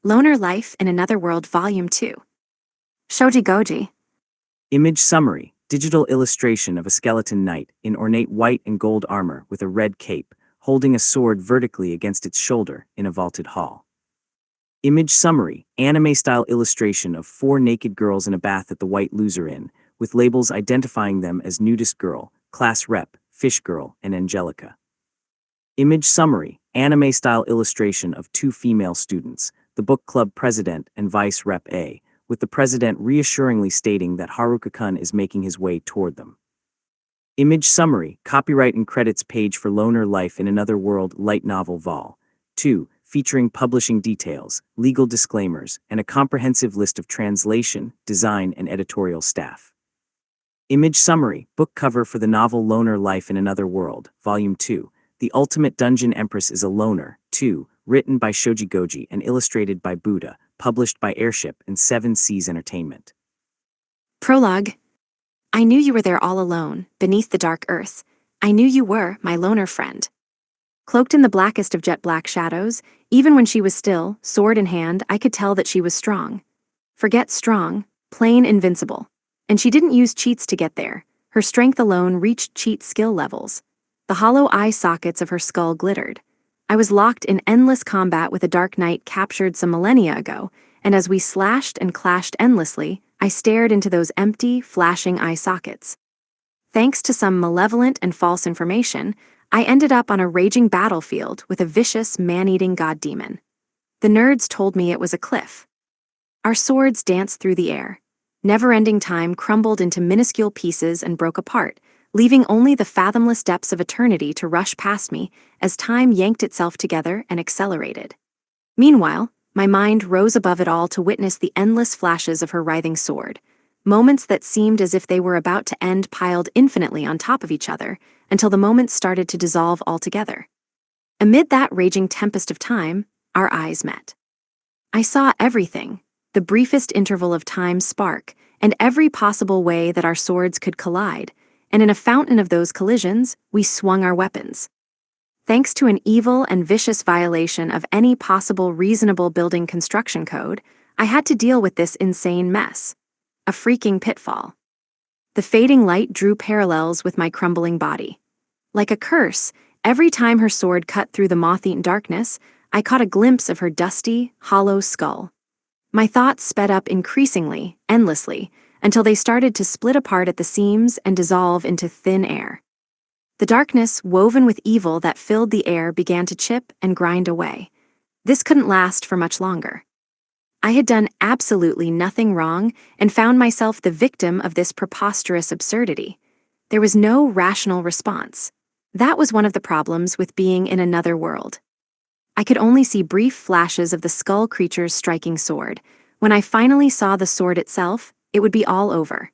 Loner Life in Another World Volume 2. Shoji Goji. Image summary: digital illustration of a skeleton knight in ornate white and gold armor with a red cape, holding a sword vertically against its shoulder in a vaulted hall. Image summary: anime-style illustration of 4 naked girls in a bath at the White Loser Inn, with labels identifying them as Nudist Girl, Class Rep, Fish Girl, and Angelica. Image summary: anime-style illustration of 2 female students, the book club president and vice rep A, with the president reassuringly stating that Haruka-kun is making his way toward them. Image summary: copyright and credits page for Loner Life in Another World light novel Vol. 2, featuring publishing details, legal disclaimers, and a comprehensive list of translation, design, and editorial staff. Image summary: book cover for the novel Loner Life in Another World, Volume 2. The Ultimate Dungeon Empress is a Loner, 2, written by Shoji Goji and illustrated by Buddha, published by Airship and 7 Seas Entertainment. Prologue. I knew you were there all alone, beneath the dark earth. I knew you were my loner friend. Cloaked in the blackest of jet black shadows, even when she was still, sword in hand, I could tell that she was strong. Forget strong, plain invincible. And she didn't use cheats to get there. Her strength alone reached cheat skill levels. The hollow eye sockets of her skull glittered. I was locked in endless combat with a dark knight captured some millennia ago, and as we slashed and clashed endlessly, I stared into those empty, flashing eye sockets. Thanks to some malevolent and false information, I ended up on a raging battlefield with a vicious, man-eating god demon. The nerds told me it was a cliff. Our swords danced through the air. Never-ending time crumbled into minuscule pieces and broke apart, leaving only the fathomless depths of eternity to rush past me as time yanked itself together and accelerated. Meanwhile, my mind rose above it all to witness the endless flashes of her writhing sword, moments that seemed as if they were about to end piled infinitely on top of each other, until the moments started to dissolve altogether. Amid that raging tempest of time, our eyes met. I saw everything, the briefest interval of time spark, and every possible way that our swords could collide, and in a fountain of those collisions, we swung our weapons. Thanks to an evil and vicious violation of any possible reasonable building construction code, I had to deal with this insane mess. A freaking pitfall. The fading light drew parallels with my crumbling body. Like a curse, every time her sword cut through the moth-eaten darkness, I caught a glimpse of her dusty, hollow skull. My thoughts sped up increasingly, endlessly, until they started to split apart at the seams and dissolve into thin air. The darkness, woven with evil that filled the air, began to chip and grind away. This couldn't last for much longer. I had done absolutely nothing wrong and found myself the victim of this preposterous absurdity. There was no rational response. That was one of the problems with being in another world. I could only see brief flashes of the skull creature's striking sword. When I finally saw the sword itself, it would be all over.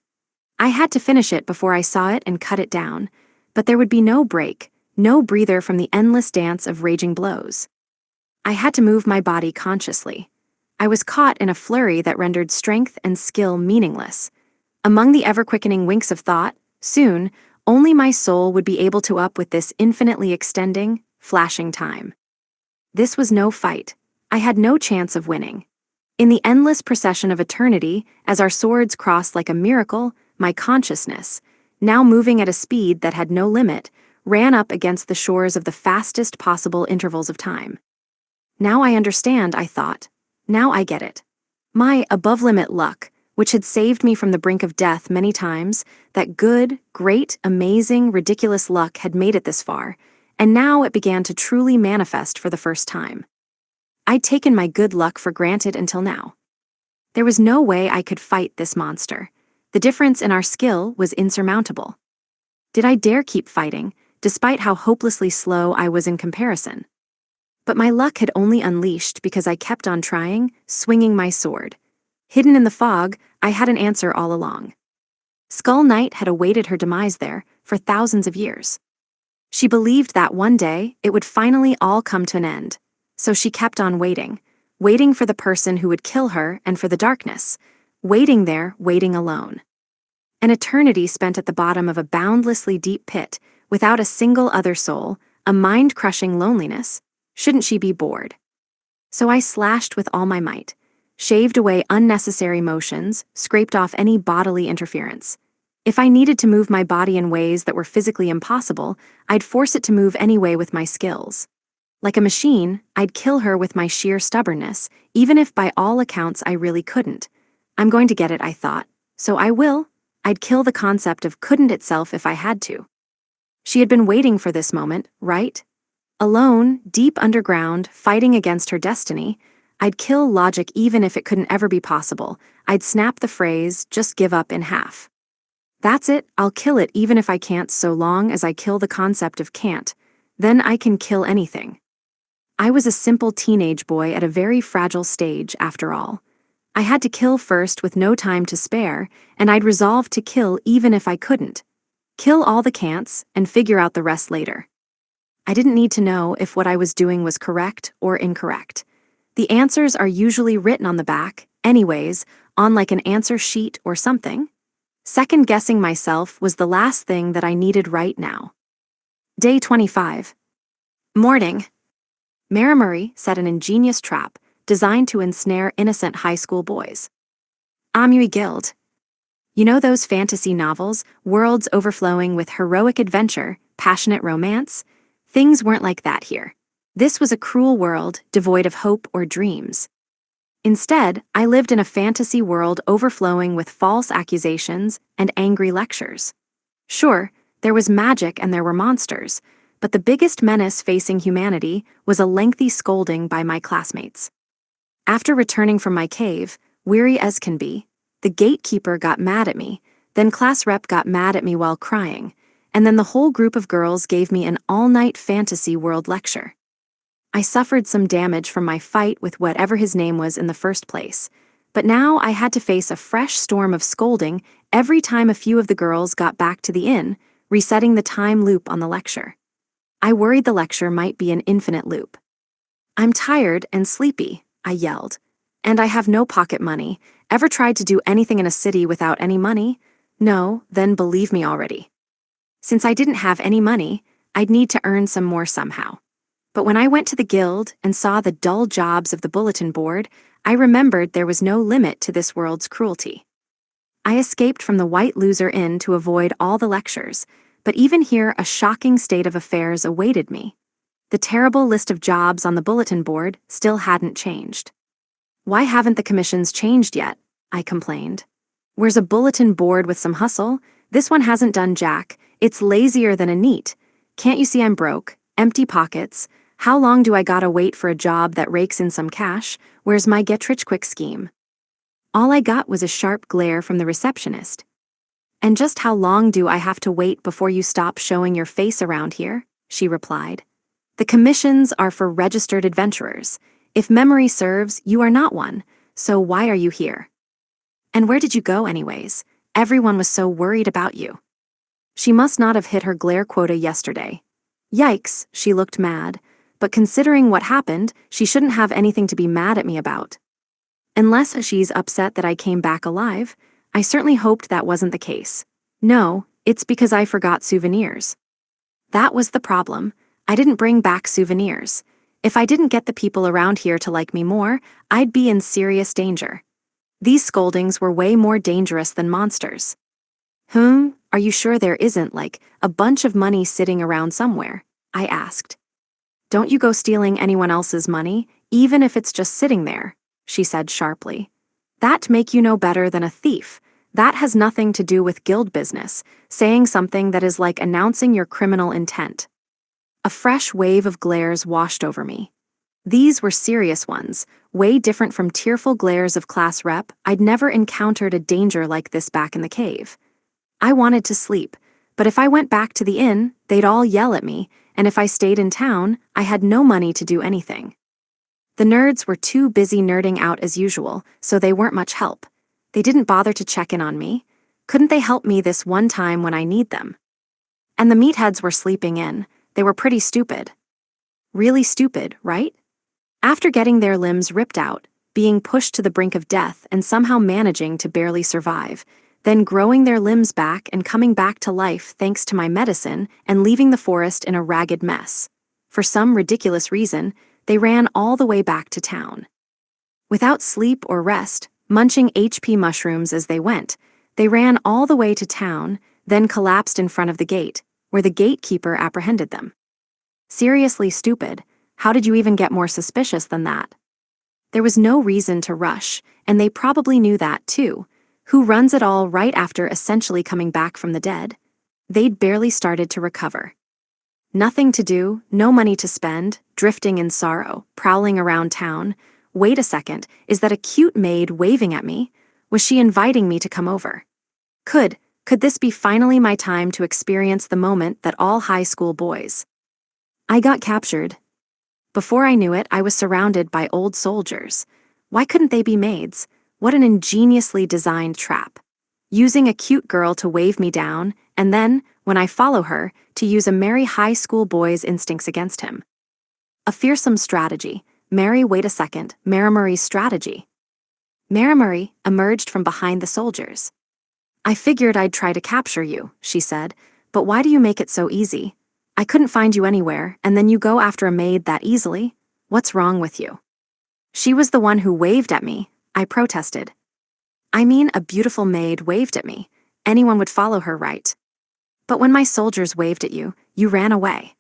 I had to finish it before I saw it and cut it down, but there would be no break, no breather from the endless dance of raging blows. I had to move my body consciously. I was caught in a flurry that rendered strength and skill meaningless. Among the ever-quickening winks of thought, soon, only my soul would be able to up with this infinitely extending, flashing time. This was no fight. I had no chance of winning. In the endless procession of eternity, as our swords crossed like a miracle, my consciousness, now moving at a speed that had no limit, ran up against the shores of the fastest possible intervals of time. Now I understand, I thought. Now I get it. My above-limit luck, which had saved me from the brink of death many times, that good, great, amazing, ridiculous luck had made it this far, and now it began to truly manifest for the first time. I'd taken my good luck for granted until now. There was no way I could fight this monster. The difference in our skill was insurmountable. Did I dare keep fighting, despite how hopelessly slow I was in comparison? But my luck had only unleashed because I kept on trying, swinging my sword. Hidden in the fog, I had an answer all along. Skull Knight had awaited her demise there for thousands of years. She believed that one day it would finally all come to an end. So she kept on waiting, waiting for the person who would kill her and for the darkness, waiting there, waiting alone. An eternity spent at the bottom of a boundlessly deep pit, without a single other soul, a mind-crushing loneliness. Shouldn't she be bored? So I slashed with all my might, shaved away unnecessary motions, scraped off any bodily interference. If I needed to move my body in ways that were physically impossible, I'd force it to move anyway with my skills. Like a machine, I'd kill her with my sheer stubbornness, even if by all accounts I really couldn't. I'm going to get it, I thought. So I will. I'd kill the concept of couldn't itself if I had to. She had been waiting for this moment, right? Alone, deep underground, fighting against her destiny, I'd kill logic even if it couldn't ever be possible. I'd snap the phrase, just give up, in half. That's it, I'll kill it even if I can't, so long as I kill the concept of can't. Then I can kill anything. I was a simple teenage boy at a very fragile stage, after all. I had to kill first with no time to spare, and I'd resolved to kill even if I couldn't. Kill all the can'ts and figure out the rest later. I didn't need to know if what I was doing was correct or incorrect. The answers are usually written on the back, anyways, on like an answer sheet or something. Second-guessing myself was the last thing that I needed right now. Day 25. Morning. Mara Murray set an ingenious trap designed to ensnare innocent high school boys. Amui Guild. You know those fantasy novels, worlds overflowing with heroic adventure, passionate romance? Things weren't like that here. This was a cruel world devoid of hope or dreams. Instead, I lived in a fantasy world overflowing with false accusations and angry lectures. Sure, there was magic and there were monsters, but the biggest menace facing humanity was a lengthy scolding by my classmates. After returning from my cave, weary as can be, the gatekeeper got mad at me, then class rep got mad at me while crying, and then the whole group of girls gave me an all-night fantasy world lecture. I suffered some damage from my fight with whatever his name was in the first place, but now I had to face a fresh storm of scolding every time a few of the girls got back to the inn, resetting the time loop on the lecture. I worried the lecture might be an infinite loop. I'm tired and sleepy, I yelled. And I have no pocket money. Ever tried to do anything in a city without any money? No, then believe me already. Since I didn't have any money, I'd need to earn some more somehow. But when I went to the guild and saw the dull jobs of the bulletin board, I remembered there was no limit to this world's cruelty. I escaped from the White Loser Inn to avoid all the lectures, but even here a shocking state of affairs awaited me. The terrible list of jobs on the bulletin board still hadn't changed. Why haven't the commissions changed yet? I complained. Where's a bulletin board with some hustle? This one hasn't done jack. It's lazier than a neat. Can't you see I'm broke? Empty pockets. How long do I gotta wait for a job that rakes in some cash? Where's my get-rich-quick scheme? All I got was a sharp glare from the receptionist. And just how long do I have to wait before you stop showing your face around here? She replied. The commissions are for registered adventurers. If memory serves, you are not one, so why are you here? And where did you go anyways? Everyone was so worried about you. She must not have hit her glare quota yesterday. Yikes, she looked mad, but considering what happened, she shouldn't have anything to be mad at me about. Unless she's upset that I came back alive, I certainly hoped that wasn't the case. No, it's because I forgot souvenirs. That was the problem. I didn't bring back souvenirs. If I didn't get the people around here to like me more, I'd be in serious danger. These scoldings were way more dangerous than monsters. Are you sure there isn't, like, a bunch of money sitting around somewhere? I asked. Don't you go stealing anyone else's money, even if it's just sitting there, she said sharply. That make you no better than a thief. That has nothing to do with guild business, saying something that is like announcing your criminal intent. A fresh wave of glares washed over me. These were serious ones, way different from tearful glares of class rep. I'd never encountered a danger like this back in the cave. I wanted to sleep, but if I went back to the inn, they'd all yell at me, and if I stayed in town, I had no money to do anything. The nerds were too busy nerding out as usual, so they weren't much help. They didn't bother to check in on me. Couldn't they help me this one time when I need them? And the meatheads were sleeping in. They were pretty stupid. Really stupid, right? After getting their limbs ripped out, being pushed to the brink of death and somehow managing to barely survive, then growing their limbs back and coming back to life thanks to my medicine and leaving the forest in a ragged mess. For some ridiculous reason, they ran all the way back to town. Without sleep or rest, munching HP mushrooms as they went, they ran all the way to town, then collapsed in front of the gate, where the gatekeeper apprehended them. Seriously stupid, how did you even get more suspicious than that? There was no reason to rush, and they probably knew that too. Who runs it all right after essentially coming back from the dead? They'd barely started to recover. Nothing to do, no money to spend, drifting in sorrow, prowling around town. Wait a second, is that a cute maid waving at me? Was she inviting me to come over? Could this be finally my time to experience the moment that all high school boys? I got captured. Before I knew it, I was surrounded by old soldiers. Why couldn't they be maids? What an ingeniously designed trap. Using a cute girl to wave me down, and then, when I follow her, to use a merry high school boy's instincts against him. A fearsome strategy. Wait a second, Marimurray's strategy. Marimurray emerged from behind the soldiers. I figured I'd try to capture you, she said, but why do you make it so easy? I couldn't find you anywhere, and then you go after a maid that easily? What's wrong with you? She was the one who waved at me, I protested. I mean, a beautiful maid waved at me. Anyone would follow her, right? But when my soldiers waved at you, you ran away.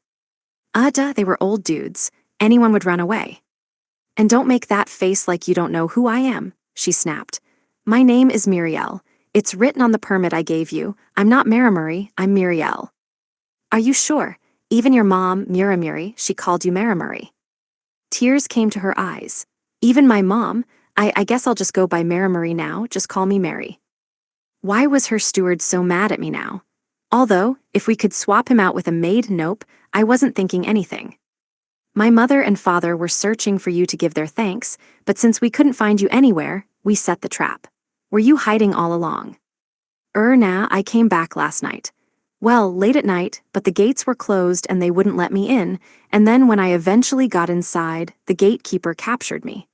Duh, they were old dudes. Anyone would run away. And don't make that face like you don't know who I am, she snapped. My name is Muriel. It's written on the permit I gave you. I'm not Marimurray, I'm Muriel. Are you sure? Even your mom, Miramuri, she called you Marimurray. Tears came to her eyes. Even my mom, I guess I'll just go by Marimurray now, just call me Mary. Why was her steward so mad at me now? Although, if we could swap him out with a maid, nope, I wasn't thinking anything. My mother and father were searching for you to give their thanks, but since we couldn't find you anywhere, we set the trap. Were you hiding all along? Nah, I came back last night. Well, late at night, but the gates were closed and they wouldn't let me in, and then when I eventually got inside, the gatekeeper captured me.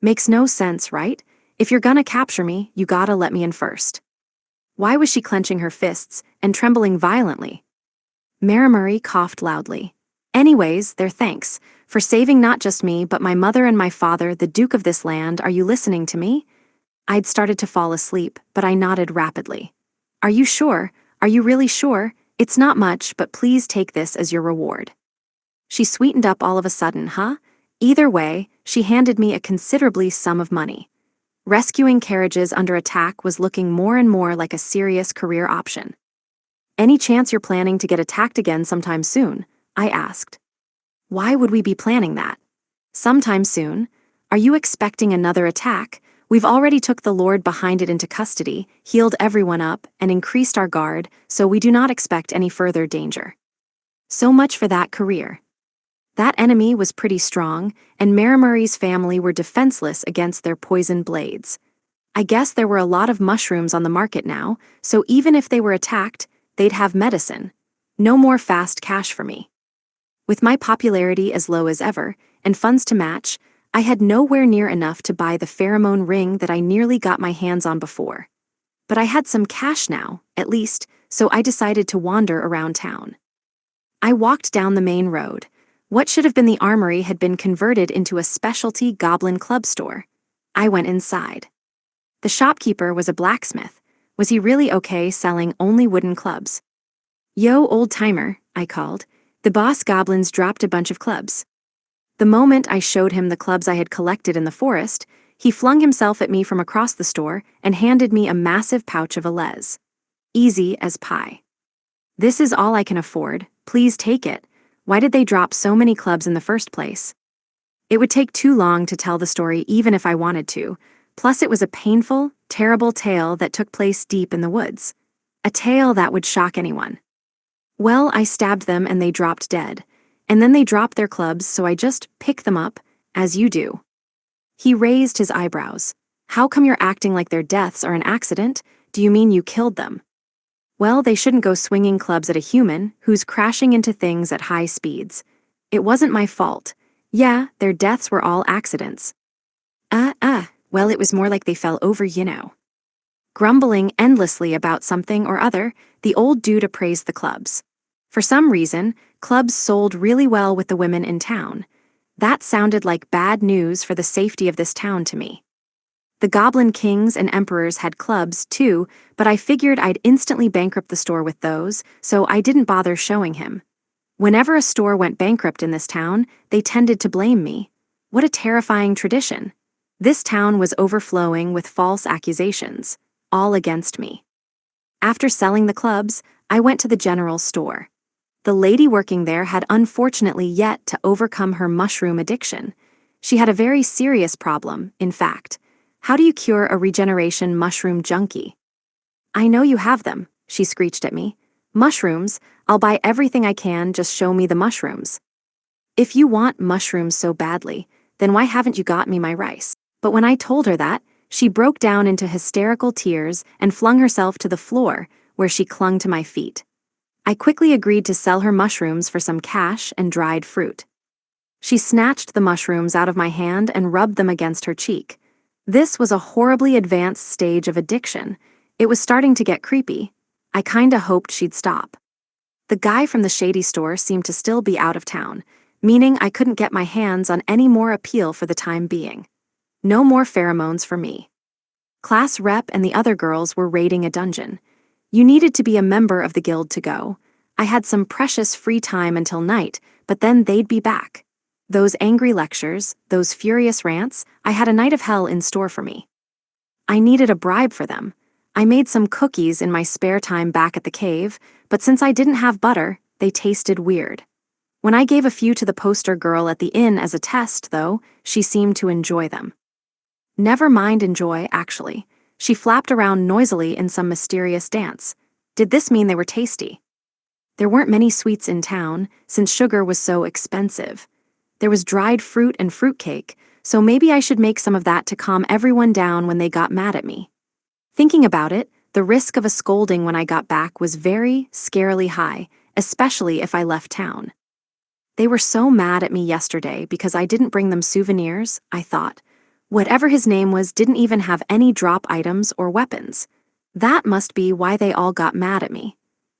Makes no sense, right? If you're gonna capture me, you gotta let me in first. Why was she clenching her fists and trembling violently? Marimurray coughed loudly. Anyways, their thanks, for saving not just me but my mother and my father, the Duke of this land. Are you listening to me? I'd started to fall asleep, but I nodded rapidly. Are you sure? Are you really sure? It's not much, but please take this as your reward. She sweetened up all of a sudden, huh? Either way, she handed me a considerable sum of money. Rescuing carriages under attack was looking more and more like a serious career option. Any chance you're planning to get attacked again sometime soon? I asked. Why would we be planning that? Sometime soon? Are you expecting another attack? We've already took the lord behind it into custody, healed everyone up, and increased our guard, so we do not expect any further danger. So much for that career. That enemy was pretty strong, and Marimurray's family were defenseless against their poison blades. I guess there were a lot of mushrooms on the market now, so even if they were attacked, they'd have medicine. No more fast cash for me. With my popularity as low as ever, and funds to match, I had nowhere near enough to buy the pheromone ring that I nearly got my hands on before. But I had some cash now, at least, so I decided to wander around town. I walked down the main road. What should have been the armory had been converted into a specialty goblin club store. I went inside. The shopkeeper was a blacksmith. Was he really okay selling only wooden clubs? Yo, old-timer, I called. The boss goblins dropped a bunch of clubs. The moment I showed him the clubs I had collected in the forest, he flung himself at me from across the store and handed me a massive pouch of Alez. Easy as pie. This is all I can afford, please take it. Why did they drop so many clubs in the first place? It would take too long to tell the story even if I wanted to, plus it was a painful, terrible tale that took place deep in the woods. A tale that would shock anyone. Well, I stabbed them and they dropped dead. And then they dropped their clubs, so I just picked them up, as you do. He raised his eyebrows. How come you're acting like their deaths are an accident? Do you mean you killed them? Well, they shouldn't go swinging clubs at a human who's crashing into things at high speeds. It wasn't my fault. Yeah, their deaths were all accidents. Well, it was more like they fell over, you know. Grumbling endlessly about something or other, the old dude appraised the clubs. For some reason, clubs sold really well with the women in town. That sounded like bad news for the safety of this town to me. The Goblin Kings and Emperors had clubs, too, but I figured I'd instantly bankrupt the store with those, so I didn't bother showing him. Whenever a store went bankrupt in this town, they tended to blame me. What a terrifying tradition. This town was overflowing with false accusations, all against me. After selling the clubs, I went to the general store. The lady working there had unfortunately yet to overcome her mushroom addiction. She had a very serious problem, in fact. How do you cure a regeneration mushroom junkie? I know you have them, she screeched at me. Mushrooms, I'll buy everything I can, just show me the mushrooms. If you want mushrooms so badly, then why haven't you got me my rice? But when I told her that, she broke down into hysterical tears and flung herself to the floor, where she clung to my feet. I quickly agreed to sell her mushrooms for some cash and dried fruit. She snatched the mushrooms out of my hand and rubbed them against her cheek. This was a horribly advanced stage of addiction. It was starting to get creepy. I kinda hoped she'd stop. The guy from the shady store seemed to still be out of town, meaning I couldn't get my hands on any more appeal for the time being. No more pheromones for me. Class rep and the other girls were raiding a dungeon. You needed to be a member of the guild to go. I had some precious free time until night, but then they'd be back. Those angry lectures, those furious rants, I had a night of hell in store for me. I needed a bribe for them. I made some cookies in my spare time back at the cave, but since I didn't have butter, they tasted weird. When I gave a few to the poster girl at the inn as a test, though, she seemed to enjoy them. Never mind enjoy, actually. She flapped around noisily in some mysterious dance. Did this mean they were tasty? There weren't many sweets in town, since sugar was so expensive. There was dried fruit and fruitcake, so maybe I should make some of that to calm everyone down when they got mad at me. Thinking about it, the risk of a scolding when I got back was very, scarily high, especially if I left town. They were so mad at me yesterday because I didn't bring them souvenirs, I thought. Whatever his name was didn't even have any drop items or weapons. That must be why they all got mad at me.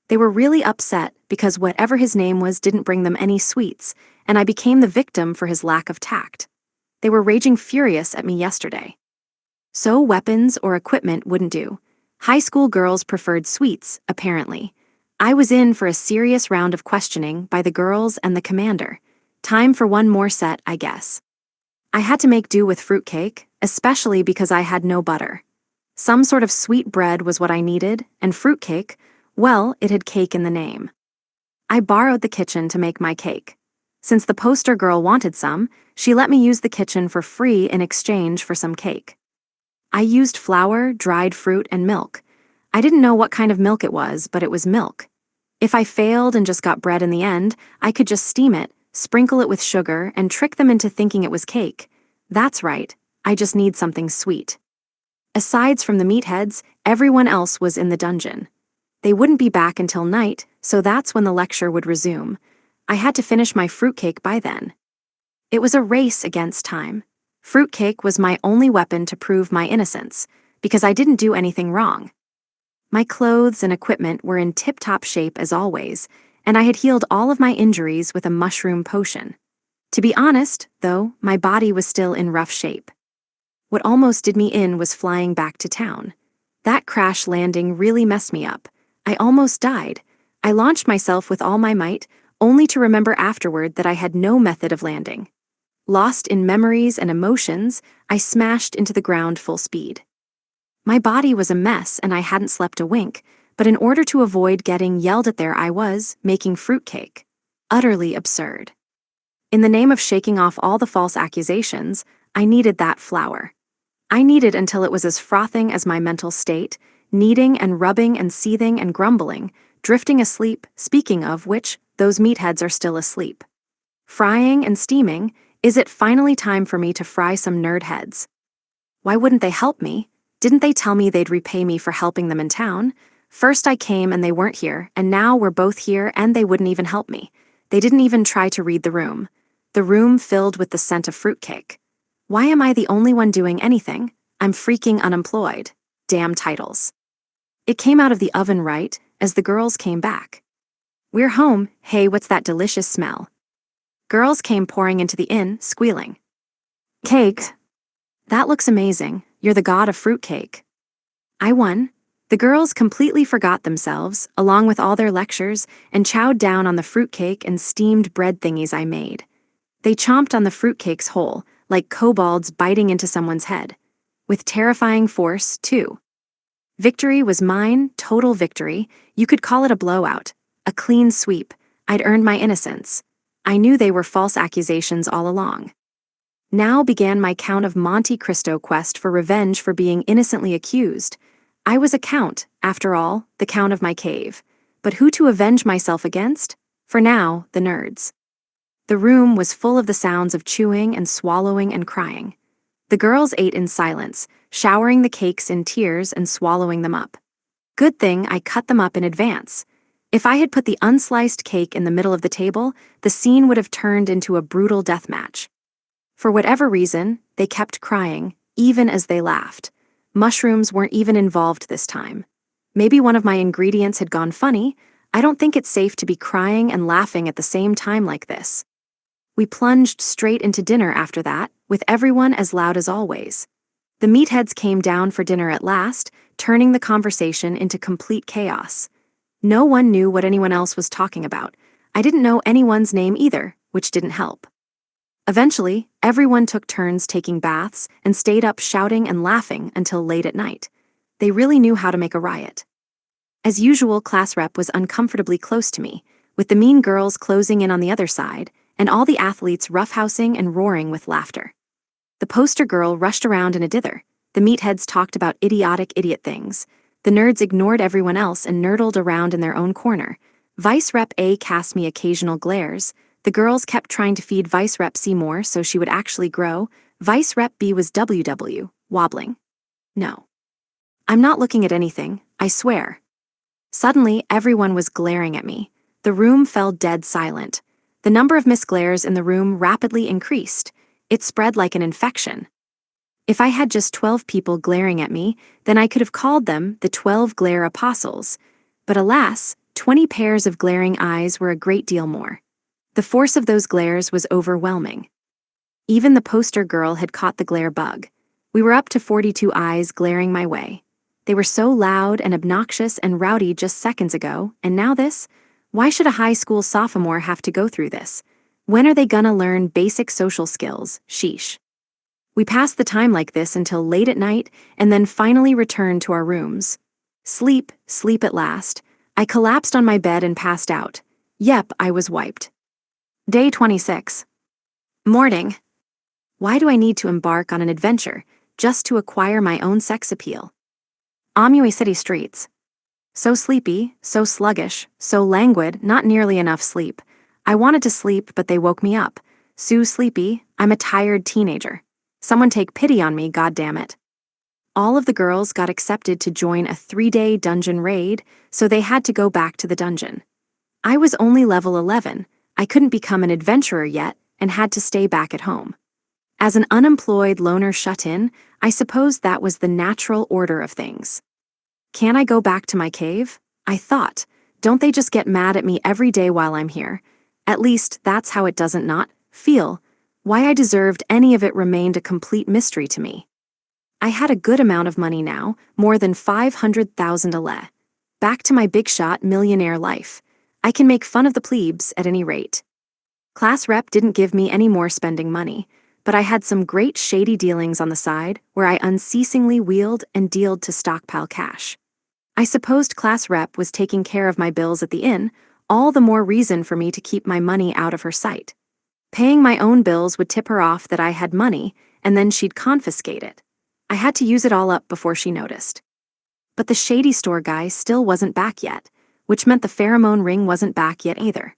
They were really upset because whatever his name was didn't bring them any sweets, and I became the victim for his lack of tact. They were raging furious at me yesterday. So weapons or equipment wouldn't do. High school girls preferred sweets, apparently. I was in for a serious round of questioning by the girls and the commander. Time for one more set, I guess. I had to make do with fruitcake, especially because I had no butter. Some sort of sweet bread was what I needed, and fruitcake, well, it had cake in the name. I borrowed the kitchen to make my cake. Since the poster girl wanted some, she let me use the kitchen for free in exchange for some cake. I used flour, dried fruit, and milk. I didn't know what kind of milk it was, but it was milk. If I failed and just got bread in the end, I could just steam it, sprinkle it with sugar, and trick them into thinking it was cake. That's right, I just need something sweet. Asides from the meatheads, everyone else was in the dungeon. They wouldn't be back until night, so that's when the lecture would resume. I had to finish my fruitcake by then. It was a race against time. Fruitcake was my only weapon to prove my innocence, because I didn't do anything wrong. My clothes and equipment were in tip-top shape as always, and I had healed all of my injuries with a mushroom potion. To be honest, though, my body was still in rough shape. What almost did me in was flying back to town. That crash landing really messed me up. I almost died. I launched myself with all my might, only to remember afterward that I had no method of landing. Lost in memories and emotions, I smashed into the ground full speed. My body was a mess and I hadn't slept a wink, but in order to avoid getting yelled at there I was, making fruitcake. Utterly absurd. In the name of shaking off all the false accusations, I needed that flour. I kneaded until it was as frothing as my mental state, kneading and rubbing and seething and grumbling, drifting asleep, speaking of which, those meatheads are still asleep. Frying and steaming, is it finally time for me to fry some nerd heads? Why wouldn't they help me? Didn't they tell me they'd repay me for helping them in town? First I came and they weren't here, and now we're both here and they wouldn't even help me. They didn't even try to read the room. The room filled with the scent of fruitcake. Why am I the only one doing anything? I'm freaking unemployed. Damn titles. It came out of the oven right as the girls came back. We're home. Hey, what's that delicious smell? Girls came pouring into the inn, squealing. Cake. That looks amazing. You're the god of fruitcake. I won. The girls completely forgot themselves, along with all their lectures, and chowed down on the fruitcake and steamed bread thingies I made. They chomped on the fruitcakes whole, like kobolds biting into someone's head. With terrifying force, too. Victory was mine, total victory. You could call it a blowout. A clean sweep. I'd earned my innocence. I knew they were false accusations all along. Now began my Count of Monte Cristo quest for revenge for being innocently accused. I was a count, after all, the count of my cave. But who to avenge myself against? For now, the nerds. The room was full of the sounds of chewing and swallowing and crying. The girls ate in silence, showering the cakes in tears and swallowing them up. Good thing I cut them up in advance. If I had put the unsliced cake in the middle of the table, the scene would have turned into a brutal death match. For whatever reason, they kept crying, even as they laughed. Mushrooms weren't even involved this time. Maybe one of my ingredients had gone funny. I don't think it's safe to be crying and laughing at the same time like this. We plunged straight into dinner after that, with everyone as loud as always. The meatheads came down for dinner at last, turning the conversation into complete chaos. No one knew what anyone else was talking about. I didn't know anyone's name either, which didn't help. Eventually, everyone took turns taking baths and stayed up shouting and laughing until late at night. They really knew how to make a riot. As usual, class rep was uncomfortably close to me, with the mean girls closing in on the other side, and all the athletes roughhousing and roaring with laughter. The poster girl rushed around in a dither. The meatheads talked about idiotic idiot things. The nerds ignored everyone else and nerdled around in their own corner. Vice Rep A cast me occasional glares. The girls kept trying to feed Vice Rep C more so she would actually grow. Vice Rep B was WW, wobbling. No. I'm not looking at anything, I swear. Suddenly, everyone was glaring at me. The room fell dead silent. The number of misglares in the room rapidly increased. It spread like an infection. If I had just 12 people glaring at me, then I could have called them the 12 glare apostles. But alas, 20 pairs of glaring eyes were a great deal more. The force of those glares was overwhelming. Even the poster girl had caught the glare bug. We were up to 42 eyes glaring my way. They were so loud and obnoxious and rowdy just seconds ago, and now this? Why should a high school sophomore have to go through this? When are they gonna learn basic social skills? Sheesh. We passed the time like this until late at night, and then finally returned to our rooms. Sleep at last. I collapsed on my bed and passed out. Yep, I was wiped. Day 26. Morning. Why do I need to embark on an adventure just to acquire my own sex appeal? Amui City streets. So sleepy, so sluggish, so languid, not nearly enough sleep. I wanted to sleep, but they woke me up. Sue sleepy, I'm a tired teenager. Someone take pity on me, goddammit. All of the girls got accepted to join a 3-day dungeon raid, so they had to go back to the dungeon. I was only level 11. I couldn't become an adventurer yet and had to stay back at home. As an unemployed loner shut in, I suppose that was the natural order of things. Can I go back to my cave? I thought. Don't they just get mad at me every day while I'm here? At least that's how it doesn't not feel. Why I deserved any of it remained a complete mystery to me. I had a good amount of money now, more than 500,000 ale. Back to my big shot millionaire life. I can make fun of the plebes at any rate. Class rep didn't give me any more spending money, but I had some great shady dealings on the side where I unceasingly wheeled and dealed to stockpile cash. I supposed class rep was taking care of my bills at the inn, all the more reason for me to keep my money out of her sight. Paying my own bills would tip her off that I had money, and then she'd confiscate it. I had to use it all up before she noticed. But the shady store guy still wasn't back yet, which meant the pheromone ring wasn't back yet either.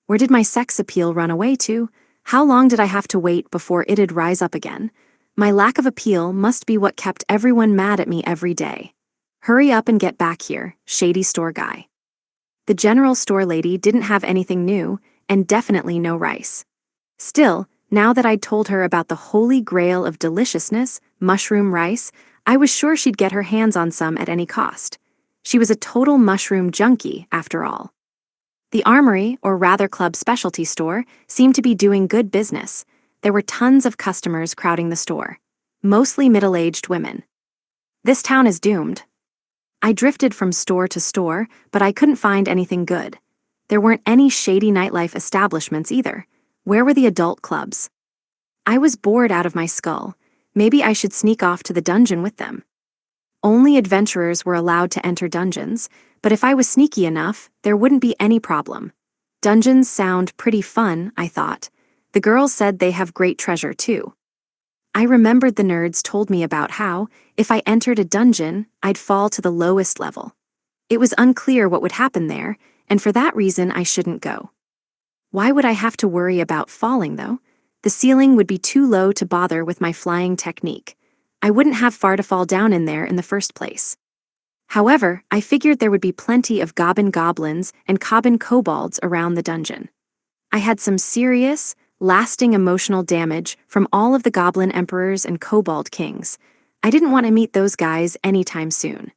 Where did my sex appeal run away to? How long did I have to wait before it'd rise up again? My lack of appeal must be what kept everyone mad at me every day. Hurry up and get back here, shady store guy. The general store lady didn't have anything new, and definitely no rice. Still, now that I'd told her about the holy grail of deliciousness, mushroom rice, I was sure she'd get her hands on some at any cost. She was a total mushroom junkie, after all. The Armory, or rather Club Specialty Store, seemed to be doing good business. There were tons of customers crowding the store, mostly middle-aged women. This town is doomed. I drifted from store to store, but I couldn't find anything good. There weren't any shady nightlife establishments either. Where were the adult clubs? I was bored out of my skull. Maybe I should sneak off to the dungeon with them. Only adventurers were allowed to enter dungeons, but if I was sneaky enough, there wouldn't be any problem. Dungeons sound pretty fun, I thought. The girls said they have great treasure too. I remembered the nerds told me about how, if I entered a dungeon, I'd fall to the lowest level. It was unclear what would happen there, and for that reason I shouldn't go. Why would I have to worry about falling, though? The ceiling would be too low to bother with my flying technique. I wouldn't have far to fall down in there in the first place. However, I figured there would be plenty of goblin goblins and cobbin kobolds around the dungeon. I had some serious, lasting emotional damage from all of the goblin emperors and kobold kings. I didn't want to meet those guys anytime soon.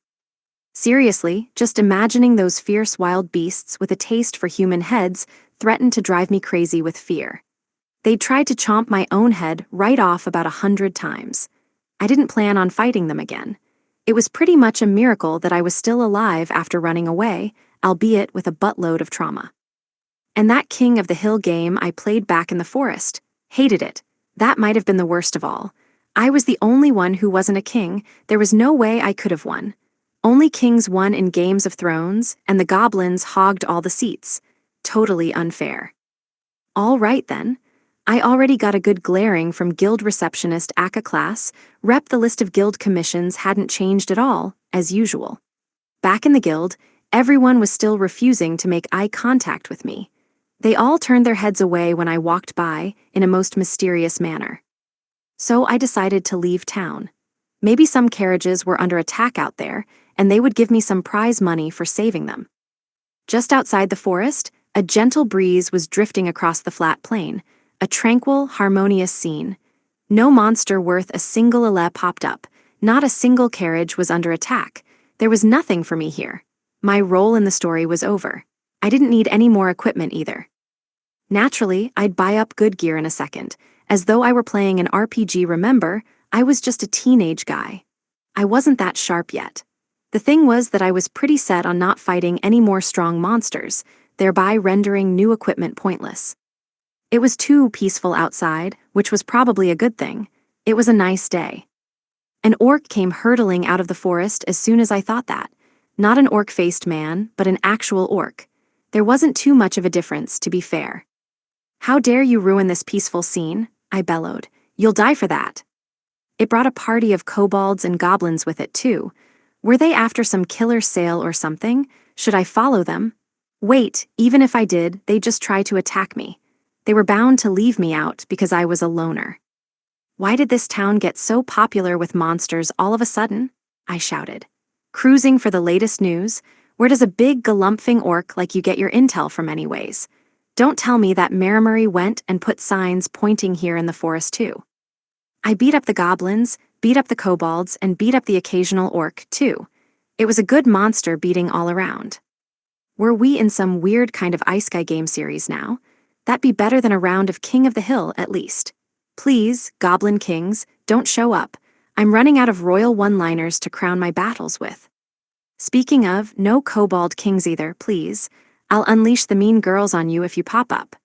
Seriously, just imagining those fierce wild beasts with a taste for human heads threatened to drive me crazy with fear. They'd tried to chomp my own head right off about 100 times. I didn't plan on fighting them again. It was pretty much a miracle that I was still alive after running away, albeit with a buttload of trauma. And that King of the Hill game I played back in the forest. Hated it. That might have been the worst of all. I was the only one who wasn't a king. There was no way I could have won. Only kings won in Games of Thrones, and the goblins hogged all the seats. Totally unfair. All right then. I already got a good glaring from guild receptionist Aka class. Rep, the list of guild commissions hadn't changed at all, as usual. Back in the guild, everyone was still refusing to make eye contact with me. They all turned their heads away when I walked by, in a most mysterious manner. So I decided to leave town. Maybe some carriages were under attack out there, and they would give me some prize money for saving them. Just outside the forest, a gentle breeze was drifting across the flat plain, a tranquil, harmonious scene. No monster worth a single ele popped up, not a single carriage was under attack. There was nothing for me here. My role in the story was over. I didn't need any more equipment either. Naturally, I'd buy up good gear in a second. As though I were playing an RPG, remember, I was just a teenage guy. I wasn't that sharp yet. The thing was that I was pretty set on not fighting any more strong monsters, thereby rendering new equipment pointless. It was too peaceful outside, which was probably a good thing. It was a nice day. An orc came hurtling out of the forest as soon as I thought that. Not an orc-faced man, but an actual orc. There wasn't too much of a difference, to be fair. "How dare you ruin this peaceful scene?" I bellowed. "You'll die for that." It brought a party of kobolds and goblins with it, too. Were they after some killer sale or something? Should I follow them? Wait, even if I did, they'd just try to attack me. They were bound to leave me out because I was a loner. "Why did this town get so popular with monsters all of a sudden?" I shouted. "Cruising for the latest news? Where does a big galumphing orc like you get your intel from anyways? Don't tell me that Marimuri went and put signs pointing here in the forest too." I beat up the goblins, beat up the kobolds, and beat up the occasional orc too. It was a good monster beating all around. Were we in some weird kind of Isekai game series now? That'd be better than a round of King of the Hill, at least. Please, Goblin Kings, don't show up. I'm running out of royal one-liners to crown my battles with. Speaking of, no kobold kings either, please. I'll unleash the mean girls on you if you pop up.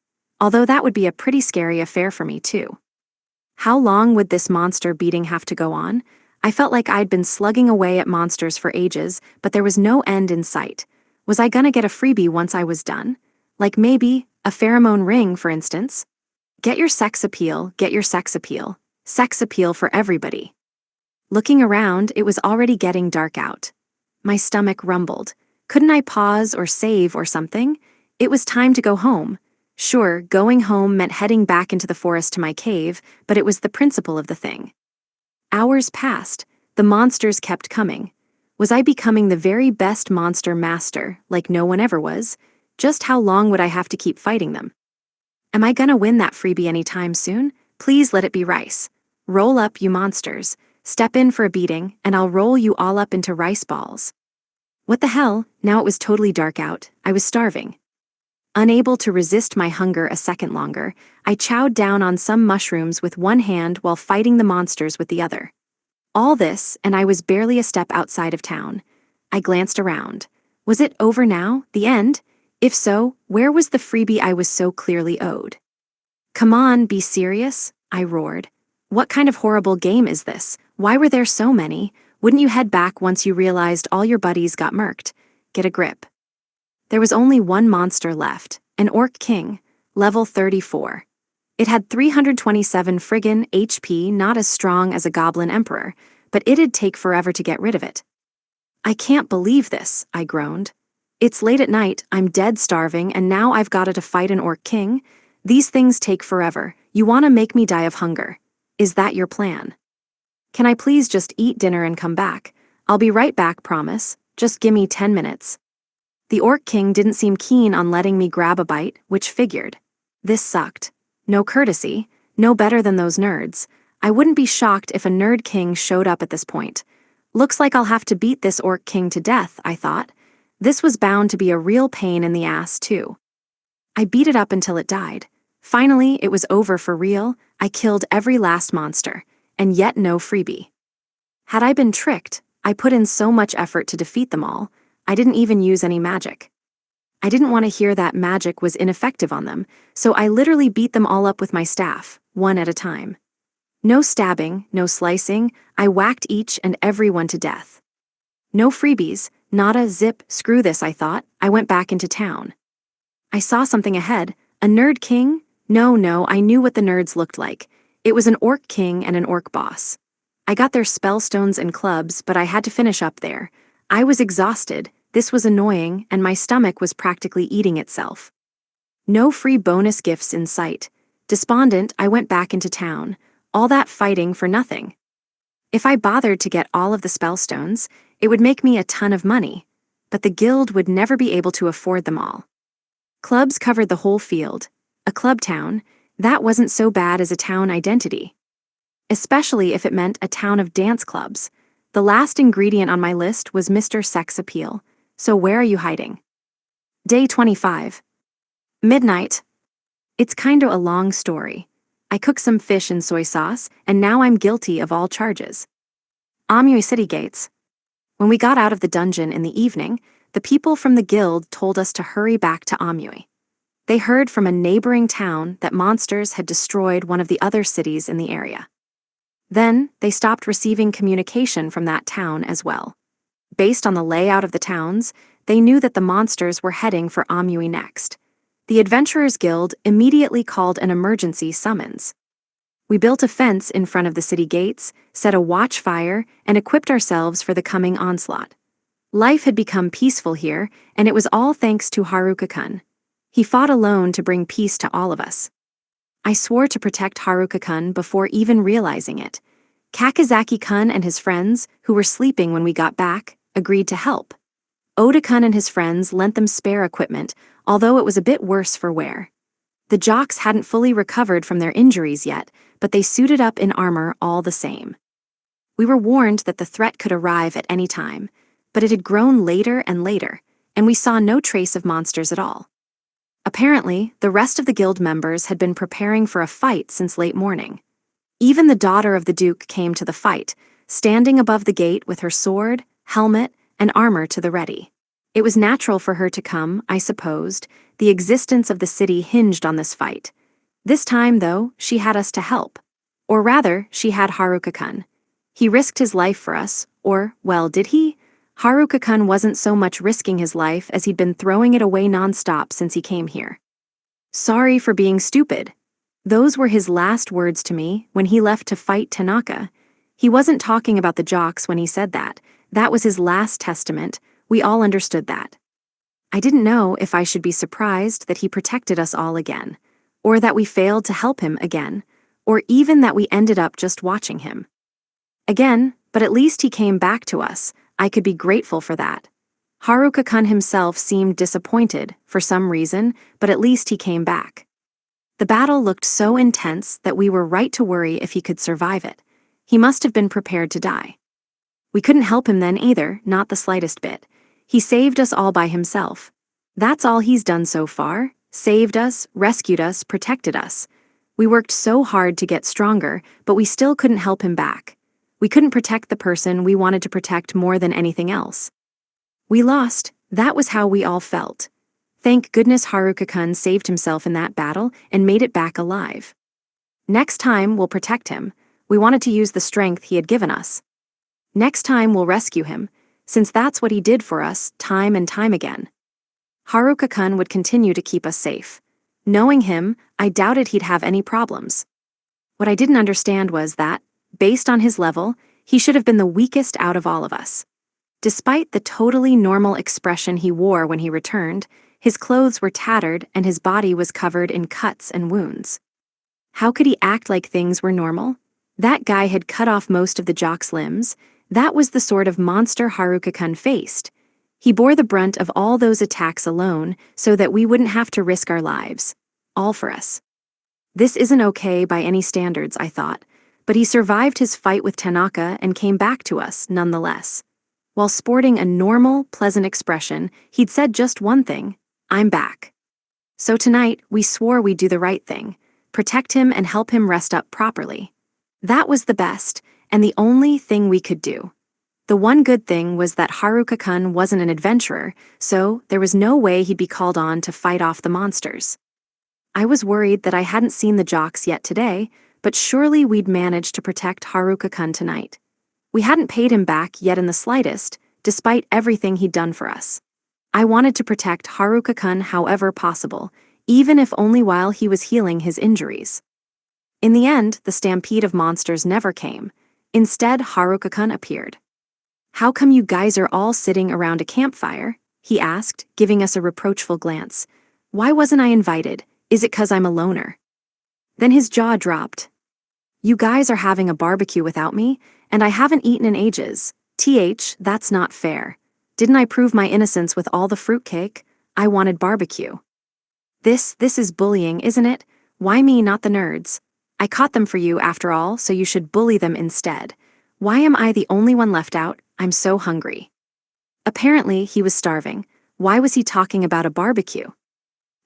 Although that would be a pretty scary affair for me, too. How long would this monster beating have to go on? I felt like I'd been slugging away at monsters for ages, but there was no end in sight. Was I gonna get a freebie once I was done? Like maybe a pheromone ring, for instance? Get your sex appeal, get your sex appeal. Sex appeal for everybody. Looking around, it was already getting dark out. My stomach rumbled. Couldn't I pause or save or something? It was time to go home. Sure, going home meant heading back into the forest to my cave, but it was the principle of the thing. Hours passed. The monsters kept coming. Was I becoming the very best monster master, like no one ever was? Just how long would I have to keep fighting them? Am I gonna win that freebie anytime soon? Please let it be rice. Roll up, you monsters. Step in for a beating, and I'll roll you all up into rice balls. What the hell? Now it was totally dark out. I was starving. Unable to resist my hunger a second longer, I chowed down on some mushrooms with one hand while fighting the monsters with the other. All this, and I was barely a step outside of town. I glanced around. Was it over now, the end? If so, where was the freebie I was so clearly owed? Come on, be serious, I roared. What kind of horrible game is this? Why were there so many? Wouldn't you head back once you realized all your buddies got murked? Get a grip. There was only one monster left, an Orc King, level 34. It had 327 friggin' HP, not as strong as a Goblin Emperor, but it'd take forever to get rid of it. I can't believe this, I groaned. It's late at night, I'm dead starving, and now I've gotta to fight an Orc King? These things take forever. You wanna make me die of hunger. Is that your plan? Can I please just eat dinner and come back? I'll be right back, promise. Just gimme 10 minutes. The Orc King didn't seem keen on letting me grab a bite, which figured. This sucked. No courtesy, no better than those nerds. I wouldn't be shocked if a Nerd King showed up at this point. Looks like I'll have to beat this Orc King to death, I thought. This was bound to be a real pain in the ass, too. I beat it up until it died. Finally, it was over for real. I killed every last monster, and yet no freebie. Had I been tricked, I put in so much effort to defeat them all, I didn't even use any magic. I didn't want to hear that magic was ineffective on them, so I literally beat them all up with my staff, one at a time. No stabbing, no slicing, I whacked each and every one to death. No freebies, nada, zip, screw this, I thought. I went back into town. I saw something ahead, a Nerd King? No, I knew what the nerds looked like. It was an Orc King and an Orc boss. I got their spellstones and clubs, but I had to finish up there. I was exhausted, this was annoying, and my stomach was practically eating itself. No free bonus gifts in sight. Despondent, I went back into town. All that fighting for nothing. If I bothered to get all of the spellstones, it would make me a ton of money, but the guild would never be able to afford them all. Clubs covered the whole field. A club town, that wasn't so bad as a town identity. Especially if it meant a town of dance clubs. The last ingredient on my list was Mr. Sex Appeal. So where are you hiding? Day 25. Midnight. It's kinda a long story. I cooked some fish in soy sauce, and now I'm guilty of all charges. Amui City Gates. When we got out of the dungeon in the evening, the people from the guild told us to hurry back to Amui. They heard from a neighboring town that monsters had destroyed one of the other cities in the area. Then, they stopped receiving communication from that town as well. Based on the layout of the towns, they knew that the monsters were heading for Amui next. The Adventurers Guild immediately called an emergency summons. We built a fence in front of the city gates, set a watchfire, and equipped ourselves for the coming onslaught. Life had become peaceful here, and it was all thanks to Haruka-kun. He fought alone to bring peace to all of us. I swore to protect Haruka-kun before even realizing it. Kakizaki-kun and his friends, who were sleeping when we got back, agreed to help. Oda-kun and his friends lent them spare equipment, although it was a bit worse for wear. The jocks hadn't fully recovered from their injuries yet, but they suited up in armor all the same. We were warned that the threat could arrive at any time, but it had grown later and later, and we saw no trace of monsters at all. Apparently, the rest of the guild members had been preparing for a fight since late morning. Even the daughter of the Duke came to the fight, standing above the gate with her sword, helmet, and armor to the ready. It was natural for her to come, I supposed. The existence of the city hinged on this fight. This time, though, she had us to help. Or rather, she had Haruka-kun. He risked his life for us, or, well, did he? Haruka-kun wasn't so much risking his life as he'd been throwing it away non-stop since he came here. Sorry for being stupid. Those were his last words to me when he left to fight Tanaka. He wasn't talking about the jocks when he said that. That was his last testament. We all understood that. I didn't know if I should be surprised that he protected us all again, or that we failed to help him again, or even that we ended up just watching him. Again, but at least he came back to us. I could be grateful for that. Haruka-kun himself seemed disappointed, for some reason, but at least he came back. The battle looked so intense that we were right to worry if he could survive it. He must have been prepared to die. We couldn't help him then either, not the slightest bit. He saved us all by himself. That's all he's done so far, saved us, rescued us, protected us. We worked so hard to get stronger, but we still couldn't help him back. We couldn't protect the person we wanted to protect more than anything else. We lost. That was how we all felt. Thank goodness Haruka-kun saved himself in that battle and made it back alive. Next time, we'll protect him. We wanted to use the strength he had given us. Next time, we'll rescue him, since that's what he did for us time and time again. Haruka-kun would continue to keep us safe. Knowing him, I doubted he'd have any problems. What I didn't understand was that, based on his level, he should have been the weakest out of all of us. Despite the totally normal expression he wore when he returned, his clothes were tattered and his body was covered in cuts and wounds. How could he act like things were normal? That guy had cut off most of the jock's limbs. That was the sort of monster Haruka-kun faced. He bore the brunt of all those attacks alone so that we wouldn't have to risk our lives. All for us. This isn't okay by any standards, I thought, but he survived his fight with Tanaka and came back to us nonetheless. While sporting a normal, pleasant expression, he'd said just one thing: I'm back. So tonight, we swore we'd do the right thing, protect him and help him rest up properly. That was the best, and the only thing we could do. The one good thing was that Haruka-kun wasn't an adventurer, so there was no way he'd be called on to fight off the monsters. I was worried that I hadn't seen the jocks yet today, but surely we'd manage to protect Haruka-kun tonight. We hadn't paid him back yet in the slightest, despite everything he'd done for us. I wanted to protect Haruka-kun however possible, even if only while he was healing his injuries. In the end, the stampede of monsters never came. Instead, Haruka-kun appeared. "How come you guys are all sitting around a campfire?" he asked, giving us a reproachful glance. "Why wasn't I invited? Is it 'cause I'm a loner?" Then his jaw dropped. "You guys are having a barbecue without me, and I haven't eaten in ages. That's not fair. Didn't I prove my innocence with all the fruitcake? I wanted barbecue." This is bullying, isn't it? Why me, not the nerds? I caught them for you after all, so you should bully them instead. Why am I the only one left out? I'm so hungry. Apparently, he was starving. Why was he talking about a barbecue?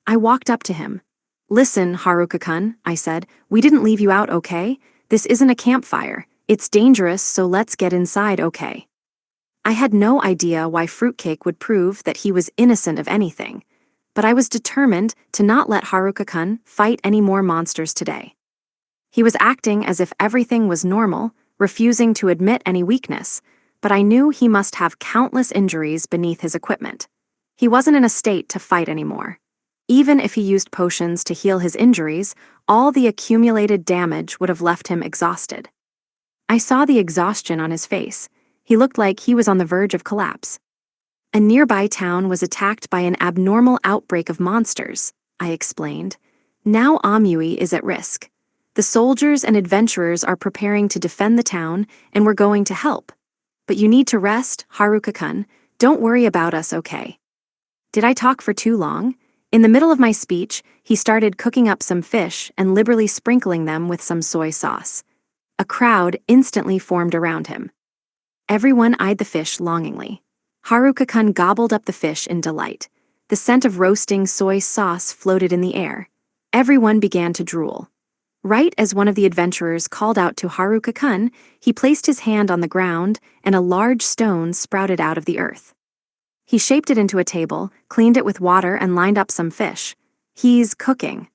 I walked up to him. "Listen, Haruka-kun," I said, "we didn't leave you out, okay? This isn't a campfire. It's dangerous, so let's get inside, okay?" I had no idea why fruitcake would prove that he was innocent of anything, but I was determined to not let Haruka-kun fight any more monsters today. He was acting as if everything was normal, refusing to admit any weakness, but I knew he must have countless injuries beneath his equipment. He wasn't in a state to fight anymore. Even if he used potions to heal his injuries, all the accumulated damage would have left him exhausted. I saw the exhaustion on his face. He looked like he was on the verge of collapse. A nearby town was attacked by an abnormal outbreak of monsters, I explained. Now Amui is at risk. The soldiers and adventurers are preparing to defend the town, and we're going to help. But you need to rest, Haruka-kun. Don't worry about us, okay? Did I talk for too long? In the middle of my speech, he started cooking up some fish and liberally sprinkling them with some soy sauce. A crowd instantly formed around him. Everyone eyed the fish longingly. Haruka-kun gobbled up the fish in delight. The scent of roasting soy sauce floated in the air. Everyone began to drool. Right as one of the adventurers called out to Haruka-kun, he placed his hand on the ground, and a large stone sprouted out of the earth. He shaped it into a table, cleaned it with water, and lined up some fish. He's cooking.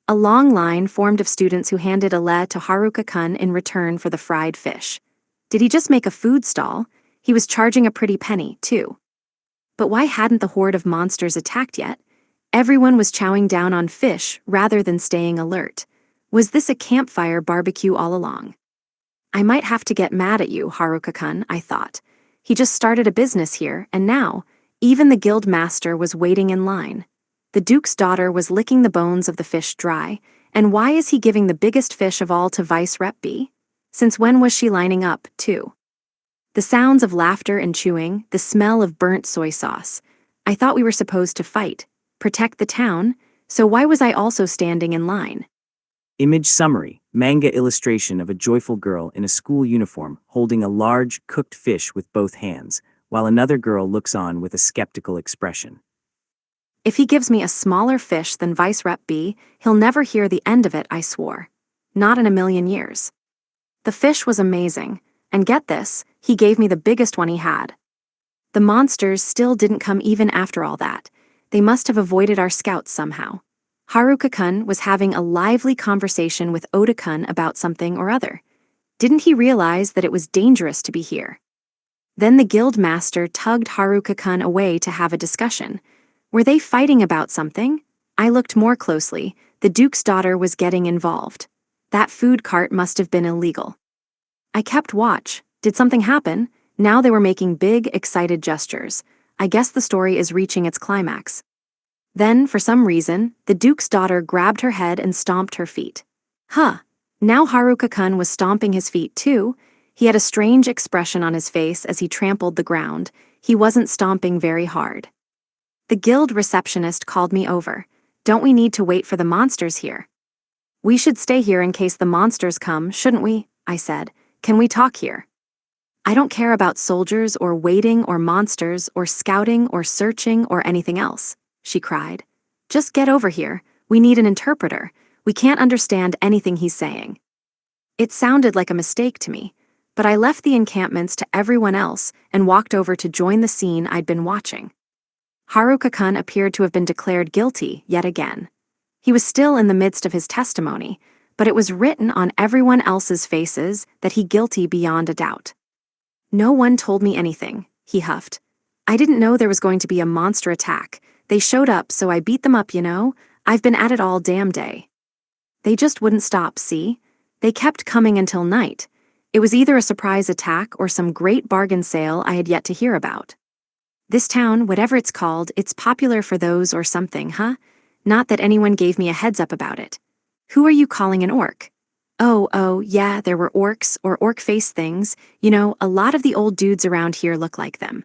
A long line formed of students who handed a lei to Haruka-kun in return for the fried fish. Did he just make a food stall? He was charging a pretty penny, too. But why hadn't the horde of monsters attacked yet? Everyone was chowing down on fish rather than staying alert. Was this a campfire barbecue all along? I might have to get mad at you, Haruka-kun, I thought. He just started a business here, and now, even the guild master was waiting in line. The duke's daughter was licking the bones of the fish dry, and why is he giving the biggest fish of all to Vice Rep B? Since when was she lining up, too? The sounds of laughter and chewing, the smell of burnt soy sauce. I thought we were supposed to fight, protect the town, so why was I also standing in line? Image summary: manga illustration of a joyful girl in a school uniform holding a large, cooked fish with both hands, while another girl looks on with a skeptical expression. If he gives me a smaller fish than Vice Rep B, he'll never hear the end of it, I swore. Not in a million years. The fish was amazing, and get this, he gave me the biggest one he had. The monsters still didn't come even after all that. They must have avoided our scouts somehow. Haruka-kun was having a lively conversation with Oda-kun about something or other. Didn't he realize that it was dangerous to be here? Then the guild master tugged Haruka-kun away to have a discussion. Were they fighting about something? I looked more closely. The duke's daughter was getting involved. That food cart must have been illegal. I kept watch. Did something happen? Now they were making big, excited gestures. I guess the story is reaching its climax. Then, for some reason, the duke's daughter grabbed her head and stomped her feet. Huh. Now Haruka-kun was stomping his feet too. He had a strange expression on his face as he trampled the ground. He wasn't stomping very hard. The guild receptionist called me over. Don't we need to wait for the monsters here? We should stay here in case the monsters come, shouldn't we? I said. Can we talk here? I don't care about soldiers or waiting or monsters or scouting or searching or anything else, she cried. Just get over here. We need an interpreter. We can't understand anything he's saying. It sounded like a mistake to me, but I left the encampments to everyone else and walked over to join the scene I'd been watching. Haruka-kun appeared to have been declared guilty yet again. He was still in the midst of his testimony, but it was written on everyone else's faces that he guilty beyond a doubt. No one told me anything, he huffed. I didn't know there was going to be a monster attack. They showed up, so I beat them up, you know? I've been at it all damn day. They just wouldn't stop, see? They kept coming until night. It was either a surprise attack or some great bargain sale I had yet to hear about. This town, whatever it's called, it's popular for those or something, huh? Not that anyone gave me a heads up about it. Who are you calling an orc? Oh, yeah, there were orcs or orc-face things. You know, a lot of the old dudes around here look like them.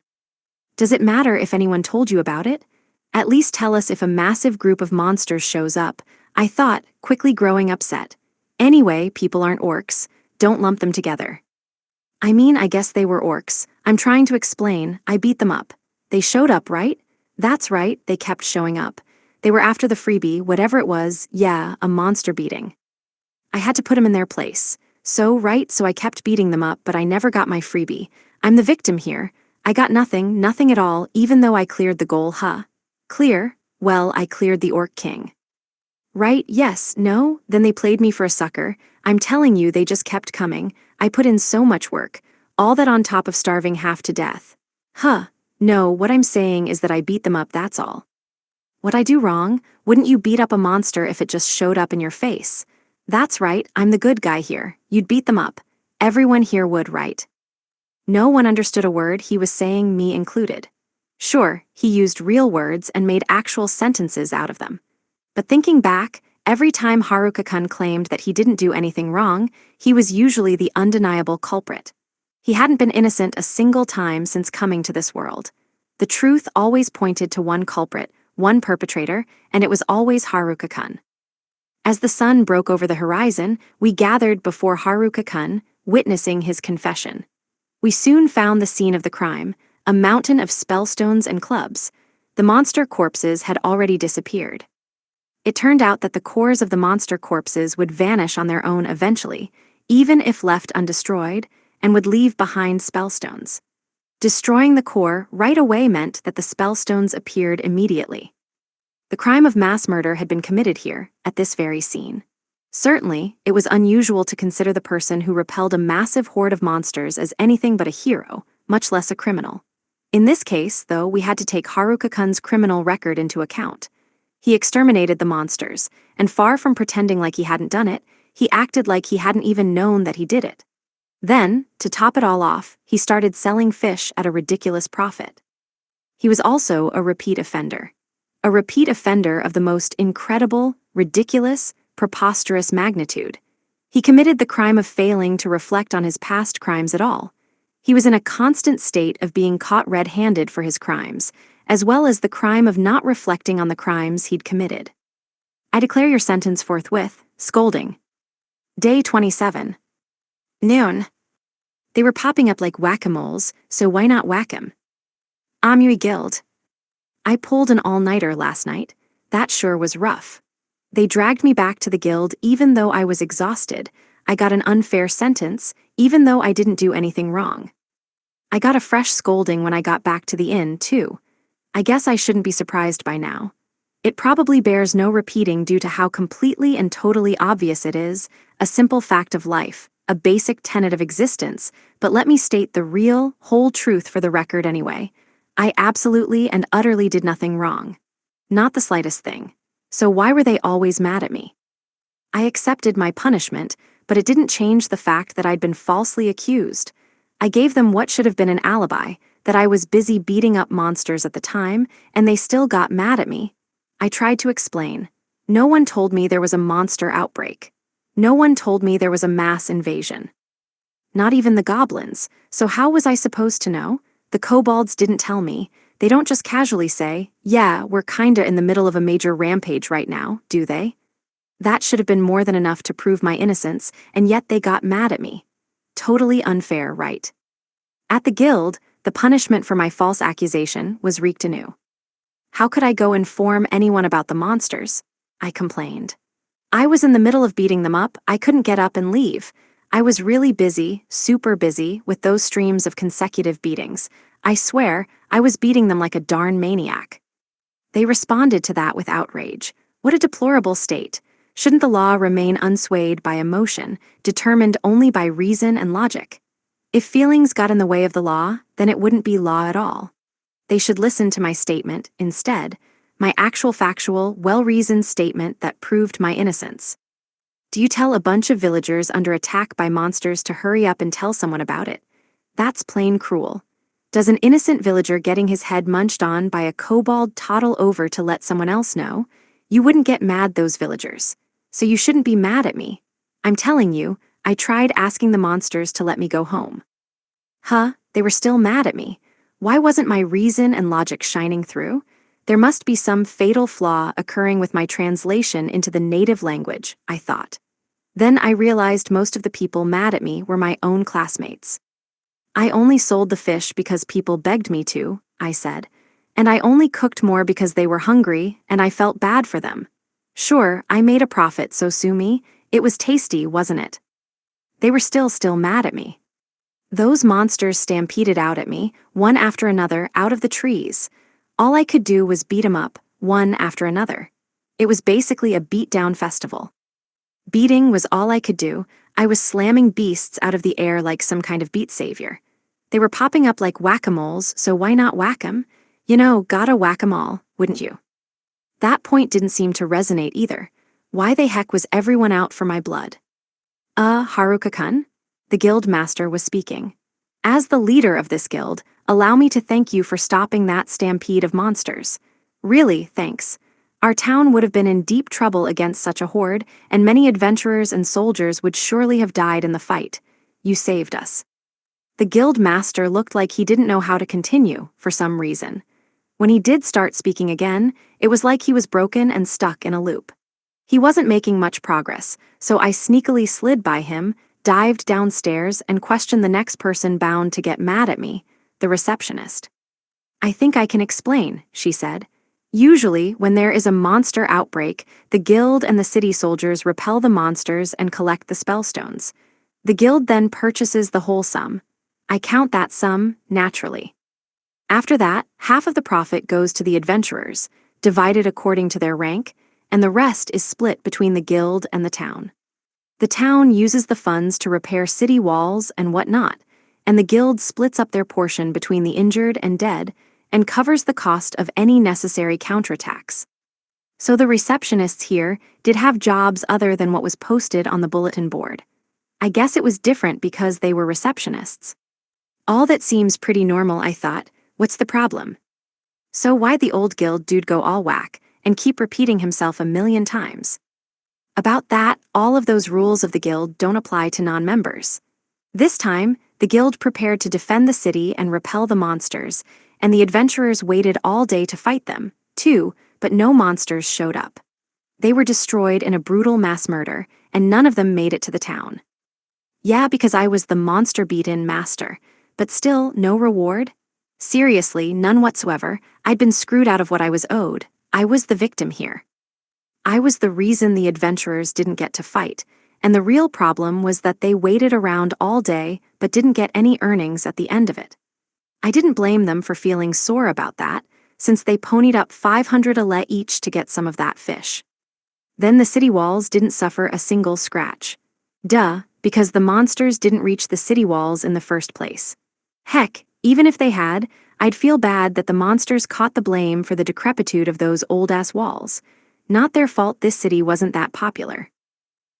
Does it matter if anyone told you about it? At least tell us if a massive group of monsters shows up, I thought, quickly growing upset. Anyway, people aren't orcs. Don't lump them together. I mean, I guess they were orcs. I'm trying to explain. I beat them up. They showed up, right? That's right, they kept showing up. They were after the freebie, whatever it was, yeah, a monster beating. I had to put them in their place. So I kept beating them up, but I never got my freebie. I'm the victim here. I got nothing at all, even though I cleared the goal, huh? Clear? Well, I cleared the Orc King. Right, yes, no? Then they played me for a sucker. I'm telling you, they just kept coming. I put in so much work. All that on top of starving half to death. Huh. No, what I'm saying is that I beat them up, that's all. What'd I do wrong? Wouldn't you beat up a monster if it just showed up in your face? That's right, I'm the good guy here. You'd beat them up. Everyone here would, right? No one understood a word he was saying, me included. Sure, he used real words and made actual sentences out of them. But thinking back, every time Haruka-kun claimed that he didn't do anything wrong, he was usually the undeniable culprit. He hadn't been innocent a single time since coming to this world. The truth always pointed to one culprit, one perpetrator, and it was always Haruka-kun. As the sun broke over the horizon, we gathered before Haruka-kun, witnessing his confession. We soon found the scene of the crime, a mountain of spellstones and clubs. The monster corpses had already disappeared. It turned out that the cores of the monster corpses would vanish on their own eventually, even if left undestroyed, and would leave behind spellstones. Destroying the core right away meant that the spellstones appeared immediately. The crime of mass murder had been committed here, at this very scene. Certainly, it was unusual to consider the person who repelled a massive horde of monsters as anything but a hero, much less a criminal. In this case, though, we had to take Haruka-kun's criminal record into account. He exterminated the monsters, and far from pretending like he hadn't done it, he acted like he hadn't even known that he did it. Then, to top it all off, he started selling fish at a ridiculous profit. He was also a repeat offender. A repeat offender of the most incredible, ridiculous, preposterous magnitude. He committed the crime of failing to reflect on his past crimes at all. He was in a constant state of being caught red-handed for his crimes, as well as the crime of not reflecting on the crimes he'd committed. I declare your sentence forthwith, scolding. Day 27. Noon. They were popping up like whack-a-moles, so why not whack 'em? Amui Guild. I pulled an all-nighter last night. That sure was rough. They dragged me back to the guild even though I was exhausted. I got an unfair sentence, even though I didn't do anything wrong. I got a fresh scolding when I got back to the inn, too. I guess I shouldn't be surprised by now. It probably bears no repeating due to how completely and totally obvious it is, a simple fact of life, a basic tenet of existence, but let me state the real, whole truth for the record anyway. I absolutely and utterly did nothing wrong. Not the slightest thing. So why were they always mad at me? I accepted my punishment, but it didn't change the fact that I'd been falsely accused. I gave them what should have been an alibi, that I was busy beating up monsters at the time, and they still got mad at me. I tried to explain. No one told me there was a monster outbreak. No one told me there was a mass invasion. Not even the goblins, so how was I supposed to know? The kobolds didn't tell me. They don't just casually say, "Yeah, we're kinda in the middle of a major rampage right now," do they? That should have been more than enough to prove my innocence, and yet they got mad at me. Totally unfair, right? At the guild, the punishment for my false accusation was wreaked anew. How could I go inform anyone about the monsters? I complained. I was in the middle of beating them up. I couldn't get up and leave. I was really busy, super busy, with those streams of consecutive beatings. I swear, I was beating them like a darn maniac. They responded to that with outrage. What a deplorable state. Shouldn't the law remain unswayed by emotion, determined only by reason and logic? If feelings got in the way of the law, then it wouldn't be law at all. They should listen to my statement, instead, my actual factual, well-reasoned statement that proved my innocence. Do you tell a bunch of villagers under attack by monsters to hurry up and tell someone about it? That's plain cruel. Does an innocent villager getting his head munched on by a kobold toddle over to let someone else know? You wouldn't get mad, those villagers. So you shouldn't be mad at me. I'm telling you, I tried asking the monsters to let me go home. Huh, they were still mad at me. Why wasn't my reason and logic shining through? There must be some fatal flaw occurring with my translation into the native language, I thought. Then I realized most of the people mad at me were my own classmates. I only sold the fish because people begged me to, I said, and I only cooked more because they were hungry and I felt bad for them. Sure, I made a profit, so sue me. It was tasty, wasn't it? They were still mad at me. Those monsters stampeded out at me, one after another, out of the trees. All I could do was beat 'em up, one after another. It was basically a beat-down festival. Beating was all I could do. I was slamming beasts out of the air like some kind of beat savior. They were popping up like whack-a-moles, so why not whack 'em? You know, gotta whack 'em all, wouldn't you? That point didn't seem to resonate either. Why the heck was everyone out for my blood? Haruka-kun? The guild master was speaking. As the leader of this guild, allow me to thank you for stopping that stampede of monsters. Really, thanks. Our town would have been in deep trouble against such a horde, and many adventurers and soldiers would surely have died in the fight. You saved us. The guild master looked like he didn't know how to continue, for some reason. When he did start speaking again, it was like he was broken and stuck in a loop. He wasn't making much progress, so I sneakily slid by him, dived downstairs, and questioned the next person bound to get mad at me, the receptionist. I think I can explain, she said. Usually, when there is a monster outbreak, the guild and the city soldiers repel the monsters and collect the spellstones. The guild then purchases the whole sum. I count that sum, naturally. After that, half of the profit goes to the adventurers, divided according to their rank, and the rest is split between the guild and the town. The town uses the funds to repair city walls and whatnot, and the guild splits up their portion between the injured and dead, and covers the cost of any necessary counterattacks. So the receptionists here did have jobs other than what was posted on the bulletin board. I guess it was different because they were receptionists. All that seems pretty normal, I thought. What's the problem? So why'd the old guild dude go all whack and keep repeating himself a million times? About that, all of those rules of the guild don't apply to non-members. This time, the guild prepared to defend the city and repel the monsters, and the adventurers waited all day to fight them, too, but no monsters showed up. They were destroyed in a brutal mass murder, and none of them made it to the town. Yeah, because I was the monster beat-in master, but still no reward? Seriously, none whatsoever. I'd been screwed out of what I was owed. I was the victim here. I was the reason the adventurers didn't get to fight, and the real problem was that they waited around all day but didn't get any earnings at the end of it. I didn't blame them for feeling sore about that, since they ponied up 500 ale each to get some of that fish. Then the city walls didn't suffer a single scratch. Duh, because the monsters didn't reach the city walls in the first place. Heck, even if they had, I'd feel bad that the monsters caught the blame for the decrepitude of those old-ass walls. Not their fault this city wasn't that popular.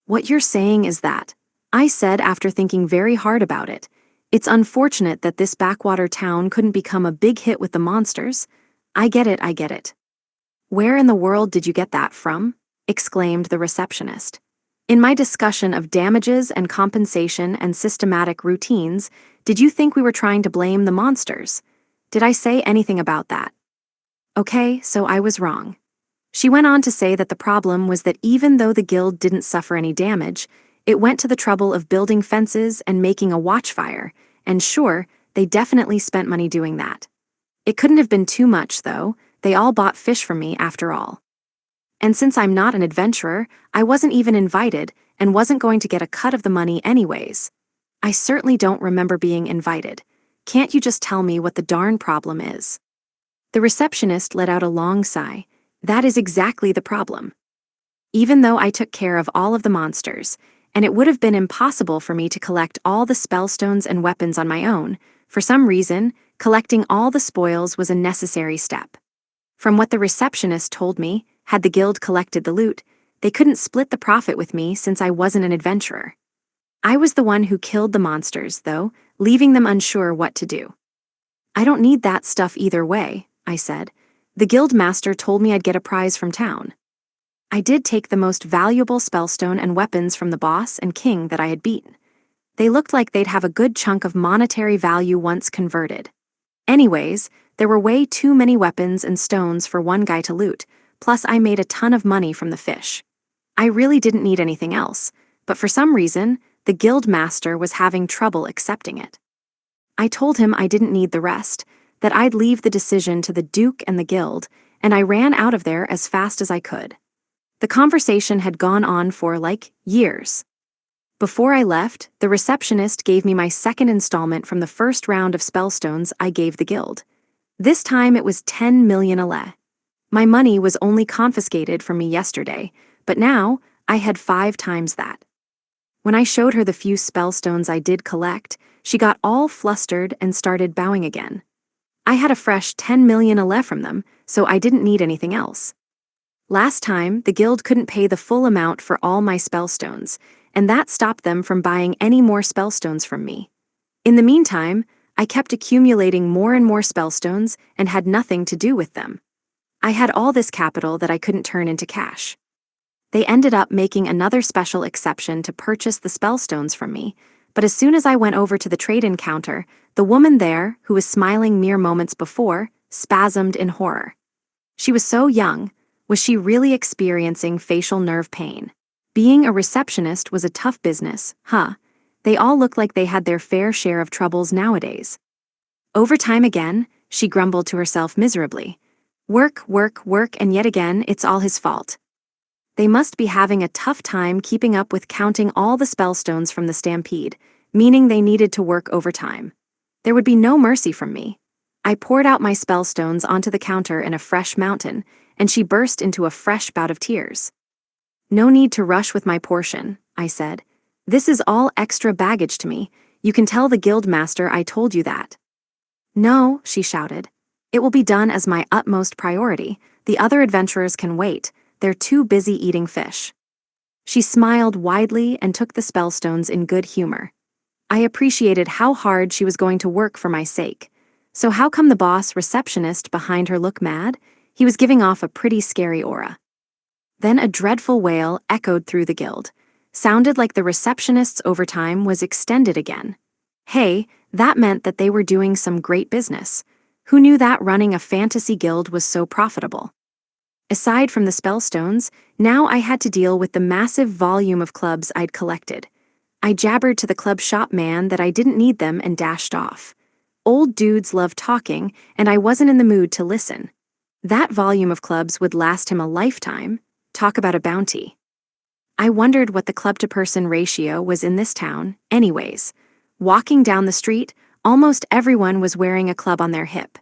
What you're saying is that, I said after thinking very hard about it, it's unfortunate that this backwater town couldn't become a big hit with the monsters. I get it, I get it. Where in the world did you get that from? Exclaimed the receptionist. In my discussion of damages and compensation and systematic routines, did you think we were trying to blame the monsters? Did I say anything about that? Okay, so I was wrong. She went on to say that the problem was that even though the guild didn't suffer any damage, it went to the trouble of building fences and making a watchfire, and sure, they definitely spent money doing that. It couldn't have been too much, though. They all bought fish from me after all. And since I'm not an adventurer, I wasn't even invited and wasn't going to get a cut of the money anyways. I certainly don't remember being invited. Can't you just tell me what the darn problem is? The receptionist let out a long sigh. That is exactly the problem. Even though I took care of all of the monsters, and it would have been impossible for me to collect all the spellstones and weapons on my own, for some reason, collecting all the spoils was a necessary step. From what the receptionist told me, had the guild collected the loot, they couldn't split the profit with me since I wasn't an adventurer. I was the one who killed the monsters, though, leaving them unsure what to do. I don't need that stuff either way, I said. The guild master told me I'd get a prize from town. I did take the most valuable spellstone and weapons from the boss and king that I had beaten. They looked like they'd have a good chunk of monetary value once converted. Anyways, there were way too many weapons and stones for one guy to loot, plus I made a ton of money from the fish. I really didn't need anything else, but for some reason, the guild master was having trouble accepting it. I told him I didn't need the rest, that I'd leave the decision to the Duke and the guild, and I ran out of there as fast as I could. The conversation had gone on for, years. Before I left, the receptionist gave me my second installment from the first round of spellstones I gave the guild. This time it was 10 million ale. My money was only confiscated from me yesterday, but now I had 5 times that. When I showed her the few spellstones I did collect, she got all flustered and started bowing again. I had a fresh 10 million ale from them, so I didn't need anything else. Last time, the guild couldn't pay the full amount for all my spellstones, and that stopped them from buying any more spellstones from me. In the meantime, I kept accumulating more and more spellstones and had nothing to do with them. I had all this capital that I couldn't turn into cash. They ended up making another special exception to purchase the spellstones from me, but as soon as I went over to the trade-in counter, the woman there, who was smiling mere moments before, spasmed in horror. She was so young. Was she really experiencing facial nerve pain? Being a receptionist was a tough business, huh? They all looked like they had their fair share of troubles nowadays. Overtime again, she grumbled to herself miserably. Work, work, work, and yet again, it's all his fault. They must be having a tough time keeping up with counting all the spellstones from the stampede, meaning they needed to work overtime. There would be no mercy from me. I poured out my spellstones onto the counter in a fresh mountain, and she burst into a fresh bout of tears. No need to rush with my portion, I said. This is all extra baggage to me. You can tell the guild master I told you that. No, she shouted. It will be done as my utmost priority. The other adventurers can wait. They're too busy eating fish. She smiled widely and took the spellstones in good humor. I appreciated how hard she was going to work for my sake. So how come the boss receptionist behind her looked mad? He was giving off a pretty scary aura. Then a dreadful wail echoed through the guild. Sounded like the receptionist's overtime was extended again. Hey, that meant that they were doing some great business. Who knew that running a fantasy guild was so profitable? Aside from the spellstones, now I had to deal with the massive volume of clubs I'd collected. I jabbered to the club shop man that I didn't need them and dashed off. old dudes love talking, and I wasn't in the mood to listen. That volume of clubs would last him a lifetime. Talk about a bounty. I wondered what the club-to-person ratio was in this town, anyways. Walking down the street, almost everyone was wearing a club on their hip.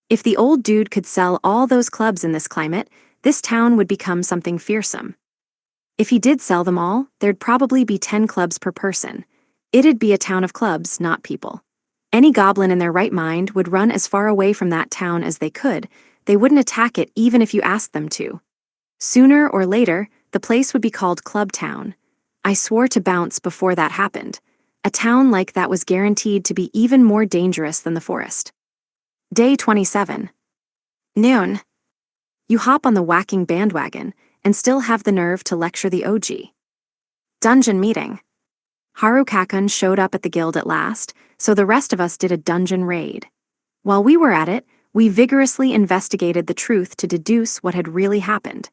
If the old dude could sell all those clubs in this climate, this town would become something fearsome. If he did sell them all, there'd probably be 10 clubs per person. It'd be a town of clubs, not people. Any goblin in their right mind would run as far away from that town as they could. They wouldn't attack it even if you asked them to. Sooner or later, the place would be called Club Town. I swore to bounce before that happened. A town like that was guaranteed to be even more dangerous than the forest. Day 27. Noon. You hop on the whacking bandwagon and still have the nerve to lecture the OG. Dungeon meeting. Harukakun showed up at the guild at last, so the rest of us did a dungeon raid. While we were at it, we vigorously investigated the truth to deduce what had really happened.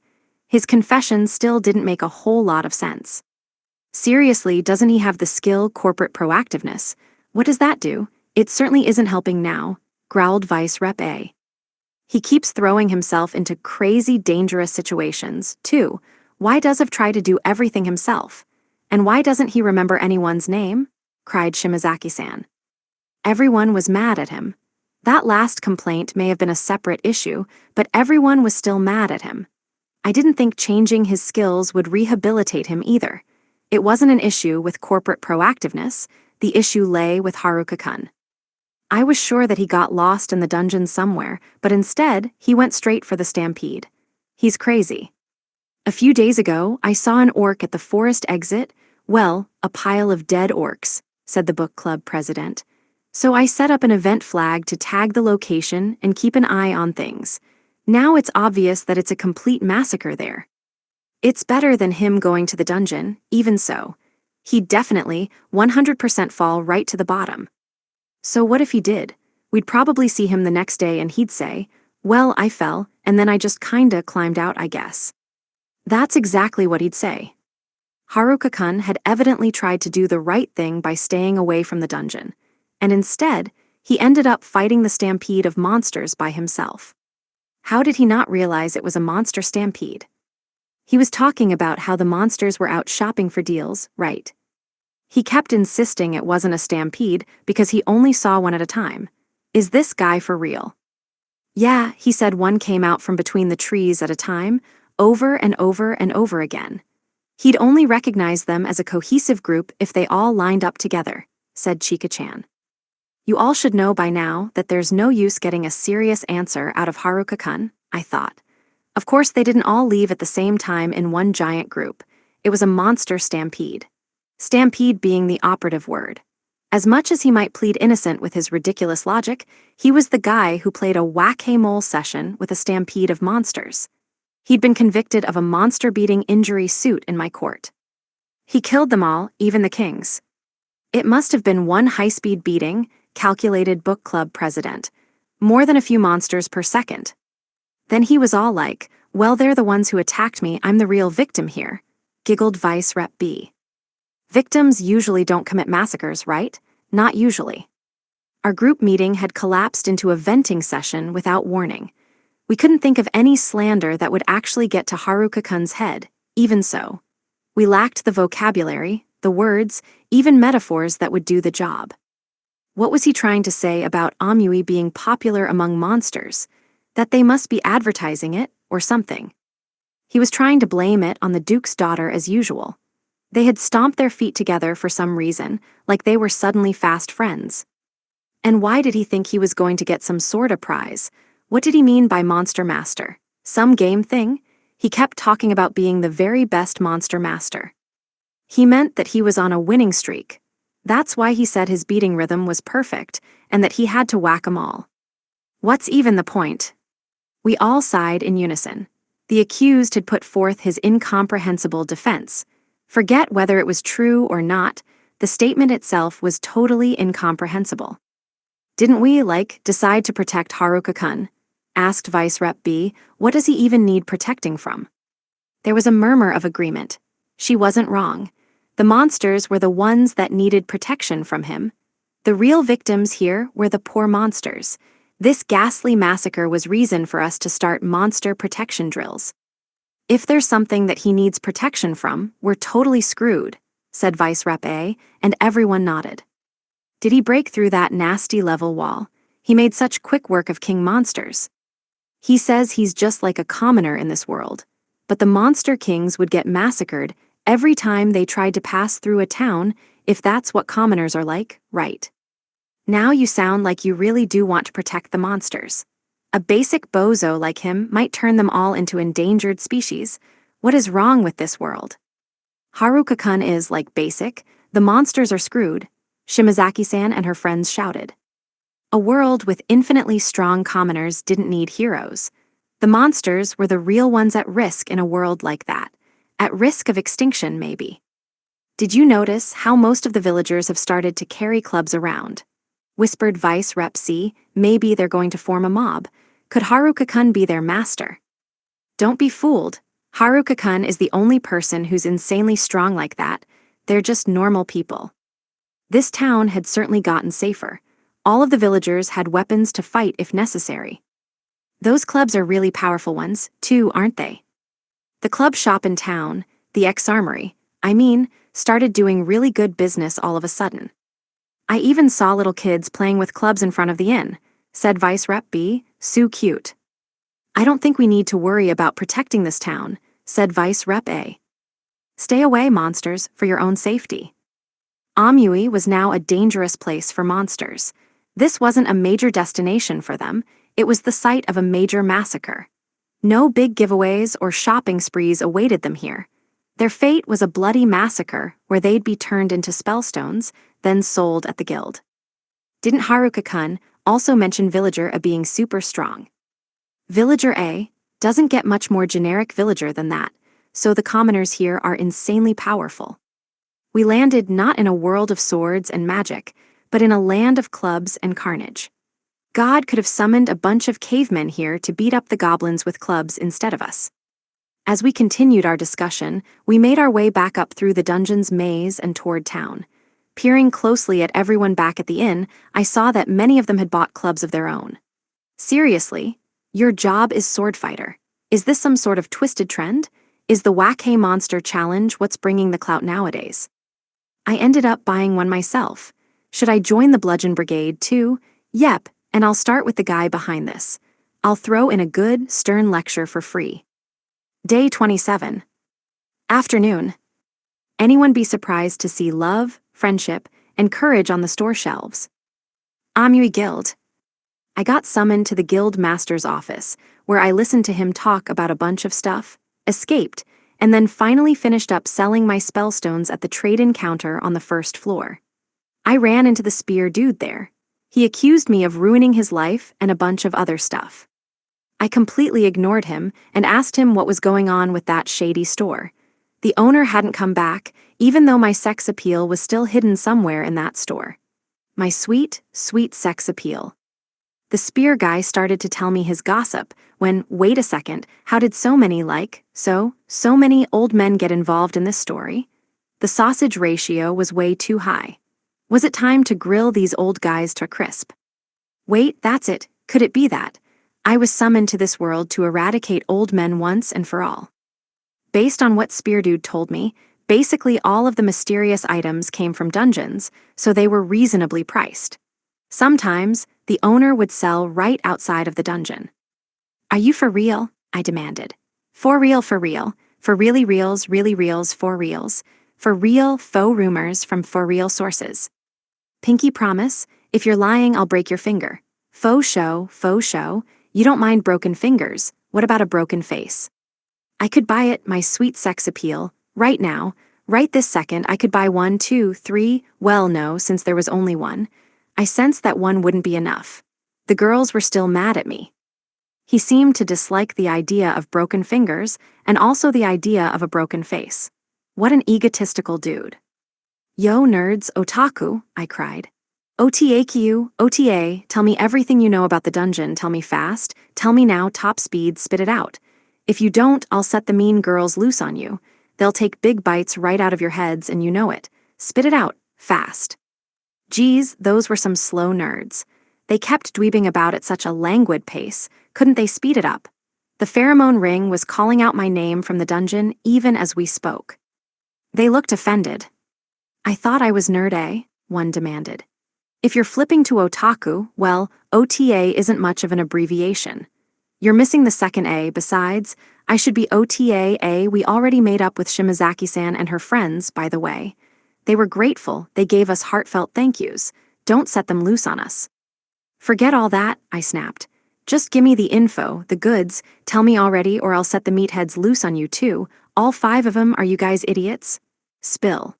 His confession still didn't make a whole lot of sense. Seriously, doesn't he have the skill corporate proactiveness? What does that do? It certainly isn't helping now, growled Vice Rep A. He keeps throwing himself into crazy dangerous situations, too. Why does he try to do everything himself? And why doesn't he remember anyone's name? Cried Shimazaki-san. Everyone was mad at him. That last complaint may have been a separate issue, but everyone was still mad at him. I didn't think changing his skills would rehabilitate him either. It wasn't an issue with corporate proactiveness, the issue lay with Haruka-kun. I was sure that he got lost in the dungeon somewhere, but instead, he went straight for the stampede. He's crazy. A few days ago, I saw an orc at the forest exit. Well, a pile of dead orcs, said the book club president. So I set up an event flag to tag the location and keep an eye on things. Now it's obvious that it's a complete massacre there. It's better than him going to the dungeon, even so. He'd definitely, 100% fall right to the bottom. So what if he did? We'd probably see him the next day and he'd say, well, I fell, and then I just kinda climbed out, I guess. That's exactly what he'd say. Haruka-kun had evidently tried to do the right thing by staying away from the dungeon, and instead, he ended up fighting the stampede of monsters by himself. How did he not realize it was a monster stampede? He was talking about how the monsters were out shopping for deals, right? He kept insisting it wasn't a stampede because he only saw one at a time. Is this guy for real? Yeah, he said one came out from between the trees at a time, over and over and over again. He'd only recognize them as a cohesive group if they all lined up together, said Chika-chan. You all should know by now that there's no use getting a serious answer out of Haruka-kun, I thought. Of course they didn't all leave at the same time in one giant group. It was a monster stampede. Stampede being the operative word. As much as he might plead innocent with his ridiculous logic, he was the guy who played a whack-a-mole session with a stampede of monsters. He'd been convicted of a monster-beating injury suit in my court. He killed them all, even the kings. It must have been one high-speed beating, calculated book club president. More than a few monsters per second. Then he was all like, well, they're the ones who attacked me, I'm the real victim here, giggled Vice Rep B. Victims usually don't commit massacres, right? Not usually. Our group meeting had collapsed into a venting session without warning. We couldn't think of any slander that would actually get to Haruka-kun's head, even so. We lacked the vocabulary, the words, even metaphors that would do the job. What was he trying to say about Amui being popular among monsters? That they must be advertising it, or something. He was trying to blame it on the Duke's daughter as usual. They had stomped their feet together for some reason, like they were suddenly fast friends. And why did he think he was going to get some sort of prize? What did he mean by Monster Master? Some game thing? He kept talking about being the very best Monster Master. He meant that he was on a winning streak. That's why he said his beating rhythm was perfect, and that he had to whack 'em all. What's even the point? We all sighed in unison. The accused had put forth his incomprehensible defense. Forget whether it was true or not, the statement itself was totally incomprehensible. Didn't we, decide to protect Haruka-kun? Asked Vice Rep B, what does he even need protecting from? There was a murmur of agreement. She wasn't wrong. The monsters were the ones that needed protection from him. The real victims here were the poor monsters. This ghastly massacre was reason for us to start monster protection drills. If there's something that he needs protection from, we're totally screwed, said Vice Rep A, and everyone nodded. Did he break through that nasty level wall? He made such quick work of King Monsters. He says he's just like a commoner in this world, but the Monster Kings would get massacred every time they tried to pass through a town, if that's what commoners are like, right? Now you sound like you really do want to protect the monsters. A basic bozo like him might turn them all into endangered species. What is wrong with this world? Haruka-kun is, like, basic. The monsters are screwed, Shimazaki-san and her friends shouted. A world with infinitely strong commoners didn't need heroes. The monsters were the real ones at risk in a world like that. At risk of extinction, maybe. Did you notice how most of the villagers have started to carry clubs around? Whispered Vice Rep C. Maybe they're going to form a mob. Could Haruka-kun be their master? Don't be fooled. Haruka-kun is the only person who's insanely strong like that. They're just normal people. This town had certainly gotten safer. All of the villagers had weapons to fight if necessary. Those clubs are really powerful ones, too, aren't they? The club shop in town, the ex-armory, started doing really good business all of a sudden. I even saw little kids playing with clubs in front of the inn, said Vice Rep B, so cute. I don't think we need to worry about protecting this town, said Vice Rep A. Stay away, monsters, for your own safety. Amui was now a dangerous place for monsters. This wasn't a major destination for them, it was the site of a major massacre. No big giveaways or shopping sprees awaited them here. Their fate was a bloody massacre where they'd be turned into spellstones, then sold at the guild. Didn't Haruka-kun also mention Villager A being super strong? Villager A doesn't get much more generic villager than that, so the commoners here are insanely powerful. We landed not in a world of swords and magic, but in a land of clubs and carnage. God could have summoned a bunch of cavemen here to beat up the goblins with clubs instead of us. As we continued our discussion, we made our way back up through the dungeon's maze and toward town. Peering closely at everyone back at the inn, I saw that many of them had bought clubs of their own. Seriously? Your job is sword fighter. Is this some sort of twisted trend? Is the Whack-Hey Monster Challenge what's bringing the clout nowadays? I ended up buying one myself. Should I join the Bludgeon Brigade too? Yep, and I'll start with the guy behind this. I'll throw in a good, stern lecture for free. Day 27. Afternoon. Anyone be surprised to see love, friendship, and courage on the store shelves? Amui Guild. I got summoned to the guild master's office, where I listened to him talk about a bunch of stuff, escaped, and then finally finished up selling my spellstones at the trade-in counter on the first floor. I ran into the spear dude there. He accused me of ruining his life and a bunch of other stuff. I completely ignored him and asked him what was going on with that shady store. The owner hadn't come back, even though my sex appeal was still hidden somewhere in that store. My sweet, sweet sex appeal. The spear guy started to tell me his gossip when, wait a second, how did so many so many old men get involved in this story? The sausage ratio was way too high. Was it time to grill these old guys to a crisp? Wait, that's it. Could it be that? I was summoned to this world to eradicate old men once and for all. Based on what Spear Dude told me, basically all of the mysterious items came from dungeons, so they were reasonably priced. Sometimes, the owner would sell right outside of the dungeon. Are you for real? I demanded. For real, for real. For really reals, for reals. For real, faux rumors from for real sources. Pinky promise, if you're lying I'll break your finger. Faux show, you don't mind broken fingers, what about a broken face? I could buy it, my sweet sex appeal, right now, right this second I could buy 1, 2, 3, well no, since there was only one. I sensed that one wouldn't be enough. The girls were still mad at me. He seemed to dislike the idea of broken fingers and also the idea of a broken face. What an egotistical dude. Yo nerds, otaku, I cried. OTAQ, OTA, tell me everything you know about the dungeon, tell me fast, tell me now, top speed, spit it out. If you don't, I'll set the mean girls loose on you. They'll take big bites right out of your heads and you know it. Spit it out, fast. Geez, those were some slow nerds. They kept dweebing about at such a languid pace, couldn't they speed it up? The pheromone ring was calling out my name from the dungeon even as we spoke. They looked offended. I thought I was Nerd A, one demanded. If you're flipping to otaku, well, OTA isn't much of an abbreviation. You're missing the second A. Besides, I should be OTA. We already made up with Shimazaki-san and her friends, by the way. They were grateful, they gave us heartfelt thank yous. Don't set them loose on us. Forget all that, I snapped. Just gimme the info, the goods, tell me already or I'll set the meatheads loose on you too. All 5 of them, are you guys idiots? Spill.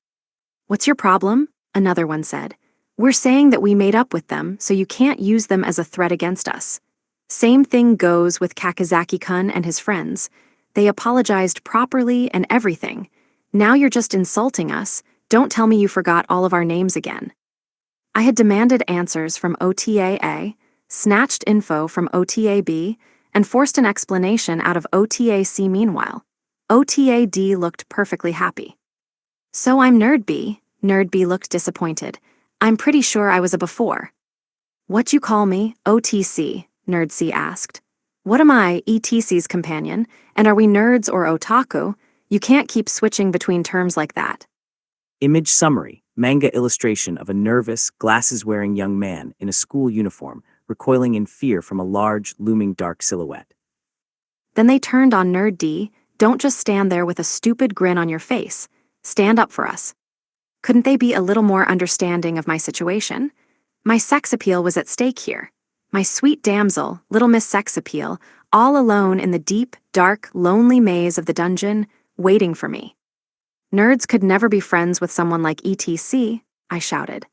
What's your problem? Another one said. We're saying that we made up with them, so you can't use them as a threat against us. Same thing goes with Kakizaki-kun and his friends. They apologized properly and everything. Now you're just insulting us. Don't tell me you forgot all of our names again. I had demanded answers from OTA-A, snatched info from OTA-B, and forced an explanation out of OTA-C meanwhile. OTA-D looked perfectly happy. So I'm Nerd B. Nerd B looked disappointed. I'm pretty sure I was a before. What you call me, OTC? Nerd C asked. What am I, ETC's companion, and are we nerds or otaku? You can't keep switching between terms like that. Image summary, manga illustration of a nervous, glasses-wearing young man in a school uniform, recoiling in fear from a large, looming dark silhouette. Then they turned on Nerd D. Don't just stand there with a stupid grin on your face. Stand up for us. Couldn't they be a little more understanding of my situation? My sex appeal was at stake here. My sweet damsel, Little Miss Sex Appeal, all alone in the deep, dark, lonely maze of the dungeon, waiting for me. Nerds could never be friends with someone like ETC, I shouted.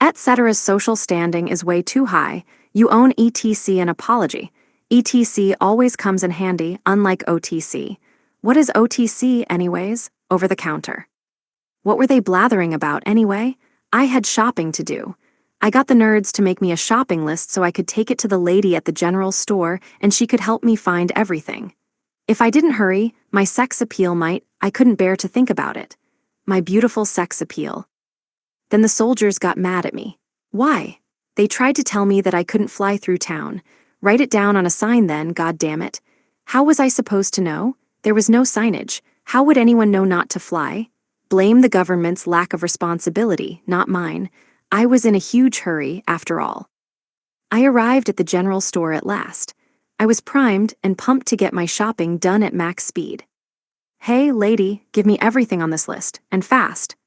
Etcetera's social standing is way too high. You own ETC an apology. ETC always comes in handy, unlike OTC. What is OTC, anyways? Over the counter. What were they blathering about, anyway? I had shopping to do. I got the nerds to make me a shopping list so I could take it to the lady at the general store and she could help me find everything. If I didn't hurry, my sex appeal I couldn't bear to think about it. My beautiful sex appeal. Then the soldiers got mad at me. Why? They tried to tell me that I couldn't fly through town. Write it down on a sign then, goddammit. How was I supposed to know? There was no signage. How would anyone know not to fly? Blame the government's lack of responsibility, not mine. I was in a huge hurry, after all. I arrived at the general store at last. I was primed and pumped to get my shopping done at max speed. Hey, lady, give me everything on this list, and fast.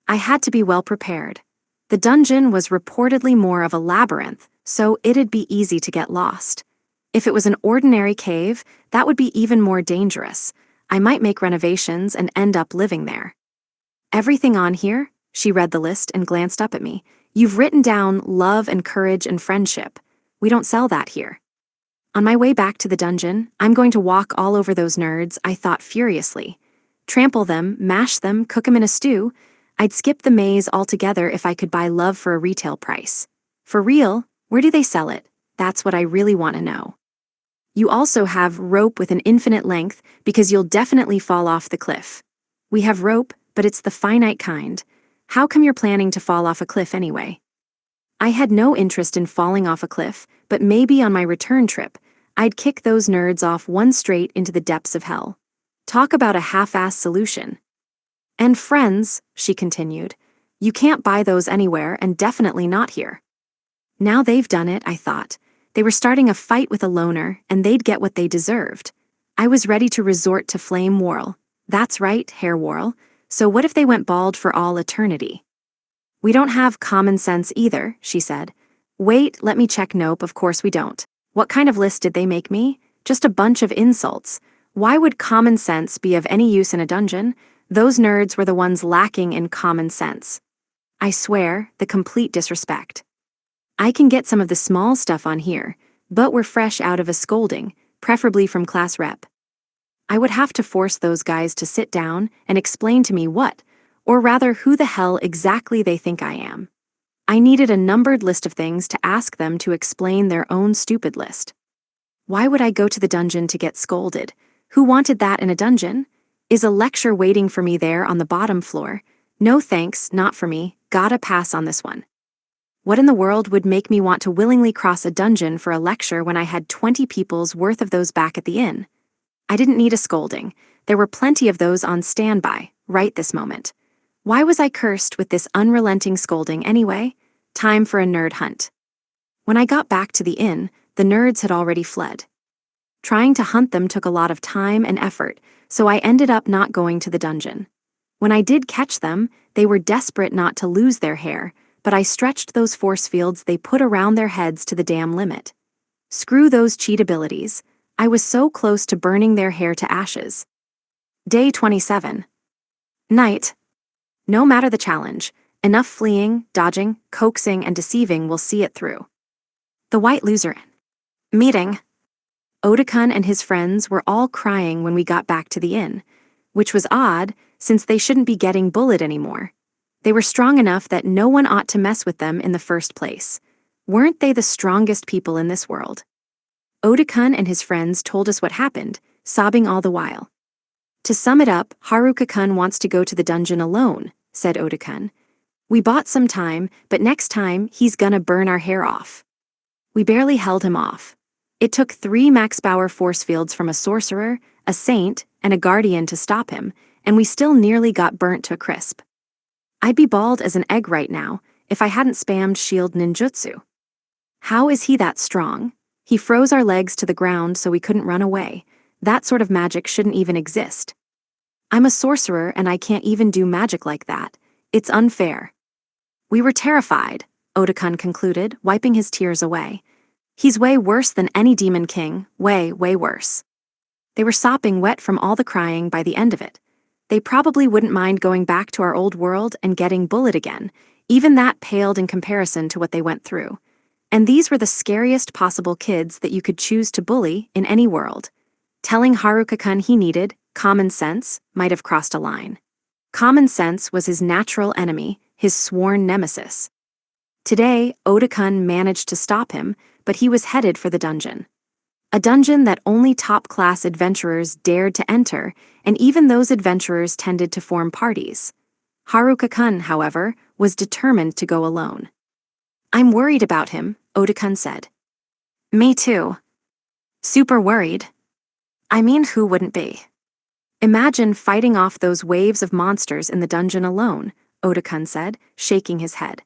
I had to be well prepared. The dungeon was reportedly more of a labyrinth, so it'd be easy to get lost. If it was an ordinary cave, that would be even more dangerous. I might make renovations and end up living there. Everything on here? She read the list and glanced up at me. You've written down love and courage and friendship. We don't sell that here. On my way back to the dungeon, I'm going to walk all over those nerds, I thought furiously. Trample them, mash them, cook them in a stew. I'd skip the maze altogether if I could buy love for a retail price. For real, where do they sell it? That's what I really want to know. You also have rope with an infinite length because you'll definitely fall off the cliff. We have rope, but it's the finite kind. How come you're planning to fall off a cliff anyway? I had no interest in falling off a cliff, but maybe on my return trip, I'd kick those nerds off one straight into the depths of hell. Talk about a half-assed solution. And friends, she continued, you can't buy those anywhere and definitely not here. Now they've done it, I thought. They were starting a fight with a loner, and they'd get what they deserved. I was ready to resort to flame whorl. That's right, hair whorl. So what if they went bald for all eternity? We don't have common sense either, she said. Wait, let me check. Nope, of course we don't. What kind of list did they make me? Just a bunch of insults. Why would common sense be of any use in a dungeon? Those nerds were the ones lacking in common sense. I swear, the complete disrespect. I can get some of the small stuff on here, but we're fresh out of a scolding, preferably from class rep. I would have to force those guys to sit down and explain to me what, or rather who the hell exactly they think I am. I needed a numbered list of things to ask them to explain their own stupid list. Why would I go to the dungeon to get scolded? Who wanted that in a dungeon? Is a lecture waiting for me there on the bottom floor? No thanks, not for me, gotta pass on this one. What in the world would make me want to willingly cross a dungeon for a lecture when I had 20 people's worth of those back at the inn? I didn't need a scolding. There were plenty of those on standby, right this moment. Why was I cursed with this unrelenting scolding anyway? Time for a nerd hunt. When I got back to the inn, the nerds had already fled. Trying to hunt them took a lot of time and effort, so I ended up not going to the dungeon. When I did catch them, they were desperate not to lose their hair, but I stretched those force fields they put around their heads to the damn limit. Screw those cheat abilities. I was so close to burning their hair to ashes. Day 27. Night. No matter the challenge, enough fleeing, dodging, coaxing, and deceiving will see it through. The White Loser meeting. Otakun and his friends were all crying when we got back to the inn, which was odd since they shouldn't be getting bullied anymore. They were strong enough that no one ought to mess with them in the first place. Weren't they the strongest people in this world? Otakun and his friends told us what happened, sobbing all the while. To sum it up, Haruka-kun wants to go to the dungeon alone, said Otakun. We bought some time, but next time he's gonna burn our hair off. We barely held him off. It took 3 Max Power force fields from a sorcerer, a saint, and a guardian to stop him, and we still nearly got burnt to a crisp. I'd be bald as an egg right now if I hadn't spammed shield ninjutsu. How is he that strong? He froze our legs to the ground so we couldn't run away. That sort of magic shouldn't even exist. I'm a sorcerer and I can't even do magic like that. It's unfair. We were terrified, Otakun concluded, wiping his tears away. He's way worse than any demon king, way, way worse. They were sopping wet from all the crying by the end of it. They probably wouldn't mind going back to our old world and getting bullied again. Even that paled in comparison to what they went through. And these were the scariest possible kids that you could choose to bully in any world. Telling Haruka-kun he needed common sense might have crossed a line. Common sense was his natural enemy, his sworn nemesis. Today, Otakun managed to stop him, but he was headed for the dungeon. A dungeon that only top-class adventurers dared to enter, and even those adventurers tended to form parties. Haruka-kun, however, was determined to go alone. I'm worried about him, Otakun said. Me too. Super worried. I mean, who wouldn't be? Imagine fighting off those waves of monsters in the dungeon alone, Otakun said, shaking his head.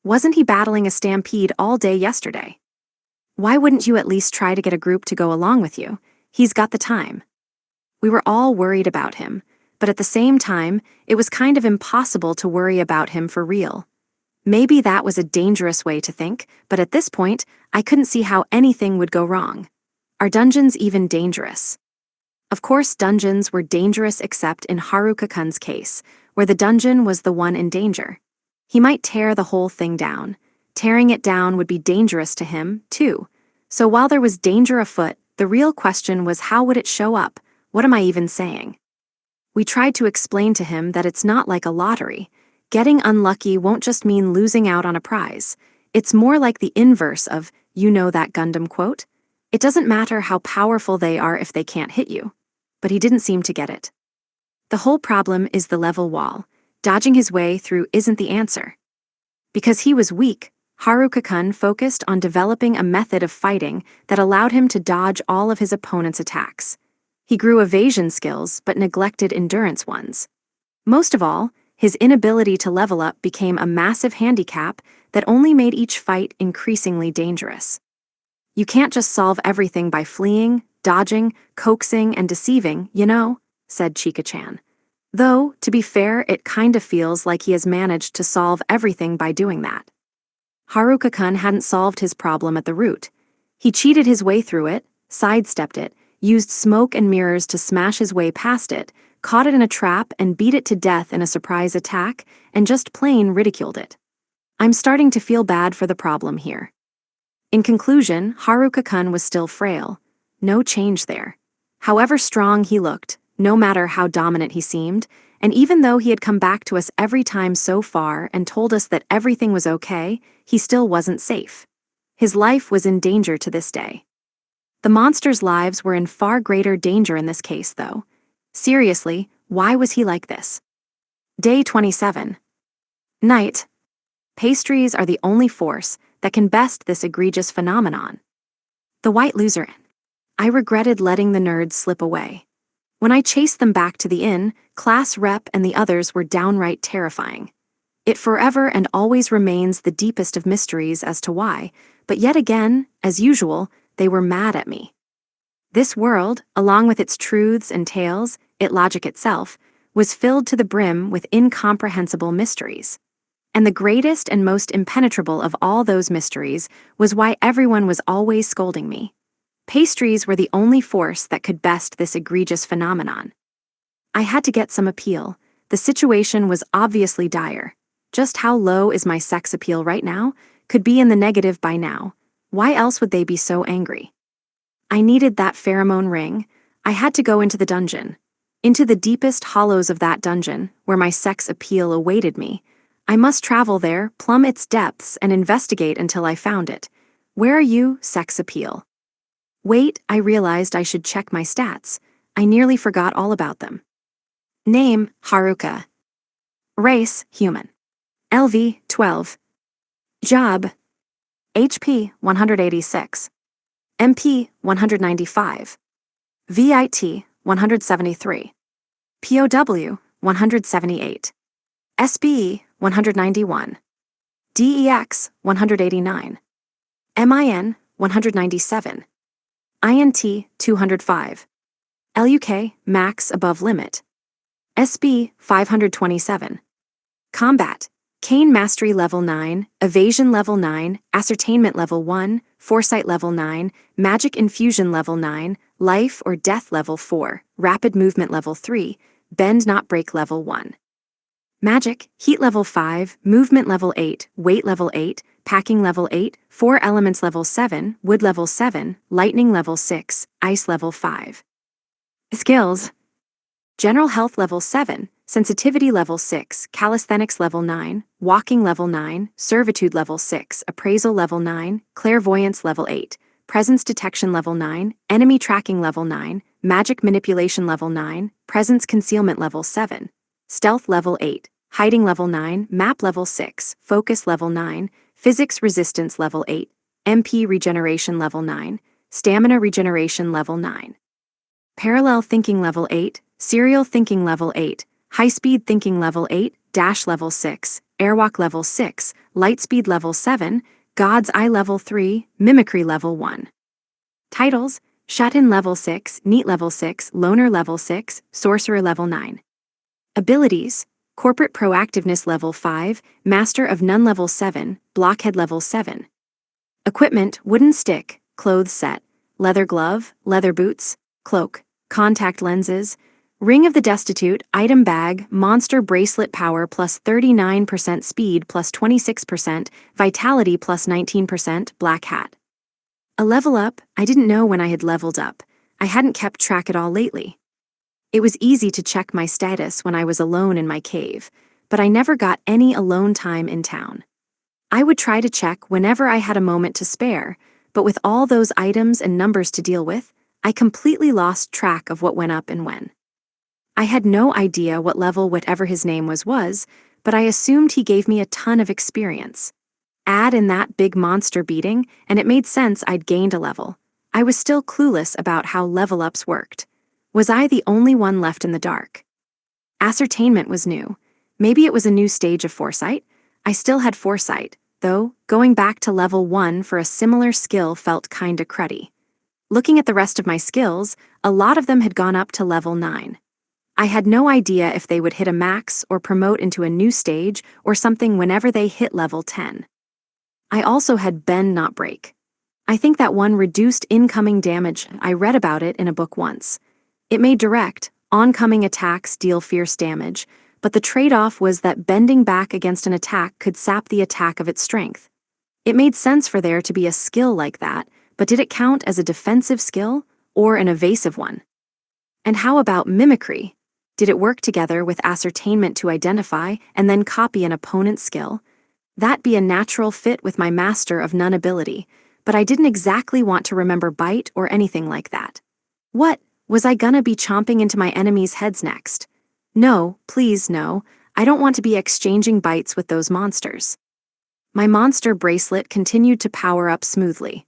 Wasn't he battling a stampede all day yesterday? Why wouldn't you at least try to get a group to go along with you? He's got the time. We were all worried about him, but at the same time, it was kind of impossible to worry about him for real. Maybe that was a dangerous way to think, but at this point, I couldn't see how anything would go wrong. Are dungeons even dangerous? Of course, dungeons were dangerous except in Haruka-kun's case, where the dungeon was the one in danger. He might tear the whole thing down. Tearing it down would be dangerous to him, too. So while there was danger afoot, the real question was how would it show up? What am I even saying? We tried to explain to him that it's not like a lottery. Getting unlucky won't just mean losing out on a prize. It's more like the inverse of, you know that Gundam quote? It doesn't matter how powerful they are if they can't hit you. But he didn't seem to get it. The whole problem is the level wall. Dodging his way through isn't the answer. Because he was weak, Haruka-kun focused on developing a method of fighting that allowed him to dodge all of his opponent's attacks. He grew evasion skills but neglected endurance ones. Most of all, his inability to level up became a massive handicap that only made each fight increasingly dangerous. You can't just solve everything by fleeing, dodging, coaxing, and deceiving, you know, said Chika-chan. Though, to be fair, it kind of feels like he has managed to solve everything by doing that. Haruka-kun hadn't solved his problem at the root. He cheated his way through it, sidestepped it, used smoke and mirrors to smash his way past it, caught it in a trap and beat it to death in a surprise attack, and just plain ridiculed it. I'm starting to feel bad for the problem here. In conclusion, Haruka-kun was still frail. No change there. However strong he looked, no matter how dominant he seemed, and even though he had come back to us every time so far and told us that everything was okay, he still wasn't safe. His life was in danger to this day. The monsters' lives were in far greater danger in this case, though. Seriously, why was he like this? Day 27. Night. Pastries are the only force that can best this egregious phenomenon. The white loser. I regretted letting the nerds slip away. When I chased them back to the inn, class rep and the others were downright terrifying. It forever and always remains the deepest of mysteries as to why, but yet again, as usual, they were mad at me. This world, along with its truths and tales, its logic itself, was filled to the brim with incomprehensible mysteries. And the greatest and most impenetrable of all those mysteries was why everyone was always scolding me. Pastries were the only force that could best this egregious phenomenon. I had to get some appeal. The situation was obviously dire. Just how low is my sex appeal right now? Could be in the negative by now. Why else would they be so angry? I needed that pheromone ring. I had to go into the dungeon. Into the deepest hollows of that dungeon, where my sex appeal awaited me. I must travel there, plumb its depths, and investigate until I found it. Where are you, sex appeal? Wait, I realized I should check my stats. I nearly forgot all about them. Name, Haruka. Race, human. LV, 12. Job, HP, 186. MP, 195. VIT, 173. POW, 178. SBE, 191. DEX, 189. MIN, 197. INT, 205. LUK, max above limit. SB, 527. Combat, Kane Mastery Level 9, Evasion Level 9, Ascertainment Level 1, Foresight Level 9, Magic Infusion Level 9, Life or Death Level 4, Rapid Movement Level 3, Bend Not Break Level 1. Magic, Heat Level 5, Movement Level 8, Weight Level 8, Packing Level 8, 4 Elements Level 7, Wood Level 7, Lightning Level 6, Ice Level 5. Skills: General Health Level 7, Sensitivity Level 6, Calisthenics Level 9, Walking Level 9, Servitude Level 6, Appraisal Level 9, Clairvoyance Level 8, Presence Detection Level 9, Enemy Tracking Level 9, Magic Manipulation Level 9, Presence Concealment Level 7, Stealth Level 8, Hiding Level 9, Map Level 6, Focus Level 9, Physics Resistance Level 8, MP Regeneration Level 9, Stamina Regeneration Level 9. Parallel Thinking Level 8, Serial Thinking Level 8, High-Speed Thinking Level 8, Dash Level 6, Airwalk Level 6, Lightspeed Level 7, God's Eye Level 3, Mimicry Level 1. Titles: Shut-In Level 6, Neat Level 6, Loner Level 6, Sorcerer Level 9. Abilities: Corporate Proactiveness Level 5, Master of None Level 7, Blockhead Level 7. Equipment: Wooden Stick, Clothes Set, Leather Glove, Leather Boots, Cloak, Contact Lenses, Ring of the Destitute, Item Bag, Monster Bracelet Power plus 39% Speed plus 26%, Vitality plus 19%, Black Hat. A level up: I didn't know when I had leveled up. I hadn't kept track at all lately. It was easy to check my status when I was alone in my cave, but I never got any alone time in town. I would try to check whenever I had a moment to spare, but with all those items and numbers to deal with, I completely lost track of what went up and when. I had no idea what level whatever his name was, but I assumed he gave me a ton of experience. Add in that big monster beating, and it made sense I'd gained a level. I was still clueless about how level-ups worked. Was I the only one left in the dark? Ascertainment was new. Maybe it was a new stage of Foresight. I still had Foresight, though going back to level 1 for a similar skill felt kinda cruddy. Looking at the rest of my skills, a lot of them had gone up to level 9. I had no idea if they would hit a max or promote into a new stage or something whenever they hit level 10. I also had Bend Not Break. I think that one reduced incoming damage. I read about it in a book once. It made direct, oncoming attacks deal fierce damage, but the trade-off was that bending back against an attack could sap the attack of its strength. It made sense for there to be a skill like that, but did it count as a defensive skill or an evasive one? And how about Mimicry? Did it work together with Ascertainment to identify and then copy an opponent's skill? That'd be a natural fit with my Master of None ability, but I didn't exactly want to remember Bite or anything like that. What, was I gonna be chomping into my enemies' heads next? No, please no, I don't want to be exchanging bites with those monsters. My monster bracelet continued to power up smoothly.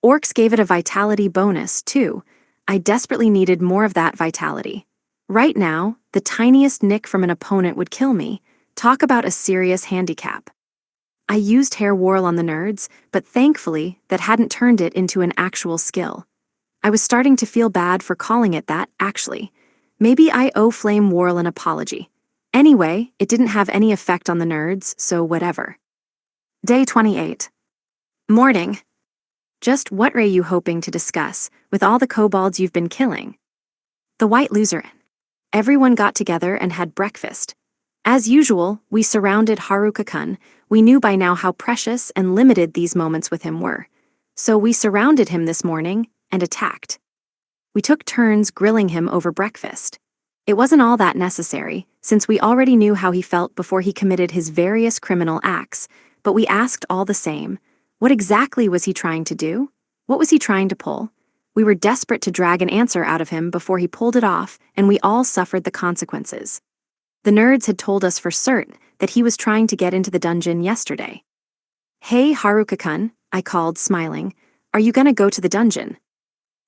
Orcs gave it a vitality bonus, too. I desperately needed more of that vitality. Right now, the tiniest nick from an opponent would kill me. Talk about a serious handicap. I used Hair Whirl on the nerds, but thankfully, that hadn't turned it into an actual skill. I was starting to feel bad for calling it that, actually. Maybe I owe Flame Whirl an apology. Anyway, it didn't have any effect on the nerds, so whatever. Day 28. Morning. Just what are you hoping to discuss with all the kobolds you've been killing? The White Loserin. Everyone got together and had breakfast. As usual, we surrounded Haruka-kun. We knew by now how precious and limited these moments with him were. So we surrounded him this morning and attacked. We took turns grilling him over breakfast. It wasn't all that necessary, since we already knew how he felt before he committed his various criminal acts, but we asked all the same. What exactly was he trying to do? What was he trying to pull? We were desperate to drag an answer out of him before he pulled it off, and we all suffered the consequences. The nerds had told us for certain that he was trying to get into the dungeon yesterday. Hey, Haruka-kun, I called, smiling. Are you gonna go to the dungeon?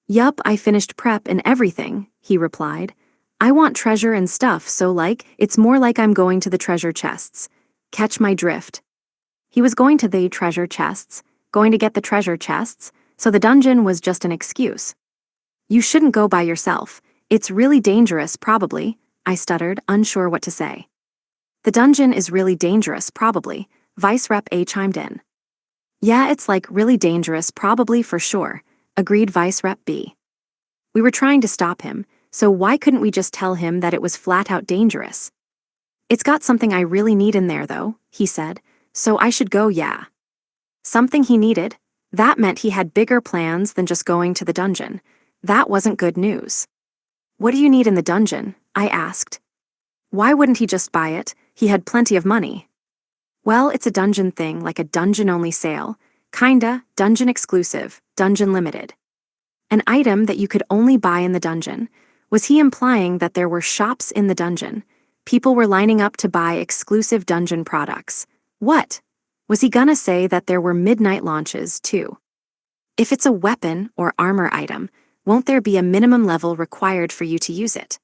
Yup, I finished prep and everything, he replied. I want treasure and stuff, so it's more like I'm going to the treasure chests. Catch my drift. He was going to the treasure chests, going to get the treasure chests, so the dungeon was just an excuse. You shouldn't go by yourself. It's really dangerous, probably, I stuttered, unsure what to say. The dungeon is really dangerous, probably, Vice Rep A chimed in. Yeah, it's really dangerous, probably for sure, agreed Vice Rep B. We were trying to stop him, so why couldn't we just tell him that it was flat out dangerous? It's got something I really need in there, though, he said, so I should go, yeah. Something he needed? That meant he had bigger plans than just going to the dungeon. That wasn't good news. What do you need in the dungeon? I asked. Why wouldn't he just buy it? He had plenty of money. Well, it's a dungeon thing, like a dungeon-only sale. Kinda, dungeon exclusive, dungeon limited. An item that you could only buy in the dungeon. Was he implying that there were shops in the dungeon? People were lining up to buy exclusive dungeon products. What? Was he gonna say that there were midnight launches, too? If it's a weapon or armor item, won't there be a minimum level required for you to use it?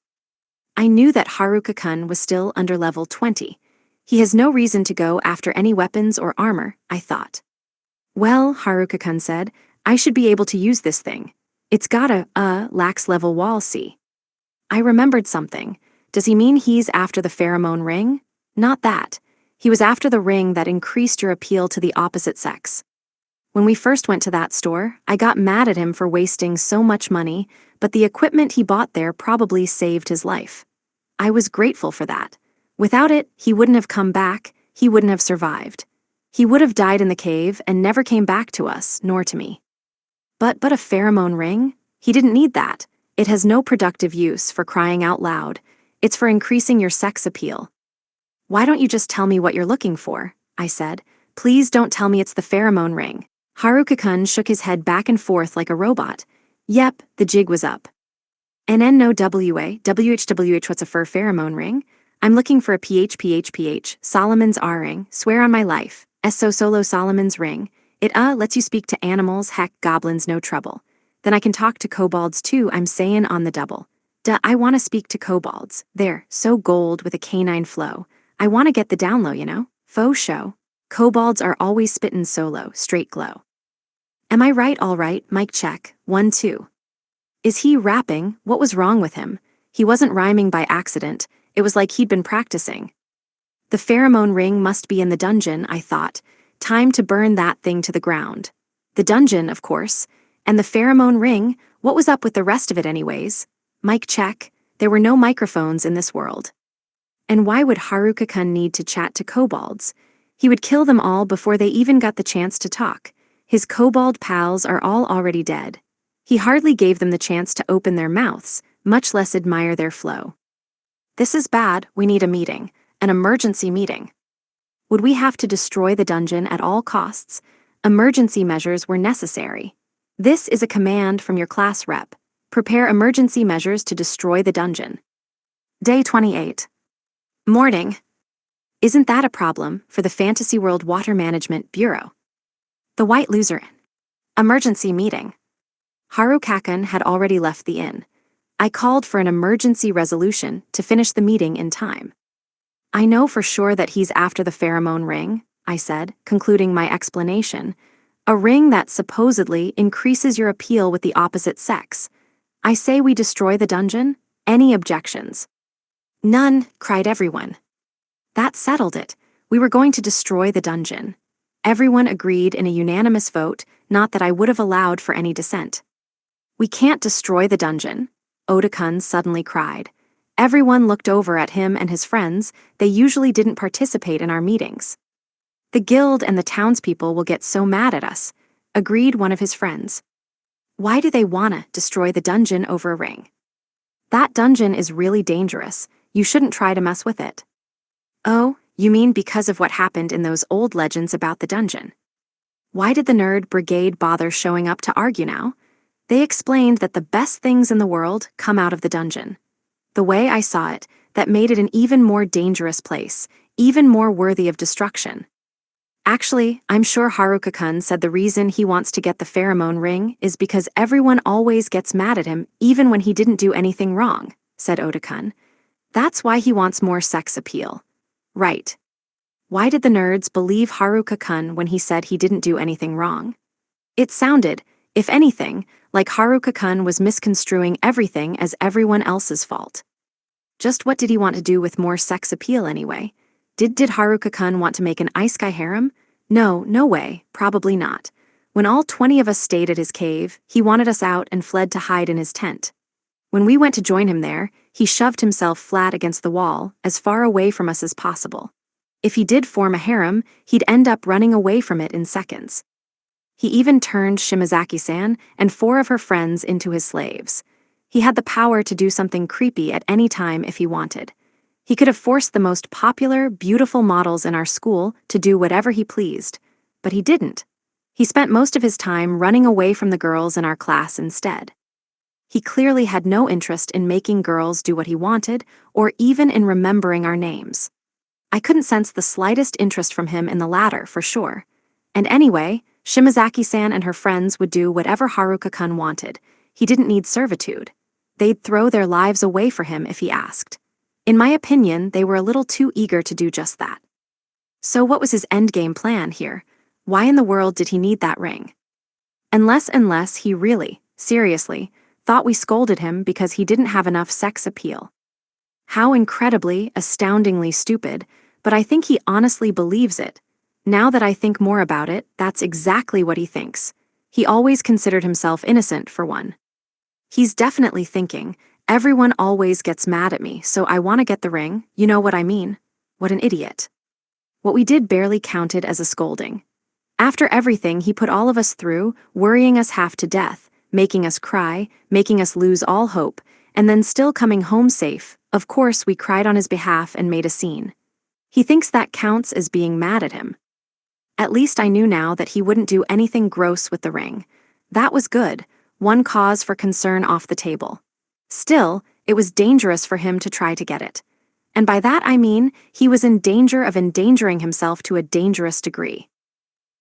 I knew that Haruka-kun was still under level 20. He has no reason to go after any weapons or armor, I thought. Well, Haruka-kun said, I should be able to use this thing. It's got a lax level wall, see? I remembered something. Does he mean he's after the pheromone ring? Not that. He was after the ring that increased your appeal to the opposite sex. When we first went to that store, I got mad at him for wasting so much money, but the equipment he bought there probably saved his life. I was grateful for that. Without it, he wouldn't have come back, he wouldn't have survived. He would have died in the cave and never came back to us, nor to me. But a pheromone ring? He didn't need that. It has no productive use, for crying out loud. It's for increasing your sex appeal. Why don't you just tell me what you're looking for? I said. Please don't tell me it's the pheromone ring. Haruka-kun shook his head back and forth like a robot. Yep, the jig was up. NNOWA, WHWH, what's a fur pheromone ring? I'm looking for a PH, Solomon's R-ring, swear on my life. SO solo Solomon's ring. It lets you speak to animals, heck, goblins, no trouble. Then I can talk to kobolds too, I'm saying on the double. Duh, I wanna speak to kobolds. They're so gold with a canine flow. I wanna get the down low, you know? Faux show. Kobolds are always spittin' solo, straight glow. Am I right? All right, mic check, 1, 2. Is he rapping? What was wrong with him? He wasn't rhyming by accident, it was like he'd been practicing. The pheromone ring must be in the dungeon, I thought. Time to burn that thing to the ground. The dungeon, of course. And the pheromone ring, what was up with the rest of it anyways? Mic check, there were no microphones in this world. And why would Haruka-kun need to chat to kobolds? He would kill them all before they even got the chance to talk. His kobold pals are all already dead. He hardly gave them the chance to open their mouths, much less admire their flow. This is bad, we need a meeting. An emergency meeting. Would we have to destroy the dungeon at all costs? Emergency measures were necessary. This is a command from your class rep. Prepare emergency measures to destroy the dungeon. Day 28. Morning. Isn't that a problem for the Fantasy World Water Management Bureau? The White Loser Inn. Emergency meeting. Haruka-kun had already left the inn. I called for an emergency resolution to finish the meeting in time. I know for sure that he's after the pheromone ring, I said, concluding my explanation. A ring that supposedly increases your appeal with the opposite sex. I say we destroy the dungeon? Any objections? None, cried everyone. That settled it. We were going to destroy the dungeon. Everyone agreed in a unanimous vote, not that I would have allowed for any dissent. We can't destroy the dungeon, Oda-kun suddenly cried. Everyone looked over at him and his friends. They usually didn't participate in our meetings. The guild and the townspeople will get so mad at us, agreed one of his friends. Why do they wanna destroy the dungeon over a ring? That dungeon is really dangerous. You shouldn't try to mess with it. Oh, you mean because of what happened in those old legends about the dungeon? Why did the Nerd Brigade bother showing up to argue now? They explained that the best things in the world come out of the dungeon. The way I saw it, that made it an even more dangerous place, even more worthy of destruction. Actually, I'm sure Haruka-kun said the reason he wants to get the pheromone ring is because everyone always gets mad at him even when he didn't do anything wrong, said Oda-kun. That's why he wants more sex appeal. Right. Why did the nerds believe Haruka-kun when he said he didn't do anything wrong? It sounded, if anything, like Haruka-kun was misconstruing everything as everyone else's fault. Just what did he want to do with more sex appeal anyway? Did Haruka-kun want to make an Isekai harem? No way, probably not. When all 20 of us stayed at his cave, he wanted us out and fled to hide in his tent. When we went to join him there, he shoved himself flat against the wall, as far away from us as possible. If he did form a harem, he'd end up running away from it in seconds. He even turned Shimazaki-san and 4 of her friends into his slaves. He had the power to do something creepy at any time if he wanted. He could have forced the most popular, beautiful models in our school to do whatever he pleased, but he didn't. He spent most of his time running away from the girls in our class instead. He clearly had no interest in making girls do what he wanted, or even in remembering our names. I couldn't sense the slightest interest from him in the latter, for sure. And anyway, Shimazaki-san and her friends would do whatever Haruka-kun wanted. He didn't need servitude. They'd throw their lives away for him if he asked. In my opinion, they were a little too eager to do just that. So what was his endgame plan here? Why in the world did he need that ring? Unless he really, seriously, thought we scolded him because he didn't have enough sex appeal. How incredibly, astoundingly stupid, but I think he honestly believes it. Now that I think more about it, that's exactly what he thinks. He always considered himself innocent, for one. He's definitely thinking, everyone always gets mad at me, so I want to get the ring, you know what I mean? What an idiot. What we did barely counted as a scolding. After everything he put all of us through, worrying us half to death, making us cry, making us lose all hope, and then still coming home safe, of course we cried on his behalf and made a scene. He thinks that counts as being mad at him. At least I knew now that he wouldn't do anything gross with the ring. That was good, one cause for concern off the table. Still, it was dangerous for him to try to get it. And by that I mean, he was in danger of endangering himself to a dangerous degree.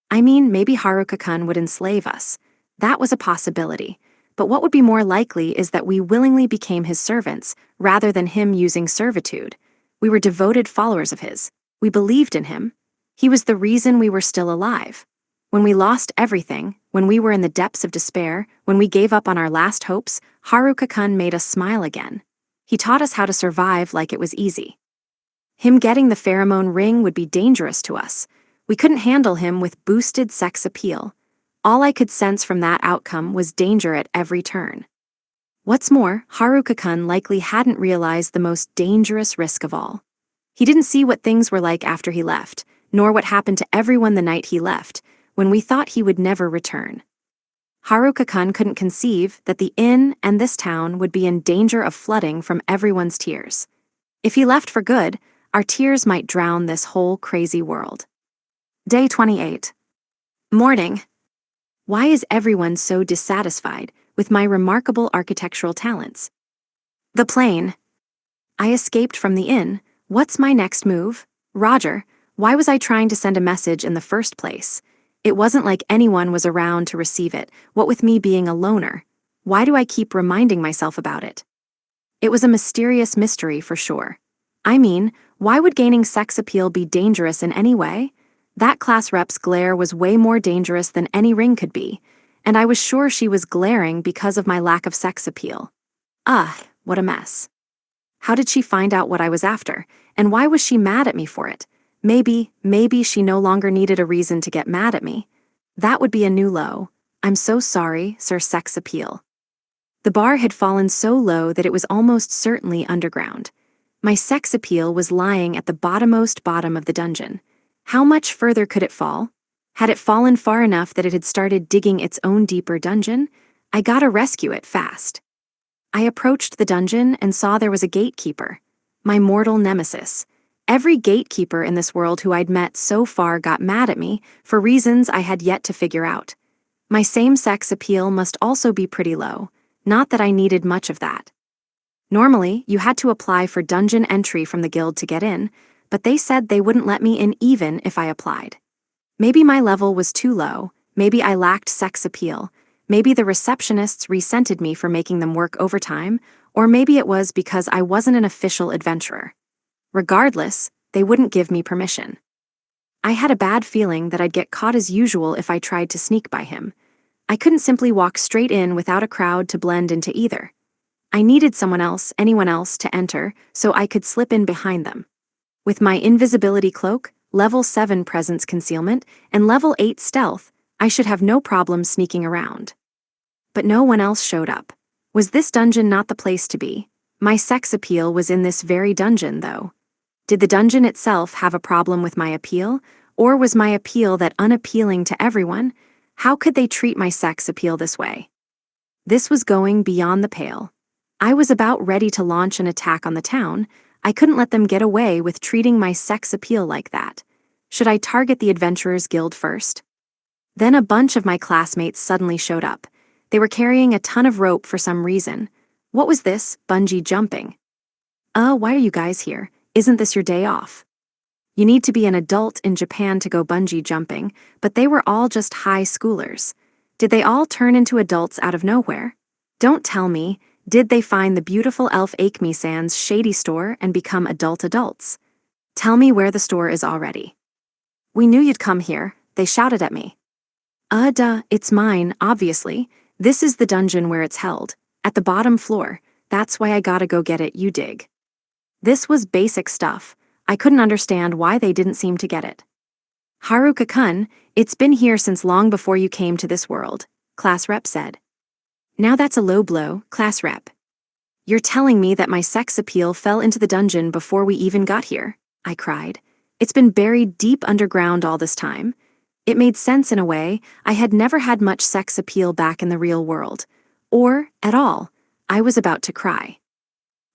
I mean, maybe Haruka-kun would enslave us. That was a possibility. But what would be more likely is that we willingly became his servants, rather than him using servitude. We were devoted followers of his. We believed in him. He was the reason we were still alive. When we lost everything, when we were in the depths of despair, when we gave up on our last hopes, Haruka-kun made us smile again. He taught us how to survive like it was easy. Him getting the pheromone ring would be dangerous to us. We couldn't handle him with boosted sex appeal. All I could sense from that outcome was danger at every turn. What's more, Haruka-kun likely hadn't realized the most dangerous risk of all. He didn't see what things were like after he left, nor what happened to everyone the night he left, when we thought he would never return. Haruka-kun couldn't conceive that the inn and this town would be in danger of flooding from everyone's tears. If he left for good, our tears might drown this whole crazy world. Day 28. Morning. Why is everyone so dissatisfied with my remarkable architectural talents? The plane. I escaped from the inn. What's my next move? Roger, why was I trying to send a message in the first place? It wasn't like anyone was around to receive it, what with me being a loner. Why do I keep reminding myself about it? It was a mysterious mystery for sure. I mean, why would gaining sex appeal be dangerous in any way? That class rep's glare was way more dangerous than any ring could be, and I was sure she was glaring because of my lack of sex appeal. Ugh, what a mess. How did she find out what I was after, and why was she mad at me for it? Maybe she no longer needed a reason to get mad at me. That would be a new low. I'm so sorry, Sir Sex Appeal. The bar had fallen so low that it was almost certainly underground. My sex appeal was lying at the bottommost bottom of the dungeon. How much further could it fall? Had it fallen far enough that it had started digging its own deeper dungeon? I gotta rescue it fast. I approached the dungeon and saw there was a gatekeeper. My mortal nemesis. Every gatekeeper in this world who I'd met so far got mad at me for reasons I had yet to figure out. My same-sex appeal must also be pretty low. Not that I needed much of that. Normally, you had to apply for dungeon entry from the guild to get in, but they said they wouldn't let me in even if I applied. Maybe my level was too low, maybe I lacked sex appeal, maybe the receptionists resented me for making them work overtime, or maybe it was because I wasn't an official adventurer. Regardless, they wouldn't give me permission. I had a bad feeling that I'd get caught as usual if I tried to sneak by him. I couldn't simply walk straight in without a crowd to blend into either. I needed anyone else to enter, so I could slip in behind them. With my invisibility cloak, level 7 presence concealment, and level 8 stealth, I should have no problem sneaking around. But no one else showed up. Was this dungeon not the place to be? My sex appeal was in this very dungeon, though. Did the dungeon itself have a problem with my appeal, or was my appeal that unappealing to everyone? How could they treat my sex appeal this way? This was going beyond the pale. I was about ready to launch an attack on the town. I couldn't let them get away with treating my sex appeal like that. Should I target the Adventurers Guild first? Then a bunch of my classmates suddenly showed up. They were carrying a ton of rope for some reason. What was this, bungee jumping? Why are you guys here? Isn't this your day off? You need to be an adult in Japan to go bungee jumping, but they were all just high schoolers. Did they all turn into adults out of nowhere? Don't tell me, did they find the beautiful elf Akemi-san's shady store and become adults? Tell me where the store is already. We knew you'd come here, they shouted at me. Duh, it's mine, obviously. This is the dungeon where it's held. At the bottom floor, that's why I gotta go get it, you dig. This was basic stuff. I couldn't understand why they didn't seem to get it. Haruka-kun, it's been here since long before you came to this world, class rep said. Now that's a low blow, class rep. You're telling me that my sex appeal fell into the dungeon before we even got here, I cried. It's been buried deep underground all this time. It made sense in a way. I had never had much sex appeal back in the real world. Or, at all. I was about to cry.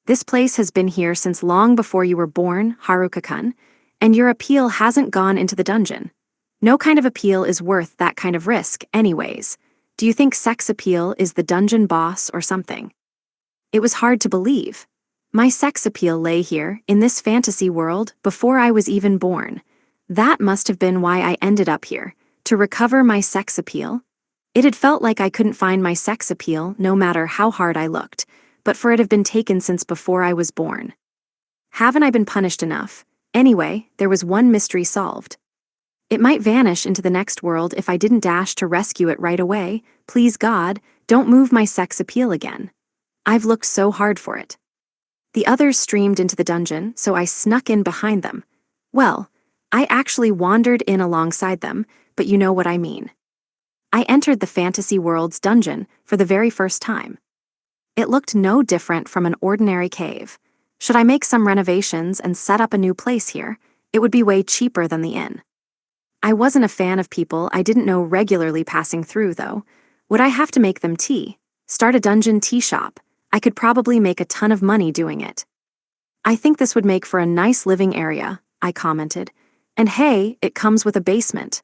This place has been here since long before you were born, Haruka-kun, and your appeal hasn't gone into the dungeon. No kind of appeal is worth that kind of risk, anyways. Do you think sex appeal is the dungeon boss or something? It was hard to believe. My sex appeal lay here, in this fantasy world, before I was even born. That must have been why I ended up here, to recover my sex appeal. It had felt like I couldn't find my sex appeal no matter how hard I looked, but for it have been taken since before I was born. Haven't I been punished enough? Anyway, there was one mystery solved. It might vanish into the next world if I didn't dash to rescue it right away. Please God, don't move my sex appeal again. I've looked so hard for it. The others streamed into the dungeon, so I snuck in behind them. Well, I actually wandered in alongside them, but you know what I mean. I entered the fantasy world's dungeon for the very first time. It looked no different from an ordinary cave. Should I make some renovations and set up a new place here? It would be way cheaper than the inn. I wasn't a fan of people I didn't know regularly passing through, though. Would I have to make them tea? Start a dungeon tea shop? I could probably make a ton of money doing it. I think this would make for a nice living area, I commented. And hey, it comes with a basement.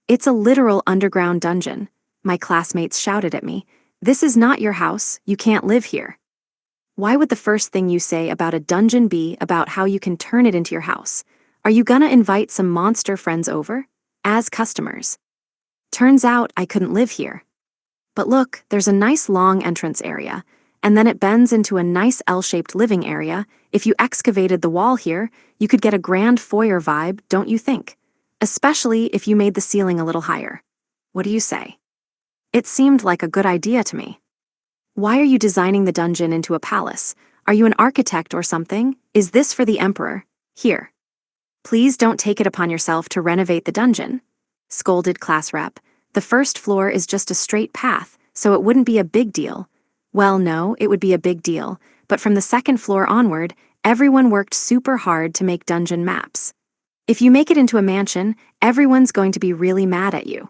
It's a literal underground dungeon, my classmates shouted at me. This is not your house, you can't live here. Why would the first thing you say about a dungeon be about how you can turn it into your house? Are you gonna invite some monster friends over? As customers. Turns out I couldn't live here. But look, there's a nice long entrance area, and then it bends into a nice L-shaped living area. If you excavated the wall here, you could get a grand foyer vibe, don't you think? Especially if you made the ceiling a little higher. What do you say? It seemed like a good idea to me. Why are you designing the dungeon into a palace? Are you an architect or something? Is this for the emperor? Here. Please don't take it upon yourself to renovate the dungeon, scolded class rep. The first floor is just a straight path, so it wouldn't be a big deal. Well, no, it would be a big deal, but from the second floor onward, everyone worked super hard to make dungeon maps. If you make it into a mansion, everyone's going to be really mad at you.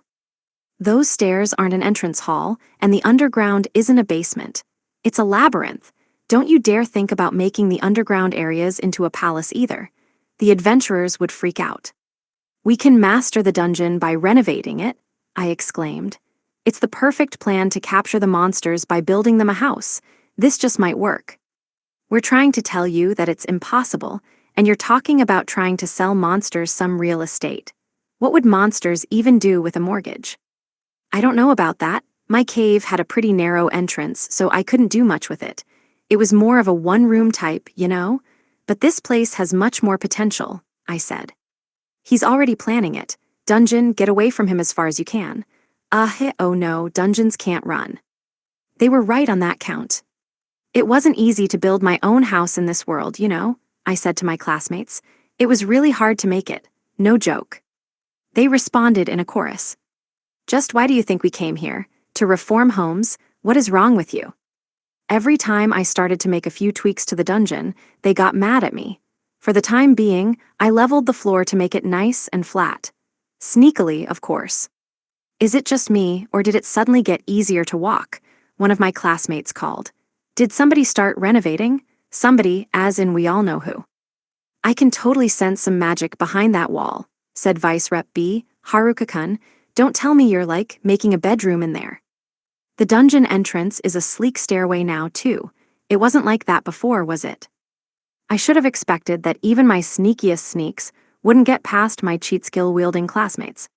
Those stairs aren't an entrance hall, and the underground isn't a basement. It's a labyrinth. Don't you dare think about making the underground areas into a palace either. The adventurers would freak out. We can master the dungeon by renovating it, I exclaimed. It's the perfect plan to capture the monsters by building them a house. This just might work. We're trying to tell you that it's impossible, and you're talking about trying to sell monsters some real estate. What would monsters even do with a mortgage? I don't know about that. My cave had a pretty narrow entrance, so I couldn't do much with it. It was more of a one-room type, you know? But this place has much more potential, I said. He's already planning it. Dungeon, get away from him as far as you can. Oh no, dungeons can't run. They were right on that count. It wasn't easy to build my own house in this world, you know, I said to my classmates. It was really hard to make it. No joke. They responded in a chorus. Just why do you think we came here? To reform homes? What is wrong with you? Every time I started to make a few tweaks to the dungeon, they got mad at me. For the time being, I leveled the floor to make it nice and flat. Sneakily, of course. Is it just me, or did it suddenly get easier to walk? One of my classmates called. Did somebody start renovating? Somebody, as in we all know who. I can totally sense some magic behind that wall, said Vice Rep B, Haruka-kun. Don't tell me you're making a bedroom in there. The dungeon entrance is a sleek stairway now, too. It wasn't like that before, was it? I should have expected that even my sneakiest sneaks wouldn't get past my cheat skill-wielding classmates.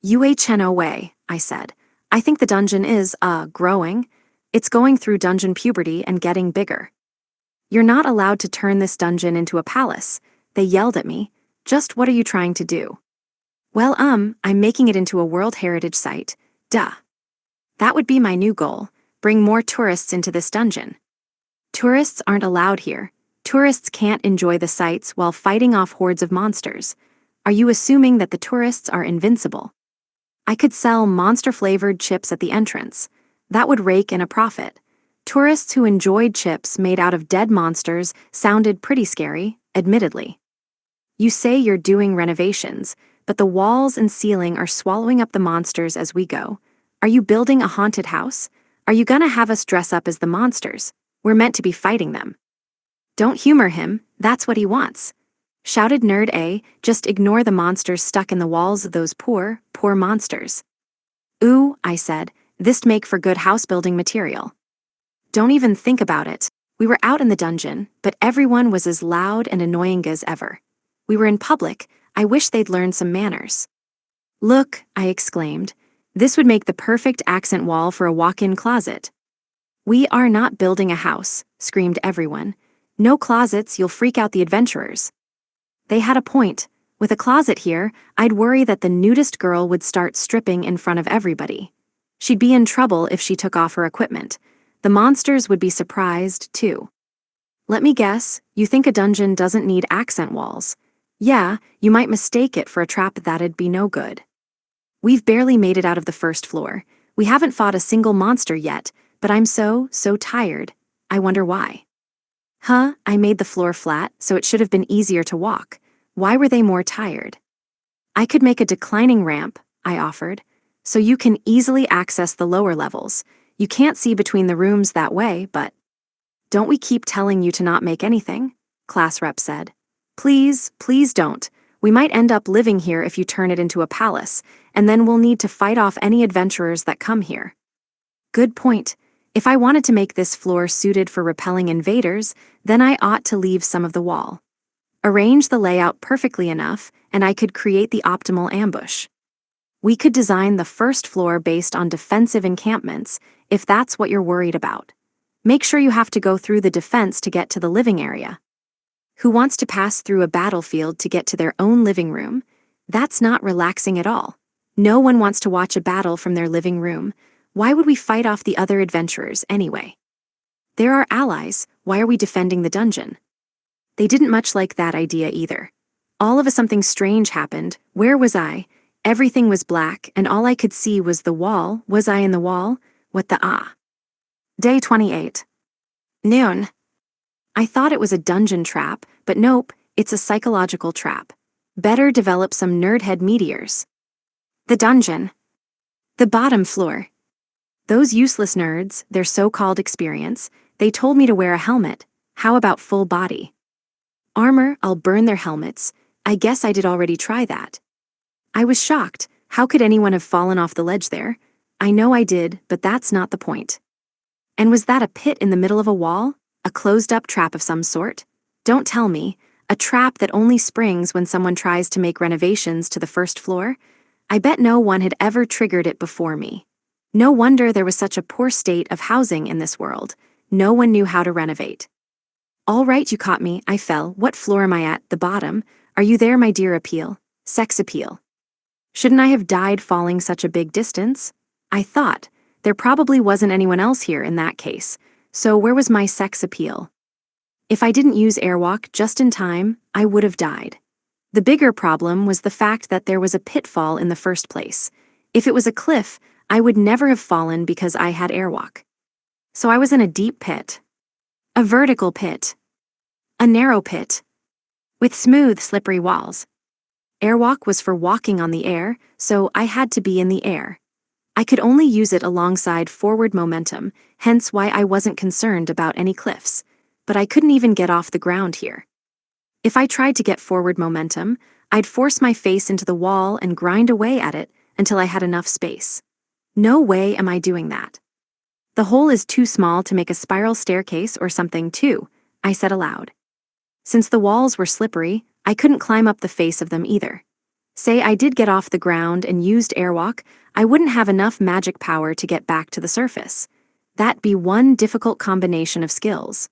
No way, I said. I think the dungeon is, growing. It's going through dungeon puberty and getting bigger. You're not allowed to turn this dungeon into a palace, they yelled at me. Just what are you trying to do? Well, I'm making it into a World Heritage Site. Duh. That would be my new goal, bring more tourists into this dungeon. Tourists aren't allowed here. Tourists can't enjoy the sights while fighting off hordes of monsters. Are you assuming that the tourists are invincible? I could sell monster-flavored chips at the entrance. That would rake in a profit. Tourists who enjoyed chips made out of dead monsters sounded pretty scary, admittedly. You say you're doing renovations, but the walls and ceiling are swallowing up the monsters as we go. Are you building a haunted house? Are you gonna have us dress up as the monsters? We're meant to be fighting them. Don't humor him, that's what he wants. Shouted Nerd A, just ignore the monsters stuck in the walls of those poor monsters. Ooh, I said, this'd make for good house-building material. Don't even think about it. We were out in the dungeon, but everyone was as loud and annoying as ever. We were in public. I wish they'd learn some manners. Look, I exclaimed. This would make the perfect accent wall for a walk-in closet. We are not building a house, screamed everyone. No closets, you'll freak out the adventurers. They had a point. With a closet here, I'd worry that the nudist girl would start stripping in front of everybody. She'd be in trouble if she took off her equipment. The monsters would be surprised, too. Let me guess, you think a dungeon doesn't need accent walls. Yeah, you might mistake it for a trap that'd be no good. We've barely made it out of the first floor. We haven't fought a single monster yet, but I'm so tired. I wonder why. I made the floor flat, so it should have been easier to walk. Why were they more tired? I could make a declining ramp, I offered, so you can easily access the lower levels. You can't see between the rooms that way, but... Don't we keep telling you to not make anything? Class rep said. Please don't. We might end up living here if you turn it into a palace, and then we'll need to fight off any adventurers that come here. Good point. If I wanted to make this floor suited for repelling invaders, then I ought to leave some of the wall. Arrange the layout perfectly enough, and I could create the optimal ambush. We could design the first floor based on defensive encampments, if that's what you're worried about. Make sure you have to go through the defense to get to the living area. Who wants to pass through a battlefield to get to their own living room? That's not relaxing at all. No one wants to watch a battle from their living room. Why would we fight off the other adventurers anyway? They're our allies, why are we defending the dungeon? They didn't much like that idea either. All of a something strange happened. Where was I? Everything was black, and all I could see was the wall. Was I in the wall? What the ah? Day 28. Noon. I thought it was a dungeon trap, but nope, it's a psychological trap. Better develop some nerdhead meteors. The dungeon. The bottom floor. Those useless nerds, their so-called experience, they told me to wear a helmet. How about full body? Armor, I'll burn their helmets. I guess I did already try that. I was shocked. How could anyone have fallen off the ledge there? I know I did, but that's not the point. And was that a pit in the middle of a wall? A closed-up trap of some sort? Don't tell me. A trap that only springs when someone tries to make renovations to the first floor? I bet no one had ever triggered it before me. No wonder there was such a poor state of housing in this world. No one knew how to renovate. All right, you caught me. I fell. What floor am I at? The bottom. Are you there, my dear appeal? Sex appeal. Shouldn't I have died falling such a big distance? I thought. There probably wasn't anyone else here in that case. So where was my sex appeal? If I didn't use airwalk just in time, I would have died. The bigger problem was the fact that there was a pitfall in the first place. If it was a cliff, I would never have fallen because I had airwalk. So I was in a deep pit. A vertical pit. A narrow pit. With smooth, slippery walls. Airwalk was for walking on the air, so I had to be in the air. I could only use it alongside forward momentum, hence why I wasn't concerned about any cliffs. But I couldn't even get off the ground here. If I tried to get forward momentum, I'd force my face into the wall and grind away at it until I had enough space. No way am I doing that. The hole is too small to make a spiral staircase or something too, I said aloud. Since the walls were slippery, I couldn't climb up the face of them either. Say I did get off the ground and used airwalk, I wouldn't have enough magic power to get back to the surface. That'd be one difficult combination of skills.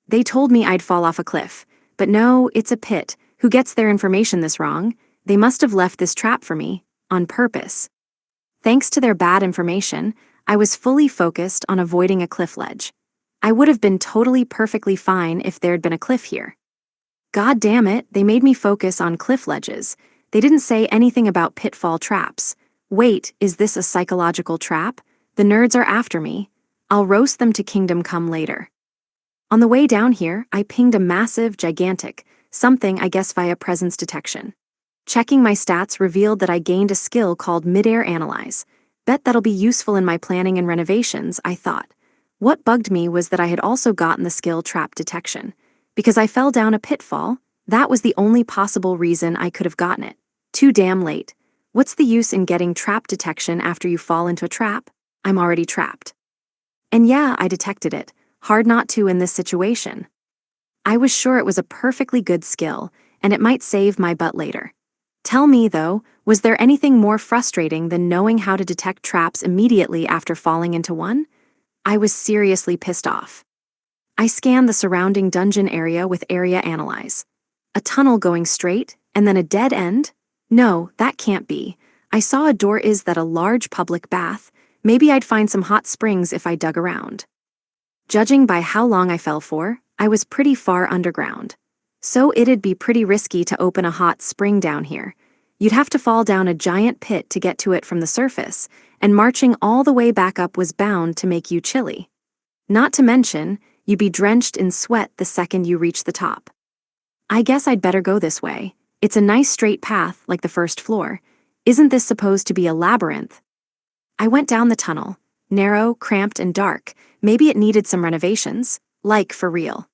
They told me I'd fall off a cliff, but no, it's a pit. Who gets their information this wrong? They must have left this trap for me, on purpose. Thanks to their bad information, I was fully focused on avoiding a cliff ledge. I would have been totally perfectly fine if there'd been a cliff here. God damn it, they made me focus on cliff ledges. They didn't say anything about pitfall traps. Wait, is this a psychological trap? The nerds are after me. I'll roast them to kingdom come later. On the way down here, I pinged a massive, gigantic, something I guess via presence detection. Checking my stats revealed that I gained a skill called Midair Analyze. Bet that'll be useful in my planning and renovations, I thought. What bugged me was that I had also gotten the skill Trap Detection. Because I fell down a pitfall, that was the only possible reason I could have gotten it. Too damn late. What's the use in getting trap detection after you fall into a trap? I'm already trapped. And yeah, I detected it. Hard not to in this situation. I was sure it was a perfectly good skill, and it might save my butt later. Tell me, though, was there anything more frustrating than knowing how to detect traps immediately after falling into one? I was seriously pissed off. I scanned the surrounding dungeon area with Area Analyze. A tunnel going straight, and then a dead end? No, that can't be. I saw a door. Is that a large public bath? Maybe I'd find some hot springs if I dug around. Judging by how long I fell for, I was pretty far underground. So it'd be pretty risky to open a hot spring down here. You'd have to fall down a giant pit to get to it from the surface, and marching all the way back up was bound to make you chilly. Not to mention, you'd be drenched in sweat the second you reach the top. I guess I'd better go this way. It's a nice straight path, like the first floor. Isn't this supposed to be a labyrinth? I went down the tunnel. Narrow, cramped, and dark. Maybe it needed some renovations. Like, for real.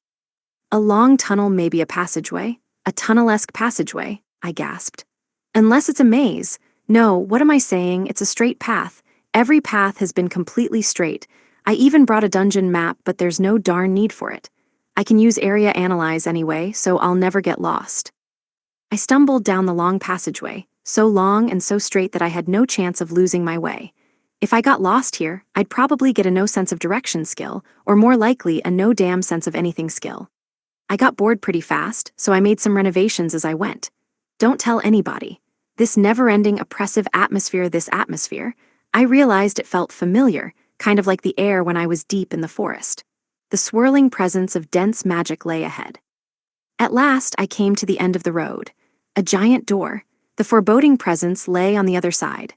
A long tunnel, maybe a passageway. A tunnel-esque passageway, I gasped. Unless it's a maze. No, what am I saying? It's a straight path. Every path has been completely straight. I even brought a dungeon map, but there's no darn need for it. I can use area analyze anyway, so I'll never get lost. I stumbled down the long passageway, so long and so straight that I had no chance of losing my way. If I got lost here, I'd probably get a no sense of direction skill, or more likely a no damn sense of anything skill. I got bored pretty fast, so I made some renovations as I went. Don't tell anybody. This never-ending oppressive atmosphere, I realized it felt familiar, kind of like the air when I was deep in the forest. The swirling presence of dense magic lay ahead. At last, I came to the end of the road. A giant door. The foreboding presence lay on the other side.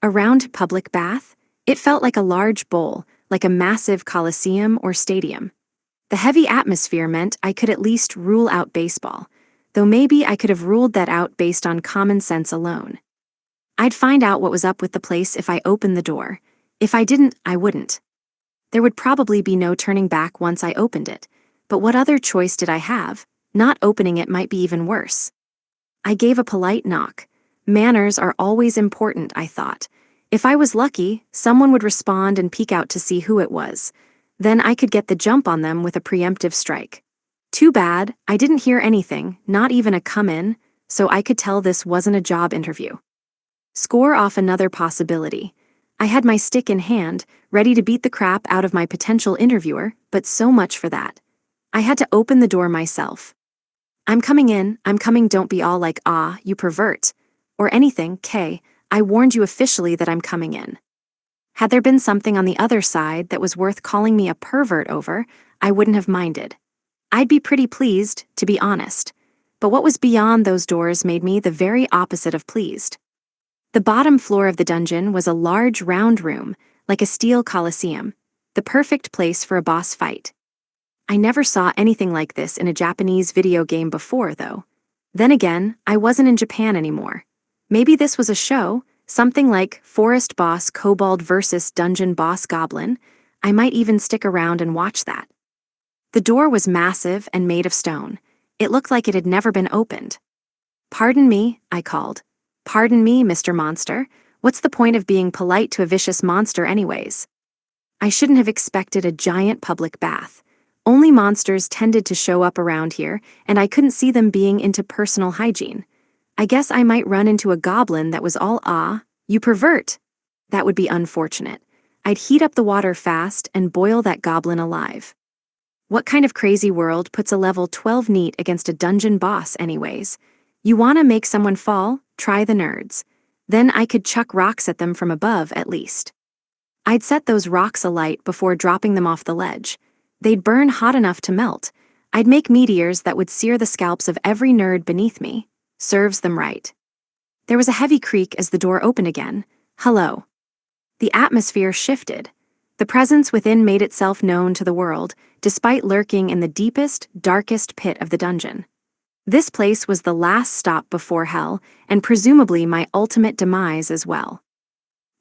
A round public bath? It felt like a large bowl, like a massive coliseum or stadium. The heavy atmosphere meant I could at least rule out baseball, though maybe I could have ruled that out based on common sense alone. I'd find out what was up with the place if I opened the door. If I didn't, I wouldn't. There would probably be no turning back once I opened it, but what other choice did I have? Not opening it might be even worse. I gave a polite knock. Manners are always important, I thought. If I was lucky, someone would respond and peek out to see who it was. Then I could get the jump on them with a preemptive strike. Too bad, I didn't hear anything, not even a come in, so I could tell this wasn't a job interview. Score off another possibility. I had my stick in hand, ready to beat the crap out of my potential interviewer, but so much for that. I had to open the door myself. I'm coming, don't be all like, ah, you pervert. Or anything, Kay, I warned you officially that I'm coming in. Had there been something on the other side that was worth calling me a pervert over, I wouldn't have minded. I'd be pretty pleased, to be honest. But what was beyond those doors made me the very opposite of pleased. The bottom floor of the dungeon was a large round room, like a steel coliseum, the perfect place for a boss fight. I never saw anything like this in a Japanese video game before, though. Then again, I wasn't in Japan anymore. Maybe this was a show, something like Forest Boss Kobold vs. Dungeon Boss Goblin. I might even stick around and watch that. The door was massive and made of stone. It looked like it had never been opened. Pardon me, I called. Pardon me, Mr. Monster. What's the point of being polite to a vicious monster anyways? I shouldn't have expected a giant public bath. Only monsters tended to show up around here, and I couldn't see them being into personal hygiene. I guess I might run into a goblin that was all, ah, you pervert. That would be unfortunate. I'd heat up the water fast and boil that goblin alive. What kind of crazy world puts a level 12 neat against a dungeon boss anyways? You wanna make someone fall? Try the nerds. Then I could chuck rocks at them from above at least. I'd set those rocks alight before dropping them off the ledge. They'd burn hot enough to melt. I'd make meteors that would sear the scalps of every nerd beneath me. Serves them right. There was a heavy creak as the door opened again. Hello. The atmosphere shifted. The presence within made itself known to the world, despite lurking in the deepest, darkest pit of the dungeon. This place was the last stop before hell, and presumably my ultimate demise as well.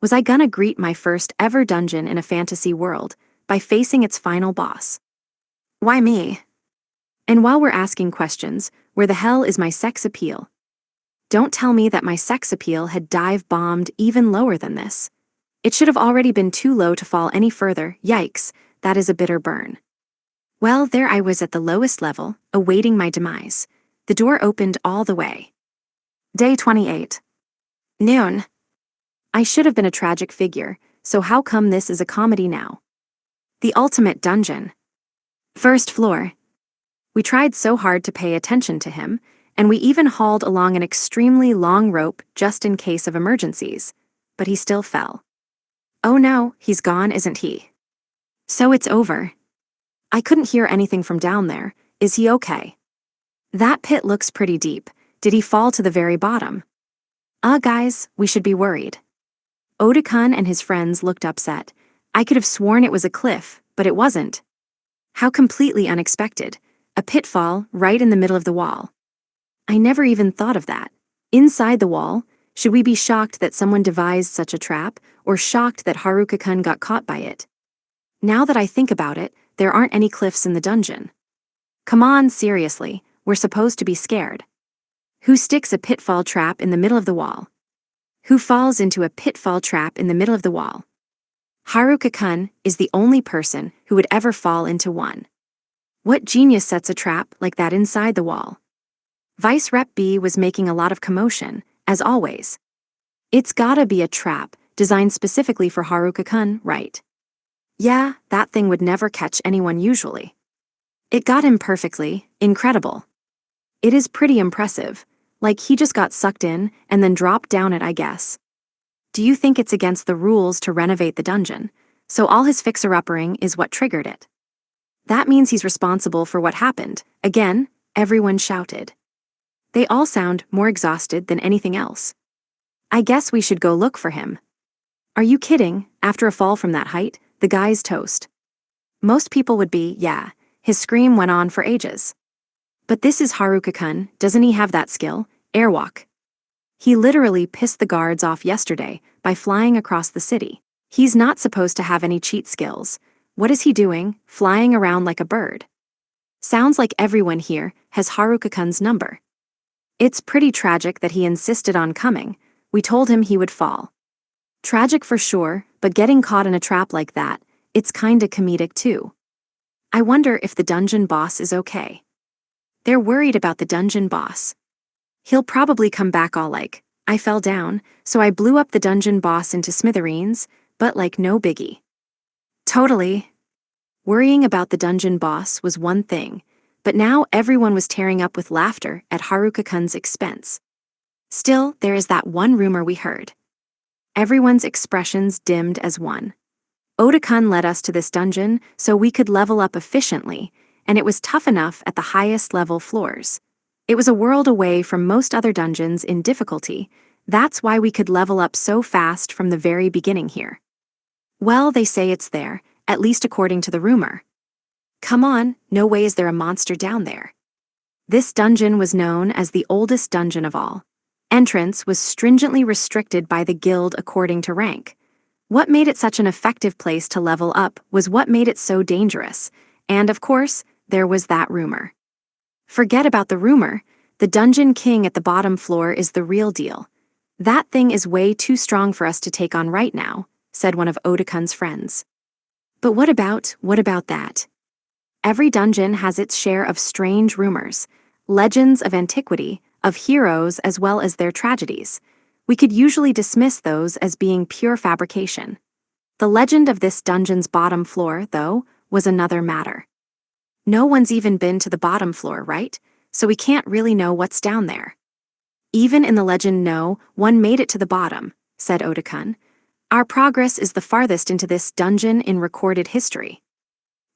Was I gonna greet my first ever dungeon in a fantasy world by facing its final boss? Why me? And while we're asking questions, where the hell is my sex appeal? Don't tell me that my sex appeal had dive-bombed even lower than this. It should have already been too low to fall any further. Yikes, that is a bitter burn. Well, there I was at the lowest level, awaiting my demise. The door opened all the way. Day 28. Noon. I should have been a tragic figure, so how come this is a comedy now? The ultimate dungeon. First floor. We tried so hard to pay attention to him, and we even hauled along an extremely long rope just in case of emergencies, but he still fell. Oh no, he's gone, isn't he? So it's over. I couldn't hear anything from down there. Is he okay? That pit looks pretty deep. Did he fall to the very bottom? Guys, we should be worried. Oda-kun and his friends looked upset. I could have sworn it was a cliff, but it wasn't. How completely unexpected. A pitfall right in the middle of the wall. I never even thought of that. Inside the wall, should we be shocked that someone devised such a trap, or shocked that Haruka-kun got caught by it? Now that I think about it, there aren't any cliffs in the dungeon. Come on, seriously, we're supposed to be scared. Who sticks a pitfall trap in the middle of the wall? Who falls into a pitfall trap in the middle of the wall? Haruka-kun is the only person who would ever fall into one. What genius sets a trap like that inside the wall? Vice Rep B was making a lot of commotion, as always. It's gotta be a trap, designed specifically for Haruka-kun, right? Yeah, that thing would never catch anyone usually. It got him perfectly, incredible. It is pretty impressive, like he just got sucked in and then dropped down it, I guess. Do you think it's against the rules to renovate the dungeon, so all his fixer-uppering is what triggered it? That means he's responsible for what happened. Again, everyone shouted. They all sound more exhausted than anything else. I guess we should go look for him. Are you kidding? After a fall from that height, the guy's toast. Most people would be, yeah. His scream went on for ages. But this is Haruka-kun, doesn't he have that skill? Airwalk. He literally pissed the guards off yesterday by flying across the city. He's not supposed to have any cheat skills. What is he doing, flying around like a bird? Sounds like everyone here has Haruka-kun's number. It's pretty tragic that he insisted on coming. We told him he would fall. Tragic for sure, but getting caught in a trap like that, it's kinda comedic too. I wonder if the dungeon boss is okay. They're worried about the dungeon boss. He'll probably come back all like, I fell down, so I blew up the dungeon boss into smithereens, but like no biggie. Totally. Worrying about the dungeon boss was one thing, but now everyone was tearing up with laughter at Haruka-kun's expense. Still, there is that one rumor we heard. Everyone's expressions dimmed as one. Oda-kun led us to this dungeon so we could level up efficiently, and it was tough enough at the highest level floors. It was a world away from most other dungeons in difficulty. That's why we could level up so fast from the very beginning here. Well, they say it's there, at least according to the rumor. Come on, no way is there a monster down there. This dungeon was known as the oldest dungeon of all. Entrance was stringently restricted by the guild according to rank. What made it such an effective place to level up was what made it so dangerous, and of course, there was that rumor. Forget about the rumor, the Dungeon King at the bottom floor is the real deal. That thing is way too strong for us to take on right now, said one of Oda-kun's friends. But what about that? Every dungeon has its share of strange rumors, legends of antiquity, of heroes as well as their tragedies. We could usually dismiss those as being pure fabrication. The legend of this dungeon's bottom floor, though, was another matter. No one's even been to the bottom floor, right? So we can't really know what's down there. Even in the legend, no one made it to the bottom, said Oda-kun. Our progress is the farthest into this dungeon in recorded history.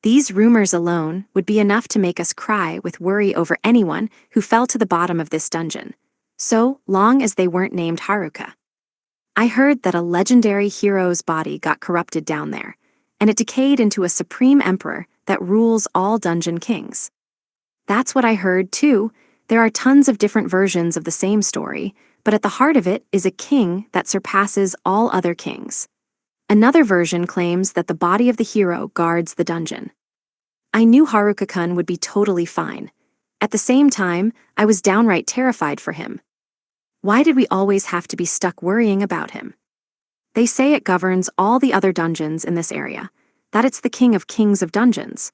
These rumors alone would be enough to make us cry with worry over anyone who fell to the bottom of this dungeon, so long as they weren't named Haruka. I heard that a legendary hero's body got corrupted down there, and it decayed into a supreme emperor that rules all dungeon kings. That's what I heard too. There are tons of different versions of the same story, but at the heart of it is a king that surpasses all other kings. Another version claims that the body of the hero guards the dungeon. I knew Haruka-kun would be totally fine. At the same time, I was downright terrified for him. Why did we always have to be stuck worrying about him? They say it governs all the other dungeons in this area, that it's the king of kings of dungeons.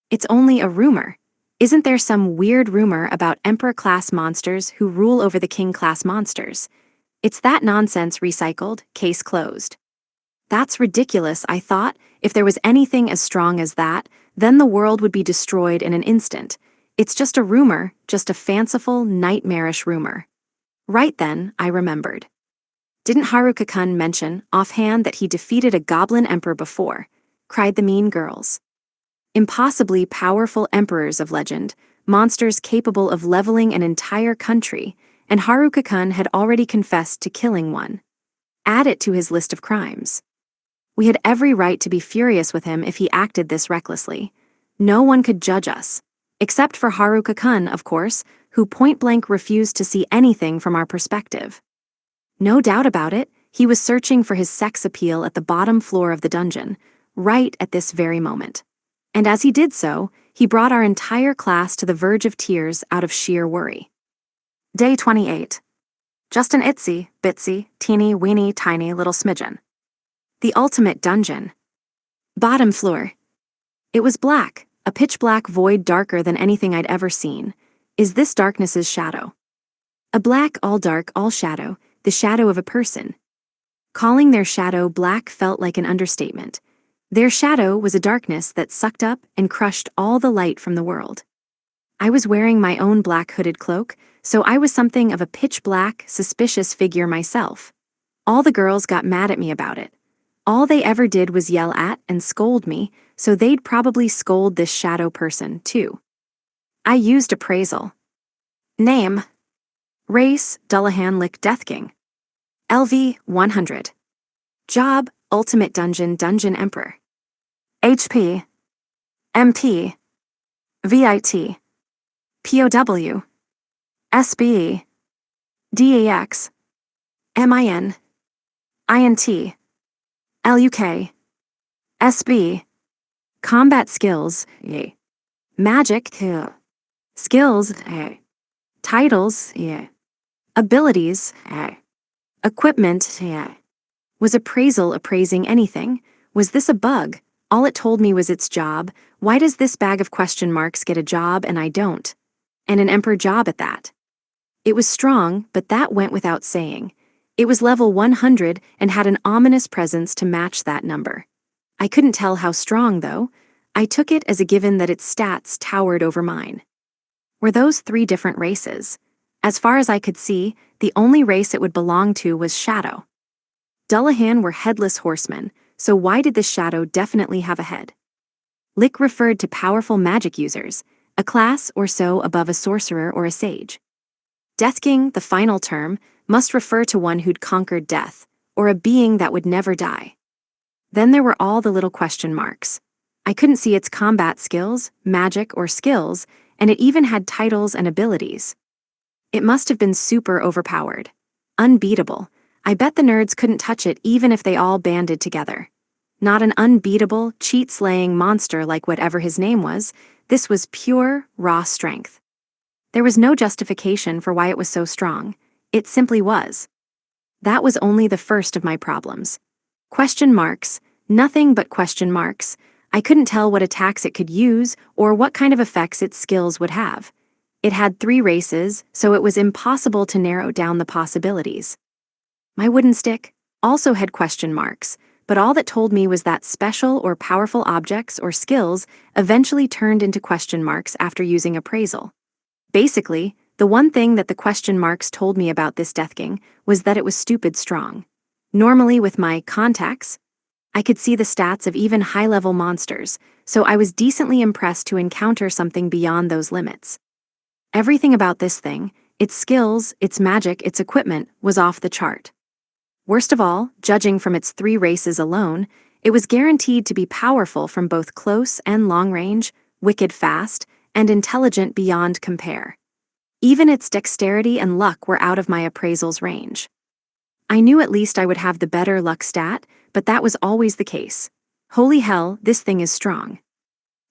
It's only a rumor. Isn't there some weird rumor about emperor-class monsters who rule over the king-class monsters? It's that nonsense recycled, case closed. That's ridiculous, I thought. If there was anything as strong as that, then the world would be destroyed in an instant. It's just a rumor, just a fanciful, nightmarish rumor. Right then, I remembered. Didn't Haruka-kun mention offhand that he defeated a goblin emperor before? Cried the mean girls. Impossibly powerful emperors of legend, monsters capable of leveling an entire country, and Haruka-kun had already confessed to killing one. Add it to his list of crimes. We had every right to be furious with him if he acted this recklessly. No one could judge us. Except for Haruka-kun, of course, who point-blank refused to see anything from our perspective. No doubt about it, he was searching for his sex appeal at the bottom floor of the dungeon, right at this very moment. And as he did so, he brought our entire class to the verge of tears out of sheer worry. Day 28. Just an itsy, bitsy, teeny, weeny, tiny little smidgen. The ultimate dungeon. Bottom floor. It was black, a pitch-black void darker than anything I'd ever seen. Is this darkness's shadow? A black, all dark, all shadow, the shadow of a person. Calling their shadow black felt like an understatement. Their shadow was a darkness that sucked up and crushed all the light from the world. I was wearing my own black hooded cloak, so I was something of a pitch-black, suspicious figure myself. All the girls got mad at me about it. All they ever did was yell at and scold me, so they'd probably scold this shadow person, too. I used appraisal. Name: Race, Dullahan Lick Deathking. LV, 100. Job, Ultimate Dungeon Emperor. HP. MP. VIT. POW. SBE. DAX. MIN. INT. LUK. SB. Combat skills, yeah. Magic, yeah. Skills, yeah. Titles, yeah. Abilities, yeah. Equipment, yeah. Was appraisal appraising anything? Was this a bug? All it told me was its job. Why does this bag of question marks get a job and I don't? And an emperor job at that. It was strong, but that went without saying. It was level 100 and had an ominous presence to match that number. I couldn't tell how strong, though. I took it as a given that its stats towered over mine. Were those 3 different races? As far as I could see, the only race it would belong to was Shadow. Dullahan were headless horsemen, so why did this Shadow definitely have a head? Lick referred to powerful magic users, a class or so above a sorcerer or a sage. Deathking, the final term, must refer to one who'd conquered death, or a being that would never die. Then there were all the little question marks. I couldn't see its combat skills, magic, or skills, and it even had titles and abilities. It must have been super overpowered. Unbeatable. I bet the nerds couldn't touch it even if they all banded together. Not an unbeatable, cheat-slaying monster like whatever his name was. This was pure, raw strength. There was no justification for why it was so strong. It simply was. That was only the first of my problems. Question marks, nothing but question marks. I couldn't tell what attacks it could use or what kind of effects its skills would have. It had 3 races, so it was impossible to narrow down the possibilities. My wooden stick also had question marks, but all that told me was that special or powerful objects or skills eventually turned into question marks after using appraisal. Basically, the one thing that the question marks told me about this Deathking was that it was stupid strong. Normally with my contacts, I could see the stats of even high-level monsters, so I was decently impressed to encounter something beyond those limits. Everything about this thing, its skills, its magic, its equipment, was off the chart. Worst of all, judging from its 3 races alone, it was guaranteed to be powerful from both close and long range, wicked fast, and intelligent beyond compare. Even its dexterity and luck were out of my appraisal's range. I knew at least I would have the better luck stat, but that was always the case. Holy hell, this thing is strong.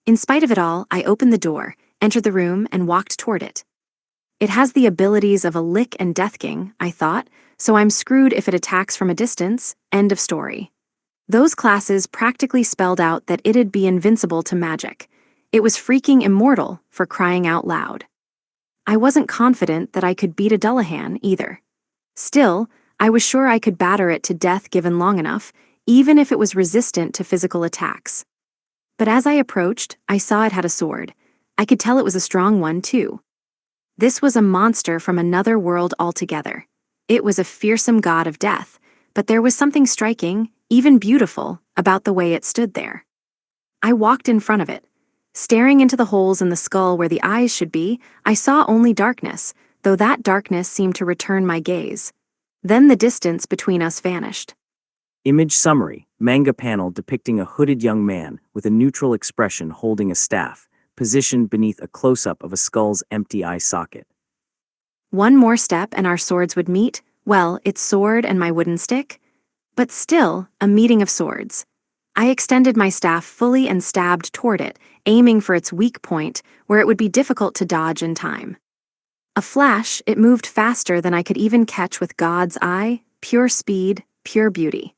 In spite of it all, I opened the door, entered the room, and walked toward it. It has the abilities of a Lick and Deathking, I thought, so I'm screwed if it attacks from a distance. End of story. Those classes practically spelled out that it'd be invincible to magic. It was freaking immortal, for crying out loud. I wasn't confident that I could beat a Dullahan, either. Still, I was sure I could batter it to death given long enough, even if it was resistant to physical attacks. But as I approached, I saw it had a sword. I could tell it was a strong one, too. This was a monster from another world altogether. It was a fearsome god of death, but there was something striking, even beautiful, about the way it stood there. I walked in front of it. Staring into the holes in the skull where the eyes should be, I saw only darkness, though that darkness seemed to return my gaze. Then the distance between us vanished. Image summary, manga panel depicting a hooded young man with a neutral expression holding a staff, positioned beneath a close-up of a skull's empty eye socket. One more step and our swords would meet, well, its sword and my wooden stick. But still, a meeting of swords. I extended my staff fully and stabbed toward it, aiming for its weak point, where it would be difficult to dodge in time. A flash, it moved faster than I could even catch with God's eye, pure speed, pure beauty.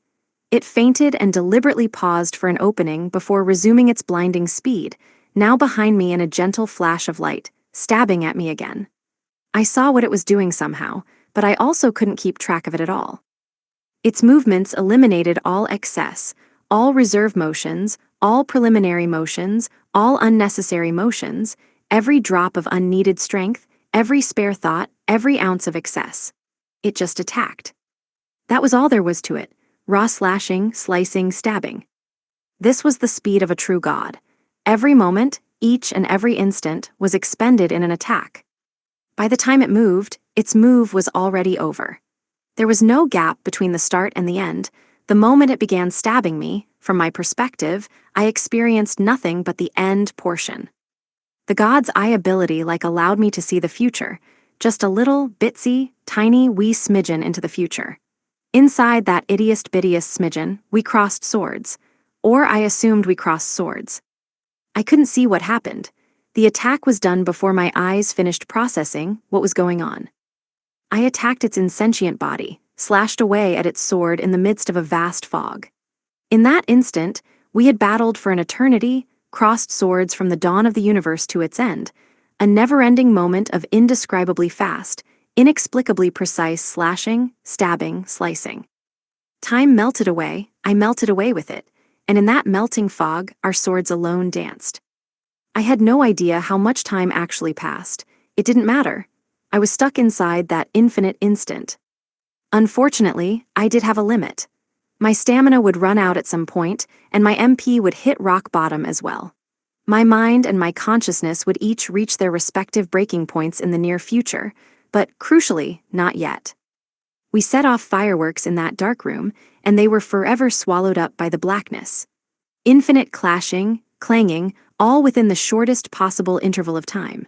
It feinted and deliberately paused for an opening before resuming its blinding speed, now behind me in a gentle flash of light, stabbing at me again. I saw what it was doing somehow, but I also couldn't keep track of it at all. Its movements eliminated all excess, all reserve motions, all preliminary motions, all unnecessary motions, every drop of unneeded strength, every spare thought, every ounce of excess. It just attacked. That was all there was to it: raw slashing, slicing, stabbing. This was the speed of a true god. Every moment, each and every instant, was expended in an attack. By the time it moved, its move was already over. There was no gap between the start and the end. The moment it began stabbing me, from my perspective, I experienced nothing but the end portion. The god's eye ability allowed me to see the future, just a little, bitsy, tiny, wee smidgen into the future. Inside that ittiest bittiest smidgen, we crossed swords. Or I assumed we crossed swords. I couldn't see what happened. The attack was done before my eyes finished processing what was going on. I attacked its insentient body, slashed away at its sword in the midst of a vast fog. In that instant, we had battled for an eternity, crossed swords from the dawn of the universe to its end, a never-ending moment of indescribably fast, inexplicably precise slashing, stabbing, slicing. Time melted away, I melted away with it, and in that melting fog, our swords alone danced. I had no idea how much time actually passed. It didn't matter. I was stuck inside that infinite instant. Unfortunately, I did have a limit. My stamina would run out at some point, and my MP would hit rock bottom as well. My mind and my consciousness would each reach their respective breaking points in the near future, but crucially, not yet. We set off fireworks in that dark room, and they were forever swallowed up by the blackness. Infinite clashing, clanging, all within the shortest possible interval of time.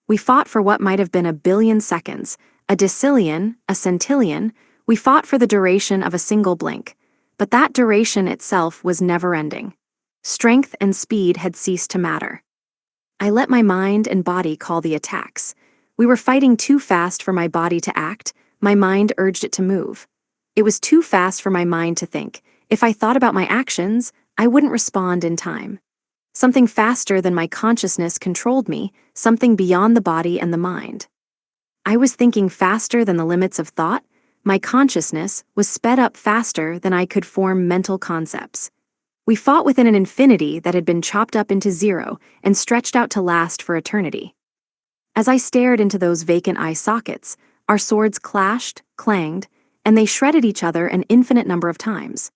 We fought for what might have been a billion seconds, a decillion, a centillion. We fought for the duration of a single blink, but that duration itself was never-ending. Strength and speed had ceased to matter. I let my mind and body call the attacks. We were fighting too fast for my body to act, my mind urged it to move. It was too fast for my mind to think. If I thought about my actions, I wouldn't respond in time. Something faster than my consciousness controlled me, something beyond the body and the mind. I was thinking faster than the limits of thought. My consciousness was sped up faster than I could form mental concepts. We fought within an infinity that had been chopped up into zero and stretched out to last for eternity. As I stared into those vacant eye sockets, our swords clashed, clanged, and they shredded each other an infinite number of times.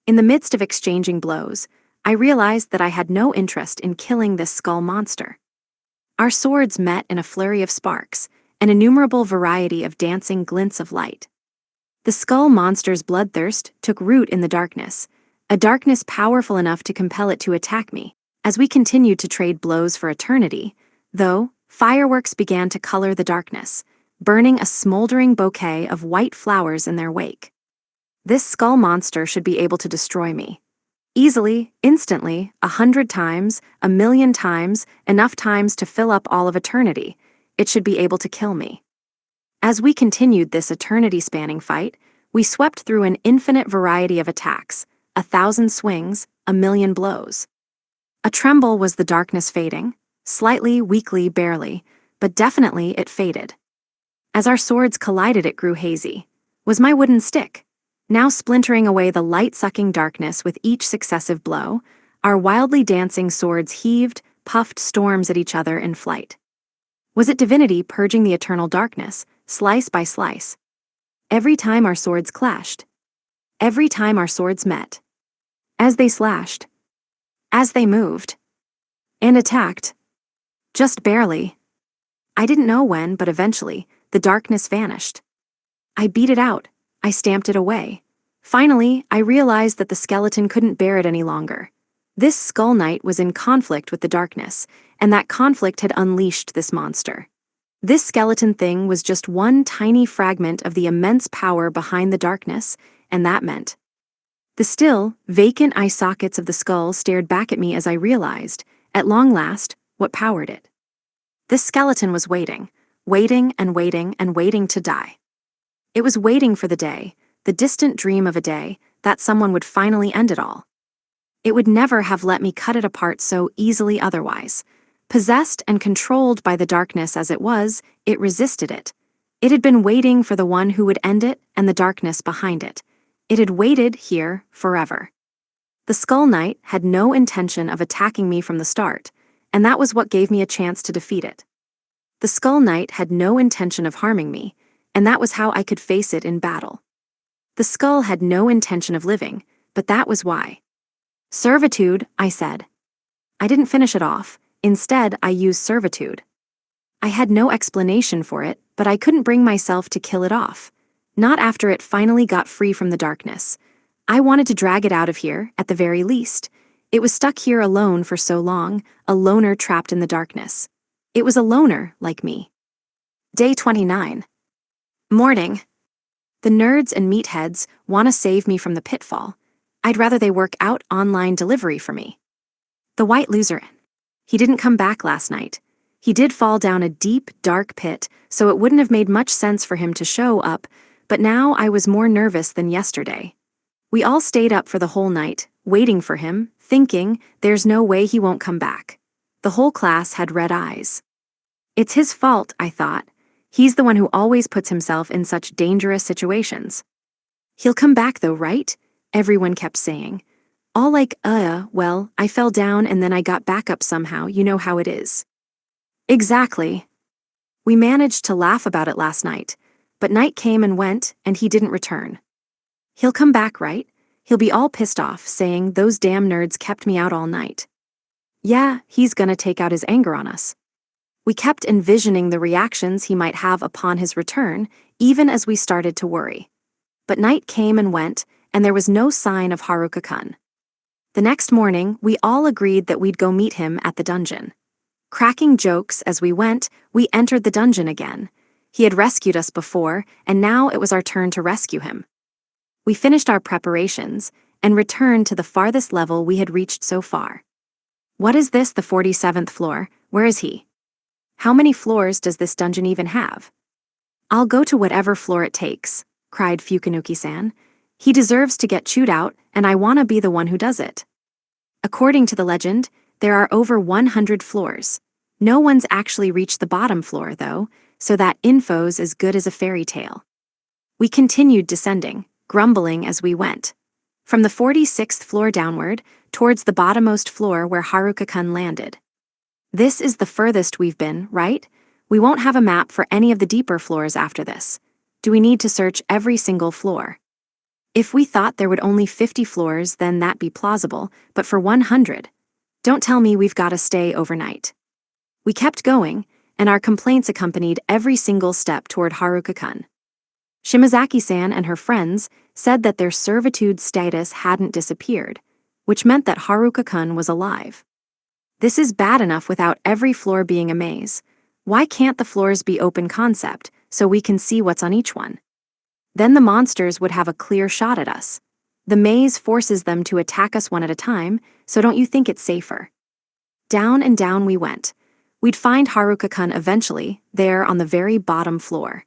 In the midst of exchanging blows, I realized that I had no interest in killing this skull monster. Our swords met in a flurry of sparks, an innumerable variety of dancing glints of light. The skull monster's bloodthirst took root in the darkness, a darkness powerful enough to compel it to attack me. As we continued to trade blows for eternity, though, fireworks began to color the darkness, burning a smoldering bouquet of white flowers in their wake. This skull monster should be able to destroy me. Easily, instantly, 100 times, 1,000,000 times, enough times to fill up all of eternity. It should be able to kill me. As we continued this eternity-spanning fight, we swept through an infinite variety of attacks, 1,000 swings, 1,000,000 blows. A tremble was the darkness fading, slightly, weakly, barely, but definitely it faded. As our swords collided, it grew hazy. Was my wooden stick, now splintering away the light-sucking darkness with each successive blow, our wildly dancing swords heaved, puffed storms at each other in flight. Was it divinity purging the eternal darkness, slice by slice? Every time our swords clashed. Every time our swords met. As they slashed. As they moved. And attacked. Just barely. I didn't know when, but eventually, the darkness vanished. I beat it out. I stamped it away. Finally, I realized that the skeleton couldn't bear it any longer. This skull knight was in conflict with the darkness, and that conflict had unleashed this monster. This skeleton thing was just one tiny fragment of the immense power behind the darkness, and that meant. The still, vacant eye sockets of the skull stared back at me as I realized, at long last, what powered it. This skeleton was waiting, waiting and waiting and waiting to die. It was waiting for the day, the distant dream of a day, that someone would finally end it all. It would never have let me cut it apart so easily otherwise. Possessed and controlled by the darkness as it was, it resisted it. It had been waiting for the one who would end it and the darkness behind it. It had waited here forever. The Skull Knight had no intention of attacking me from the start, and that was what gave me a chance to defeat it. The Skull Knight had no intention of harming me, and that was how I could face it in battle. The skull had no intention of living, but that was why. Servitude, I said. I didn't finish it off. Instead, I used servitude. I had no explanation for it, but I couldn't bring myself to kill it off. Not after it finally got free from the darkness. I wanted to drag it out of here, at the very least. It was stuck here alone for so long, a loner trapped in the darkness. It was a loner, like me. Day 29. Morning. The nerds and meatheads want to save me from the pitfall. I'd rather they work out online delivery for me. The white loser. He didn't come back last night. He did fall down a deep, dark pit, so it wouldn't have made much sense for him to show up, but now I was more nervous than yesterday. We all stayed up for the whole night, waiting for him, thinking, there's no way he won't come back. The whole class had red eyes. It's his fault, I thought. He's the one who always puts himself in such dangerous situations. He'll come back though, right? Everyone kept saying. All like, well, I fell down and then I got back up somehow, you know how it is. Exactly. We managed to laugh about it last night, but night came and went, and he didn't return. He'll come back, right? He'll be all pissed off, saying, those damn nerds kept me out all night. Yeah, he's gonna take out his anger on us. We kept envisioning the reactions he might have upon his return, even as we started to worry. But night came and went, and there was no sign of Haruka-kun. The next morning, we all agreed that we'd go meet him at the dungeon. Cracking jokes as we went, we entered the dungeon again. He had rescued us before, and now it was our turn to rescue him. We finished our preparations, and returned to the farthest level we had reached so far. What is this, the 47th floor? Where is he? How many floors does this dungeon even have? I'll go to whatever floor it takes, cried Fukanuki-san. He deserves to get chewed out, and I wanna be the one who does it. According to the legend, there are over 100 floors. No one's actually reached the bottom floor, though, so that info's as good as a fairy tale. We continued descending, grumbling as we went. From the 46th floor downward, towards the bottommost floor where Haruka-kun landed. This is the furthest we've been, right? We won't have a map for any of the deeper floors after this. Do we need to search every single floor? If we thought there would only 50 floors, then that'd be plausible, but for 100, don't tell me we've got to stay overnight. We kept going, and our complaints accompanied every single step toward Haruka-kun. Shimazaki-san and her friends said that their servitude status hadn't disappeared, which meant that Haruka-kun was alive. This is bad enough without every floor being a maze. Why can't the floors be open concept, so we can see what's on each one? Then the monsters would have a clear shot at us. The maze forces them to attack us one at a time, so don't you think it's safer? Down and down we went. We'd find Haruka-kun eventually, there on the very bottom floor.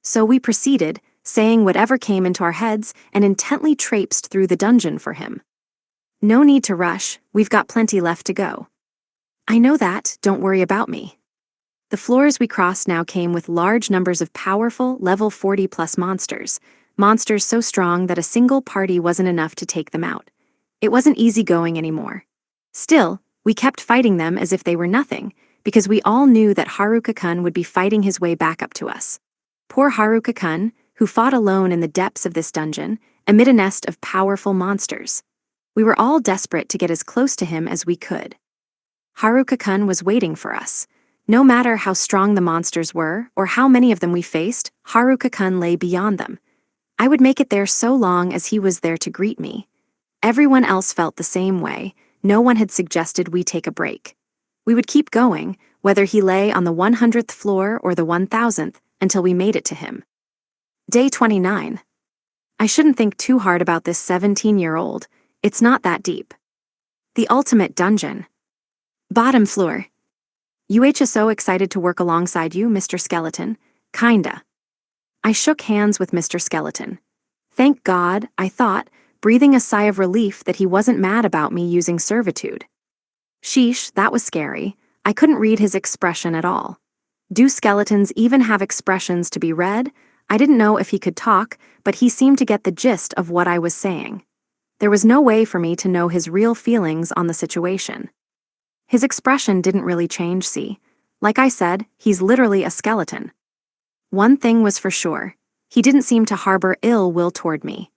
So we proceeded, saying whatever came into our heads, and intently traipsed through the dungeon for him. No need to rush, we've got plenty left to go. I know that, don't worry about me. The floors we crossed now came with large numbers of powerful, level 40+ monsters. Monsters so strong that a single party wasn't enough to take them out. It wasn't easy going anymore. Still, we kept fighting them as if they were nothing, because we all knew that Haruka-kun would be fighting his way back up to us. Poor Haruka-kun, who fought alone in the depths of this dungeon, amid a nest of powerful monsters. We were all desperate to get as close to him as we could. Haruka-kun was waiting for us. No matter how strong the monsters were, or how many of them we faced, Haruka-kun lay beyond them. I would make it there so long as he was there to greet me. Everyone else felt the same way. No one had suggested we take a break. We would keep going, whether he lay on the 100th floor or the 1000th, until we made it to him. Day 29. I shouldn't think too hard about this 17-year-old. It's not that deep. The ultimate dungeon. Bottom floor. So excited to work alongside you, Mr. Skeleton. Kinda. I shook hands with Mr. Skeleton. Thank God, I thought, breathing a sigh of relief that he wasn't mad about me using servitude. Sheesh, that was scary. I couldn't read his expression at all. Do skeletons even have expressions to be read? I didn't know if he could talk, but he seemed to get the gist of what I was saying. There was no way for me to know his real feelings on the situation. His expression didn't really change, see. Like I said, he's literally a skeleton. One thing was for sure. He didn't seem to harbor ill will toward me.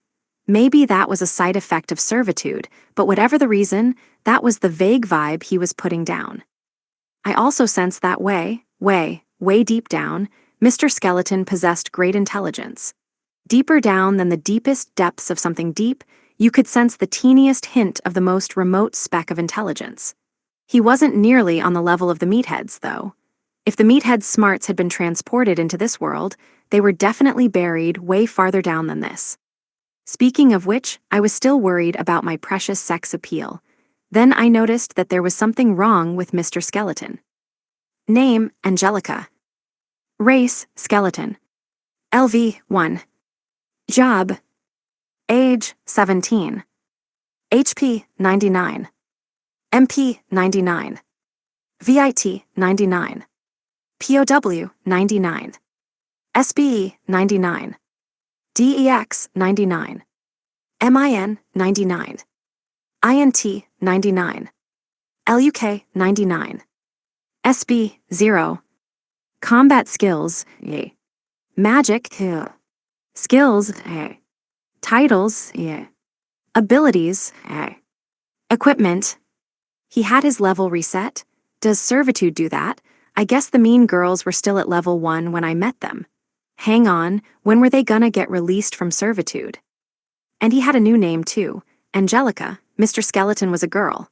Maybe that was a side effect of servitude, but whatever the reason, that was the vague vibe he was putting down. I also sensed that way deep down, Mr. Skeleton possessed great intelligence. Deeper down than the deepest depths of something deep, you could sense the teeniest hint of the most remote speck of intelligence. He wasn't nearly on the level of the meatheads, though. If the meatheads' smarts had been transported into this world, they were definitely buried way farther down than this. Speaking of which, I was still worried about my precious sex appeal. Then I noticed that there was something wrong with Mr. Skeleton. Name, Angelica. Race, skeleton. LV, 1. Job. Age, 17. HP, 99. MP, 99. VIT, 99. POW, 99. SBE, 99. DEX, 99. MIN, 99. INT, 99. LUK, 99. SB, 0. Combat skills, yeah. Magic, yeah. Skills, yeah. Titles, yeah. Abilities, yeah. Equipment. He had his level reset. Does servitude do that? I guess the mean girls were still at level 1 when I met them. Hang on, when were they gonna get released from servitude? And he had a new name too, Angelica. Mr. Skeleton was a girl.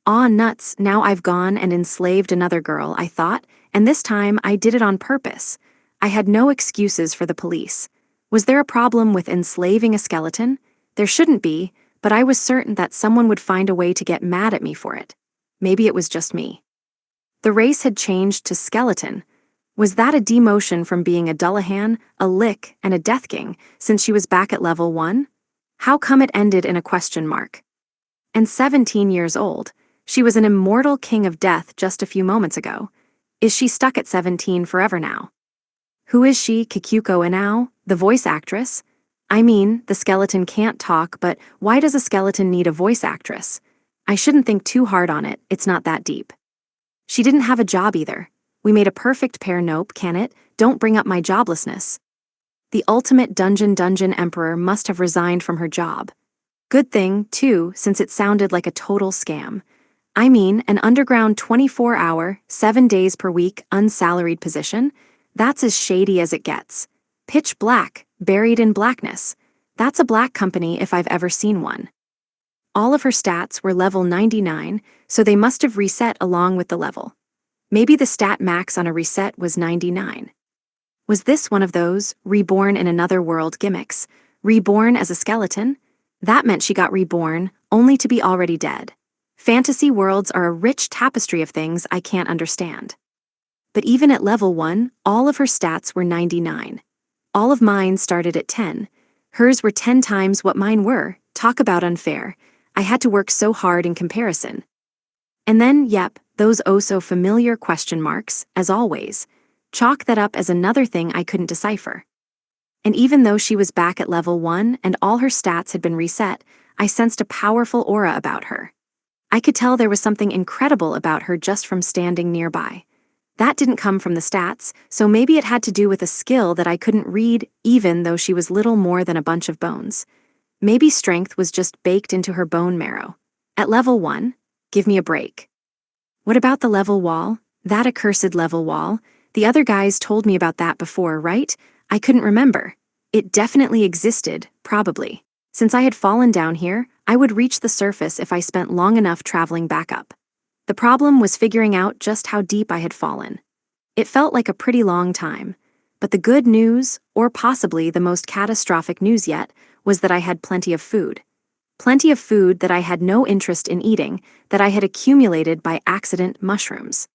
Aw nuts, now I've gone and enslaved another girl, I thought, and this time I did it on purpose. I had no excuses for the police. Was there a problem with enslaving a skeleton? There shouldn't be, but I was certain that someone would find a way to get mad at me for it. Maybe it was just me. The race had changed to skeleton. Was that a demotion from being a Dullahan, a Lick, and a Death King, since she was back at level 1? How come it ended in a question mark? And 17 years old. She was an immortal king of death just a few moments ago. Is she stuck at 17 forever now? Who is she, Kikuko Inao, the voice actress? I mean, the skeleton can't talk, but why does a skeleton need a voice actress? I shouldn't think too hard on it, it's not that deep. She didn't have a job either. We made a perfect pair. Nope, can it? Don't bring up my joblessness. The ultimate dungeon emperor must have resigned from her job. Good thing, too, since it sounded like a total scam. I mean, an underground 24-hour, 7 days per week, unsalaried position? That's as shady as it gets. Pitch black, buried in blackness. That's a black company if I've ever seen one. All of her stats were level 99, so they must have reset along with the level. Maybe the stat max on a reset was 99. Was this one of those reborn in another world gimmicks? Reborn as a skeleton? That meant she got reborn, only to be already dead. Fantasy worlds are a rich tapestry of things I can't understand. But even at level 1, all of her stats were 99. All of mine started at 10. Hers were 10 times what mine were. Talk about unfair. I had to work so hard in comparison. And then, yep, those oh-so-familiar question marks, as always. Chalk that up as another thing I couldn't decipher. And even though she was back at level 1 and all her stats had been reset, I sensed a powerful aura about her. I could tell there was something incredible about her just from standing nearby. That didn't come from the stats, so maybe it had to do with a skill that I couldn't read even though she was little more than a bunch of bones. Maybe strength was just baked into her bone marrow. At level 1? Give me a break. What about the level wall? That accursed level wall? The other guys told me about that before, right? I couldn't remember. It definitely existed, probably. Since I had fallen down here, I would reach the surface if I spent long enough traveling back up. The problem was figuring out just how deep I had fallen. It felt like a pretty long time. But the good news, or possibly the most catastrophic news yet, was that I had plenty of food. Plenty of food that I had no interest in eating, that I had accumulated by accident mushrooms.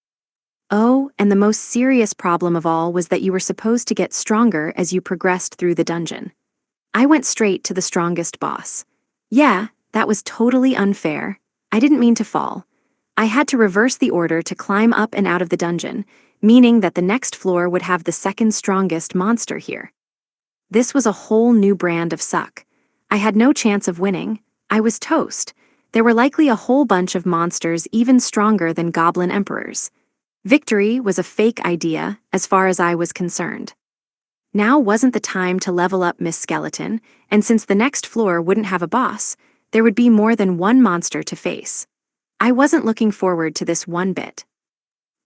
Oh, and the most serious problem of all was that you were supposed to get stronger as you progressed through the dungeon. I went straight to the strongest boss. Yeah, that was totally unfair. I didn't mean to fall. I had to reverse the order to climb up and out of the dungeon, meaning that the next floor would have the second strongest monster here. This was a whole new brand of suck. I had no chance of winning. I was toast. There were likely a whole bunch of monsters even stronger than Goblin Emperors. Victory was a fake idea, as far as I was concerned. Now wasn't the time to level up Miss Skeleton, and since the next floor wouldn't have a boss, there would be more than one monster to face. I wasn't looking forward to this one bit.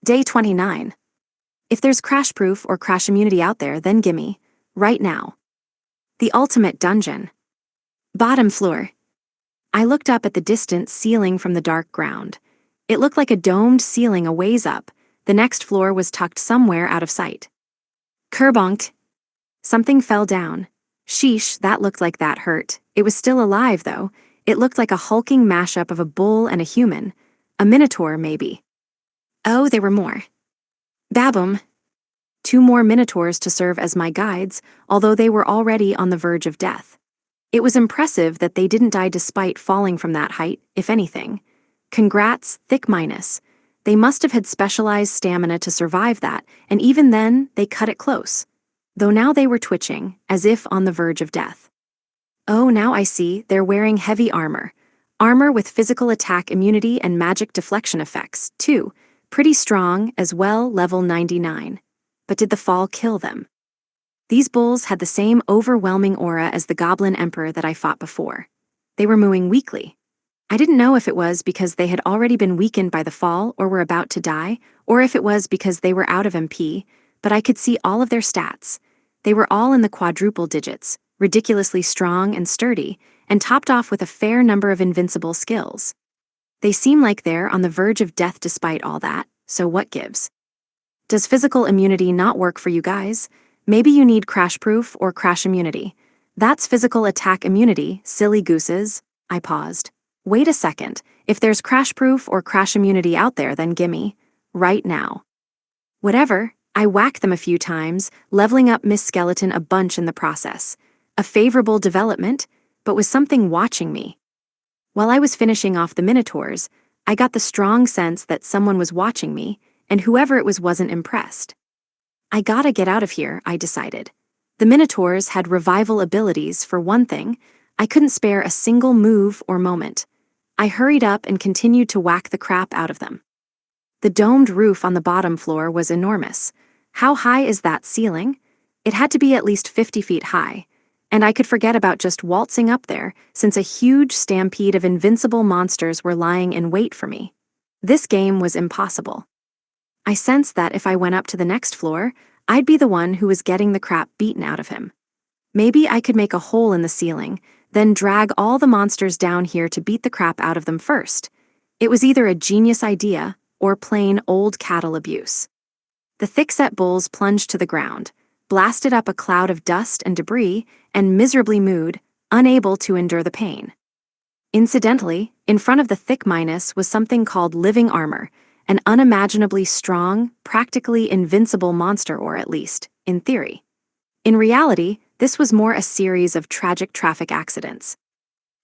Day 29. If there's crash proof or crash immunity out there, then gimme. Right now. The ultimate dungeon. Bottom floor. I looked up at the distant ceiling from the dark ground. It looked like a domed ceiling a ways up. The next floor was tucked somewhere out of sight. Kerbonked. Something fell down. Sheesh, that looked like that hurt. It was still alive, though. It looked like a hulking mashup of a bull and a human. A minotaur, maybe. Oh, there were more. Baboom. 2 more minotaurs to serve as my guides, although they were already on the verge of death. It was impressive that they didn't die despite falling from that height, if anything. Congrats, Thick Minus. They must have had specialized stamina to survive that, and even then, they cut it close. Though now they were twitching, as if on the verge of death. Oh, now I see, they're wearing heavy armor. Armor with physical attack immunity and magic deflection effects, too. Pretty strong, as well, level 99. But did the fall kill them? These bulls had the same overwhelming aura as the Goblin Emperor that I fought before. They were moving weakly. I didn't know if it was because they had already been weakened by the fall or were about to die, or if it was because they were out of MP, but I could see all of their stats. They were all in the quadruple digits, ridiculously strong and sturdy, and topped off with a fair number of invincible skills. They seem like they're on the verge of death despite all that, so what gives? Does physical immunity not work for you guys? Maybe you need crash proof or crash immunity. That's physical attack immunity, silly gooses. I paused. Wait a second, if there's crash proof or crash immunity out there, then gimme. Right now. Whatever, I whacked them a few times, leveling up Miss Skeleton a bunch in the process. A favorable development, but was something watching me. While I was finishing off the minotaurs, I got the strong sense that someone was watching me, and whoever it was wasn't impressed. I gotta get out of here, I decided. The minotaurs had revival abilities, for one thing. I couldn't spare a single move or moment. I hurried up and continued to whack the crap out of them. The domed roof on the bottom floor was enormous. How high is that ceiling? It had to be at least 50 feet high, and I could forget about just waltzing up there, since a huge stampede of invincible monsters were lying in wait for me. This game was impossible. I sensed that if I went up to the next floor, I'd be the one who was getting the crap beaten out of him. Maybe I could make a hole in the ceiling, then drag all the monsters down here to beat the crap out of them first. It was either a genius idea or plain old cattle abuse. The thick-set bulls plunged to the ground, blasted up a cloud of dust and debris, and miserably mooed, unable to endure the pain. Incidentally, in front of the Thick Minus was something called living armor, an unimaginably strong, practically invincible monster, or at least, in theory. In reality, this was more a series of tragic traffic accidents.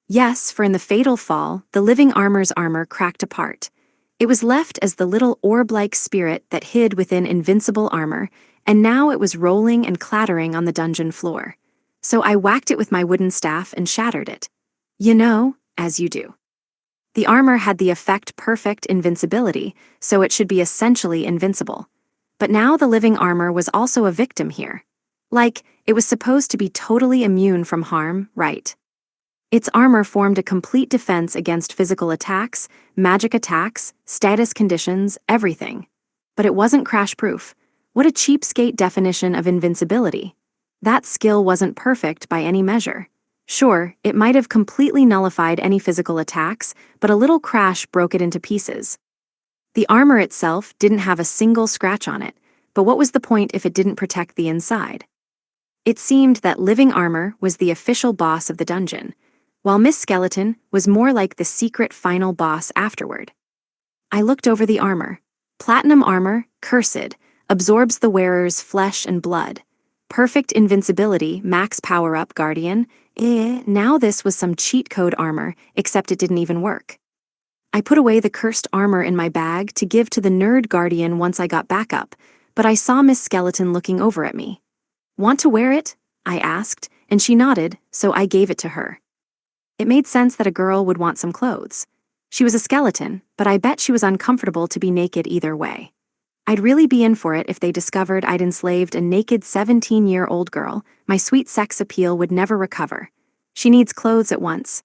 Yes, for in the fatal fall, the living armor's armor cracked apart. It was left as the little orb-like spirit that hid within invincible armor, and now it was rolling and clattering on the dungeon floor. So I whacked it with my wooden staff and shattered it. You know, as you do. The armor had the effect perfect invincibility, so it should be essentially invincible. But now the living armor was also a victim here. Like, it was supposed to be totally immune from harm, right? Its armor formed a complete defense against physical attacks, magic attacks, status conditions, everything. But it wasn't crash-proof. What a cheapskate definition of invincibility. That skill wasn't perfect by any measure. Sure, it might have completely nullified any physical attacks, but a little crash broke it into pieces. The armor itself didn't have a single scratch on it, but what was the point if it didn't protect the inside? It seemed that living armor was the official boss of the dungeon, while Miss Skeleton was more like the secret final boss afterward. I looked over the armor. Platinum armor, cursed, absorbs the wearer's flesh and blood. Perfect invincibility, max power-up, guardian, Now this was some cheat code armor, except it didn't even work. I put away the cursed armor in my bag to give to the nerd guardian once I got back up, but I saw Miss Skeleton looking over at me. "Want to wear it?" I asked, and she nodded, so I gave it to her. It made sense that a girl would want some clothes. She was a skeleton, but I bet she was uncomfortable to be naked either way. I'd really be in for it if they discovered I'd enslaved a naked 17-year-old girl. My sweet sex appeal would never recover. She needs clothes at once.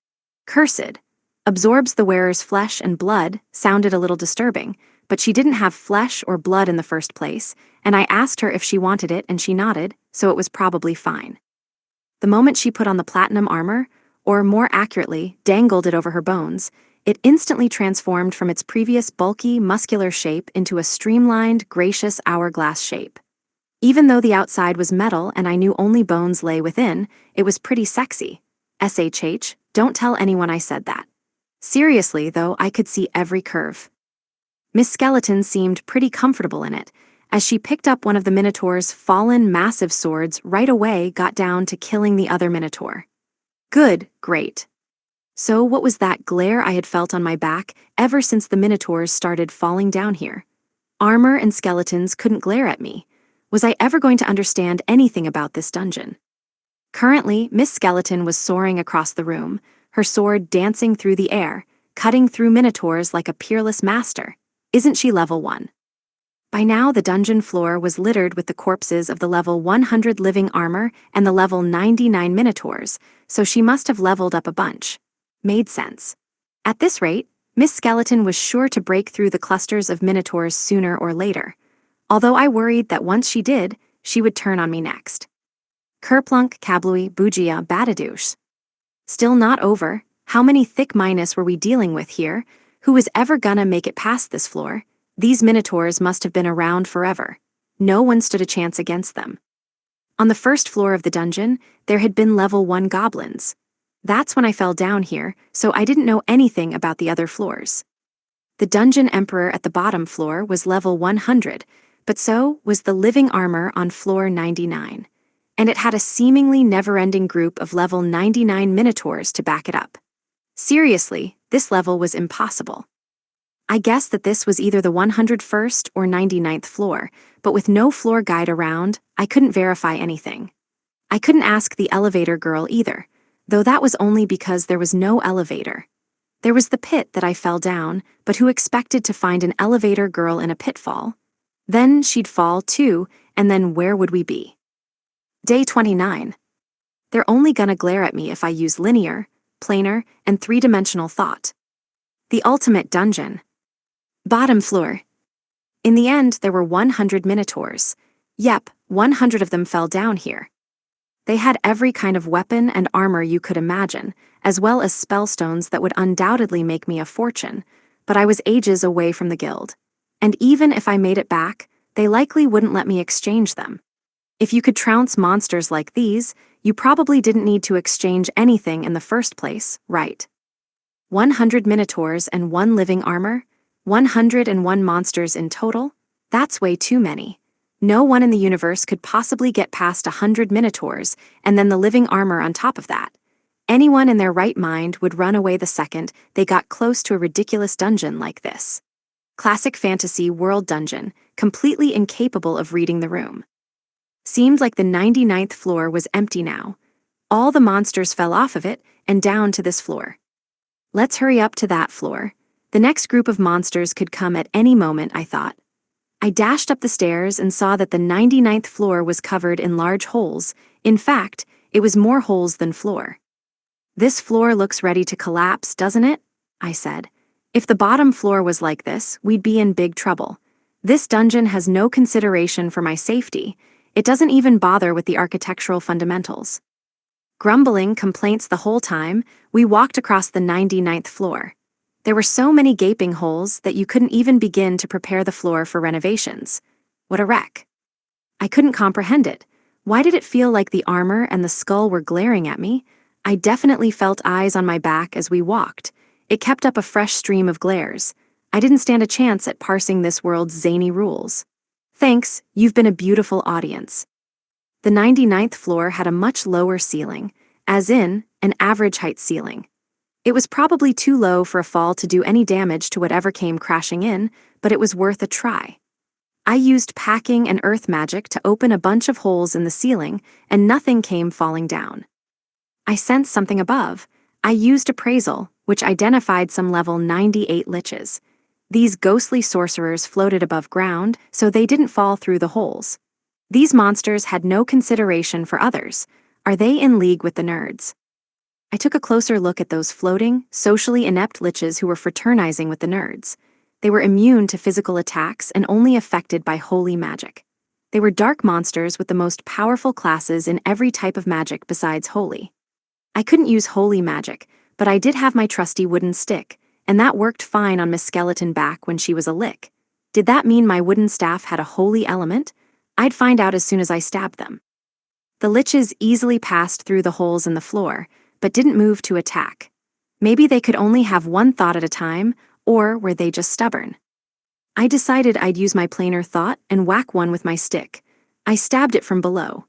Cursed. Absorbs the wearer's flesh and blood sounded a little disturbing, but she didn't have flesh or blood in the first place, and I asked her if she wanted it and she nodded, so it was probably fine. The moment she put on the platinum armor, or more accurately, dangled it over her bones, it instantly transformed from its previous bulky, muscular shape into a streamlined, gracious hourglass shape. Even though the outside was metal and I knew only bones lay within, it was pretty sexy. SHH, don't tell anyone I said that. Seriously, though, I could see every curve. Miss Skeleton seemed pretty comfortable in it, as she picked up one of the Minotaur's fallen, massive swords right away got down to killing the other Minotaur. Good, great. So what was that glare I had felt on my back ever since the Minotaurs started falling down here? Armor and skeletons couldn't glare at me. Was I ever going to understand anything about this dungeon? Currently, Miss Skeleton was soaring across the room, her sword dancing through the air, cutting through Minotaurs like a peerless master. Isn't she level 1? By now, the dungeon floor was littered with the corpses of the level 100 living armor and the level 99 Minotaurs, so she must have leveled up a bunch. Made sense. At this rate, Miss Skeleton was sure to break through the clusters of Minotaurs sooner or later, although I worried that once she did, she would turn on me next. Kerplunk, Kablooey, Boogia, Batadouche. Still not over. How many thick minus were we dealing with here? Who was ever gonna make it past this floor? These Minotaurs must have been around forever. No one stood a chance against them. On the first floor of the dungeon, there had been level 1 goblins. That's when I fell down here, so I didn't know anything about the other floors. The dungeon emperor at the bottom floor was level 100, but so was the living armor on floor 99. And it had a seemingly never-ending group of level 99 Minotaurs to back it up. Seriously, this level was impossible. I guessed that this was either the 101st or 99th floor, but with no floor guide around, I couldn't verify anything. I couldn't ask the elevator girl either, though that was only because there was no elevator. There was the pit that I fell down, but who expected to find an elevator girl in a pitfall? Then she'd fall too, and then where would we be? Day 29. They're only gonna glare at me if I use linear, planar, and three-dimensional thought. The ultimate dungeon. Bottom floor. In the end, there were 100 Minotaurs. Yep, 100 of them fell down here. They had every kind of weapon and armor you could imagine, as well as spellstones that would undoubtedly make me a fortune, but I was ages away from the guild. And even if I made it back, they likely wouldn't let me exchange them. If you could trounce monsters like these, you probably didn't need to exchange anything in the first place, right? 100 Minotaurs and 1 living armor? 101 monsters in total? That's way too many. No one in the universe could possibly get past 100 Minotaurs, and then the living armor on top of that. Anyone in their right mind would run away the second they got close to a ridiculous dungeon like this. Classic fantasy world dungeon, completely incapable of reading the room. Seemed like the 99th floor was empty now. All the monsters fell off of it and down to this floor. Let's hurry up to that floor. The next group of monsters could come at any moment, I thought. I dashed up the stairs and saw that the 99th floor was covered in large holes. In fact, it was more holes than floor. This floor looks ready to collapse, doesn't it? I said. If the bottom floor was like this, we'd be in big trouble. This dungeon has no consideration for my safety. It doesn't even bother with the architectural fundamentals. Grumbling complaints the whole time, we walked across the 99th floor. There were so many gaping holes that you couldn't even begin to prepare the floor for renovations. What a wreck. I couldn't comprehend it. Why did it feel like the armor and the skull were glaring at me? I definitely felt eyes on my back as we walked. It kept up a fresh stream of glares. I didn't stand a chance at parsing this world's zany rules. Thanks, you've been a beautiful audience. The 99th floor had a much lower ceiling, as in, an average height ceiling. It was probably too low for a fall to do any damage to whatever came crashing in, but it was worth a try. I used packing and earth magic to open a bunch of holes in the ceiling, and nothing came falling down. I sensed something above. I used appraisal, which identified some level 98 liches. These ghostly sorcerers floated above ground, so they didn't fall through the holes. These monsters had no consideration for others. Are they in league with the nerds? I took a closer look at those floating, socially inept liches who were fraternizing with the nerds. They were immune to physical attacks and only affected by holy magic. They were dark monsters with the most powerful classes in every type of magic besides holy. I couldn't use holy magic, but I did have my trusty wooden stick, and that worked fine on Miss Skeleton back when she was a lick. Did that mean my wooden staff had a holy element? I'd find out as soon as I stabbed them. The liches easily passed through the holes in the floor, but didn't move to attack. Maybe they could only have one thought at a time, or were they just stubborn? I decided I'd use my planar thought and whack one with my stick. I stabbed it from below.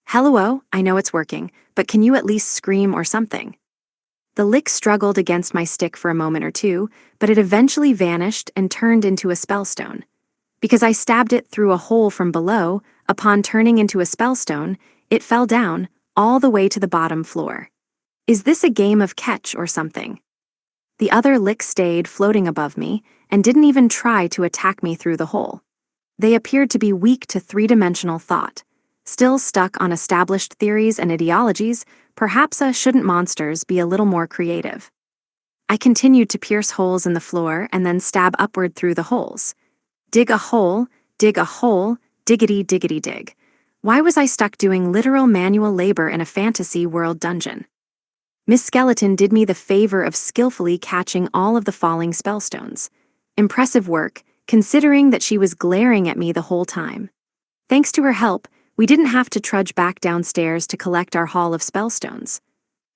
Hello, I know it's working, but can you at least scream or something? The lick struggled against my stick for a moment or two, but it eventually vanished and turned into a spellstone. Because I stabbed it through a hole from below, upon turning into a spellstone, it fell down, all the way to the bottom floor. Is this a game of catch or something? The other lick stayed floating above me and didn't even try to attack me through the hole. They appeared to be weak to three-dimensional thought. Still stuck on established theories and ideologies, perhaps shouldn't monsters be a little more creative? I continued to pierce holes in the floor and then stab upward through the holes. Dig a hole, diggity diggity dig. Why was I stuck doing literal manual labor in a fantasy world dungeon? Miss Skeleton did me the favor of skillfully catching all of the falling spellstones. Impressive work, considering that she was glaring at me the whole time. Thanks to her help, we didn't have to trudge back downstairs to collect our haul of spellstones.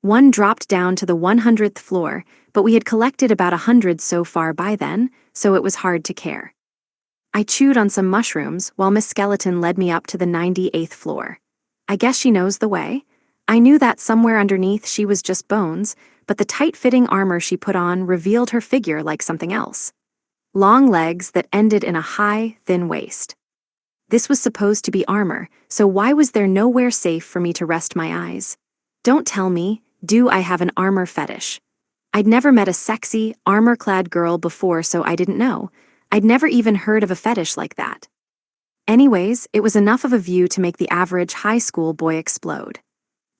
One dropped down to the 100th floor, but we had collected about 100 so far by then, so it was hard to care. I chewed on some mushrooms while Miss Skeleton led me up to the 98th floor. I guess she knows the way. I knew that somewhere underneath she was just bones, but the tight-fitting armor she put on revealed her figure like something else. Long legs that ended in a high, thin waist. This was supposed to be armor, so why was there nowhere safe for me to rest my eyes? Don't tell me, do I have an armor fetish? I'd never met a sexy, armor-clad girl before, so I didn't know. I'd never even heard of a fetish like that. Anyways, it was enough of a view to make the average high school boy explode.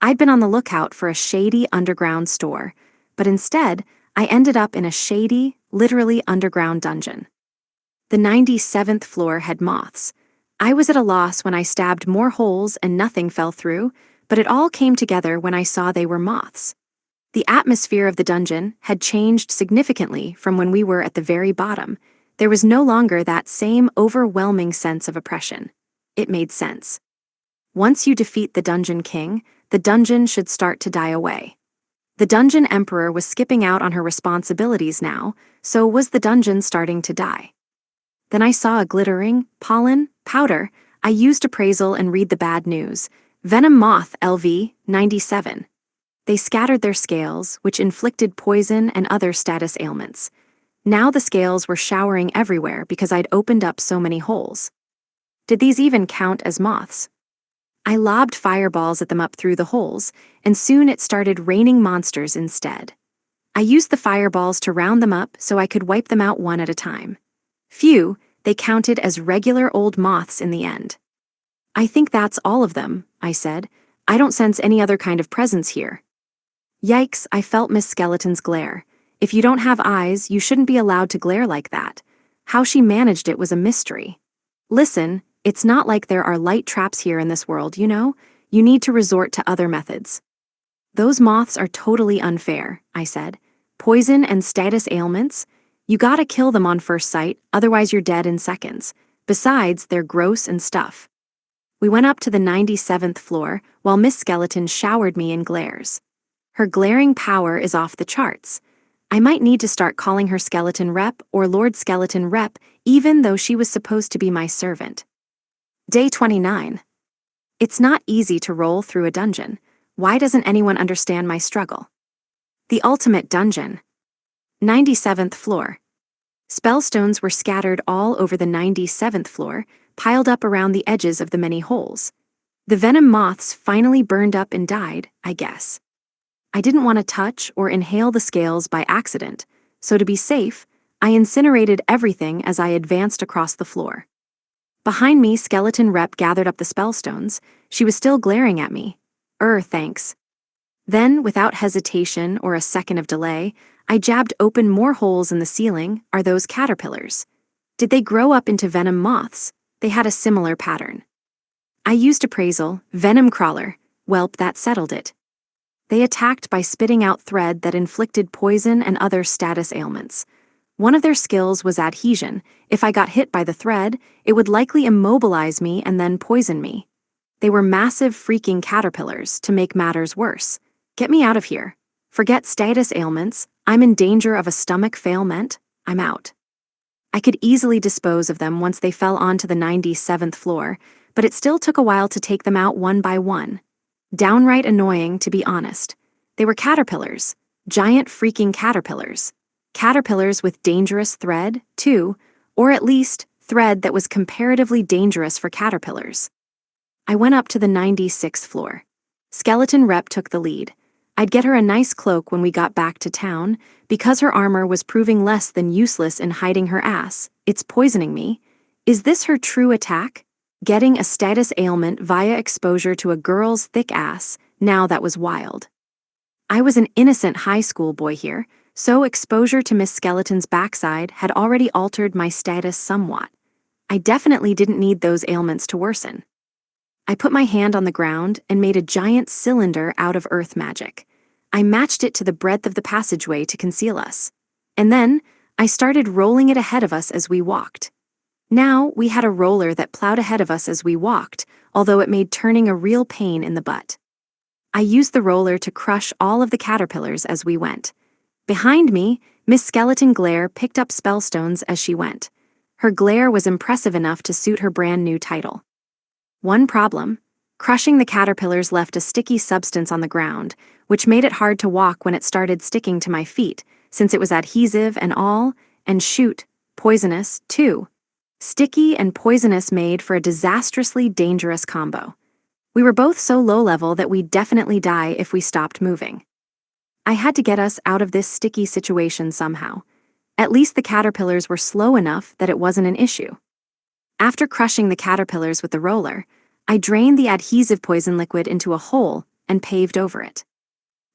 I'd been on the lookout for a shady underground store, but instead, I ended up in a shady, literally underground dungeon. The 97th floor had moths. I was at a loss when I stabbed more holes and nothing fell through, but it all came together when I saw they were moths. The atmosphere of the dungeon had changed significantly from when we were at the very bottom. There was no longer that same overwhelming sense of oppression. It made sense. Once you defeat the Dungeon King, the dungeon should start to die away. The Dungeon Emperor was skipping out on her responsibilities now, so was the dungeon starting to die. Then I saw a glittering, pollen, powder. I used appraisal and read the bad news. Venom Moth LV 97. They scattered their scales, which inflicted poison and other status ailments. Now the scales were showering everywhere because I'd opened up so many holes. Did these even count as moths? I lobbed fireballs at them up through the holes, and soon it started raining monsters instead. I used the fireballs to round them up so I could wipe them out one at a time. Phew, they counted as regular old moths in the end. I think that's all of them, I said. I don't sense any other kind of presence here. Yikes, I felt Miss Skeleton's glare. If you don't have eyes, you shouldn't be allowed to glare like that. How she managed it was a mystery. Listen, it's not like there are light traps here in this world, you know? You need to resort to other methods. Those moths are totally unfair, I said. Poison and status ailments? You gotta kill them on first sight, otherwise you're dead in seconds. Besides, they're gross and stuff. We went up to the 97th floor, while Miss Skeleton showered me in glares. Her glaring power is off the charts. I might need to start calling her Skeleton Rep or Lord Skeleton Rep, even though she was supposed to be my servant. Day 29. It's not easy to roll through a dungeon. Why doesn't anyone understand my struggle? The ultimate dungeon. 97th floor. Spellstones were scattered all over the 97th floor, piled up around the edges of the many holes. The venom moths finally burned up and died, I guess. I didn't want to touch or inhale the scales by accident, so to be safe, I incinerated everything as I advanced across the floor. Behind me, Skeleton Rep gathered up the spellstones. She was still glaring at me. Thanks. Then, without hesitation or a second of delay, I jabbed open more holes in the ceiling. Are those caterpillars? Did they grow up into venom moths? They had a similar pattern. I used appraisal, venom crawler. Welp, that settled it. They attacked by spitting out thread that inflicted poison and other status ailments. One of their skills was adhesion. If I got hit by the thread, it would likely immobilize me and then poison me. They were massive freaking caterpillars, to make matters worse. Get me out of here. Forget status ailments. I'm in danger of a stomach failment. I'm out. I could easily dispose of them once they fell onto the 97th floor, but it still took a while to take them out one by one. Downright annoying, to be honest. They were caterpillars. Giant freaking caterpillars. Caterpillars with dangerous thread, too, or at least thread that was comparatively dangerous for caterpillars. I went up to the 96th floor. Skeleton Rep took the lead. I'd get her a nice cloak when we got back to town, because her armor was proving less than useless in hiding her ass. It's poisoning me. Is this her true attack? Getting a status ailment via exposure to a girl's thick ass, now that was wild. I was an innocent high school boy here, so exposure to Miss Skeleton's backside had already altered my status somewhat. I definitely didn't need those ailments to worsen. I put my hand on the ground and made a giant cylinder out of earth magic. I matched it to the breadth of the passageway to conceal us. And then, I started rolling it ahead of us as we walked. Now, we had a roller that plowed ahead of us as we walked, although it made turning a real pain in the butt. I used the roller to crush all of the caterpillars as we went. Behind me, Miss Skeleton Glare picked up spellstones as she went. Her glare was impressive enough to suit her brand new title. One problem: crushing the caterpillars left a sticky substance on the ground, which made it hard to walk when it started sticking to my feet, since it was adhesive and all, and shoot, poisonous, too. Sticky and poisonous made for a disastrously dangerous combo. We were both so low level that we'd definitely die if we stopped moving. I had to get us out of this sticky situation somehow. At least the caterpillars were slow enough that it wasn't an issue. After crushing the caterpillars with the roller, I drained the adhesive poison liquid into a hole and paved over it.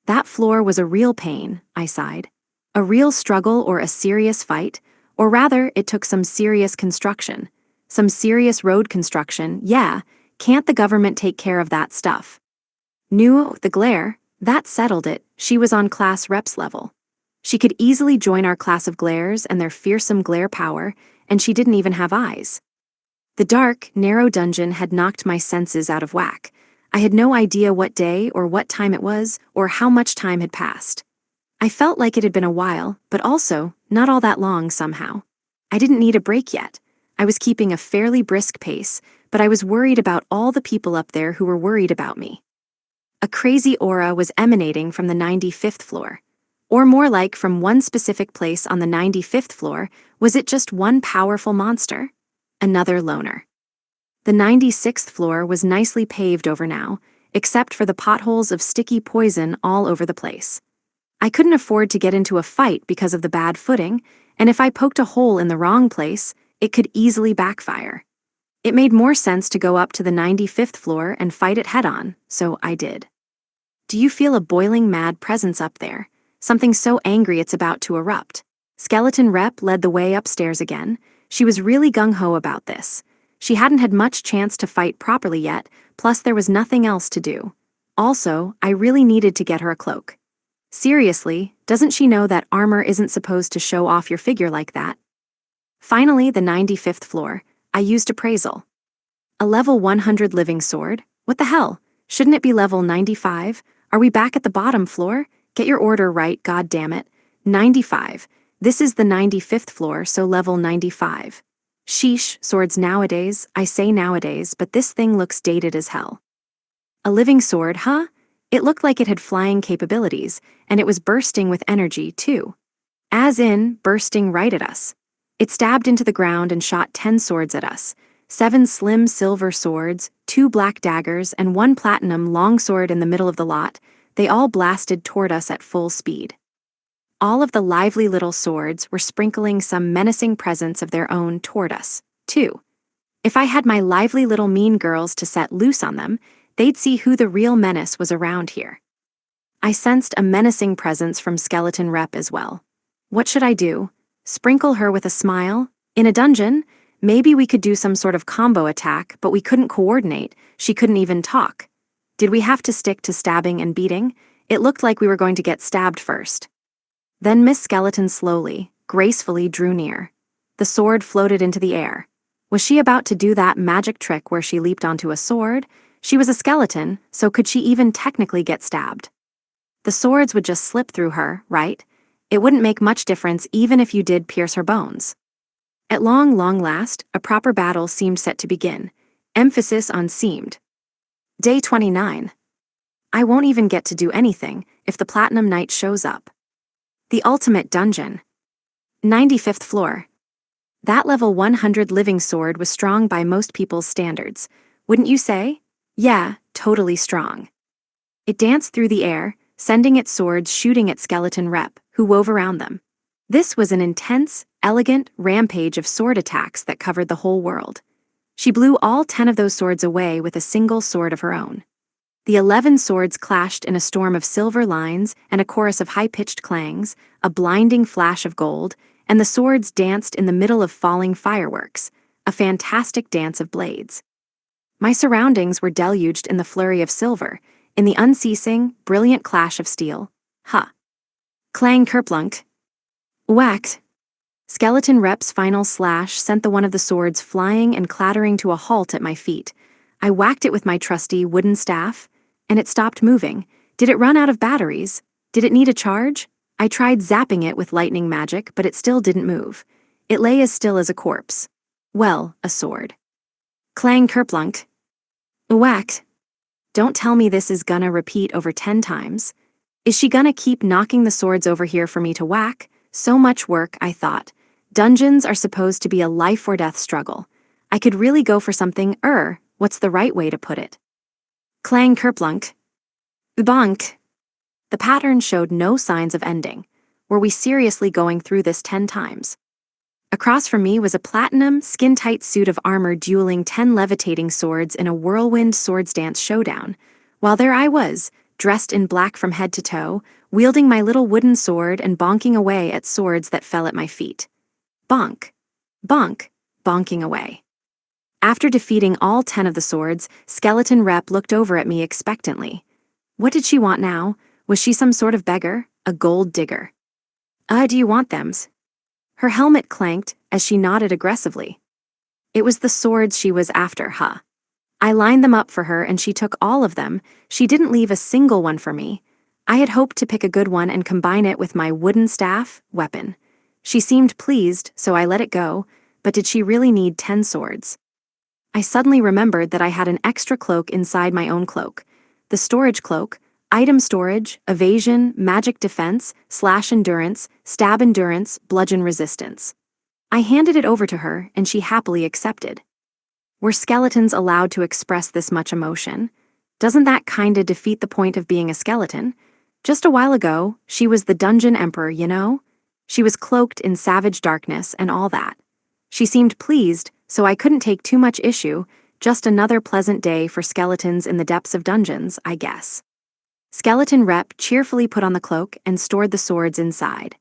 That floor was a real pain, I sighed. A real struggle or a serious fight, or rather, it took some serious construction. Some serious road construction, yeah, can't the government take care of that stuff? Knew the glare, that settled it, she was on class reps level. She could easily join our class of glares and their fearsome glare power, and she didn't even have eyes. The dark, narrow dungeon had knocked my senses out of whack. I had no idea what day or what time it was, or how much time had passed. I felt like it had been a while, but also, not all that long somehow. I didn't need a break yet. I was keeping a fairly brisk pace, but I was worried about all the people up there who were worried about me. A crazy aura was emanating from the 95th floor. Or more like from one specific place on the 95th floor. Was it just one powerful monster? Another loner. The 96th floor was nicely paved over now, except for the potholes of sticky poison all over the place. I couldn't afford to get into a fight because of the bad footing, and if I poked a hole in the wrong place, it could easily backfire. It made more sense to go up to the 95th floor and fight it head-on, so I did. Do you feel a boiling mad presence up there? Something so angry it's about to erupt. Skeleton Rep led the way upstairs again. She was really gung-ho about this. She hadn't had much chance to fight properly yet, plus there was nothing else to do. Also, I really needed to get her a cloak. Seriously, doesn't she know that armor isn't supposed to show off your figure like that? Finally, the 95th floor. I used appraisal. A level 100 living sword? What the hell? Shouldn't it be level 95? Are we back at the bottom floor? Get your order right, goddammit. 95. This is the 95th floor, so level 95. Sheesh, swords nowadays, I say nowadays, but this thing looks dated as hell. A living sword, huh? It looked like it had flying capabilities, and it was bursting with energy, too. As in, bursting right at us. It stabbed into the ground and shot 10 swords at us. 7 slim silver swords, 2 black daggers, and 1 platinum longsword in the middle of the lot. They all blasted toward us at full speed. All of the lively little swords were sprinkling some menacing presence of their own toward us, too. If I had my lively little mean girls to set loose on them, they'd see who the real menace was around here. I sensed a menacing presence from Skeleton Rep as well. What should I do? Sprinkle her with a smile? In a dungeon? Maybe we could do some sort of combo attack, but we couldn't coordinate. She couldn't even talk. Did we have to stick to stabbing and beating? It looked like we were going to get stabbed first. Then Miss Skeleton slowly, gracefully drew near. The sword floated into the air. Was she about to do that magic trick where she leaped onto a sword? She was a skeleton, so could she even technically get stabbed? The swords would just slip through her, right? It wouldn't make much difference even if you did pierce her bones. At long last, a proper battle seemed set to begin. Emphasis on seemed. Day 29. I won't even get to do anything if the Platinum Knight shows up. The ultimate dungeon. 95th floor. That level 100 living sword was strong by most people's standards, wouldn't you say? Yeah, totally strong. It danced through the air, sending its swords shooting at Skeleton Rep, who wove around them. This was an intense, elegant rampage of sword attacks that covered the whole world. She blew all 10 of those swords away with a single sword of her own. The 11 swords clashed in a storm of silver lines and a chorus of high-pitched clangs, a blinding flash of gold, and the swords danced in the middle of falling fireworks, a fantastic dance of blades. My surroundings were deluged in the flurry of silver, in the unceasing, brilliant clash of steel. Clang kerplunk. Whack. Skeleton Rep's final slash sent the one of the swords flying and clattering to a halt at my feet. I whacked it with my trusty wooden staff, and it stopped moving. Did it run out of batteries? Did it need a charge? I tried zapping it with lightning magic, but it still didn't move. It lay as still as a corpse. Well, a sword. Clang kerplunk. Whack. Don't tell me this is gonna repeat over 10 times. Is she gonna keep knocking the swords over here for me to whack? So much work, I thought. Dungeons are supposed to be a life or death struggle. I could really go for something, what's the right way to put it? Clang kerplunk. Bonk. The pattern showed no signs of ending. Were we seriously going through this 10 times? Across from me was a platinum, skin-tight suit of armor dueling 10 levitating swords in a whirlwind swords dance showdown, while there I was, dressed in black from head to toe, wielding my little wooden sword and bonking away at swords that fell at my feet. Bonk. Bonk. Bonking away. After defeating all 10 of the swords, Skeleton Rep looked over at me expectantly. What did she want now? Was she some sort of beggar? A gold digger? Do you want thems? Her helmet clanked as she nodded aggressively. It was the swords she was after, I lined them up for her and she took all of them. She didn't leave a single one for me. I had hoped to pick a good one and combine it with my wooden staff weapon. She seemed pleased, so I let it go, but did she really need 10 swords? I suddenly remembered that I had an extra cloak inside my own cloak. The storage cloak, item storage, evasion, magic defense, slash endurance, stab endurance, bludgeon resistance. I handed it over to her and she happily accepted. Were skeletons allowed to express this much emotion? Doesn't that kinda defeat the point of being a skeleton? Just a while ago, she was the dungeon emperor, you know? She was cloaked in savage darkness and all that. She seemed pleased, so I couldn't take too much issue, just another pleasant day for skeletons in the depths of dungeons, I guess. Skeleton Rep cheerfully put on the cloak and stored the swords inside.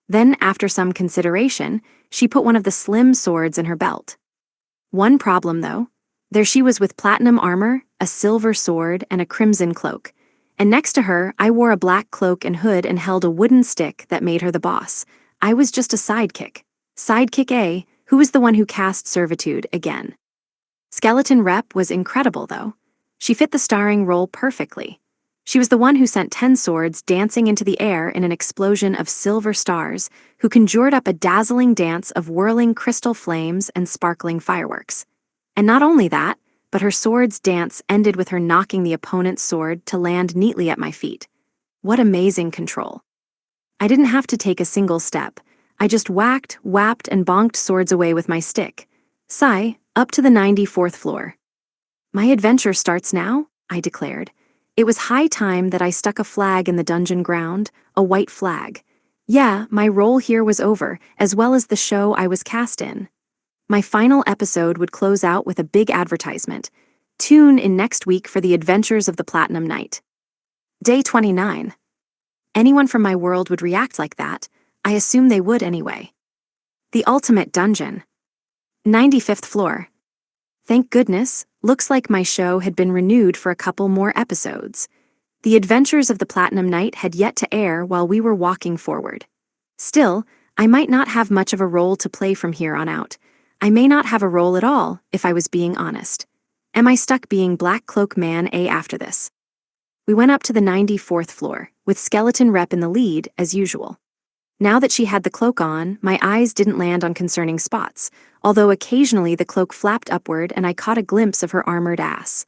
Then, after some consideration, she put one of the slim swords in her belt. One problem, though. There she was with platinum armor, a silver sword, and a crimson cloak. And next to her, I wore a black cloak and hood and held a wooden stick that made her the boss. I was just a sidekick. Sidekick A, who was the one who cast servitude again. Skeleton Rep was incredible, though. She fit the starring role perfectly. She was the one who sent 10 swords dancing into the air in an explosion of silver stars, who conjured up a dazzling dance of whirling crystal flames and sparkling fireworks. And not only that, but her sword's dance ended with her knocking the opponent's sword to land neatly at my feet. What amazing control. I didn't have to take a single step. I just whacked, whapped, and bonked swords away with my stick. Sigh, up to the 94th floor. My adventure starts now, I declared. It was high time that I stuck a flag in the dungeon ground, a white flag. Yeah, my role here was over, as well as the show I was cast in. My final episode would close out with a big advertisement. Tune in next week for the adventures of the Platinum Knight. Day 29. Anyone from my world would react like that. I assume they would anyway. The ultimate dungeon. 95th floor. Thank goodness, looks like my show had been renewed for a couple more episodes. The adventures of the Platinum Knight had yet to air while we were walking forward. Still, I might not have much of a role to play from here on out. I may not have a role at all, if I was being honest. Am I stuck being Black Cloak Man A after this? We went up to the 94th floor, with Skeleton Rep in the lead, as usual. Now that she had the cloak on, my eyes didn't land on concerning spots, although occasionally the cloak flapped upward and I caught a glimpse of her armored ass.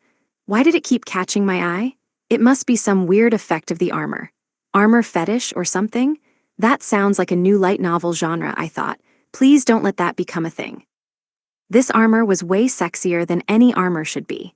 Why did it keep catching my eye? It must be some weird effect of the armor. Armor fetish or something? That sounds like a new light novel genre, I thought. Please don't let that become a thing. This armor was way sexier than any armor should be.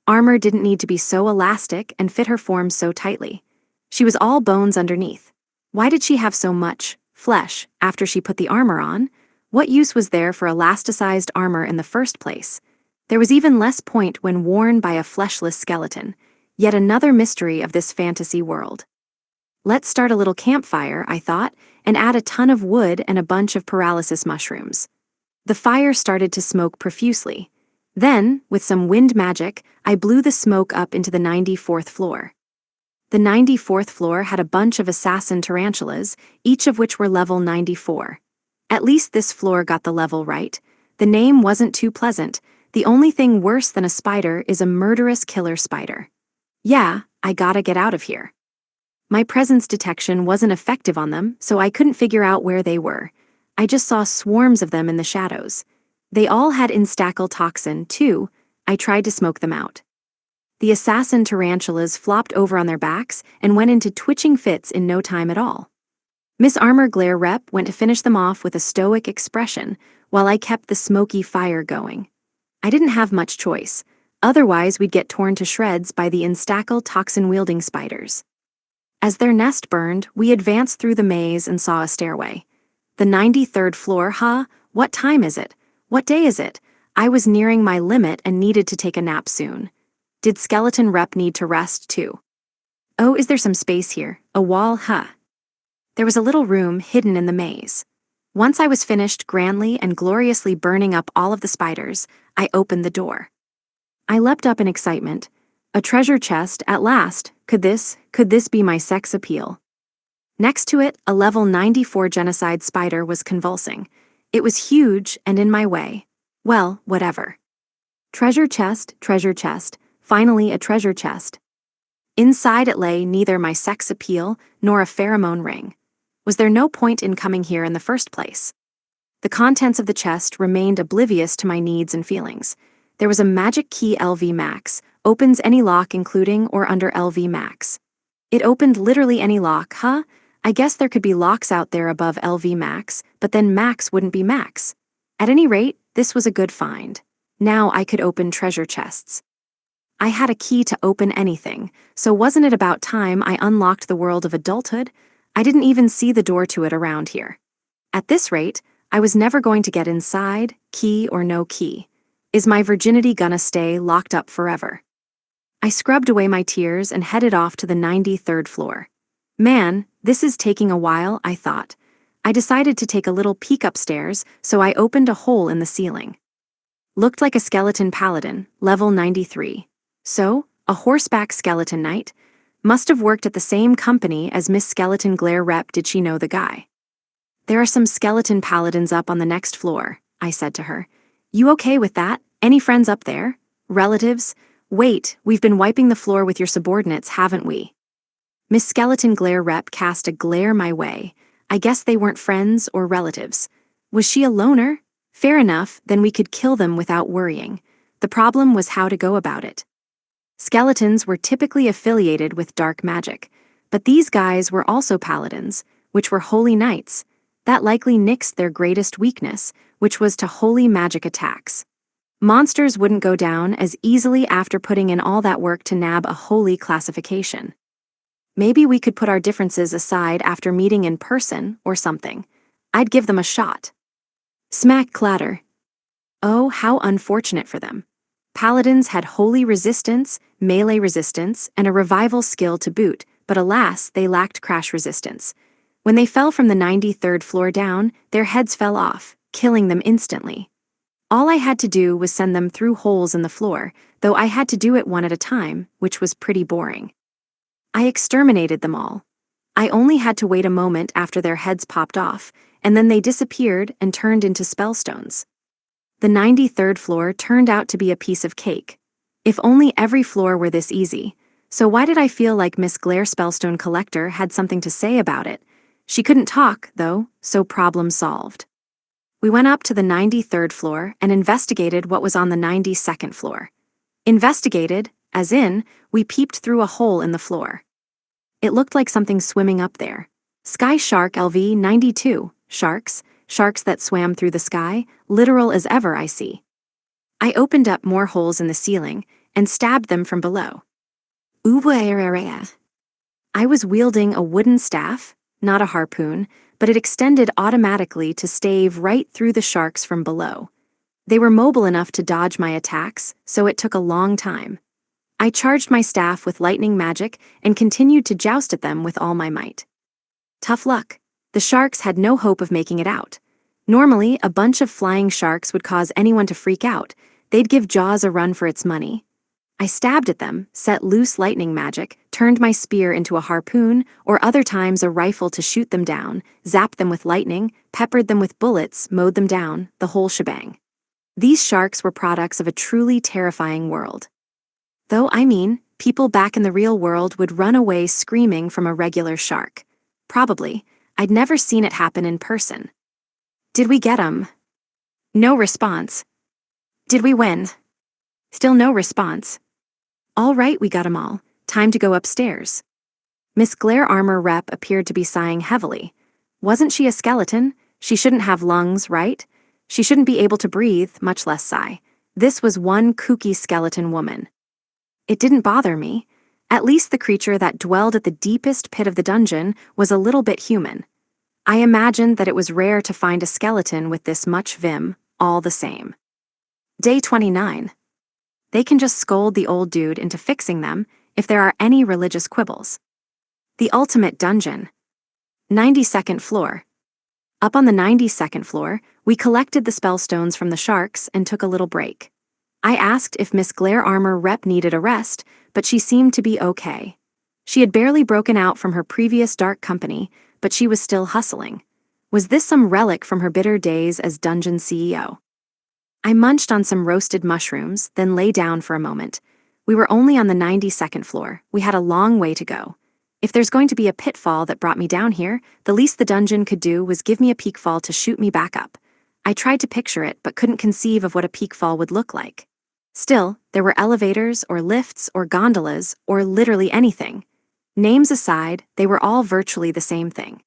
Armor didn't need to be so elastic and fit her form so tightly. She was all bones underneath. Why did she have so much flesh after she put the armor on? What use was there for elasticized armor in the first place? There was even less point when worn by a fleshless skeleton. Yet another mystery of this fantasy world. Let's start a little campfire, I thought, and add a ton of wood and a bunch of paralysis mushrooms. The fire started to smoke profusely. Then, with some wind magic, I blew the smoke up into the 94th floor. The 94th floor had a bunch of assassin tarantulas, each of which were level 94. At least this floor got the level right. The name wasn't too pleasant. The only thing worse than a spider is a murderous killer spider. Yeah, I gotta get out of here. My presence detection wasn't effective on them, so I couldn't figure out where they were. I just saw swarms of them in the shadows. They all had instackle toxin, too. I tried to smoke them out. The assassin tarantulas flopped over on their backs and went into twitching fits in no time at all. Miss Armor Glare Rep went to finish them off with a stoic expression, while I kept the smoky fire going. I didn't have much choice. Otherwise, we'd get torn to shreds by the instackle toxin-wielding spiders. As their nest burned, we advanced through the maze and saw a stairway. The 93rd floor, huh? What time is it? What day is it? I was nearing my limit and needed to take a nap soon. Did Skeleton Rep need to rest, too? Oh, is there some space here? A wall, huh? There was a little room hidden in the maze. Once I was finished grandly and gloriously burning up all of the spiders, I opened the door. I leapt up in excitement. A treasure chest, at last. Could this be my sex appeal? Next to it, a level 94 genocide spider was convulsing. It was huge and in my way. Well, whatever. Treasure chest, finally a treasure chest. Inside it lay neither my sex appeal nor a pheromone ring. Was there no point in coming here in the first place? The contents of the chest remained oblivious to my needs and feelings. There was a magic key LV Max, opens any lock including or under LV Max. It opened literally any lock, huh? I guess there could be locks out there above LV Max, but then Max wouldn't be Max. At any rate, this was a good find. Now I could open treasure chests. I had a key to open anything, so wasn't it about time I unlocked the world of adulthood? I didn't even see the door to it around here. At this rate, I was never going to get inside, key or no key. Is my virginity gonna stay locked up forever? I scrubbed away my tears and headed off to the 93rd floor. Man, this is taking a while, I thought. I decided to take a little peek upstairs, so I opened a hole in the ceiling. Looked like a skeleton paladin, level 93. So, a horseback skeleton knight. Must have worked at the same company as Miss Skeleton Glare Rep. Did she know the guy? There are some skeleton paladins up on the next floor, I said to her. You okay with that? Any friends up there? Relatives? Wait, we've been wiping the floor with your subordinates, haven't we? Miss Skeleton Glare Rep cast a glare my way. I guess they weren't friends or relatives. Was she a loner? Fair enough, then we could kill them without worrying. The problem was how to go about it. Skeletons were typically affiliated with dark magic, but these guys were also paladins, which were holy knights. That likely nixed their greatest weakness, which was to holy magic attacks. Monsters wouldn't go down as easily after putting in all that work to nab a holy classification. Maybe we could put our differences aside after meeting in person or something. I'd give them a shot. Smack clatter. Oh, how unfortunate for them. Paladins had holy resistance, melee resistance, and a revival skill to boot, but alas, they lacked crash resistance. When they fell from the 93rd floor down, their heads fell off, killing them instantly. All I had to do was send them through holes in the floor, though I had to do it one at a time, which was pretty boring. I exterminated them all. I only had to wait a moment after their heads popped off, and then they disappeared and turned into spellstones. The 93rd floor turned out to be a piece of cake. If only every floor were this easy. So why did I feel like Miss Glare Spellstone Collector had something to say about it? She couldn't talk, though, so problem solved. We went up to the 93rd floor and investigated what was on the 92nd floor. Investigated, as in, we peeped through a hole in the floor. It looked like something swimming up there. Sky Shark LV 92, sharks that swam through the sky, literal as ever I see. I opened up more holes in the ceiling and stabbed them from below. I was wielding a wooden staff, not a harpoon, but it extended automatically to stave right through the sharks from below. They were mobile enough to dodge my attacks, so it took a long time. I charged my staff with lightning magic and continued to joust at them with all my might. Tough luck. The sharks had no hope of making it out. Normally, a bunch of flying sharks would cause anyone to freak out. They'd give Jaws a run for its money. I stabbed at them, set loose lightning magic, turned my spear into a harpoon, or other times a rifle to shoot them down, zapped them with lightning, peppered them with bullets, mowed them down, the whole shebang. These sharks were products of a truly terrifying world. Though, people back in the real world would run away screaming from a regular shark. Probably. I'd never seen it happen in person. Did we get 'em? No response. Did we win? Still no response. All right, we got 'em all. Time to go upstairs. Miss Glare Armor Rep appeared to be sighing heavily. Wasn't she a skeleton? She shouldn't have lungs, right? She shouldn't be able to breathe, much less sigh. This was one kooky skeleton woman. It didn't bother me. At least the creature that dwelled at the deepest pit of the dungeon was a little bit human. I imagined that it was rare to find a skeleton with this much vim, all the same. Day 29. They can just scold the old dude into fixing them if there are any religious quibbles. The ultimate dungeon. 92nd floor. Up on the 92nd floor, we collected the spellstones from the sharks and took a little break. I asked if Miss Glare Armor Rep needed a rest, but she seemed to be okay. She had barely broken out from her previous dark company, but she was still hustling. Was this some relic from her bitter days as dungeon CEO? I munched on some roasted mushrooms, then lay down for a moment. We were only on the 92nd floor. We had a long way to go. If there's going to be a pitfall that brought me down here, the least the dungeon could do was give me a peakfall to shoot me back up. I tried to picture it, but couldn't conceive of what a peakfall would look like. Still, there were elevators or lifts or gondolas or literally anything. Names aside, they were all virtually the same thing.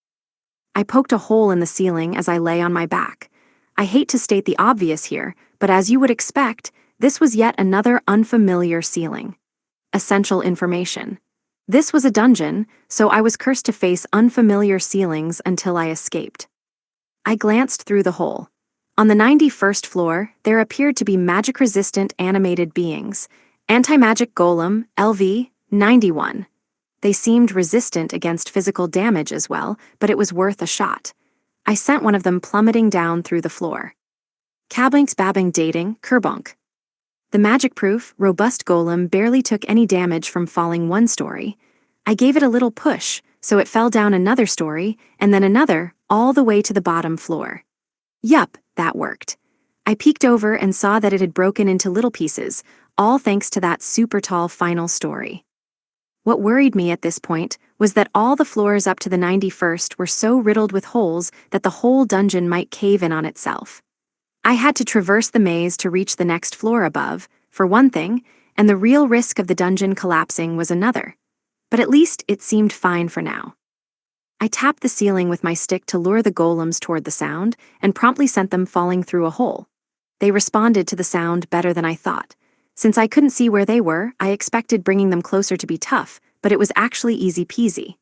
I poked a hole in the ceiling as I lay on my back. I hate to state the obvious here, but as you would expect, this was yet another unfamiliar ceiling. Essential information. This was a dungeon, so I was cursed to face unfamiliar ceilings until I escaped. I glanced through the hole. On the 91st floor, there appeared to be magic-resistant animated beings. Anti-magic golem, LV, 91. They seemed resistant against physical damage as well, but it was worth a shot. I sent one of them plummeting down through the floor. Kablinks babbing dating, kerbonk. The magic-proof, robust golem barely took any damage from falling one story. I gave it a little push, so it fell down another story, and then another, all the way to the bottom floor. Yup, that worked. I peeked over and saw that it had broken into little pieces, all thanks to that super tall final story. What worried me at this point was that all the floors up to the 91st were so riddled with holes that the whole dungeon might cave in on itself. I had to traverse the maze to reach the next floor above, for one thing, and the real risk of the dungeon collapsing was another. But at least it seemed fine for now. I tapped the ceiling with my stick to lure the golems toward the sound, and promptly sent them falling through a hole. They responded to the sound better than I thought. Since I couldn't see where they were, I expected bringing them closer to be tough, but it was actually easy peasy.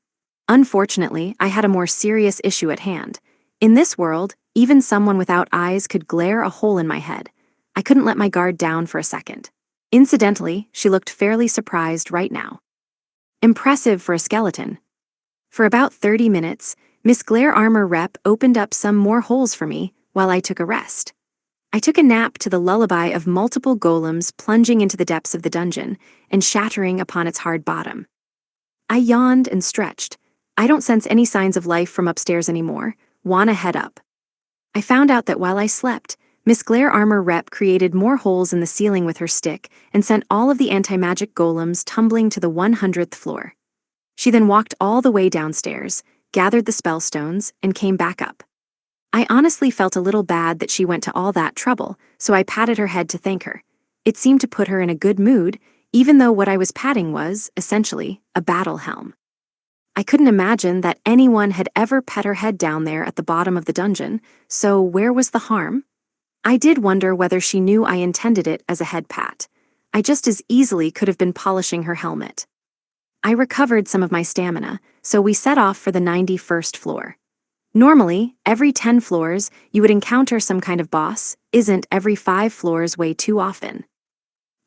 Unfortunately, I had a more serious issue at hand. In this world, even someone without eyes could glare a hole in my head. I couldn't let my guard down for a second. Incidentally, she looked fairly surprised right now. Impressive for a skeleton. For about 30 minutes, Miss Glare Armor Rep opened up some more holes for me while I took a rest. I took a nap to the lullaby of multiple golems plunging into the depths of the dungeon and shattering upon its hard bottom. I yawned and stretched. I don't sense any signs of life from upstairs anymore. Wanna head up? I found out that while I slept, Miss Glare Armor Rep created more holes in the ceiling with her stick and sent all of the anti-magic golems tumbling to the 100th floor. She then walked all the way downstairs, gathered the spell stones, and came back up. I honestly felt a little bad that she went to all that trouble, so I patted her head to thank her. It seemed to put her in a good mood, even though what I was patting was, essentially, a battle helm. I couldn't imagine that anyone had ever pet her head down there at the bottom of the dungeon, so where was the harm? I did wonder whether she knew I intended it as a head pat. I just as easily could have been polishing her helmet. I recovered some of my stamina, so we set off for the 91st floor. Normally, every 10 floors, you would encounter some kind of boss. Isn't every 5 floors way too often?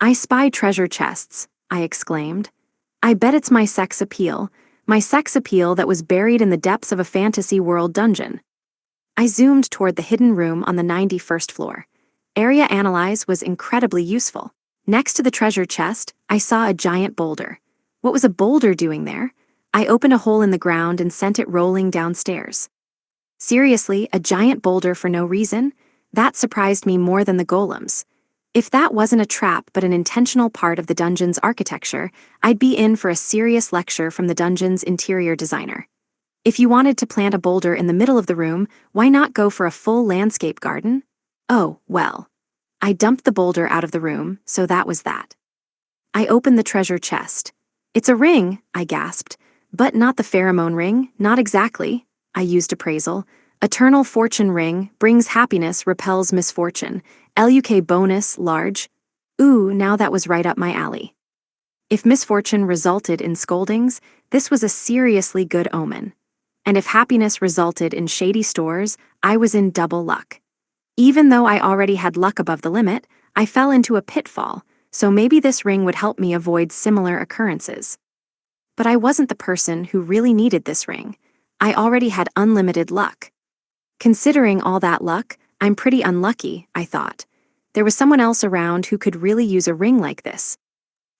I spy treasure chests, I exclaimed. I bet it's my sex appeal that was buried in the depths of a fantasy world dungeon. I zoomed toward the hidden room on the 91st floor. Area Analyze was incredibly useful. Next to the treasure chest, I saw a giant boulder. What was a boulder doing there? I opened a hole in the ground and sent it rolling downstairs. Seriously, a giant boulder for no reason? That surprised me more than the golems. If that wasn't a trap but an intentional part of the dungeon's architecture, I'd be in for a serious lecture from the dungeon's interior designer. If you wanted to plant a boulder in the middle of the room, why not go for a full landscape garden? Oh, well. I dumped the boulder out of the room, so that was that. I opened the treasure chest. It's a ring, I gasped. But not the pheromone ring, not exactly. I used appraisal. Eternal Fortune Ring, brings happiness, repels misfortune. LUK bonus, large. Ooh, now that was right up my alley. If misfortune resulted in scoldings, this was a seriously good omen. And if happiness resulted in shady stores, I was in double luck. Even though I already had luck above the limit, I fell into a pitfall, so maybe this ring would help me avoid similar occurrences. But I wasn't the person who really needed this ring. I already had unlimited luck. Considering all that luck, I'm pretty unlucky, I thought. There was someone else around who could really use a ring like this.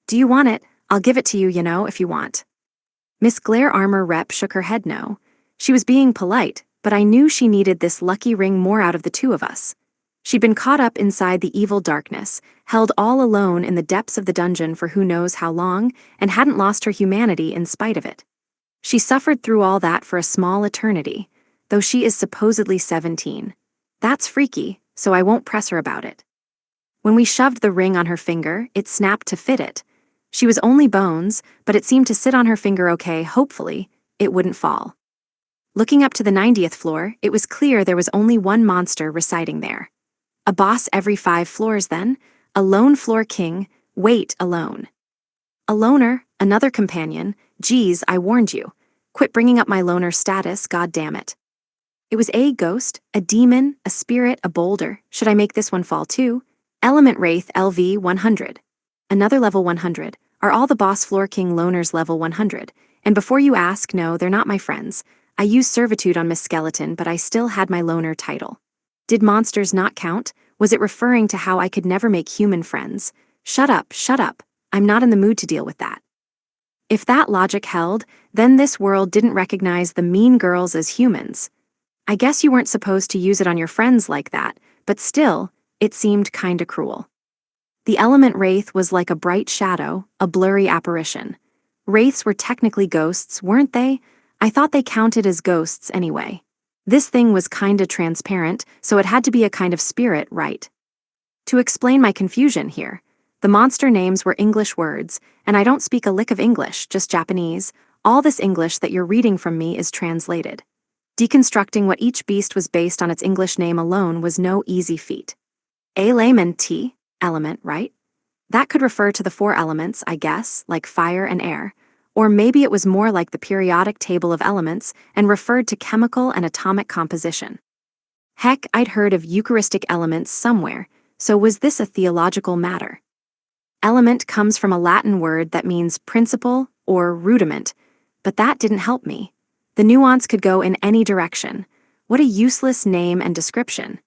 Do you want it? I'll give it to you, if you want. Miss Glare Armor Rep shook her head no. She was being polite, but I knew she needed this lucky ring more out of the two of us. She'd been caught up inside the evil darkness, held all alone in the depths of the dungeon for who knows how long, and hadn't lost her humanity in spite of it. She suffered through all that for a small eternity, though she is supposedly 17. That's freaky, so I won't press her about it. When we shoved the ring on her finger, it snapped to fit it. She was only bones, but it seemed to sit on her finger okay. Hopefully, it wouldn't fall. Looking up to the 90th floor, it was clear there was only one monster residing there. A boss every 5 floors then, a lone floor king, wait alone. A loner, another companion, geez, I warned you. Quit bringing up my loner status, goddammit. It was a ghost, a demon, a spirit, a boulder. Should I make this one fall too? Element Wraith LV 100. Another level 100. Are all the boss floor king loners level 100? And before you ask, no, they're not my friends. I used servitude on Miss Skeleton, but I still had my loner title. Did monsters not count? Was it referring to how I could never make human friends? Shut up, shut up. I'm not in the mood to deal with that. If that logic held, then this world didn't recognize the mean girls as humans. I guess you weren't supposed to use it on your friends like that, but still, it seemed kinda cruel. The element wraith was like a bright shadow, a blurry apparition. Wraiths were technically ghosts, weren't they? I thought they counted as ghosts anyway. This thing was kinda transparent, so it had to be a kind of spirit, right? To explain my confusion here, The monster names were English words, and I don't speak a lick of English, just Japanese. All this English that you're reading from me is translated. Deconstructing what each beast was based on its English name alone was no easy feat. Element, element, right? That could refer to the four elements, I guess, like fire and air. Or maybe it was more like the periodic table of elements and referred to chemical and atomic composition. Heck, I'd heard of Eucharistic elements somewhere, so was this a theological matter? Element comes from a Latin word that means principle or rudiment, but that didn't help me. The nuance could go in any direction. What a useless name and description.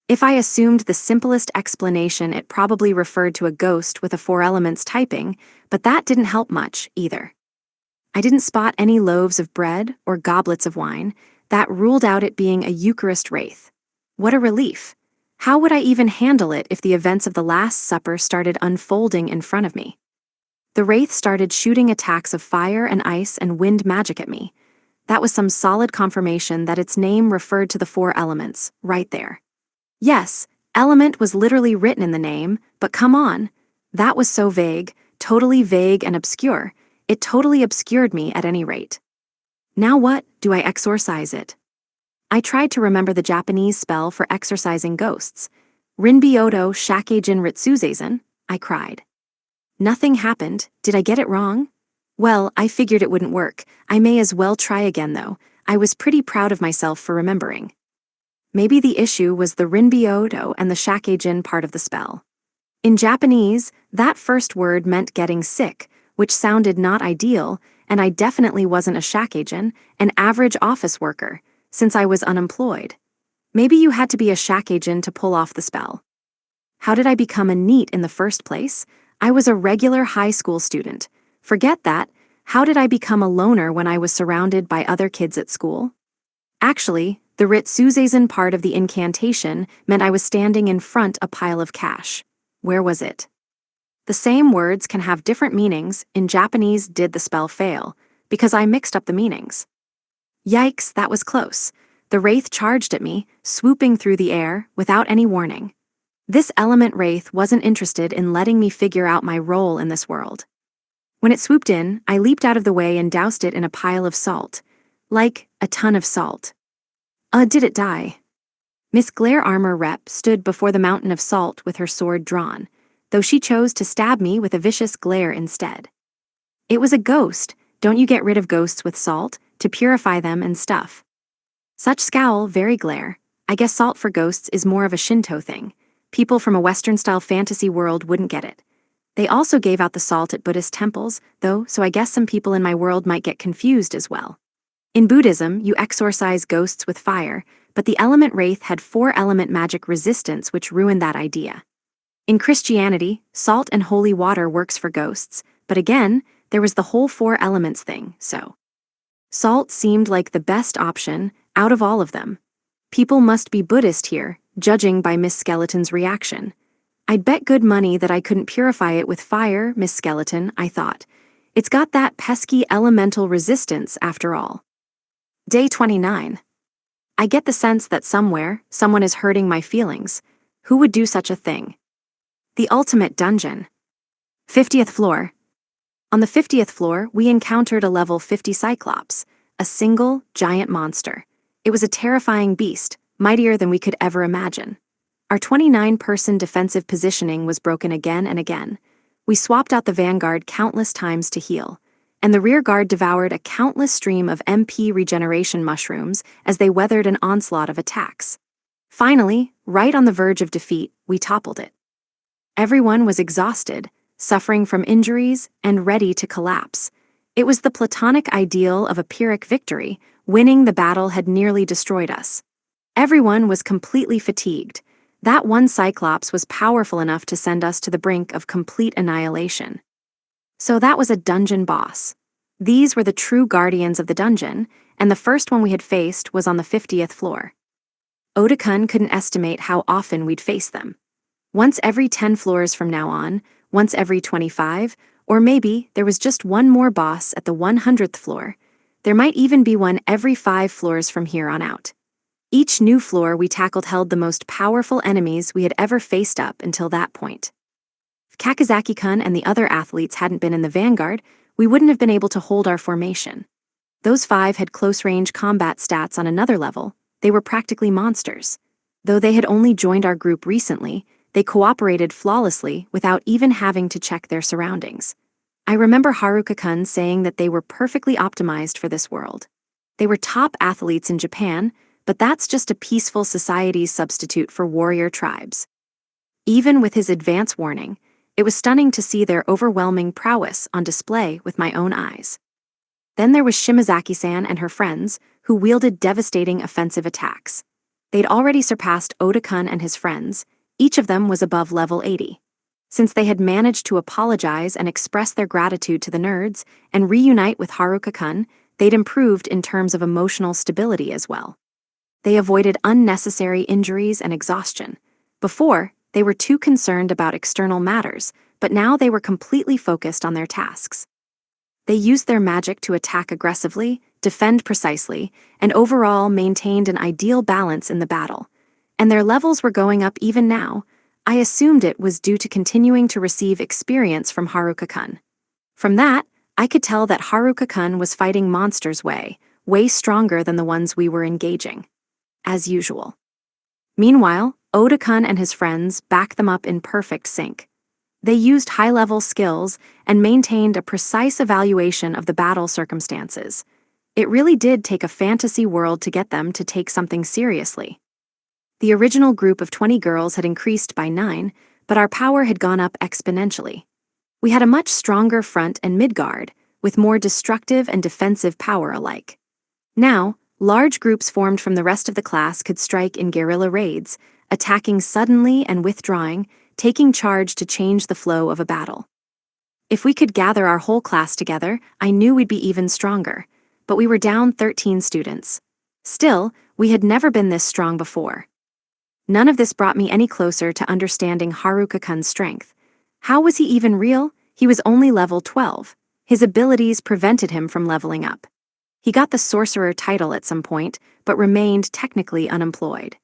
If I assumed the simplest explanation, it probably referred to a ghost with a four elements typing, but that didn't help much either. I didn't spot any loaves of bread or goblets of wine. That ruled out it being a Eucharist wraith. What a relief. How would I even handle it if the events of the Last Supper started unfolding in front of me? The wraith started shooting attacks of fire and ice and wind magic at me. That was some solid confirmation that its name referred to the four elements, right there. Yes, element was literally written in the name, but come on. That was so vague, totally vague and obscure. It totally obscured me at any rate. Now what? Do I exorcise it? I tried to remember the Japanese spell for exorcising ghosts. Rinbyoto Shakejin Ritsuzezen, I cried. Nothing happened. Did I get it wrong? Well, I figured it wouldn't work. I may as well try again though. I was pretty proud of myself for remembering. Maybe the issue was the Rinbyoto and the Shakejin part of the spell. In Japanese, that first word meant getting sick, which sounded not ideal, and I definitely wasn't a Shakejin, an average office worker, since I was unemployed. Maybe you had to be a Shakejin to pull off the spell. How did I become a NEET in the first place? I was a regular high school student. Forget that. How did I become a loner when I was surrounded by other kids at school? Actually, the Ritsuzezen part of the incantation meant I was standing in front a pile of cash. Where was it? The same words can have different meanings. In Japanese, did the spell fail? Because I mixed up the meanings. Yikes, that was close. The wraith charged at me, swooping through the air, without any warning. This element wraith wasn't interested in letting me figure out my role in this world. When it swooped in, I leaped out of the way and doused it in a pile of salt. Like a ton of salt. Did it die? Miss Glare Armor Rep stood before the mountain of salt with her sword drawn, though she chose to stab me with a vicious glare instead. It was a ghost. Don't you get rid of ghosts with salt, to purify them and stuff? Such scowl, very glare. I guess salt for ghosts is more of a Shinto thing. People from a Western-style fantasy world wouldn't get it. They also gave out the salt at Buddhist temples, though, so I guess some people in my world might get confused as well. In Buddhism, you exorcise ghosts with fire, but the element wraith had four-element magic resistance, which ruined that idea. In Christianity, salt and holy water works for ghosts, but again, there was the whole four elements thing, so. Salt seemed like the best option out of all of them. People must be Buddhist here, judging by Miss Skeleton's reaction. I'd bet good money that I couldn't purify it with fire, Miss Skeleton, I thought. It's got that pesky elemental resistance after all. Day 29. I get the sense that somewhere, someone is hurting my feelings. Who would do such a thing? The ultimate dungeon. 50th floor. On the 50th floor, we encountered a level 50 Cyclops, a single, giant monster. It was a terrifying beast, mightier than we could ever imagine. Our 29-person defensive positioning was broken again and again. We swapped out the vanguard countless times to heal, and the rear guard devoured a countless stream of MP regeneration mushrooms as they weathered an onslaught of attacks. Finally, right on the verge of defeat, we toppled it. Everyone was exhausted, suffering from injuries, and ready to collapse. It was the platonic ideal of a Pyrrhic victory. Winning the battle had nearly destroyed us. Everyone was completely fatigued. That one Cyclops was powerful enough to send us to the brink of complete annihilation. So that was a dungeon boss. These were the true guardians of the dungeon, and the first one we had faced was on the 50th floor. Oda-kun couldn't estimate how often we'd face them. Once every 10 floors from now on, once every 25, or maybe there was just one more boss at the 100th floor. There might even be one every 5 floors from here on out. Each new floor we tackled held the most powerful enemies we had ever faced up until that point. Kakizaki-kun and the other athletes hadn't been in the vanguard, we wouldn't have been able to hold our formation. Those 5 had close-range combat stats on another level. They were practically monsters. Though they had only joined our group recently, they cooperated flawlessly without even having to check their surroundings. I remember Haruka-kun saying that they were perfectly optimized for this world. They were top athletes in Japan, but that's just a peaceful society's substitute for warrior tribes. Even with his advance warning, it was stunning to see their overwhelming prowess on display with my own eyes. Then there was Shimazaki-san and her friends, who wielded devastating offensive attacks. They'd already surpassed Oda-kun and his friends. Each of them was above level 80. Since they had managed to apologize and express their gratitude to the nerds and reunite with Haruka-kun, they'd improved in terms of emotional stability as well. They avoided unnecessary injuries and exhaustion. Before, they were too concerned about external matters, but now they were completely focused on their tasks. They used their magic to attack aggressively, defend precisely, and overall maintained an ideal balance in the battle. And their levels were going up even now. I assumed it was due to continuing to receive experience from Haruka-kun. From that, I could tell that Haruka-kun was fighting monsters way stronger than the ones we were engaging. As usual. Meanwhile, Oda-kun and his friends backed them up in perfect sync. They used high-level skills and maintained a precise evaluation of the battle circumstances. It really did take a fantasy world to get them to take something seriously. The original group of 20 girls had increased by 9, but our power had gone up exponentially. We had a much stronger front and mid-guard, with more destructive and defensive power alike. Now, large groups formed from the rest of the class could strike in guerrilla raids, attacking suddenly and withdrawing, taking charge to change the flow of a battle. If we could gather our whole class together, I knew we'd be even stronger, but we were down 13 students. Still, we had never been this strong before. None of this brought me any closer to understanding Haruka-kun's strength. How was he even real? He was only level 12. His abilities prevented him from leveling up. He got the sorcerer title at some point, but remained technically unemployed.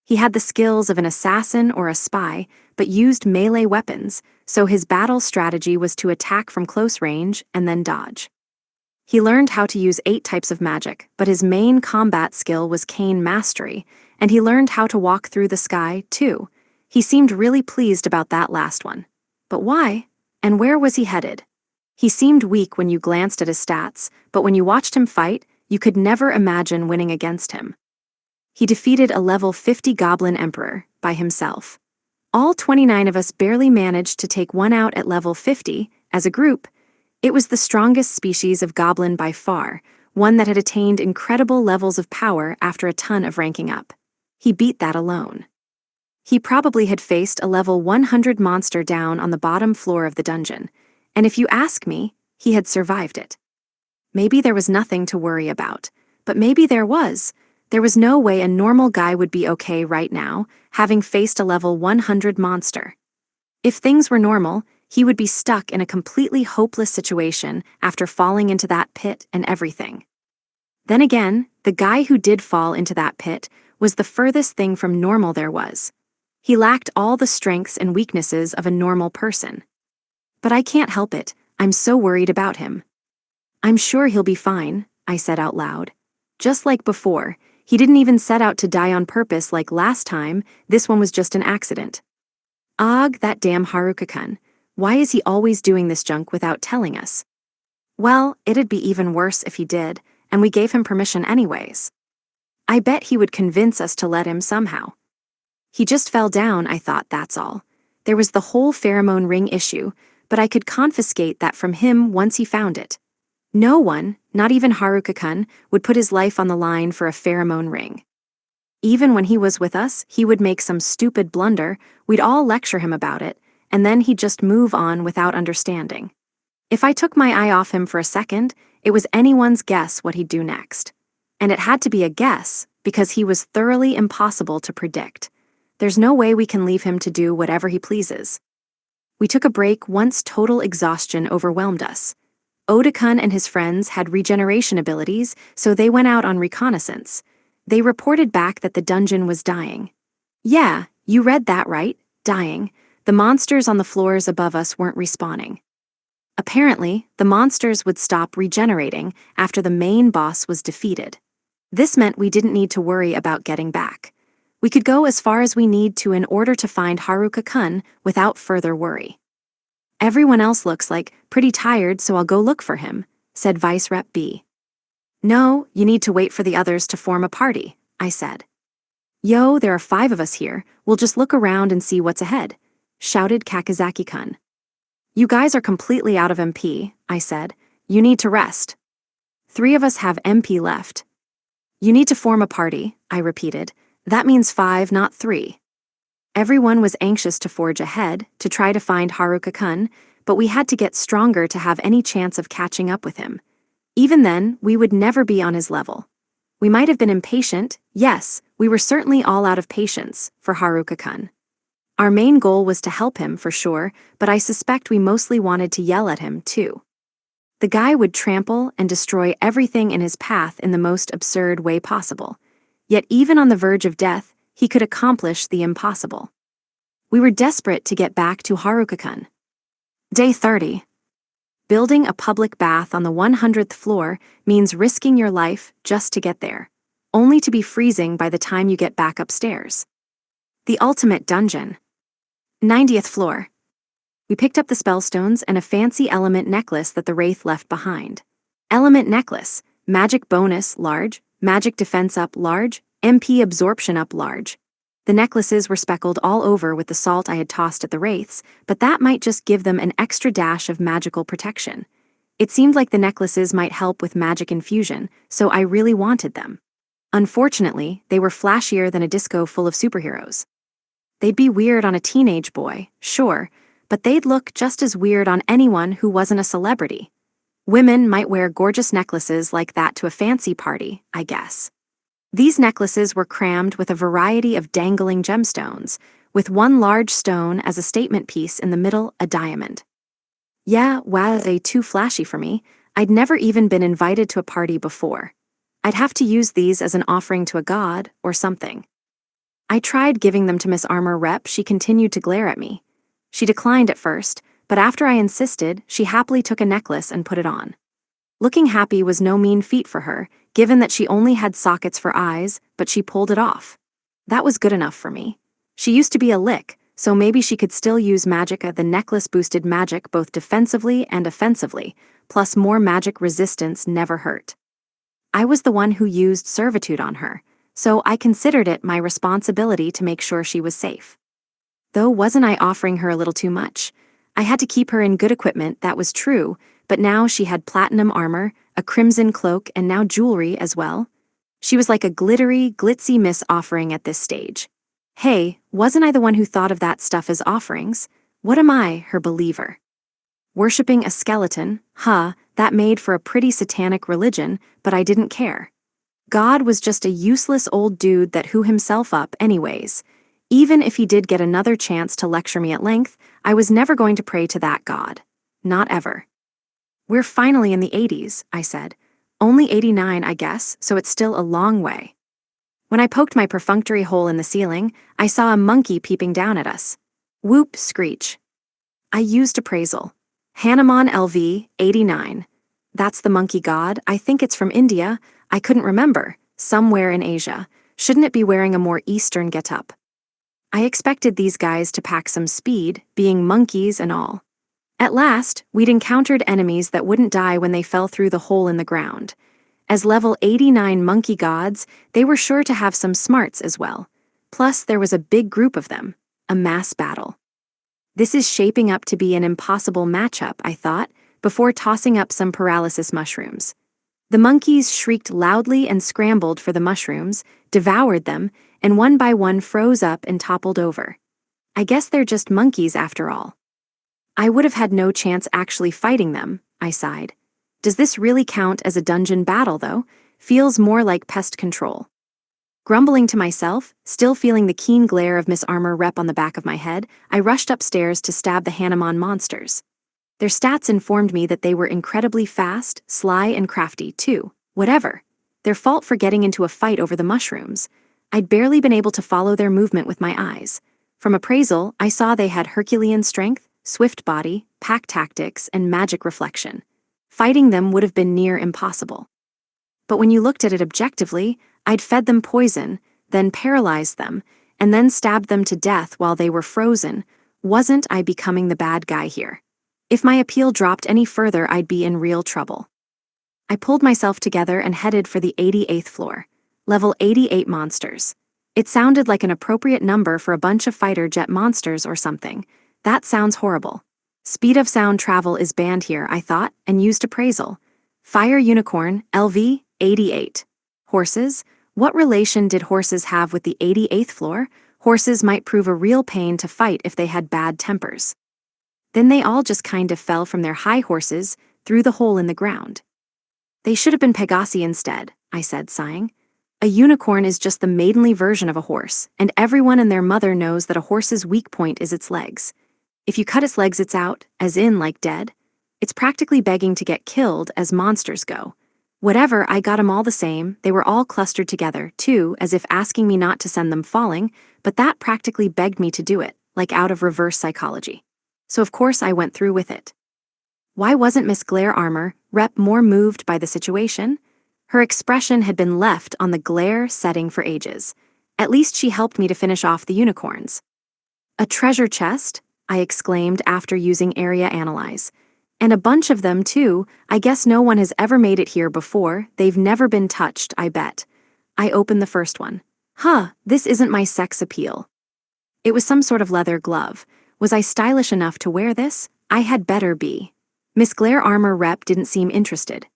He had the skills of an assassin or a spy, but used melee weapons, so his battle strategy was to attack from close range and then dodge. He learned how to use 8 types of magic, but his main combat skill was Cane Mastery, and he learned how to walk through the sky, too. He seemed really pleased about that last one. But why? And where was he headed? He seemed weak when you glanced at his stats, but when you watched him fight, you could never imagine winning against him. He defeated a level 50 Goblin Emperor by himself. All 29 of us barely managed to take one out at level 50, as a group. It was the strongest species of goblin by far, one that had attained incredible levels of power after a ton of ranking up. He beat that alone. He probably had faced a level 100 monster down on the bottom floor of the dungeon, and if you ask me, he had survived it. Maybe there was nothing to worry about, but maybe there was. There was no way a normal guy would be okay right now, having faced a level 100 monster. If things were normal, he would be stuck in a completely hopeless situation after falling into that pit and everything. Then again, the guy who did fall into that pit was the furthest thing from normal there was. He lacked all the strengths and weaknesses of a normal person. But I can't help it, I'm so worried about him. I'm sure he'll be fine, I said out loud. Just like before, he didn't even set out to die on purpose like last time, this one was just an accident. Ugh, that damn Haruka-kun. Why is he always doing this junk without telling us? Well, it'd be even worse if he did, and we gave him permission anyways. I bet he would convince us to let him somehow. He just fell down, I thought, that's all. There was the whole pheromone ring issue, but I could confiscate that from him once he found it. No one, not even Haruka-kun, would put his life on the line for a pheromone ring. Even when he was with us, he would make some stupid blunder, we'd all lecture him about it, and then he'd just move on without understanding. If I took my eye off him for a second, it was anyone's guess what he'd do next. And it had to be a guess, because he was thoroughly impossible to predict. There's no way we can leave him to do whatever he pleases. We took a break once total exhaustion overwhelmed us. Oda-kun and his friends had regeneration abilities, so they went out on reconnaissance. They reported back that the dungeon was dying. Yeah, you read that right, dying. The monsters on the floors above us weren't respawning. Apparently, the monsters would stop regenerating after the main boss was defeated. This meant we didn't need to worry about getting back. We could go as far as we need to in order to find Haruka-kun without further worry. Everyone else looks like pretty tired, so I'll go look for him, said Vice Rep B. No, you need to wait for the others to form a party, I said. Yo, there are 5 of us here, we'll just look around and see what's ahead, shouted Kakizaki-kun. You guys are completely out of MP, I said. You need to rest. 3 of us have MP left. You need to form a party, I repeated. That means 5, not 3. Everyone was anxious to forge ahead, to try to find Haruka-kun, but we had to get stronger to have any chance of catching up with him. Even then, we would never be on his level. We might have been impatient, yes, we were certainly all out of patience for Haruka-kun. Our main goal was to help him, for sure, but I suspect we mostly wanted to yell at him, too. The guy would trample and destroy everything in his path in the most absurd way possible. Yet even on the verge of death, he could accomplish the impossible. We were desperate to get back to Haruka-kun. Day 30. Building a public bath on the 100th floor means risking your life just to get there, only to be freezing by the time you get back upstairs. The ultimate dungeon. 90th floor. We picked up the spellstones and a fancy element necklace that the Wraith left behind. Element necklace, magic bonus large, magic defense up large, MP absorption up large. The necklaces were speckled all over with the salt I had tossed at the Wraiths, but that might just give them an extra dash of magical protection. It seemed like the necklaces might help with magic infusion, so I really wanted them. Unfortunately, they were flashier than a disco full of superheroes. They'd be weird on a teenage boy, sure, but they'd look just as weird on anyone who wasn't a celebrity. Women might wear gorgeous necklaces like that to a fancy party, I guess. These necklaces were crammed with a variety of dangling gemstones, with one large stone as a statement piece in the middle, a diamond. Yeah, wow, they too flashy for me. I'd never even been invited to a party before. I'd have to use these as an offering to a god or something. I tried giving them to Miss Armor Rep. She continued to glare at me. She declined at first, but after I insisted, she happily took a necklace and put it on. Looking happy was no mean feat for her, given that she only had sockets for eyes, but she pulled it off. That was good enough for me. She used to be a lick, so maybe she could still use Magicka. The necklace boosted magic both defensively and offensively, plus more magic resistance never hurt. I was the one who used servitude on her, so I considered it my responsibility to make sure she was safe. Though wasn't I offering her a little too much? I had to keep her in good equipment, that was true, but now she had platinum armor, a crimson cloak, and now jewelry as well. She was like a glittery, glitzy miss offering at this stage. Hey, wasn't I the one who thought of that stuff as offerings? What am I, her believer? Worshipping a skeleton, that made for a pretty satanic religion, but I didn't care. God was just a useless old dude that who himself up anyways. Even if he did get another chance to lecture me at length, I was never going to pray to that God. Not ever. We're finally in the 80s, I said. Only 89, I guess, so it's still a long way. When I poked my perfunctory hole in the ceiling, I saw a monkey peeping down at us. Whoop, screech. I used appraisal. Hanuman LV, 89. That's the monkey god. I think it's from India. I couldn't remember. Somewhere in Asia. Shouldn't it be wearing a more Eastern get-up? I expected these guys to pack some speed, being monkeys and all. At last, we'd encountered enemies that wouldn't die when they fell through the hole in the ground. As level 89 monkey gods, they were sure to have some smarts as well. Plus, there was a big group of them. A mass battle. This is shaping up to be an impossible matchup, I thought, before tossing up some paralysis mushrooms. The monkeys shrieked loudly and scrambled for the mushrooms, devoured them, and one by one froze up and toppled over. I guess they're just monkeys after all. I would have had no chance actually fighting them, I sighed. Does this really count as a dungeon battle, though? Feels more like pest control. Grumbling to myself, still feeling the keen glare of Miss Armor Rep on the back of my head, I rushed upstairs to stab the Hanuman monsters. Their stats informed me that they were incredibly fast, sly, and crafty, too. Whatever. Their fault for getting into a fight over the mushrooms. I'd barely been able to follow their movement with my eyes. From appraisal, I saw they had Herculean strength, swift body, pack tactics, and magic reflection. Fighting them would have been near impossible. But when you looked at it objectively, I'd fed them poison, then paralyzed them, and then stabbed them to death while they were frozen. Wasn't I becoming the bad guy here? If my appeal dropped any further, I'd be in real trouble. I pulled myself together and headed for the 88th floor. Level 88 monsters. It sounded like an appropriate number for a bunch of fighter jet monsters or something. That sounds horrible. Speed of sound travel is banned here, I thought, and used appraisal. Fire Unicorn, LV, 88. Horses? What relation did horses have with the 88th floor? Horses might prove a real pain to fight if they had bad tempers. Then they all just kind of fell from their high horses through the hole in the ground. They should have been Pegasi instead, I said, sighing. A unicorn is just the maidenly version of a horse, and everyone and their mother knows that a horse's weak point is its legs. If you cut its legs, it's out, as in, like dead. It's practically begging to get killed as monsters go. Whatever, I got 'em all the same. They were all clustered together, too, as if asking me not to send them falling, but that practically begged me to do it, like out of reverse psychology. So of course I went through with it. Why wasn't Miss Glare Armor, Rep, more moved by the situation? Her expression had been left on the glare setting for ages. At least she helped me to finish off the unicorns. A treasure chest? I exclaimed after using Area Analyze. And a bunch of them, too. I guess no one has ever made it here before. They've never been touched, I bet. I opened the first one. This isn't my sex appeal. It was some sort of leather glove. Was I stylish enough to wear this? I had better be. Miss Glare Armor Rep didn't seem interested.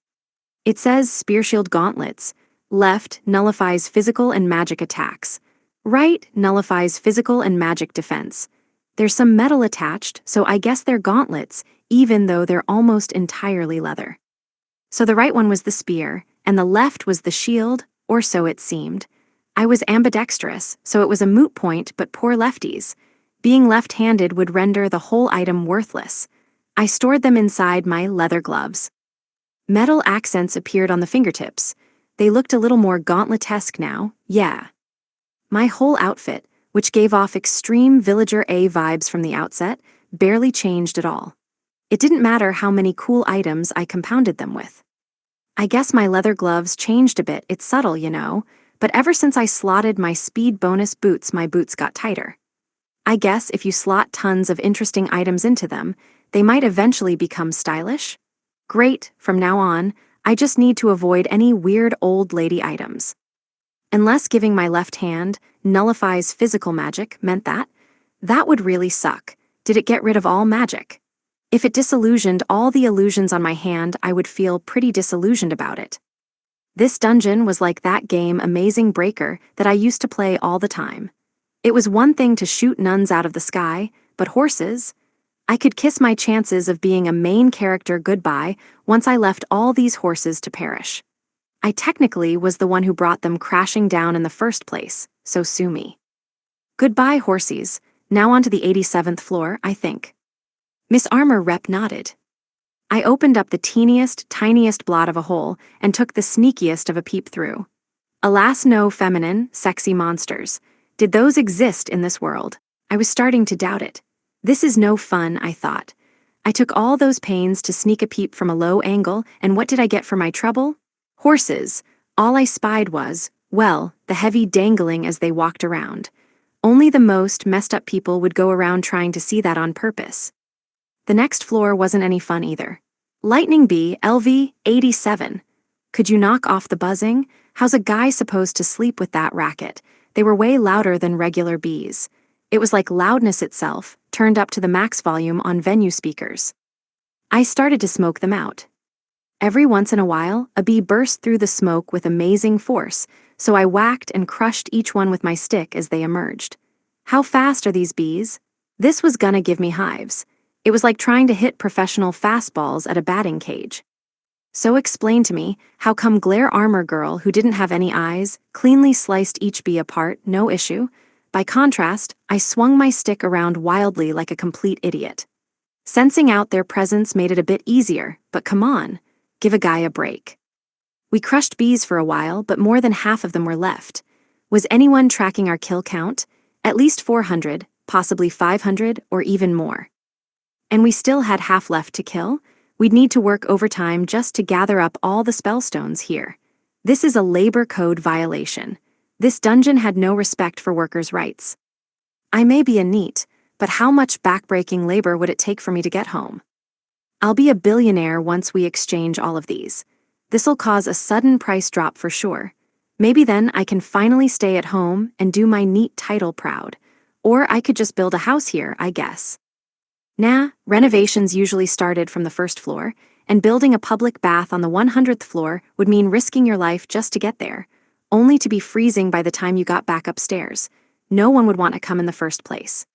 It says Spearshield Gauntlets. Left nullifies physical and magic attacks. Right nullifies physical and magic defense. There's some metal attached, so I guess they're gauntlets, even though they're almost entirely leather. So the right one was the spear, and the left was the shield, or so it seemed. I was ambidextrous, so it was a moot point, but poor lefties. Being left-handed would render the whole item worthless. I stored them inside my leather gloves. Metal accents appeared on the fingertips. They looked a little more gauntletesque now, yeah. My whole outfit, which gave off extreme Villager A vibes from the outset, barely changed at all. It didn't matter how many cool items I compounded them with. I guess my leather gloves changed a bit, it's subtle, you know, but ever since I slotted my speed bonus boots, my boots got tighter. I guess if you slot tons of interesting items into them, they might eventually become stylish. Great, from now on, I just need to avoid any weird old lady items. Unless giving my left hand nullifies physical magic meant that would really suck. Did it get rid of all magic? If it disillusioned all the illusions on my hand, I would feel pretty disillusioned about it. This dungeon was like that game Amazing Breaker that I used to play all the time. It was one thing to shoot nuns out of the sky, but horses? I could kiss my chances of being a main character goodbye once I left all these horses to perish. I technically was the one who brought them crashing down in the first place, so sue me. Goodbye, horsies. Now on to the 87th floor, I think. Miss Armor Rep nodded. I opened up the teeniest, tiniest blot of a hole and took the sneakiest of a peep through. Alas, no feminine, sexy monsters. Did those exist in this world? I was starting to doubt it. This is no fun, I thought. I took all those pains to sneak a peep from a low angle, and what did I get for my trouble? Horses. All I spied was, well, the heavy dangling as they walked around. Only the most messed up people would go around trying to see that on purpose. The next floor wasn't any fun either. Lightning Bee, LV, 87. Could you knock off the buzzing? How's a guy supposed to sleep with that racket? They were way louder than regular bees. It was like loudness itself, turned up to the max volume on venue speakers. I started to smoke them out. Every once in a while, a bee burst through the smoke with amazing force, so I whacked and crushed each one with my stick as they emerged. How fast are these bees? This was gonna give me hives. It was like trying to hit professional fastballs at a batting cage. So explain to me, how come Glare Armor Girl, who didn't have any eyes, cleanly sliced each bee apart, no issue? By contrast, I swung my stick around wildly like a complete idiot. Sensing out their presence made it a bit easier, but come on, give a guy a break. We crushed bees for a while, but more than half of them were left. Was anyone tracking our kill count? At least 400, possibly 500, or even more. And we still had half left to kill. We'd need to work overtime just to gather up all the spellstones here. This is a labor code violation. This dungeon had no respect for workers' rights. I may be a NEET, but how much backbreaking labor would it take for me to get home? I'll be a billionaire once we exchange all of these. This'll cause a sudden price drop for sure. Maybe then I can finally stay at home and do my NEET title proud. Or I could just build a house here, I guess. Nah, renovations usually started from the first floor, and building a public bath on the 100th floor would mean risking your life just to get there, only to be freezing by the time you got back upstairs. No one would want to come in the first place.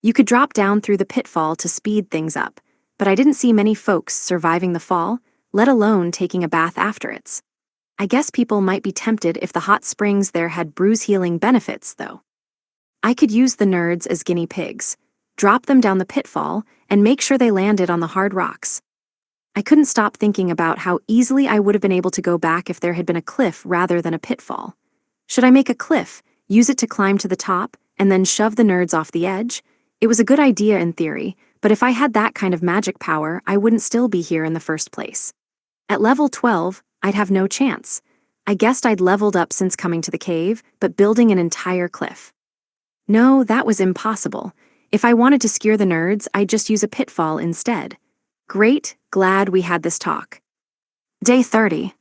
You could drop down through the pitfall to speed things up, but I didn't see many folks surviving the fall, let alone taking a bath after it. I guess people might be tempted if the hot springs there had bruise-healing benefits, though. I could use the nerds as guinea pigs, drop them down the pitfall, and make sure they landed on the hard rocks. I couldn't stop thinking about how easily I would have been able to go back if there had been a cliff rather than a pitfall. Should I make a cliff, use it to climb to the top, and then shove the nerds off the edge? It was a good idea in theory, but if I had that kind of magic power, I wouldn't still be here in the first place. At level 12, I'd have no chance. I guessed I'd leveled up since coming to the cave, but building an entire cliff. No, that was impossible. If I wanted to skewer the nerds, I'd just use a pitfall instead. Great, glad we had this talk. Day 30.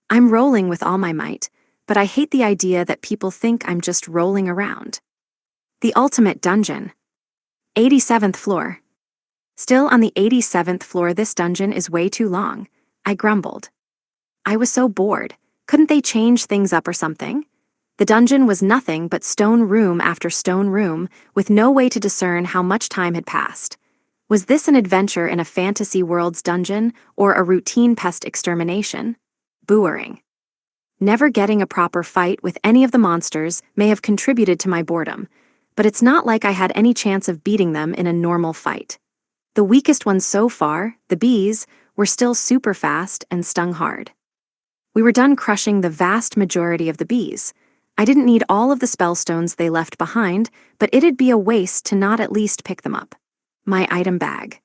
I'm rolling with all my might, but I hate the idea that people think I'm just rolling around. The ultimate dungeon. 87th floor. Still on the 87th floor, this dungeon is way too long, I grumbled. I was so bored. Couldn't they change things up or something? The dungeon was nothing but stone room after stone room, with no way to discern how much time had passed. Was this an adventure in a fantasy world's dungeon, or a routine pest extermination? Boring. Never getting a proper fight with any of the monsters may have contributed to my boredom, but it's not like I had any chance of beating them in a normal fight. The weakest ones so far, the bees, were still super fast and stung hard. We were done crushing the vast majority of the bees. I didn't need all of the spellstones they left behind, but it'd be a waste to not at least pick them up. My item bag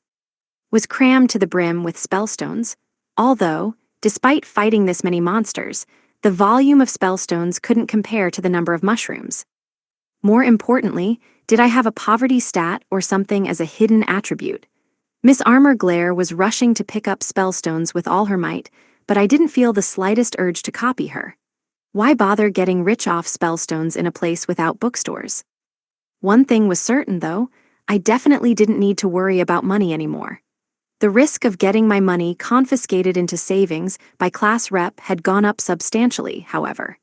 was crammed to the brim with spellstones, although, despite fighting this many monsters, the volume of spellstones couldn't compare to the number of mushrooms. More importantly, did I have a poverty stat or something as a hidden attribute? Miss Armor Glare was rushing to pick up spellstones with all her might, but I didn't feel the slightest urge to copy her. Why bother getting rich off spellstones in a place without bookstores? One thing was certain, though, I definitely didn't need to worry about money anymore. The risk of getting my money confiscated into savings by class rep had gone up substantially, however.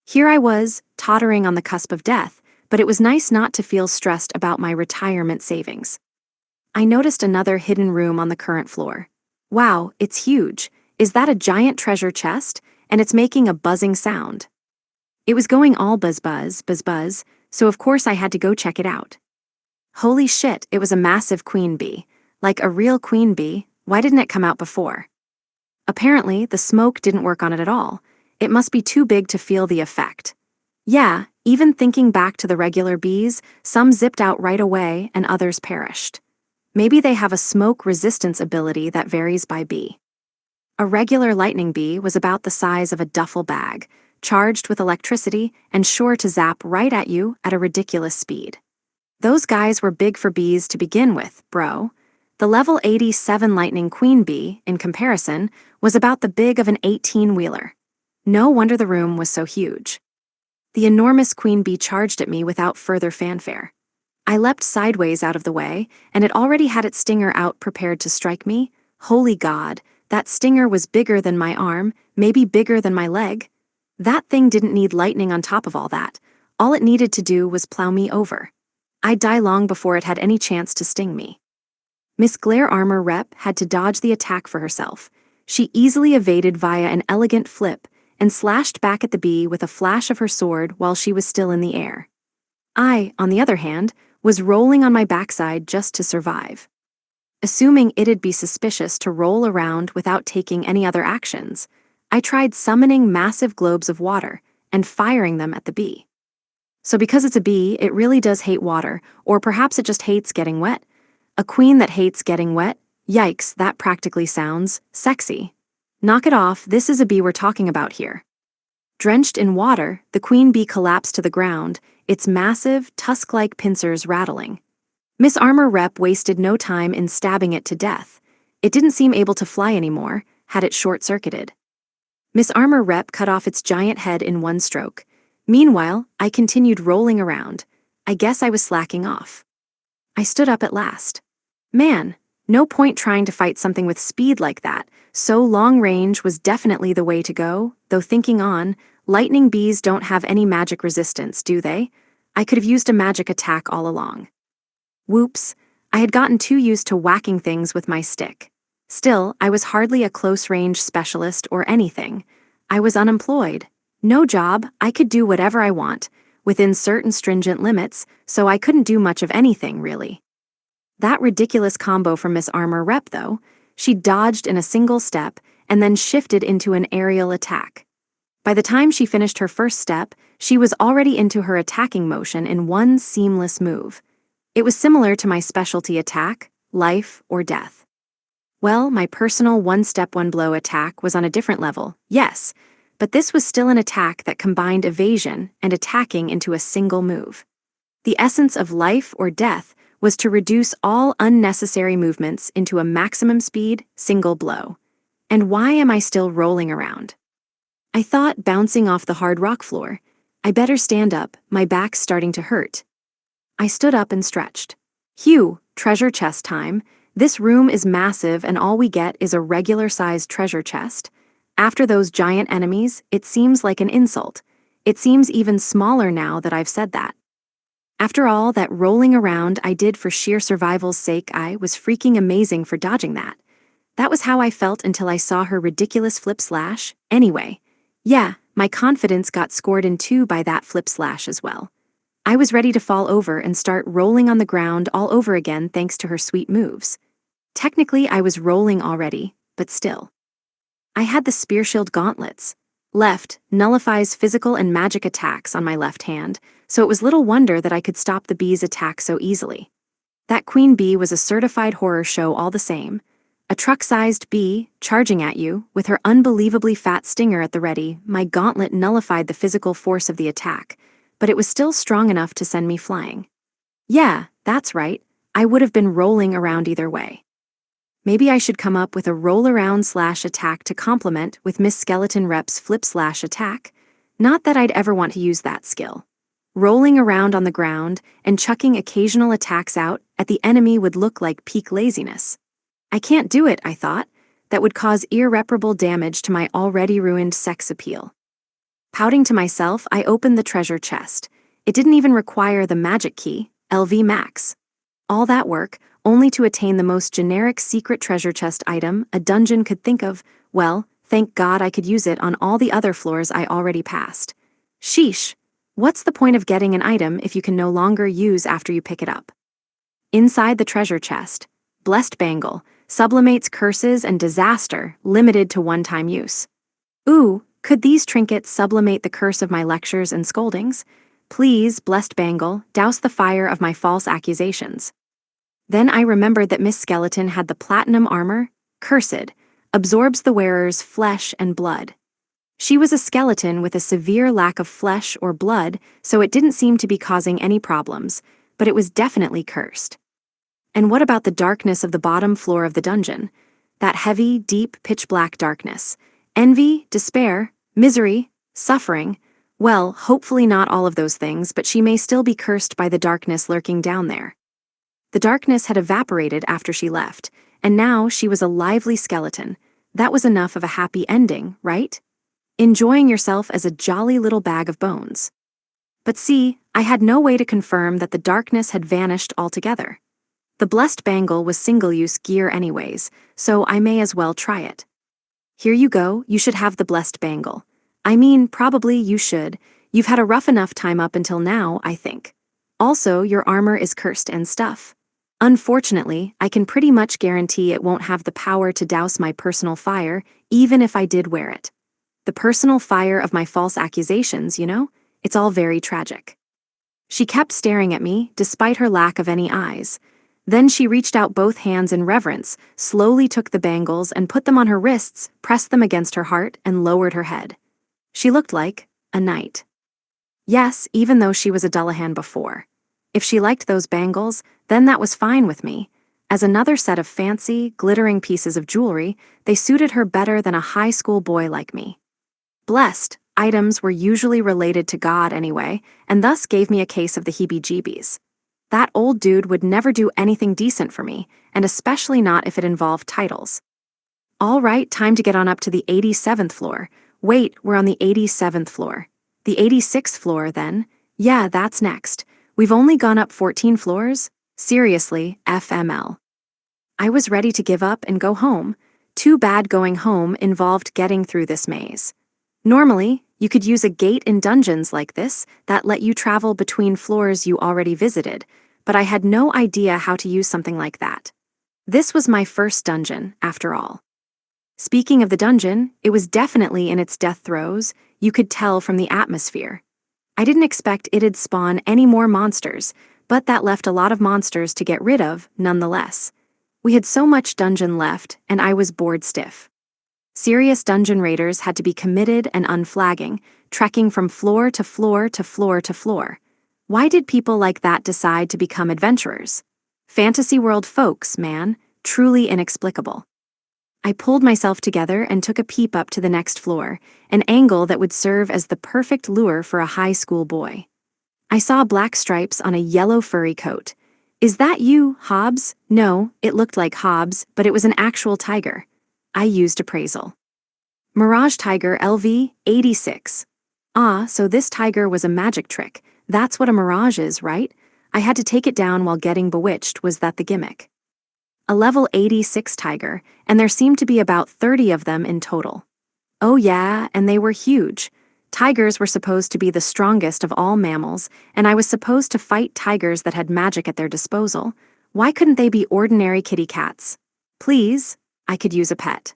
Here I was, tottering on the cusp of death, but it was nice not to feel stressed about my retirement savings. I noticed another hidden room on the current floor. Wow, it's huge. Is that a giant treasure chest? And it's making a buzzing sound. It was going all buzz buzz, buzz buzz, so of course I had to go check it out. Holy shit, it was a massive queen bee. Like a real queen bee. Why didn't it come out before? Apparently, the smoke didn't work on it at all. It must be too big to feel the effect. Yeah, even thinking back to the regular bees, some zipped out right away and others perished. Maybe they have a smoke resistance ability that varies by bee. A regular lightning bee was about the size of a duffel bag, charged with electricity and sure to zap right at you at a ridiculous speed. Those guys were big for bees to begin with, bro. The level 87 lightning queen bee, in comparison, was about the big of an 18-wheeler. No wonder the room was so huge. The enormous queen bee charged at me without further fanfare. I leapt sideways out of the way, and it already had its stinger out prepared to strike me. Holy God, that stinger was bigger than my arm, maybe bigger than my leg. That thing didn't need lightning on top of all that. All it needed to do was plow me over. I'd die long before it had any chance to sting me. Miss Glare Armor Rep had to dodge the attack for herself. She easily evaded via an elegant flip and slashed back at the bee with a flash of her sword while she was still in the air. I, on the other hand, was rolling on my backside just to survive. Assuming it'd be suspicious to roll around without taking any other actions, I tried summoning massive globes of water and firing them at the bee. So because it's a bee, it really does hate water, or perhaps it just hates getting wet. A queen that hates getting wet? Yikes, that practically sounds sexy. Knock it off, this is a bee we're talking about here. Drenched in water, the queen bee collapsed to the ground, its massive, tusk-like pincers rattling. Miss Armor Rep wasted no time in stabbing it to death. It didn't seem able to fly anymore, had it short-circuited. Miss Armor Rep cut off its giant head in one stroke. Meanwhile, I continued rolling around. I guess I was slacking off. I stood up at last. Man, no point trying to fight something with speed like that, so long range was definitely the way to go, though thinking on, lightning bees don't have any magic resistance, do they? I could have used a magic attack all along. Whoops, I had gotten too used to whacking things with my stick. Still, I was hardly a close-range specialist or anything. I was unemployed. No job, I could do whatever I want, within certain stringent limits, so I couldn't do much of anything, really. That ridiculous combo from Miss Armor Rep, though, she dodged in a single step and then shifted into an aerial attack. By the time she finished her first step, she was already into her attacking motion in one seamless move. It was similar to my specialty attack, life or death. Well, my personal one-step, one-blow attack was on a different level, yes, but this was still an attack that combined evasion and attacking into a single move. The essence of life or death was to reduce all unnecessary movements into a maximum speed, single blow. And why am I still rolling around? I thought, bouncing off the hard rock floor. I better stand up, my back's starting to hurt. I stood up and stretched. Phew, treasure chest time. This room is massive and all we get is a regular-sized treasure chest. After those giant enemies, it seems like an insult. It seems even smaller now that I've said that. After all that rolling around I did for sheer survival's sake, I was freaking amazing for dodging that. That was how I felt until I saw her ridiculous flip slash. Anyway, yeah, my confidence got scored in two by that flip slash as well. I was ready to fall over and start rolling on the ground all over again thanks to her sweet moves. Technically, I was rolling already, but still. I had the Spear Shield gauntlets. Left nullifies physical and magic attacks on my left hand, so it was little wonder that I could stop the bee's attack so easily. That queen bee was a certified horror show all the same. A truck-sized bee, charging at you, with her unbelievably fat stinger at the ready. My gauntlet nullified the physical force of the attack, but it was still strong enough to send me flying. Yeah, that's right, I would have been rolling around either way. Maybe I should come up with a roll-around/attack to complement with Miss Skeleton Rep's flip/attack. Not that I'd ever want to use that skill. Rolling around on the ground and chucking occasional attacks out at the enemy would look like peak laziness. I can't do it, I thought. That would cause irreparable damage to my already ruined sex appeal. Pouting to myself, I opened the treasure chest. It didn't even require the magic key, LV Max. All that work, only to attain the most generic secret treasure chest item a dungeon could think of. Well, thank God I could use it on all the other floors I already passed. Sheesh. What's the point of getting an item if you can no longer use after you pick it up? Inside the treasure chest, Blessed Bangle sublimates curses and disaster, limited to one-time use. Ooh, could these trinkets sublimate the curse of my lectures and scoldings? Please, Blessed Bangle, douse the fire of my false accusations. Then I remembered that Miss Skeleton had the platinum armor, Cursed, absorbs the wearer's flesh and blood. She was a skeleton with a severe lack of flesh or blood, so it didn't seem to be causing any problems, but it was definitely cursed. And what about the darkness of the bottom floor of the dungeon? That heavy, deep, pitch-black darkness. Envy, despair, misery, suffering. Well, hopefully not all of those things, but she may still be cursed by the darkness lurking down there. The darkness had evaporated after she left, and now she was a lively skeleton. That was enough of a happy ending, right? Enjoying yourself as a jolly little bag of bones. But see, I had no way to confirm that the darkness had vanished altogether. The Blessed Bangle was single-use gear anyways, so I may as well try it. Here you go, you should have the Blessed Bangle. I mean, probably you should. You've had a rough enough time up until now, I think. Also, your armor is cursed and stuff. Unfortunately, I can pretty much guarantee it won't have the power to douse my personal fire, even if I did wear it. The personal fire of my false accusations, you know? It's all very tragic. She kept staring at me, despite her lack of any eyes. Then she reached out both hands in reverence, slowly took the bangles and put them on her wrists, pressed them against her heart, and lowered her head. She looked like a knight. Yes, even though she was a Dullahan before. If she liked those bangles, then that was fine with me. As another set of fancy, glittering pieces of jewelry, they suited her better than a high school boy like me. Blessed items were usually related to God anyway, and thus gave me a case of the heebie-jeebies. That old dude would never do anything decent for me, and especially not if it involved titles. All right, time to get on up to the 87th floor. Wait, we're on the 87th floor. The 86th floor, then? Yeah, that's next. We've only gone up 14 floors? Seriously, FML. I was ready to give up and go home. Too bad going home involved getting through this maze. Normally, you could use a gate in dungeons like this that let you travel between floors you already visited, but I had no idea how to use something like that. This was my first dungeon, after all. Speaking of the dungeon, it was definitely in its death throes. You could tell from the atmosphere. I didn't expect it'd spawn any more monsters, but that left a lot of monsters to get rid of, nonetheless. We had so much dungeon left, and I was bored stiff. Serious dungeon raiders had to be committed and unflagging, trekking from floor to floor to floor to floor. Why did people like that decide to become adventurers? Fantasy world folks, man, truly inexplicable. I pulled myself together and took a peep up to the next floor, an angle that would serve as the perfect lure for a high school boy. I saw black stripes on a yellow furry coat. Is that you, Hobbs? No, it looked like Hobbs, but it was an actual tiger. I used appraisal. Mirage Tiger LV 86. Ah, so this tiger was a magic trick. That's what a mirage is, right? I had to take it down while getting bewitched. Was that the gimmick? A level 86 tiger, and there seemed to be about 30 of them in total. Oh yeah, and they were huge. Tigers were supposed to be the strongest of all mammals, and I was supposed to fight tigers that had magic at their disposal. Why couldn't they be ordinary kitty cats? Please, I could use a pet.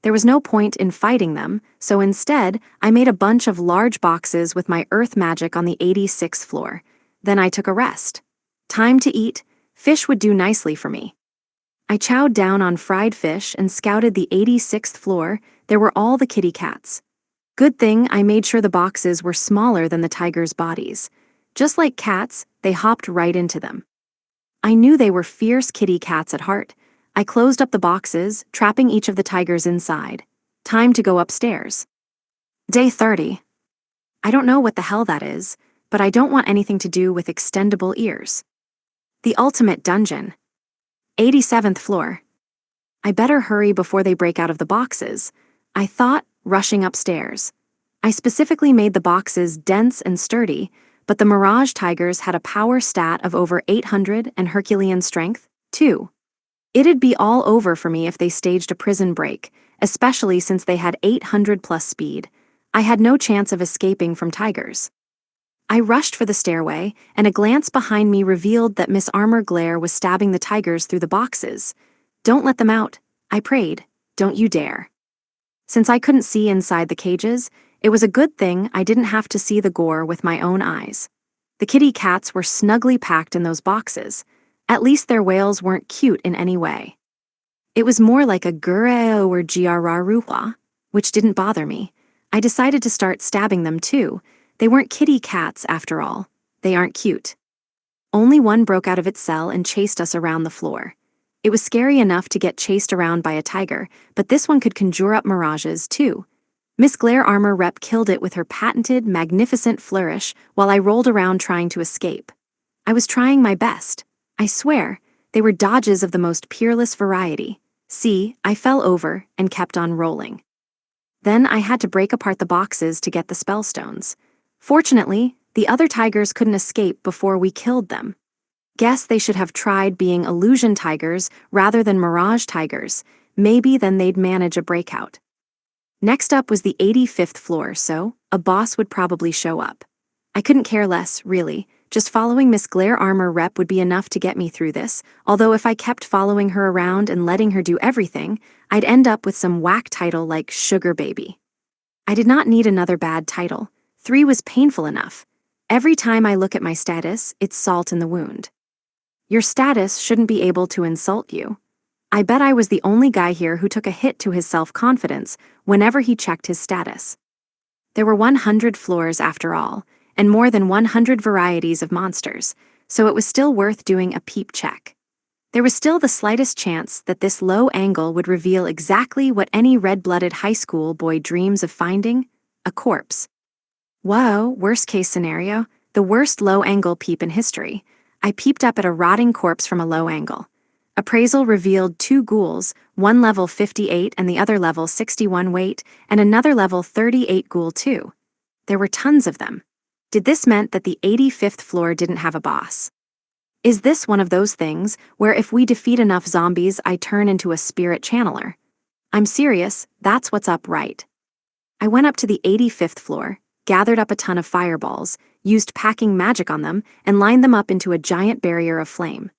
There was no point in fighting them, so instead, I made a bunch of large boxes with my earth magic on the 86th floor. Then I took a rest. Time to eat. Fish would do nicely for me. I chowed down on fried fish and scouted the 86th floor. There were all the kitty cats. Good thing I made sure the boxes were smaller than the tigers' bodies. Just like cats, they hopped right into them. I knew they were fierce kitty cats at heart. I closed up the boxes, trapping each of the tigers inside. Time to go upstairs. Day 30. I don't know what the hell that is, but I don't want anything to do with extendable ears. The ultimate dungeon. 87th floor. I better hurry before they break out of the boxes, I thought, rushing upstairs. I specifically made the boxes dense and sturdy, but the Mirage Tigers had a power stat of over 800 and Herculean strength, too. It'd be all over for me if they staged a prison break, especially since they had 800 plus speed. I had no chance of escaping from tigers. I rushed for the stairway, and a glance behind me revealed that Miss Armor Glare was stabbing the tigers through the boxes. Don't let them out, I prayed. Don't you dare. Since I couldn't see inside the cages, it was a good thing I didn't have to see the gore with my own eyes. The kitty cats were snugly packed in those boxes. At least their wails weren't cute in any way. It was more like a gureo or giararuwa, which didn't bother me. I decided to start stabbing them too. They weren't kitty cats after all. They aren't cute. Only one broke out of its cell and chased us around the floor. It was scary enough to get chased around by a tiger, but this one could conjure up mirages too. Miss Glare Armor Rep killed it with her patented, magnificent flourish while I rolled around trying to escape. I was trying my best. I swear, they were dodges of the most peerless variety. See, I fell over and kept on rolling. Then I had to break apart the boxes to get the spellstones. Fortunately, the other tigers couldn't escape before we killed them. Guess they should have tried being illusion tigers rather than mirage tigers. Maybe then they'd manage a breakout. Next up was the 85th floor, so a boss would probably show up. I couldn't care less, really. Just following Miss Glare Armor Rep would be enough to get me through this, although if I kept following her around and letting her do everything, I'd end up with some whack title like Sugar Baby. I did not need another bad title. 3 was painful enough. Every time I look at my status, it's salt in the wound. Your status shouldn't be able to insult you. I bet I was the only guy here who took a hit to his self-confidence whenever he checked his status. There were 100 floors after all, and more than 100 varieties of monsters, so it was still worth doing a peep check. There was still the slightest chance that this low angle would reveal exactly what any red-blooded high school boy dreams of finding: a corpse. Whoa, worst-case scenario, the worst low-angle peep in history. I peeped up at a rotting corpse from a low angle. Appraisal revealed 2 ghouls, one level 58 and the other level 61 weight, and another level 38 ghoul too. There were tons of them. Did this meant that the 85th floor didn't have a boss? Is this one of those things where if we defeat enough zombies I turn into a spirit channeler? I'm serious, that's what's up, right? I went up to the 85th floor, gathered up a ton of fireballs, used packing magic on them, and lined them up into a giant barrier of flame.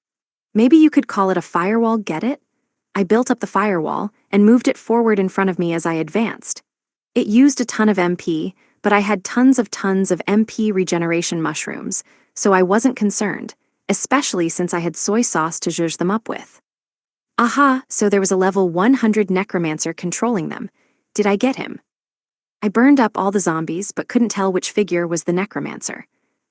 Maybe you could call it a firewall, get it? I built up the firewall and moved it forward in front of me as I advanced. It used a ton of MP, but I had tons of MP regeneration mushrooms, so I wasn't concerned, especially since I had soy sauce to zhuzh them up with. Aha, so there was a level 100 necromancer controlling them. Did I get him? I burned up all the zombies but couldn't tell which figure was the necromancer.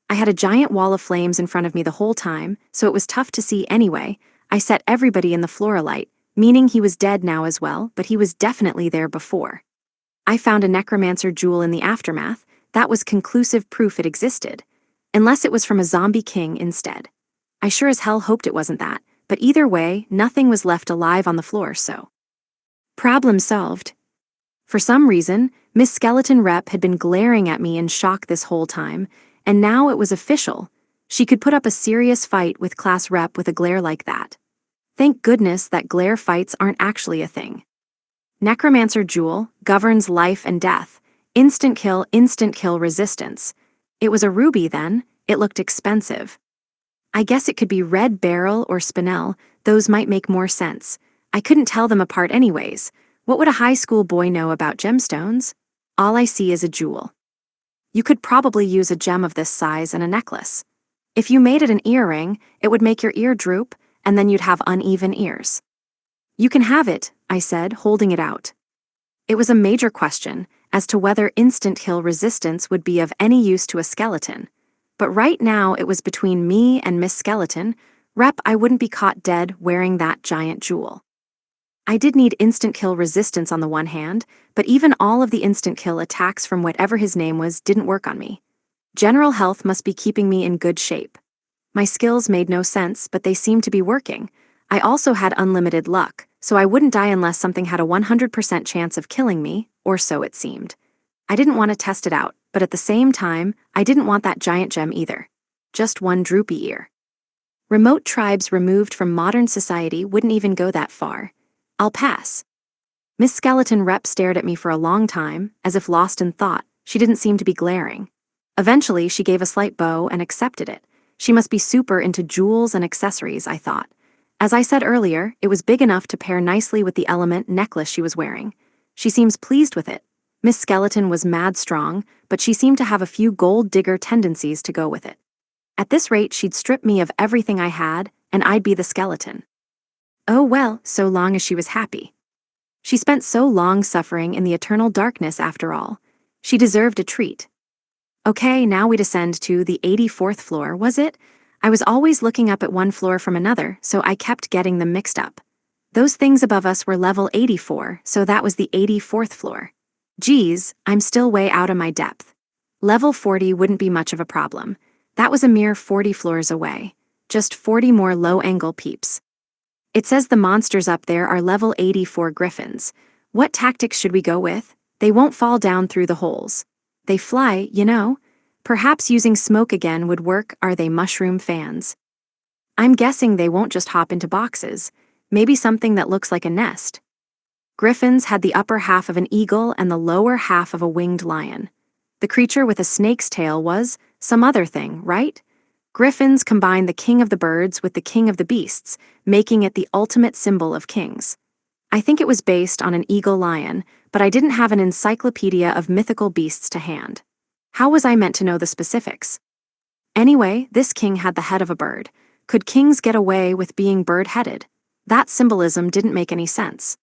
I had a giant wall of flames in front of me the whole time, so it was tough to see anyway. I set everybody in the fluorolight, meaning he was dead now as well, but he was definitely there before. I found a necromancer jewel in the aftermath. That was conclusive proof it existed. Unless it was from a zombie king instead. I sure as hell hoped it wasn't that, but either way, nothing was left alive on the floor, so. Problem solved. For some reason, Miss Skeleton Rep had been glaring at me in shock this whole time, and now it was official. She could put up a serious fight with Class Rep with a glare like that. Thank goodness that glare fights aren't actually a thing. Necromancer Jewel governs life and death. Instant kill resistance. It was a ruby then, it looked expensive. I guess it could be red beryl or spinel, those might make more sense. I couldn't tell them apart anyways. What would a high school boy know about gemstones? All I see is a jewel. You could probably use a gem of this size in a necklace. If you made it an earring, it would make your ear droop, and then you'd have uneven ears. You can have it, I said, holding it out. It was a major question as to whether instant kill resistance would be of any use to a skeleton. But right now it was between me and Miss Skeleton Rep. I wouldn't be caught dead wearing that giant jewel. I did need instant kill resistance on the one hand, but even all of the instant kill attacks from whatever his name was didn't work on me. General health must be keeping me in good shape. My skills made no sense, but they seemed to be working. I also had unlimited luck, so I wouldn't die unless something had a 100% chance of killing me, or so it seemed. I didn't want to test it out, but at the same time, I didn't want that giant gem either. Just one droopy ear. Remote tribes removed from modern society wouldn't even go that far. I'll pass. Miss Skeleton Rep stared at me for a long time, as if lost in thought. She didn't seem to be glaring. Eventually, she gave a slight bow and accepted it. She must be super into jewels and accessories, I thought. As I said earlier, it was big enough to pair nicely with the element necklace she was wearing. She seems pleased with it. Miss Skeleton was mad strong, but she seemed to have a few gold digger tendencies to go with it. At this rate, she'd strip me of everything I had, and I'd be the skeleton. Oh well, so long as she was happy. She spent so long suffering in the eternal darkness after all. She deserved a treat. Okay, now we descend to the 84th floor, was it? I was always looking up at one floor from another, so I kept getting them mixed up. Those things above us were level 84, so that was the 84th floor. Geez, I'm still way out of my depth. Level 40 wouldn't be much of a problem. That was a mere 40 floors away. Just 40 more low-angle peeps. It says the monsters up there are level 84 griffins. What tactics should we go with? They won't fall down through the holes. They fly, you know. Perhaps using smoke again would work. Are they mushroom fans? I'm guessing they won't just hop into boxes. Maybe something that looks like a nest. Griffins had the upper half of an eagle and the lower half of a winged lion. The creature with a snake's tail was some other thing, right? Griffins combine the king of the birds with the king of the beasts, making it the ultimate symbol of kings. I think it was based on an eagle-lion, but I didn't have an encyclopedia of mythical beasts to hand. How was I meant to know the specifics? Anyway, this king had the head of a bird. Could kings get away with being bird-headed? That symbolism didn't make any sense.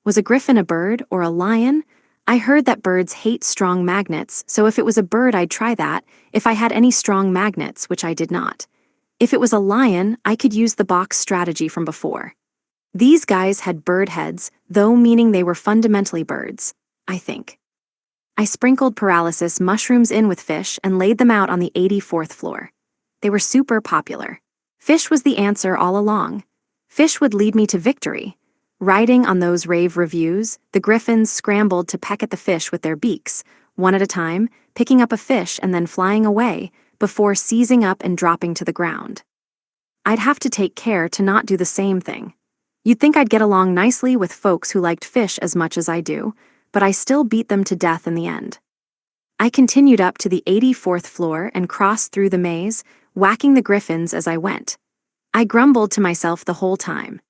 Was a griffin a bird or a lion? I heard that birds hate strong magnets, so if it was a bird I'd try that, if I had any strong magnets, which I did not. If it was a lion, I could use the box strategy from before. These guys had bird heads, though meaning they were fundamentally birds, I think. I sprinkled paralysis mushrooms in with fish and laid them out on the 84th floor. They were super popular. Fish was the answer all along. Fish would lead me to victory. Riding on those rave reviews, the griffins scrambled to peck at the fish with their beaks, one at a time, picking up a fish and then flying away, before seizing up and dropping to the ground. I'd have to take care to not do the same thing. You'd think I'd get along nicely with folks who liked fish as much as I do, but I still beat them to death in the end. I continued up to the 84th floor and crossed through the maze, whacking the griffins as I went. I grumbled to myself the whole time.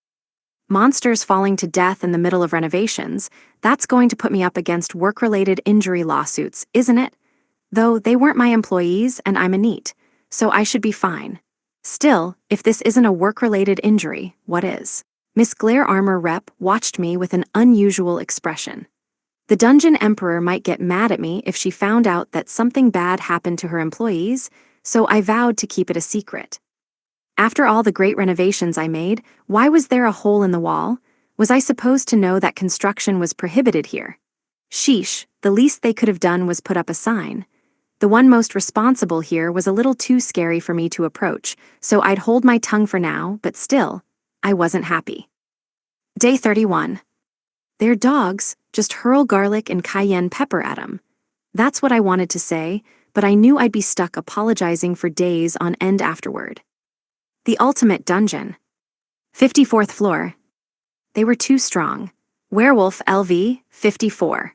Monsters falling to death in the middle of renovations, that's going to put me up against work-related injury lawsuits, isn't it? Though they weren't my employees and I'm a NEET, so I should be fine. Still, if this isn't a work-related injury, what is? Miss Glare Armor Rep watched me with an unusual expression. The Dungeon Emperor might get mad at me if she found out that something bad happened to her employees, so I vowed to keep it a secret. After all the great renovations I made, why was there a hole in the wall? Was I supposed to know that construction was prohibited here? Sheesh, the least they could have done was put up a sign. The one most responsible here was a little too scary for me to approach, so I'd hold my tongue for now, but still, I wasn't happy. Day 31. They're dogs, just hurl garlic and cayenne pepper at 'em. That's what I wanted to say, but I knew I'd be stuck apologizing for days on end afterward. The ultimate dungeon. 54th floor. They were too strong. Werewolf LV, 54.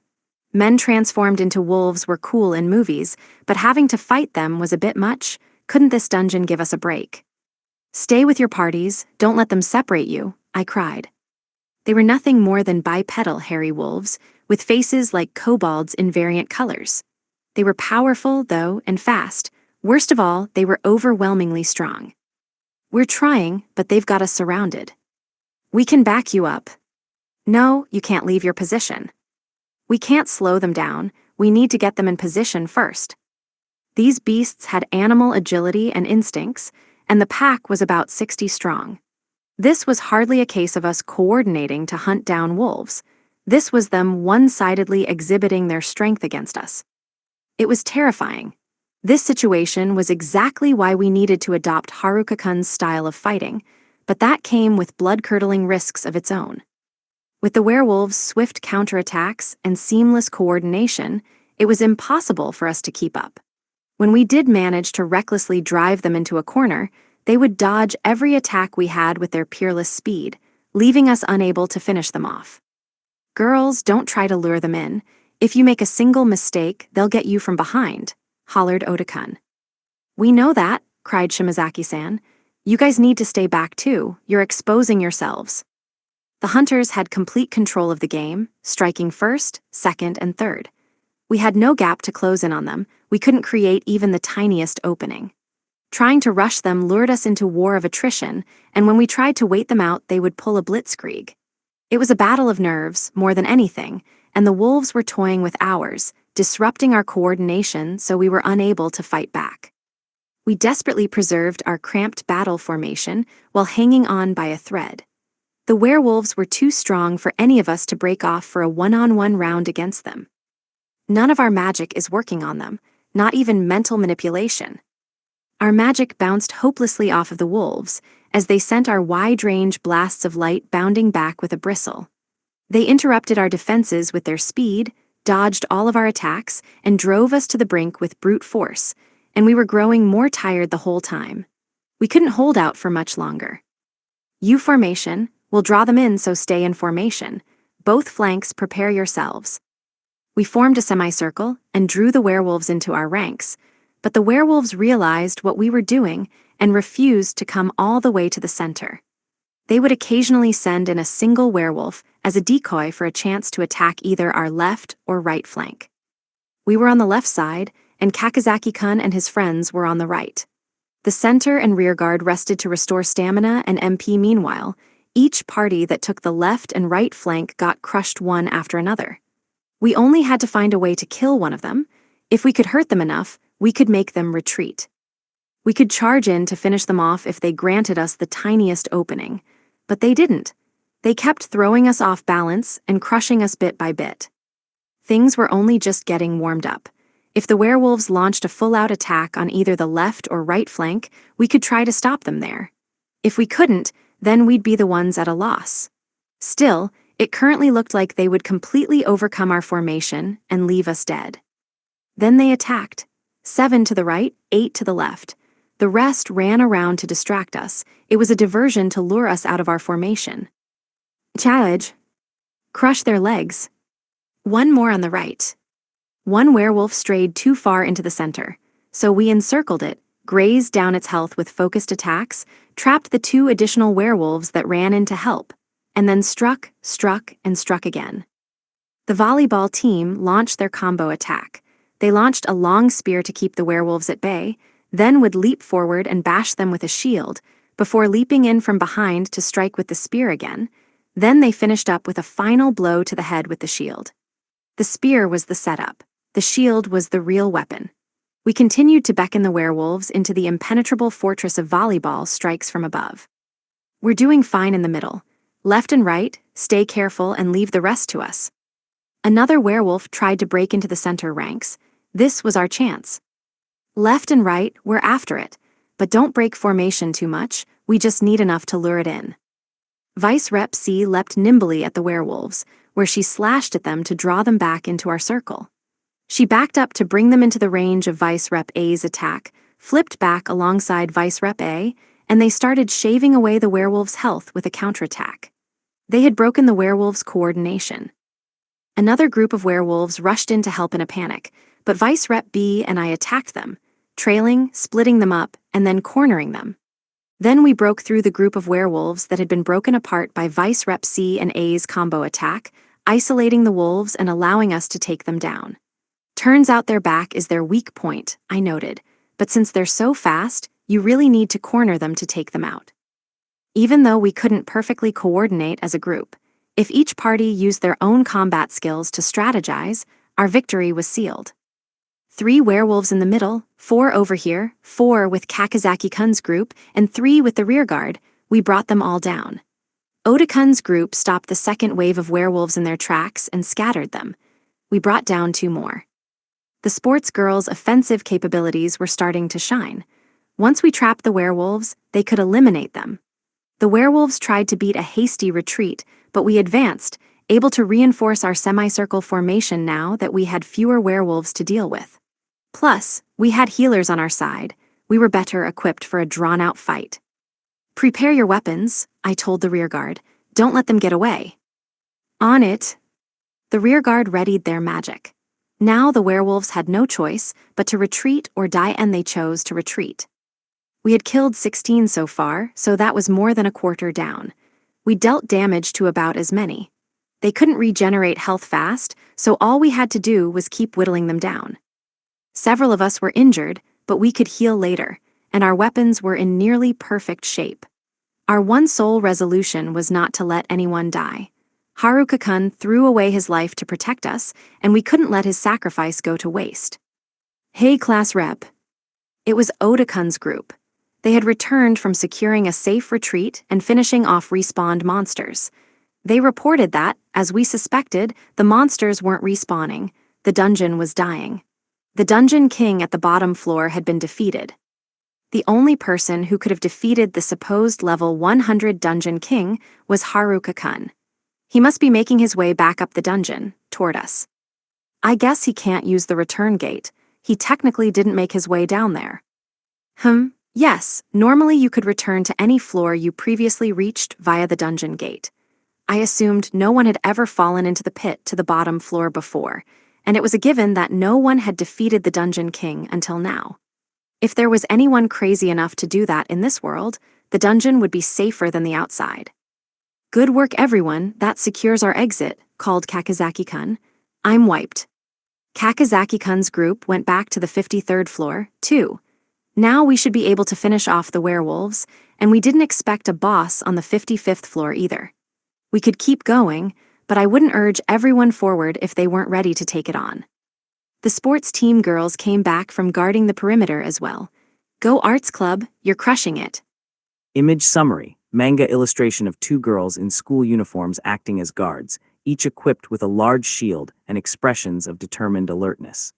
Men transformed into wolves were cool in movies, but having to fight them was a bit much. Couldn't this dungeon give us a break? Stay with your parties, don't let them separate you, I cried. They were nothing more than bipedal hairy wolves, with faces like kobolds in variant colors. They were powerful, though, and fast. Worst of all, they were overwhelmingly strong. We're trying, but they've got us surrounded. We can back you up. No, you can't leave your position. We can't slow them down, we need to get them in position first. These beasts had animal agility and instincts, and the pack was about 60 strong. This was hardly a case of us coordinating to hunt down wolves. This was them one-sidedly exhibiting their strength against us. It was terrifying. This situation was exactly why we needed to adopt Haruka-kun's style of fighting, but that came with blood-curdling risks of its own. With the werewolves' swift counterattacks and seamless coordination, it was impossible for us to keep up. When we did manage to recklessly drive them into a corner, they would dodge every attack we had with their peerless speed, leaving us unable to finish them off. Girls, don't try to lure them in. If you make a single mistake, they'll get you from behind, hollered Oda-kun. We know that, cried Shimazaki-san. You guys need to stay back too, you're exposing yourselves. The hunters had complete control of the game, striking first, second, and third. We had no gap to close in on them, we couldn't create even the tiniest opening. Trying to rush them lured us into war of attrition, and when we tried to wait them out, they would pull a blitzkrieg. It was a battle of nerves, more than anything, and the wolves were toying with ours, disrupting our coordination so we were unable to fight back. We desperately preserved our cramped battle formation while hanging on by a thread. The werewolves were too strong for any of us to break off for a one-on-one round against them. None of our magic is working on them, not even mental manipulation. Our magic bounced hopelessly off of the wolves, as they sent our wide-range blasts of light bounding back with a bristle. They interrupted our defenses with their speed, dodged all of our attacks, and drove us to the brink with brute force, and we were growing more tired the whole time. We couldn't hold out for much longer. U formation, we'll draw them in, so stay in formation. Both flanks, prepare yourselves. We formed a semicircle and drew the werewolves into our ranks, but the werewolves realized what we were doing and refused to come all the way to the center. They would occasionally send in a single werewolf as a decoy for a chance to attack either our left or right flank. We were on the left side, and Kakazaki-kun and his friends were on the right. The center and rear guard rested to restore stamina and MP. Meanwhile, each party that took the left and right flank got crushed one after another. We only had to find a way to kill one of them. If we could hurt them enough, we could make them retreat. We could charge in to finish them off if they granted us the tiniest opening. But they didn't. They kept throwing us off balance and crushing us bit by bit. Things were only just getting warmed up. If the werewolves launched a full-out attack on either the left or right flank, we could try to stop them there. If we couldn't, then we'd be the ones at a loss. Still, it currently looked like they would completely overcome our formation and leave us dead. Then they attacked. 7 to the right, 8 to the left. The rest ran around to distract us. It was a diversion to lure us out of our formation. Challenge. Crush their legs. One more on the right. One werewolf strayed too far into the center, so we encircled it, grazed down its health with focused attacks, trapped the 2 additional werewolves that ran in to help, and then struck, and struck again. The volleyball team launched their combo attack. They launched a long spear to keep the werewolves at bay, then would leap forward and bash them with a shield, before leaping in from behind to strike with the spear again. Then they finished up with a final blow to the head with the shield. The spear was the setup. The shield was the real weapon. We continued to beckon the werewolves into the impenetrable fortress of volleyball strikes from above. We're doing fine in the middle. Left and right, stay careful and leave the rest to us. Another werewolf tried to break into the center ranks. This was our chance. Left and right, we're after it. But don't break formation too much, we just need enough to lure it in. Vice Rep C leapt nimbly at the werewolves, where she slashed at them to draw them back into our circle. She backed up to bring them into the range of Vice Rep A's attack, flipped back alongside Vice Rep A, and they started shaving away the werewolves' health with a counterattack. They had broken the werewolves' coordination. Another group of werewolves rushed in to help in a panic, but Vice Rep B and I attacked them, trailing, splitting them up, and then cornering them. Then we broke through the group of werewolves that had been broken apart by Vice Rep C and A's combo attack, isolating the wolves and allowing us to take them down. Turns out their back is their weak point, I noted, but since they're so fast, you really need to corner them to take them out. Even though we couldn't perfectly coordinate as a group, if each party used their own combat skills to strategize, our victory was sealed. 3 werewolves in the middle, 4 over here, 4 with Kakazaki-kun's group, and 3 with the rearguard. We brought them all down. Oda-kun's group stopped the second wave of werewolves in their tracks and scattered them. We brought down 2 more. The sports girls' offensive capabilities were starting to shine. Once we trapped the werewolves, they could eliminate them. The werewolves tried to beat a hasty retreat, but we advanced, able to reinforce our semicircle formation now that we had fewer werewolves to deal with. Plus, we had healers on our side. We were better equipped for a drawn-out fight. Prepare your weapons, I told the rearguard. Don't let them get away. On it. The rearguard readied their magic. Now the werewolves had no choice but to retreat or die, and they chose to retreat. We had killed 16 so far, so that was more than a quarter down. We dealt damage to about as many. They couldn't regenerate health fast, so all we had to do was keep whittling them down. Several of us were injured, but we could heal later, and our weapons were in nearly perfect shape. Our one sole resolution was not to let anyone die. Haruka-kun threw away his life to protect us, and we couldn't let his sacrifice go to waste. Hey, class rep. It was Oda-kun's group. They had returned from securing a safe retreat and finishing off respawned monsters. They reported that, as we suspected, the monsters weren't respawning. The dungeon was dying. The dungeon king at the bottom floor had been defeated. The only person who could have defeated the supposed level 100 dungeon king was Haruka-kun. He must be making his way back up the dungeon, toward us. I guess he can't use the return gate. He technically didn't make his way down there. Yes, normally you could return to any floor you previously reached via the dungeon gate. I assumed no one had ever fallen into the pit to the bottom floor before, and it was a given that no one had defeated the dungeon king until now. If there was anyone crazy enough to do that in this world, the dungeon would be safer than the outside. Good work, everyone, that secures our exit, called Kakazaki-kun. I'm wiped. Kakazaki-kun's group went back to the 53rd floor, too. Now we should be able to finish off the werewolves, and we didn't expect a boss on the 55th floor either. We could keep going, but I wouldn't urge everyone forward if they weren't ready to take it on. The sports team girls came back from guarding the perimeter as well. Go Arts Club, you're crushing it. Image summary: manga illustration of two girls in school uniforms acting as guards, each equipped with a large shield and expressions of determined alertness.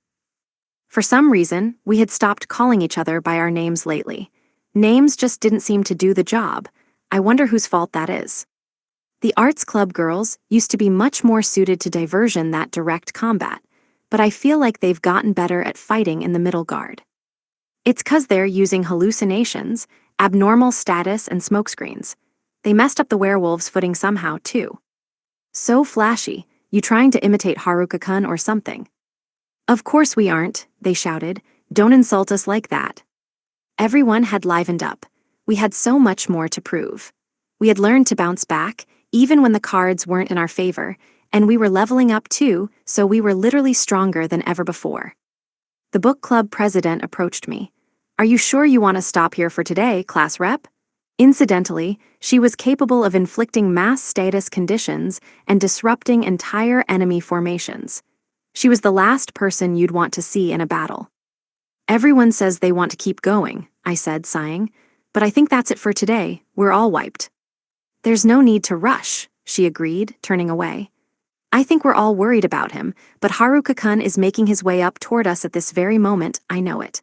For some reason, we had stopped calling each other by our names lately. Names just didn't seem to do the job. I wonder whose fault that is. The Arts Club girls used to be much more suited to diversion than direct combat, but I feel like they've gotten better at fighting in the middle guard. It's 'cause they're using hallucinations, abnormal status, and smokescreens. They messed up the werewolves' footing somehow, too. So flashy, you trying to imitate Haruka-kun or something? Of course we aren't, they shouted. Don't insult us like that. Everyone had livened up. We had so much more to prove. We had learned to bounce back, even when the cards weren't in our favor, and we were leveling up too, so we were literally stronger than ever before. The book club president approached me. Are you sure you want to stop here for today, class rep? Incidentally, she was capable of inflicting mass status conditions and disrupting entire enemy formations. She was the last person you'd want to see in a battle. Everyone says they want to keep going, I said, sighing, but I think that's it for today. We're all wiped. There's no need to rush, she agreed, turning away. I think we're all worried about him, but Haruka-kun is making his way up toward us at this very moment, I know it.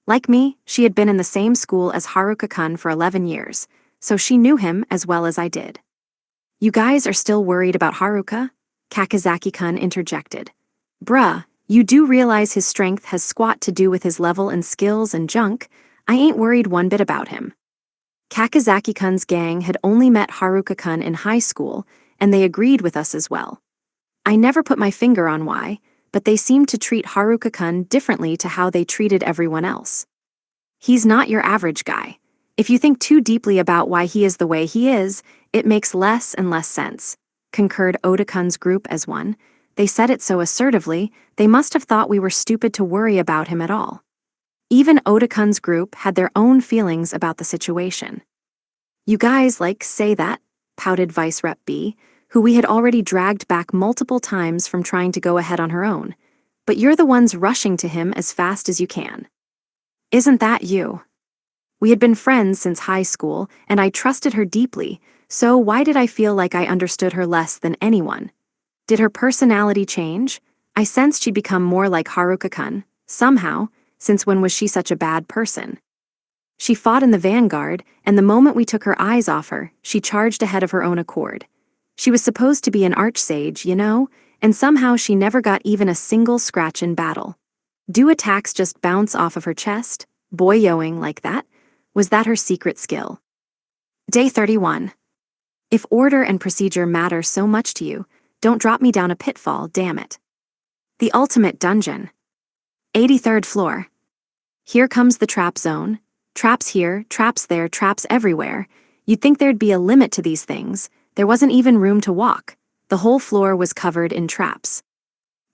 Like me, she had been in the same school as Haruka-kun for 11 years, so she knew him as well as I did. You guys are still worried about Haruka? Kakizaki-kun interjected. Bruh, you do realize his strength has squat to do with his level and skills and junk. I ain't worried one bit about him. Kakizaki-kun's gang had only met Haruka-kun in high school, and they agreed with us as well. I never put my finger on why, but they seemed to treat Haruka-kun differently to how they treated everyone else. He's not your average guy. If you think too deeply about why he is the way he is, it makes less and less sense, concurred Oda-kun's group as one. They said it so assertively, they must have thought we were stupid to worry about him at all. Even Oda-kun's group had their own feelings about the situation. You guys say that, pouted Vice Rep B, who we had already dragged back multiple times from trying to go ahead on her own. But you're the ones rushing to him as fast as you can. Isn't that you? We had been friends since high school, and I trusted her deeply, so why did I feel like I understood her less than anyone? Did her personality change? I sensed she'd become more like Haruka-kun, somehow, since when was she such a bad person? She fought in the vanguard, and the moment we took her eyes off her, she charged ahead of her own accord. She was supposed to be an archsage, you know, and somehow she never got even a single scratch in battle. Do attacks just bounce off of her chest, boyoing like that? Was that her secret skill? Day 31. If order and procedure matter so much to you, don't drop me down a pitfall, damn it. The ultimate dungeon. 83rd floor. Here comes the trap zone. Traps here, traps there, traps everywhere. You'd think there'd be a limit to these things. There wasn't even room to walk. The whole floor was covered in traps.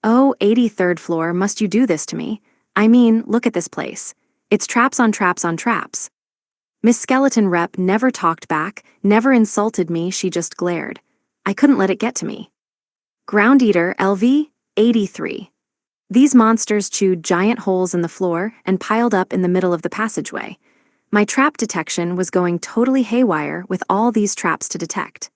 Oh, 83rd floor, must you do this to me? I mean, look at this place. It's traps on traps on traps. Miss Skeleton Rep never talked back, never insulted me, she just glared. I couldn't let it get to me. Ground Eater, LV, 83. These monsters chewed giant holes in the floor and piled up in the middle of the passageway. My trap detection was going totally haywire with all these traps to detect.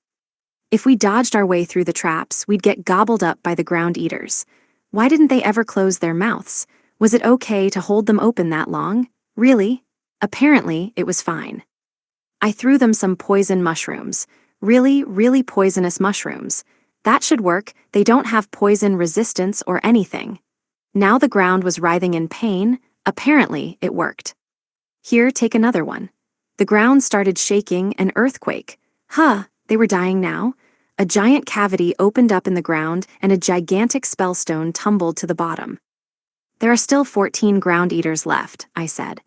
If we dodged our way through the traps, we'd get gobbled up by the Ground Eaters. Why didn't they ever close their mouths? Was it okay to hold them open that long? Really? Apparently, it was fine. I threw them some poison mushrooms. Really, really poisonous mushrooms. That should work, they don't have poison resistance or anything. Now the ground was writhing in pain. Apparently, it worked. Here, take another one. The ground started shaking, an earthquake. Huh, they were dying now? A giant cavity opened up in the ground and a gigantic spellstone tumbled to the bottom. There are still 14 Ground Eaters left, I said.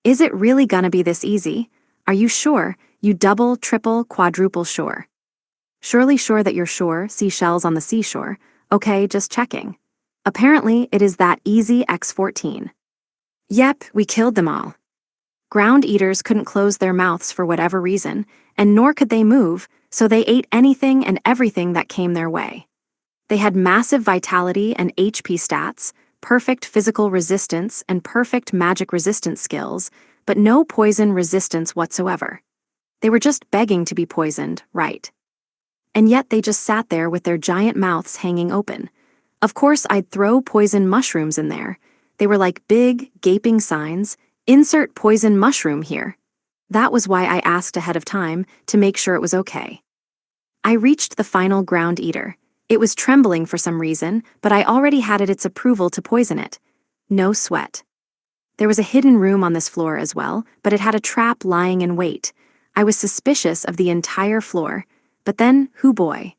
Is it really gonna be this easy? Are you sure? You double, triple, quadruple sure? Surely sure that you're sure, seashells on the seashore. Okay, just checking. Apparently, it is that easy X14. Yep, we killed them all. Ground eaters couldn't close their mouths for whatever reason, and nor could they move, so they ate anything and everything that came their way. They had massive vitality and HP stats, perfect physical resistance and perfect magic resistance skills, but no poison resistance whatsoever. They were just begging to be poisoned, right? And yet they just sat there with their giant mouths hanging open. Of course, I'd throw poison mushrooms in there. They were like big, gaping signs, "Insert poison mushroom here." That was why I asked ahead of time to make sure it was okay. I reached the final ground eater. It was trembling for some reason, but I already had its approval to poison it. No sweat. There was a hidden room on this floor as well, but it had a trap lying in wait. I was suspicious of the entire floor, but then, hoo boy.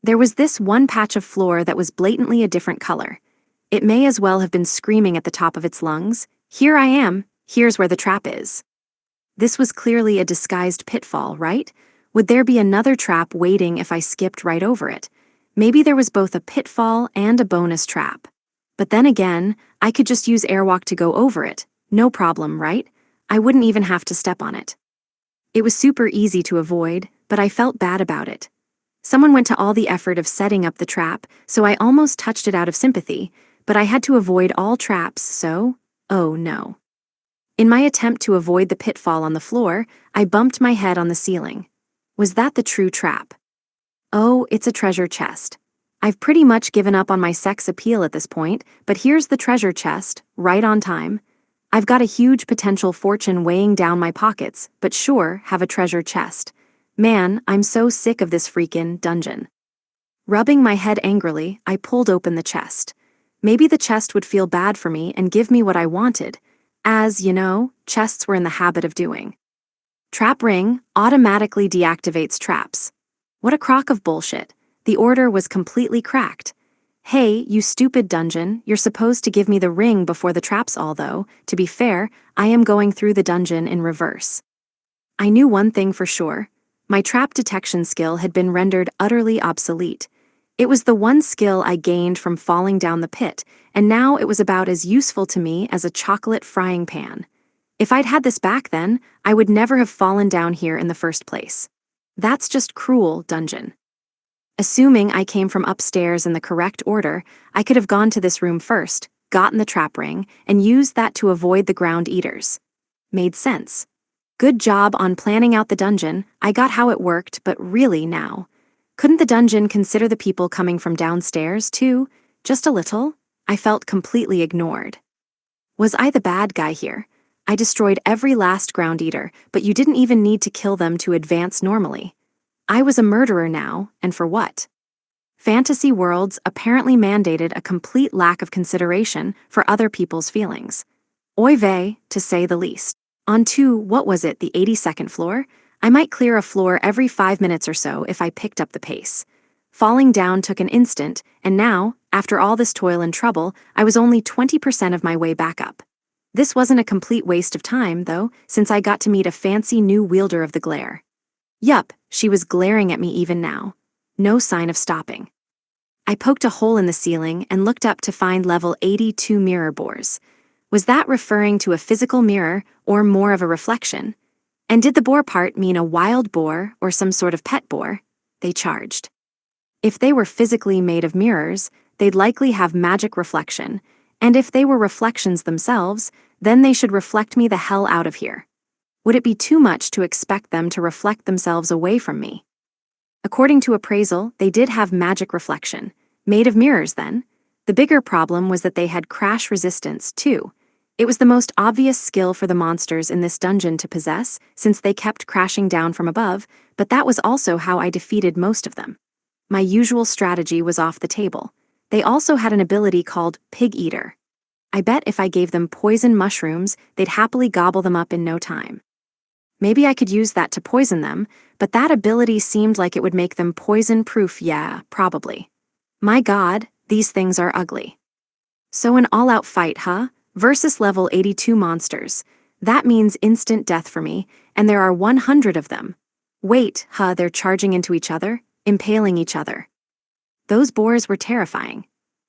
There was this one patch of floor that was blatantly a different color. It may as well have been screaming at the top of its lungs, "Here I am, here's where the trap is." This was clearly a disguised pitfall, right? Would there be another trap waiting if I skipped right over it? Maybe there was both a pitfall and a bonus trap. But then again, I could just use airwalk to go over it. No problem, right? I wouldn't even have to step on it. It was super easy to avoid, but I felt bad about it. Someone went to all the effort of setting up the trap, so I almost touched it out of sympathy, but I had to avoid all traps, so, oh no. In my attempt to avoid the pitfall on the floor, I bumped my head on the ceiling. Was that the true trap? Oh, it's a treasure chest. I've pretty much given up on my sex appeal at this point, but here's the treasure chest, right on time. I've got a huge potential fortune weighing down my pockets, but sure, have a treasure chest. Man, I'm so sick of this freakin' dungeon. Rubbing my head angrily, I pulled open the chest. Maybe the chest would feel bad for me and give me what I wanted, as, you know, chests were in the habit of doing. Trap ring automatically deactivates traps. What a crock of bullshit. The order was completely cracked. Hey, you stupid dungeon, you're supposed to give me the ring before the traps, although, to be fair, I am going through the dungeon in reverse. I knew one thing for sure. My trap detection skill had been rendered utterly obsolete. It was the one skill I gained from falling down the pit, and now it was about as useful to me as a chocolate frying pan. If I'd had this back then, I would never have fallen down here in the first place. That's just cruel, dungeon. Assuming I came from upstairs in the correct order, I could have gone to this room first, gotten the trap ring, and used that to avoid the ground eaters. Made sense. Good job on planning out the dungeon. I got how it worked, but really now. Couldn't the dungeon consider the people coming from downstairs, too? Just a little? I felt completely ignored. Was I the bad guy here? I destroyed every last ground eater, but you didn't even need to kill them to advance normally. I was a murderer now, and for what? Fantasy worlds apparently mandated a complete lack of consideration for other people's feelings. Oy vey, to say the least. On to, what was it, the 82nd floor? I might clear a floor every 5 minutes or so if I picked up the pace. Falling down took an instant, and now, after all this toil and trouble, I was only 20% of my way back up. This wasn't a complete waste of time, though, since I got to meet a fancy new wielder of the glare. Yup, she was glaring at me even now. No sign of stopping. I poked a hole in the ceiling and looked up to find level 82 mirror bores. Was that referring to a physical mirror or more of a reflection? And did the boar part mean a wild boar or some sort of pet boar? They charged. If they were physically made of mirrors, they'd likely have magic reflection, and if they were reflections themselves, then they should reflect me the hell out of here. Would it be too much to expect them to reflect themselves away from me? According to appraisal, they did have magic reflection. Made of mirrors, then. The bigger problem was that they had crash resistance, too. It was the most obvious skill for the monsters in this dungeon to possess, since they kept crashing down from above, but that was also how I defeated most of them. My usual strategy was off the table. They also had an ability called Pig Eater. I bet if I gave them poison mushrooms, they'd happily gobble them up in no time. Maybe I could use that to poison them, but that ability seemed like it would make them poison-proof. Yeah, probably. My god, these things are ugly. So an all-out fight, huh? Versus level 82 monsters. That means instant death for me, and there are 100 of them. Wait, they're charging into each other, impaling each other. Those boars were terrifying.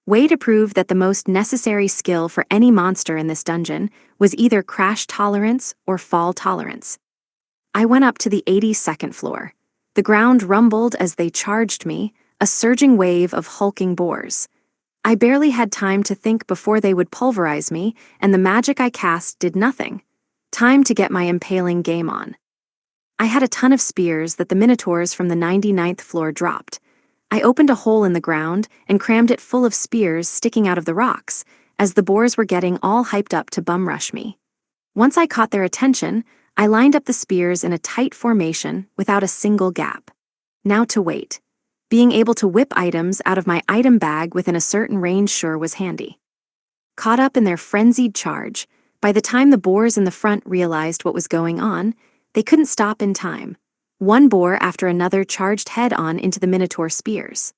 Way to prove that the most necessary skill for any monster in this dungeon was either crash tolerance or fall tolerance. I went up to the 82nd floor. The ground rumbled as they charged me, a surging wave of hulking boars. I barely had time to think before they would pulverize me, and the magic I cast did nothing. Time to get my impaling game on. I had a ton of spears that the minotaurs from the 99th floor dropped. I opened a hole in the ground and crammed it full of spears sticking out of the rocks, as the boars were getting all hyped up to bum rush me. Once I caught their attention, I lined up the spears in a tight formation without a single gap. Now to wait. Being able to whip items out of my item bag within a certain range sure was handy. Caught up in their frenzied charge, by the time the boars in the front realized what was going on, they couldn't stop in time. One boar after another charged head-on into the minotaur spears.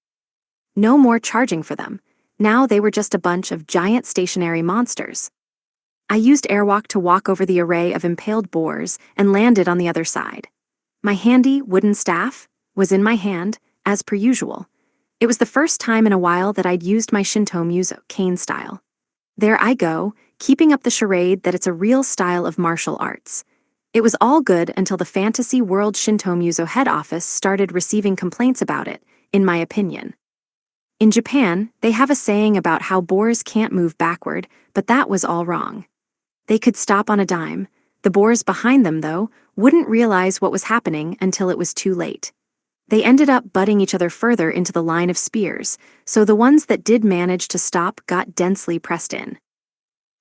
No more charging for them. Now they were just a bunch of giant stationary monsters. I used airwalk to walk over the array of impaled boars and landed on the other side. My handy wooden staff was in my hand, as per usual. It was the first time in a while that I'd used my Shinto Muso cane style. There I go, keeping up the charade that it's a real style of martial arts. It was all good until the Fantasy World Shinto Muso head office started receiving complaints about it, in my opinion. In Japan, they have a saying about how boars can't move backward, but that was all wrong. They could stop on a dime. The boars behind them, though, wouldn't realize what was happening until it was too late. They ended up butting each other further into the line of spears, so the ones that did manage to stop got densely pressed in.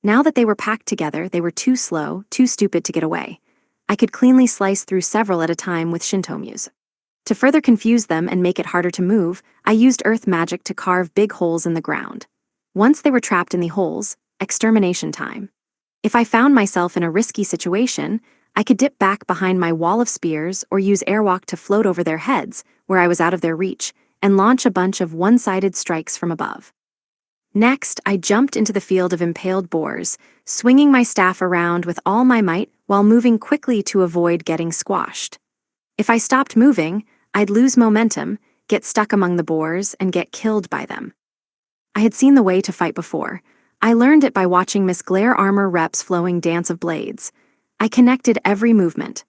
Now that they were packed together, they were too slow, too stupid to get away. I could cleanly slice through several at a time with Shinto Muso. To further confuse them and make it harder to move, I used earth magic to carve big holes in the ground. Once they were trapped in the holes, extermination time. If I found myself in a risky situation, I could dip back behind my wall of spears or use airwalk to float over their heads, where I was out of their reach, and launch a bunch of one-sided strikes from above. Next, I jumped into the field of impaled boars, swinging my staff around with all my might while moving quickly to avoid getting squashed. If I stopped moving, I'd lose momentum, get stuck among the boars, and get killed by them. I had seen the way to fight before. I learned it by watching Miss Glare Armor Rep's flowing dance of blades. I connected every movement.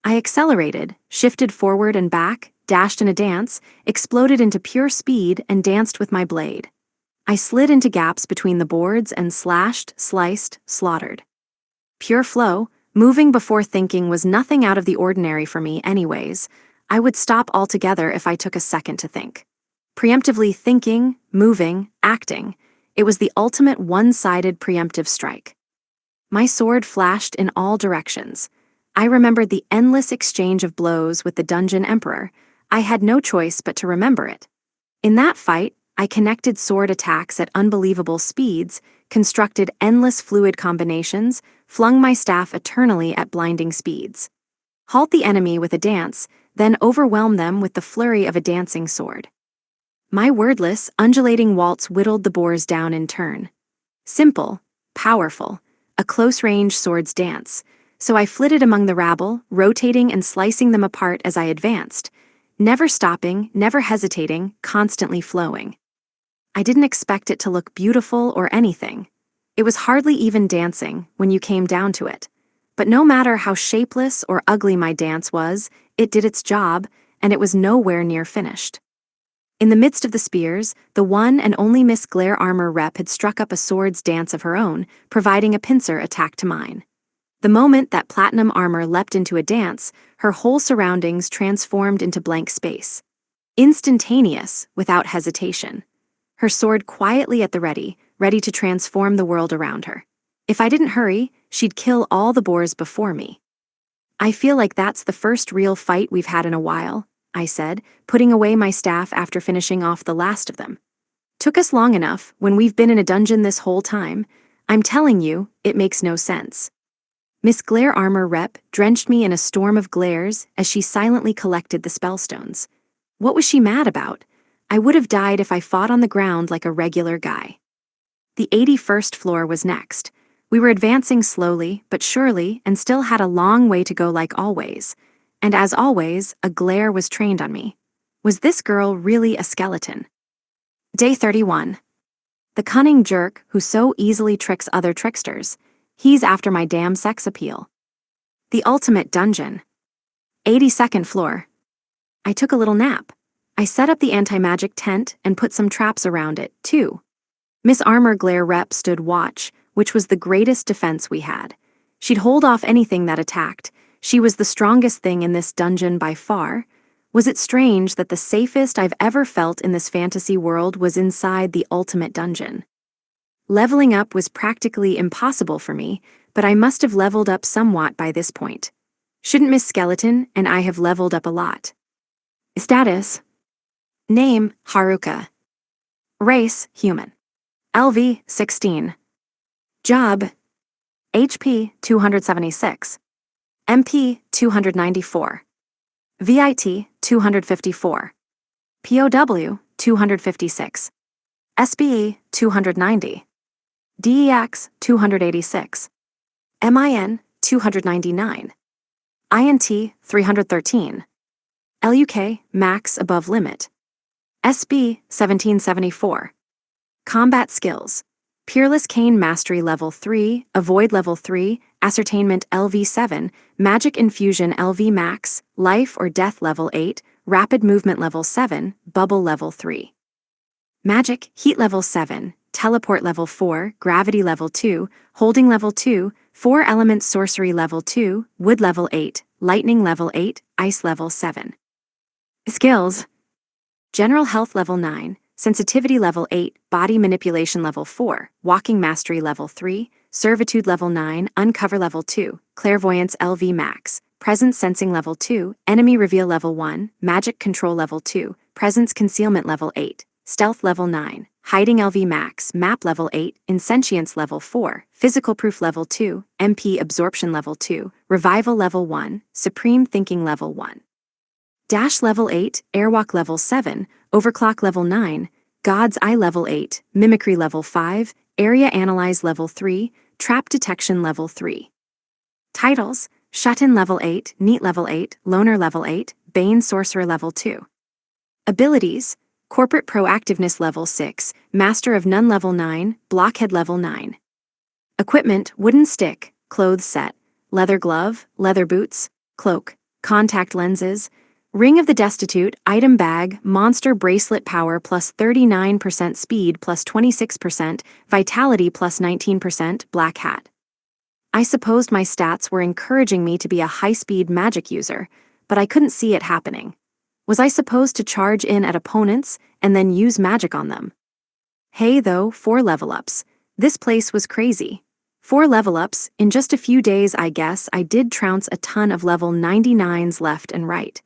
I accelerated, shifted forward and back, dashed in a dance, exploded into pure speed, and danced with my blade. I slid into gaps between the boards and slashed, sliced, slaughtered. Pure flow, moving before thinking was nothing out of the ordinary for me anyways. I would stop altogether if I took a second to think. Preemptively thinking, moving, acting. It was the ultimate one-sided preemptive strike. My sword flashed in all directions. I remembered the endless exchange of blows with the Dungeon Emperor. I had no choice but to remember it. In that fight, I connected sword attacks at unbelievable speeds, constructed endless fluid combinations, flung my staff eternally at blinding speeds. Halt the enemy with a dance, then overwhelm them with the flurry of a dancing sword. My wordless, undulating waltz whittled the boars down in turn. Simple, powerful, a close-range sword's dance, so I flitted among the rabble, rotating and slicing them apart as I advanced, never stopping, never hesitating, constantly flowing. I didn't expect it to look beautiful or anything. It was hardly even dancing when you came down to it. But no matter how shapeless or ugly my dance was, it did its job, and it was nowhere near finished. In the midst of the spears, the one and only Miss Glare Armor Rep had struck up a sword's dance of her own, providing a pincer attack to mine. The moment that platinum armor leapt into a dance, her whole surroundings transformed into blank space. Instantaneous, without hesitation. Her sword quietly at the ready, ready to transform the world around her. If I didn't hurry, she'd kill all the boars before me. I feel like that's the first real fight we've had in a while, I said, putting away my staff after finishing off the last of them. Took us long enough when we've been in a dungeon this whole time. I'm telling you, it makes no sense. Miss Glare Armor Rep drenched me in a storm of glares as she silently collected the spellstones. What was she mad about? I would have died if I fought on the ground like a regular guy. The 81st floor was next. We were advancing slowly, but surely, and still had a long way to go like always. And as always, a glare was trained on me. Was this girl really a skeleton? Day 31. The cunning jerk who so easily tricks other tricksters. He's after my damn sex appeal. The ultimate dungeon. 82nd floor. I took a little nap. I set up the anti-magic tent and put some traps around it, too. Miss Armor Glare Rep stood watch, which was the greatest defense we had. She'd hold off anything that attacked. She was the strongest thing in this dungeon by far. Was it strange that the safest I've ever felt in this fantasy world was inside the ultimate dungeon? Leveling up was practically impossible for me, but I must have leveled up somewhat by this point. Shouldn't Miss Skeleton and I have leveled up a lot? Status. Name, Haruka. Race, human. LV, 16. Job, HP, 276. MP, 294. VIT, 254. POW, 256. SBE, 290. DEX, 286. MIN, 299. INT, 313. LUK, max above limit. SB, 1774. Combat skills. Peerless Cane Mastery Level 3, Avoid Level 3, Ascertainment LV7, Magic Infusion LV Max, Life or Death Level 8, Rapid Movement Level 7, Bubble Level 3. Magic, Heat Level 7, Teleport Level 4, Gravity Level 2, Holding Level 2, 4 Elements Sorcery Level 2, Wood Level 8, Lightning Level 8, Ice Level 7. Skills. General Health Level 9, Sensitivity Level 8, Body Manipulation Level 4, Walking Mastery Level 3, Servitude Level 9, Uncover Level 2, Clairvoyance LV Max, Presence Sensing Level 2, Enemy Reveal Level 1, Magic Control Level 2, Presence Concealment Level 8, Stealth Level 9, Hiding LV Max, Map Level 8, Insentience Level 4, Physical Proof Level 2, MP Absorption Level 2, Revival Level 1, Supreme Thinking Level 1. Dash Level 8, Airwalk Level 7, Overclock Level 9, God's Eye Level 8, Mimicry Level 5, Area Analyze Level 3, Trap Detection Level 3. Titles: Shut-In Level 8, Neat Level 8, Loner Level 8, Bane Sorcerer Level 2. Abilities: Corporate Proactiveness Level 6, Master of None Level 9, Blockhead Level 9. Equipment: Wooden Stick, Clothes Set, Leather Glove, Leather Boots, Cloak, Contact Lenses, Ring of the Destitute, Item Bag, Monster Bracelet Power plus 39% Speed plus 26%, Vitality plus 19%, Black Hat. I supposed my stats were encouraging me to be a high-speed magic user, but I couldn't see it happening. Was I supposed to charge in at opponents and then use magic on them? Hey though, 4 level-ups. This place was crazy. 4 level-ups, in just a few days I guess I did trounce a ton of level 99s left and right.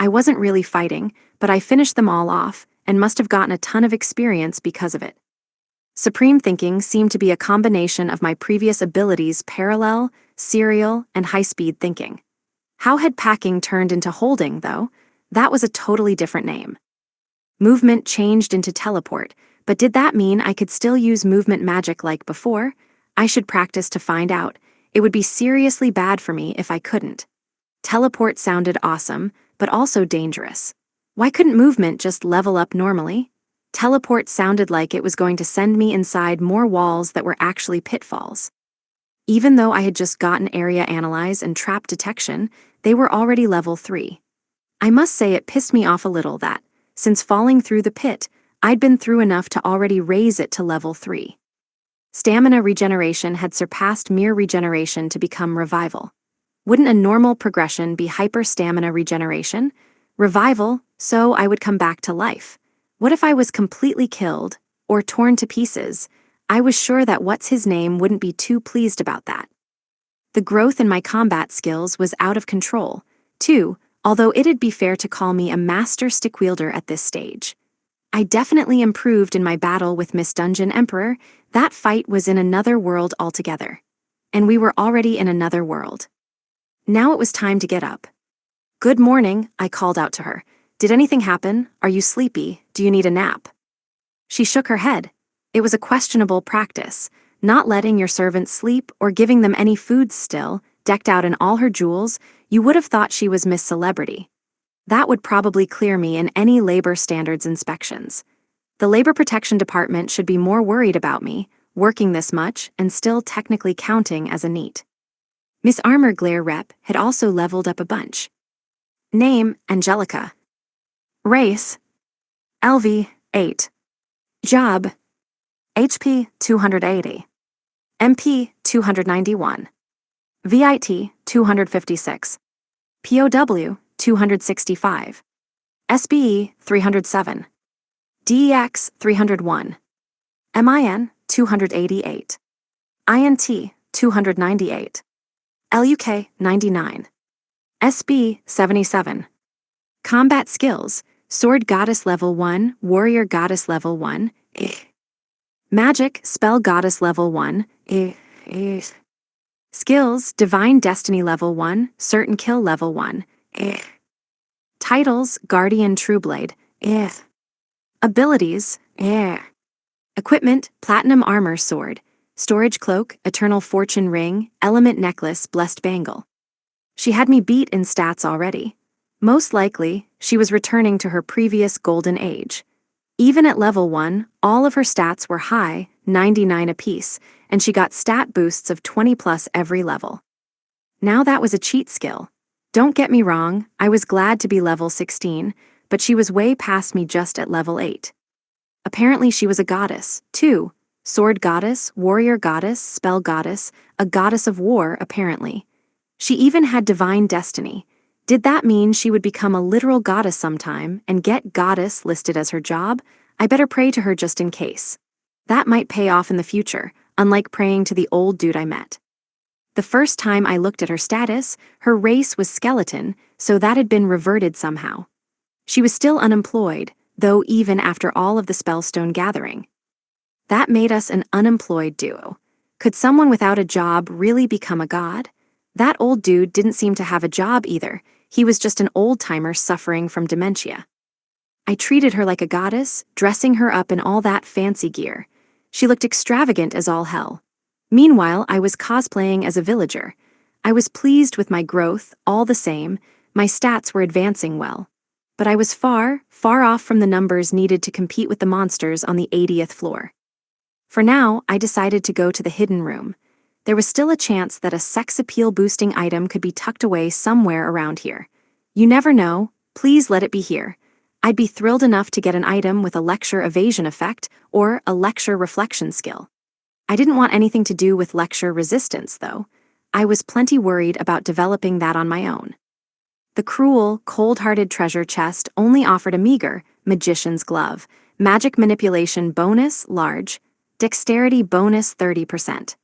I wasn't really fighting, but I finished them all off, and must have gotten a ton of experience because of it. Supreme Thinking seemed to be a combination of my previous abilities: Parallel, Serial, and High-Speed Thinking. How had Packing turned into Holding, though? That was a totally different name. Movement changed into Teleport, but did that mean I could still use movement magic like before? I should practice to find out. It would be seriously bad for me if I couldn't. Teleport sounded awesome, but also dangerous. Why couldn't movement just level up normally? Teleport sounded like it was going to send me inside more walls that were actually pitfalls. Even though I had just gotten Area Analyze and Trap Detection, they were already level 3. I must say it pissed me off a little that, since falling through the pit, I'd been through enough to already raise it to level 3. Stamina regeneration had surpassed mere regeneration to become revival. Wouldn't a normal progression be hyper stamina regeneration? Revival, so I would come back to life. What if I was completely killed, or torn to pieces? I was sure that what's-his-name wouldn't be too pleased about that. The growth in my combat skills was out of control, too, although it'd be fair to call me a master stick wielder at this stage. I definitely improved in my battle with Miss Dungeon Emperor. That fight was in another world altogether. And we were already in another world. Now it was time to get up. "Good morning," I called out to her. "Did anything happen? Are you sleepy? Do you need a nap?" She shook her head. It was a questionable practice, not letting your servants sleep or giving them any food still, decked out in all her jewels. You would have thought she was Miss Celebrity. That would probably clear me in any labor standards inspections. The Labor Protection Department should be more worried about me, working this much and still technically counting as a NEET. Miss Armor Glare Rep had also leveled up a bunch. Name, Angelica. Race, LV, 8. Job, HP, 280. MP, 291. VIT, 256. POW, 265. SBE, 307. DEX, 301. MIN, 288. INT, 298. LUK, 99. SB, 77. Combat Skills, Sword Goddess Level 1, Warrior Goddess Level 1, Magic, Spell Goddess Level 1, Skills, Divine Destiny Level 1, Certain Kill Level 1, Titles, Guardian Trueblade, Abilities, Equipment, Platinum Armor Sword, Storage Cloak, Eternal Fortune Ring, Element Necklace, Blessed Bangle. She had me beat in stats already. Most likely, she was returning to her previous golden age. Even at level 1, all of her stats were high, 99 apiece, and she got stat boosts of 20 plus every level. Now that was a cheat skill. Don't get me wrong, I was glad to be level 16, but she was way past me just at level 8. Apparently she was a goddess, too. Sword goddess, warrior goddess, spell goddess, a goddess of war, apparently. She even had divine destiny. Did that mean she would become a literal goddess sometime and get goddess listed as her job? I better pray to her just in case. That might pay off in the future, unlike praying to the old dude I met. The first time I looked at her status, her race was skeleton, so that had been reverted somehow. She was still unemployed, though even after all of the Spellstone gathering. That made us an unemployed duo. Could someone without a job really become a god? That old dude didn't seem to have a job either. He was just an old-timer suffering from dementia. I treated her like a goddess, dressing her up in all that fancy gear. She looked extravagant as all hell. Meanwhile, I was cosplaying as a villager. I was pleased with my growth, all the same. My stats were advancing well. But I was far, far off from the numbers needed to compete with the monsters on the 80th floor. For now, I decided to go to the hidden room. There was still a chance that a sex appeal boosting item could be tucked away somewhere around here. You never know, please let it be here. I'd be thrilled enough to get an item with a lecture evasion effect or a lecture reflection skill. I didn't want anything to do with lecture resistance, though. I was plenty worried about developing that on my own. The cruel, cold-hearted treasure chest only offered a meager magician's glove, magic manipulation bonus large, dexterity bonus 30%.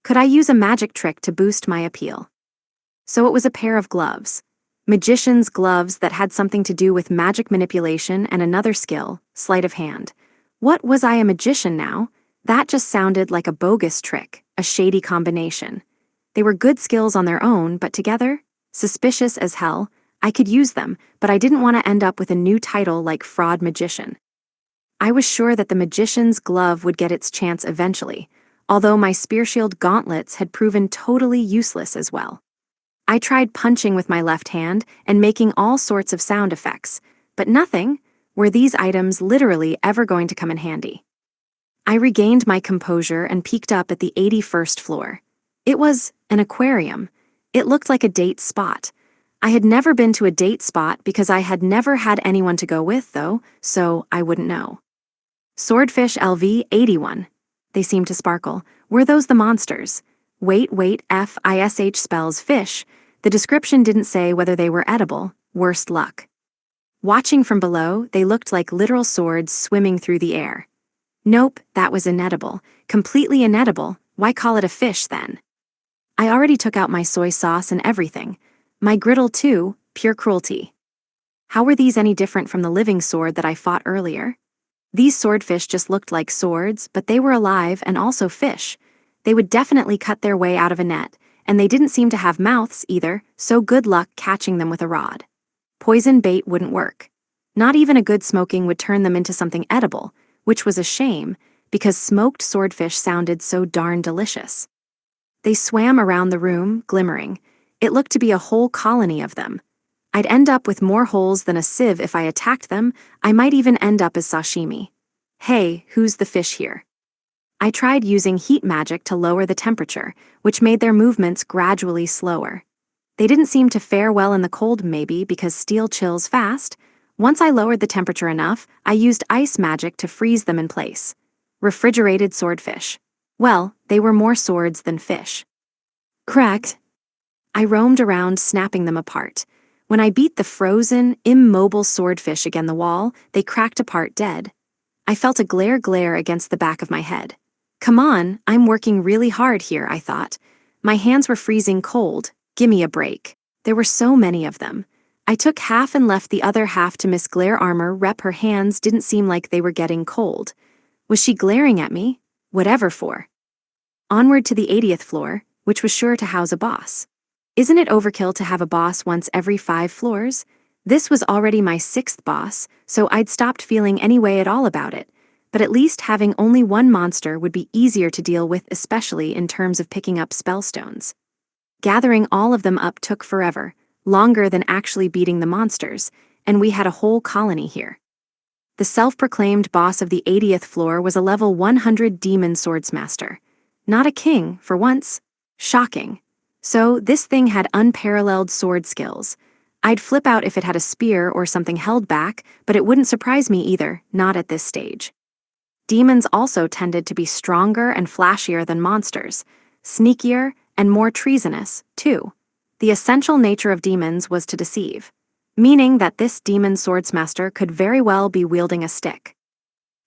Could I use a magic trick to boost my appeal? So it was a pair of gloves. Magician's gloves that had something to do with magic manipulation and another skill, sleight of hand. What was I a magician now? That just sounded like a bogus trick, a shady combination. They were good skills on their own, but together? Suspicious as hell. I could use them, but I didn't want to end up with a new title like Fraud Magician. I was sure that the magician's glove would get its chance eventually, although my spear shield gauntlets had proven totally useless as well. I tried punching with my left hand and making all sorts of sound effects, but nothing. Were these items literally ever going to come in handy? I regained my composure and peeked up at the 81st floor. It was an aquarium. It looked like a date spot. I had never been to a date spot because I had never had anyone to go with, though, so I wouldn't know. Swordfish LV 81. They seemed to sparkle. Were those the monsters? Wait, FISH spells fish. The description didn't say whether they were edible. Worst luck. Watching from below, they looked like literal swords swimming through the air. Nope, that was inedible. Completely inedible. Why call it a fish, then? I already took out my soy sauce and everything. My griddle, too, pure cruelty. How were these any different from the living sword that I fought earlier? These swordfish just looked like swords, but they were alive and also fish. They would definitely cut their way out of a net, and they didn't seem to have mouths either, so good luck catching them with a rod. Poison bait wouldn't work. Not even a good smoking would turn them into something edible, which was a shame, because smoked swordfish sounded so darn delicious. They swam around the room, glimmering. It looked to be a whole colony of them. I'd end up with more holes than a sieve if I attacked them. I might even end up as sashimi. Hey, who's the fish here? I tried using heat magic to lower the temperature, which made their movements gradually slower. They didn't seem to fare well in the cold, maybe because steel chills fast. Once I lowered the temperature enough, I used ice magic to freeze them in place. Refrigerated swordfish. Well, they were more swords than fish. Correct. I roamed around, snapping them apart. When I beat the frozen, immobile swordfish against the wall, they cracked apart dead. I felt a glare against the back of my head. Come on, I'm working really hard here, I thought. My hands were freezing cold. Gimme a break. There were so many of them. I took half and left the other half to Miss Glare Armor. Her hands didn't seem like they were getting cold. Was she glaring at me? Whatever for. Onward to the 80th floor, which was sure to house a boss. Isn't it overkill to have a boss once every 5 floors? This was already my 6th boss, so I'd stopped feeling any way at all about it. But at least having only one monster would be easier to deal with, especially in terms of picking up spellstones. Gathering all of them up took forever, longer than actually beating the monsters, and we had a whole colony here. The self-proclaimed boss of the 80th floor was a level 100 demon swordsmaster. Not a king, for once. Shocking. So, this thing had unparalleled sword skills. I'd flip out if it had a spear or something held back, but it wouldn't surprise me either, not at this stage. Demons also tended to be stronger and flashier than monsters, sneakier and more treasonous, too. The essential nature of demons was to deceive, meaning that this demon swordsmaster could very well be wielding a stick.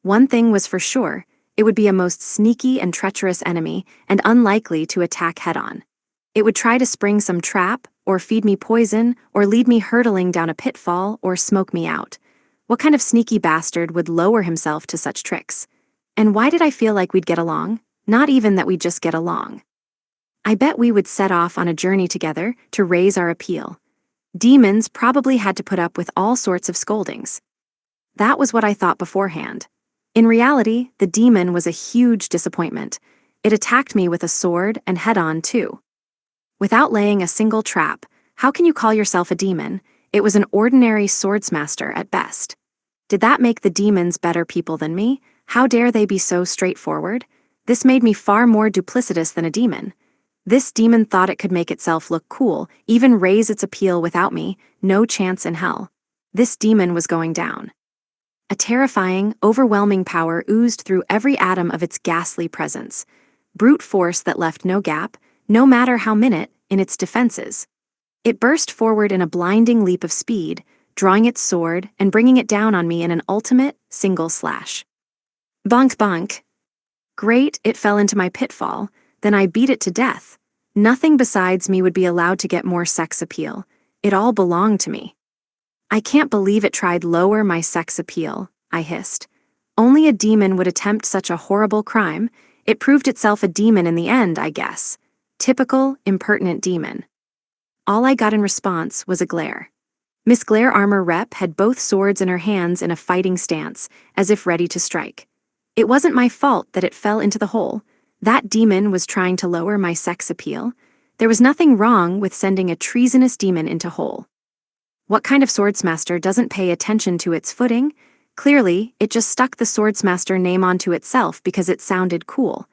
One thing was for sure, it would be a most sneaky and treacherous enemy and unlikely to attack head-on. It would try to spring some trap, or feed me poison, or lead me hurtling down a pitfall, or smoke me out. What kind of sneaky bastard would lower himself to such tricks? And why did I feel like we'd get along? Not even that we'd just get along. I bet we would set off on a journey together to raise our appeal. Demons probably had to put up with all sorts of scoldings. That was what I thought beforehand. In reality, the demon was a huge disappointment. It attacked me with a sword and head-on, too. Without laying a single trap, how can you call yourself a demon? It was an ordinary swordsmaster at best. Did that make the demons better people than me? How dare they be so straightforward? This made me far more duplicitous than a demon. This demon thought it could make itself look cool, even raise its appeal without me. No chance in hell. This demon was going down. A terrifying, overwhelming power oozed through every atom of its ghastly presence. Brute force that left no gap, no matter how minute, in its defenses. It burst forward in a blinding leap of speed, drawing its sword and bringing it down on me in an ultimate, single slash. Bonk bonk. Great, it fell into my pitfall, then I beat it to death. Nothing besides me would be allowed to get more sex appeal. It all belonged to me. I can't believe it tried lower my sex appeal, I hissed. Only a demon would attempt such a horrible crime. It proved itself a demon in the end, I guess. Typical, impertinent demon. All I got in response was a glare. Miss Glare Armor Rep had both swords in her hands in a fighting stance, as if ready to strike. It wasn't my fault that it fell into the hole. That demon was trying to lower my sex appeal. There was nothing wrong with sending a treasonous demon into hole. What kind of swordsmaster doesn't pay attention to its footing? Clearly, it just stuck the swordsmaster name onto itself because it sounded cool.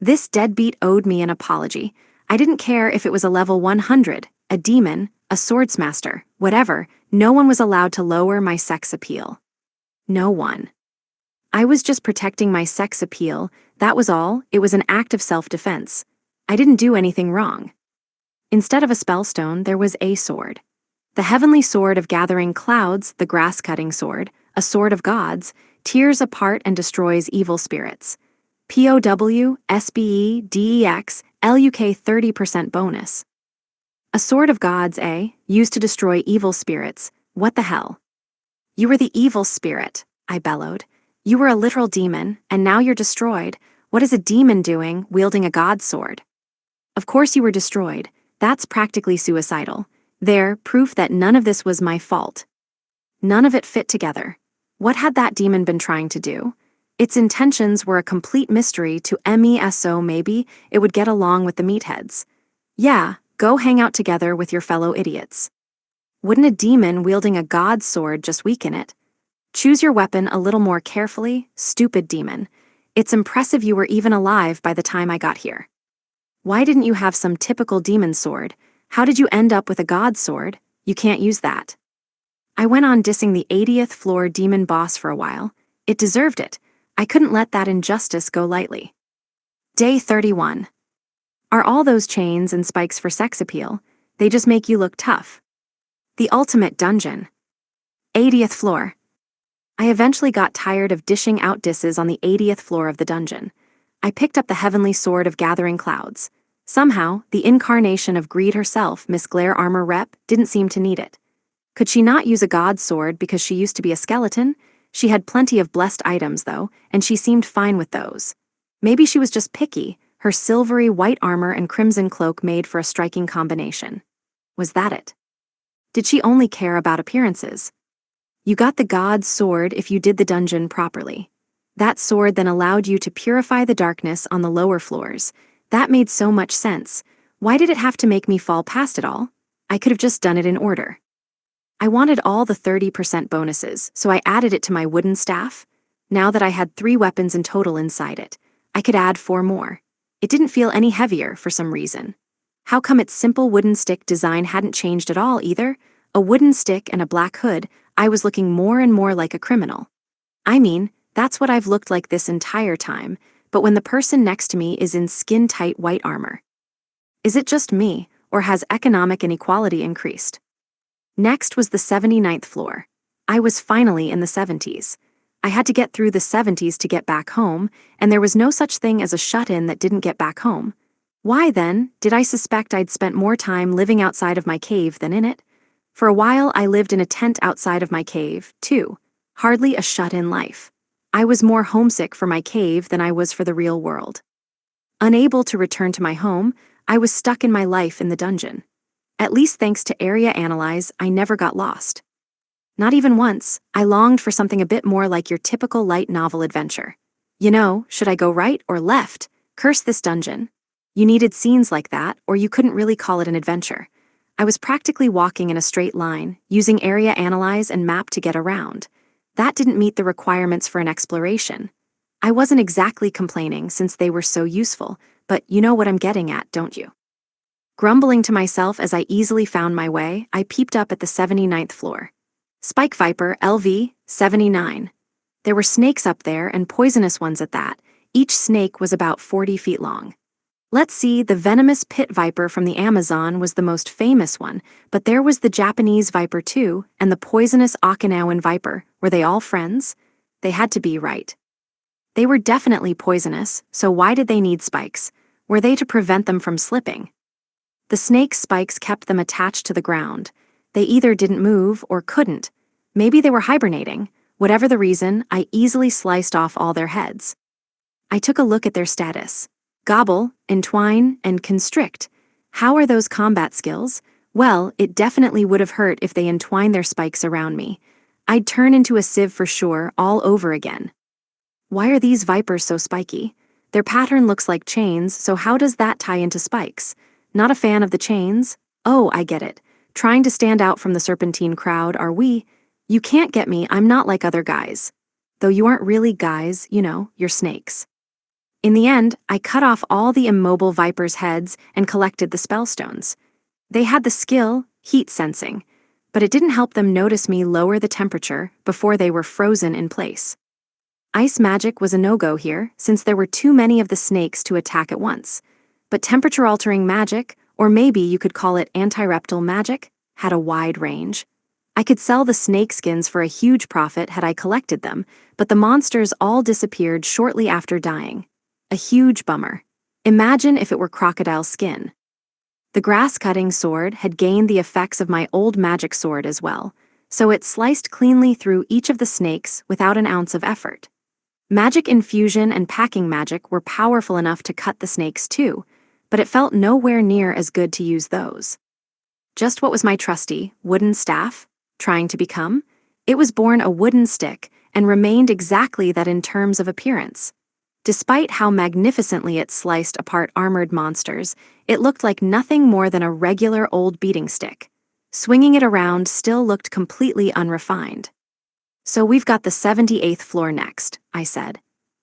This deadbeat owed me an apology. I didn't care if it was a level 100, a demon, a swordsmaster, whatever. No one was allowed to lower my sex appeal. No one. I was just protecting my sex appeal, that was all. It was an act of self-defense. I didn't do anything wrong. Instead of a spellstone, there was a sword. The heavenly sword of gathering clouds, the grass-cutting sword, a sword of gods, tears apart and destroys evil spirits. POW, SBE, DEX, LUK 30% bonus. A sword of gods, used to destroy evil spirits. What the hell? You were the evil spirit, I bellowed. You were a literal demon, and now you're destroyed. What is a demon doing, wielding a god sword? Of course you were destroyed. That's practically suicidal. There, proof that none of this was my fault. None of it fit together. What had that demon been trying to do? Its intentions were a complete mystery to MESO. Maybe it would get along with the meatheads. Yeah, go hang out together with your fellow idiots. Wouldn't a demon wielding a god sword just weaken it? Choose your weapon a little more carefully, stupid demon. It's impressive you were even alive by the time I got here. Why didn't you have some typical demon sword? How did you end up with a god sword? You can't use that. I went on dissing the 80th floor demon boss for a while. It deserved it. I couldn't let that injustice go lightly. Day 31. Are all those chains and spikes for sex appeal? They just make you look tough. The ultimate dungeon. 80th floor. I eventually got tired of dishing out disses on the 80th floor of the dungeon. I picked up the heavenly sword of gathering clouds. Somehow, the incarnation of greed herself, Miss Glare Armor Rep, didn't seem to need it. Could she not use a god sword because she used to be a skeleton? She had plenty of blessed items, though, and she seemed fine with those. Maybe she was just picky. Her silvery white armor and crimson cloak made for a striking combination. Was that it? Did she only care about appearances? You got the god's sword if you did the dungeon properly. That sword then allowed you to purify the darkness on the lower floors. That made so much sense. Why did it have to make me fall past it all? I could have just done it in order. I wanted all the 30% bonuses, so I added it to my wooden staff. Now that I had 3 weapons in total inside it, I could add 4 more. It didn't feel any heavier for some reason. How come its simple wooden stick design hadn't changed at all either? A wooden stick and a black hood, I was looking more and more like a criminal. I mean, that's what I've looked like this entire time, but when the person next to me is in skin-tight white armor. Is it just me, or has economic inequality increased? Next was the 79th floor. I was finally in the 70s. I had to get through the 70s to get back home, and there was no such thing as a shut-in that didn't get back home. Why, then, did I suspect I'd spent more time living outside of my cave than in it? For a while, I lived in a tent outside of my cave, too. Hardly a shut-in life. I was more homesick for my cave than I was for the real world. Unable to return to my home, I was stuck in my life in the dungeon. At least thanks to Area Analyze, I never got lost. Not even once. I longed for something a bit more like your typical light novel adventure. You know, should I go right or left? Curse this dungeon. You needed scenes like that, or you couldn't really call it an adventure. I was practically walking in a straight line, using Area Analyze and Map to get around. That didn't meet the requirements for an exploration. I wasn't exactly complaining since they were so useful, but you know what I'm getting at, don't you? Grumbling to myself as I easily found my way, I peeped up at the 79th floor. Spike Viper, LV, 79. There were snakes up there and poisonous ones at that. Each snake was about 40 feet long. Let's see, the venomous pit viper from the Amazon was the most famous one, but there was the Japanese viper too, and the poisonous Okinawan viper. Were they all friends? They had to be, right? They were definitely poisonous, so why did they need spikes? Were they to prevent them from slipping? The snake's spikes kept them attached to the ground. They either didn't move or couldn't. Maybe they were hibernating. Whatever the reason, I easily sliced off all their heads. I took a look at their status. Gobble, entwine, and constrict. How are those combat skills? Well, it definitely would have hurt if they entwined their spikes around me. I'd turn into a sieve for sure, all over again. Why are these vipers so spiky? Their pattern looks like chains, so how does that tie into spikes? Not a fan of the chains? Oh, I get it. Trying to stand out from the serpentine crowd, are we? You can't get me, I'm not like other guys. Though you aren't really guys, you know, you're snakes. In the end, I cut off all the immobile vipers' heads and collected the spellstones. They had the skill, heat sensing, but it didn't help them notice me lower the temperature before they were frozen in place. Ice magic was a no-go here, since there were too many of the snakes to attack at once. But temperature-altering magic, or maybe you could call it anti-reptile magic, had a wide range. I could sell the snake skins for a huge profit had I collected them, but the monsters all disappeared shortly after dying. A huge bummer. Imagine if it were crocodile skin. The grass-cutting sword had gained the effects of my old magic sword as well, so it sliced cleanly through each of the snakes without an ounce of effort. Magic infusion and packing magic were powerful enough to cut the snakes too, but it felt nowhere near as good to use those. Just what was my trusty, wooden staff trying to become? It was born a wooden stick and remained exactly that in terms of appearance. Despite how magnificently it sliced apart armored monsters, it looked like nothing more than a regular old beating stick. Swinging it around still looked completely unrefined. So we've got the 78th floor next, I said.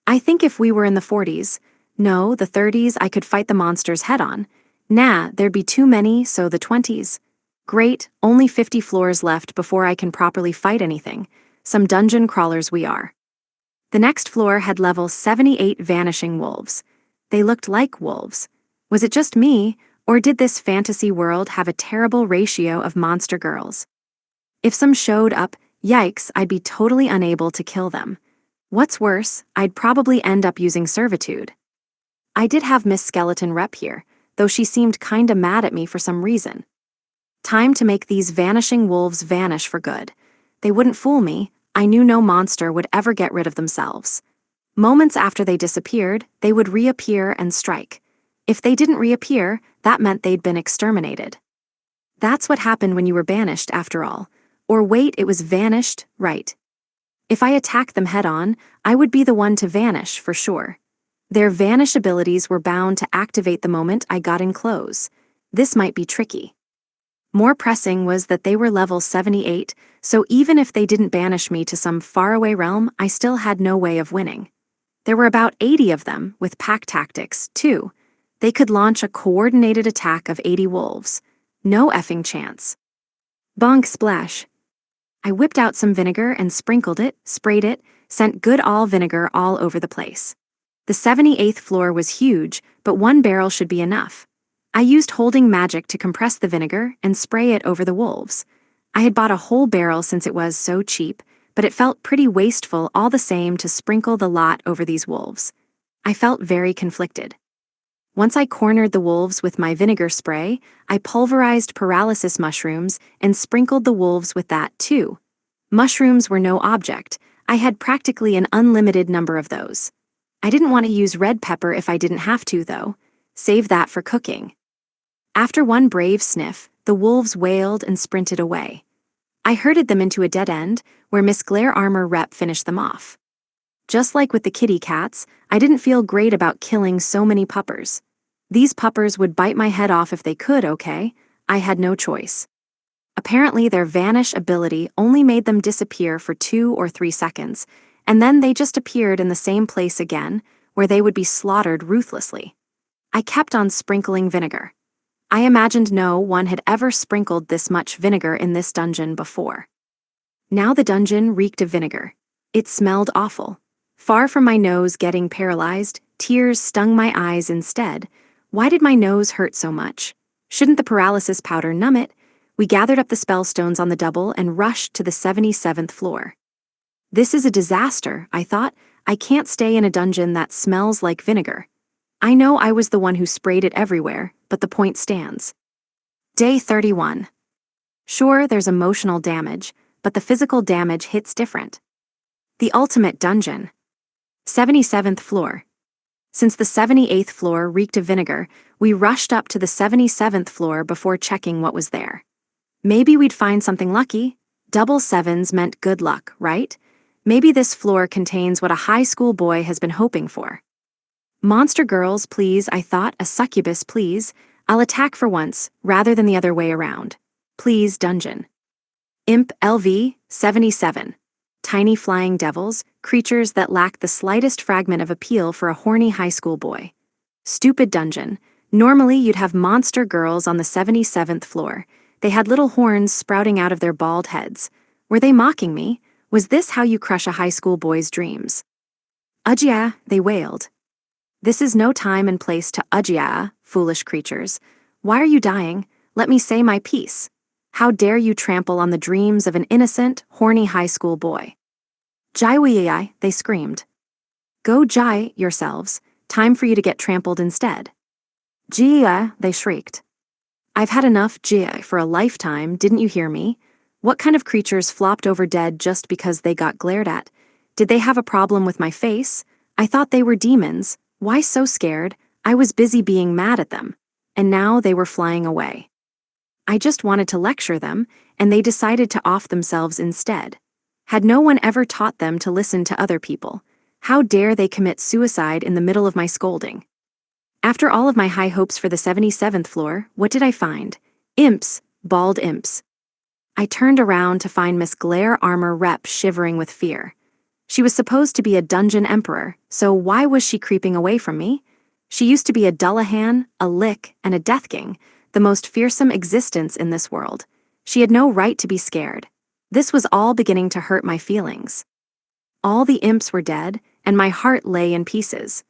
I think if we were in the 40s, no, the 30s, I could fight the monsters head on. Nah, there'd be too many, so the 20s. Great, only 50 floors left before I can properly fight anything. Some dungeon crawlers we are. The next floor had level 78 vanishing wolves. They looked like wolves. Was it just me, or did this fantasy world have a terrible ratio of monster girls? If some showed up, yikes, I'd be totally unable to kill them. What's worse, I'd probably end up using servitude. I did have Miss Skeleton rep here, though she seemed kinda mad at me for some reason. Time to make these vanishing wolves vanish for good. They wouldn't fool me. I knew no monster would ever get rid of themselves. Moments after they disappeared, they would reappear and strike. If they didn't reappear, that meant they'd been exterminated. That's what happened when you were banished, after all. Or wait, it was vanished, right. If I attacked them head-on, I would be the one to vanish, for sure. Their vanish abilities were bound to activate the moment I got in close. This might be tricky. More pressing was that they were level 78, so even if they didn't banish me to some faraway realm, I still had no way of winning. There were about 80 of them, with pack tactics, too. They could launch a coordinated attack of 80 wolves. No effing chance. Bonk splash. I whipped out some vinegar and sprinkled it, sprayed it, sent good all vinegar all over the place. The 78th floor was huge, but one barrel should be enough. I used holding magic to compress the vinegar and spray it over the wolves. I had bought a whole barrel since it was so cheap, but it felt pretty wasteful all the same to sprinkle the lot over these wolves. I felt very conflicted. Once I cornered the wolves with my vinegar spray, I pulverized paralysis mushrooms and sprinkled the wolves with that too. Mushrooms were no object. I had practically an unlimited number of those. I didn't want to use red pepper if I didn't have to, though. Save that for cooking. After one brave sniff, the wolves wailed and sprinted away. I herded them into a dead end, where Miss Glare Armor Rep finished them off. Just like with the kitty cats, I didn't feel great about killing so many puppers. These puppers would bite my head off if they could, okay? I had no choice. Apparently their vanish ability only made them disappear for 2 or 3 seconds, and then they just appeared in the same place again, where they would be slaughtered ruthlessly. I kept on sprinkling vinegar. I imagined no one had ever sprinkled this much vinegar in this dungeon before. Now the dungeon reeked of vinegar. It smelled awful. Far from my nose getting paralyzed, tears stung my eyes instead. Why did my nose hurt so much? Shouldn't the paralysis powder numb it? We gathered up the spell stones on the double and rushed to the 77th floor. This is a disaster, I thought. I can't stay in a dungeon that smells like vinegar. I know I was the one who sprayed it everywhere, but the point stands. Day 31. Sure, there's emotional damage, but the physical damage hits different. The ultimate dungeon. 77th floor. Since the 78th floor reeked of vinegar, we rushed up to the 77th floor before checking what was there. Maybe we'd find something lucky. Double sevens meant good luck, right? Maybe this floor contains what a high school boy has been hoping for. Monster girls, please, I thought. A succubus, please. I'll attack for once, rather than the other way around. Please, dungeon. Imp LV 77. Tiny flying devils, creatures that lack the slightest fragment of appeal for a horny high school boy. Stupid dungeon. Normally you'd have monster girls on the 77th floor. They had little horns sprouting out of their bald heads. Were they mocking me? Was this how you crush a high school boy's dreams? Ujia, they wailed. This is no time and place to ujia, foolish creatures. Why are you dying? Let me say my piece. How dare you trample on the dreams of an innocent, horny high school boy? Jaiwiyai, they screamed. Go jai yourselves. Time for you to get trampled instead. Jia, they shrieked. I've had enough jia for a lifetime, didn't you hear me? What kind of creatures flopped over dead just because they got glared at? Did they have a problem with my face? I thought they were demons. Why so scared? I was busy being mad at them. And now they were flying away. I just wanted to lecture them, and they decided to off themselves instead. Had no one ever taught them to listen to other people? How dare they commit suicide in the middle of my scolding? After all of my high hopes for the 77th floor, what did I find? Imps, bald imps. I turned around to find Miss Glare Armor Rep shivering with fear. She was supposed to be a dungeon emperor, so why was she creeping away from me? She used to be a Dullahan, a Lick, and a Deathking, the most fearsome existence in this world. She had no right to be scared. This was all beginning to hurt my feelings. All the imps were dead, and my heart lay in pieces.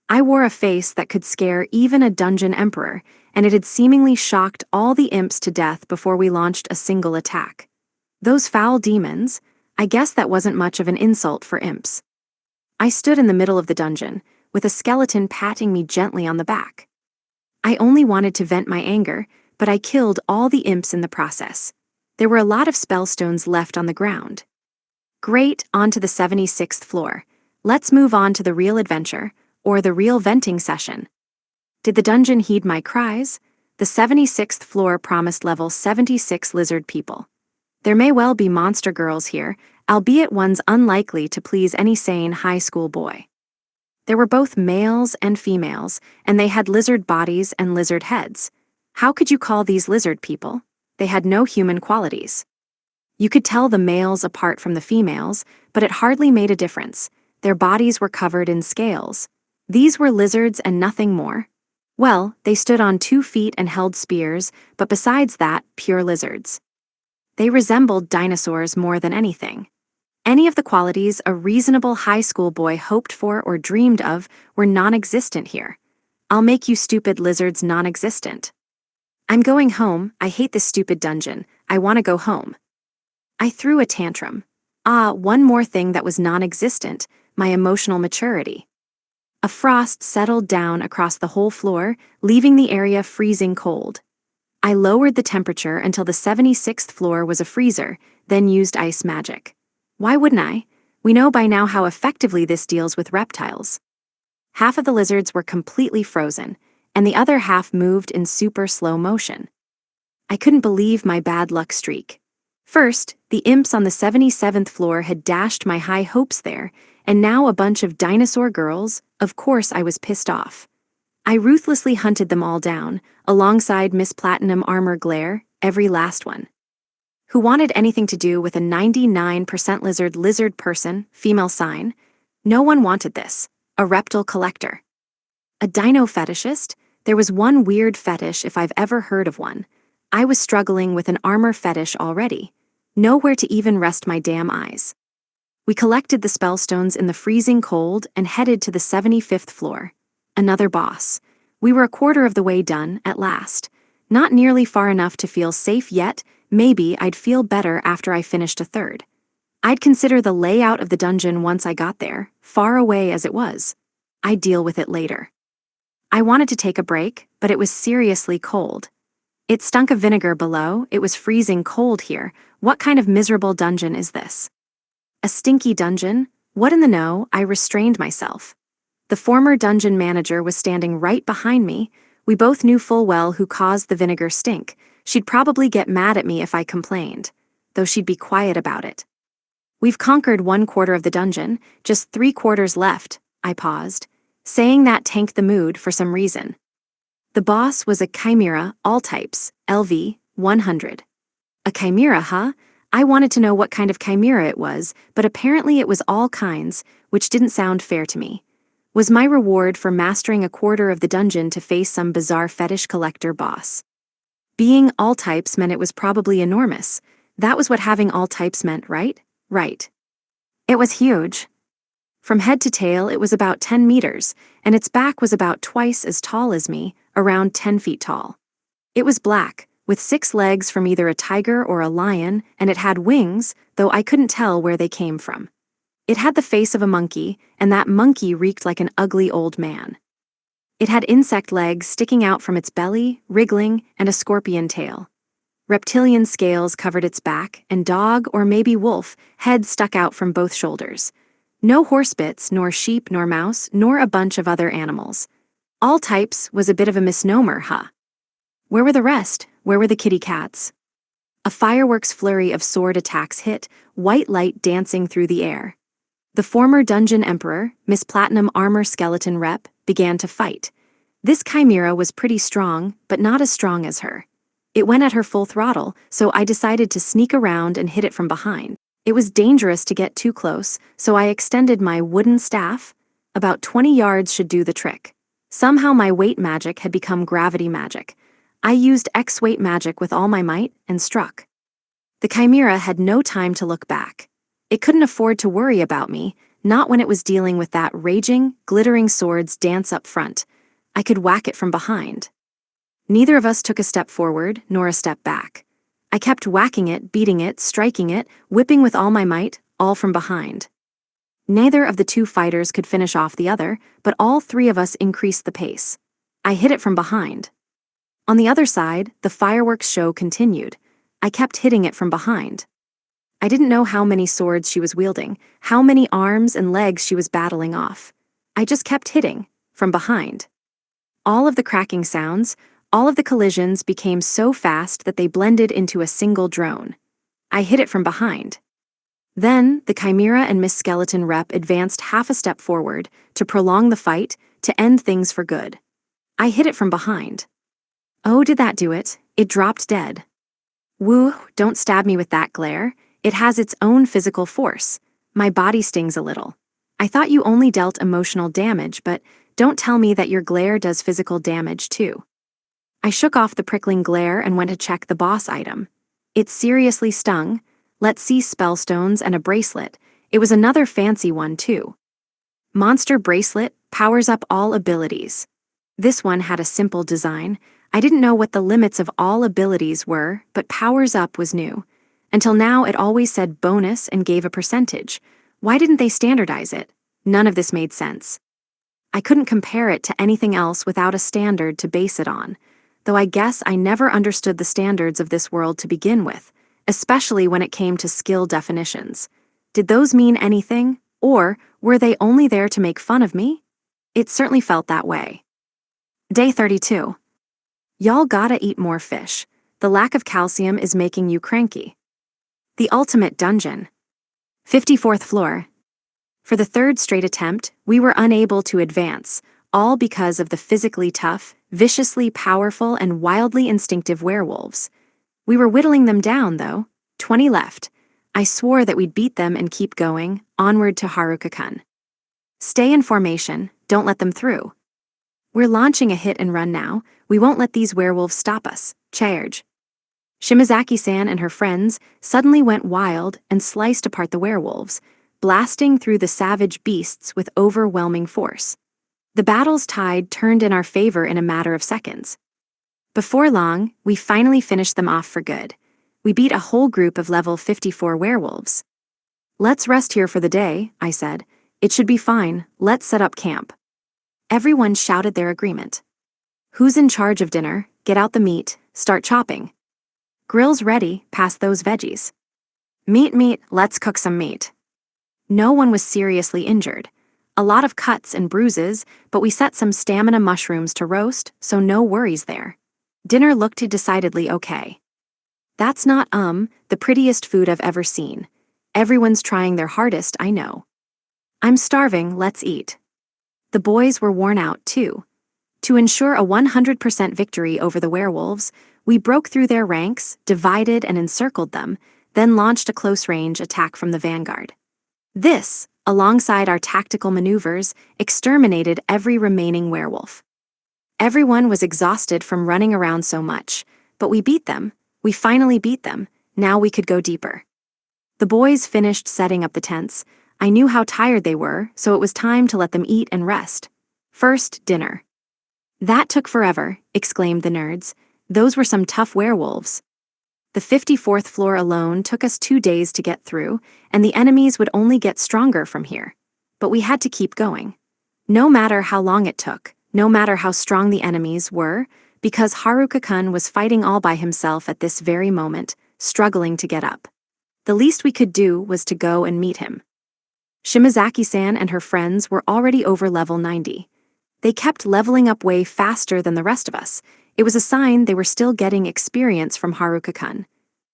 I wore a face that could scare even a dungeon emperor, and it had seemingly shocked all the imps to death before we launched a single attack. Those foul demons, I guess that wasn't much of an insult for imps. I stood in the middle of the dungeon, with a skeleton patting me gently on the back. I only wanted to vent my anger, but I killed all the imps in the process. There were a lot of spellstones left on the ground. Great, on to the 76th floor. Let's move on to the real adventure, or the real venting session. Did the dungeon heed my cries? The 76th floor promised level 76 lizard people. There may well be monster girls here, albeit ones unlikely to please any sane high school boy. There were both males and females, and they had lizard bodies and lizard heads. How could you call these lizard people? They had no human qualities. You could tell the males apart from the females, but it hardly made a difference. Their bodies were covered in scales. These were lizards and nothing more. Well, they stood on 2 feet and held spears, but besides that, pure lizards. They resembled dinosaurs more than anything. Any of the qualities a reasonable high school boy hoped for or dreamed of were non-existent here. I'll make you stupid lizards non-existent. I'm going home. I hate this stupid dungeon. I want to go home. I threw a tantrum. One more thing that was non-existent, my emotional maturity. A frost settled down across the whole floor, leaving the area freezing cold. I lowered the temperature until the 76th floor was a freezer, then used ice magic. Why wouldn't I? We know by now how effectively this deals with reptiles. Half of the lizards were completely frozen, and the other half moved in super slow motion. I couldn't believe my bad luck streak. First, the imps on the 77th floor had dashed my high hopes there, and now a bunch of dinosaur girls. Of course I was pissed off. I ruthlessly hunted them all down, alongside Miss Platinum Armor Glare, every last one. Who wanted anything to do with a 99% lizard person, female sign? No one wanted this. A reptile collector. A dino fetishist? There was one weird fetish if I've ever heard of one. I was struggling with an armor fetish already. Nowhere to even rest my damn eyes. We collected the spellstones in the freezing cold and headed to the 75th floor. Another boss. We were a quarter of the way done, at last. Not nearly far enough to feel safe yet. Maybe I'd feel better after I finished a third. I'd consider the layout of the dungeon once I got there, far away as it was. I'd deal with it later. I wanted to take a break, but it was seriously cold. It stunk of vinegar below. It was freezing cold here. What kind of miserable dungeon is this? A stinky dungeon? What in the know? I restrained myself. The former dungeon manager was standing right behind me. We both knew full well who caused the vinegar stink. She'd probably get mad at me if I complained, though she'd be quiet about it. We've conquered 1/4 of the dungeon, just 3/4 left. I paused, saying that tanked the mood for some reason. The boss was a chimera, all types, LV 100. A chimera, huh? I wanted to know what kind of chimera it was, but apparently it was all kinds, which didn't sound fair to me. Was my reward for mastering 1/4 of the dungeon to face some bizarre fetish collector boss? Being all types meant it was probably enormous. That was what having all types meant, right? Right. It was huge. From head to tail it was about 10 meters, and its back was about twice as tall as me, around 10 feet tall. It was black, with 6 legs from either a tiger or a lion, and it had wings, though I couldn't tell where they came from. It had the face of a monkey, and that monkey reeked like an ugly old man. It had insect legs sticking out from its belly, wriggling, and a scorpion tail. Reptilian scales covered its back, and dog, or maybe wolf, heads stuck out from both shoulders. No horse bits, nor sheep, nor mouse, nor a bunch of other animals. All types was a bit of a misnomer, huh? Where were the rest? Where were the kitty cats? A fireworks flurry of sword attacks hit, white light dancing through the air. The former dungeon emperor, Miss Platinum Armor Skeleton Rep, began to fight. This chimera was pretty strong, but not as strong as her. It went at her full throttle, so I decided to sneak around and hit it from behind. It was dangerous to get too close, so I extended my wooden staff. About 20 yards should do the trick. Somehow my weight magic had become gravity magic. I used X-weight magic with all my might and struck. The chimera had no time to look back. It couldn't afford to worry about me, not when it was dealing with that raging, glittering sword's dance up front. I could whack it from behind. Neither of us took a step forward, nor a step back. I kept whacking it, beating it, striking it, whipping with all my might, all from behind. Neither of the two fighters could finish off the other, but all three of us increased the pace. I hit it from behind. On the other side, the fireworks show continued. I kept hitting it from behind. I didn't know how many swords she was wielding, how many arms and legs she was battling off. I just kept hitting, from behind. All of the cracking sounds, all of the collisions became so fast that they blended into a single drone. I hit it from behind. Then, the Chimera and Miss Skeleton rep advanced half a step forward, to prolong the fight, to end things for good. I hit it from behind. Oh, did that do it? It dropped dead. Woo, don't stab me with that glare. It has its own physical force. My body stings a little. I thought you only dealt emotional damage, but don't tell me that your glare does physical damage too. I shook off the prickling glare and went to check the boss item. It seriously stung. Let's see, spellstones and a bracelet. It was another fancy one too. Monster bracelet powers up all abilities. This one had a simple design. I didn't know what the limits of all abilities were, but powers up was new. Until now it always said bonus and gave a percentage. Why didn't they standardize it? None of this made sense. I couldn't compare it to anything else without a standard to base it on, though I guess I never understood the standards of this world to begin with, especially when it came to skill definitions. Did those mean anything, or were they only there to make fun of me? It certainly felt that way. Day 32. Y'all gotta eat more fish. The lack of calcium is making you cranky. The ultimate dungeon. 54th floor. For the third straight attempt, we were unable to advance, all because of the physically tough, viciously powerful, and wildly instinctive werewolves. We were whittling them down, though. 20 left. I swore that we'd beat them and keep going, onward to Haruka-kun. Stay in formation, don't let them through. We're launching a hit and run now. We won't let these werewolves stop us. Charge. Shimazaki-san and her friends suddenly went wild and sliced apart the werewolves, blasting through the savage beasts with overwhelming force. The battle's tide turned in our favor in a matter of seconds. Before long, we finally finished them off for good. We beat a whole group of level 54 werewolves. Let's rest here for the day, I said. It should be fine, let's set up camp. Everyone shouted their agreement. Who's in charge of dinner? Get out the meat, start chopping. Grill's ready, pass those veggies. Meat, let's cook some meat. No one was seriously injured. A lot of cuts and bruises, but we set some stamina mushrooms to roast, so no worries there. Dinner looked decidedly okay. That's not, the prettiest food I've ever seen. Everyone's trying their hardest, I know. I'm starving, let's eat. The boys were worn out, too. To ensure a 100% victory over the werewolves, we broke through their ranks, divided and encircled them, then launched a close-range attack from the vanguard. This, alongside our tactical maneuvers, exterminated every remaining werewolf. Everyone was exhausted from running around so much, but we beat them. We finally beat them. Now we could go deeper. The boys finished setting up the tents. I knew how tired they were, so it was time to let them eat and rest. First, dinner. That took forever, exclaimed the nerds. Those were some tough werewolves. The 54th floor alone took us 2 days to get through, and the enemies would only get stronger from here. But we had to keep going. No matter how long it took, no matter how strong the enemies were, because Haruka-kun was fighting all by himself at this very moment, struggling to get up. The least we could do was to go and meet him. Shimazaki-san and her friends were already over level 90. They kept leveling up way faster than the rest of us. It was a sign they were still getting experience from Haruka-kun.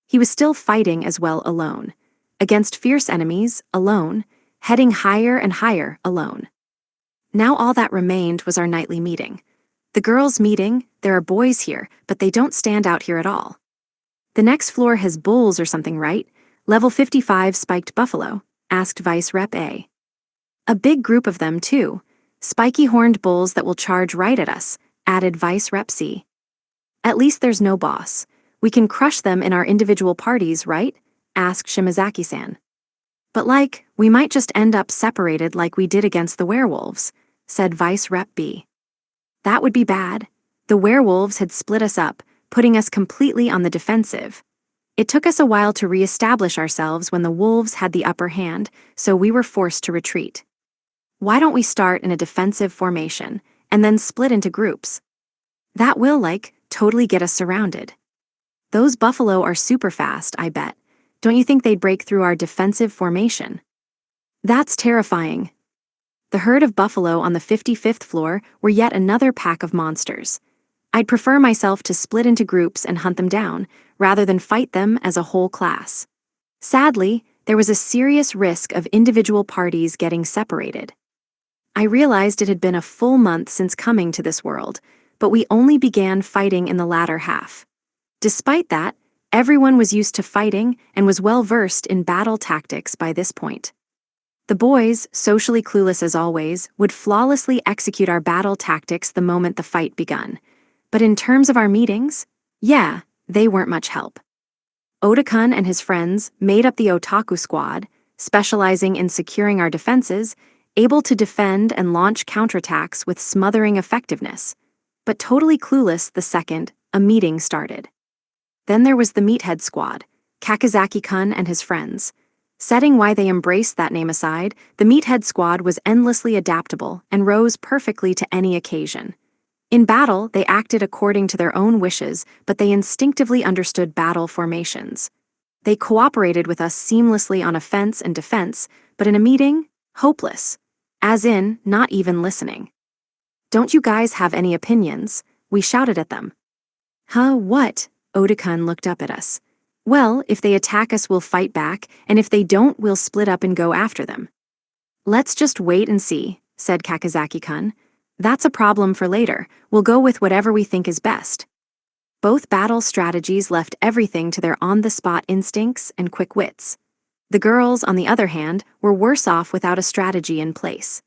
He was still fighting as well alone. Against fierce enemies, alone, heading higher and higher, alone. Now all that remained was our nightly meeting. The girls' meeting, there are boys here, but they don't stand out here at all. The next floor has bulls or something, right? Level 55 spiked buffalo, asked Vice Rep A. A big group of them, too. Spiky horned bulls that will charge right at us, added Vice Rep C. At least there's no boss. We can crush them in our individual parties, right? Asked Shimazaki-san. But we might just end up separated like we did against the werewolves, said Vice Rep B. That would be bad. The werewolves had split us up, putting us completely on the defensive. It took us a while to re-establish ourselves when the wolves had the upper hand, so we were forced to retreat. Why don't we start in a defensive formation, and then split into groups? That will, totally get us surrounded. Those buffalo are super fast, I bet. Don't you think they'd break through our defensive formation? That's terrifying. The herd of buffalo on the 55th floor were yet another pack of monsters. I'd prefer myself to split into groups and hunt them down, rather than fight them as a whole class. Sadly, there was a serious risk of individual parties getting separated. I realized it had been a full month since coming to this world, but we only began fighting in the latter half. Despite that, everyone was used to fighting and was well versed in battle tactics by this point. The boys, socially clueless as always, would flawlessly execute our battle tactics the moment the fight begun. But in terms of our meetings, they weren't much help. Oda-kun and his friends made up the Otaku Squad, specializing in securing our defenses, able to defend and launch counterattacks with smothering effectiveness, but totally clueless the second a meeting started. Then there was the Meathead Squad, Kakizaki-kun and his friends. Setting why they embraced that name aside, the Meathead Squad was endlessly adaptable and rose perfectly to any occasion. In battle, they acted according to their own wishes, but they instinctively understood battle formations. They cooperated with us seamlessly on offense and defense, but in a meeting, hopeless. As in, not even listening. Don't you guys have any opinions? We shouted at them. Huh, what? Oda-kun looked up at us. Well, if they attack us, we'll fight back, and if they don't, we'll split up and go after them. Let's just wait and see, said Kakizaki-kun. That's a problem for later. We'll go with whatever we think is best. Both battle strategies left everything to their on-the-spot instincts and quick wits. The girls, on the other hand, were worse off without a strategy in place.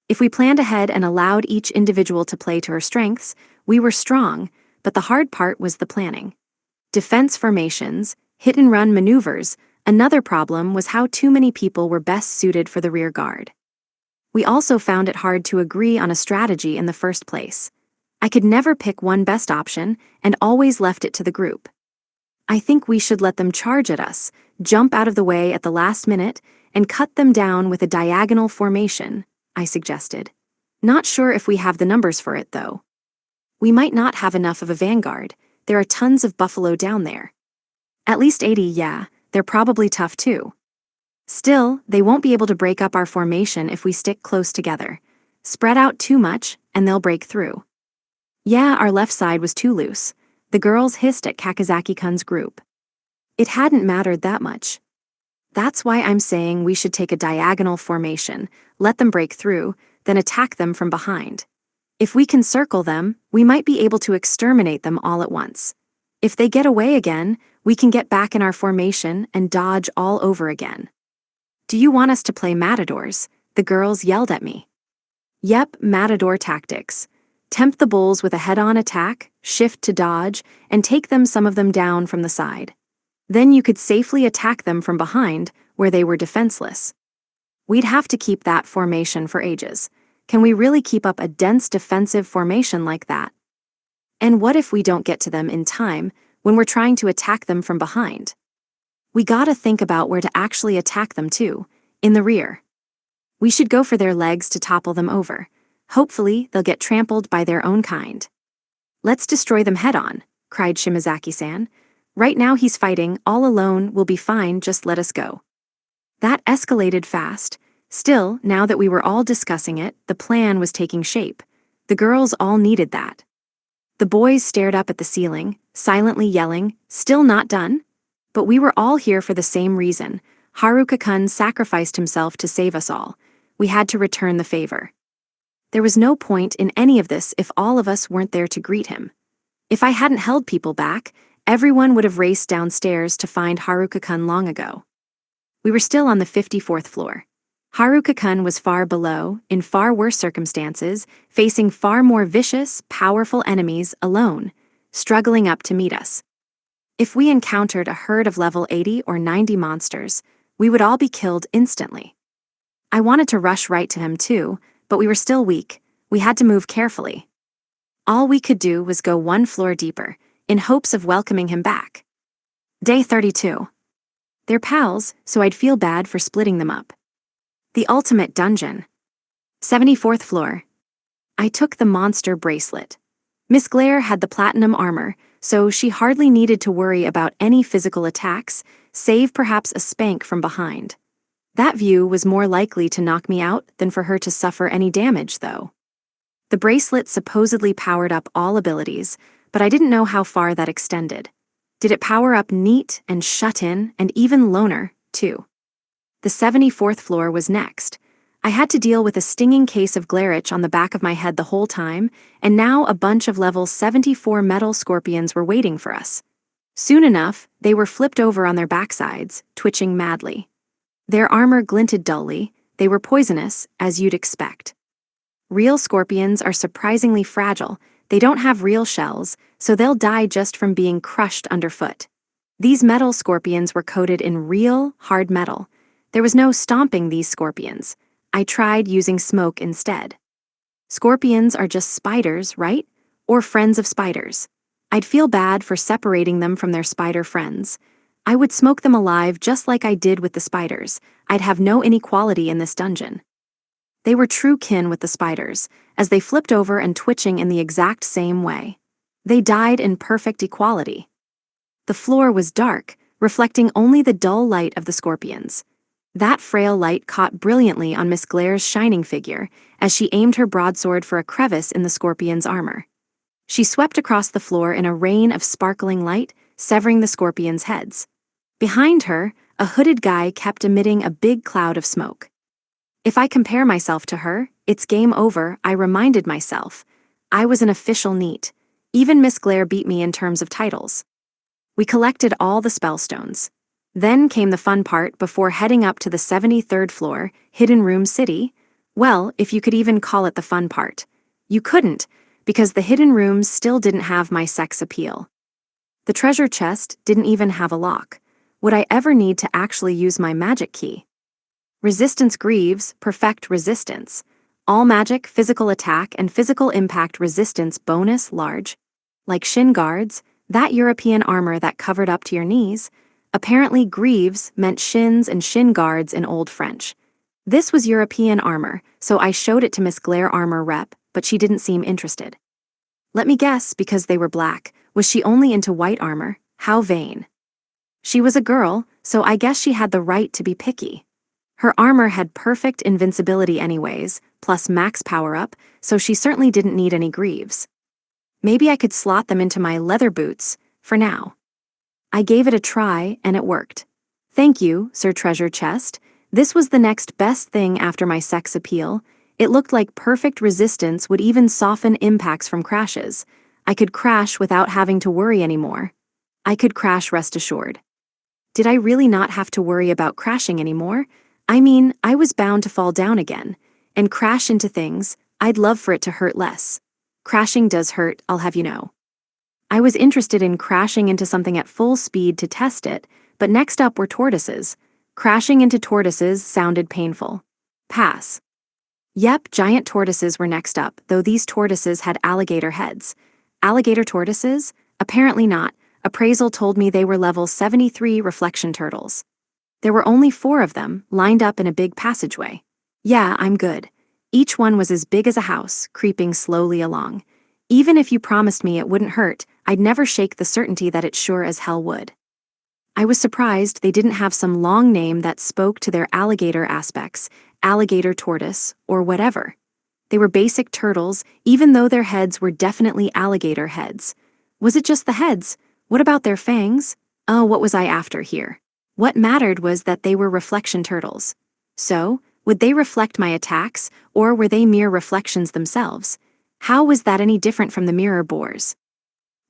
If we planned ahead and allowed each individual to play to her strengths, we were strong, but the hard part was the planning. Defense formations, hit-and-run maneuvers. Another problem was how too many people were best suited for the rear guard. We also found it hard to agree on a strategy in the first place. I could never pick one best option and always left it to the group. I think we should let them charge at us, jump out of the way at the last minute, and cut them down with a diagonal formation, I suggested. Not sure if we have the numbers for it, though. We might not have enough of a vanguard. There are tons of buffalo down there. At least 80, they're probably tough too. Still, they won't be able to break up our formation if we stick close together. Spread out too much, and they'll break through. Our left side was too loose. The girls hissed at Kakizaki-kun's group. It hadn't mattered that much. That's why I'm saying we should take a diagonal formation, let them break through, then attack them from behind. If we can circle them, we might be able to exterminate them all at once. If they get away again, we can get back in our formation and dodge all over again. Do you want us to play matadors? The girls yelled at me. Yep, matador tactics. Tempt the bulls with a head-on attack, shift to dodge, and take some of them down from the side. Then you could safely attack them from behind, where they were defenseless. We'd have to keep that formation for ages. Can we really keep up a dense defensive formation like that? And what if we don't get to them in time, when we're trying to attack them from behind? We gotta think about where to actually attack them too, in the rear. We should go for their legs to topple them over. Hopefully, they'll get trampled by their own kind. Let's destroy them head-on, cried Shimazaki-san. Right now he's fighting, all alone, we'll be fine, just let us go. That escalated fast. Still, now that we were all discussing it, the plan was taking shape. The girls all needed that. The boys stared up at the ceiling, silently yelling, still not done? But we were all here for the same reason. Haruka-kun sacrificed himself to save us all. We had to return the favor. There was no point in any of this if all of us weren't there to greet him. If I hadn't held people back, Everyone would have raced downstairs to find Haruka-kun long ago. We were still on the 54th floor. Haruka-kun was far below, in far worse circumstances, facing far more vicious, powerful enemies alone, struggling up to meet us. If we encountered a herd of level 80 or 90 monsters, we would all be killed instantly. I wanted to rush right to him too, but we were still weak. We had to move carefully. All we could do was go one floor deeper, in hopes of welcoming him back. Day 32. They're pals, so I'd feel bad for splitting them up. The ultimate dungeon. 74th floor. I took the monster bracelet. Miss Glare had the platinum armor, so she hardly needed to worry about any physical attacks, save perhaps a spank from behind. That view was more likely to knock me out than for her to suffer any damage, though. The bracelet supposedly powered up all abilities, but I didn't know how far that extended. Did it power up Neat and Shut In and even Loner, too? The 74th floor was next. I had to deal with a stinging case of Glarich on the back of my head the whole time, and now a bunch of level 74 metal scorpions were waiting for us. Soon enough, they were flipped over on their backsides, twitching madly. Their armor glinted dully. They were poisonous, as you'd expect. Real scorpions are surprisingly fragile. They don't have real shells, so they'll die just from being crushed underfoot. These metal scorpions were coated in real, hard metal. There was no stomping these scorpions. I tried using smoke instead. Scorpions are just spiders, right? Or friends of spiders. I'd feel bad for separating them from their spider friends. I would smoke them alive just like I did with the spiders. I'd have no inequality in this dungeon. They were true kin with the spiders, as they flipped over and twitching in the exact same way. They died in perfect equality. The floor was dark, reflecting only the dull light of the scorpions. That frail light caught brilliantly on Miss Glare's shining figure as she aimed her broadsword for a crevice in the scorpion's armor. She swept across the floor in a rain of sparkling light, severing the scorpions' heads. Behind her, a hooded guy kept emitting a big cloud of smoke. If I compare myself to her, it's game over, I reminded myself. I was an official Neat. Even Miss Glare beat me in terms of titles. We collected all the spellstones. Then came the fun part before heading up to the 73rd floor, Hidden Room City. Well, if you could even call it the fun part. You couldn't, because the hidden rooms still didn't have my sex appeal. The treasure chest didn't even have a lock. Would I ever need to actually use my magic key? Resistance Greaves, perfect resistance. All magic, physical attack, and physical impact resistance bonus large. Like shin guards, that European armor that covered up to your knees. Apparently greaves meant shins and shin guards in Old French. This was European armor, so I showed it to Miss Glare armor rep, but she didn't seem interested. Let me guess, because they were black, was she only into white armor? How vain. She was a girl, so I guess she had the right to be picky. Her armor had perfect invincibility anyways, plus max power-up, so she certainly didn't need any greaves. Maybe I could slot them into my leather boots, for now. I gave it a try, and it worked. Thank you, Sir Treasure Chest. This was the next best thing after my sex appeal. It looked like perfect resistance would even soften impacts from crashes. I could crash without having to worry anymore. I could crash, rest assured. Did I really not have to worry about crashing anymore? I mean, I was bound to fall down again, and crash into things. I'd love for it to hurt less. Crashing does hurt, I'll have you know. I was interested in crashing into something at full speed to test it, but next up were tortoises. Crashing into tortoises sounded painful. Pass. Yep, giant tortoises were next up, though these tortoises had alligator heads. Alligator tortoises? Apparently not. Appraisal told me they were level 73 reflection turtles. There were only 4 of them, lined up in a big passageway. Yeah, I'm good. Each one was as big as a house, creeping slowly along. Even if you promised me it wouldn't hurt, I'd never shake the certainty that it sure as hell would. I was surprised they didn't have some long name that spoke to their alligator aspects, alligator tortoise, or whatever. They were basic turtles, even though their heads were definitely alligator heads. Was it just the heads? What about their fangs? Oh, what was I after here? What mattered was that they were reflection turtles. So, would they reflect my attacks, or were they mere reflections themselves? How was that any different from the mirror boars?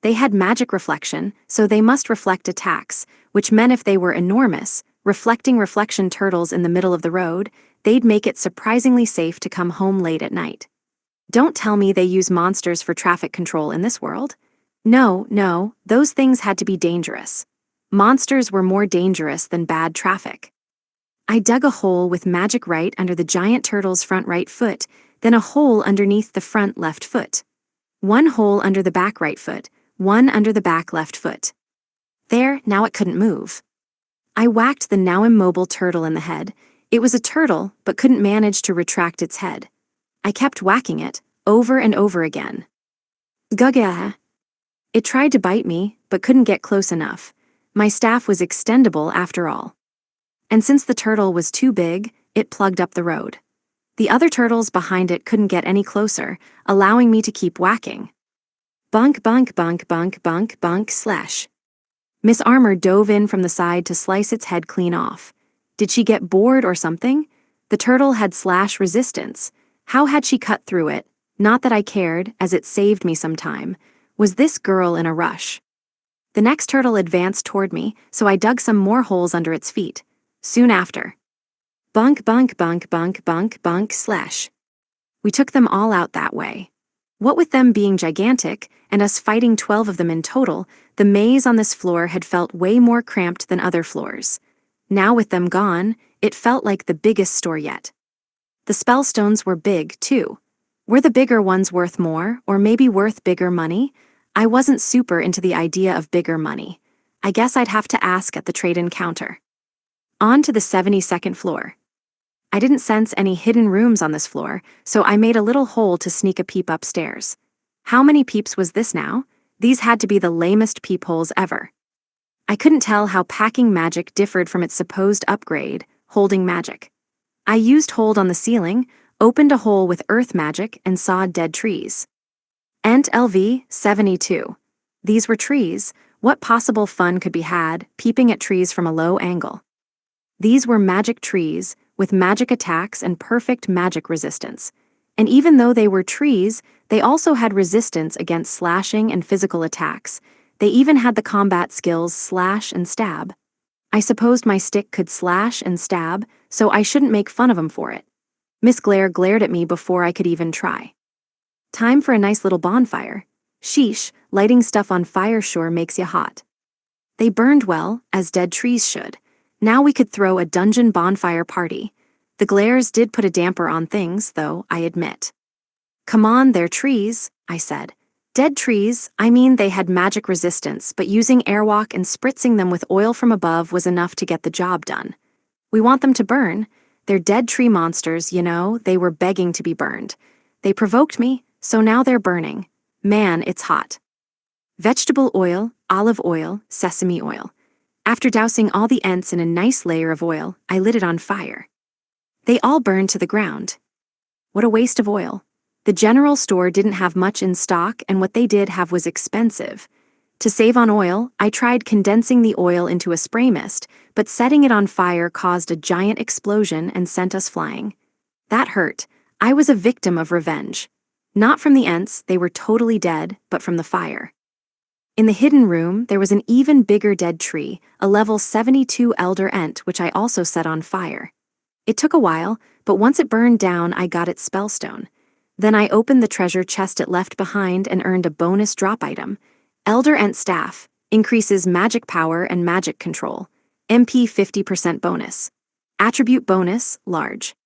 They had magic reflection, so they must reflect attacks, which meant if they were enormous, reflecting reflection turtles in the middle of the road, they'd make it surprisingly safe to come home late at night. Don't tell me they use monsters for traffic control in this world. No, no, those things had to be dangerous. Monsters were more dangerous than bad traffic. I dug a hole with magic right under the giant turtle's front right foot, then a hole underneath the front left foot. One hole under the back right foot, one under the back left foot. There, now it couldn't move. I whacked the now immobile turtle in the head. It was a turtle, but couldn't manage to retract its head. I kept whacking it, over and over again. Gugga. It tried to bite me, but couldn't get close enough. My staff was extendable after all. And since the turtle was too big, it plugged up the road. The other turtles behind it couldn't get any closer, allowing me to keep whacking. Bunk, bunk, bunk, bunk, bunk, bunk, slash. Miss Armor dove in from the side to slice its head clean off. Did she get bored or something? The turtle had slash resistance. How had she cut through it? Not that I cared, as it saved me some time. Was this girl in a rush? The next turtle advanced toward me, so I dug some more holes under its feet. Soon after. Bunk, bunk, bunk, bunk, bunk, bunk, slash. We took them all out that way. What with them being gigantic, and us fighting 12 of them in total, the maze on this floor had felt way more cramped than other floors. Now with them gone, it felt like the biggest store yet. The spellstones were big, too. Were the bigger ones worth more, or maybe worth bigger money? I wasn't super into the idea of bigger money. I guess I'd have to ask at the trade-in counter. On to the 72nd floor. I didn't sense any hidden rooms on this floor, so I made a little hole to sneak a peep upstairs. How many peeps was this now? These had to be the lamest peepholes ever. I couldn't tell how packing magic differed from its supposed upgrade, holding magic. I used hold on the ceiling, opened a hole with earth magic, and saw dead trees. Ent LV 72. These were trees. What possible fun could be had peeping at trees from a low angle? These were magic trees, with magic attacks and perfect magic resistance. And even though they were trees, they also had resistance against slashing and physical attacks. They even had the combat skills slash and stab. I supposed my stick could slash and stab, so I shouldn't make fun of 'em for it. Miss Glare glared at me before I could even try. Time for a nice little bonfire. Sheesh, lighting stuff on fire sure makes you hot. They burned well, as dead trees should. Now we could throw a dungeon bonfire party. The Glares did put a damper on things, though, I admit. Come on, they're trees, I said. Dead trees, I mean they had magic resistance, but using airwalk and spritzing them with oil from above was enough to get the job done. We want them to burn. They're dead tree monsters, you know, they were begging to be burned. They provoked me, so now they're burning. Man, it's hot. Vegetable oil, olive oil, sesame oil. After dousing all the ents in a nice layer of oil, I lit it on fire. They all burned to the ground. What a waste of oil. The general store didn't have much in stock, and what they did have was expensive. To save on oil, I tried condensing the oil into a spray mist, but setting it on fire caused a giant explosion and sent us flying. That hurt. I was a victim of revenge. Not from the ents, they were totally dead, but from the fire. In the hidden room, there was an even bigger dead tree, a level 72 elder ent, which I also set on fire. It took a while, but once it burned down, I got its spellstone. Then I opened the treasure chest it left behind and earned a bonus drop item. Elder Ent Staff, increases magic power and magic control. MP 50% bonus. Attribute bonus, large.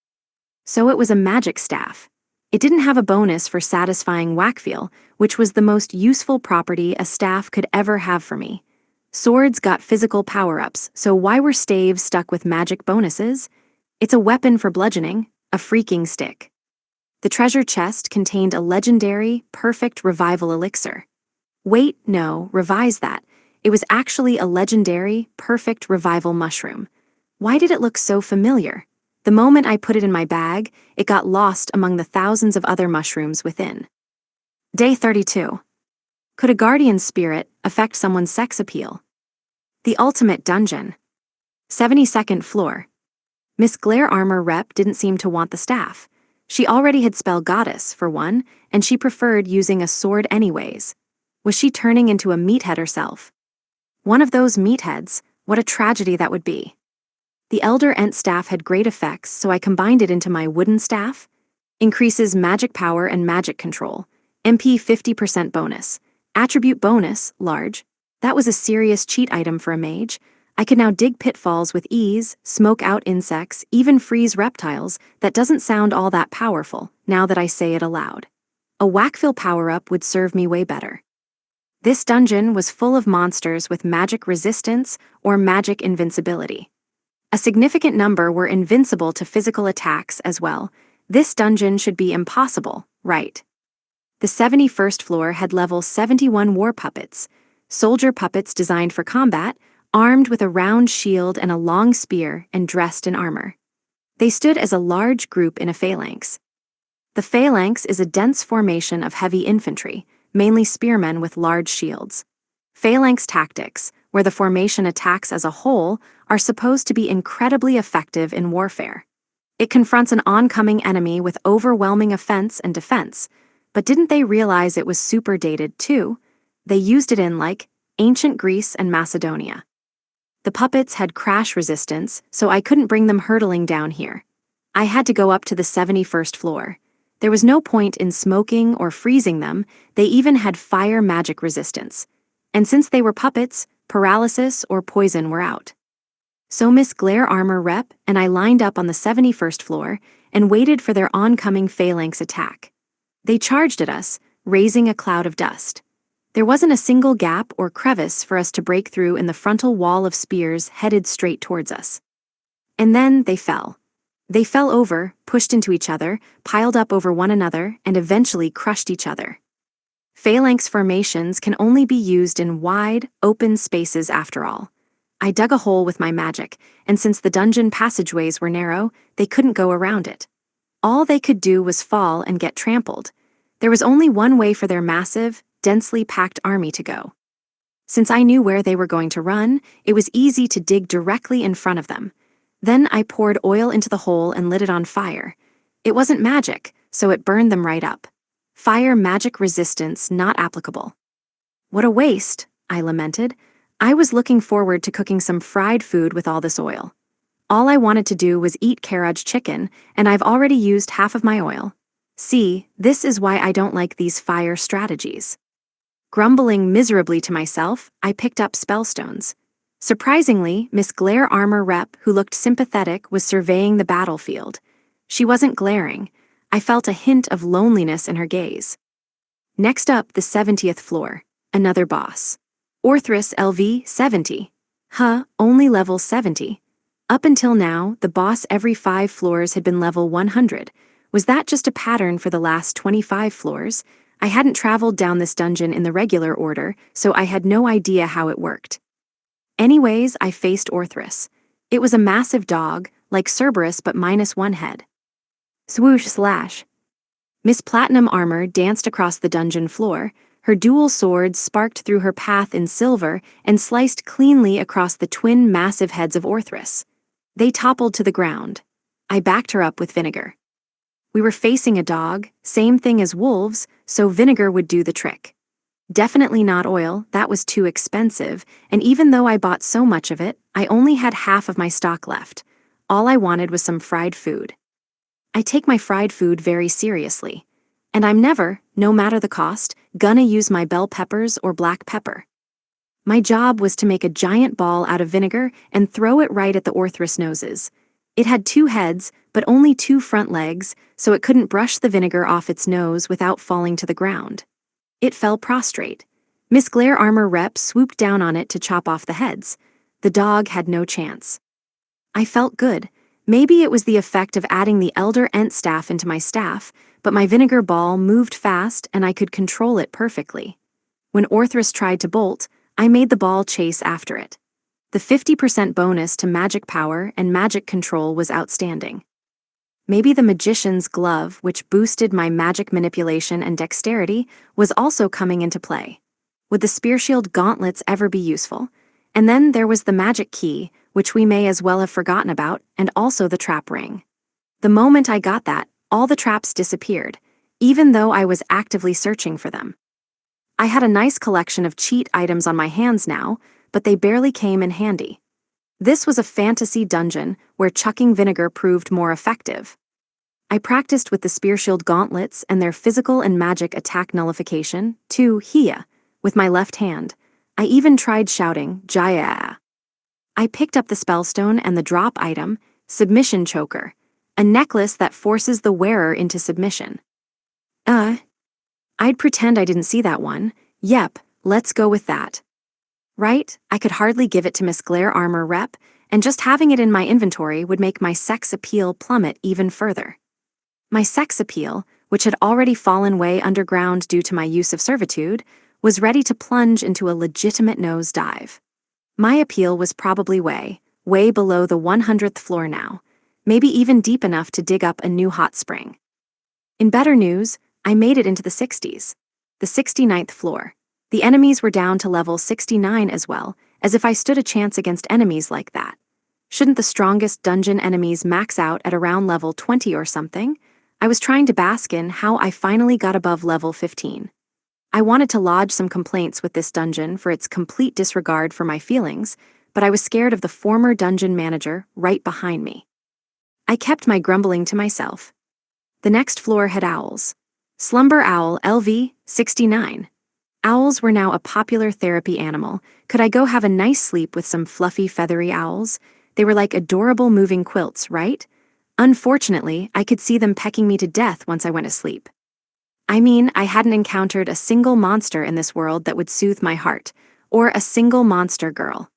So it was a magic staff. It didn't have a bonus for satisfying whackfeel, which was the most useful property a staff could ever have for me. Swords got physical power-ups, so why were staves stuck with magic bonuses? It's a weapon for bludgeoning, a freaking stick. The treasure chest contained a legendary, perfect revival elixir. Wait, no, revise that. It was actually a legendary, perfect revival mushroom. Why did it look so familiar? The moment I put it in my bag, it got lost among the thousands of other mushrooms within. Day 32. Could a guardian spirit affect someone's sex appeal? The ultimate dungeon. 72nd floor. Miss Glare Armor Rep didn't seem to want the staff. She already had spell goddess, for one, and she preferred using a sword anyways. Was she turning into a meathead herself? One of those meatheads, what a tragedy that would be. The Elder Ent staff had great effects, so I combined it into my wooden staff. Increases magic power and magic control. MP 50% bonus. Attribute bonus, large. That was a serious cheat item for a mage. I could now dig pitfalls with ease, smoke out insects, even freeze reptiles. That doesn't sound all that powerful, now that I say it aloud. A whackfill power-up would serve me way better. This dungeon was full of monsters with magic resistance or magic invincibility. A significant number were invincible to physical attacks as well. This dungeon should be impossible, right? The 71st floor had level 71 war puppets, soldier puppets designed for combat, armed with a round shield and a long spear and dressed in armor. They stood as a large group in a phalanx. The phalanx is a dense formation of heavy infantry, mainly spearmen with large shields. Phalanx tactics, where the formation attacks as a whole, are supposed to be incredibly effective in warfare. It confronts an oncoming enemy with overwhelming offense and defense, but didn't they realize it was super dated too? They used it in, like, ancient Greece and Macedonia. The puppets had crash resistance, so I couldn't bring them hurtling down here. I had to go up to the 71st floor. There was no point in smoking or freezing them. They even had fire magic resistance. And since they were puppets, paralysis or poison were out. So Miss Glare Armor Rep and I lined up on the 71st floor and waited for their oncoming phalanx attack. They charged at us, raising a cloud of dust. There wasn't a single gap or crevice for us to break through in the frontal wall of spears headed straight towards us. And then they fell. They fell over, pushed into each other, piled up over one another, and eventually crushed each other. Phalanx formations can only be used in wide, open spaces after all. I dug a hole with my magic, and since the dungeon passageways were narrow, they couldn't go around it. All they could do was fall and get trampled. There was only one way for their massive, densely packed army to go. Since I knew where they were going to run, it was easy to dig directly in front of them. Then I poured oil into the hole and lit it on fire. It wasn't magic, so it burned them right up. Fire magic resistance not applicable. What a waste, I lamented. I was looking forward to cooking some fried food with all this oil. All I wanted to do was eat Karaj chicken, and I've already used half of my oil. See, this is why I don't like these fire strategies. Grumbling miserably to myself, I picked up spellstones. Surprisingly, Miss Glare Armor Rep, who looked sympathetic, was surveying the battlefield. She wasn't glaring. I felt a hint of loneliness in her gaze. Next up, the 70th floor. Another boss. Orthrus LV 70. Only level 70. Up until now, the boss every 5 floors had been level 100. Was that just a pattern for the last 25 floors? I hadn't traveled down this dungeon in the regular order, so I had no idea how it worked. Anyways, I faced Orthrus. It was a massive dog, like Cerberus but minus one head. Swoosh slash. Miss Platinum Armor danced across the dungeon floor. Her dual swords sparked through her path in silver and sliced cleanly across the twin massive heads of Orthrus. They toppled to the ground. I backed her up with vinegar. We were facing a dog, same thing as wolves, so vinegar would do the trick. Definitely not oil, that was too expensive, and even though I bought so much of it, I only had half of my stock left. All I wanted was some fried food. I take my fried food very seriously. And I'm never, no matter the cost, gonna use my bell peppers or black pepper. My job was to make a giant ball out of vinegar and throw it right at the Orthrus noses. It had 2 heads, but only 2 front legs, so it couldn't brush the vinegar off its nose without falling to the ground. It fell prostrate. Miss Glare Armor Rep swooped down on it to chop off the heads. The dog had no chance. I felt good. Maybe it was the effect of adding the Elder Ent staff into my staff, but my vinegar ball moved fast and I could control it perfectly. When Orthrus tried to bolt, I made the ball chase after it. The 50% bonus to magic power and magic control was outstanding. Maybe the magician's glove, which boosted my magic manipulation and dexterity, was also coming into play. Would the spear shield gauntlets ever be useful? And then there was the magic key, which we may as well have forgotten about, and also the trap ring. The moment I got that, all the traps disappeared, even though I was actively searching for them. I had a nice collection of cheat items on my hands now, but they barely came in handy. This was a fantasy dungeon where chucking vinegar proved more effective. I practiced with the Spear Shield gauntlets and their physical and magic attack nullification, too, Hia, with my left hand. I even tried shouting, Jaya. I picked up the spellstone and the drop item, Submission Choker, a necklace that forces the wearer into submission. I'd pretend I didn't see that one. Yep, let's go with that. Right? I could hardly give it to Miss Glare Armor Rep, and just having it in my inventory would make my sex appeal plummet even further. My sex appeal, which had already fallen way underground due to my use of servitude, was ready to plunge into a legitimate nosedive. My appeal was probably way below the 100th floor now, maybe even deep enough to dig up a new hot spring. In better news, I made it into the 60s, the 69th floor. The enemies were down to level 69 as well, as if I stood a chance against enemies like that. Shouldn't the strongest dungeon enemies max out at around level 20 or something? I was trying to bask in how I finally got above level 15. I wanted to lodge some complaints with this dungeon for its complete disregard for my feelings, but I was scared of the former dungeon manager right behind me. I kept my grumbling to myself. The next floor had owls. Slumber Owl LV 69. Owls were now a popular therapy animal. Could I go have a nice sleep with some fluffy, feathery owls? They were like adorable moving quilts, right? Unfortunately, I could see them pecking me to death once I went to sleep. I mean, I hadn't encountered a single monster in this world that would soothe my heart, or a single monster girl.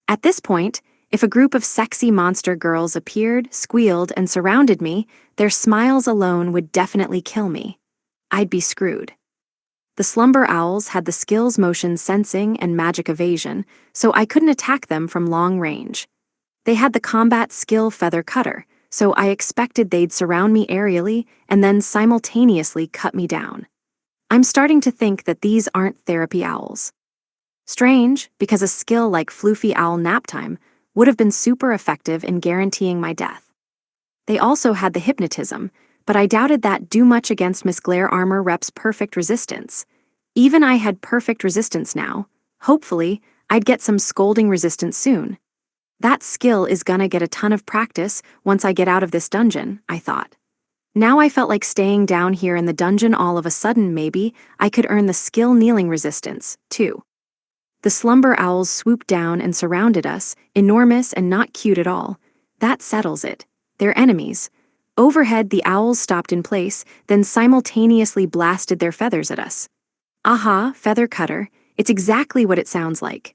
At this point, if a group of sexy monster girls appeared, squealed, and surrounded me, their smiles alone would definitely kill me. I'd be screwed. The slumber owls had the skills motion sensing and magic evasion, so I couldn't attack them from long range. They had the combat skill feather cutter, so I expected they'd surround me aerially and then simultaneously cut me down. I'm starting to think that these aren't therapy owls. Strange, because a skill like Floofy Owl Naptime would have been super effective in guaranteeing my death. They also had the hypnotism, but I doubted that'd do much against Miss Glare Armor Rep's perfect resistance. Even I had perfect resistance now. Hopefully, I'd get some scolding resistance soon. That skill is gonna get a ton of practice once I get out of this dungeon, I thought. Now I felt like staying down here in the dungeon all of a sudden maybe I could earn the skill kneeling resistance, too. The slumber owls swooped down and surrounded us, enormous and not cute at all. That settles it. They're enemies. Overhead, the owls stopped in place, then simultaneously blasted their feathers at us. Aha, feather cutter, it's exactly what it sounds like.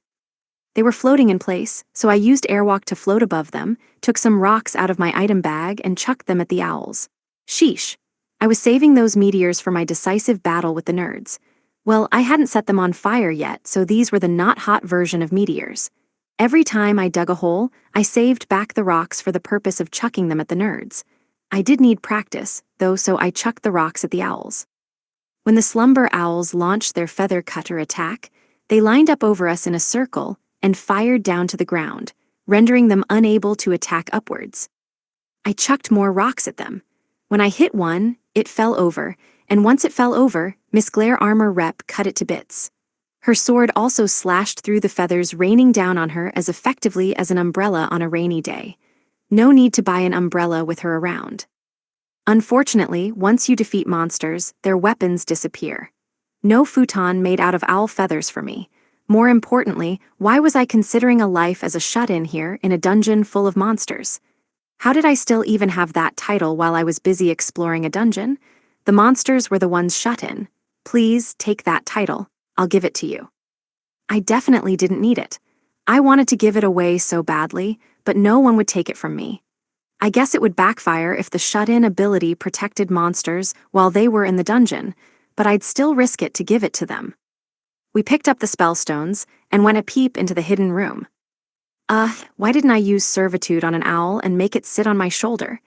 They were floating in place, so I used airwalk to float above them, took some rocks out of my item bag, and chucked them at the owls. Sheesh. I was saving those meteors for my decisive battle with the nerds. Well, I hadn't set them on fire yet, so these were the not-hot version of meteors. Every time I dug a hole, I saved back the rocks for the purpose of chucking them at the nerds. I did need practice, though, so I chucked the rocks at the owls. When the slumber owls launched their feather cutter attack, they lined up over us in a circle and fired down to the ground, rendering them unable to attack upwards. I chucked more rocks at them. When I hit one, it fell over, and once it fell over, Miss Glare Armor Rep cut it to bits. Her sword also slashed through the feathers, raining down on her as effectively as an umbrella on a rainy day. No need to buy an umbrella with her around. Unfortunately, once you defeat monsters, their weapons disappear. No futon made out of owl feathers for me. More importantly, why was I considering a life as a shut-in here in a dungeon full of monsters? How did I still even have that title while I was busy exploring a dungeon? The monsters were the ones shut in. Please, take that title. I'll give it to you. I definitely didn't need it. I wanted to give it away so badly, but no one would take it from me. I guess it would backfire if the shut-in ability protected monsters while they were in the dungeon, but I'd still risk it to give it to them. We picked up the spellstones and went a peep into the hidden room. Why didn't I use servitude on an owl and make it sit on my shoulder?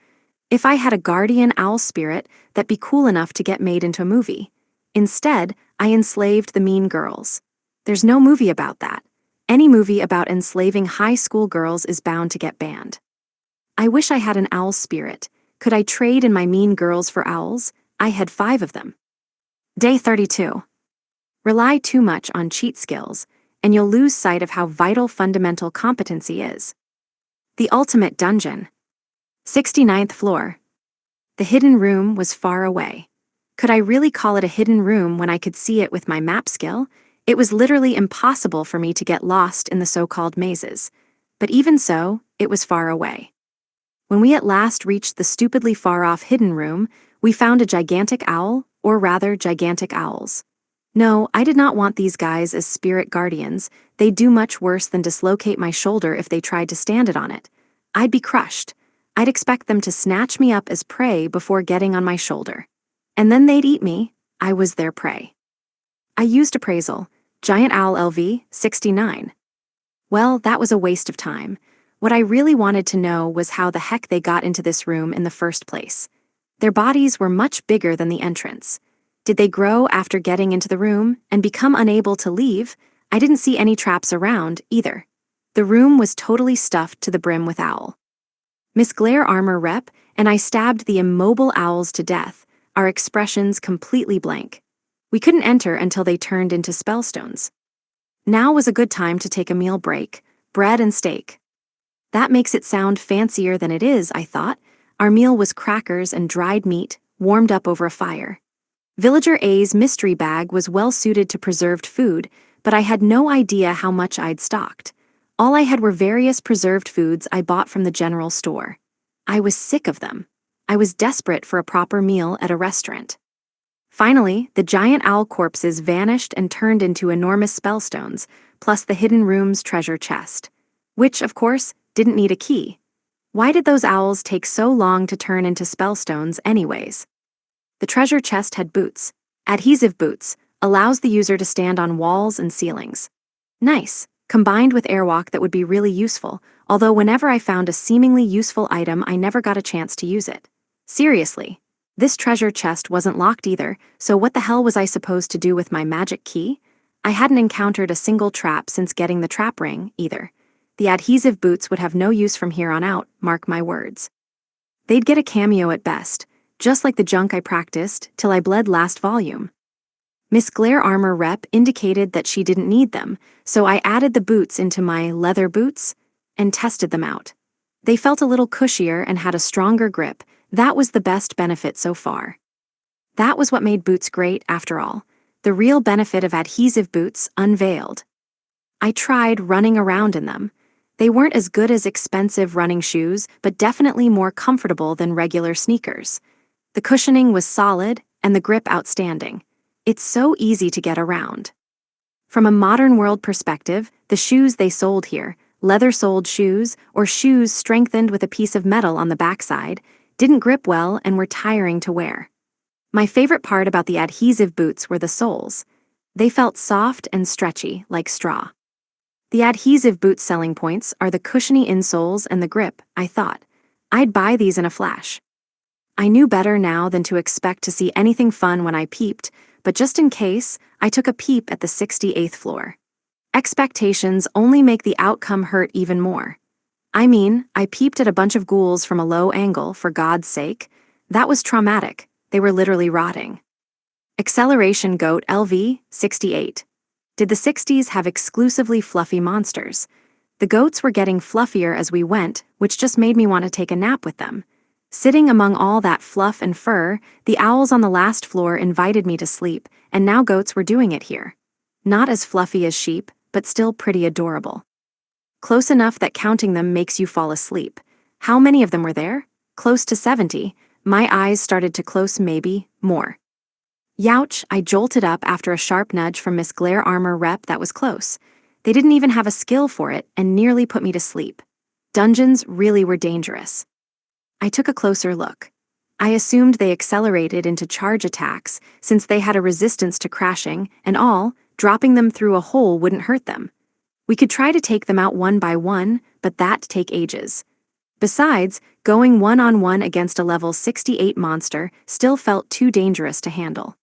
If I had a guardian owl spirit, that'd be cool enough to get made into a movie. Instead, I enslaved the mean girls. There's no movie about that. Any movie about enslaving high school girls is bound to get banned. I wish I had an owl spirit. Could I trade in my mean girls for owls? I had 5 of them. Day 32. Rely too much on cheat skills, and you'll lose sight of how vital fundamental competency is. The ultimate dungeon. 69th floor. The hidden room was far away. Could I really call it a hidden room when I could see it with my map skill? It was literally impossible for me to get lost in the so-called mazes. But even so, it was far away. When we at last reached the stupidly far-off hidden room, we found a gigantic owl, or rather gigantic owls. No, I did not want these guys as spirit guardians. They'd do much worse than dislocate my shoulder if they tried to stand it on it. I'd be crushed. I'd expect them to snatch me up as prey before getting on my shoulder. And then they'd eat me. I was their prey. I used appraisal. Giant Owl LV, 69. Well, that was a waste of time. What I really wanted to know was how the heck they got into this room in the first place. Their bodies were much bigger than the entrance. Did they grow after getting into the room and become unable to leave? I didn't see any traps around, either. The room was totally stuffed to the brim with owl. Miss Glare Armor Rep and I stabbed the immobile owls to death, our expressions completely blank. We couldn't enter until they turned into spellstones. Now was a good time to take a meal break, bread and steak. That makes it sound fancier than it is, I thought. Our meal was crackers and dried meat, warmed up over a fire. Villager A's mystery bag was well suited to preserved food, but I had no idea how much I'd stocked. All I had were various preserved foods I bought from the general store. I was sick of them. I was desperate for a proper meal at a restaurant. Finally, the giant owl corpses vanished and turned into enormous spellstones, plus the hidden room's treasure chest. Which, of course, didn't need a key. Why did those owls take so long to turn into spellstones anyways? The treasure chest had boots. Adhesive boots, allows the user to stand on walls and ceilings. Nice, combined with airwalk that would be really useful, although whenever I found a seemingly useful item I never got a chance to use it. Seriously. This treasure chest wasn't locked either, so what the hell was I supposed to do with my magic key? I hadn't encountered a single trap since getting the trap ring, either. The adhesive boots would have no use from here on out, mark my words. They'd get a cameo at best, just like the junk I practiced till I bled last volume. Miss Glare Armor Rep indicated that she didn't need them, so I added the boots into my leather boots and tested them out. They felt a little cushier and had a stronger grip. That was the best benefit so far. That was what made boots great, after all. The real benefit of adhesive boots unveiled. I tried running around in them. They weren't as good as expensive running shoes, but definitely more comfortable than regular sneakers. The cushioning was solid, and the grip outstanding. It's so easy to get around. From a modern world perspective, the shoes they sold here, leather-soled shoes, or shoes strengthened with a piece of metal on the backside, didn't grip well and were tiring to wear. My favorite part about the adhesive boots were the soles. They felt soft and stretchy, like straw. The adhesive boot selling points are the cushiony insoles and the grip, I thought. I'd buy these in a flash. I knew better now than to expect to see anything fun when I peeped, but just in case, I took a peep at the 68th floor. Expectations only make the outcome hurt even more. I mean, I peeped at a bunch of ghouls from a low angle, for God's sake. That was traumatic. They were literally rotting. Acceleration Goat LV, 68. Did the 60s have exclusively fluffy monsters? The goats were getting fluffier as we went, which just made me want to take a nap with them. Sitting among all that fluff and fur, the owls on the last floor invited me to sleep, and now goats were doing it here. Not as fluffy as sheep, but still pretty adorable. Close enough that counting them makes you fall asleep. How many of them were there? Close to 70. My eyes started to close, maybe more. Youch, I jolted up after a sharp nudge from Miss Glare Armor Rep that was close. They didn't even have a skill for it and nearly put me to sleep. Dungeons really were dangerous. I took a closer look. I assumed they accelerated into charge attacks since they had a resistance to crashing, and dropping them through a hole wouldn't hurt them. We could try to take them out one by one, but that'd take ages. Besides, going one-on-one against a level 68 monster still felt too dangerous to handle.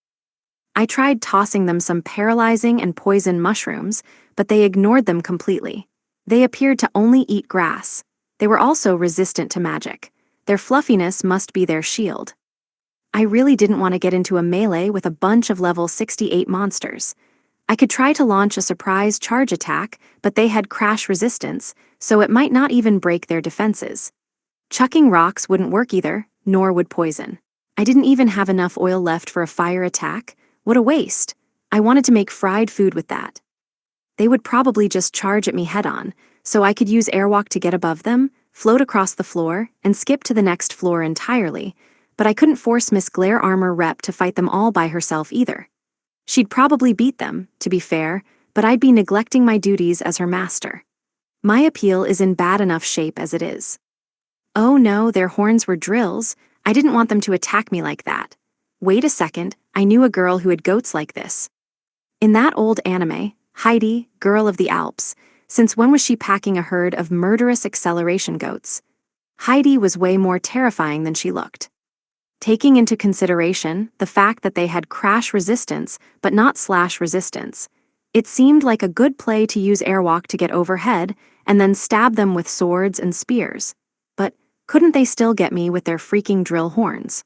I tried tossing them some paralyzing and poison mushrooms, but they ignored them completely. They appeared to only eat grass. They were also resistant to magic. Their fluffiness must be their shield. I really didn't want to get into a melee with a bunch of level 68 monsters. I could try to launch a surprise charge attack, but they had crash resistance, so it might not even break their defenses. Chucking rocks wouldn't work either, nor would poison. I didn't even have enough oil left for a fire attack. What a waste. I wanted to make fried food with that. They would probably just charge at me head-on, so I could use airwalk to get above them, float across the floor, and skip to the next floor entirely, but I couldn't force Miss Glare Armor Rep to fight them all by herself either. She'd probably beat them, to be fair, but I'd be neglecting my duties as her master. My appeal is in bad enough shape as it is. Oh no, their horns were drills. I didn't want them to attack me like that. Wait a second, I knew a girl who had goats like this. In that old anime, Heidi, Girl of the Alps, since when was she packing a herd of murderous acceleration goats? Heidi was way more terrifying than she looked. Taking into consideration the fact that they had crash resistance but not slash resistance, it seemed like a good play to use airwalk to get overhead and then stab them with swords and spears. But couldn't they still get me with their freaking drill horns?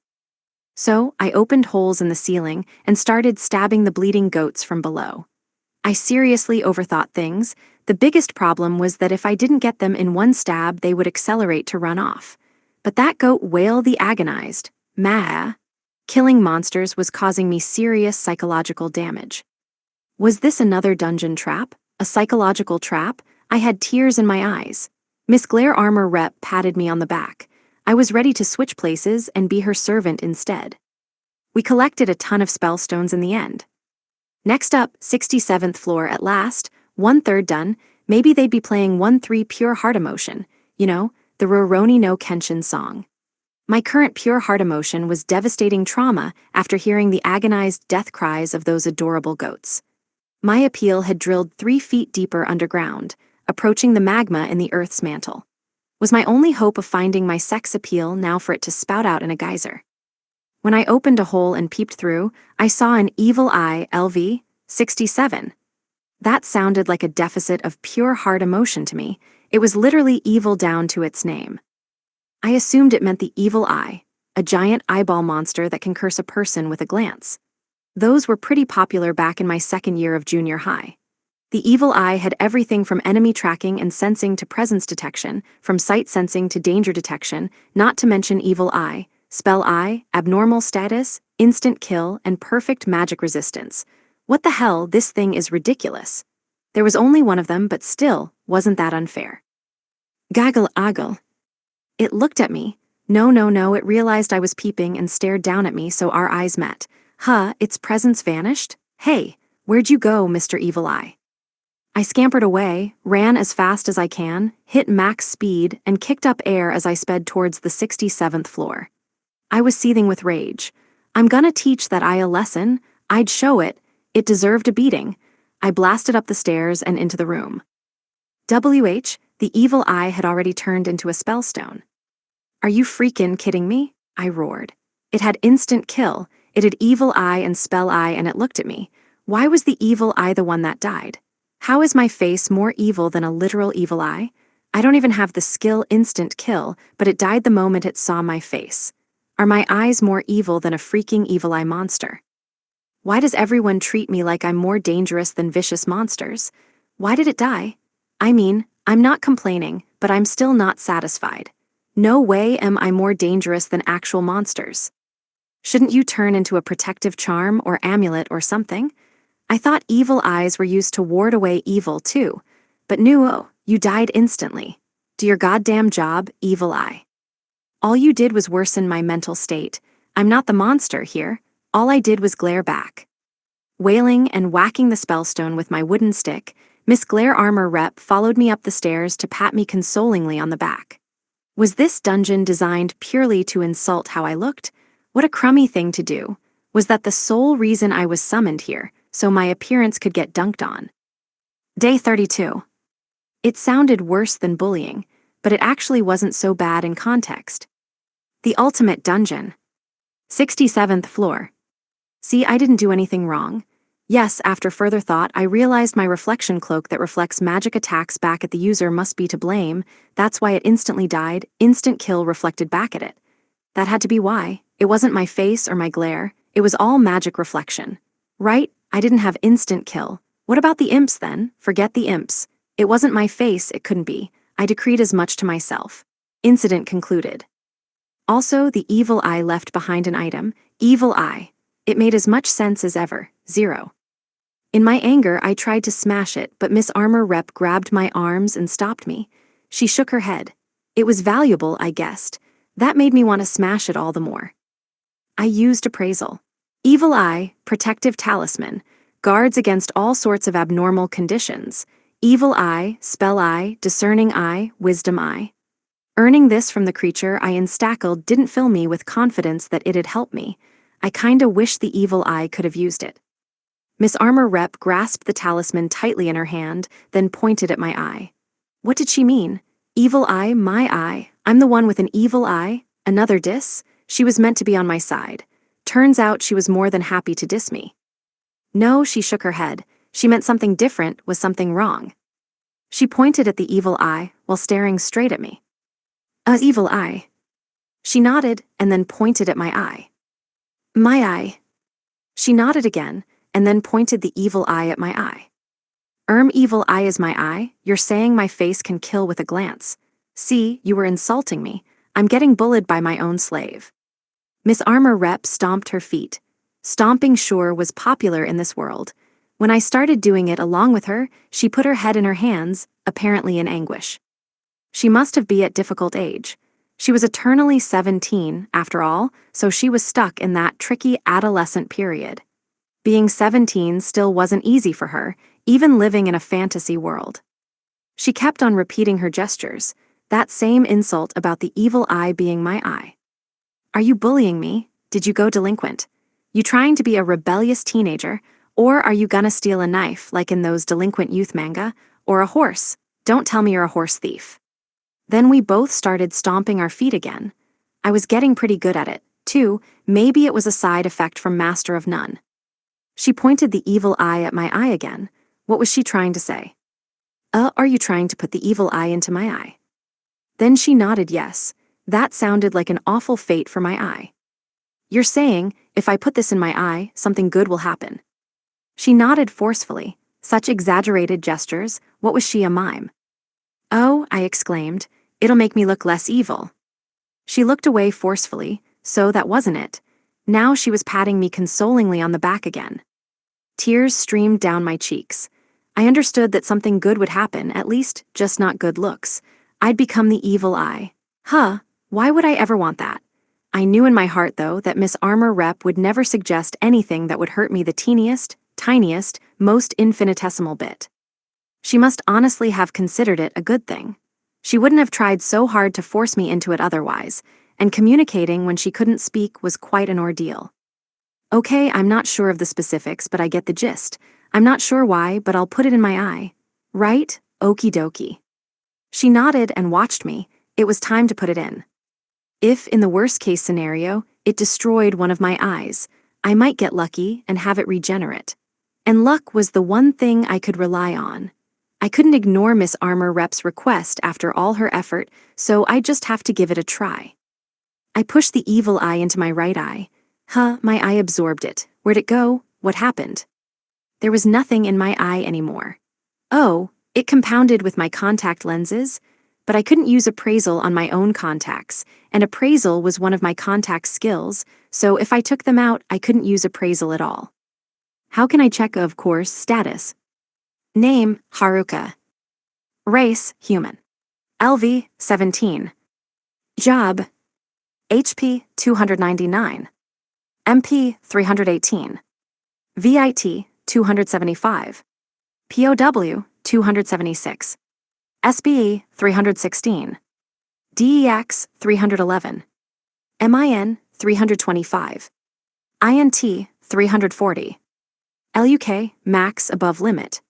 So I opened holes in the ceiling and started stabbing the bleeding goats from below. I seriously overthought things. The biggest problem was that if I didn't get them in one stab, they would accelerate to run off. But that goat Whale the Agonized, killing monsters was causing me serious psychological damage. Was this another dungeon trap? A psychological trap? I had tears in my eyes. Miss Glare Armor Rep patted me on the back. I was ready to switch places and be her servant instead. We collected a ton of spellstones in the end. Next up, 67th floor at last, 1/3 done. Maybe they'd be playing 1/3 Pure Heart Emotion, you know, the Rurouni no Kenshin song. My current Pure Heart Emotion was devastating trauma after hearing the agonized death cries of those adorable goats. My appeal had drilled 3 feet deeper underground, approaching the magma in the Earth's mantle. Was my only hope of finding my sex appeal now for it to spout out in a geyser? When I opened a hole and peeped through, I saw an evil eye LV 67. That sounded like a deficit of pure heart emotion to me. It was literally evil down to its name. I assumed it meant the evil eye, a giant eyeball monster that can curse a person with a glance. Those were pretty popular back in my second year of junior high. The evil eye had everything from enemy tracking and sensing to presence detection, from sight sensing to danger detection, not to mention evil eye, spell eye, abnormal status, instant kill, and perfect magic resistance. What the hell, this thing is ridiculous. There was only one of them, but still, wasn't that unfair? Gaggle aggle. It looked at me. No, it realized I was peeping and stared down at me, so our eyes met. Its presence vanished? Hey, where'd you go, Mr. Evil Eye? I scampered away, ran as fast as I can, hit max speed, and kicked up air as I sped towards the 67th floor. I was seething with rage. I'm gonna teach that eye a lesson. I'd show it. It deserved a beating. I blasted up the stairs and into the room. The evil eye had already turned into a spellstone. Are you freaking kidding me? I roared. It had instant kill. It had evil eye and spell eye, and it looked at me. Why was the evil eye the one that died? How is my face more evil than a literal evil eye? I don't even have the skill instant kill, but it died the moment it saw my face. Are my eyes more evil than a freaking evil eye monster? Why does everyone treat me like I'm more dangerous than vicious monsters? Why did it die? I mean, I'm not complaining, but I'm still not satisfied. No way am I more dangerous than actual monsters. Shouldn't you turn into a protective charm or amulet or something? I thought evil eyes were used to ward away evil too, but no, you died instantly. Do your goddamn job, evil eye. All you did was worsen my mental state. I'm not the monster here. All I did was glare back. Wailing and whacking the spellstone with my wooden stick, Miss Glare Armor Rep followed me up the stairs to pat me consolingly on the back. Was this dungeon designed purely to insult how I looked? What a crummy thing to do. Was that the sole reason I was summoned here, so my appearance could get dunked on? Day 32. It sounded worse than bullying, but it actually wasn't so bad in context. The ultimate dungeon. 67th floor. See, I didn't do anything wrong. Yes, after further thought, I realized my reflection cloak that reflects magic attacks back at the user must be to blame. That's why it instantly died. Instant kill reflected back at it. That had to be why. It wasn't my face or my glare. It was all magic reflection. Right? I didn't have instant kill. What about the imps then? Forget the imps. It wasn't my face, it couldn't be. I decreed as much to myself. Incident concluded. Also, the evil eye left behind an item, evil eye. It made as much sense as ever, 0. In my anger, I tried to smash it, but Miss Armor Rep grabbed my arms and stopped me. She shook her head. It was valuable, I guessed. That made me want to smash it all the more. I used appraisal. Evil eye, protective talisman, guards against all sorts of abnormal conditions. Evil eye, spell eye, discerning eye, wisdom eye. Earning this from the creature I instackled didn't fill me with confidence that it'd help me. I kinda wished the evil eye could have used it. Miss Armor Rep grasped the talisman tightly in her hand, then pointed at my eye. What did she mean? Evil eye, my eye. I'm the one with an evil eye? Another diss? She was meant to be on my side. Turns out she was more than happy to diss me. No, she shook her head. She meant something different, was something wrong. She pointed at the evil eye while staring straight at me. Evil eye. She nodded and then pointed at my eye. My eye. She nodded again and then pointed the evil eye at my eye. Evil eye is my eye? You're saying my face can kill with a glance. See, you were insulting me. I'm getting bullied by my own slave. Miss Armor Rep stomped her feet. Stomping sure was popular in this world. When I started doing it along with her, she put her head in her hands, apparently in anguish. She must have been at difficult age. She was eternally 17, after all, so she was stuck in that tricky adolescent period. Being 17 still wasn't easy for her, even living in a fantasy world. She kept on repeating her gestures, that same insult about the evil eye being my eye. Are you bullying me? Did you go delinquent? You trying to be a rebellious teenager? Or are you gonna steal a knife like in those delinquent youth manga? Or a horse? Don't tell me you're a horse thief. Then we both started stomping our feet again. I was getting pretty good at it, too. Maybe it was a side effect from Master of None. She pointed the evil eye at my eye again. What was she trying to say? Are you trying to put the evil eye into my eye? Then she nodded yes. That sounded like an awful fate for my eye. You're saying, if I put this in my eye, something good will happen. She nodded forcefully. Such exaggerated gestures, what was she, a mime? Oh, I exclaimed, it'll make me look less evil. She looked away forcefully, so that wasn't it. Now she was patting me consolingly on the back again. Tears streamed down my cheeks. I understood that something good would happen, at least, just not good looks. I'd become the evil eye. Why would I ever want that? I knew in my heart, though, that Miss Armor Rep would never suggest anything that would hurt me the teeniest, tiniest, most infinitesimal bit. She must honestly have considered it a good thing. She wouldn't have tried so hard to force me into it otherwise, and communicating when she couldn't speak was quite an ordeal. Okay, I'm not sure of the specifics, but I get the gist. I'm not sure why, but I'll put it in my eye. Right? Okie dokie. She nodded and watched me. It was time to put it in. If, in the worst-case scenario, it destroyed one of my eyes, I might get lucky and have it regenerate. And luck was the one thing I could rely on. I couldn't ignore Miss Armor Rep's request after all her effort, so I'd just have to give it a try. I pushed the evil eye into my right eye. My eye absorbed it. Where'd it go? What happened? There was nothing in my eye anymore. Oh, it compounded with my contact lenses, but I couldn't use appraisal on my own contacts, and appraisal was one of my contact skills, so if I took them out, I couldn't use appraisal at all. How can I check, of course, status? Name, Haruka. Race, human. LV, 17. Job, HP, 299. MP, 318. VIT, 275. POW, 276. SBE, 316. DEX, 311. MIN, 325. INT, 340. LUK, max above limit.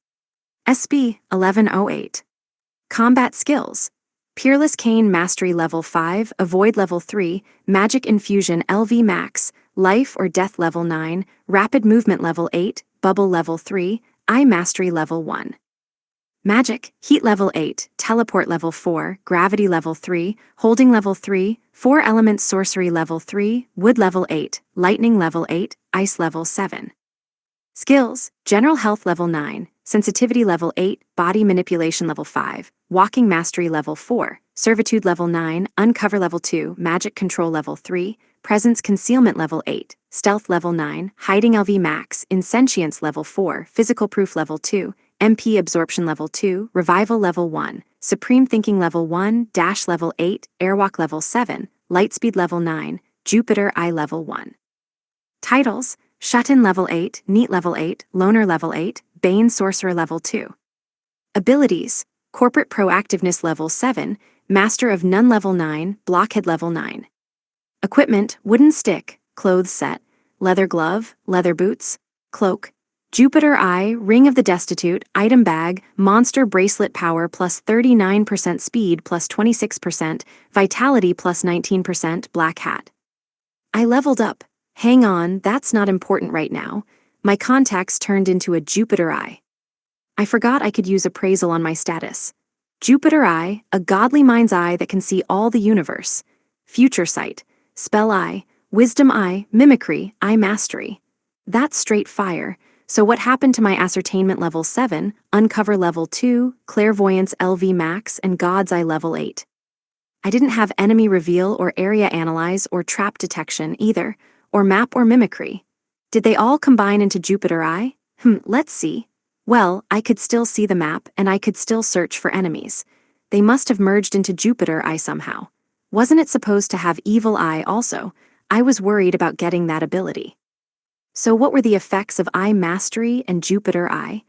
SB, 1108. Combat skills. Peerless Cane Mastery Level 5, Avoid Level 3, Magic Infusion LV Max, Life or Death Level 9, Rapid Movement Level 8, Bubble Level 3, Eye Mastery Level 1. Magic, Heat Level 8, Teleport Level 4, Gravity Level 3, Holding Level 3, 4 Elements Sorcery Level 3, Wood Level 8, Lightning Level 8, Ice Level 7. Skills, General Health Level 9, Sensitivity level 8, Body Manipulation level 5, Walking Mastery level 4, Servitude level 9, Uncover level 2, Magic Control level 3, Presence Concealment level 8, Stealth level 9, Hiding LV Max, Insentience level 4, Physical Proof level 2, MP Absorption level 2, Revival level 1, Supreme Thinking level 1, Dash level 8, Airwalk level 7, Lightspeed level 9, Jupiter Eye level 1. Titles: Shut-in level 8, Neat level 8, Loner level 8, Bane Sorcerer level 2. Abilities: Corporate Proactiveness level 7, Master of None level 9, Blockhead level 9. Equipment: Wooden Stick, Clothes Set, Leather Glove, Leather Boots, Cloak, Jupiter Eye, Ring of the Destitute, Item Bag, Monster Bracelet Power plus 39% Speed plus 26%, Vitality plus 19%, Black Hat. I leveled up. Hang on, that's not important right now. My contacts turned into a Jupiter Eye. I forgot I could use appraisal on my status. Jupiter Eye, a godly mind's eye that can see all the universe. Future Sight, Spell Eye, Wisdom Eye, Mimicry, Eye Mastery. That's straight fire. So what happened to my Ascertainment level 7, Uncover level 2, Clairvoyance LV Max, and God's Eye level 8? I didn't have Enemy Reveal or Area Analyze or Trap Detection either, or Map or Mimicry. Did they all combine into Jupiter Eye? Let's see. Well, I could still see the map and I could still search for enemies. They must have merged into Jupiter Eye somehow. Wasn't it supposed to have Evil Eye also? I was worried about getting that ability. So what were the effects of Eye Mastery and Jupiter Eye?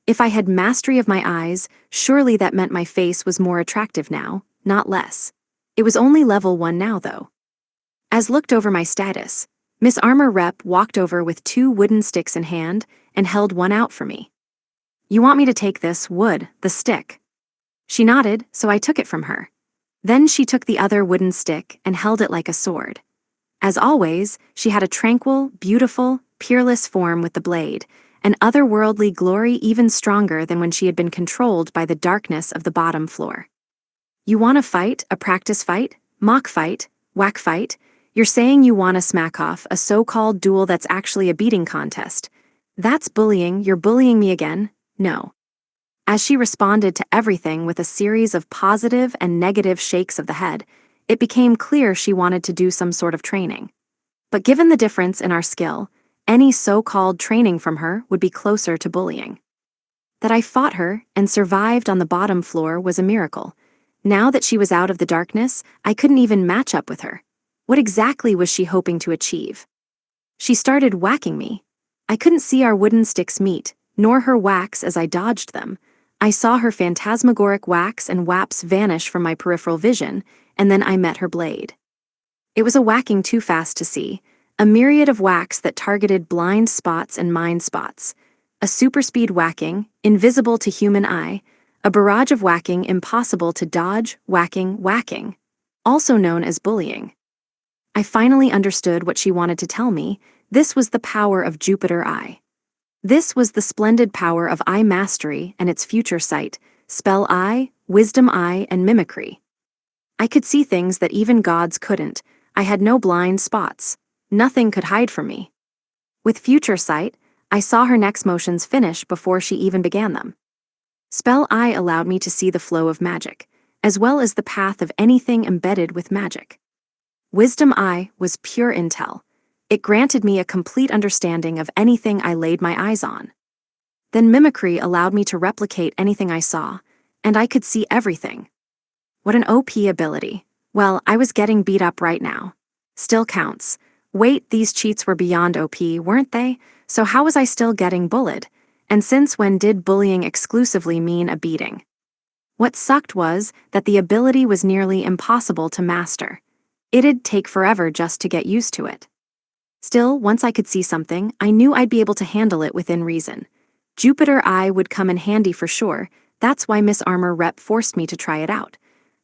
If I had mastery of my eyes, surely that meant my face was more attractive now, not less. It was only level 1 now though. As looked over my status, Miss Armor Rep walked over with 2 wooden sticks in hand and held one out for me. You want me to take this wood, the stick? She nodded, so I took it from her. Then she took the other wooden stick and held it like a sword. As always, she had a tranquil, beautiful, peerless form with the blade, an otherworldly glory even stronger than when she had been controlled by the darkness of the bottom floor. You want to fight, a practice fight, mock fight, whack fight? You're saying you want to smack off a so-called duel that's actually a beating contest. That's bullying, you're bullying me again? No. As she responded to everything with a series of positive and negative shakes of the head, it became clear she wanted to do some sort of training. But given the difference in our skill, any so-called training from her would be closer to bullying. That I fought her and survived on the bottom floor was a miracle. Now that she was out of the darkness, I couldn't even match up with her. What exactly was she hoping to achieve? She started whacking me. I couldn't see our wooden sticks meet, nor her whacks as I dodged them. I saw her phantasmagoric whacks and whaps vanish from my peripheral vision, and then I met her blade. It was a whacking too fast to see, a myriad of whacks that targeted blind spots and mind spots, a super-speed whacking, invisible to human eye, a barrage of whacking impossible to dodge, whacking, also known as bullying. I finally understood what she wanted to tell me. This was the power of Jupiter Eye. This was the splendid power of Eye Mastery and its future sight, Spell Eye, Wisdom Eye, and Mimicry. I could see things that even gods couldn't. I had no blind spots. Nothing could hide from me. With future sight, I saw her next motions finish before she even began them. Spell Eye allowed me to see the flow of magic, as well as the path of anything embedded with magic. Wisdom Eye was pure intel. It granted me a complete understanding of anything I laid my eyes on. Then Mimicry allowed me to replicate anything I saw, and I could see everything. What an OP ability. Well, I was getting beat up right now. Still counts. Wait, these cheats were beyond OP, weren't they? So how was I still getting bullied? And since when did bullying exclusively mean a beating? What sucked was that the ability was nearly impossible to master. It'd take forever just to get used to it. Still, once I could see something, I knew I'd be able to handle it within reason. Jupiter Eye would come in handy for sure. That's why Miss Armor Rep forced me to try it out.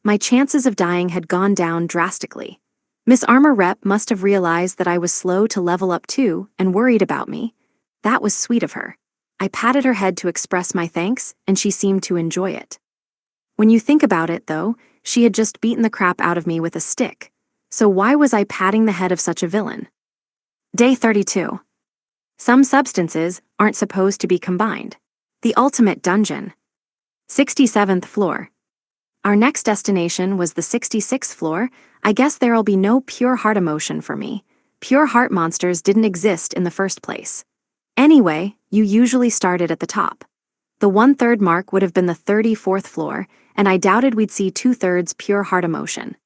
My chances of dying had gone down drastically. Miss Armor Rep must have realized that I was slow to level up too and worried about me. That was sweet of her. I patted her head to express my thanks, and she seemed to enjoy it. When you think about it, though, she had just beaten the crap out of me with a stick. So why was I patting the head of such a villain? Day 32. Some substances aren't supposed to be combined. The ultimate dungeon. 67th floor. Our next destination was the 66th floor. I guess there'll be no pure heart emotion for me. Pure heart monsters didn't exist in the first place. Anyway, you usually started at the top. The 1/3 mark would have been the 34th floor, and I doubted we'd see 2/3 pure heart emotion.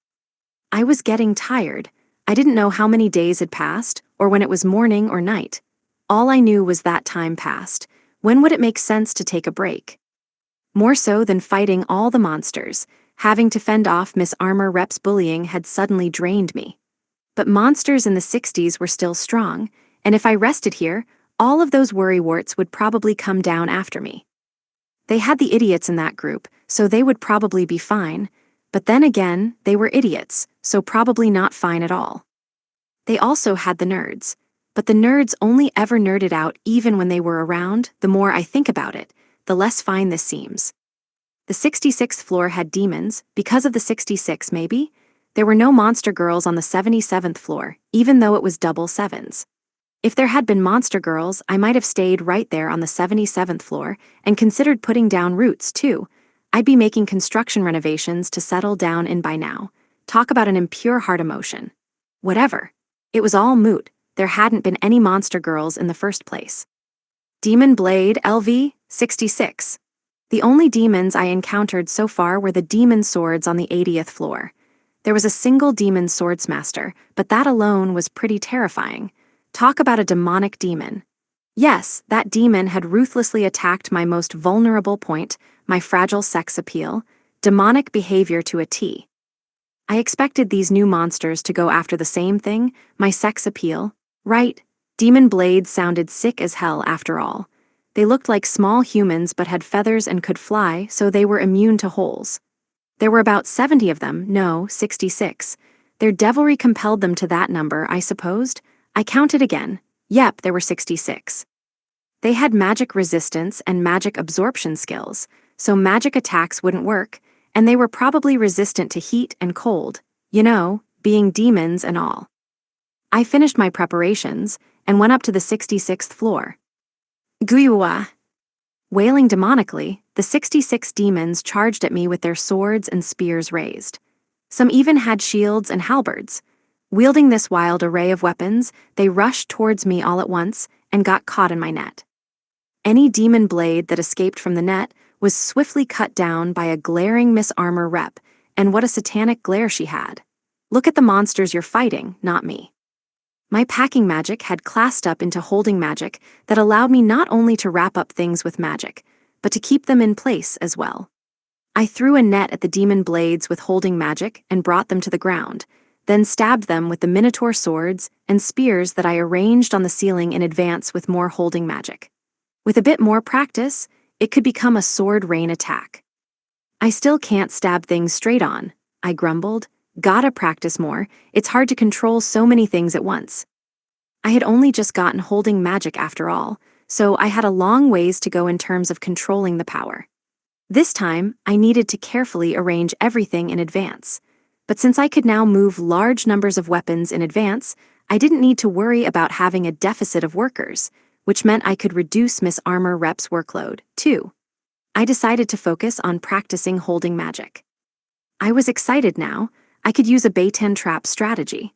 I was getting tired. I didn't know how many days had passed, or when it was morning or night. All I knew was that time passed. When would it make sense to take a break? More so than fighting all the monsters, having to fend off Miss Armor Rep's bullying had suddenly drained me. But monsters in the 60s were still strong, and if I rested here, all of those worrywarts would probably come down after me. They had the idiots in that group, so they would probably be fine, but then again, they were idiots, so probably not fine at all. They also had the nerds, but the nerds only ever nerded out even when they were around. The more I think about it, the less fine this seems. The 66th floor had demons, because of the 66 maybe? There were no monster girls on the 77th floor, even though it was double sevens. If there had been monster girls, I might have stayed right there on the 77th floor and considered putting down roots too. I'd be making construction renovations to settle down in by now. Talk about an impure heart emotion. Whatever. It was all moot. There hadn't been any monster girls in the first place. Demon Blade LV 66. The only demons I encountered so far were the demon swords on the 80th floor. There was a single demon swordsmaster, but that alone was pretty terrifying. Talk about a demonic demon. Yes, that demon had ruthlessly attacked my most vulnerable point, my fragile sex appeal, demonic behavior to a T. I expected these new monsters to go after the same thing, my sex appeal. Right, demon blades sounded sick as hell after all. They looked like small humans but had feathers and could fly, so they were immune to holes. There were about 70 of them, no, 66. Their devilry compelled them to that number, I supposed. I counted again. Yep, there were 66. They had magic resistance and magic absorption skills, so magic attacks wouldn't work, and they were probably resistant to heat and cold, you know, being demons and all. I finished my preparations and went up to the 66th floor. Guyua. Wailing demonically, the 66 demons charged at me with their swords and spears raised. Some even had shields and halberds. Wielding this wild array of weapons, they rushed towards me all at once and got caught in my net. Any demon blade that escaped from the net was swiftly cut down by a glaring Miss Armor Rep, and what a satanic glare she had. Look at the monsters you're fighting, not me. My packing magic had classed up into holding magic that allowed me not only to wrap up things with magic, but to keep them in place as well. I threw a net at the demon blades with holding magic and brought them to the ground, then stabbed them with the minotaur swords and spears that I arranged on the ceiling in advance with more holding magic. With a bit more practice, it could become a sword rain attack. I still can't stab things straight on, I grumbled. Gotta practice more, it's hard to control so many things at once. I had only just gotten holding magic after all, so I had a long ways to go in terms of controlling the power. This time, I needed to carefully arrange everything in advance. But since I could now move large numbers of weapons in advance, I didn't need to worry about having a deficit of workers, which meant I could reduce Miss Armor Rep's workload, too. I decided to focus on practicing holding magic. I was excited now. I could use a Baitan trap strategy.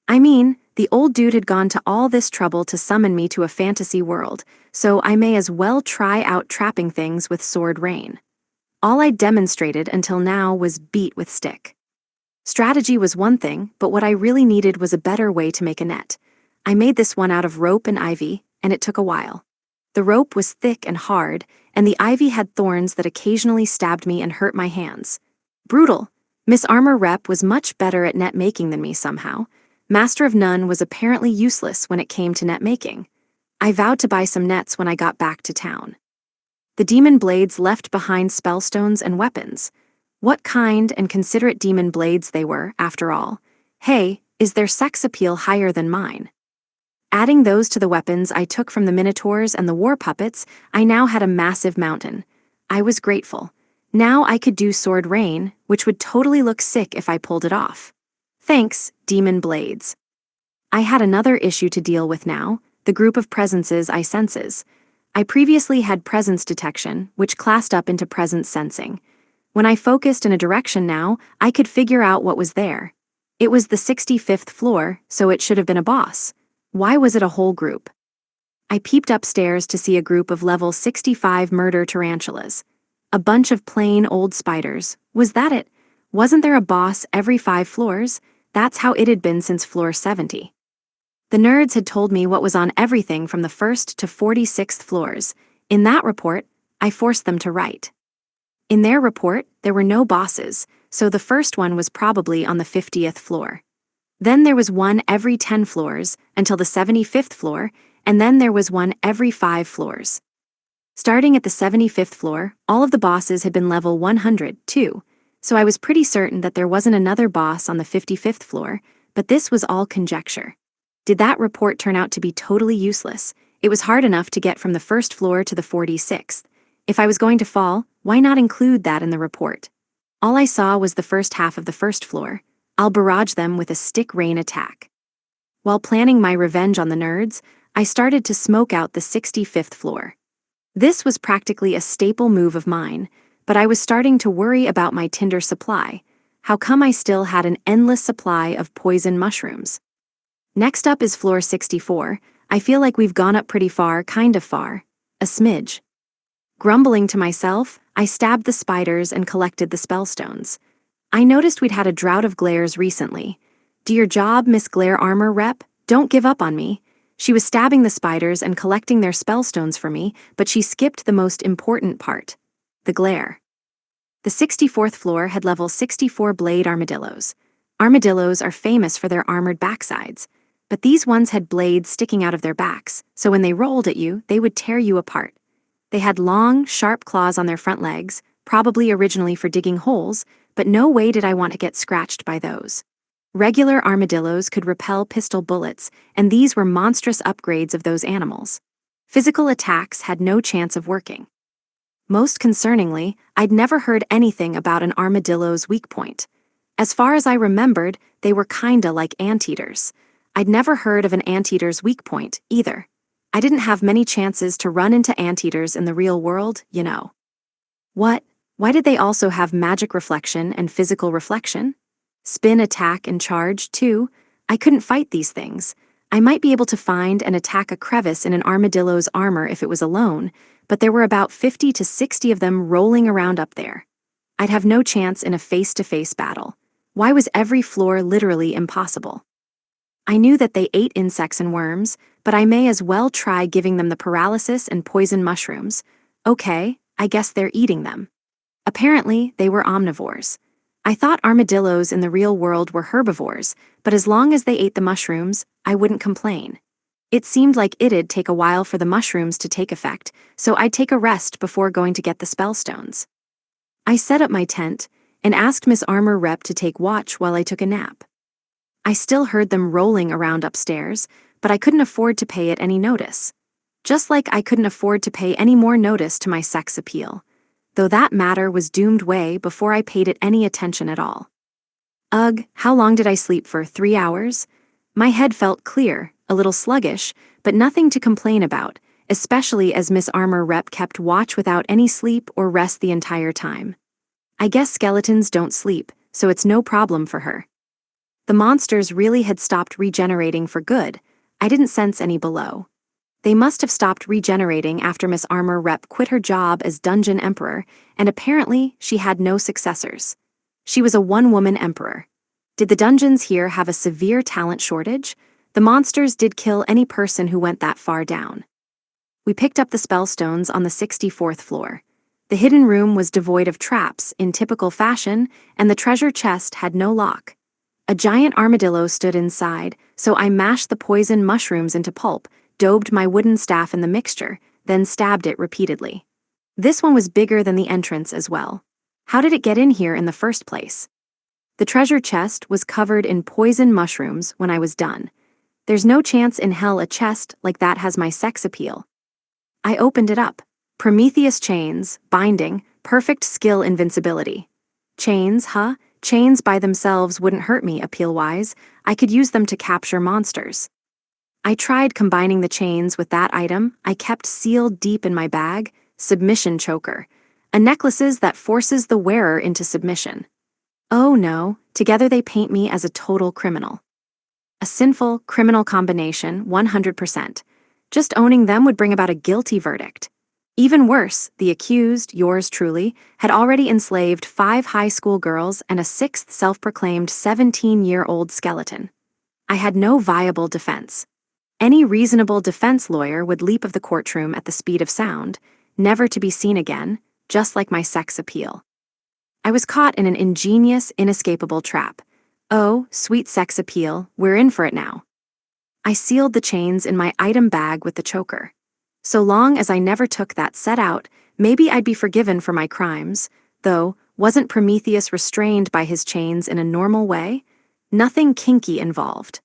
I mean, the old dude had gone to all this trouble to summon me to a fantasy world, so I may as well try out trapping things with sword rain. All I'd demonstrated until now was beat with stick. Strategy was one thing, but what I really needed was a better way to make a net. I made this one out of rope and ivy, and it took a while. The rope was thick and hard, and the ivy had thorns that occasionally stabbed me and hurt my hands. Brutal. Miss Armor Rep was much better at net making than me somehow. Master of None was apparently useless when it came to net making. I vowed to buy some nets when I got back to town. The demon blades left behind spellstones and weapons. What kind and considerate demon blades they were, after all. Hey, is their sex appeal higher than mine? Adding those to the weapons I took from the minotaurs and the war puppets, I now had a massive mountain. I was grateful. Now I could do sword rain, which would totally look sick if I pulled it off. Thanks, demon blades. I had another issue to deal with now, the group of presences I senses. I previously had presence detection, which classed up into presence sensing. When I focused in a direction now, I could figure out what was there. It was the 65th floor, so it should have been a boss. Why was it a whole group? I peeped upstairs to see a group of level 65 murder tarantulas. A bunch of plain old spiders. Was that it? Wasn't there a boss every 5 floors? That's how it had been since floor 70. The nerds had told me what was on everything from the 1st to 46th floors. In that report, I forced them to write. In their report, there were no bosses, so the first one was probably on the 50th floor. Then there was one every 10 floors until the 75th floor, and then there was one every 5 floors. Starting at the 75th floor, all of the bosses had been level 100, too, so I was pretty certain that there wasn't another boss on the 55th floor, but this was all conjecture. Did that report turn out to be totally useless? It was hard enough to get from the 1st floor to the 46th. If I was going to fall, why not include that in the report? All I saw was the first half of the 1st floor. I'll barrage them with a stick rain attack. While planning my revenge on the nerds, I started to smoke out the 65th floor. This was practically a staple move of mine, but I was starting to worry about my tinder supply. How come I still had an endless supply of poison mushrooms? Next up is floor 64. I feel like we've gone up pretty far, kind of far. A smidge. Grumbling to myself, I stabbed the spiders and collected the spellstones. I noticed we'd had a drought of glares recently. Do your job, Miss Glare Armor Rep. Don't give up on me. She was stabbing the spiders and collecting their spellstones for me, but she skipped the most important part. The glare. The 64th floor had level 64 blade armadillos. Armadillos are famous for their armored backsides, but these ones had blades sticking out of their backs, so when they rolled at you, they would tear you apart. They had long, sharp claws on their front legs, probably originally for digging holes, but no way did I want to get scratched by those. Regular armadillos could repel pistol bullets, and these were monstrous upgrades of those animals. Physical attacks had no chance of working. Most concerningly, I'd never heard anything about an armadillo's weak point. As far as I remembered, they were kinda like anteaters. I'd never heard of an anteater's weak point, either. I didn't have many chances to run into anteaters in the real world, you know. What? Why did they also have magic reflection and physical reflection? Spin, attack, and charge, too? I couldn't fight these things. I might be able to find and attack a crevice in an armadillo's armor if it was alone, but there were about 50 to 60 of them rolling around up there. I'd have no chance in a face-to-face battle. Why was every floor literally impossible? I knew that they ate insects and worms, but I may as well try giving them the paralysis and poison mushrooms. Okay, I guess they're eating them. Apparently, they were omnivores. I thought armadillos in the real world were herbivores, but as long as they ate the mushrooms, I wouldn't complain. It seemed like it'd take a while for the mushrooms to take effect, so I'd take a rest before going to get the spellstones. I set up my tent and asked Miss Armor Rep to take watch while I took a nap. I still heard them rolling around upstairs, but I couldn't afford to pay it any notice. Just like I couldn't afford to pay any more notice to my sex appeal, though that matter was doomed way before I paid it any attention at all. Ugh, how long did I sleep for? 3 hours? My head felt clear, a little sluggish, but nothing to complain about, especially as Miss Armor Rep kept watch without any sleep or rest the entire time. I guess skeletons don't sleep, so it's no problem for her. The monsters really had stopped regenerating for good. I didn't sense any below. They must have stopped regenerating after Miss Armor Rep quit her job as Dungeon Emperor, and apparently she had no successors. She was a one-woman emperor. Did the dungeons here have a severe talent shortage? The monsters did kill any person who went that far down. We picked up the spellstones on the 64th floor. The hidden room was devoid of traps in typical fashion, and the treasure chest had no lock. A giant armadillo stood inside, so I mashed the poison mushrooms into pulp, daubed my wooden staff in the mixture, then stabbed it repeatedly. This one was bigger than the entrance as well. How did it get in here in the first place? The treasure chest was covered in poison mushrooms when I was done. There's no chance in hell a chest like that has my sex appeal. I opened it up. Prometheus chains, binding, perfect skill invincibility. Chains, huh? Chains by themselves wouldn't hurt me appeal-wise. I could use them to capture monsters. I tried combining the chains with that item I kept sealed deep in my bag, submission choker, a necklaces that forces the wearer into submission. Oh no, together they paint me as a total criminal. A sinful, criminal combination, 100%. Just owning them would bring about a guilty verdict. Even worse, the accused, yours truly, had already enslaved 5 high school girls and a 6th self-proclaimed 17-year-old skeleton. I had no viable defense. Any reasonable defense lawyer would leap of the courtroom at the speed of sound, never to be seen again, just like my sex appeal. I was caught in an ingenious, inescapable trap. Oh, sweet sex appeal, we're in for it now. I sealed the chains in my item bag with the choker. So long as I never took that set out, maybe I'd be forgiven for my crimes, though, wasn't Prometheus restrained by his chains in a normal way? Nothing kinky involved.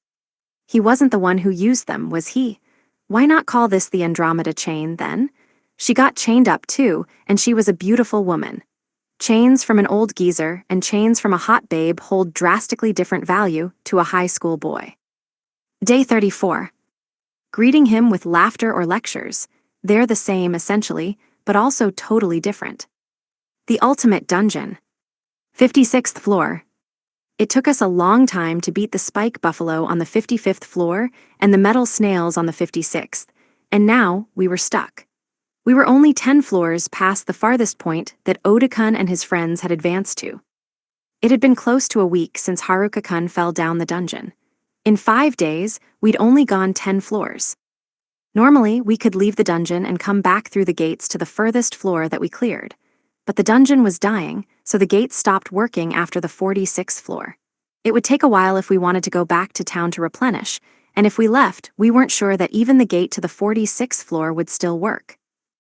He wasn't the one who used them, was he? Why not call this the Andromeda chain, then? She got chained up too, and she was a beautiful woman. Chains from an old geezer and chains from a hot babe hold drastically different value to a high school boy. Day 34. Greeting him with laughter or lectures. They're the same, essentially, but also totally different. The ultimate dungeon. 56th floor. It took us a long time to beat the spike buffalo on the 55th floor and the metal snails on the 56th, and now we were stuck. We were only 10 floors past the farthest point that Oda-kun and his friends had advanced to. It had been close to a week since Haruka-kun fell down the dungeon. In 5 days, we'd only gone 10 floors. Normally, we could leave the dungeon and come back through the gates to the furthest floor that we cleared. But the dungeon was dying, so the gates stopped working after the 46th floor. It would take a while if we wanted to go back to town to replenish, and if we left, we weren't sure that even the gate to the 46th floor would still work.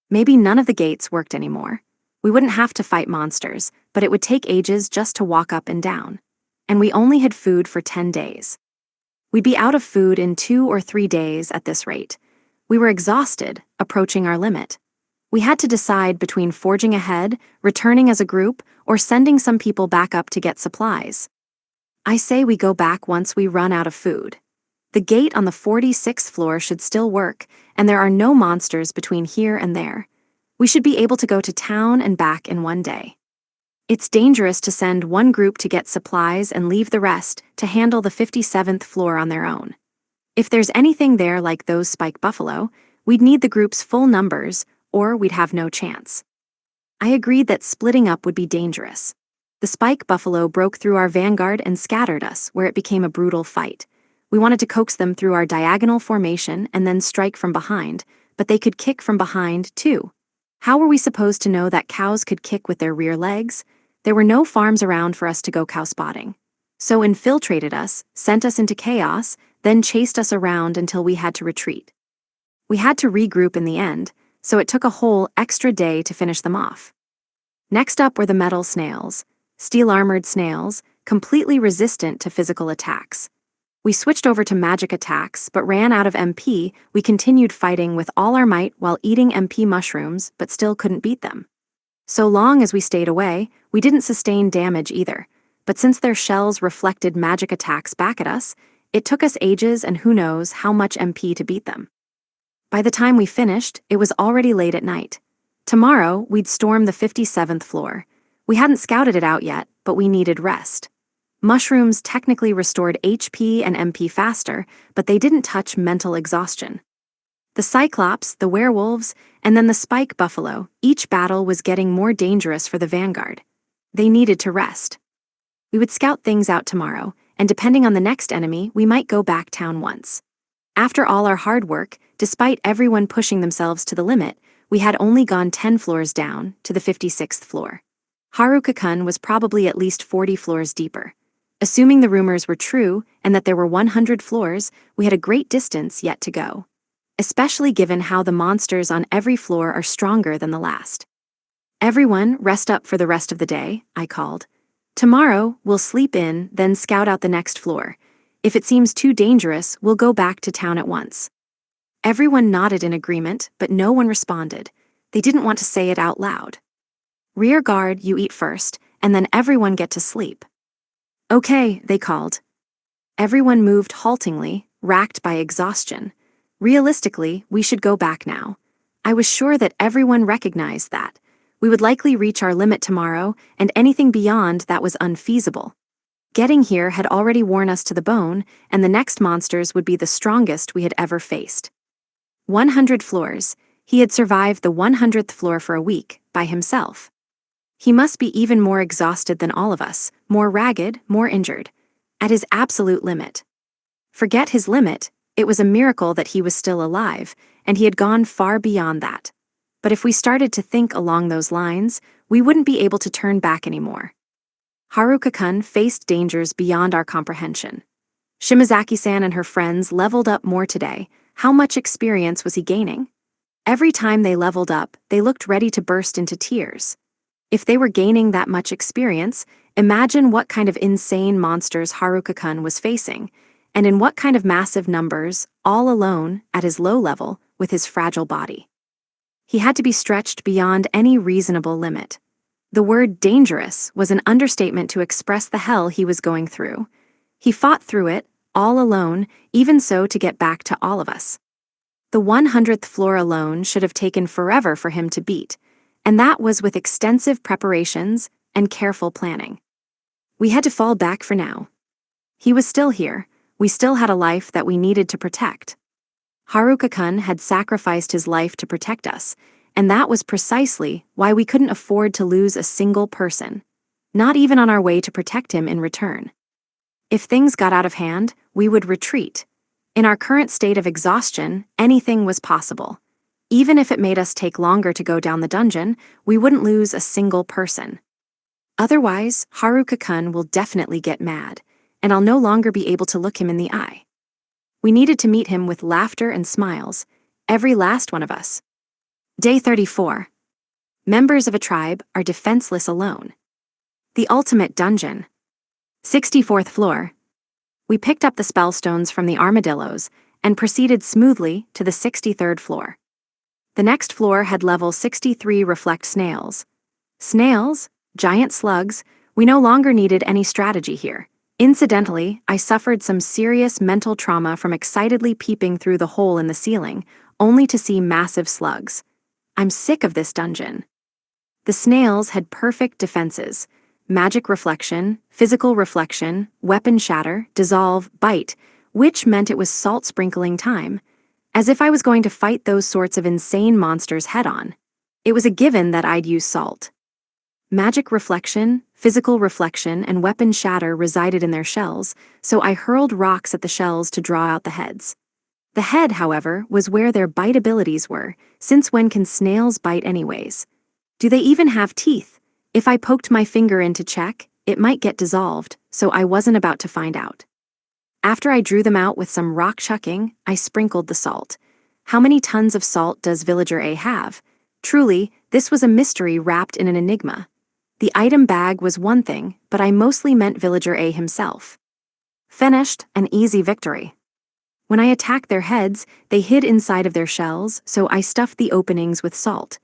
Maybe none of the gates worked anymore. We wouldn't have to fight monsters, but it would take ages just to walk up and down. And we only had food for 10 days. We'd be out of food in 2 or 3 days at this rate. We were exhausted, approaching our limit. We had to decide between forging ahead, returning as a group, or sending some people back up to get supplies. I say we go back once we run out of food. The gate on the 46th floor should still work, and there are no monsters between here and there. We should be able to go to town and back in 1 day. It's dangerous to send one group to get supplies and leave the rest to handle the 57th floor on their own. If there's anything there like those spike buffalo, we'd need the group's full numbers, or we'd have no chance. I agreed that splitting up would be dangerous. The spike buffalo broke through our vanguard and scattered us, where it became a brutal fight. We wanted to coax them through our diagonal formation and then strike from behind, but they could kick from behind, too. How were we supposed to know that cows could kick with their rear legs? There were no farms around for us to go cow spotting. So infiltrated us, sent us into chaos, then chased us around until we had to retreat. We had to regroup in the end, so it took a whole extra day to finish them off. Next up were the metal snails, steel-armored snails, completely resistant to physical attacks. We switched over to magic attacks, but ran out of MP. We continued fighting with all our might while eating MP mushrooms, but still couldn't beat them. So long as we stayed away, we didn't sustain damage either, but since their shells reflected magic attacks back at us, it took us ages and who knows how much MP to beat them. By the time we finished, it was already late at night. Tomorrow, we'd storm the 57th floor. We hadn't scouted it out yet, but we needed rest. Mushrooms technically restored HP and MP faster, but they didn't touch mental exhaustion. The Cyclops, the werewolves, and then the spike buffalo, each battle was getting more dangerous for the vanguard. They needed to rest. We would scout things out tomorrow, and depending on the next enemy, we might go back town once. After all our hard work, despite everyone pushing themselves to the limit, we had only gone 10 floors down, to the 56th floor. Haruka-kun was probably at least 40 floors deeper. Assuming the rumors were true and that there were 100 floors, we had a great distance yet to go. Especially given how the monsters on every floor are stronger than the last. Everyone, rest up for the rest of the day, I called. Tomorrow, we'll sleep in, then scout out the next floor. If it seems too dangerous, we'll go back to town at once. Everyone nodded in agreement, but no one responded. They didn't want to say it out loud. Rear guard, you eat first, and then everyone get to sleep. Okay, they called. Everyone moved haltingly, racked by exhaustion. Realistically, we should go back now. I was sure that everyone recognized that. We would likely reach our limit tomorrow, and anything beyond that was unfeasible. Getting here had already worn us to the bone, and the next monsters would be the strongest we had ever faced. 100 floors. He had survived the 100th floor for a week, by himself. He must be even more exhausted than all of us, more ragged, more injured. At his absolute limit. Forget his limit, it was a miracle that he was still alive, and he had gone far beyond that. But if we started to think along those lines, we wouldn't be able to turn back anymore. Haruka-kun faced dangers beyond our comprehension. Shimazaki-san and her friends leveled up more today. How much experience was he gaining? Every time they leveled up, they looked ready to burst into tears. If they were gaining that much experience, imagine what kind of insane monsters Haruka-kun was facing, and in what kind of massive numbers, all alone, at his low level, with his fragile body. He had to be stretched beyond any reasonable limit. The word dangerous was an understatement to express the hell he was going through. He fought through it, all alone, even so to get back to all of us. The 100th floor alone should have taken forever for him to beat, and that was with extensive preparations and careful planning. We had to fall back for now. He was still here, we still had a life that we needed to protect. Haruka-kun had sacrificed his life to protect us, and that was precisely why we couldn't afford to lose a single person, not even on our way to protect him in return. If things got out of hand, we would retreat. In our current state of exhaustion, anything was possible. Even if it made us take longer to go down the dungeon, we wouldn't lose a single person. Otherwise, Haruka-kun will definitely get mad, and I'll no longer be able to look him in the eye. We needed to meet him with laughter and smiles, every last one of us. Day 34. Members of a tribe are defenseless alone. The ultimate dungeon. 64th floor. We picked up the spellstones from the armadillos and proceeded smoothly to the 63rd floor. The next floor had level 63 reflect snails. Snails? Giant slugs? We no longer needed any strategy here. Incidentally, I suffered some serious mental trauma from excitedly peeping through the hole in the ceiling, only to see massive slugs. I'm sick of this dungeon. The snails had perfect defenses: magic reflection, physical reflection, weapon shatter, dissolve, bite, which meant it was salt sprinkling time. As if I was going to fight those sorts of insane monsters head-on. It was a given that I'd use salt. Magic reflection, physical reflection, and weapon shatter resided in their shells, so I hurled rocks at the shells to draw out the heads. The head, however, was where their bite abilities were, since when can snails bite anyways? Do they even have teeth? If I poked my finger in to check, it might get dissolved, so I wasn't about to find out. After I drew them out with some rock chucking, I sprinkled the salt. How many tons of salt does Villager A have? Truly, this was a mystery wrapped in an enigma. The item bag was one thing, but I mostly meant Villager A himself. Finished, an easy victory. When I attacked their heads, they hid inside of their shells, so I stuffed the openings with salt.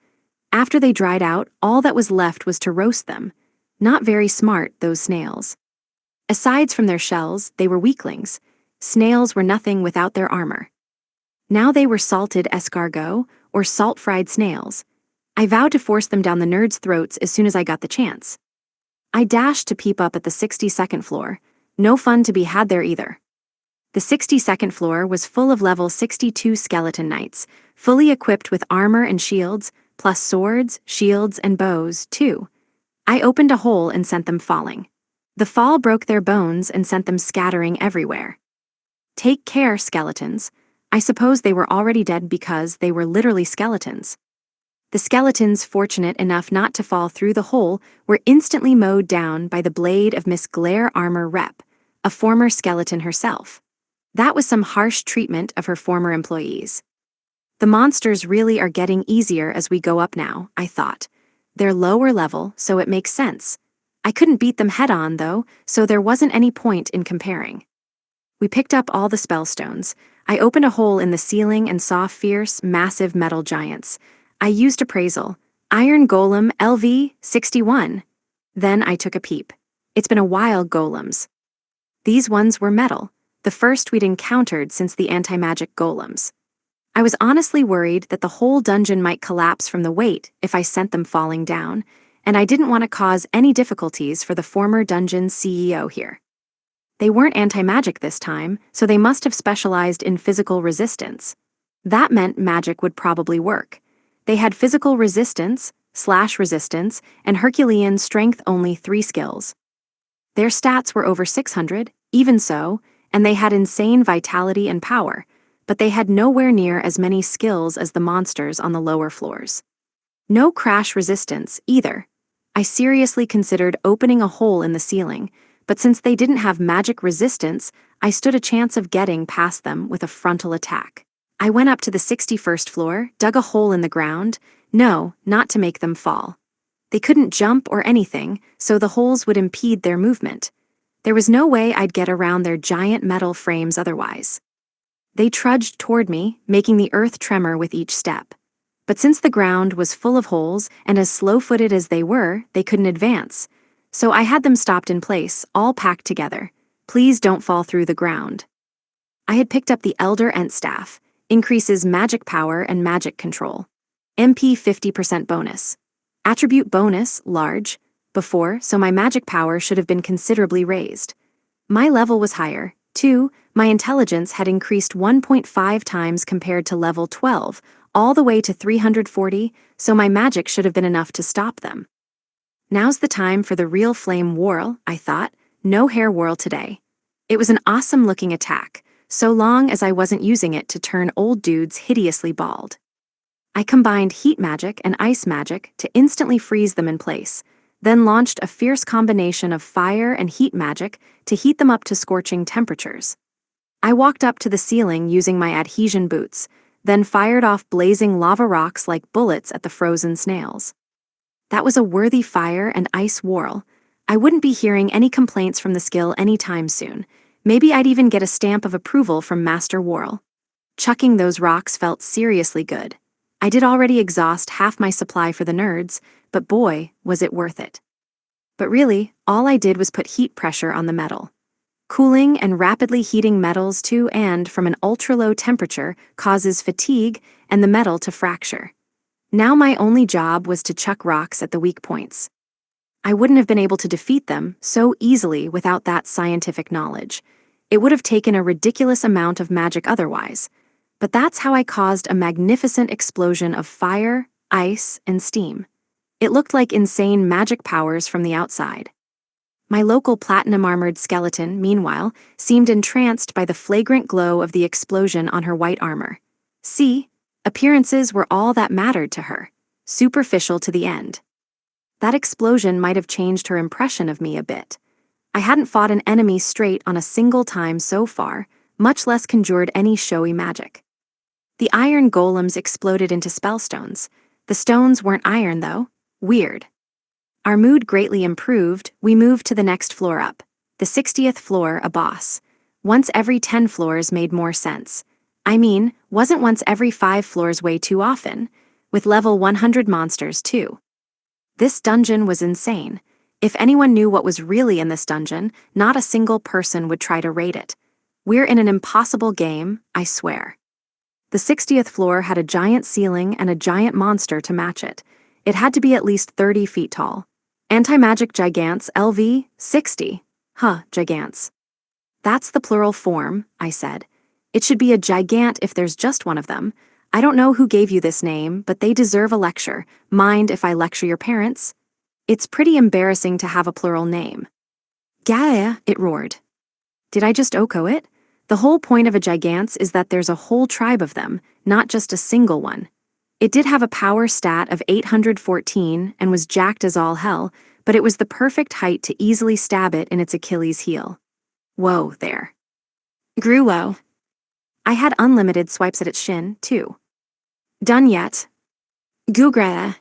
After they dried out, all that was left was to roast them. Not very smart, those snails. Aside from their shells, they were weaklings. Snails were nothing without their armor. Now they were salted escargot, or salt-fried snails. I vowed to force them down the nerds' throats as soon as I got the chance. I dashed to peep up at the 62nd floor. No fun to be had there either. The 62nd floor was full of level 62 skeleton knights, fully equipped with armor and shields, plus swords, shields, and bows, too. I opened a hole and sent them falling. The fall broke their bones and sent them scattering everywhere. Take care, skeletons. I suppose they were already dead because they were literally skeletons. The skeletons fortunate enough not to fall through the hole were instantly mowed down by the blade of Miss Glare Armor Rep, a former skeleton herself. That was some harsh treatment of her former employees. The monsters really are getting easier as we go up now, I thought. They're lower level, so it makes sense. I couldn't beat them head-on, though, so there wasn't any point in comparing. We picked up all the spellstones. I opened a hole in the ceiling and saw fierce, massive metal giants. I used appraisal. Iron Golem LV 61. Then I took a peep. It's been a while, golems. These ones were metal, the first we'd encountered since the anti-magic golems. I was honestly worried that the whole dungeon might collapse from the weight if I sent them falling down, and I didn't want to cause any difficulties for the former dungeon's CEO here. They weren't anti-magic this time, so they must have specialized in physical resistance. That meant magic would probably work. They had physical resistance, slash resistance, and Herculean strength only 3 skills. Their stats were over 600, even so, and they had insane vitality and power, but they had nowhere near as many skills as the monsters on the lower floors. No crash resistance, either. I seriously considered opening a hole in the ceiling, but since they didn't have magic resistance, I stood a chance of getting past them with a frontal attack. I went up to the 61st floor, dug a hole in the ground. No, not to make them fall. They couldn't jump or anything, so the holes would impede their movement. There was no way I'd get around their giant metal frames otherwise. They trudged toward me, making the earth tremor with each step. But since the ground was full of holes, and as slow-footed as they couldn't advance. So I had them stopped in place, all packed together. Please don't fall through the ground. I had picked up the Elder Ent staff, increases magic power and magic control. MP 50% bonus. Attribute bonus, large, before, so my magic power should have been considerably raised. My level was higher, too. My intelligence had increased 1.5 times compared to level 12, all the way to 340, so my magic should have been enough to stop them. Now's the time for the real flame whirl, I thought. No hair whirl today. It was an awesome-looking attack, so long as I wasn't using it to turn old dudes hideously bald. I combined heat magic and ice magic to instantly freeze them in place, then launched a fierce combination of fire and heat magic to heat them up to scorching temperatures. I walked up to the ceiling using my adhesion boots, then fired off blazing lava rocks like bullets at the frozen snails. That was a worthy fire and ice whirl. I wouldn't be hearing any complaints from the skill anytime soon. Maybe I'd even get a stamp of approval from Master Whirl. Chucking those rocks felt seriously good. I did already exhaust half my supply for the nerds, but boy, was it worth it. But really, all I did was put heat pressure on the metal. Cooling and rapidly heating metals to and from an ultra-low temperature causes fatigue and the metal to fracture. Now my only job was to chuck rocks at the weak points. I wouldn't have been able to defeat them so easily without that scientific knowledge. It would have taken a ridiculous amount of magic otherwise. But that's how I caused a magnificent explosion of fire, ice, and steam. It looked like insane magic powers from the outside. My local platinum-armored skeleton, meanwhile, seemed entranced by the flagrant glow of the explosion on her white armor. See, appearances were all that mattered to her, superficial to the end. That explosion might have changed her impression of me a bit. I hadn't fought an enemy straight on a single time so far, much less conjured any showy magic. The iron golems exploded into spellstones. The stones weren't iron, though. Weird. Our mood greatly improved. We moved to the next floor up. The 60th floor, a boss. Once every 10 floors made more sense. I mean, wasn't once every 5 floors way too often? With level 100 monsters, too. This dungeon was insane. If anyone knew what was really in this dungeon, not a single person would try to raid it. We're in an impossible game, I swear. The 60th floor had a giant ceiling and a giant monster to match it. It had to be at least 30 feet tall. Anti-magic gigants, LV, 60. Gigants. That's the plural form, I said. It should be a gigant if there's just one of them. I don't know who gave you this name, but they deserve a lecture. Mind if I lecture your parents? It's pretty embarrassing to have a plural name. Gaia, it roared. Did I just oko it? The whole point of a gigants is that there's a whole tribe of them, not just a single one. It did have a power stat of 814 and was jacked as all hell, but it was the perfect height to easily stab it in its Achilles heel. Whoa, there. Grew low. I had unlimited swipes at its shin, too. Done yet. Gugra.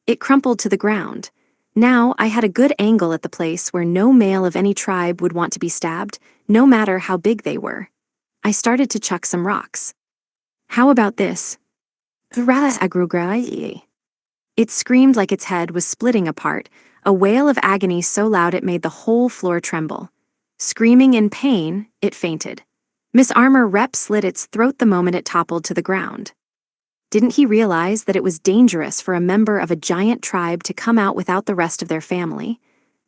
It crumpled to the ground. Now I had a good angle at the place where no male of any tribe would want to be stabbed, no matter how big they were. I started to chuck some rocks. How about this? It screamed like its head was splitting apart, a wail of agony so loud it made the whole floor tremble. Screaming in pain, it fainted. Miss Armor Rep slit its throat the moment it toppled to the ground. Didn't he realize that it was dangerous for a member of a giant tribe to come out without the rest of their family?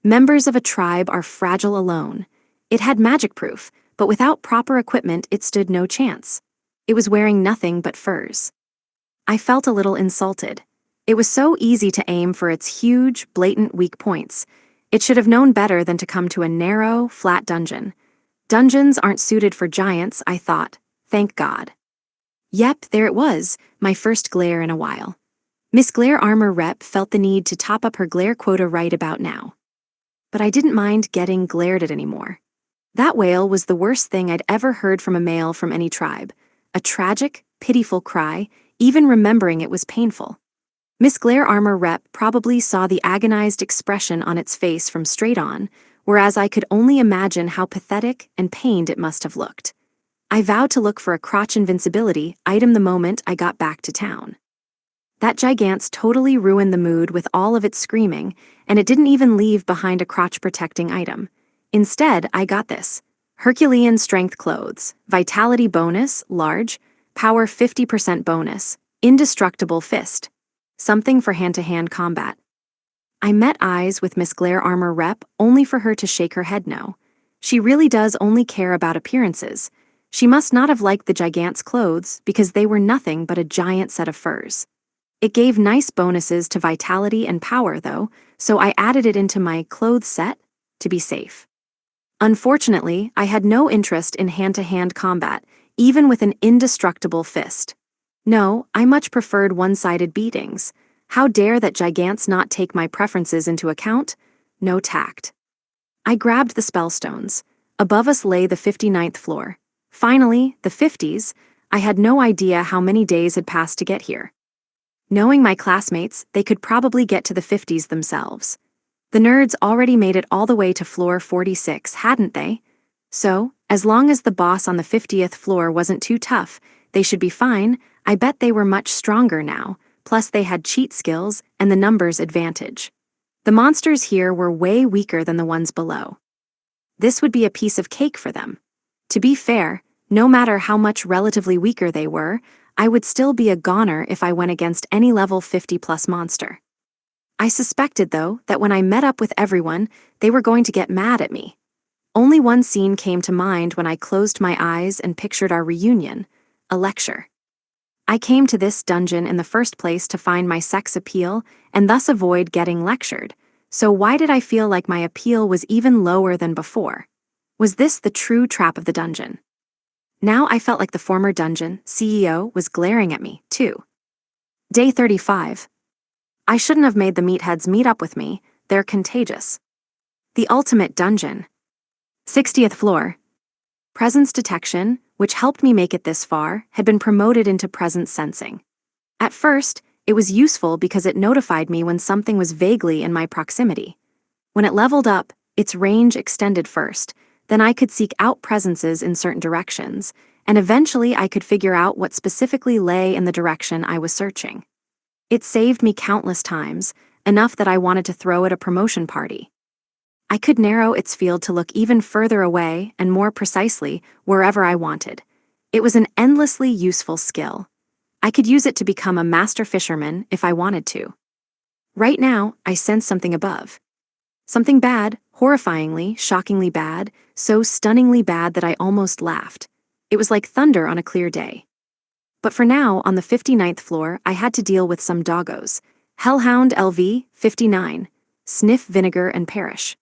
Members of a tribe are fragile alone. It had magic proof, but without proper equipment it stood no chance. It was wearing nothing but furs. I felt a little insulted. It was so easy to aim for its huge, blatant weak points. It should have known better than to come to a narrow, flat dungeon. Dungeons aren't suited for giants, I thought. Thank God. Yep, there it was, my first glare in a while. Miss Glare Armor Rep felt the need to top up her glare quota right about now. But I didn't mind getting glared at anymore. That wail was the worst thing I'd ever heard from a male from any tribe. A tragic, pitiful cry, even remembering it was painful. Miss Glare Armor Rep probably saw the agonized expression on its face from straight on, whereas I could only imagine how pathetic and pained it must have looked. I vowed to look for a crotch invincibility item the moment I got back to town. That gigant's totally ruined the mood with all of its screaming, and it didn't even leave behind a crotch-protecting item. Instead, I got this. Herculean Strength Clothes, Vitality Bonus, Large, Power 50% Bonus, Indestructible Fist. Something for hand-to-hand combat. I met eyes with Miss Glare Armor Rep only for her to shake her head no. She really does only care about appearances. She must not have liked the gigant's clothes because they were nothing but a giant set of furs. It gave nice bonuses to vitality and power, though, so I added it into my clothes set to be safe. Unfortunately, I had no interest in hand-to-hand combat, even with an indestructible fist. No, I much preferred one-sided beatings. How dare that gigants not take my preferences into account? No tact. I grabbed the spellstones. Above us lay the 59th floor. Finally, the 50s. I had no idea how many days had passed to get here. Knowing my classmates, they could probably get to the 50s themselves. The nerds already made it all the way to floor 46, hadn't they? So, as long as the boss on the 50th floor wasn't too tough, they should be fine. I bet they were much stronger now, plus they had cheat skills and the numbers advantage. The monsters here were way weaker than the ones below. This would be a piece of cake for them. To be fair, no matter how much relatively weaker they were, I would still be a goner if I went against any level 50+ monster. I suspected, though, that when I met up with everyone, they were going to get mad at me. Only one scene came to mind when I closed my eyes and pictured our reunion, a lecture. I came to this dungeon in the first place to find my sex appeal and thus avoid getting lectured, so why did I feel like my appeal was even lower than before? Was this the true trap of the dungeon? Now I felt like the former dungeon CEO was glaring at me, too. Day 35. I shouldn't have made the meatheads meet up with me, they're contagious. The ultimate dungeon. 60th floor. Presence detection, which helped me make it this far, had been promoted into presence sensing. At first, it was useful because it notified me when something was vaguely in my proximity. When it leveled up, its range extended first, then I could seek out presences in certain directions, and eventually I could figure out what specifically lay in the direction I was searching. It saved me countless times, enough that I wanted to throw it a promotion party. I could narrow its field to look even further away and more precisely wherever I wanted. It was an endlessly useful skill. I could use it to become a master fisherman if I wanted to. Right now, I sensed something above. Something bad, horrifyingly, shockingly bad, so stunningly bad that I almost laughed. It was like thunder on a clear day. But for now, on the 59th floor, I had to deal with some doggos. Hellhound LV, 59. Sniff vinegar and perish.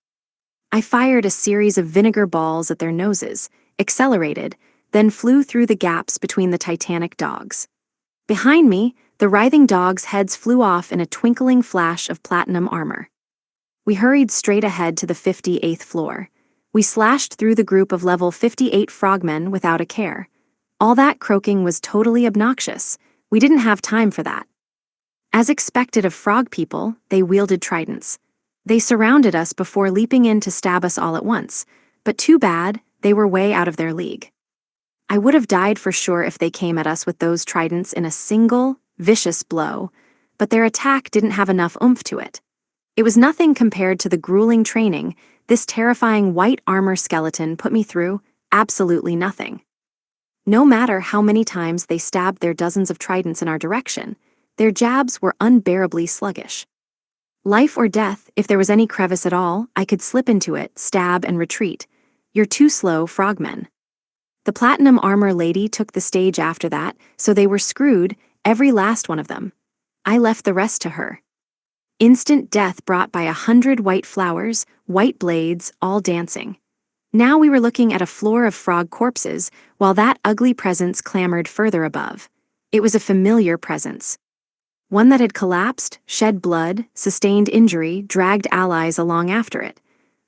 I fired a series of vinegar balls at their noses, accelerated, then flew through the gaps between the titanic dogs. Behind me, the writhing dogs' heads flew off in a twinkling flash of platinum armor. We hurried straight ahead to the 58th floor. We slashed through the group of level 58 frogmen without a care. All that croaking was totally obnoxious. We didn't have time for that. As expected of frog people, they wielded tridents. They surrounded us before leaping in to stab us all at once, but too bad, they were way out of their league. I would have died for sure if they came at us with those tridents in a single, vicious blow, but their attack didn't have enough oomph to it. It was nothing compared to the grueling training this terrifying white armor skeleton put me through, absolutely nothing. No matter how many times they stabbed their dozens of tridents in our direction, their jabs were unbearably sluggish. Life or death, if there was any crevice at all, I could slip into it, stab, and retreat. You're too slow, frogmen. The platinum armor lady took the stage after that, so they were screwed, every last one of them. I left the rest to her. Instant death brought by 100 white flowers, white blades, all dancing. Now we were looking at a floor of frog corpses, while that ugly presence clamored further above. It was a familiar presence. One that had collapsed, shed blood, sustained injury, dragged allies along after it.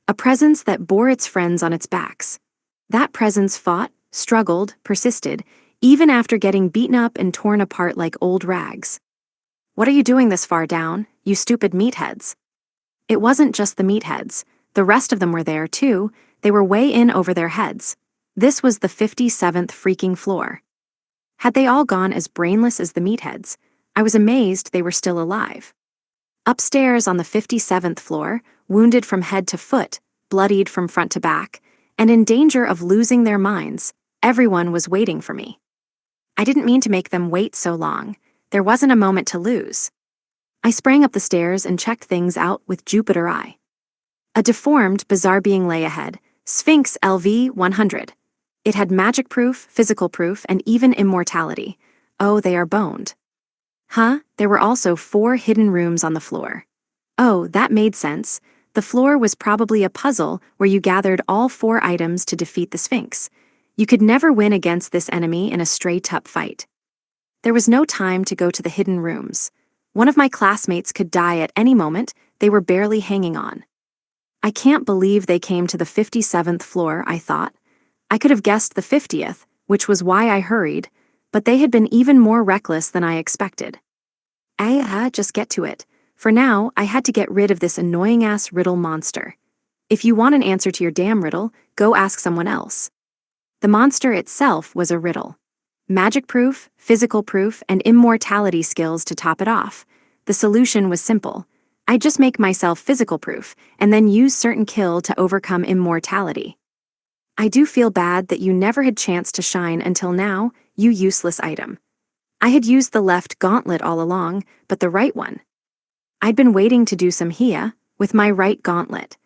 A presence that bore its friends on its backs. That presence fought, struggled, persisted, even after getting beaten up and torn apart like old rags. What are you doing this far down, you stupid meatheads? It wasn't just the meatheads. The rest of them were there, too. They were way in over their heads. This was the 57th freaking floor. Had they all gone as brainless as the meatheads? I was amazed they were still alive. Upstairs on the 57th floor, wounded from head to foot, bloodied from front to back, and in danger of losing their minds, everyone was waiting for me. I didn't mean to make them wait so long. There wasn't a moment to lose. I sprang up the stairs and checked things out with Jupiter eye. A deformed, bizarre being lay ahead, Sphinx LV-100. It had magic proof, physical proof, and even immortality. Oh, they are boned. There were also 4 hidden rooms on the floor. Oh, that made sense. The floor was probably a puzzle where you gathered all 4 items to defeat the Sphinx. You could never win against this enemy in a straight-up fight. There was no time to go to the hidden rooms. One of my classmates could die at any moment. They were barely hanging on. I can't believe they came to the 57th floor, I thought. I could have guessed the 50th, which was why I hurried, but they had been even more reckless than I expected. Just get to it. For now, I had to get rid of this annoying-ass riddle monster. If you want an answer to your damn riddle, go ask someone else. The monster itself was a riddle. Magic proof, physical proof, and immortality skills to top it off. The solution was simple. I'd just make myself physical proof, and then use certain kill to overcome immortality. I do feel bad that you never had chance to shine until now, you useless item. I had used the left gauntlet all along, but the right one. I'd been waiting to do some Hia with my right gauntlet.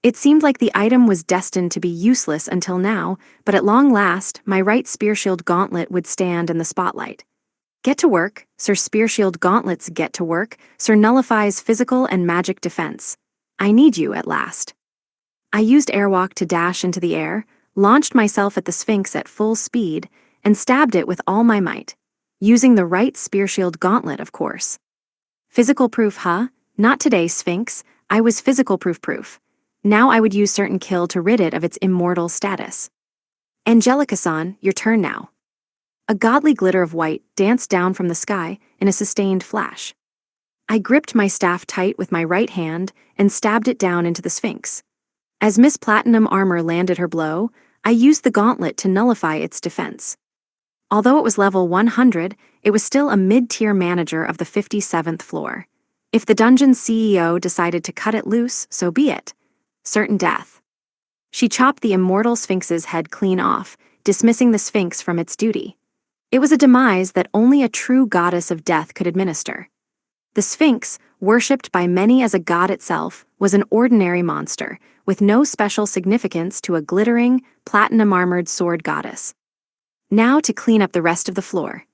It seemed like the item was destined to be useless until now, but at long last, my right Spearshield gauntlet would stand in the spotlight. Get to work, Sir Spearshield gauntlets get to work, Sir Nullifies physical and magic defense. I need you at last. I used airwalk to dash into the air, launched myself at the Sphinx at full speed, and stabbed it with all my might. Using the right Spearshield gauntlet, of course. Physical proof, Not today, Sphinx. I was physical proof. Now I would use certain kill to rid it of its immortal status. Angelica-san, your turn now. A godly glitter of white danced down from the sky in a sustained flash. I gripped my staff tight with my right hand and stabbed it down into the Sphinx. As Miss Platinum Armor landed her blow, I used the gauntlet to nullify its defense. Although it was level 100, it was still a mid-tier manager of the 57th floor. If the dungeon's CEO decided to cut it loose, so be it. Certain death. She chopped the immortal Sphinx's head clean off, dismissing the Sphinx from its duty. It was a demise that only a true goddess of death could administer. The Sphinx, worshipped by many as a god itself, was an ordinary monster, with no special significance to a glittering, platinum-armored sword goddess. Now to clean up the rest of the floor.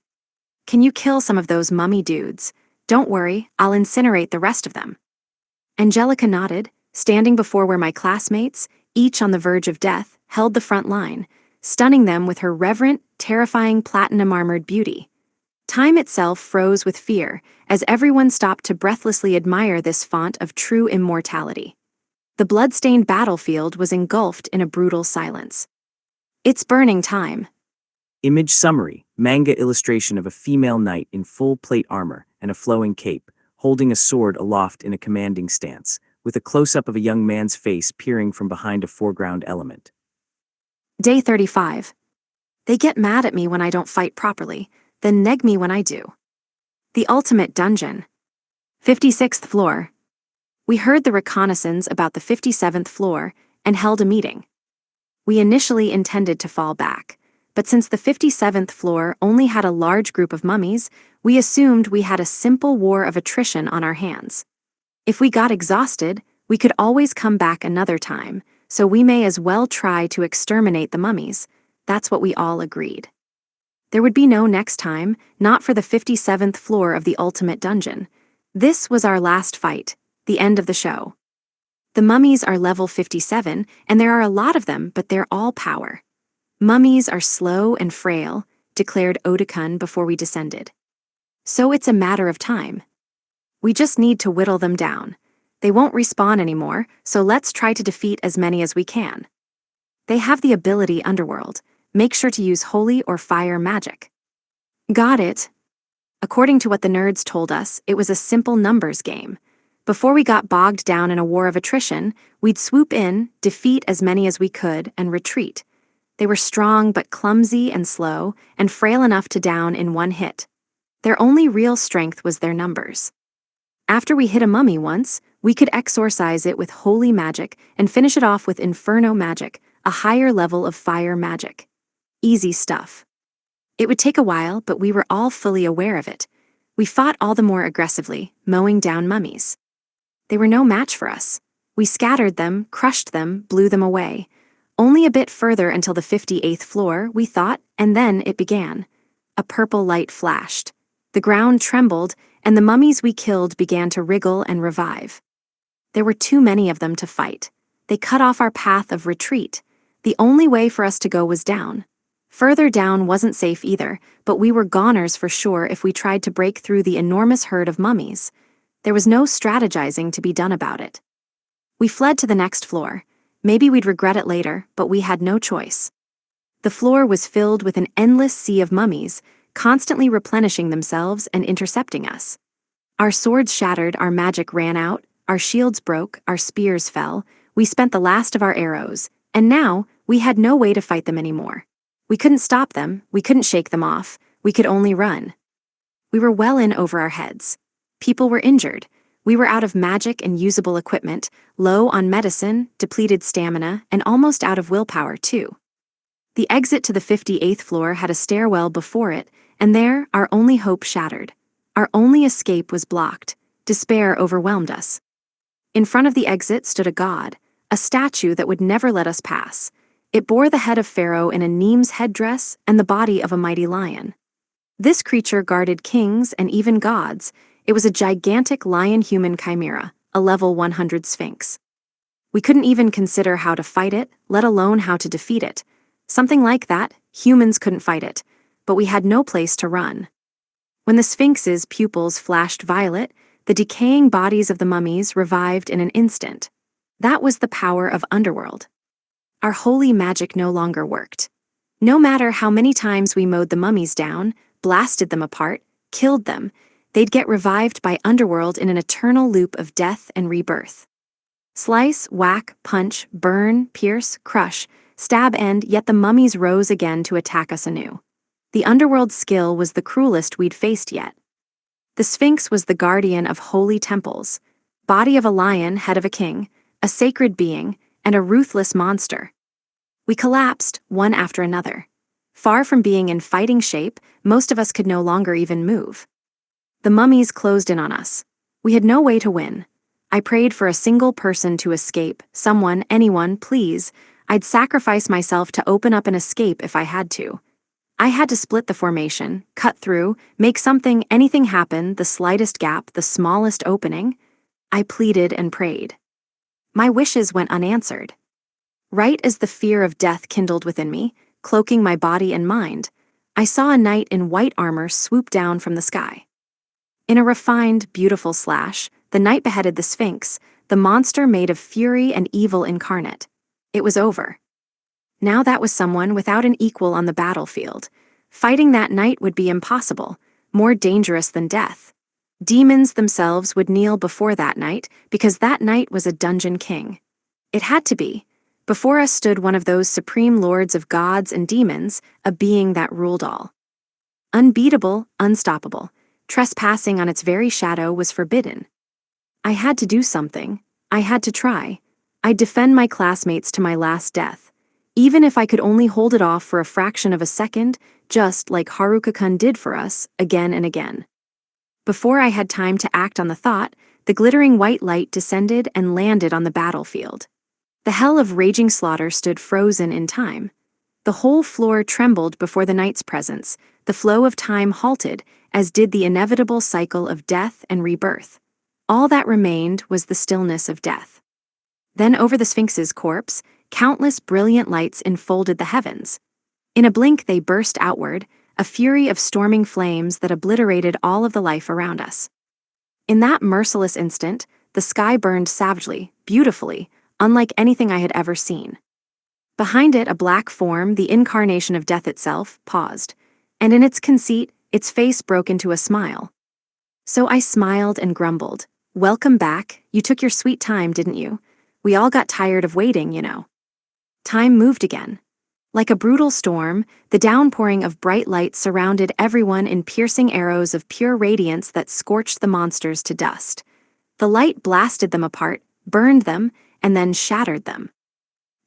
Can you kill some of those mummy dudes? Don't worry, I'll incinerate the rest of them. Angelica nodded, standing before where my classmates, each on the verge of death, held the front line, stunning them with her reverent, terrifying platinum-armored beauty. Time itself froze with fear, as everyone stopped to breathlessly admire this font of true immortality. The blood-stained battlefield was engulfed in a brutal silence. It's burning time. Image summary, manga illustration of a female knight in full plate armor and a flowing cape, holding a sword aloft in a commanding stance, with a close-up of a young man's face peering from behind a foreground element. Day 35. They get mad at me when I don't fight properly, then neg me when I do. The ultimate dungeon. 56th floor. We heard the reconnaissance about the 57th floor and held a meeting. We initially intended to fall back, But since the 57th floor only had a large group of mummies, we assumed we had a simple war of attrition on our hands. If we got exhausted, we could always come back another time, so we may as well try to exterminate the mummies. That's what we all agreed. There would be no next time, not for the 57th floor of the ultimate dungeon. This was our last fight, the end of the show. The mummies are level 57, and there are a lot of them, but they're all power. Mummies are slow and frail, declared Otakun before we descended. So it's a matter of time. We just need to whittle them down. They won't respawn anymore, so let's try to defeat as many as we can. They have the ability Underworld. Make sure to use holy or fire magic. Got it. According to what the nerds told us, it was a simple numbers game. Before we got bogged down in a war of attrition, we'd swoop in, defeat as many as we could, and retreat. They were strong but clumsy and slow, and frail enough to down in one hit. Their only real strength was their numbers. After we hit a mummy once, we could exorcise it with holy magic and finish it off with inferno magic, a higher level of fire magic. Easy stuff. It would take a while, but we were all fully aware of it. We fought all the more aggressively, mowing down mummies. They were no match for us. We scattered them, crushed them, blew them away. Only a bit further until the 58th floor, we thought, and then it began. A purple light flashed. The ground trembled, and the mummies we killed began to wriggle and revive. There were too many of them to fight. They cut off our path of retreat. The only way for us to go was down. Further down wasn't safe either, but we were goners for sure if we tried to break through the enormous herd of mummies. There was no strategizing to be done about it. We fled to the next floor. Maybe we'd regret it later, but we had no choice. The floor was filled with an endless sea of mummies, constantly replenishing themselves and intercepting us. Our swords shattered, our magic ran out, our shields broke, our spears fell, we spent the last of our arrows, and now we had no way to fight them anymore. We couldn't stop them, we couldn't shake them off, we could only run. We were well in over our heads. People were injured. We were out of magic and usable equipment, low on medicine, depleted stamina, and almost out of willpower, too. The exit to the 58th floor had a stairwell before it, and there, our only hope shattered. Our only escape was blocked. Despair overwhelmed us. In front of the exit stood a god, a statue that would never let us pass. It bore the head of Pharaoh in a Nemes headdress and the body of a mighty lion. This creature guarded kings and even gods. It was a gigantic lion-human chimera, a level 100 sphinx. We couldn't even consider how to fight it, let alone how to defeat it. Something like that, humans couldn't fight it, but we had no place to run. When the sphinx's pupils flashed violet, the decaying bodies of the mummies revived in an instant. That was the power of Underworld. Our holy magic no longer worked. No matter how many times we mowed the mummies down, blasted them apart, killed them, they'd get revived by Underworld in an eternal loop of death and rebirth. Slice, whack, punch, burn, pierce, crush, stab, and yet the mummies rose again to attack us anew. The Underworld skill was the cruelest we'd faced yet. The Sphinx was the guardian of holy temples, body of a lion, head of a king, a sacred being, and a ruthless monster. We collapsed, one after another. Far from being in fighting shape, most of us could no longer even move. The mummies closed in on us. We had no way to win. I prayed for a single person to escape, someone, anyone, please. I'd sacrifice myself to open up an escape if I had to. I had to split the formation, cut through, make something, anything happen, the slightest gap, the smallest opening. I pleaded and prayed. My wishes went unanswered. Right as the fear of death kindled within me, cloaking my body and mind, I saw a knight in white armor swoop down from the sky. In a refined, beautiful slash, the knight beheaded the Sphinx, the monster made of fury and evil incarnate. It was over. Now that was someone without an equal on the battlefield. Fighting that knight would be impossible, more dangerous than death. Demons themselves would kneel before that knight because that knight was a dungeon king. It had to be. Before us stood one of those supreme lords of gods and demons, a being that ruled all. Unbeatable, unstoppable. Trespassing on its very shadow was forbidden. I had to do something. I had to try. I'd defend my classmates to my last death. even if I could only hold it off for a fraction of a second, just like Haruka-kun did for us, again and again. Before I had time to act on the thought, the glittering white light descended and landed on the battlefield. The hell of raging slaughter stood frozen in time. The whole floor trembled before the knight's presence, the flow of time halted, as did the inevitable cycle of death and rebirth. All that remained was the stillness of death. Then over the Sphinx's corpse, countless brilliant lights enfolded the heavens. In a blink they burst outward, a fury of storming flames that obliterated all of the life around us. In that merciless instant, the sky burned savagely, beautifully, unlike anything I had ever seen. Behind it, a black form, the incarnation of death itself, paused, and in its conceit, its face broke into a smile. So I smiled and grumbled. "Welcome back, you took your sweet time, didn't you? We all got tired of waiting, you know." Time moved again. Like a brutal storm, the downpouring of bright light surrounded everyone in piercing arrows of pure radiance that scorched the monsters to dust. The light blasted them apart, burned them, and then shattered them.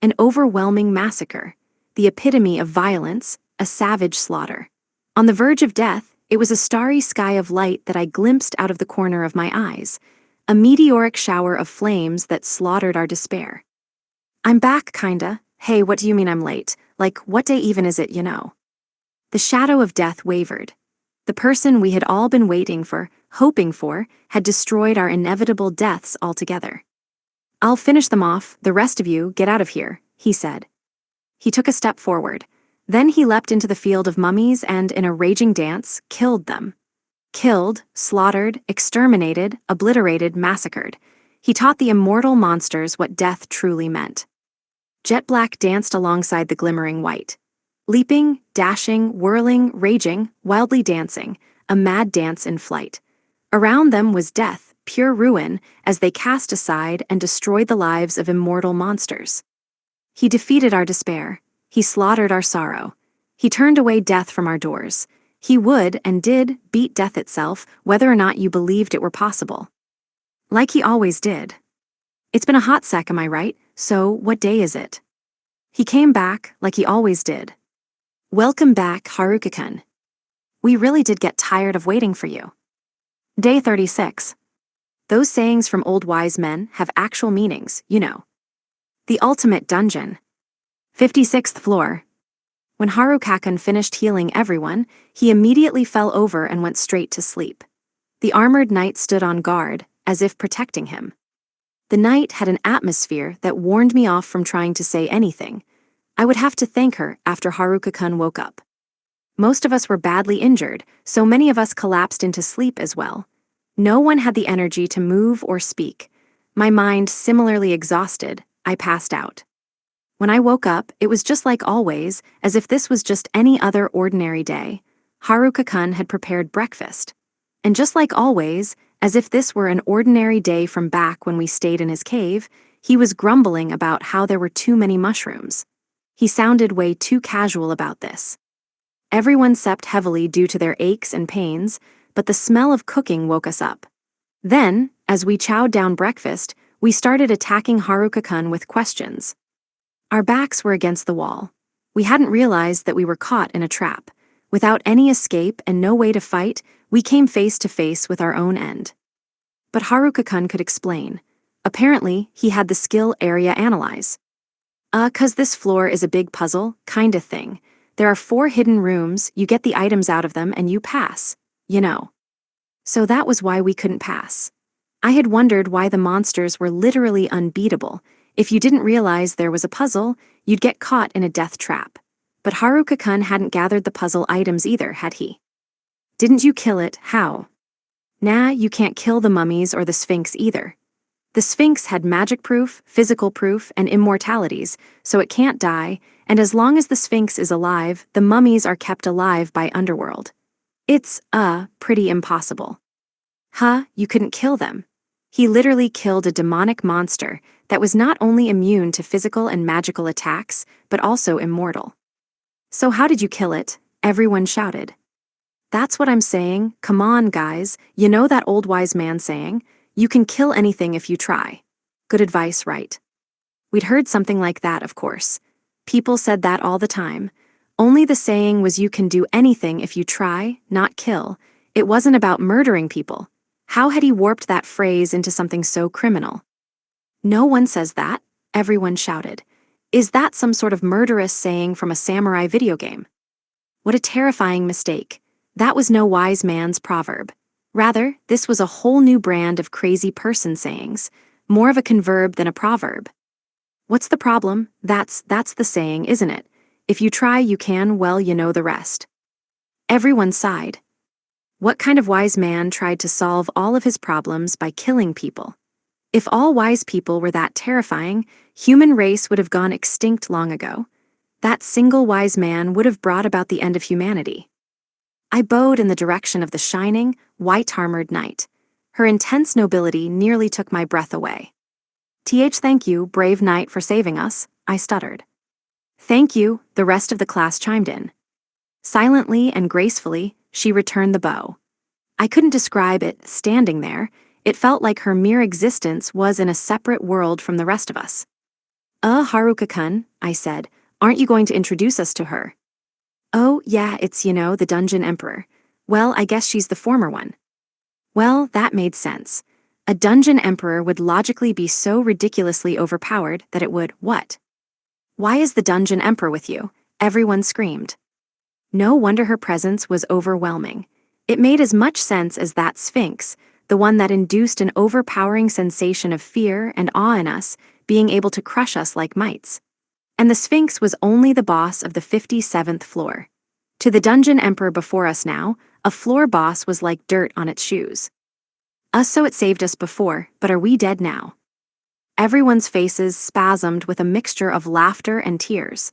An overwhelming massacre, the epitome of violence, a savage slaughter. On the verge of death, it was a starry sky of light that I glimpsed out of the corner of my eyes, a meteoric shower of flames that slaughtered our despair. "I'm back, kinda. Hey, what do you mean I'm late? Like, what day even is it, you know?" The shadow of death wavered. The person we had all been waiting for, hoping for, had destroyed our inevitable deaths altogether. "I'll finish them off, the rest of you, get out of here," he said. He took a step forward. Then he leapt into the field of mummies and, in a raging dance, killed them. Killed, slaughtered, exterminated, obliterated, massacred. He taught the immortal monsters what death truly meant. Jet Black danced alongside the glimmering white. Leaping, dashing, whirling, raging, wildly dancing, a mad dance in flight. Around them was death, pure ruin, as they cast aside and destroyed the lives of immortal monsters. He defeated our despair. He slaughtered our sorrow. He turned away death from our doors. He would, and did, beat death itself, whether or not you believed it were possible. Like he always did. It's been a hot sec, am I right? So, what day is it? He came back, like he always did. "Welcome back, Haruka-kun. We really did get tired of waiting for you." Day 36. Those sayings from old wise men have actual meanings, you know. The ultimate dungeon. 56th floor. When Haruka-kun finished healing everyone, he immediately fell over and went straight to sleep. The armored knight stood on guard, as if protecting him. The night had an atmosphere that warned me off from trying to say anything. I would have to thank her after Haruka-kun woke up. Most of us were badly injured, so many of us collapsed into sleep as well. No one had the energy to move or speak. My mind similarly exhausted, I passed out. When I woke up, it was just like always, as if this was just any other ordinary day. Haruka-kun had prepared breakfast. And just like always, as if this were an ordinary day from back when we stayed in his cave, he was grumbling about how there were too many mushrooms. He sounded way too casual about this. Everyone supped heavily due to their aches and pains, but the smell of cooking woke us up. Then, as we chowed down breakfast, we started attacking Haruka-kun with questions. Our backs were against the wall. We hadn't realized that we were caught in a trap. Without any escape and no way to fight, we came face to face with our own end. But Haruka-kun could explain. Apparently, he had the skill area analyze. 'Cause this floor is a big puzzle, kinda thing. There are 4 hidden rooms, you get the items out of them and you pass, you know. So that was why we couldn't pass. I had wondered why the monsters were literally unbeatable. If you didn't realize there was a puzzle, you'd get caught in a death trap. But Haruka-kun hadn't gathered the puzzle items either, had he? "Didn't you kill it? How?" "Nah, you can't kill the mummies or the Sphinx either. The Sphinx had magic proof, physical proof, and immortalities, so it can't die, and as long as the Sphinx is alive, the mummies are kept alive by Underworld. It's, pretty impossible." "Huh, you couldn't kill them?" He literally killed a demonic monster that was not only immune to physical and magical attacks, but also immortal. "So how did you kill it?" everyone shouted. "That's what I'm saying, come on guys, you know that old wise man saying, you can kill anything if you try. Good advice, right?" We'd heard something like that, of course. People said that all the time. Only the saying was you can do anything if you try, not kill. It wasn't about murdering people. How had he warped that phrase into something so criminal? No one says that, everyone shouted. Is that some sort of murderous saying from a samurai video game? What a terrifying mistake. That was no wise man's proverb. Rather, this was a whole new brand of crazy person sayings, more of a converb than a proverb. What's the problem? That's the saying, isn't it? If you try, you can, well, you know the rest. Everyone sighed. What kind of wise man tried to solve all of his problems by killing people? If all wise people were that terrifying, human race would have gone extinct long ago. That single wise man would have brought about the end of humanity. I bowed in the direction of the shining, white-armored knight. Her intense nobility nearly took my breath away. Thank you, brave knight, for saving us, I stuttered. Thank you, the rest of the class chimed in. Silently and gracefully, she returned the bow. I couldn't describe it, standing there. It felt like her mere existence was in a separate world from the rest of us. Haruka-kun, I said, aren't you going to introduce us to her? Oh, yeah, it's, the Dungeon Emperor. Well, I guess she's the former one. Well, that made sense. A Dungeon Emperor would logically be so ridiculously overpowered that it would, what? Why is the Dungeon Emperor with you? Everyone screamed. No wonder her presence was overwhelming. It made as much sense as that Sphinx, the one that induced an overpowering sensation of fear and awe in us, being able to crush us like mites. And the Sphinx was only the boss of the 57th floor. To the Dungeon Emperor before us now, a floor boss was like dirt on its shoes. So it saved us before, but are we dead now? Everyone's faces spasmed with a mixture of laughter and tears.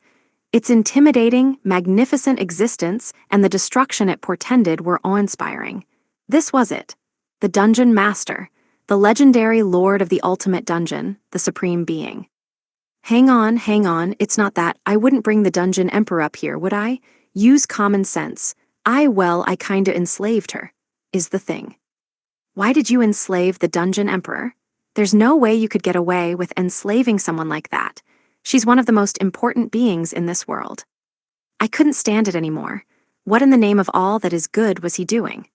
Its intimidating, magnificent existence and the destruction it portended were awe-inspiring. This was it. The Dungeon Master, the legendary Lord of the Ultimate Dungeon, the Supreme Being. Hang on, it's not that. I wouldn't bring the Dungeon Emperor up here, would I? Use common sense. I kinda enslaved her, is the thing. Why did you enslave the Dungeon Emperor? There's no way you could get away with enslaving someone like that. She's one of the most important beings in this world. I couldn't stand it anymore. What in the name of all that is good was he doing?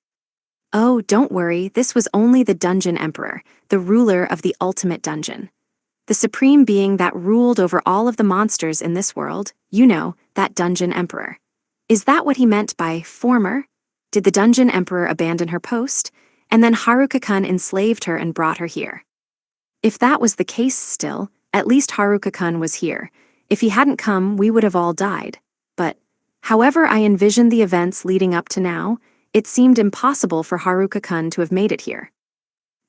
Oh, don't worry, this was only the Dungeon Emperor, the ruler of the ultimate dungeon. The supreme being that ruled over all of the monsters in this world, that Dungeon Emperor. Is that what he meant by former? Did the Dungeon Emperor abandon her post? And then Haruka-kun enslaved her and brought her here. If that was the case still, at least Haruka-kun was here. If he hadn't come, we would have all died. But, however I envisioned the events leading up to now, it seemed impossible for Haruka-kun to have made it here.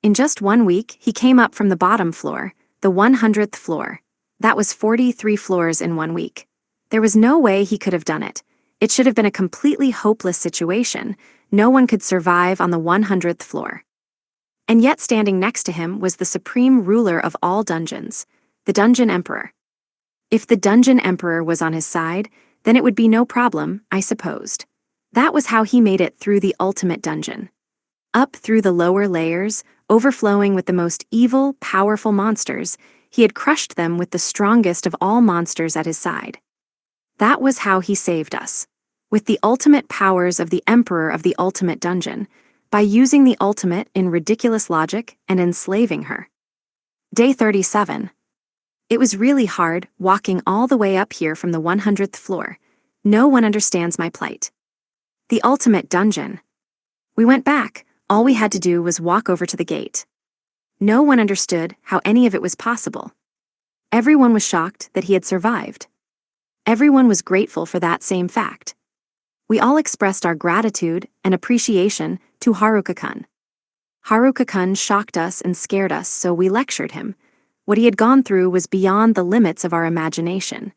In just 1 week, he came up from the bottom floor, the 100th floor. That was 43 floors in 1 week. There was no way he could have done it. It should have been a completely hopeless situation. No one could survive on the 100th floor. And yet standing next to him was the supreme ruler of all dungeons, the Dungeon Emperor. If the Dungeon Emperor was on his side, then it would be no problem, I supposed. That was how he made it through the ultimate dungeon. Up through the lower layers, overflowing with the most evil, powerful monsters, he had crushed them with the strongest of all monsters at his side. That was how he saved us. With the ultimate powers of the Emperor of the ultimate dungeon, by using the ultimate in ridiculous logic and enslaving her. Day 37. It was really hard, walking all the way up here from the 100th floor. No one understands my plight. The ultimate dungeon. We went back. All we had to do was walk over to the gate. No one understood how any of it was possible. Everyone was shocked that he had survived. Everyone was grateful for that same fact. We all expressed our gratitude and appreciation to Haruka-kun. Haruka-kun shocked us and scared us, so we lectured him. What he had gone through was beyond the limits of our imagination.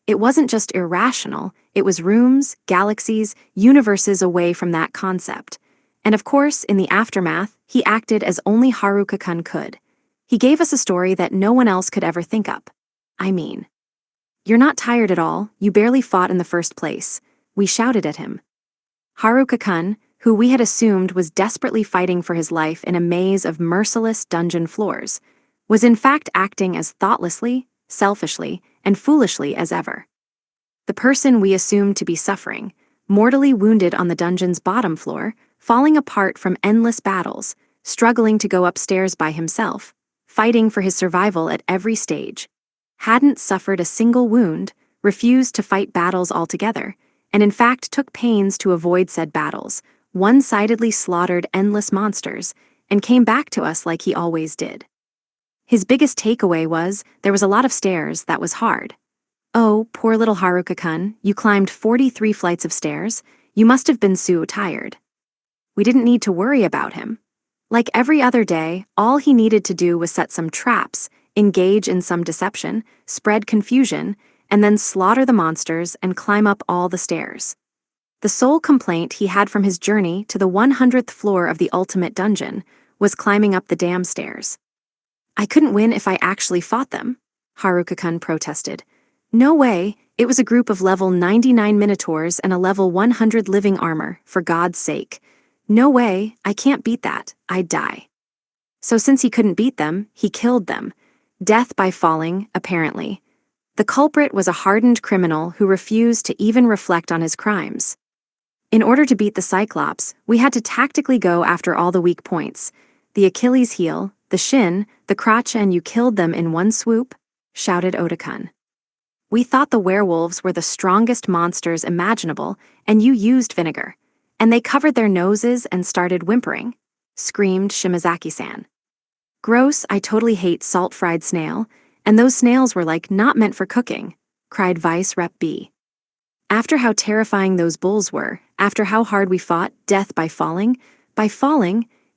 It wasn't just irrational, it was rooms, galaxies, universes away from that concept. And of course, in the aftermath, he acted as only Haruka-kun could. He gave us a story that no one else could ever think up. I mean, you're not tired at all, you barely fought in the first place. We shouted at him. Haruka-kun, who we had assumed was desperately fighting for his life in a maze of merciless dungeon floors, was in fact acting as thoughtlessly, selfishly, and foolishly as ever. The person we assumed to be suffering, mortally wounded on the dungeon's bottom floor, falling apart from endless battles, struggling to go upstairs by himself, fighting for his survival at every stage. Hadn't suffered a single wound, refused to fight battles altogether, and in fact took pains to avoid said battles, one-sidedly slaughtered endless monsters, and came back to us like he always did. His biggest takeaway was, there was a lot of stairs, that was hard. Oh, poor little Haruka-kun, you climbed 43 flights of stairs, you must have been so tired. We didn't need to worry about him. Like every other day, all he needed to do was set some traps, engage in some deception, spread confusion, and then slaughter the monsters and climb up all the stairs. The sole complaint he had from his journey to the 100th floor of the ultimate dungeon was climbing up the damn stairs. I couldn't win if I actually fought them, Haruka-kun protested. No way, it was a group of level 99 Minotaurs and a level 100 living armor, for God's sake. No way, I can't beat that, I'd die. So since he couldn't beat them, he killed them. Death by falling, apparently. The culprit was a hardened criminal who refused to even reflect on his crimes. In order to beat the Cyclops, we had to tactically go after all the weak points. The Achilles heel, the shin, the crotch, and you killed them in one swoop, shouted Oda-kun. We thought the werewolves were the strongest monsters imaginable, and you used vinegar. And they covered their noses and started whimpering, screamed Shimazaki-san. Gross, I totally hate salt-fried snail, and those snails were like not meant for cooking, cried Vice Rep B. After how terrifying those bulls were, after how hard we fought death by falling,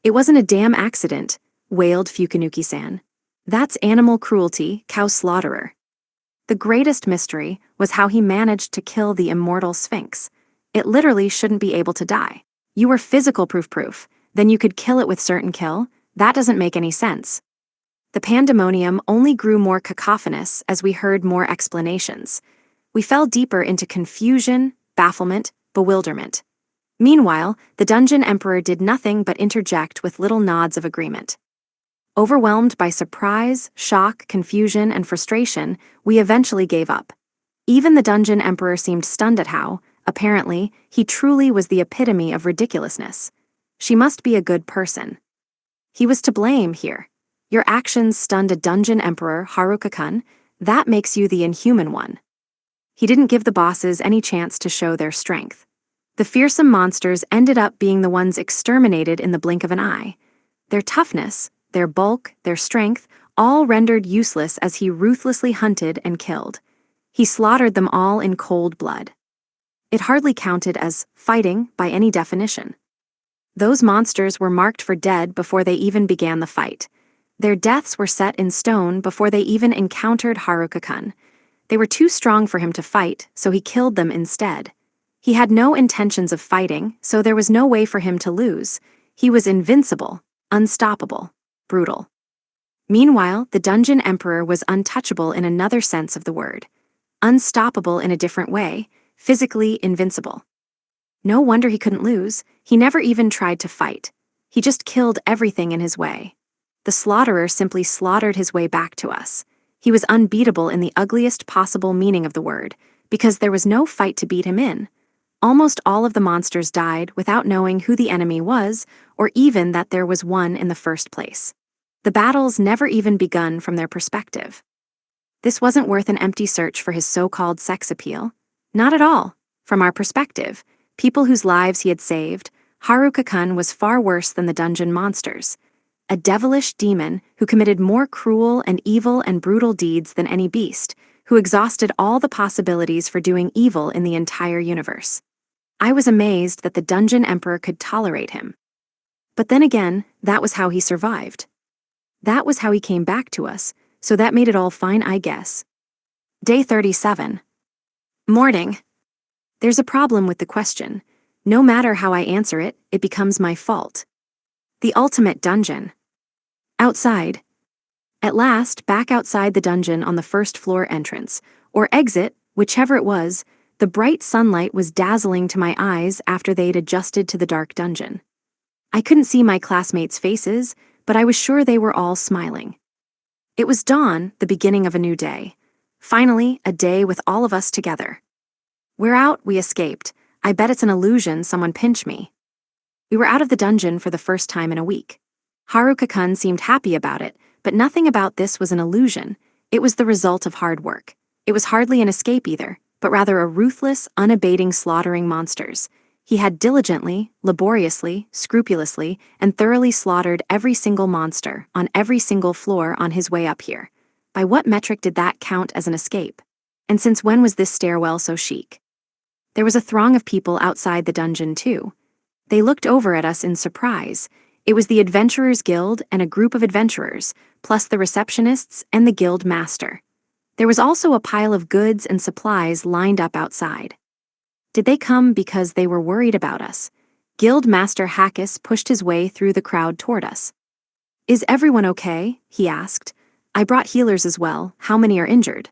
it wasn't a damn accident, wailed Fukanuki-san. That's animal cruelty, cow slaughterer. The greatest mystery was how he managed to kill the immortal Sphinx. It literally shouldn't be able to die. You were physical proof, then you could kill it with certain kill? That doesn't make any sense. The pandemonium only grew more cacophonous as we heard more explanations. We fell deeper into confusion, bafflement, bewilderment. Meanwhile, the Dungeon Emperor did nothing but interject with little nods of agreement. Overwhelmed by surprise, shock, confusion, and frustration, we eventually gave up. Even the Dungeon Emperor seemed stunned at how, apparently, he truly was the epitome of ridiculousness. She must be a good person. He was to blame here. Your actions stunned a Dungeon Emperor, Haruka-kun. That makes you the inhuman one. He didn't give the bosses any chance to show their strength. The fearsome monsters ended up being the ones exterminated in the blink of an eye. Their toughness, their bulk, their strength, all rendered useless as he ruthlessly hunted and killed. He slaughtered them all in cold blood. It hardly counted as fighting by any definition. Those monsters were marked for dead before they even began the fight. Their deaths were set in stone before they even encountered Haruka-kun. They were too strong for him to fight, so he killed them instead. He had no intentions of fighting, so there was no way for him to lose. He was invincible, unstoppable, brutal. Meanwhile, the Dungeon Emperor was untouchable in another sense of the word. Unstoppable in a different way, physically invincible. No wonder he couldn't lose. He never even tried to fight. He just killed everything in his way. The slaughterer simply slaughtered his way back to us. He was unbeatable in the ugliest possible meaning of the word, because there was no fight to beat him in. Almost all of the monsters died without knowing who the enemy was, or even that there was one in the first place. The battles never even begun from their perspective. This wasn't worth an empty search for his so-called sex appeal. Not at all. From our perspective, people whose lives he had saved, Haruka-kun was far worse than the dungeon monsters. A devilish demon who committed more cruel and evil and brutal deeds than any beast, who exhausted all the possibilities for doing evil in the entire universe. I was amazed that the Dungeon Emperor could tolerate him. But then again, that was how he survived. That was how he came back to us, so that made it all fine, I guess. Day 37. Morning. There's a problem with the question. No matter how I answer it, it becomes my fault. The ultimate dungeon. Outside. At last, back outside the dungeon on the first floor entrance, or exit, whichever it was, the bright sunlight was dazzling to my eyes after they'd adjusted to the dark dungeon. I couldn't see my classmates' faces, but I was sure they were all smiling. It was dawn, the beginning of a new day. Finally, a day with all of us together. "We're out, we escaped. I bet it's an illusion, someone pinched me." We were out of the dungeon for the first time in a week. Haruka-kun seemed happy about it, but nothing about this was an illusion. It was the result of hard work. It was hardly an escape either, but rather a ruthless, unabating slaughtering monsters. He had diligently, laboriously, scrupulously, and thoroughly slaughtered every single monster on every single floor on his way up here. By what metric did that count as an escape? And since when was this stairwell so chic? There was a throng of people outside the dungeon too. They looked over at us in surprise. It was the Adventurers Guild and a group of adventurers, plus the receptionists and the guild master. There was also a pile of goods and supplies lined up outside. Did they come because they were worried about us? Guild Master Hackis pushed his way through the crowd toward us. "Is everyone okay?" he asked. "I brought healers as well. How many are injured?"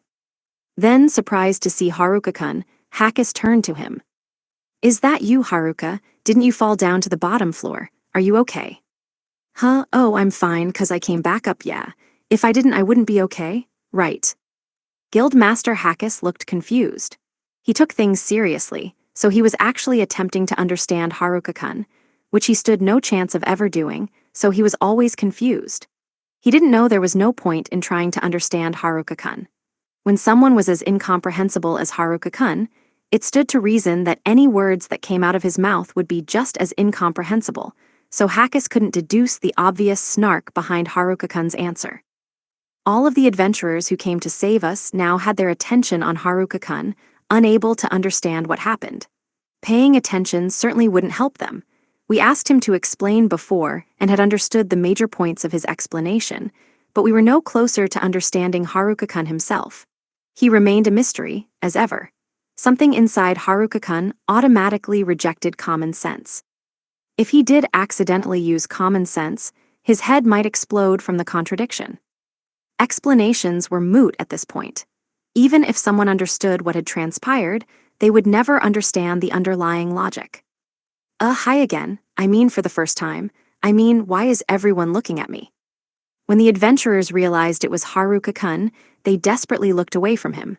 Then, surprised to see Haruka-kun, Hackis turned to him. "Is that you, Haruka? Didn't you fall down to the bottom floor? Are you okay?" "Huh? Oh, I'm fine, 'cause I came back up, yeah. If I didn't, I wouldn't be okay? Right." Guildmaster Hackis looked confused. He took things seriously, so he was actually attempting to understand Haruka-kun, which he stood no chance of ever doing, so he was always confused. He didn't know there was no point in trying to understand Haruka-kun. When someone was as incomprehensible as Haruka-kun, it stood to reason that any words that came out of his mouth would be just as incomprehensible, so Hackis couldn't deduce the obvious snark behind Haruka-kun's answer. All of the adventurers who came to save us now had their attention on Haruka-kun, unable to understand what happened. Paying attention certainly wouldn't help them. We asked him to explain before and had understood the major points of his explanation, but we were no closer to understanding Haruka-kun himself. He remained a mystery, as ever. Something inside Haruka-kun automatically rejected common sense. If he did accidentally use common sense, his head might explode from the contradiction. Explanations were moot at this point. Even if someone understood what had transpired, they would never understand the underlying logic. Hi again. I mean, for the first time. I mean, why is everyone looking at me?" When the adventurers realized it was Haruka-kun, they desperately looked away from him.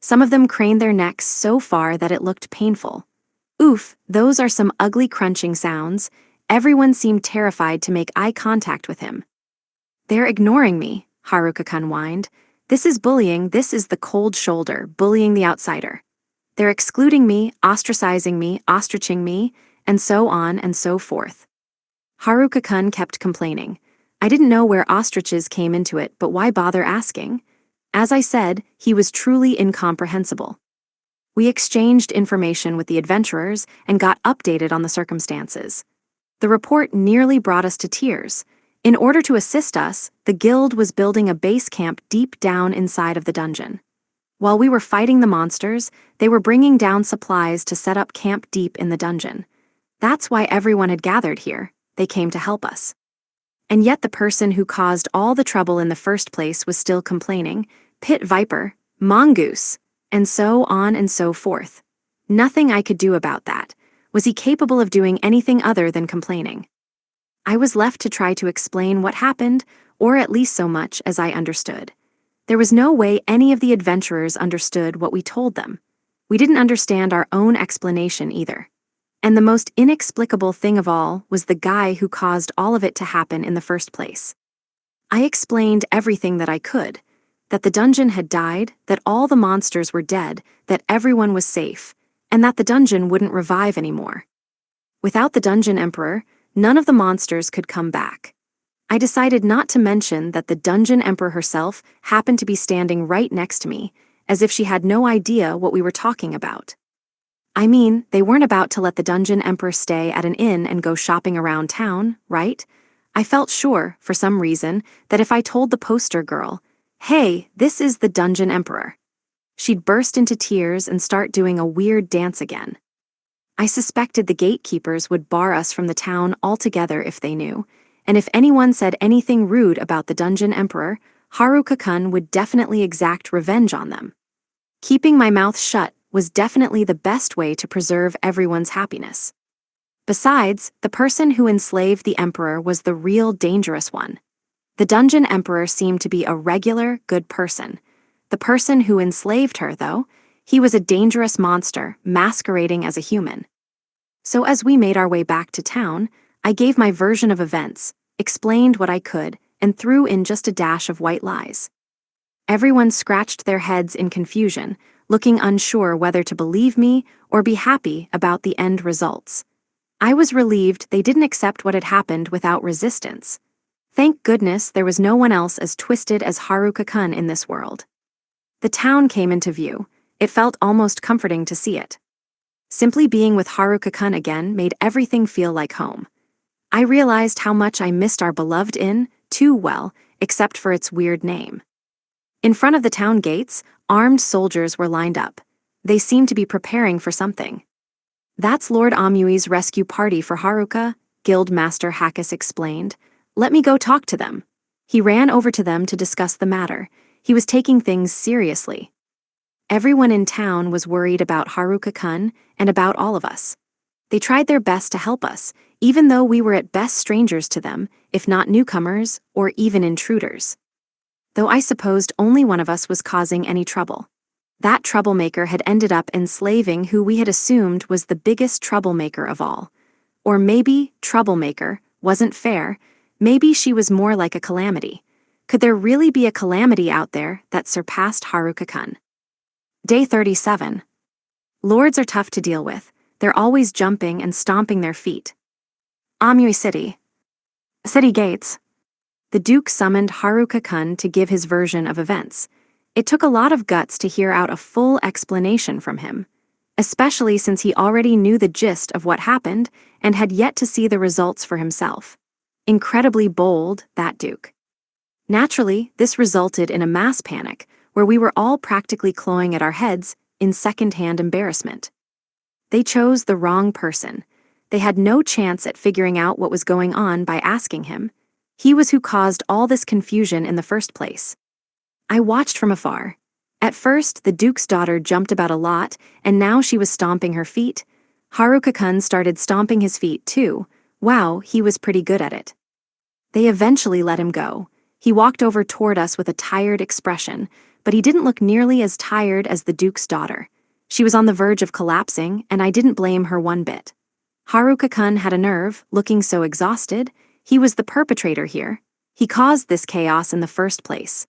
Some of them craned their necks so far that it looked painful. Oof, those are some ugly crunching sounds. Everyone seemed terrified to make eye contact with him. "They're ignoring me," Haruka-kun whined. "This is bullying, this is the cold shoulder, bullying the outsider. They're excluding me, ostracizing me, ostriching me, and so on and so forth." Haruka-kun kept complaining. "I didn't know where ostriches came into it, but why bother asking?" As I said, he was truly incomprehensible. We exchanged information with the adventurers and got updated on the circumstances. The report nearly brought us to tears. In order to assist us, the guild was building a base camp deep down inside of the dungeon. While we were fighting the monsters, they were bringing down supplies to set up camp deep in the dungeon. That's why everyone had gathered here. They came to help us. And yet the person who caused all the trouble in the first place was still complaining. Pit viper, mongoose, and so on and so forth. Nothing I could do about that. Was he capable of doing anything other than complaining? I was left to try to explain what happened, or at least so much as I understood. There was no way any of the adventurers understood what we told them. We didn't understand our own explanation either. And the most inexplicable thing of all was the guy who caused all of it to happen in the first place. I explained everything that I could, that the dungeon had died, that all the monsters were dead, that everyone was safe, and that the dungeon wouldn't revive anymore. Without the Dungeon Emperor, none of the monsters could come back. I decided not to mention that the Dungeon Emperor herself happened to be standing right next to me, as if she had no idea what we were talking about. I mean, they weren't about to let the Dungeon Emperor stay at an inn and go shopping around town, right? I felt sure, for some reason, that if I told the poster girl, "Hey, this is the Dungeon Emperor," she'd burst into tears and start doing a weird dance again. I suspected the gatekeepers would bar us from the town altogether if they knew, and if anyone said anything rude about the Dungeon Emperor, Haruka-kun would definitely exact revenge on them. Keeping my mouth shut was definitely the best way to preserve everyone's happiness. Besides, the person who enslaved the Emperor was the real dangerous one. The Dungeon Emperor seemed to be a regular, good person. The person who enslaved her, though, He was a dangerous monster, masquerading as a human. So as we made our way back to town, I gave my version of events, explained what I could, and threw in just a dash of white lies. Everyone scratched their heads in confusion, looking unsure whether to believe me or be happy about the end results. I was relieved they didn't accept what had happened without resistance. Thank goodness there was no one else as twisted as Haruka-kun in this world. The town came into view. It felt almost comforting to see it. Simply being with Haruka-kun again made everything feel like home. I realized how much I missed our beloved inn, too well, except for its weird name. In front of the town gates, armed soldiers were lined up. They seemed to be preparing for something. "That's Lord Amui's rescue party for Haruka," Guild Master Hakis explained. "Let me go talk to them." He ran over to them to discuss the matter. He was taking things seriously. Everyone in town was worried about Haruka-kun and about all of us. They tried their best to help us, even though we were at best strangers to them, if not newcomers or even intruders. Though I supposed only one of us was causing any trouble. That troublemaker had ended up enslaving who we had assumed was the biggest troublemaker of all. Or maybe troublemaker wasn't fair. Maybe she was more like a calamity. Could there really be a calamity out there that surpassed Haruka-kun? Day 37. Lords are tough to deal with. They're always jumping and stomping their feet. Amui City. City gates. The Duke summoned Haruka-kun to give his version of events. It took a lot of guts to hear out a full explanation from him, especially since he already knew the gist of what happened and had yet to see the results for himself. Incredibly bold, that Duke. Naturally, this resulted in a mass panic, where we were all practically clawing at our heads in second-hand embarrassment. They chose the wrong person. They had no chance at figuring out what was going on by asking him. He was who caused all this confusion in the first place. I watched from afar. At first, the Duke's daughter jumped about a lot, and now she was stomping her feet. Haruka-kun started stomping his feet too. Wow, he was pretty good at it. They eventually let him go. He walked over toward us with a tired expression, but he didn't look nearly as tired as the Duke's daughter. She was on the verge of collapsing, and I didn't blame her one bit. Haruka-kun had a nerve, looking so exhausted. He was the perpetrator here. He caused this chaos in the first place.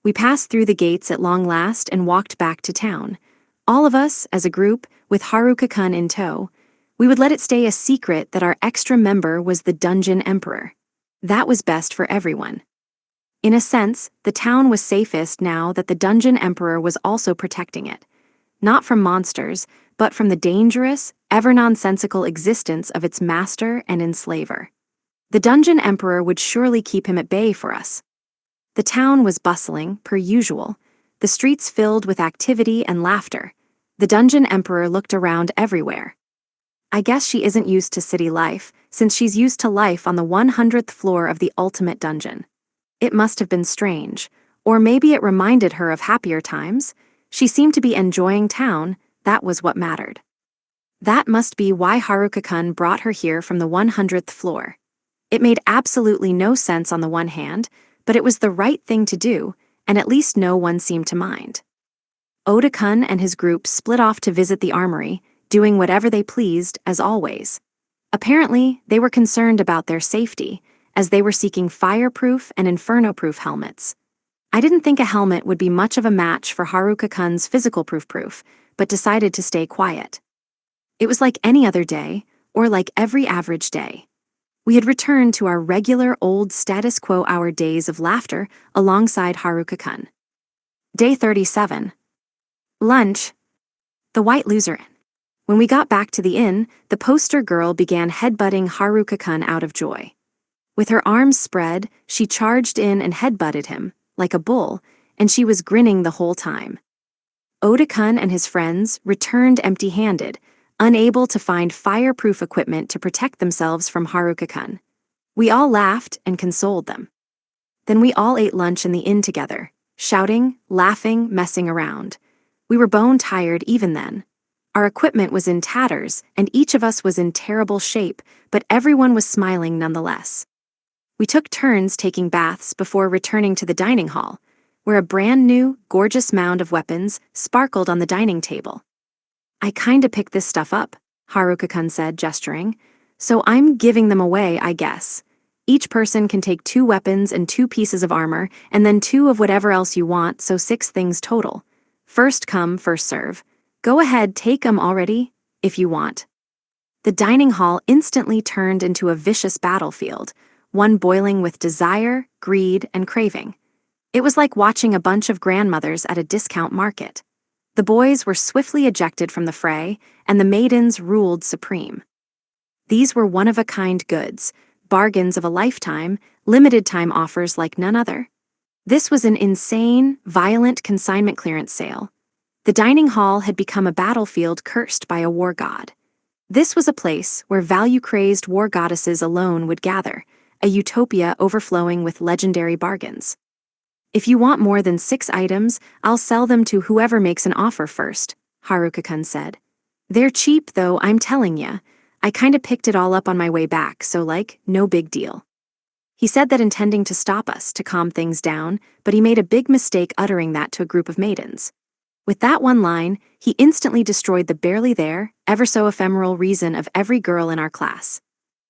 We passed through the gates at long last and walked back to town. All of us, as a group, with Haruka-kun in tow. We would let it stay a secret that our extra member was the Dungeon Emperor. That was best for everyone. In a sense, the town was safest now that the Dungeon Emperor was also protecting it. Not from monsters, but from the dangerous, ever-nonsensical existence of its master and enslaver. The Dungeon Emperor would surely keep him at bay for us. The town was bustling, per usual, the streets filled with activity and laughter. The Dungeon Emperor looked around everywhere. I guess she isn't used to city life, since she's used to life on the 100th floor of the ultimate dungeon. It must have been strange, or maybe it reminded her of happier times. She seemed to be enjoying town. That was what mattered. That must be why Haruka-kun brought her here from the 100th floor. It made absolutely no sense on the one hand, but it was the right thing to do, and at least no one seemed to mind. Oda-kun and his group split off to visit the armory, doing whatever they pleased, as always. Apparently, they were concerned about their safety, as they were seeking fireproof and inferno-proof helmets. I didn't think a helmet would be much of a match for Haruka-kun's physical proof, but decided to stay quiet. It was like any other day, or like every average day. We had returned to our regular old status quo hour days of laughter alongside Haruka-kun. Day 37. Lunch. The White Loser Inn. When we got back to the inn, the poster girl began headbutting Haruka-kun out of joy. With her arms spread, she charged in and headbutted him, like a bull, and she was grinning the whole time. Oda-kun and his friends returned empty-handed, unable to find fireproof equipment to protect themselves from Haruka-kun. We all laughed and consoled them. Then we all ate lunch in the inn together, shouting, laughing, messing around. We were bone-tired even then. Our equipment was in tatters, and each of us was in terrible shape, but everyone was smiling nonetheless. We took turns taking baths before returning to the dining hall. where a brand new, gorgeous mound of weapons sparkled on the dining table. "I kinda picked this stuff up," Haruka-kun said, gesturing. "So I'm giving them away, I guess. Each person can take 2 weapons and 2 pieces of armor, and then 2 of whatever else you want, so 6 things total. First come, first serve. Go ahead, take 'em already, if you want." The dining hall instantly turned into a vicious battlefield, one boiling with desire, greed, and craving. It was like watching a bunch of grandmothers at a discount market. The boys were swiftly ejected from the fray, and the maidens ruled supreme. These were one-of-a-kind goods, bargains of a lifetime, limited-time offers like none other. This was an insane, violent consignment clearance sale. The dining hall had become a battlefield cursed by a war god. This was a place where value-crazed war goddesses alone would gather, a utopia overflowing with legendary bargains. "If you want more than 6 items, I'll sell them to whoever makes an offer first," Haruka-kun said. "They're cheap, though, I'm telling ya. I kinda picked it all up on my way back, so no big deal." He said that intending to stop us to calm things down, but he made a big mistake uttering that to a group of maidens. With that one line, he instantly destroyed the barely there, ever so ephemeral reason of every girl in our class.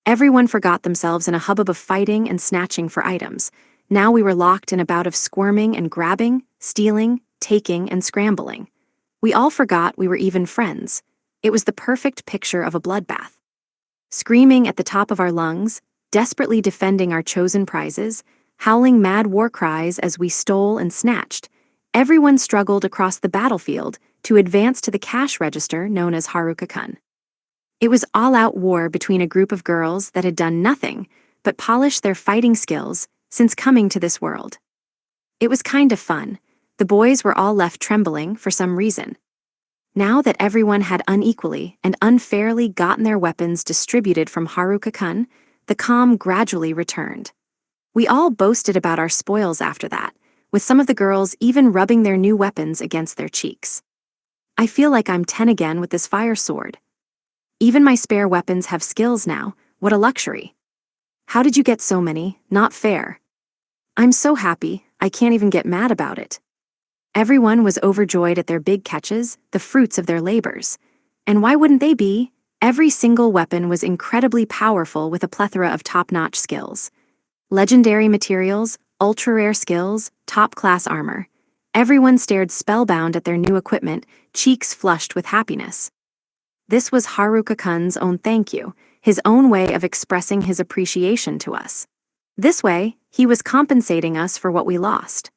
Everyone forgot themselves in a hubbub of fighting and snatching for items. Now we were locked in a bout of squirming and grabbing, stealing, taking, and scrambling. We all forgot we were even friends. It was the perfect picture of a bloodbath. Screaming at the top of our lungs, desperately defending our chosen prizes, howling mad war cries as we stole and snatched, everyone struggled across the battlefield to advance to the cash register known as Haruka-kun. It was all-out war between a group of girls that had done nothing but polish their fighting skills since coming to this world. It was kind of fun. The boys were all left trembling for some reason. Now that everyone had unequally and unfairly gotten their weapons distributed from Haruka-kun, the calm gradually returned. We all boasted about our spoils after that, with some of the girls even rubbing their new weapons against their cheeks. "I feel like I'm 10 again with this fire sword. Even my spare weapons have skills now, what a luxury. How did you get so many? Not fair. I'm so happy, I can't even get mad about it." Everyone was overjoyed at their big catches, the fruits of their labors. And why wouldn't they be? Every single weapon was incredibly powerful with a plethora of top-notch skills. Legendary materials, ultra-rare skills, top-class armor. Everyone stared spellbound at their new equipment, cheeks flushed with happiness. This was Haruka-kun's own thank you, his own way of expressing his appreciation to us. This way, he was compensating us for what we lost.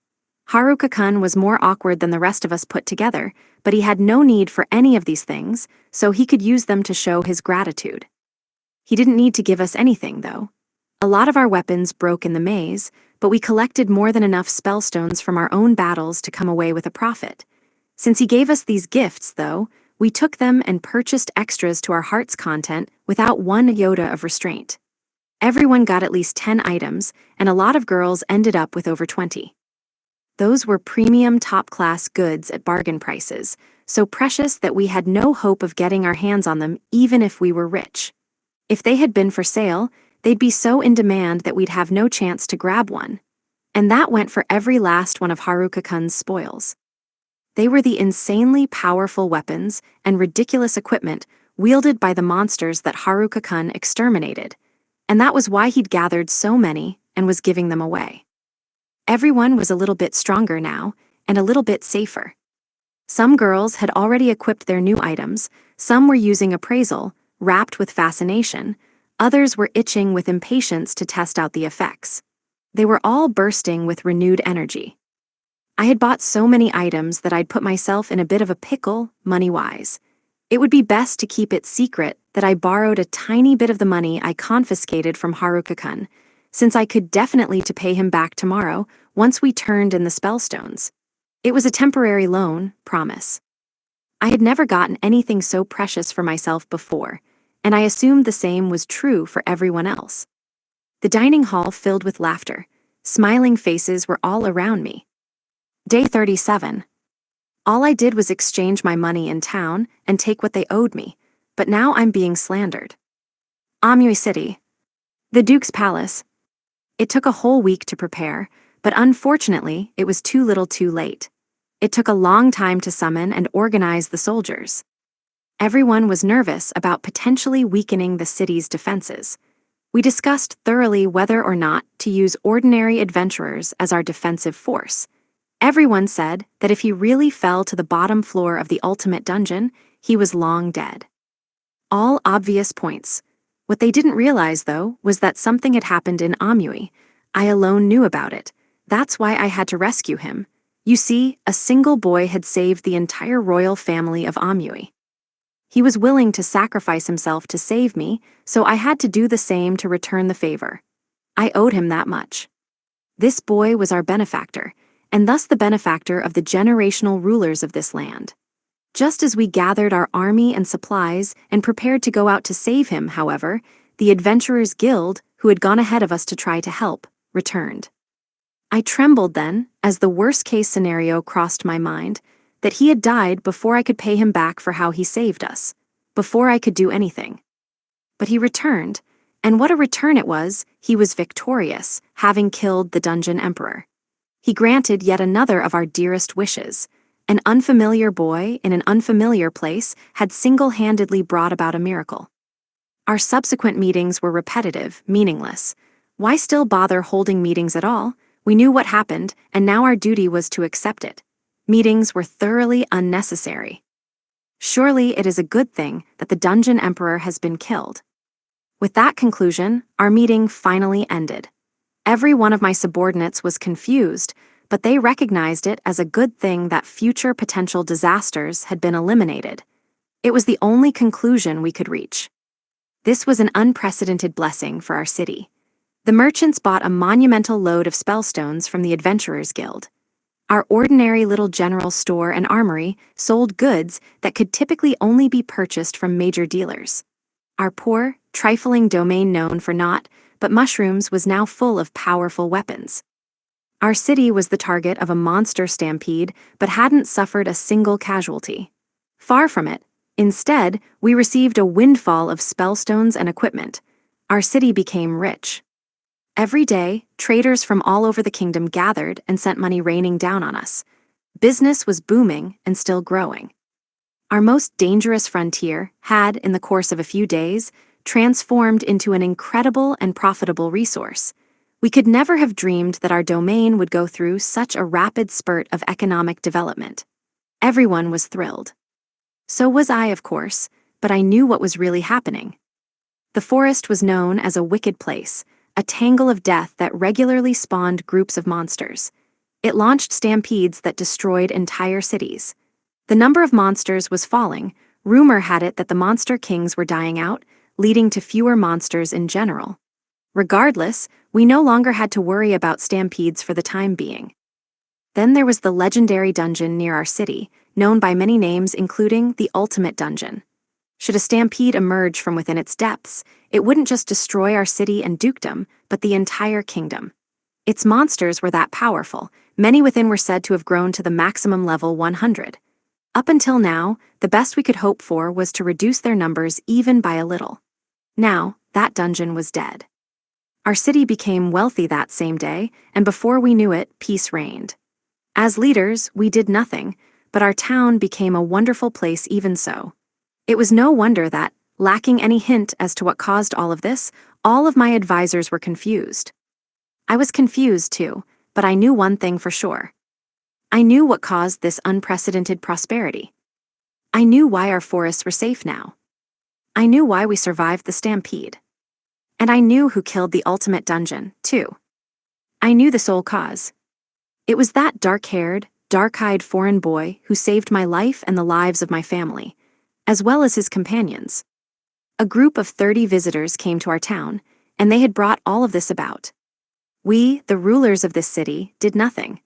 Haruka-kun was more awkward than the rest of us put together, but he had no need for any of these things, so he could use them to show his gratitude. He didn't need to give us anything, though. A lot of our weapons broke in the maze, but we collected more than enough spellstones from our own battles to come away with a profit. Since he gave us these gifts, though, we took them and purchased extras to our heart's content without one iota of restraint. Everyone got at least 10 items, and a lot of girls ended up with over 20. Those were premium top-class goods at bargain prices, so precious that we had no hope of getting our hands on them even if we were rich. If they had been for sale, they'd be so in demand that we'd have no chance to grab one. And that went for every last one of Haruka-kun's spoils. They were the insanely powerful weapons and ridiculous equipment wielded by the monsters that Haruka-kun exterminated, and that was why he'd gathered so many and was giving them away. Everyone was a little bit stronger now, and a little bit safer. Some girls had already equipped their new items, some were using appraisal, wrapped with fascination, others were itching with impatience to test out the effects. They were all bursting with renewed energy. I had bought so many items that I'd put myself in a bit of a pickle, money-wise. It would be best to keep it secret that I borrowed a tiny bit of the money I confiscated from Haruka-kun, since I could definitely to pay him back tomorrow once we turned in the spellstones. It was a temporary loan, promise. I had never gotten anything so precious for myself before, and I assumed the same was true for everyone else. The dining hall filled with laughter. Smiling faces were all around me. Day 37. All I did was exchange my money in town and take what they owed me, but now I'm being slandered. Amui City. The Duke's Palace. It took a whole week to prepare, But unfortunately, it was too little too late. It took a long time to summon and organize the soldiers. Everyone was nervous about potentially weakening the city's defenses. We discussed thoroughly whether or not to use ordinary adventurers as our defensive force. Everyone said that if he really fell to the bottom floor of the ultimate dungeon, he was long dead. All obvious points. What they didn't realize, though, was that something had happened in Amui. I alone knew about it. That's why I had to rescue him. You see, a single boy had saved the entire royal family of Amui. He was willing to sacrifice himself to save me, so I had to do the same to return the favor. I owed him that much. This boy was our benefactor, and thus the benefactor of the generational rulers of this land. Just as we gathered our army and supplies and prepared to go out to save him, however, the Adventurers Guild, who had gone ahead of us to try to help, returned. I trembled then, as the worst-case scenario crossed my mind, that he had died before I could pay him back for how he saved us, before I could do anything. But he returned, and what a return it was. He was victorious, having killed the Dungeon Emperor. He granted yet another of our dearest wishes. An unfamiliar boy in an unfamiliar place had single-handedly brought about a miracle. Our subsequent meetings were repetitive, meaningless. Why still bother holding meetings at all? We knew what happened, and now our duty was to accept it. Meetings were thoroughly unnecessary. Surely it is a good thing that the Dungeon Emperor has been killed. With that conclusion, our meeting finally ended. Every one of my subordinates was confused, but they recognized it as a good thing that future potential disasters had been eliminated. It was the only conclusion we could reach. This was an unprecedented blessing for our city. The merchants bought a monumental load of spellstones from the Adventurers Guild. Our ordinary little general store and armory sold goods that could typically only be purchased from major dealers. Our poor, trifling domain known for naught but mushrooms was now full of powerful weapons. Our city was the target of a monster stampede but hadn't suffered a single casualty. Far from it. Instead, we received a windfall of spellstones and equipment. Our city became rich. Every day, traders from all over the kingdom gathered and sent money raining down on us. Business was booming and still growing. Our most dangerous frontier had, in the course of a few days, transformed into an incredible and profitable resource. We could never have dreamed that our domain would go through such a rapid spurt of economic development. Everyone was thrilled. So was I, of course, but I knew what was really happening. The forest was known as a wicked place, a tangle of death that regularly spawned groups of monsters. It launched stampedes that destroyed entire cities. The number of monsters was falling. Rumor had it that the monster kings were dying out, leading to fewer monsters in general. Regardless, we no longer had to worry about stampedes for the time being. Then there was the legendary dungeon near our city, known by many names including the Ultimate Dungeon. Should a stampede emerge from within its depths, it wouldn't just destroy our city and dukedom, but the entire kingdom. Its monsters were that powerful. Many within were said to have grown to the maximum level 100. Up until now, the best we could hope for was to reduce their numbers even by a little. Now, that dungeon was dead. Our city became wealthy that same day, and before we knew it, peace reigned. As leaders, we did nothing, but our town became a wonderful place even so. It was no wonder that, lacking any hint as to what caused all of this, all of my advisors were confused. I was confused too, but I knew one thing for sure. I knew what caused this unprecedented prosperity. I knew why our forests were safe now. I knew why we survived the stampede. And I knew who killed the Ultimate Dungeon, too. I knew the sole cause. It was that dark-haired, dark-eyed foreign boy who saved my life and the lives of my family, as well as his companions. A group of 30 visitors came to our town, and they had brought all of this about. We, the rulers of this city, did nothing.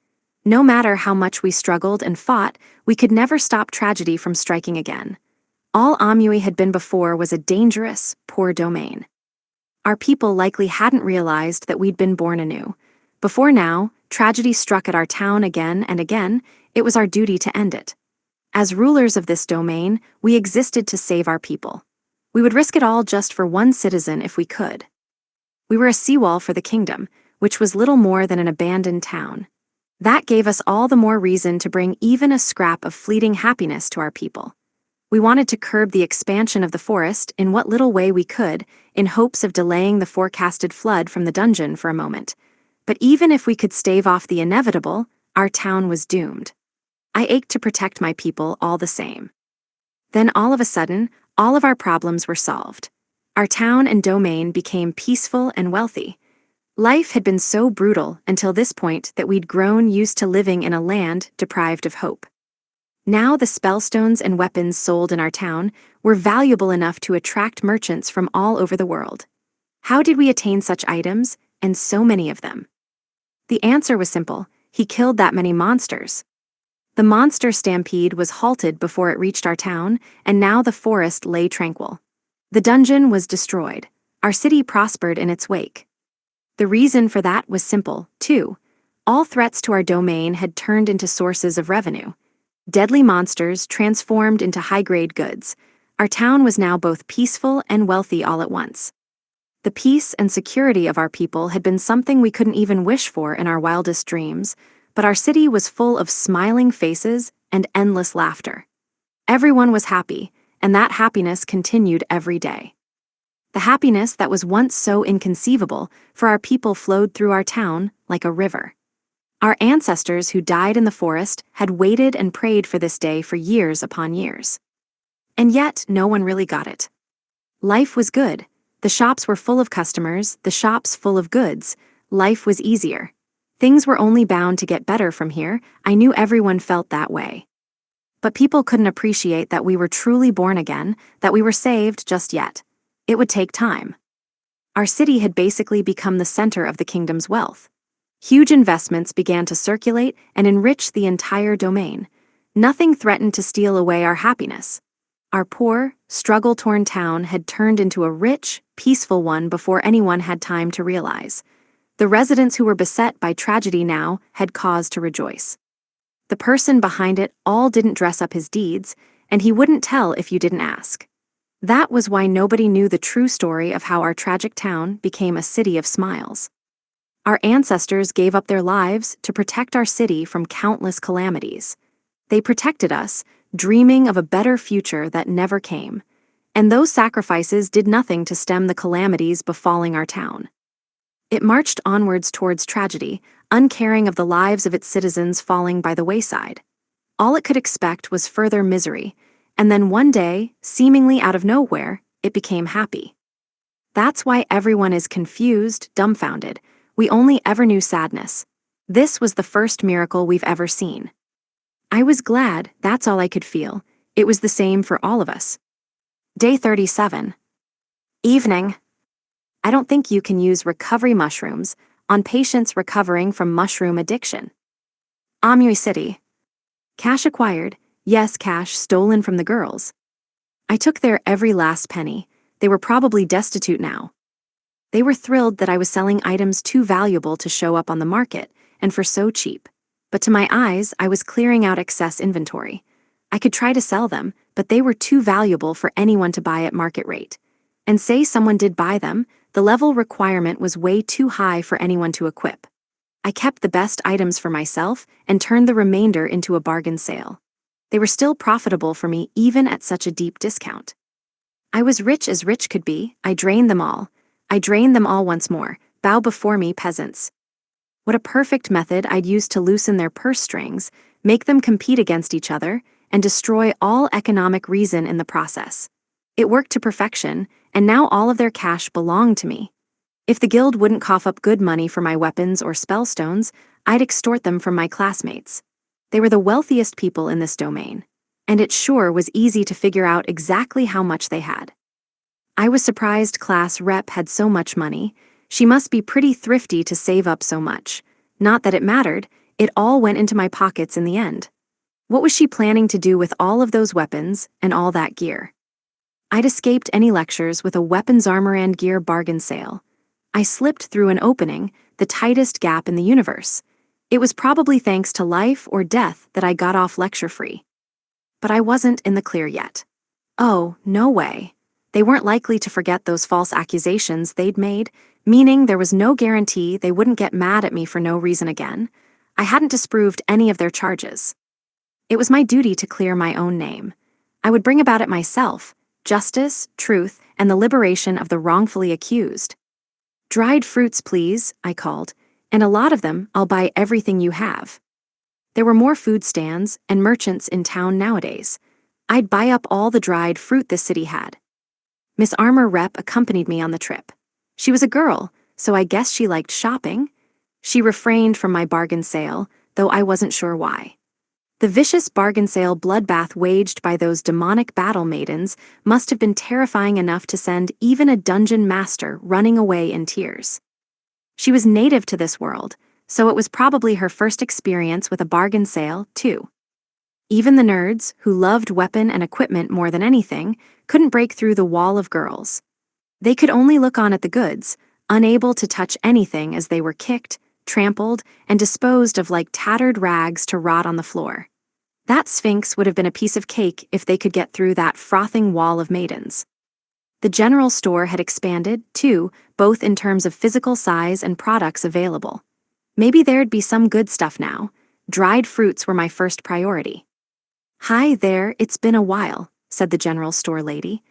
No matter how much we struggled and fought, we could never stop tragedy from striking again. All Amui had been before was a dangerous, poor domain. Our people likely hadn't realized that we'd been born anew. Before now, tragedy struck at our town again and again. It was our duty to end it. As rulers of this domain, we existed to save our people. We would risk it all just for one citizen if we could. We were a seawall for the kingdom. which was little more than an abandoned town. That gave us all the more reason to bring even a scrap of fleeting happiness to our people. We wanted to curb the expansion of the forest in what little way we could, in hopes of delaying the forecasted flood from the dungeon for a moment. But even if we could stave off the inevitable, our town was doomed. I ached to protect my people all the same. Then all of a sudden, all of our problems were solved. Our town and domain became peaceful and wealthy. Life had been so brutal until this point that we'd grown used to living in a land deprived of hope. Now the spellstones and weapons sold in our town were valuable enough to attract merchants from all over the world. How did we attain such items, and so many of them? The answer was simple: he killed that many monsters. The monster stampede was halted before it reached our town, and now the forest lay tranquil. The dungeon was destroyed. Our city prospered in its wake. The reason for that was simple, too. All threats to our domain had turned into sources of revenue. Deadly monsters transformed into high-grade goods. Our town was now both peaceful and wealthy all at once. The peace and security of our people had been something we couldn't even wish for in our wildest dreams, but our city was full of smiling faces and endless laughter. Everyone was happy, and that happiness continued every day. The happiness that was once so inconceivable for our people flowed through our town like a river. Our ancestors who died in the forest had waited and prayed for this day for years upon years. And yet, no one really got it. Life was good. The shops were full of customers, the shops full of goods. Life was easier. Things were only bound to get better from here. I knew everyone felt that way. But people couldn't appreciate that we were truly born again, that we were saved just yet. It would take time. Our city had basically become the center of the kingdom's wealth. Huge investments began to circulate and enrich the entire domain. Nothing threatened to steal away our happiness. Our poor, struggle-torn town had turned into a rich, peaceful one before anyone had time to realize. The residents who were beset by tragedy now had cause to rejoice. The person behind it all didn't dress up his deeds, and he wouldn't tell if you didn't ask. That was why nobody knew the true story of how our tragic town became a city of smiles. Our ancestors gave up their lives to protect our city from countless calamities. They protected us, dreaming of a better future that never came. And those sacrifices did nothing to stem the calamities befalling our town. It marched onwards towards tragedy, uncaring of the lives of its citizens falling by the wayside. All it could expect was further misery, and then one day, seemingly out of nowhere, it became happy. That's why everyone is confused, dumbfounded. We only ever knew sadness. This was the first miracle we've ever seen. I was glad, that's all I could feel. It was the same for all of us. Day 37. Evening. I don't think you can use recovery mushrooms on patients recovering from mushroom addiction. Amui City. Cash acquired. Yes, cash stolen from the girls. I took their every last penny. They were probably destitute now. They were thrilled that I was selling items too valuable to show up on the market, and for so cheap. But to my eyes, I was clearing out excess inventory. I could try to sell them, but they were too valuable for anyone to buy at market rate. And say someone did buy them, the level requirement was way too high for anyone to equip. I kept the best items for myself and turned the remainder into a bargain sale. They were still profitable for me even at such a deep discount. I was rich as rich could be. I drained them all. I drained them all once more. Bow before me, peasants. What a perfect method I'd use to loosen their purse strings, make them compete against each other, and destroy all economic reason in the process. It worked to perfection, and now all of their cash belonged to me. If the guild wouldn't cough up good money for my weapons or spellstones, I'd extort them from my classmates. They were the wealthiest people in this domain, and it sure was easy to figure out exactly how much they had. I was surprised class rep had so much money. She must be pretty thrifty to save up so much. Not that it mattered, it all went into my pockets in the end. What was she planning to do with all of those weapons and all that gear? I'd escaped any lectures with a weapons armor and gear bargain sale. I slipped through an opening, the tightest gap in the universe. It was probably thanks to life or death that I got off lecture free. But I wasn't in the clear yet. Oh, no way. They weren't likely to forget those false accusations they'd made. meaning there was no guarantee they wouldn't get mad at me for no reason again. I hadn't disproved any of their charges. It was my duty to clear my own name. I would bring about it myself, justice, truth, and the liberation of the wrongfully accused. "Dried fruits, please," I called, "and a lot of them. I'll buy everything you have." There were more food stands and merchants in town nowadays. I'd buy up all the dried fruit this city had. Miss Armour Rep accompanied me on the trip. She was a girl, so I guess she liked shopping. She refrained from my bargain sale, though I wasn't sure why. The vicious bargain sale bloodbath waged by those demonic battle maidens must have been terrifying enough to send even a dungeon master running away in tears. She was native to this world, so it was probably her first experience with a bargain sale, too. Even the nerds, who loved weapon and equipment more than anything, couldn't break through the wall of girls. They could only look on at the goods, unable to touch anything as they were kicked, trampled, and disposed of like tattered rags to rot on the floor. That sphinx would have been a piece of cake if they could get through that frothing wall of maidens. The general store had expanded, too, both in terms of physical size and products available. Maybe there'd be some good stuff now. Dried fruits were my first priority. "Hi there, it's been a while," said the general store lady.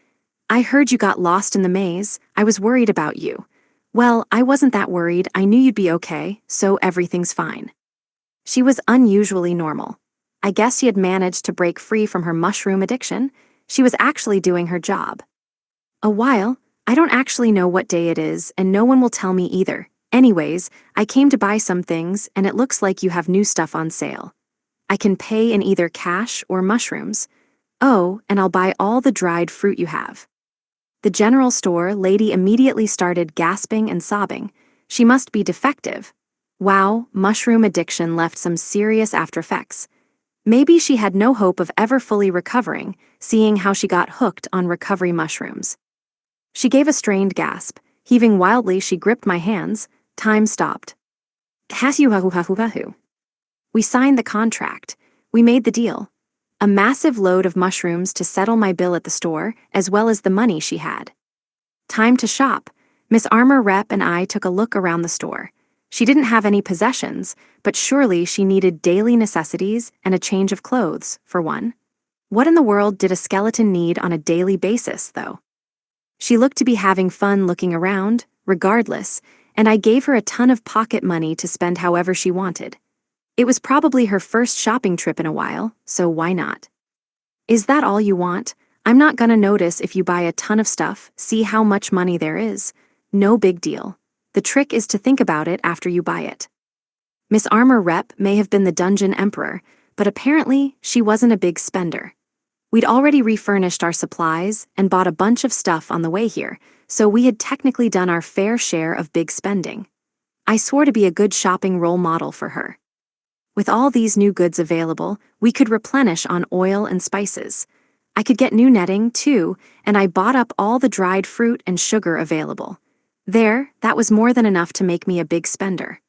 "I heard you got lost in the maze. I was worried about you." "Well, I wasn't that worried. I knew you'd be okay, so everything's fine." She was unusually normal. I guess she had managed to break free from her mushroom addiction. She was actually doing her job. "A while? I don't actually know what day it is, and no one will tell me either. Anyways, I came to buy some things, and it looks like you have new stuff on sale. I can pay in either cash or mushrooms. Oh, and I'll buy all the dried fruit you have." The general store lady immediately started gasping and sobbing. She must be defective. Wow, mushroom addiction left some serious aftereffects. Maybe she had no hope of ever fully recovering, seeing how she got hooked on recovery mushrooms. She gave a strained gasp. Heaving wildly, she gripped my hands. Time stopped. "Hahu-hahu-hahu-hahu." We signed the contract. We made the deal. A massive load of mushrooms to settle my bill at the store, as well as the money she had. Time to shop. Miss Armour Rep and I took a look around the store. She didn't have any possessions, but surely she needed daily necessities and a change of clothes, for one. What in the world did a skeleton need on a daily basis, though? She looked to be having fun looking around, regardless, and I gave her a ton of pocket money to spend however she wanted. It was probably her first shopping trip in a while, so why not? "Is that all you want? I'm not gonna notice if you buy a ton of stuff, see how much money there is. No big deal. The trick is to think about it after you buy it." Miss Armour Rep may have been the dungeon emperor, but apparently she wasn't a big spender. We'd already refurnished our supplies and bought a bunch of stuff on the way here, so we had technically done our fair share of big spending. I swore to be a good shopping role model for her. With all these new goods available, we could replenish on oil and spices. I could get new netting, too, and I bought up all the dried fruit and sugar available. That was more than enough to make me a big spender.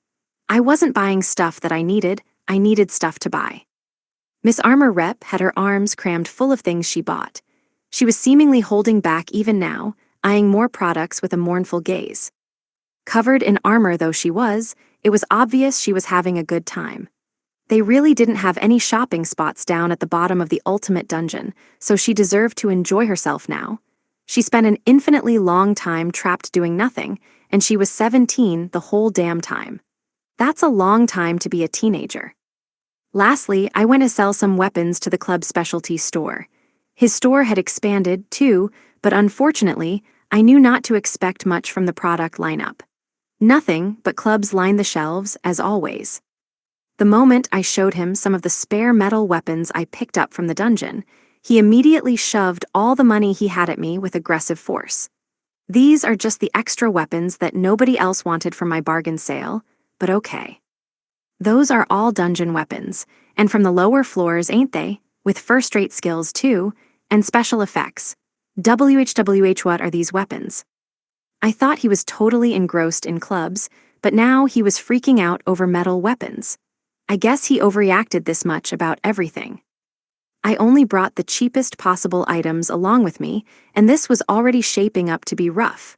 I wasn't buying stuff that I needed stuff to buy. Miss Armour Rep had her arms crammed full of things she bought. She was seemingly holding back even now, eyeing more products with a mournful gaze. Covered in armor though she was, it was obvious she was having a good time. They really didn't have any shopping spots down at the bottom of the ultimate dungeon, so she deserved to enjoy herself now. She spent an infinitely long time trapped doing nothing, and she was 17 the whole damn time. That's a long time to be a teenager. Lastly, I went to sell some weapons to the club specialty store. His store had expanded, too, but unfortunately, I knew not to expect much from the product lineup. Nothing but clubs lined the shelves, as always. The moment I showed him some of the spare metal weapons I picked up from the dungeon, he immediately shoved all the money he had at me with aggressive force. "These are just the extra weapons that nobody else wanted from my bargain sale, but okay. Those are all dungeon weapons, and from the lower floors, ain't they? With first-rate skills, too, and special effects. WHWH, what are these weapons?" I thought he was totally engrossed in clubs, but now he was freaking out over metal weapons. I guess he overreacted this much about everything. I only brought the cheapest possible items along with me, and this was already shaping up to be rough.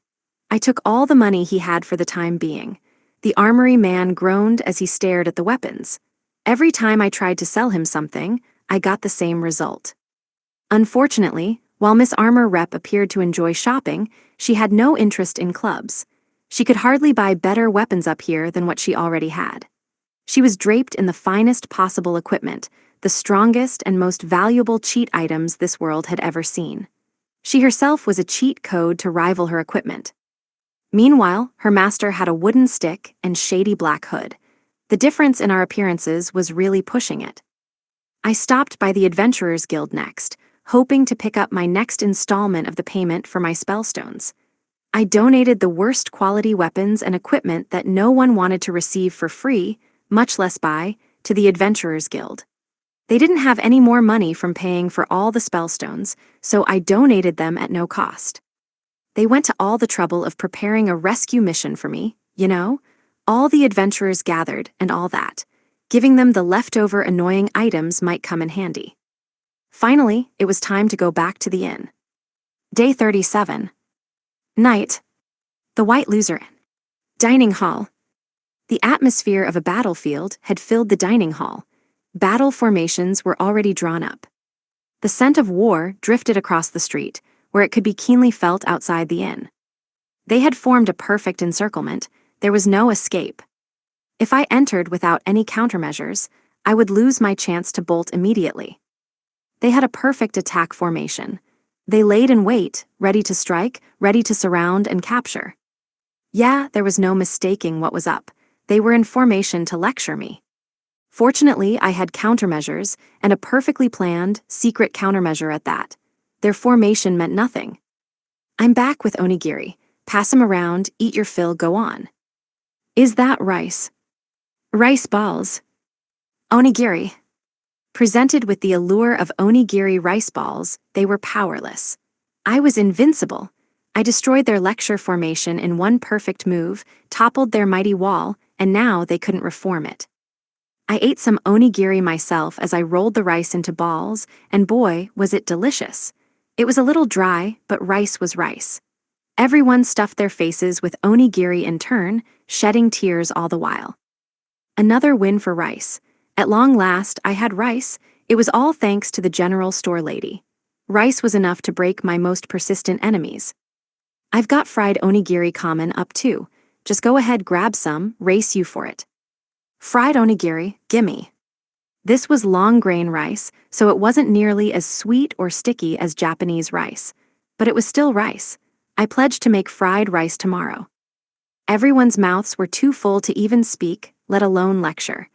I took all the money he had for the time being. The armory man groaned as he stared at the weapons. Every time I tried to sell him something, I got the same result. Unfortunately, while Miss Armor Rep appeared to enjoy shopping, she had no interest in clubs. She could hardly buy better weapons up here than what she already had. She was draped in the finest possible equipment, the strongest and most valuable cheat items this world had ever seen. She herself was a cheat code to rival her equipment. Meanwhile, her master had a wooden stick and shady black hood. The difference in our appearances was really pushing it. I stopped by the Adventurers Guild next, hoping to pick up my next installment of the payment for my spellstones. I donated the worst quality weapons and equipment that no one wanted to receive for free, much less buy, to the Adventurers Guild. They didn't have any more money from paying for all the spellstones, so I donated them at no cost. They went to all the trouble of preparing a rescue mission for me, all the adventurers gathered and all that. Giving them the leftover annoying items might come in handy. Finally, it was time to go back to the inn. Day 37. Night. The White Loser Inn. Dining hall. The atmosphere of a battlefield had filled the dining hall. Battle formations were already drawn up. The scent of war drifted across the street, where it could be keenly felt outside the inn. They had formed a perfect encirclement. There was no escape. If I entered without any countermeasures, I would lose my chance to bolt immediately. They had a perfect attack formation. They laid in wait, ready to strike, ready to surround and capture. Yeah, there was no mistaking what was up. They were in formation to lecture me. Fortunately, I had countermeasures, and a perfectly planned, secret countermeasure at that. Their formation meant nothing. I'm back with onigiri. Pass 'em around, eat your fill, go on. Is that rice? Rice balls. Onigiri. Presented with the allure of onigiri rice balls, they were powerless. I was invincible. I destroyed their lecture formation in one perfect move, toppled their mighty wall, and now they couldn't reform it. I ate some onigiri myself as I rolled the rice into balls, and boy, was it delicious. It was a little dry, but rice was rice. Everyone stuffed their faces with onigiri in turn, shedding tears all the while. Another win for rice. At long last, I had rice. It was all thanks to the general store lady. Rice was enough to break my most persistent enemies. I've got fried onigiri common up too. Just go ahead, grab some, race you for it. Fried onigiri, gimme. This was long grain rice, so it wasn't nearly as sweet or sticky as Japanese rice. But it was still rice. I pledged to make fried rice tomorrow. Everyone's mouths were too full to even speak, let alone lecture.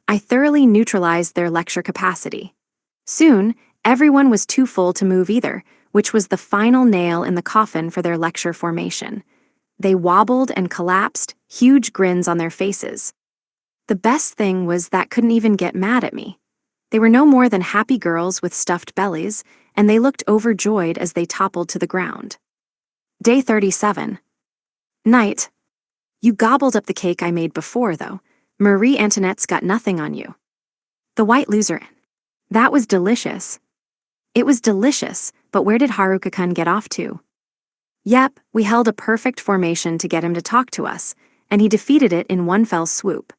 I thoroughly neutralized their lecture capacity. Soon, everyone was too full to move either, which was the final nail in the coffin for their lecture formation. They wobbled and collapsed, huge grins on their faces. The best thing was that couldn't even get mad at me. They were no more than happy girls with stuffed bellies, and they looked overjoyed as they toppled to the ground. Day 37. Night. You gobbled up the cake I made before, though. Marie Antoinette's got nothing on you. The White Loser. That was delicious. It was delicious, but where did Haruka-kun get off to? Yep, we held a perfect formation to get him to talk to us, and he defeated it in one fell swoop.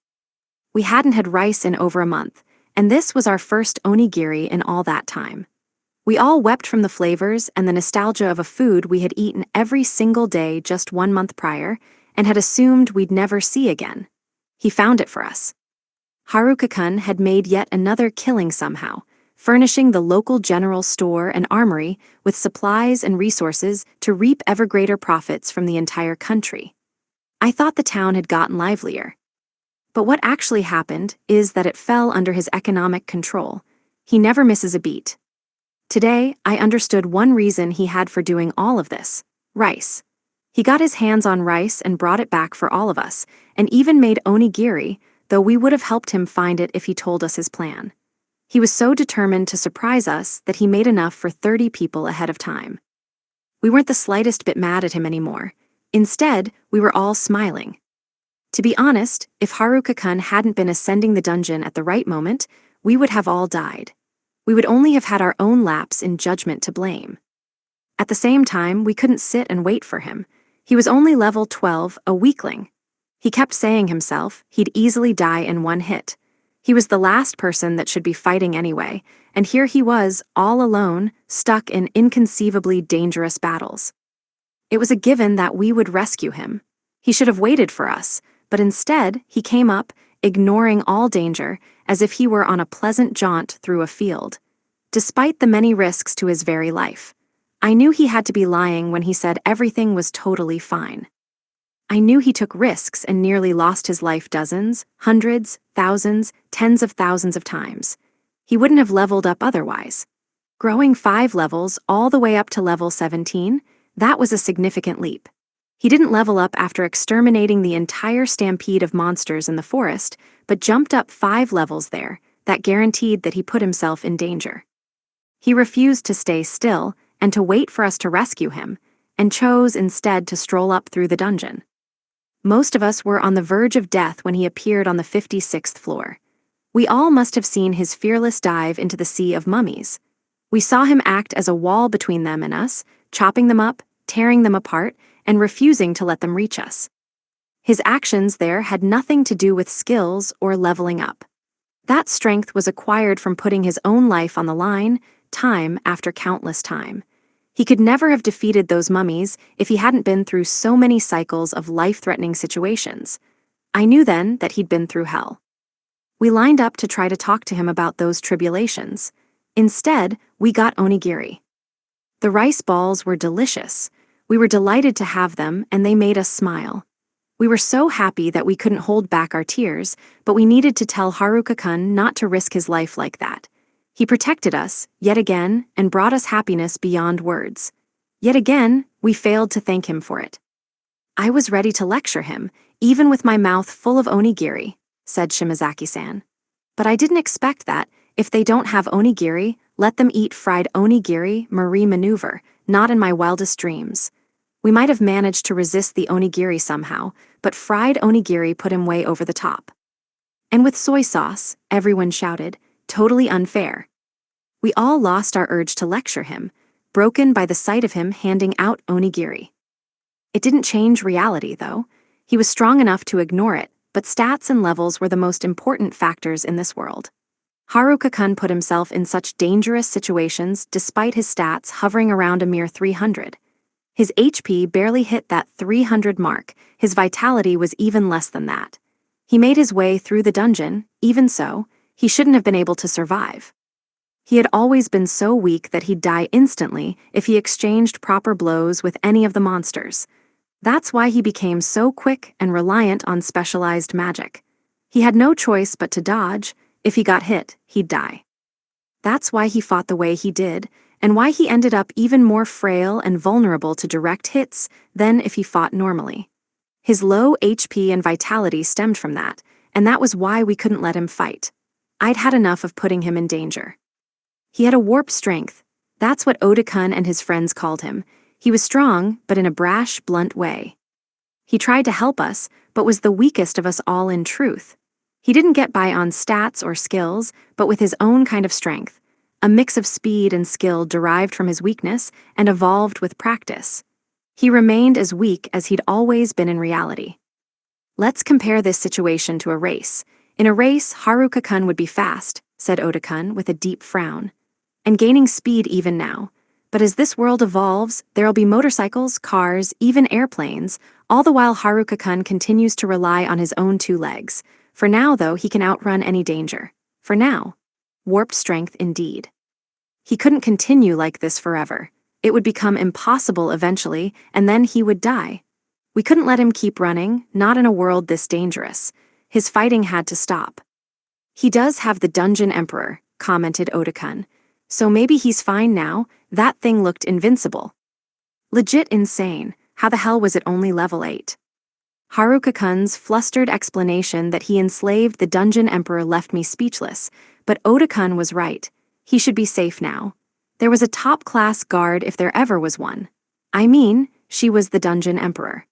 We hadn't had rice in over a month, and this was our first onigiri in all that time. We all wept from the flavors and the nostalgia of a food we had eaten every single day just 1 month prior, and had assumed we'd never see again. He found it for us. Haruka-kun had made yet another killing somehow, furnishing the local general store and armory with supplies and resources to reap ever greater profits from the entire country. I thought the town had gotten livelier. But what actually happened is that it fell under his economic control. He never misses a beat. Today, I understood one reason he had for doing all of this: rice. He got his hands on rice and brought it back for all of us, and even made onigiri, though we would have helped him find it if he told us his plan. He was so determined to surprise us that he made enough for 30 people ahead of time. We weren't the slightest bit mad at him anymore. Instead, we were all smiling. To be honest, if Haruka-kun hadn't been ascending the dungeon at the right moment, we would have all died. We would only have had our own lapse in judgment to blame. At the same time, we couldn't sit and wait for him. He was only level 12, a weakling. He kept saying himself he'd easily die in one hit. He was the last person that should be fighting anyway, and here he was, all alone, stuck in inconceivably dangerous battles. It was a given that we would rescue him. He should have waited for us, but instead, he came up, ignoring all danger, as if he were on a pleasant jaunt through a field. Despite the many risks to his very life, I knew he had to be lying when he said everything was totally fine. I knew he took risks and nearly lost his life dozens, hundreds, thousands, tens of thousands of times. He wouldn't have leveled up otherwise. Growing 5 levels all the way up to level 17, that was a significant leap. He didn't level up after exterminating the entire stampede of monsters in the forest, but jumped up 5 levels there, that guaranteed that he put himself in danger. He refused to stay still and to wait for us to rescue him, and chose instead to stroll up through the dungeon. Most of us were on the verge of death when he appeared on the 56th floor. We all must have seen his fearless dive into the sea of mummies. We saw him act as a wall between them and us, chopping them up, tearing them apart, and refusing to let them reach us. His actions there had nothing to do with skills or leveling up. That strength was acquired from putting his own life on the line, time after countless time. He could never have defeated those mummies if he hadn't been through so many cycles of life-threatening situations. I knew then that he'd been through hell. We lined up to try to talk to him about those tribulations. Instead, we got onigiri. The rice balls were delicious. We were delighted to have them, and they made us smile. We were so happy that we couldn't hold back our tears, but we needed to tell Haruka-kun not to risk his life like that. He protected us, yet again, and brought us happiness beyond words. Yet again, we failed to thank him for it. I was ready to lecture him, even with my mouth full of onigiri, said Shimazaki-san. But I didn't expect that, if they don't have onigiri, let them eat fried onigiri, Marie maneuver, not in my wildest dreams. We might have managed to resist the onigiri somehow, but fried onigiri put him way over the top. And with soy sauce, everyone shouted, totally unfair. We all lost our urge to lecture him, broken by the sight of him handing out onigiri. It didn't change reality, though. He was strong enough to ignore it, but stats and levels were the most important factors in this world. Haruka-kun put himself in such dangerous situations despite his stats hovering around a mere 300. His HP barely hit that 300 mark, his vitality was even less than that. He made his way through the dungeon, even so, he shouldn't have been able to survive. He had always been so weak that he'd die instantly if he exchanged proper blows with any of the monsters. That's why he became so quick and reliant on specialized magic. He had no choice but to dodge. If he got hit, he'd die. That's why he fought the way he did, and why he ended up even more frail and vulnerable to direct hits than if he fought normally. His low HP and vitality stemmed from that, and that was why we couldn't let him fight. I'd had enough of putting him in danger. He had a warped strength. That's what Oda-kun and his friends called him. He was strong, but in a brash, blunt way. He tried to help us, but was the weakest of us all in truth. He didn't get by on stats or skills, but with his own kind of strength, a mix of speed and skill derived from his weakness and evolved with practice. He remained as weak as he'd always been in reality. Let's compare this situation to a race. In a race, Haruka-kun would be fast, said Oda-kun with a deep frown, and gaining speed even now. But as this world evolves, there'll be motorcycles, cars, even airplanes, all the while Haruka-kun continues to rely on his own 2 legs. For now, though, he can outrun any danger. For now. Warped strength indeed. He couldn't continue like this forever. It would become impossible eventually, and then he would die. We couldn't let him keep running, not in a world this dangerous. His fighting had to stop. He does have the Dungeon Emperor, commented Oda-kun. So maybe he's fine now. That thing looked invincible. Legit insane. How the hell was it only level 8? Haruka-kun's flustered explanation that he enslaved the Dungeon Emperor left me speechless, but Oda-kun was right. He should be safe now. There was a top-class guard if there ever was one. I mean, she was the Dungeon Emperor.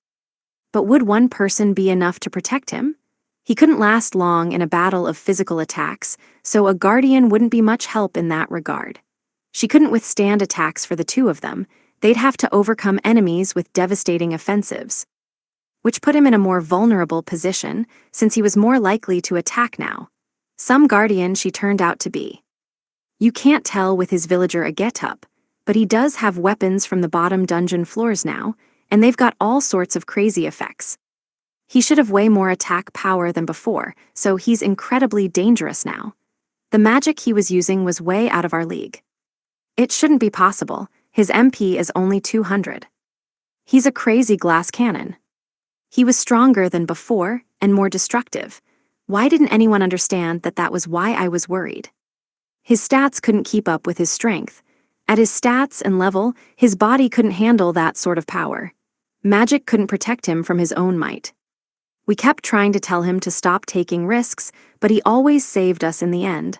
But would one person be enough to protect him? He couldn't last long in a battle of physical attacks, so a guardian wouldn't be much help in that regard. She couldn't withstand attacks for the 2 of them. they'd have to overcome enemies with devastating offensives, which put him in a more vulnerable position since he was more likely to attack now. Some guardian she turned out to be. You can't tell with his villager a get-up, but he does have weapons from the bottom dungeon floors now, and they've got all sorts of crazy effects. He should have way more attack power than before, so he's incredibly dangerous now. The magic he was using was way out of our league. It shouldn't be possible. His MP is only 200. He's a crazy glass cannon. He was stronger than before and more destructive. Why didn't anyone understand that that was why I was worried? His stats couldn't keep up with his strength. At his stats and level, his body couldn't handle that sort of power. Magic couldn't protect him from his own might. We kept trying to tell him to stop taking risks, but he always saved us in the end.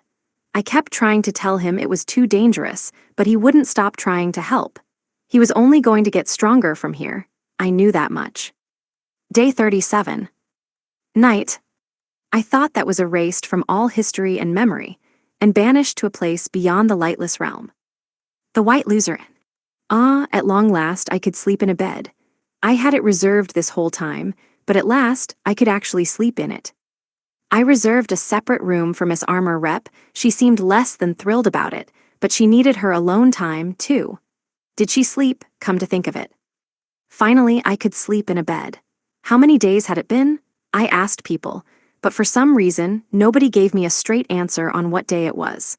I kept trying to tell him it was too dangerous, but he wouldn't stop trying to help. He was only going to get stronger from here. I knew that much. Day 37. Night. I thought that was erased from all history and memory, and banished to a place beyond the lightless realm. The White Luzerne. At long last I could sleep in a bed. I had it reserved this whole time, but at last I could actually sleep in it. I reserved a separate room for Miss Armor Rep. She seemed less than thrilled about it, but she needed her alone time, too. Did she sleep, come to think of it? Finally, I could sleep in a bed. How many days had it been? I asked people, but for some reason, nobody gave me a straight answer on what day it was.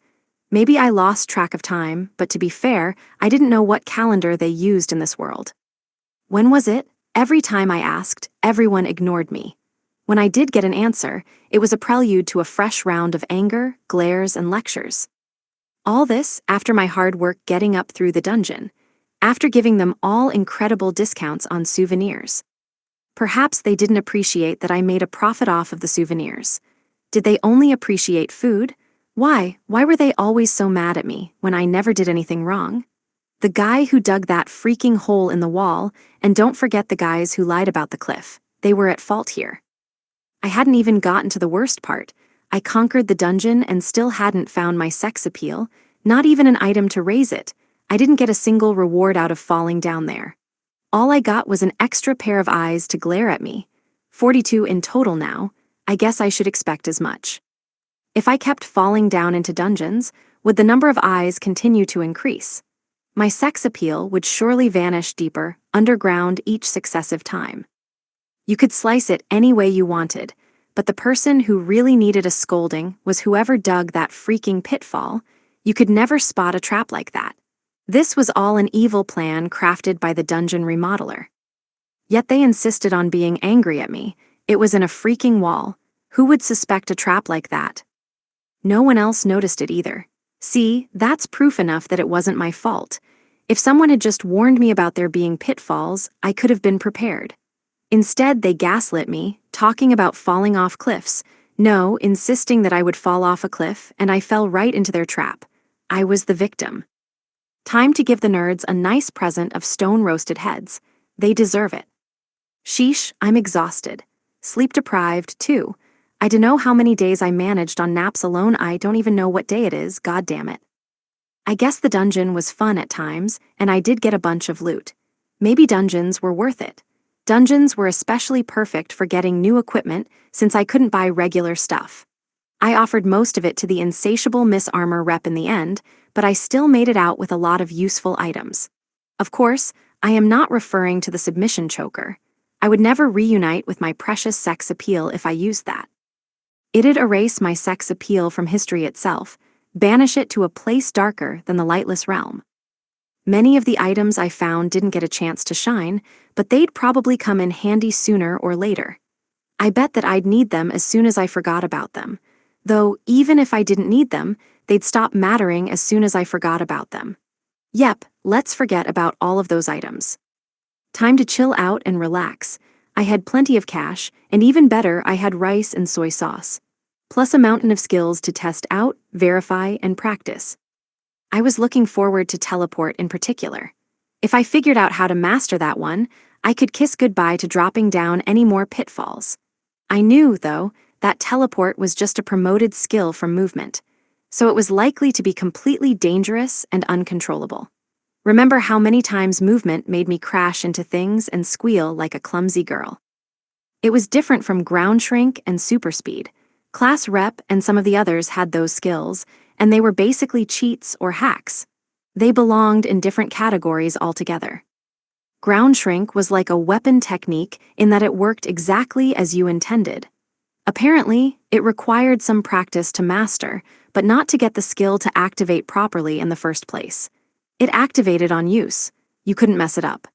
Maybe I lost track of time, but to be fair, I didn't know what calendar they used in this world. When was it? Every time I asked, everyone ignored me. When I did get an answer, it was a prelude to a fresh round of anger, glares, and lectures. All this after my hard work getting up through the dungeon, after giving them all incredible discounts on souvenirs. Perhaps they didn't appreciate that I made a profit off of the souvenirs. Did they only appreciate food? Why were they always so mad at me when I never did anything wrong? The guy who dug that freaking hole in the wall, and don't forget the guys who lied about the cliff, they were at fault here. I hadn't even gotten to the worst part. I conquered the dungeon and still hadn't found my sex appeal, not even an item to raise it. I didn't get a single reward out of falling down there. All I got was an extra pair of eyes to glare at me. 42 in total now. I guess I should expect as much. If I kept falling down into dungeons, would the number of eyes continue to increase? My sex appeal would surely vanish deeper, underground each successive time. You could slice it any way you wanted, but the person who really needed a scolding was whoever dug that freaking pitfall. You could never spot a trap like that. This was all an evil plan crafted by the dungeon remodeler. Yet they insisted on being angry at me. It was in a freaking wall. Who would suspect a trap like that? No one else noticed it either. See, that's proof enough that it wasn't my fault. If someone had just warned me about there being pitfalls, I could have been prepared. Instead, they gaslit me, talking about falling off cliffs. No, insisting that I would fall off a cliff, and I fell right into their trap. I was the victim. Time to give the nerds a nice present of stone-roasted heads. They deserve it. Sheesh, I'm exhausted. Sleep-deprived, too. I dunno how many days I managed on naps alone. I don't even know what day it is, goddammit. I guess the dungeon was fun at times, and I did get a bunch of loot. Maybe dungeons were worth it. Dungeons were especially perfect for getting new equipment since I couldn't buy regular stuff. I offered most of it to the insatiable Miss Armor Rep in the end, but I still made it out with a lot of useful items. Of course, I am not referring to the submission choker. I would never reunite with my precious sex appeal if I used that. It'd erase my sex appeal from history itself, banish it to a place darker than the lightless realm. Many of the items I found didn't get a chance to shine, but they'd probably come in handy sooner or later. I bet that I'd need them as soon as I forgot about them. Though, even if I didn't need them, they'd stop mattering as soon as I forgot about them. Yep, let's forget about all of those items. Time to chill out and relax. I had plenty of cash, and even better, I had rice and soy sauce. Plus a mountain of skills to test out, verify, and practice. I was looking forward to teleport in particular. If I figured out how to master that one, I could kiss goodbye to dropping down any more pitfalls. I knew, though, that teleport was just a promoted skill from movement, so it was likely to be completely dangerous and uncontrollable. Remember how many times movement made me crash into things and squeal like a clumsy girl. It was different from ground shrink and super speed. Class rep and some of the others had those skills, and they were basically cheats or hacks. They belonged in different categories altogether. Ground shrink was like a weapon technique in that it worked exactly as you intended. Apparently, it required some practice to master, but not to get the skill to activate properly in the first place. It activated on use. You couldn't mess it up.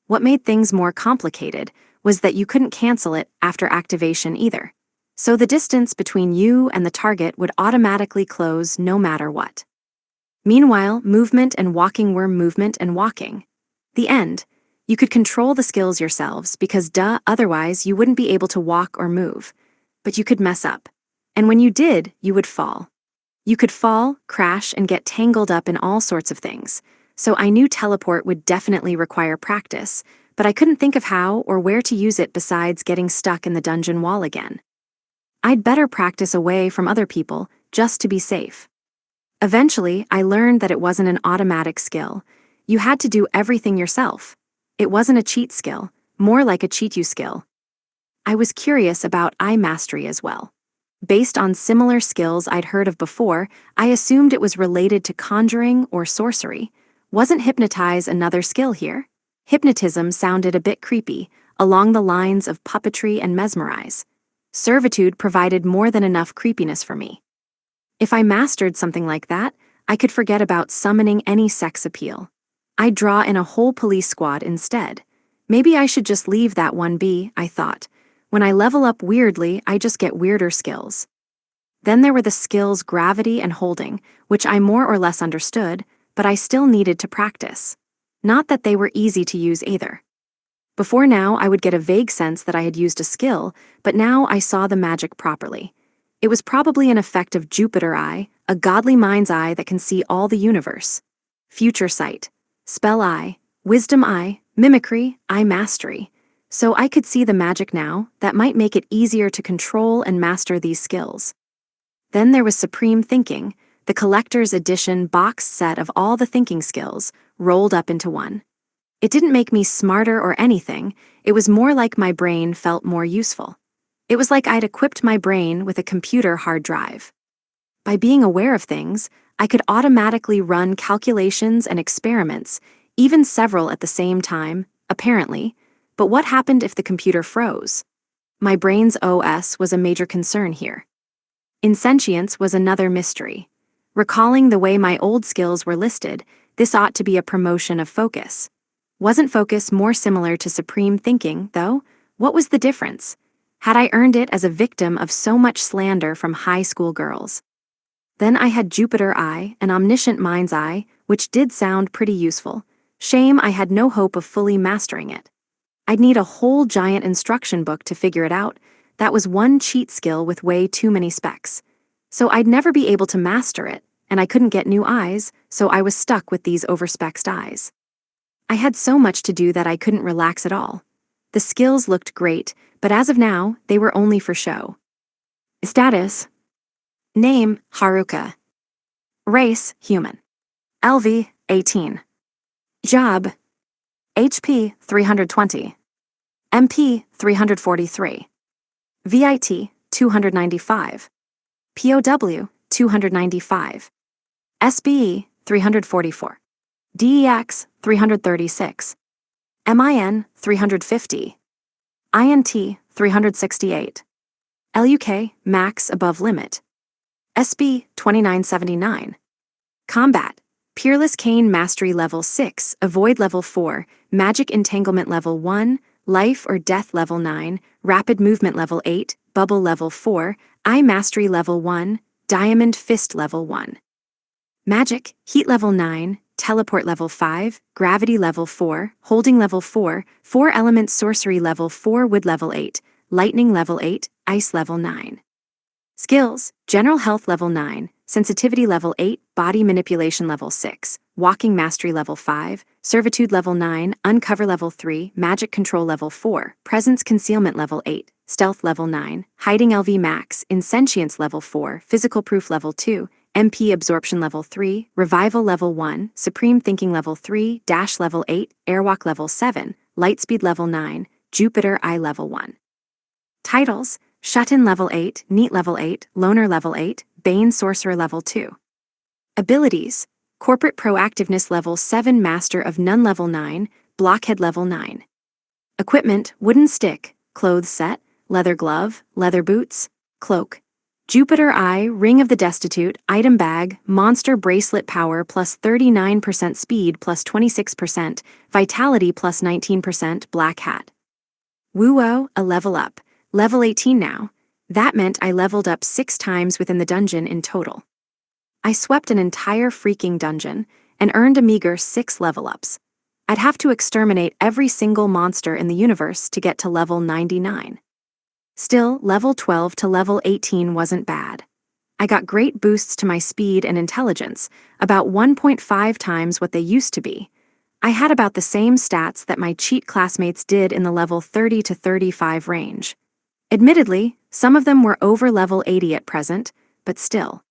What made things more complicated was that you couldn't cancel it after activation either. So the distance between you and the target would automatically close no matter what. Meanwhile, movement and walking were movement and walking. The end. You could control the skills yourselves because otherwise you wouldn't be able to walk or move. But you could mess up. And when you did, you would fall. You could fall, crash, and get tangled up in all sorts of things. So I knew teleport would definitely require practice, but I couldn't think of how or where to use it besides getting stuck in the dungeon wall again. I'd better practice away from other people, just to be safe. Eventually, I learned that it wasn't an automatic skill. You had to do everything yourself. It wasn't a cheat skill, more like a cheat you skill. I was curious about eye mastery as well. Based on similar skills I'd heard of before, I assumed it was related to conjuring or sorcery. Wasn't hypnotize another skill here? Hypnotism sounded a bit creepy, along the lines of puppetry and mesmerize. Servitude provided more than enough creepiness for me. If I mastered something like that, I could forget about summoning any sex appeal. I'd draw in a whole police squad instead. Maybe I should just leave that one be, I thought. When I level up weirdly, I just get weirder skills. Then there were the skills gravity and holding, which I more or less understood, but I still needed to practice. Not that they were easy to use either. Before now, I would get a vague sense that I had used a skill, but now I saw the magic properly. It was probably an effect of Jupiter Eye, a godly mind's eye that can see all the universe. Future sight, spell eye, wisdom eye, mimicry, eye mastery. So I could see the magic now that might make it easier to control and master these skills. Then there was Supreme Thinking, the collector's edition box set of all the thinking skills, rolled up into one. It didn't make me smarter or anything, it was more like my brain felt more useful. It was like I'd equipped my brain with a computer hard drive. By being aware of things, I could automatically run calculations and experiments, even several at the same time, apparently. But what happened if the computer froze? My brain's OS was a major concern here. Insentience was another mystery. Recalling the way my old skills were listed, this ought to be a promotion of focus. Wasn't focus more similar to supreme thinking, though? What was the difference? Had I earned it as a victim of so much slander from high school girls? Then I had Jupiter Eye, an omniscient mind's eye, which did sound pretty useful. Shame I had no hope of fully mastering it. I'd need a whole giant instruction book to figure it out. That was one cheat skill with way too many specs. So I'd never be able to master it, and I couldn't get new eyes, so I was stuck with these overspec'd eyes. I had so much to do that I couldn't relax at all. The skills looked great, but as of now, they were only for show. Status. Name, Haruka. Race, human. LV, 18. Job. HP, 320. MP, 343. VIT, 295. POW, 295. SBE, 344. DEX, 336. MIN, 350. INT, 368. LUK, max above limit. SB, 2979. Combat. Peerless Cane Mastery Level 6, Avoid Level 4, Magic Entanglement Level 1, Life or Death Level 9, Rapid Movement Level 8, Bubble Level 4, Eye Mastery Level 1, Diamond Fist Level 1. Magic, Heat Level 9, Teleport Level 5, Gravity Level 4, Holding Level 4, 4 Element Sorcery Level 4 Wood Level 8, Lightning Level 8, Ice Level 9. Skills, General Health Level 9, Sensitivity Level 8, Body Manipulation Level 6, Walking Mastery Level 5, Servitude Level 9, Uncover Level 3, Magic Control Level 4, Presence Concealment Level 8, Stealth Level 9, Hiding LV Max, Insentience Level 4, Physical Proof Level 2, MP Absorption Level 3, Revival Level 1, Supreme Thinking Level 3, Dash Level 8, Airwalk Level 7, Lightspeed Level 9, Jupiter Eye Level 1. Titles: Shut-in Level 8, Neat Level 8, Loner Level 8, Bane Sorcerer Level 2. Abilities: Corporate Proactiveness Level 7, Master of None Level 9, Blockhead Level 9. Equipment: Wooden Stick, Clothes Set, Leather Glove, Leather Boots, Cloak. Jupiter Eye, Ring of the Destitute, Item Bag, Monster Bracelet Power plus 39% Speed plus 26%, Vitality plus 19%, Black Hat. Woo-Oh, a level up. Level 18 now. That meant I leveled up 6 times within the dungeon in total. I swept an entire freaking dungeon and earned a meager 6 level ups. I'd have to exterminate every single monster in the universe to get to level 99. Still, level 12 to level 18 wasn't bad. I got great boosts to my speed and intelligence, about 1.5 times what they used to be. I had about the same stats that my cheat classmates did in the level 30 to 35 range. Admittedly, some of them were over level 80 at present, but still.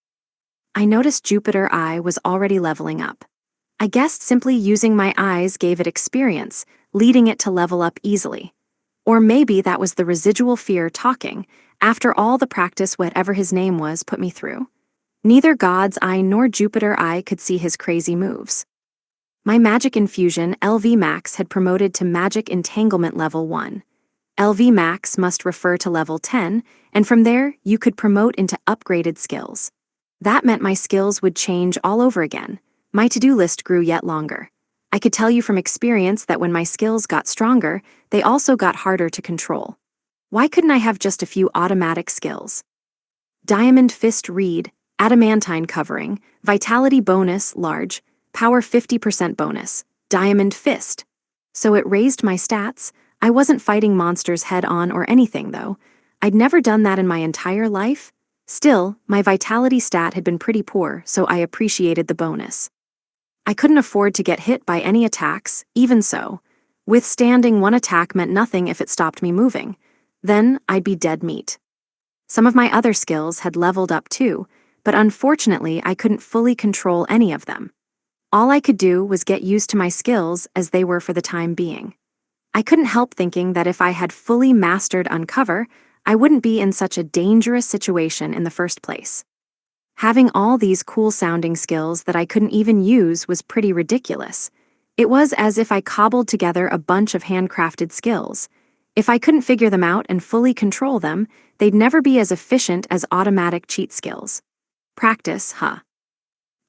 I noticed Jupiter Eye was already leveling up. I guessed simply using my eyes gave it experience, leading it to level up easily. Or maybe that was the residual fear talking, after all the practice whatever his name was put me through. Neither God's Eye nor Jupiter Eye could see his crazy moves. My magic infusion, LV Max, had promoted to Magic Entanglement Level 1. LV Max must refer to level 10, and from there, you could promote into upgraded skills. That meant my skills would change all over again. My to-do list grew yet longer. I could tell you from experience that when my skills got stronger, they also got harder to control. Why couldn't I have just a few automatic skills? Diamond Fist Reed, Adamantine Covering, Vitality Bonus, Large, Power 50% bonus, Diamond Fist. So it raised my stats. I wasn't fighting monsters head-on or anything, though. I'd never done that in my entire life. Still, my vitality stat had been pretty poor, so I appreciated the bonus. I couldn't afford to get hit by any attacks, even so. Withstanding one attack meant nothing if it stopped me moving. Then, I'd be dead meat. Some of my other skills had leveled up too, but unfortunately I couldn't fully control any of them. All I could do was get used to my skills as they were for the time being. I couldn't help thinking that if I had fully mastered Uncover, I wouldn't be in such a dangerous situation in the first place. Having all these cool-sounding skills that I couldn't even use was pretty ridiculous. It was as if I cobbled together a bunch of handcrafted skills. If I couldn't figure them out and fully control them, they'd never be as efficient as automatic cheat skills. Practice, huh?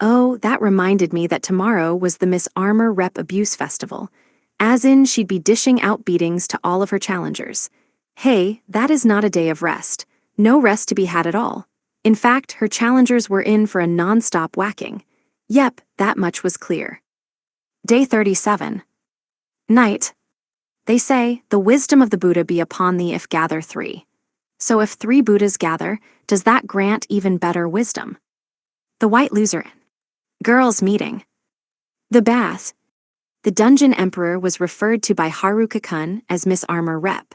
Oh, that reminded me that tomorrow was the Miss Armor Rep Abuse Festival. As in, she'd be dishing out beatings to all of her challengers. Hey, that is not a day of rest. No rest to be had at all. In fact, her challengers were in for a non-stop whacking. Yep, that much was clear. Day 37. Night. They say, the wisdom of the Buddha be upon thee if gather 3. So if 3 Buddhas gather, does that grant even better wisdom? The White Loser. Girls' meeting. The bath. The Dungeon Emperor was referred to by Haruka-kun as Miss Armor Rep,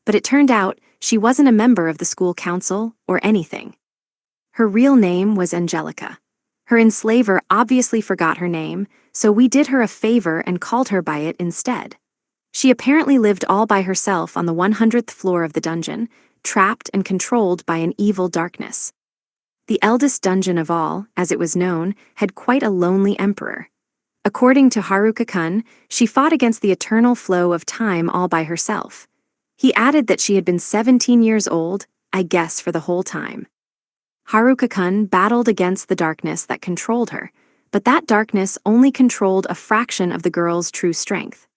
but it turned out she wasn't a member of the school council or anything. Her real name was Angelica. Her enslaver obviously forgot her name, so we did her a favor and called her by it instead. She apparently lived all by herself on the 100th floor of the dungeon, trapped and controlled by an evil darkness. The eldest dungeon of all, as it was known, had quite a lonely emperor. According to Haruka-kun, she fought against the eternal flow of time all by herself. He added that she had been 17 years old, I guess for the whole time. Haruka-kun battled against the darkness that controlled her, but that darkness only controlled a fraction of the girl's true strength.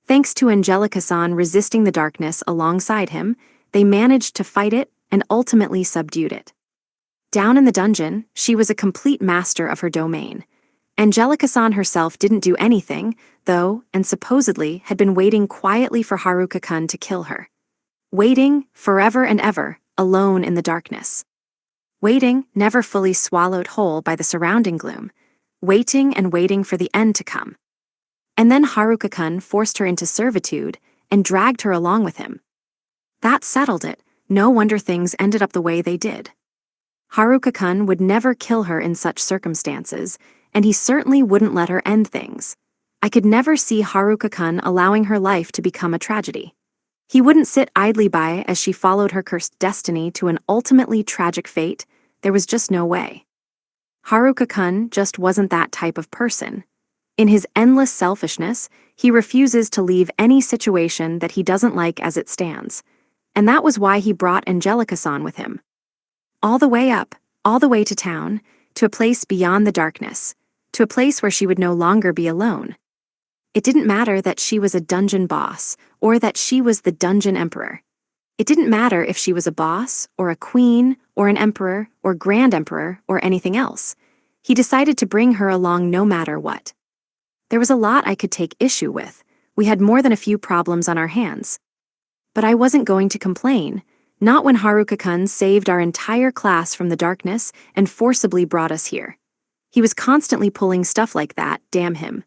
Thanks to Angelica-san resisting the darkness alongside him, they managed to fight it and ultimately subdued it. Down in the dungeon, she was a complete master of her domain. Angelica-san herself didn't do anything, though, and supposedly had been waiting quietly for Haruka-kun to kill her. Waiting, forever and ever, alone in the darkness. Waiting, never fully swallowed whole by the surrounding gloom. Waiting and waiting for the end to come. And then Haruka-kun forced her into servitude and dragged her along with him. That settled it. No wonder things ended up the way they did. Haruka-kun would never kill her in such circumstances, and he certainly wouldn't let her end things. I could never see Haruka-kun allowing her life to become a tragedy. He wouldn't sit idly by as she followed her cursed destiny to an ultimately tragic fate. There was just no way. Haruka-kun just wasn't that type of person. In his endless selfishness, he refuses to leave any situation that he doesn't like as it stands. And that was why he brought Angelica-san with him. All the way up, all the way to town, to a place beyond the darkness, to a place where she would no longer be alone. It didn't matter that she was a dungeon boss, or that she was the dungeon emperor. It didn't matter if she was a boss, or a queen, or an emperor, or grand emperor, or anything else. He decided to bring her along no matter what. There was a lot I could take issue with. We had more than a few problems on our hands. But I wasn't going to complain, not when Haruka-kun saved our entire class from the darkness and forcibly brought us here. He was constantly pulling stuff like that, damn him.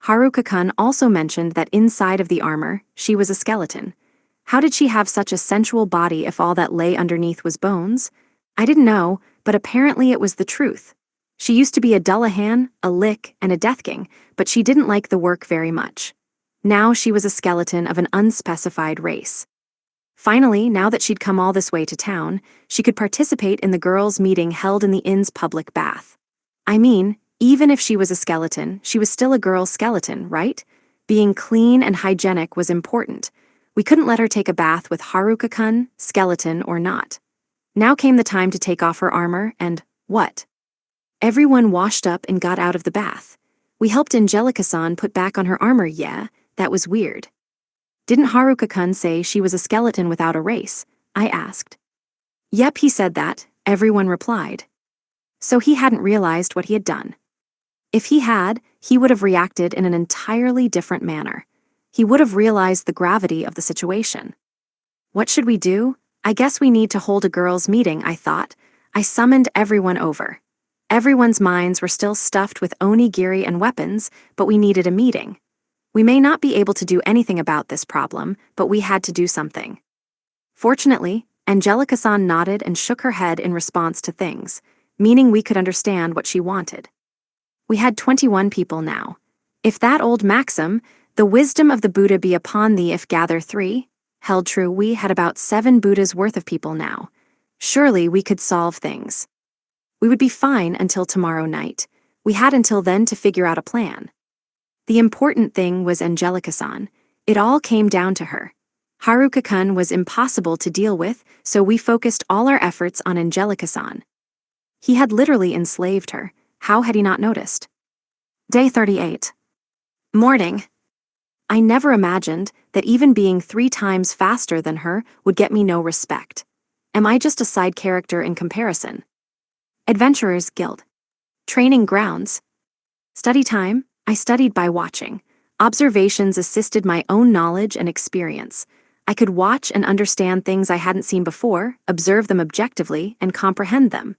Haruka-kun also mentioned that inside of the armor, she was a skeleton. How did she have such a sensual body if all that lay underneath was bones? I didn't know, but apparently it was the truth. She used to be a Dullahan, a Lick, and a Deathking, but she didn't like the work very much. Now she was a skeleton of an unspecified race. Finally, now that she'd come all this way to town, she could participate in the girls' meeting held in the inn's public bath. I mean, even if she was a skeleton, she was still a girl skeleton, right? Being clean and hygienic was important. We couldn't let her take a bath with Haruka-kun, skeleton or not. Now came the time to take off her armor, and what? Everyone washed up and got out of the bath. We helped Angelica-san put back on her armor, yeah, that was weird. Didn't Haruka-kun say she was a skeleton without a race? I asked. Yep, he said that, everyone replied. So he hadn't realized what he had done. If he had, he would have reacted in an entirely different manner. He would have realized the gravity of the situation. What should we do? I guess we need to hold a girls' meeting, I thought. I summoned everyone over. Everyone's minds were still stuffed with onigiri and weapons, but we needed a meeting. We may not be able to do anything about this problem, but we had to do something. Fortunately, Angelica-san nodded and shook her head in response to things, meaning we could understand what she wanted. We had 21 people now. If that old maxim, the wisdom of the Buddha be upon thee if gather three, held true, we had about 7 Buddhas worth of people now. Surely we could solve things. We would be fine until tomorrow night. We had until then to figure out a plan. The important thing was Angelica-san. It all came down to her. Haruka-kun was impossible to deal with, so we focused all our efforts on Angelica-san. He had literally enslaved her. How had he not noticed? Day 38. Morning. I never imagined that even being 3 times faster than her would get me no respect. Am I just a side character in comparison? Adventurers Guild. Training grounds. Study time. I studied by watching. Observations assisted my own knowledge and experience. I could watch and understand things I hadn't seen before, observe them objectively, and comprehend them.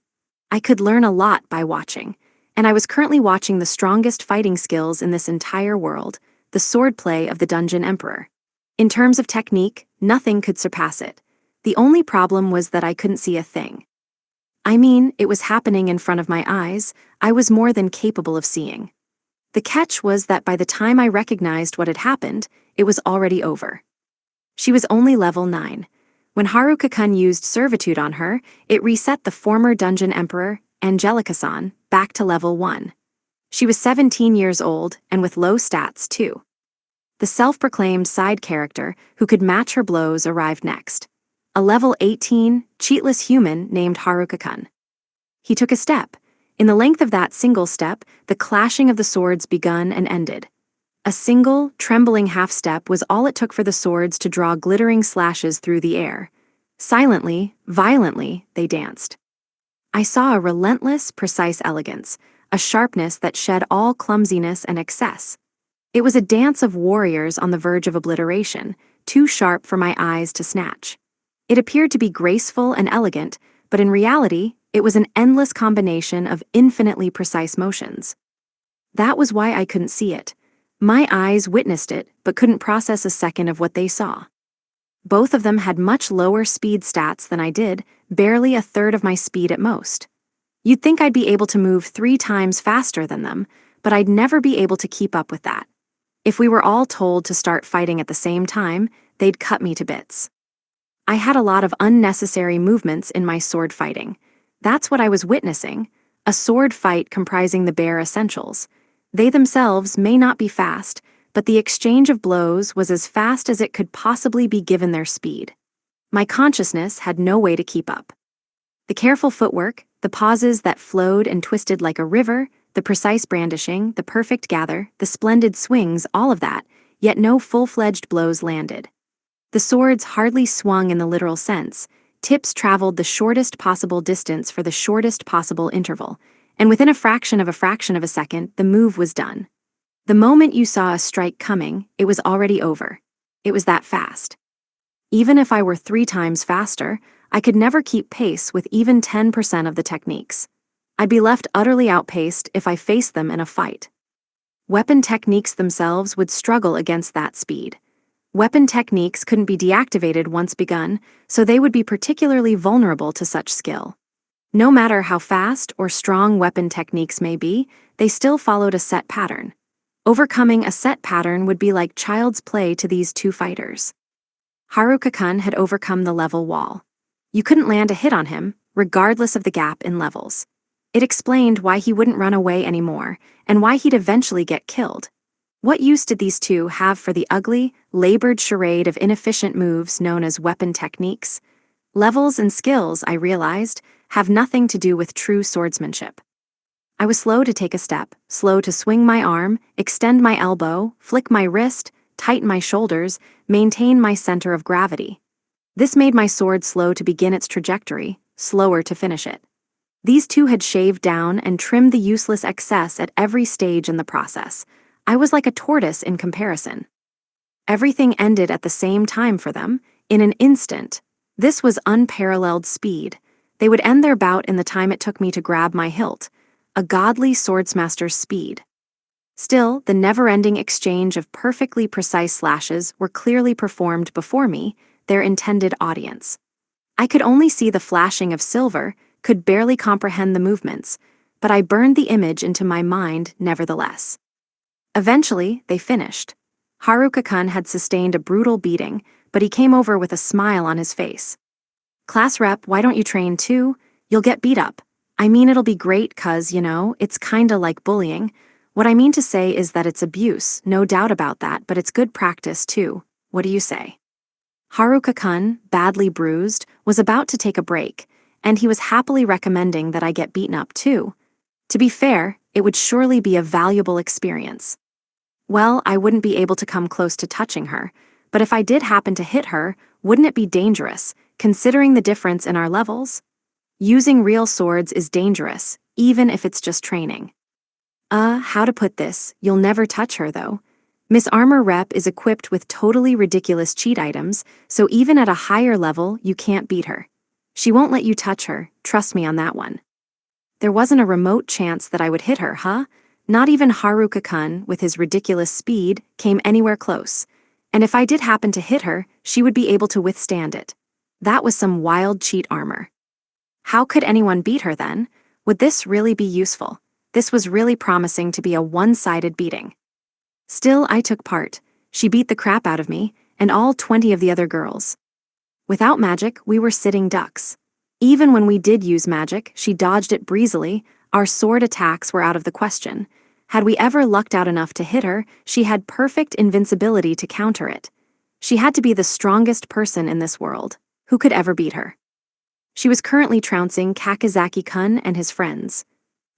I could learn a lot by watching, and I was currently watching the strongest fighting skills in this entire world, the swordplay of the Dungeon Emperor. In terms of technique, nothing could surpass it. The only problem was that I couldn't see a thing. I mean, it was happening in front of my eyes. I was more than capable of seeing. The catch was that by the time I recognized what had happened, it was already over. She was only level 9. When Haruka-kun used servitude on her, it reset the former Dungeon Emperor, Angelica-san, back to level 1. She was 17 years old, and with low stats too. The self-proclaimed side character who could match her blows arrived next. A level 18, cheatless human named Haruka-kun. He took a step. In the length of that single step, the clashing of the swords begun and ended. A single, trembling half-step was all it took for the swords to draw glittering slashes through the air. Silently, violently, they danced. I saw a relentless, precise elegance, a sharpness that shed all clumsiness and excess. It was a dance of warriors on the verge of obliteration, too sharp for my eyes to snatch. It appeared to be graceful and elegant, but in reality, it was an endless combination of infinitely precise motions. That was why I couldn't see it. My eyes witnessed it, but couldn't process a second of what they saw. Both of them had much lower speed stats than I did, barely a third of my speed at most. You'd think I'd be able to move 3 times faster than them, but I'd never be able to keep up with that. If we were all told to start fighting at the same time, they'd cut me to bits. I had a lot of unnecessary movements in my sword fighting. That's what I was witnessing, a sword fight comprising the bare essentials. They themselves may not be fast, but the exchange of blows was as fast as it could possibly be given their speed. My consciousness had no way to keep up. The careful footwork, the pauses that flowed and twisted like a river, the precise brandishing, the perfect gather, the splendid swings, all of that, yet no full-fledged blows landed. The swords hardly swung in the literal sense. Tips traveled the shortest possible distance for the shortest possible interval, and within a fraction of a second, the move was done. The moment you saw a strike coming, it was already over. It was that fast. Even if I were 3 times faster, I could never keep pace with even 10% of the techniques. I'd be left utterly outpaced if I faced them in a fight. Weapon techniques themselves would struggle against that speed. Weapon techniques couldn't be deactivated once begun, so they would be particularly vulnerable to such skill. No matter how fast or strong weapon techniques may be, they still followed a set pattern. Overcoming a set pattern would be like child's play to these two fighters. Haruka-kun had overcome the level wall. You couldn't land a hit on him, regardless of the gap in levels. It explained why he wouldn't run away anymore, and why he'd eventually get killed. What use did these two have for the ugly, labored charade of inefficient moves known as weapon techniques? Levels and skills, I realized, have nothing to do with true swordsmanship. I was slow to take a step, slow to swing my arm, extend my elbow, flick my wrist, tighten my shoulders, maintain my center of gravity. This made my sword slow to begin its trajectory, slower to finish it. These two had shaved down and trimmed the useless excess at every stage in the process. I was like a tortoise in comparison. Everything ended at the same time for them, in an instant. This was unparalleled speed. They would end their bout in the time it took me to grab my hilt, a godly swordsmaster's speed. Still, the never-ending exchange of perfectly precise slashes were clearly performed before me, their intended audience. I could only see the flashing of silver, could barely comprehend the movements, but I burned the image into my mind nevertheless. Eventually, they finished. Haruka-kun had sustained a brutal beating, but he came over with a smile on his face. "Class rep, why don't you train too? You'll get beat up. I mean, it'll be great 'cause, it's kinda like bullying. What I mean to say is that it's abuse, no doubt about that, but it's good practice too. What do you say?" Haruka-kun, badly bruised, was about to take a break, and he was happily recommending that I get beaten up too. To be fair, it would surely be a valuable experience. Well, I wouldn't be able to come close to touching her, but if I did happen to hit her, wouldn't it be dangerous, considering the difference in our levels? Using real swords is dangerous, even if it's just training. How to put this, you'll never touch her though. Miss Armor Rep is equipped with totally ridiculous cheat items, so even at a higher level, you can't beat her. She won't let you touch her, trust me on that one. There wasn't a remote chance that I would hit her, huh? Not even Haruka-kun, with his ridiculous speed, came anywhere close. And if I did happen to hit her, she would be able to withstand it. That was some wild cheat armor. How could anyone beat her then? Would this really be useful? This was really promising to be a one-sided beating. Still, I took part. She beat the crap out of me, and all 20 of the other girls. Without magic, we were sitting ducks. Even when we did use magic, she dodged it breezily. Our sword attacks were out of the question. Had we ever lucked out enough to hit her, she had perfect invincibility to counter it. She had to be the strongest person in this world. Who could ever beat her? She was currently trouncing Kakizaki-kun and his friends.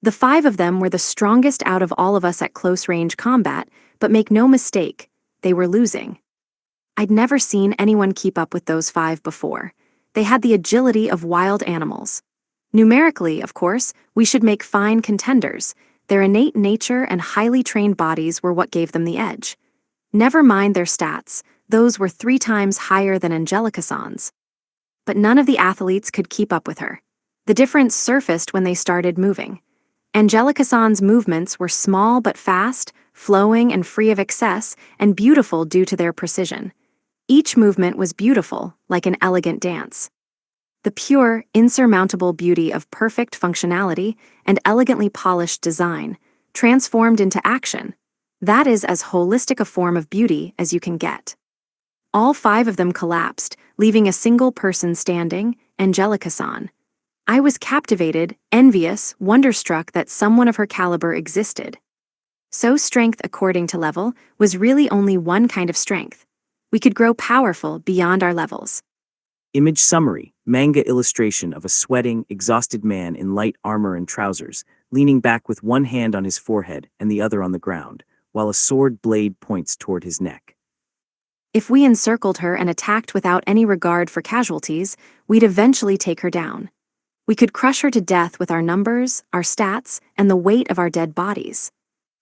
The 5 of them were the strongest out of all of us at close-range combat, but make no mistake, they were losing. I'd never seen anyone keep up with those 5 before. They had the agility of wild animals. Numerically, of course, we should make fine contenders. Their innate nature and highly trained bodies were what gave them the edge. Never mind their stats, those were 3 times higher than Angelica-san's. But none of the athletes could keep up with her. The difference surfaced when they started moving. Angelica-san's movements were small but fast, flowing and free of excess, and beautiful due to their precision. Each movement was beautiful, like an elegant dance. The pure, insurmountable beauty of perfect functionality and elegantly polished design, transformed into action. That is as holistic a form of beauty as you can get. All 5 of them collapsed, leaving a single person standing, Angelica-san. I was captivated, envious, wonderstruck that someone of her caliber existed. So strength, according to level, was really only one kind of strength. We could grow powerful beyond our levels. Image summary, manga illustration of a sweating, exhausted man in light armor and trousers, leaning back with one hand on his forehead and the other on the ground, while a sword blade points toward his neck. If we encircled her and attacked without any regard for casualties, we'd eventually take her down. We could crush her to death with our numbers, our stats, and the weight of our dead bodies.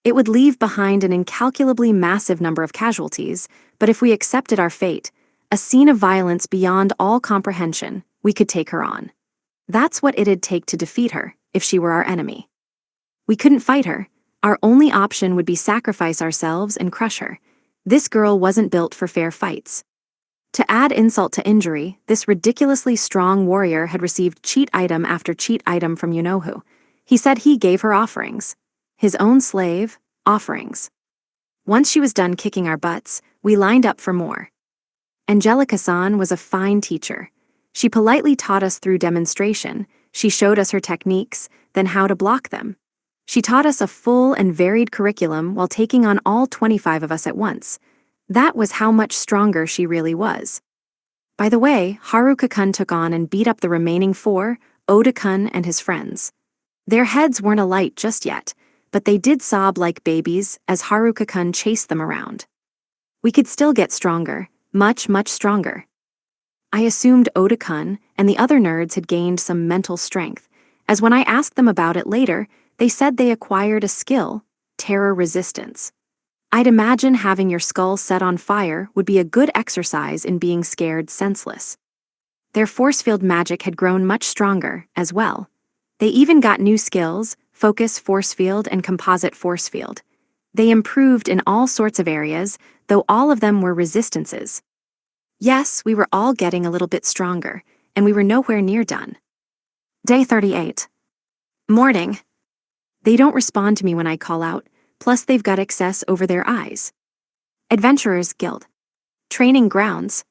It would leave behind an incalculably massive number of casualties, but if we accepted our fate, a scene of violence beyond all comprehension, we could take her on. That's what it'd take to defeat her, if she were our enemy. We couldn't fight her. Our only option would be sacrifice ourselves and crush her. This girl wasn't built for fair fights. To add insult to injury, this ridiculously strong warrior had received cheat item after cheat item from you-know-who. He said he gave her offerings. His own slave, offerings. Once she was done kicking our butts, we lined up for more. Angelica-san was a fine teacher. She politely taught us through demonstration, she showed us her techniques, then how to block them. She taught us a full and varied curriculum while taking on all 25 of us at once. That was how much stronger she really was. By the way, Haruka-kun took on and beat up the remaining 4, Oda-kun and his friends. Their heads weren't alight just yet, but they did sob like babies as Haruka-kun chased them around. We could still get stronger, much, much stronger. I assumed Oda-kun and the other nerds had gained some mental strength, as when I asked them about it later, they said they acquired a skill, terror resistance. I'd imagine having your skull set on fire would be a good exercise in being scared senseless. Their force field magic had grown much stronger, as well. They even got new skills, focus force field and composite force field. They improved in all sorts of areas, though all of them were resistances. Yes, we were all getting a little bit stronger, and we were nowhere near done. Day 38. Morning. They don't respond to me when I call out, plus they've got excess over their eyes. Adventurers Guild. Training grounds.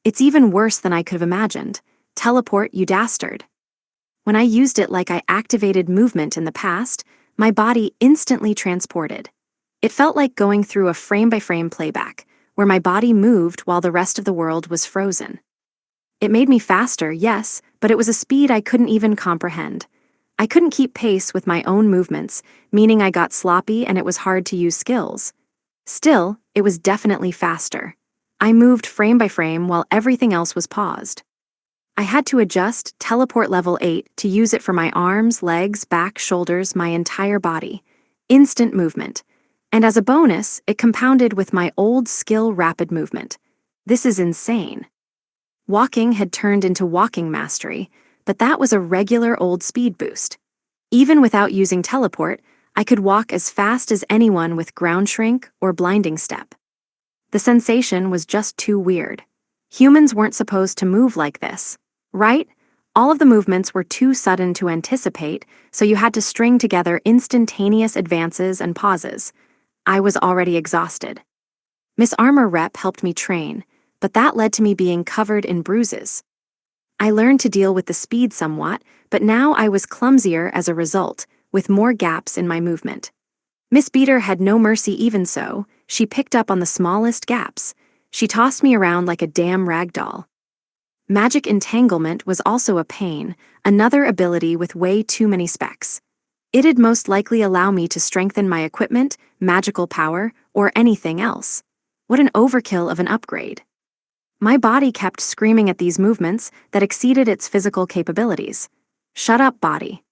It's even worse than I could have imagined. Teleport, you dastard. When I used it like I activated movement in the past, my body instantly transported. It felt like going through a frame-by-frame playback, where my body moved while the rest of the world was frozen. It made me faster, yes, but it was a speed I couldn't even comprehend. I couldn't keep pace with my own movements, meaning I got sloppy and it was hard to use skills. Still, it was definitely faster. I moved frame by frame while everything else was paused. I had to adjust teleport level 8 to use it for my arms, legs, back, shoulders, my entire body. Instant movement. And as a bonus, it compounded with my old skill rapid movement. This is insane. Walking had turned into walking mastery, but that was a regular old speed boost. Even without using teleport, I could walk as fast as anyone with ground shrink or blinding step. The sensation was just too weird. Humans weren't supposed to move like this, right? All of the movements were too sudden to anticipate, so you had to string together instantaneous advances and pauses. I was already exhausted. Miss Armor Rep helped me train, but that led to me being covered in bruises. I learned to deal with the speed somewhat, but now I was clumsier as a result, with more gaps in my movement. Miss Beater had no mercy even so, she picked up on the smallest gaps. She tossed me around like a damn rag doll. Magic Entanglement was also a pain, another ability with way too many specs. It'd most likely allow me to strengthen my equipment, magical power, or anything else. What an overkill of an upgrade. My body kept screaming at these movements that exceeded its physical capabilities. Shut up, body.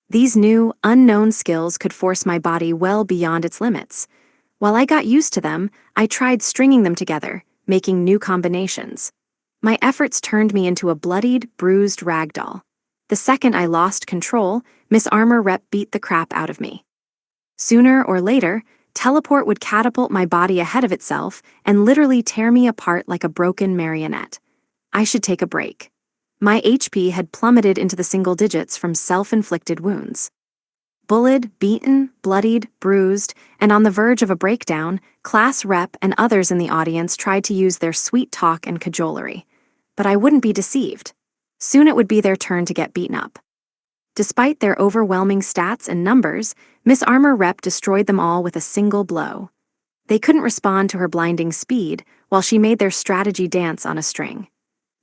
These new, unknown skills could force my body well beyond its limits. While I got used to them, I tried stringing them together, making new combinations. My efforts turned me into a bloodied, bruised ragdoll. The second I lost control, Miss Armor Rep beat the crap out of me. Sooner or later, Teleport would catapult my body ahead of itself and literally tear me apart like a broken marionette. I should take a break. My HP had plummeted into the single digits from self-inflicted wounds. Bullied, beaten, bloodied, bruised, and on the verge of a breakdown, class rep and others in the audience tried to use their sweet talk and cajolery. But I wouldn't be deceived. Soon it would be their turn to get beaten up. Despite their overwhelming stats and numbers, Miss Armor Rep destroyed them all with a single blow. They couldn't respond to her blinding speed while she made their strategy dance on a string.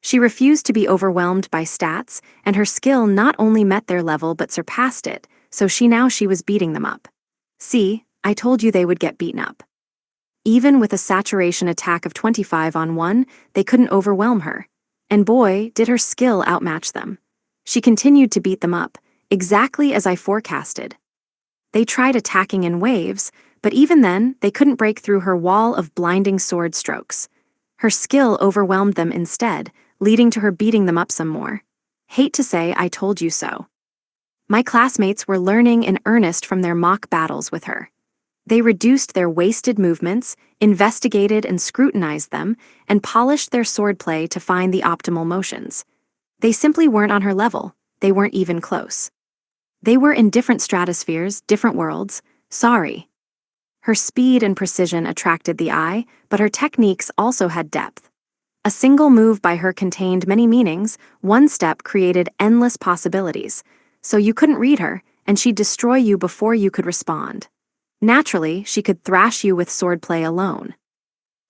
She refused to be overwhelmed by stats, and her skill not only met their level but surpassed it, so she was beating them up. See, I told you they would get beaten up. Even with a saturation attack of 25 on 1, they couldn't overwhelm her. And boy, did her skill outmatch them. She continued to beat them up, exactly as I forecasted. They tried attacking in waves, but even then, they couldn't break through her wall of blinding sword strokes. Her skill overwhelmed them instead, leading to her beating them up some more. Hate to say I told you so. My classmates were learning in earnest from their mock battles with her. They reduced their wasted movements, investigated and scrutinized them, and polished their swordplay to find the optimal motions. They simply weren't on her level. They weren't even close. They were in different stratospheres, different worlds. Sorry. Her speed and precision attracted the eye, but her techniques also had depth. A single move by her contained many meanings, one step created endless possibilities. So you couldn't read her, and she'd destroy you before you could respond. Naturally, she could thrash you with swordplay alone.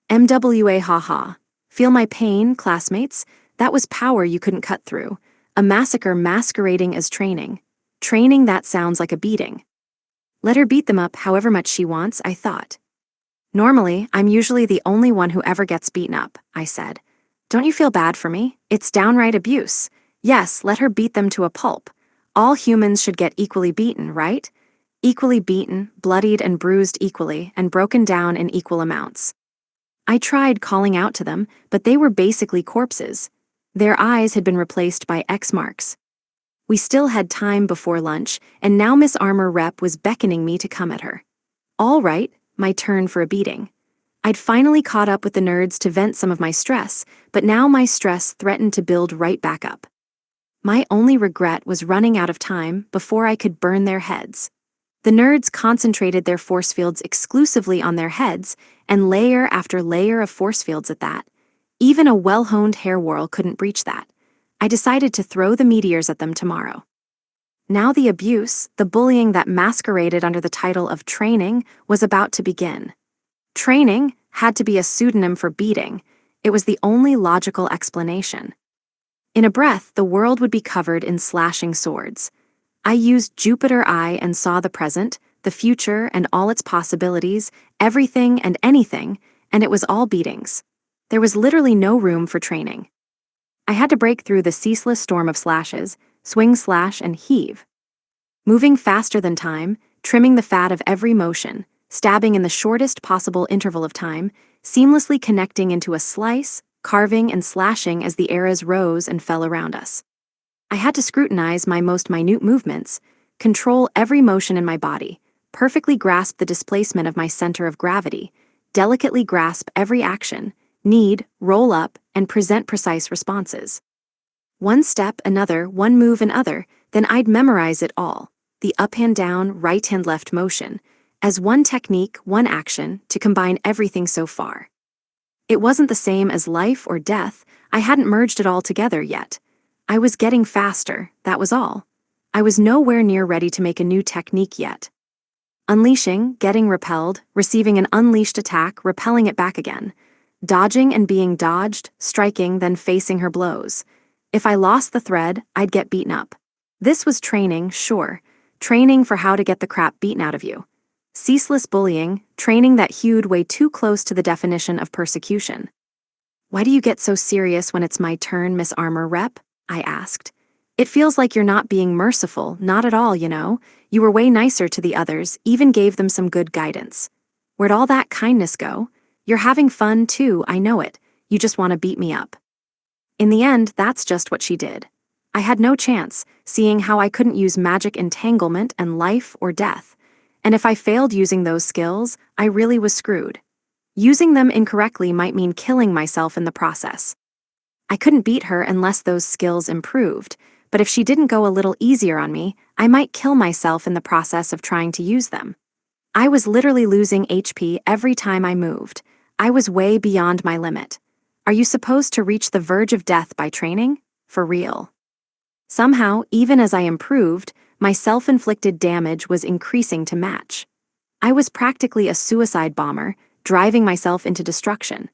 MWA haha. Feel my pain, classmates? That was power you couldn't cut through. A massacre masquerading as training. Training that sounds like a beating. Let her beat them up however much she wants, I thought. Normally, I'm usually the only one who ever gets beaten up, I said. Don't you feel bad for me? It's downright abuse. Yes, let her beat them to a pulp. All humans should get equally beaten, right? Equally beaten, bloodied and bruised equally, and broken down in equal amounts. I tried calling out to them, but they were basically corpses. Their eyes had been replaced by X marks. We still had time before lunch, and now Miss Armor Rep was beckoning me to come at her. All right, my turn for a beating. I'd finally caught up with the nerds to vent some of my stress, but now my stress threatened to build right back up. My only regret was running out of time before I could burn their heads. The nerds concentrated their force fields exclusively on their heads, and layer after layer of force fields at that. Even a well-honed hair whorl couldn't breach that. I decided to throw the meteors at them tomorrow. Now the abuse, the bullying that masqueraded under the title of training, was about to begin. Training had to be a pseudonym for beating. It was the only logical explanation. In a breath, the world would be covered in slashing swords. I used Jupiter Eye and saw the present, the future and all its possibilities, everything and anything, and it was all beatings. There was literally no room for training. I had to break through the ceaseless storm of slashes, swing, slash, and heave. Moving faster than time, trimming the fat of every motion, stabbing in the shortest possible interval of time, seamlessly connecting into a slice, carving and slashing as the eras rose and fell around us. I had to scrutinize my most minute movements, control every motion in my body, perfectly grasp the displacement of my center of gravity, delicately grasp every action, knead, roll up, and present precise responses. One step, another, one move, another, then I'd memorize it all, the up-hand-down, right-hand-left motion, as one technique, one action, to combine everything so far. It wasn't the same as life or death. I hadn't merged it all together yet. I was getting faster, that was all. I was nowhere near ready to make a new technique yet. Unleashing, getting repelled, receiving an unleashed attack, repelling it back again. Dodging and being dodged, striking, then facing her blows. If I lost the thread, I'd get beaten up. This was training, sure. Training for how to get the crap beaten out of you. Ceaseless bullying, training that hewed way too close to the definition of persecution. Why do you get so serious when it's my turn, Miss Armor Rep? I asked. It feels like you're not being merciful, not at all, you know. You were way nicer to the others, even gave them some good guidance. Where'd all that kindness go? You're having fun too, I know it. You just want to beat me up. In the end, that's just what she did. I had no chance, seeing how I couldn't use magic entanglement and life or death. and if I failed using those skills, I really was screwed. Using them incorrectly might mean killing myself in the process. I couldn't beat her unless those skills improved, but if she didn't go a little easier on me, I might kill myself in the process of trying to use them. I was literally losing HP every time I moved. I was way beyond my limit. Are you supposed to reach the verge of death by training? For real. Somehow, even as I improved, my self-inflicted damage was increasing to match. I was practically a suicide bomber, driving myself into destruction.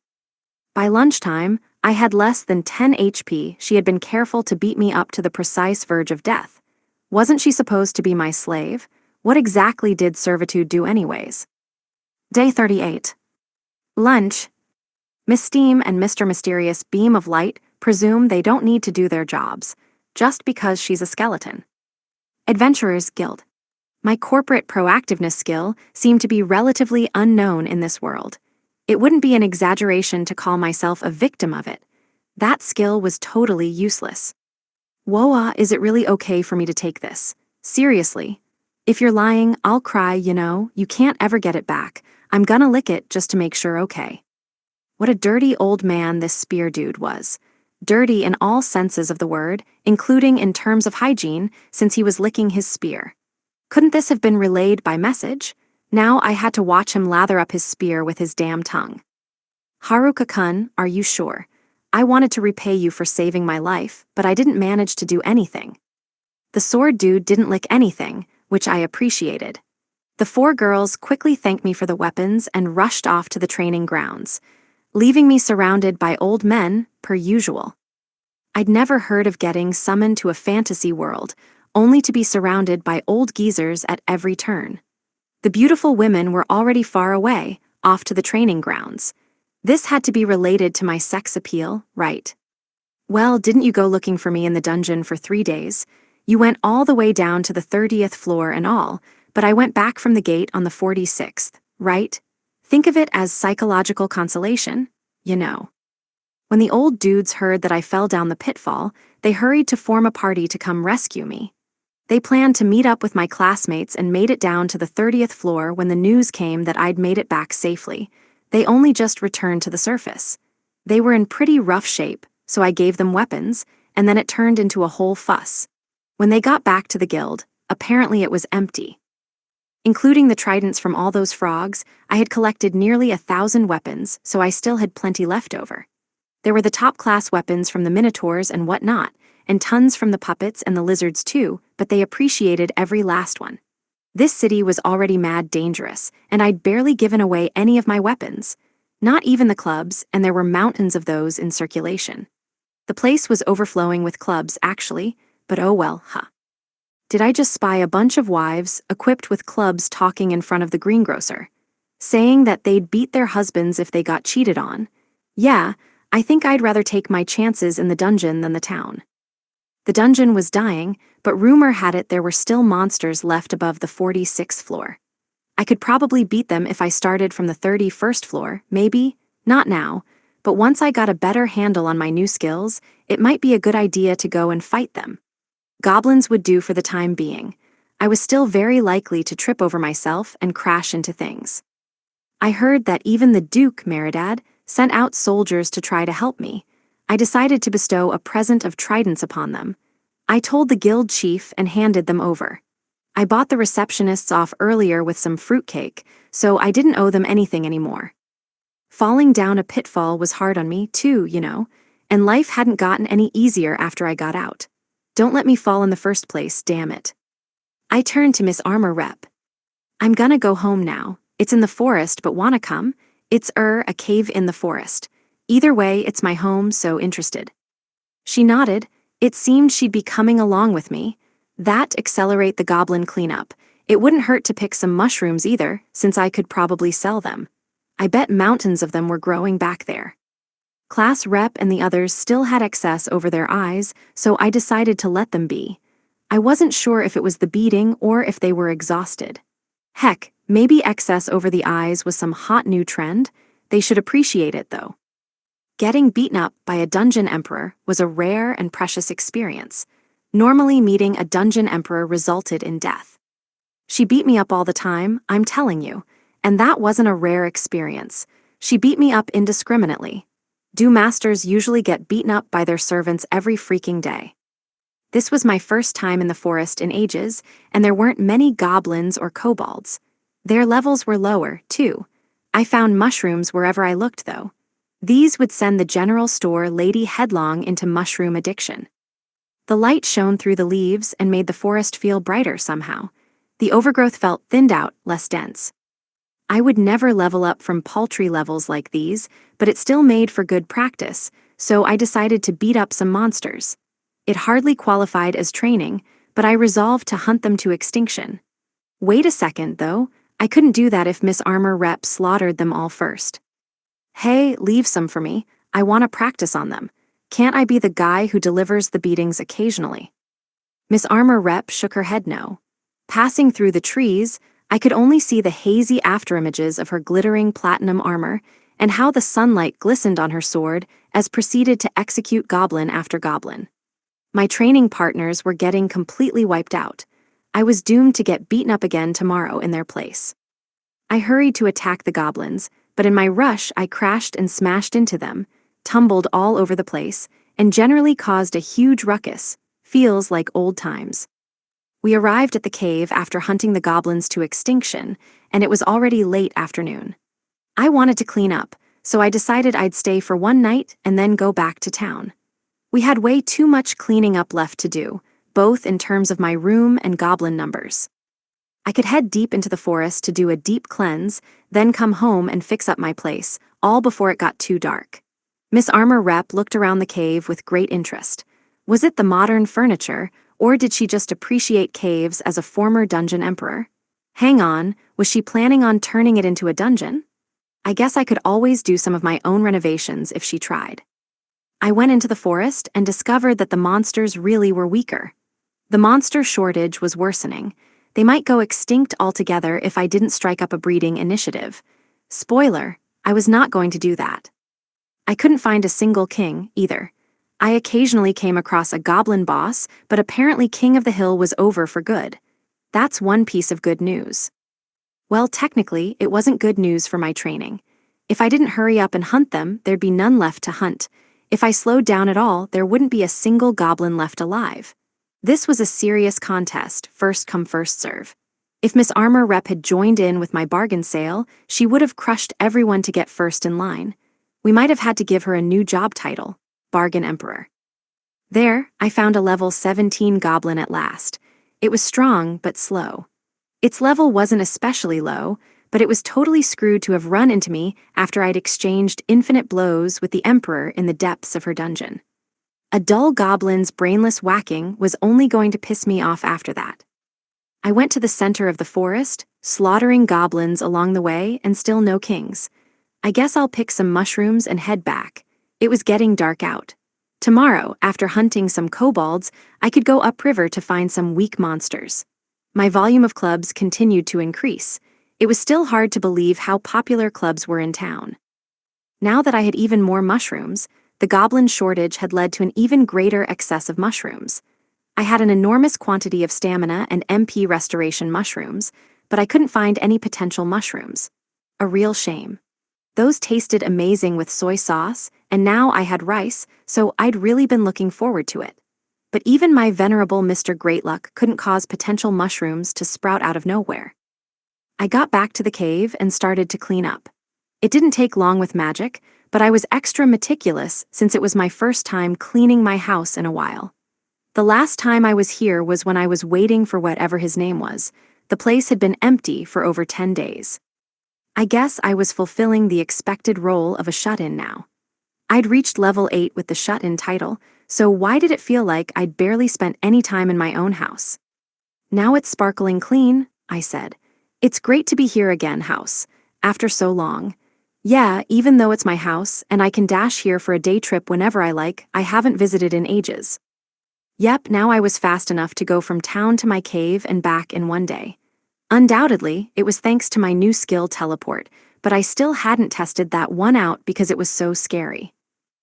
By lunchtime, I had less than 10 HP. She had been careful to beat me up to the precise verge of death. Wasn't she supposed to be my slave? What exactly did servitude do anyways? Day 38. Lunch. Miss Steam and Mr. Mysterious Beam of Light presume they don't need to do their jobs, just because she's a skeleton. Adventurers Guild. My corporate proactiveness skill seemed to be relatively unknown in this world. It wouldn't be an exaggeration to call myself a victim of it. That skill was totally useless. Woa, is it really okay for me to take this? Seriously. If you're lying, I'll cry, you can't ever get it back. I'm gonna lick it just to make sure, okay. What a dirty old man this spear dude was. Dirty in all senses of the word, including in terms of hygiene, since he was licking his spear. Couldn't this have been relayed by message? Now I had to watch him lather up his spear with his damn tongue. Haruka-kun, are you sure? I wanted to repay you for saving my life, but I didn't manage to do anything. The sword dude didn't lick anything, which I appreciated. The 4 girls quickly thanked me for the weapons and rushed off to the training grounds, leaving me surrounded by old men, per usual. I'd never heard of getting summoned to a fantasy world, only to be surrounded by old geezers at every turn. The beautiful women were already far away, off to the training grounds. This had to be related to my sex appeal, right? Well, didn't you go looking for me in the dungeon for 3 days? You went all the way down to the 30th floor and all, but I went back from the gate on the 46th, right? Think of it as psychological consolation, When the old dudes heard that I fell down the pitfall, they hurried to form a party to come rescue me. They planned to meet up with my classmates and made it down to the 30th floor when the news came that I'd made it back safely. They only just returned to the surface. They were in pretty rough shape, so I gave them weapons, and then it turned into a whole fuss. When they got back to the guild, apparently it was empty. Including the tridents from all those frogs, I had collected nearly 1,000 weapons, so I still had plenty left over. There were the top-class weapons from the minotaurs and whatnot, and tons from the puppets and the lizards too, but they appreciated every last one. This city was already mad dangerous, and I'd barely given away any of my weapons. Not even the clubs, and there were mountains of those in circulation. The place was overflowing with clubs, actually, but oh well, huh. Did I just spy a bunch of wives, equipped with clubs talking in front of the greengrocer, saying that they'd beat their husbands if they got cheated on? Yeah, I think I'd rather take my chances in the dungeon than the town. The dungeon was dying, but rumor had it there were still monsters left above the 46th floor. I could probably beat them if I started from the 31st floor, maybe, not now, but once I got a better handle on my new skills, it might be a good idea to go and fight them. Goblins would do for the time being. I was still very likely to trip over myself and crash into things. I heard that even the Duke Meridad sent out soldiers to try to help me. I decided to bestow a present of tridents upon them. I told the guild chief and handed them over. I bought the receptionists off earlier with some fruitcake, so I didn't owe them anything anymore. Falling down a pitfall was hard on me, too, and life hadn't gotten any easier after I got out. Don't let me fall in the first place, damn it. I turned to Miss Armor Rep. I'm gonna go home now. It's in the forest, but wanna come? It's a cave in the forest. Either way, it's my home, so interested. She nodded. It seemed she'd be coming along with me. That accelerate the goblin cleanup. It wouldn't hurt to pick some mushrooms either, since I could probably sell them. I bet mountains of them were growing back there. Class rep and the others still had excess over their eyes, so I decided to let them be. I wasn't sure if it was the beating or if they were exhausted. Heck, maybe excess over the eyes was some hot new trend. They should appreciate it, though. Getting beaten up by a dungeon emperor was a rare and precious experience. Normally, meeting a dungeon emperor resulted in death. She beat me up all the time, I'm telling you. And that wasn't a rare experience. She beat me up indiscriminately. Do masters usually get beaten up by their servants every freaking day? This was my first time in the forest in ages, and there weren't many goblins or kobolds. Their levels were lower, too. I found mushrooms wherever I looked, though. These would send the general store lady headlong into mushroom addiction. The light shone through the leaves and made the forest feel brighter somehow. The overgrowth felt thinned out, less dense. I would never level up from paltry levels like these, but it still made for good practice, so I decided to beat up some monsters. It hardly qualified as training, but I resolved to hunt them to extinction. Wait a second, though. I couldn't do that if Miss Armor Rep slaughtered them all first. Hey, leave some for me. I want to practice on them. Can't I be the guy who delivers the beatings occasionally? Miss Armor Rep shook her head no. Passing through the trees, I could only see the hazy afterimages of her glittering platinum armor and how the sunlight glistened on her sword as proceeded to execute goblin after goblin. My training partners were getting completely wiped out. I was doomed to get beaten up again tomorrow in their place. I hurried to attack the goblins, but in my rush I crashed and smashed into them, tumbled all over the place, and generally caused a huge ruckus. Feels like old times. We arrived at the cave after hunting the goblins to extinction, and it was already late afternoon. I wanted to clean up, so I decided I'd stay for one night and then go back to town. We had way too much cleaning up left to do, both in terms of my room and goblin numbers. I could head deep into the forest to do a deep cleanse, then come home and fix up my place, all before it got too dark. Miss Armor Rep looked around the cave with great interest. Was it the modern furniture, or did she just appreciate caves as a former dungeon emperor? Hang on, was she planning on turning it into a dungeon? I guess I could always do some of my own renovations if she tried. I went into the forest and discovered that the monsters really were weaker. The monster shortage was worsening. They might go extinct altogether if I didn't strike up a breeding initiative. Spoiler, I was not going to do that. I couldn't find a single king, either. I occasionally came across a goblin boss, but apparently King of the Hill was over for good. That's one piece of good news. Well, technically, it wasn't good news for my training. If I didn't hurry up and hunt them, there'd be none left to hunt. If I slowed down at all, there wouldn't be a single goblin left alive. This was a serious contest, first come first serve. If Miss Armor Rep had joined in with my bargain sale, she would have crushed everyone to get first in line. We might have had to give her a new job title, Bargain Emperor. There, I found a level 17 goblin at last. It was strong, but slow. Its level wasn't especially low, but it was totally screwed to have run into me after I'd exchanged infinite blows with the Emperor in the depths of her dungeon. A dull goblin's brainless whacking was only going to piss me off after that. I went to the center of the forest, slaughtering goblins along the way and still no kings. I guess I'll pick some mushrooms and head back. It was getting dark out. Tomorrow, after hunting some kobolds, I could go upriver to find some weak monsters. My volume of clubs continued to increase. It was still hard to believe how popular clubs were in town. Now that I had even more mushrooms, the goblin shortage had led to an even greater excess of mushrooms. I had an enormous quantity of stamina and MP restoration mushrooms, but I couldn't find any potential mushrooms. A real shame. Those tasted amazing with soy sauce, and now I had rice, so I'd really been looking forward to it. But even my venerable Mr. Greatluck couldn't cause potential mushrooms to sprout out of nowhere. I got back to the cave and started to clean up. It didn't take long with magic, but I was extra meticulous since it was my first time cleaning my house in a while. The last time I was here was when I was waiting for whatever his name was. The place had been empty for over 10 days. I guess I was fulfilling the expected role of a shut-in now. I'd reached level 8 with the shut-in title, so why did it feel like I'd barely spent any time in my own house? Now it's sparkling clean, I said. It's great to be here again, house, after so long. Yeah, even though it's my house, and I can dash here for a day trip whenever I like, I haven't visited in ages. Yep, now I was fast enough to go from town to my cave and back in one day. Undoubtedly, it was thanks to my new skill teleport, but I still hadn't tested that one out because it was so scary.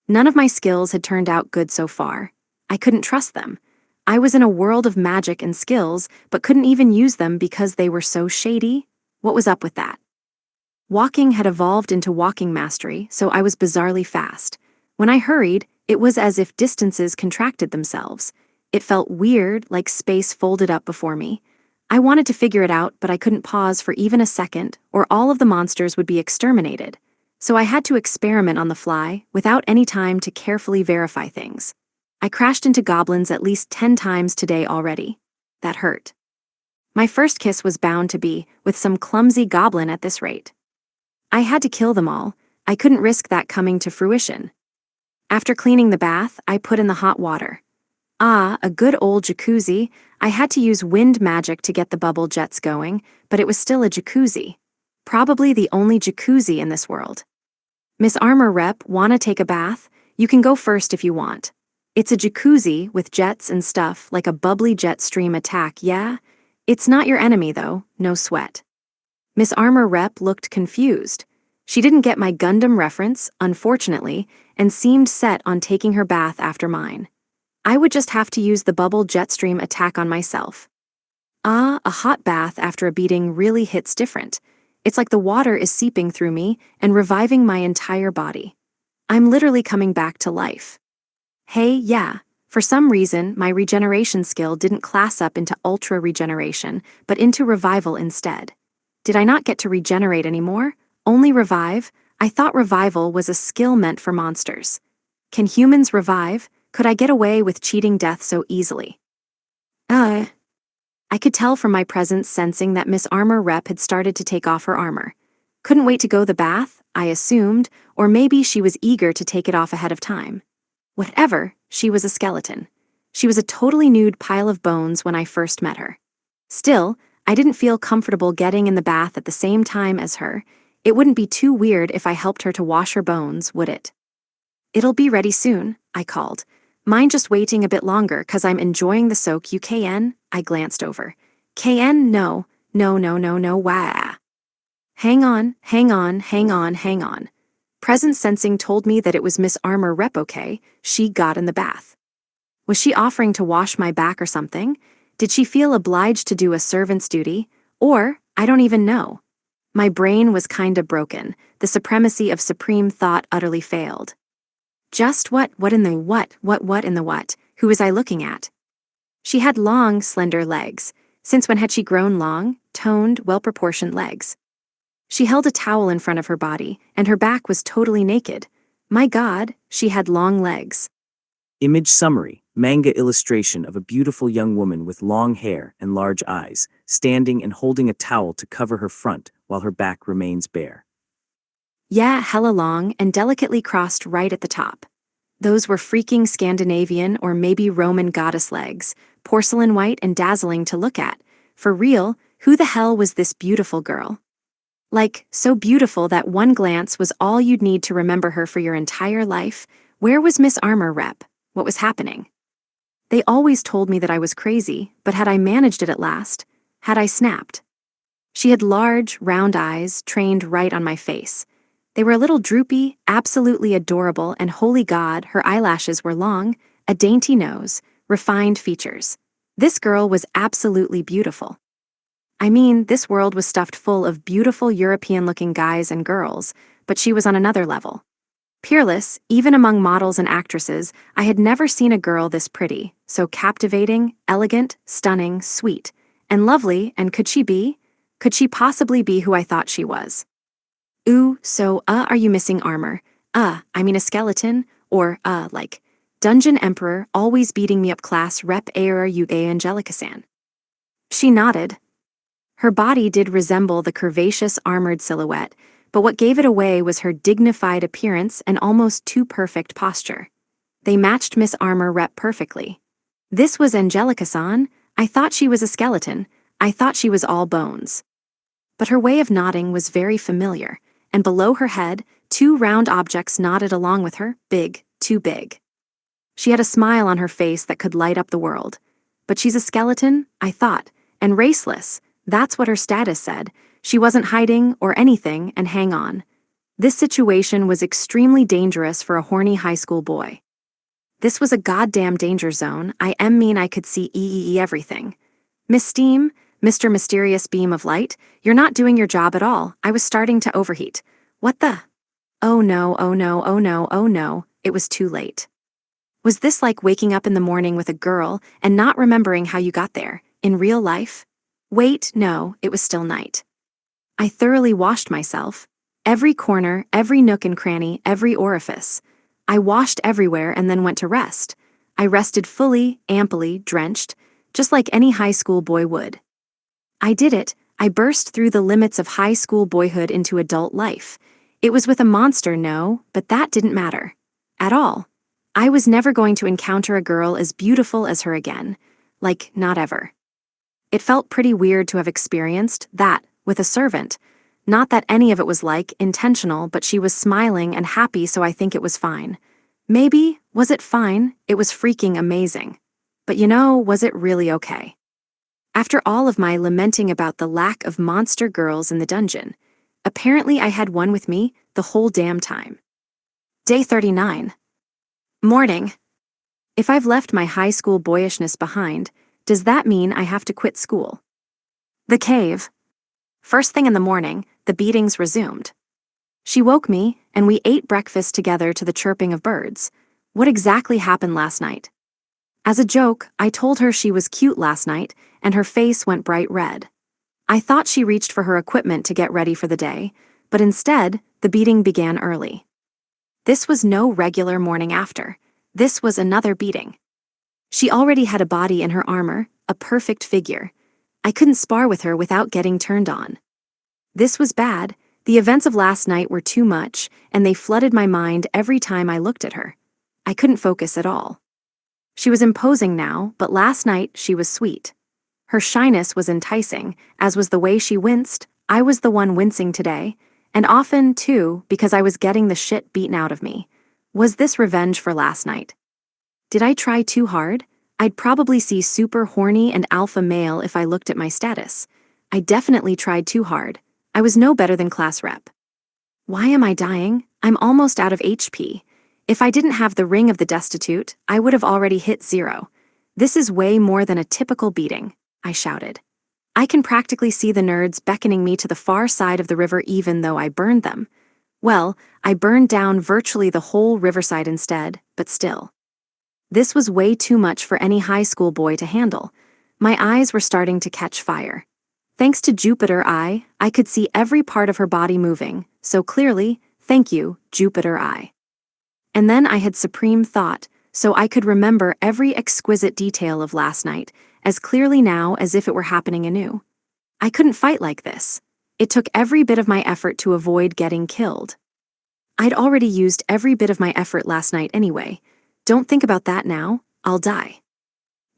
None of my skills had turned out good so far. I couldn't trust them. I was in a world of magic and skills, but couldn't even use them because they were so shady? What was up with that? Walking had evolved into walking mastery, so I was bizarrely fast. When I hurried, it was as if distances contracted themselves. It felt weird, like space folded up before me. I wanted to figure it out, but I couldn't pause for even a second, or all of the monsters would be exterminated. So I had to experiment on the fly, without any time to carefully verify things. I crashed into goblins at least 10 times today already. That hurt. My first kiss was bound to be with some clumsy goblin at this rate. I had to kill them all. I couldn't risk that coming to fruition. After cleaning the bath, I put in the hot water. Ah, a good old jacuzzi. I had to use wind magic to get the bubble jets going, but it was still a jacuzzi. Probably the only jacuzzi in this world. Miss Armor Rep, wanna take a bath? You can go first if you want. It's a jacuzzi with jets and stuff like a bubbly jet stream attack, yeah? It's not your enemy though, no sweat. Miss Armor Rep looked confused. She didn't get my Gundam reference, unfortunately, and seemed set on taking her bath after mine. I would just have to use the bubble jetstream attack on myself. Ah, a hot bath after a beating really hits different. It's like the water is seeping through me and reviving my entire body. I'm literally coming back to life. Hey, yeah, for some reason, my regeneration skill didn't class up into ultra regeneration, but into revival instead. Did I not get to regenerate anymore? Only revive? I thought revival was a skill meant for monsters. Can humans revive? Could I get away with cheating death so easily? I could tell from my presence sensing that Miss Armor Rep had started to take off her armor. Couldn't wait to go the bath, I assumed, or maybe she was eager to take it off ahead of time. Whatever, she was a skeleton. She was a totally nude pile of bones when I first met her. Still, I didn't feel comfortable getting in the bath at the same time as her. It wouldn't be too weird if I helped her to wash her bones, would it? It'll be ready soon, I called. Mind just waiting a bit longer 'cause I'm enjoying the soak, you KN? I glanced over. KN? No, wah. Hang on. Presence sensing told me that it was Miss Armor Rep, okay? She got in the bath. Was she offering to wash my back or something? Did she feel obliged to do a servant's duty? Or, I don't even know. My brain was kinda broken. The supremacy of supreme thought utterly failed. Just what in the what? Who was I looking at? She had long, slender legs. Since when had she grown long, toned, well-proportioned legs? She held a towel in front of her body, and her back was totally naked. My God, she had long legs. Image summary, manga illustration of a beautiful young woman with long hair and large eyes, standing and holding a towel to cover her front while her back remains bare. Yeah, hella long and delicately crossed right at the top. Those were freaking Scandinavian or maybe Roman goddess legs, porcelain white and dazzling to look at. For real, who the hell was this beautiful girl? Like, so beautiful that one glance was all you'd need to remember her for your entire life. Where was Miss Armor Rep? What was happening? They always told me that I was crazy, but had I managed it at last? Had I snapped? She had large, round eyes trained right on my face. They were a little droopy, absolutely adorable, and holy God, her eyelashes were long, a dainty nose, refined features. This girl was absolutely beautiful. I mean, this world was stuffed full of beautiful European-looking guys and girls, but she was on another level. Peerless, even among models and actresses, I had never seen a girl this pretty, so captivating, elegant, stunning, sweet, and lovely, and could she possibly be who I thought she was? Ooh, so, are you missing armor? I mean a skeleton? Or, like, Dungeon Emperor, always beating me up class rep Aera Yuge Angelica-san. She nodded. Her body did resemble the curvaceous armored silhouette, but what gave it away was her dignified appearance and almost too perfect posture. They matched Miss Armor Rep perfectly. This was Angelica-san. I thought she was a skeleton. I thought she was all bones. But her way of nodding was very familiar, and below her head, two round objects nodded along with her, big, too big. She had a smile on her face that could light up the world. But she's a skeleton, I thought, and raceless. That's what her status said. She wasn't hiding or anything, and hang on. This situation was extremely dangerous for a horny high school boy. This was a goddamn danger zone. Mean I could see everything. Miss Steam, Mr. Mysterious Beam of Light, you're not doing your job at all. I was starting to overheat. What the? Oh no, oh no, oh no, oh no, it was too late. Was this like waking up in the morning with a girl and not remembering how you got there, in real life? Wait, no, it was still night. I thoroughly washed myself. Every corner, every nook and cranny, every orifice. I washed everywhere and then went to rest. I rested fully, amply, drenched, just like any high school boy would. I did it. I burst through the limits of high school boyhood into adult life. It was with a monster, no, but that didn't matter. At all. I was never going to encounter a girl as beautiful as her again. Like, not ever. It felt pretty weird to have experienced that with a servant. Not that any of it was intentional, but she was smiling and happy, so I think it was fine. Maybe, was it fine? It was freaking amazing. But was it really okay? After all of my lamenting about the lack of monster girls in the dungeon, apparently I had one with me the whole damn time. Day 39. Morning. If I've left my high school boyishness behind, does that mean I have to quit school? The cave. First thing in the morning, the beatings resumed. She woke me, and we ate breakfast together to the chirping of birds. What exactly happened last night? As a joke, I told her she was cute last night, and her face went bright red. I thought she reached for her equipment to get ready for the day, but instead, the beating began early. This was no regular morning after. This was another beating. She already had a body in her armor, a perfect figure. I couldn't spar with her without getting turned on. This was bad. The events of last night were too much, and they flooded my mind every time I looked at her. I couldn't focus at all. She was imposing now, but last night she was sweet. Her shyness was enticing, as was the way she winced. I was the one wincing today, and often, too, because I was getting the shit beaten out of me. Was this revenge for last night? Did I try too hard? I'd probably see super horny and alpha male if I looked at my status. I definitely tried too hard. I was no better than class rep. Why am I dying? I'm almost out of HP. If I didn't have the ring of the destitute, I would have already hit 0. This is way more than a typical beating, I shouted. I can practically see the nerds beckoning me to the far side of the river even though I burned them. Well, I burned down virtually the whole riverside instead, but still. This was way too much for any high school boy to handle. My eyes were starting to catch fire. Thanks to Jupiter Eye, I could see every part of her body moving, so clearly, thank you, Jupiter Eye. And then I had supreme thought, so I could remember every exquisite detail of last night, as clearly now as if it were happening anew. I couldn't fight like this. It took every bit of my effort to avoid getting killed. I'd already used every bit of my effort last night anyway. Don't think about that now, I'll die.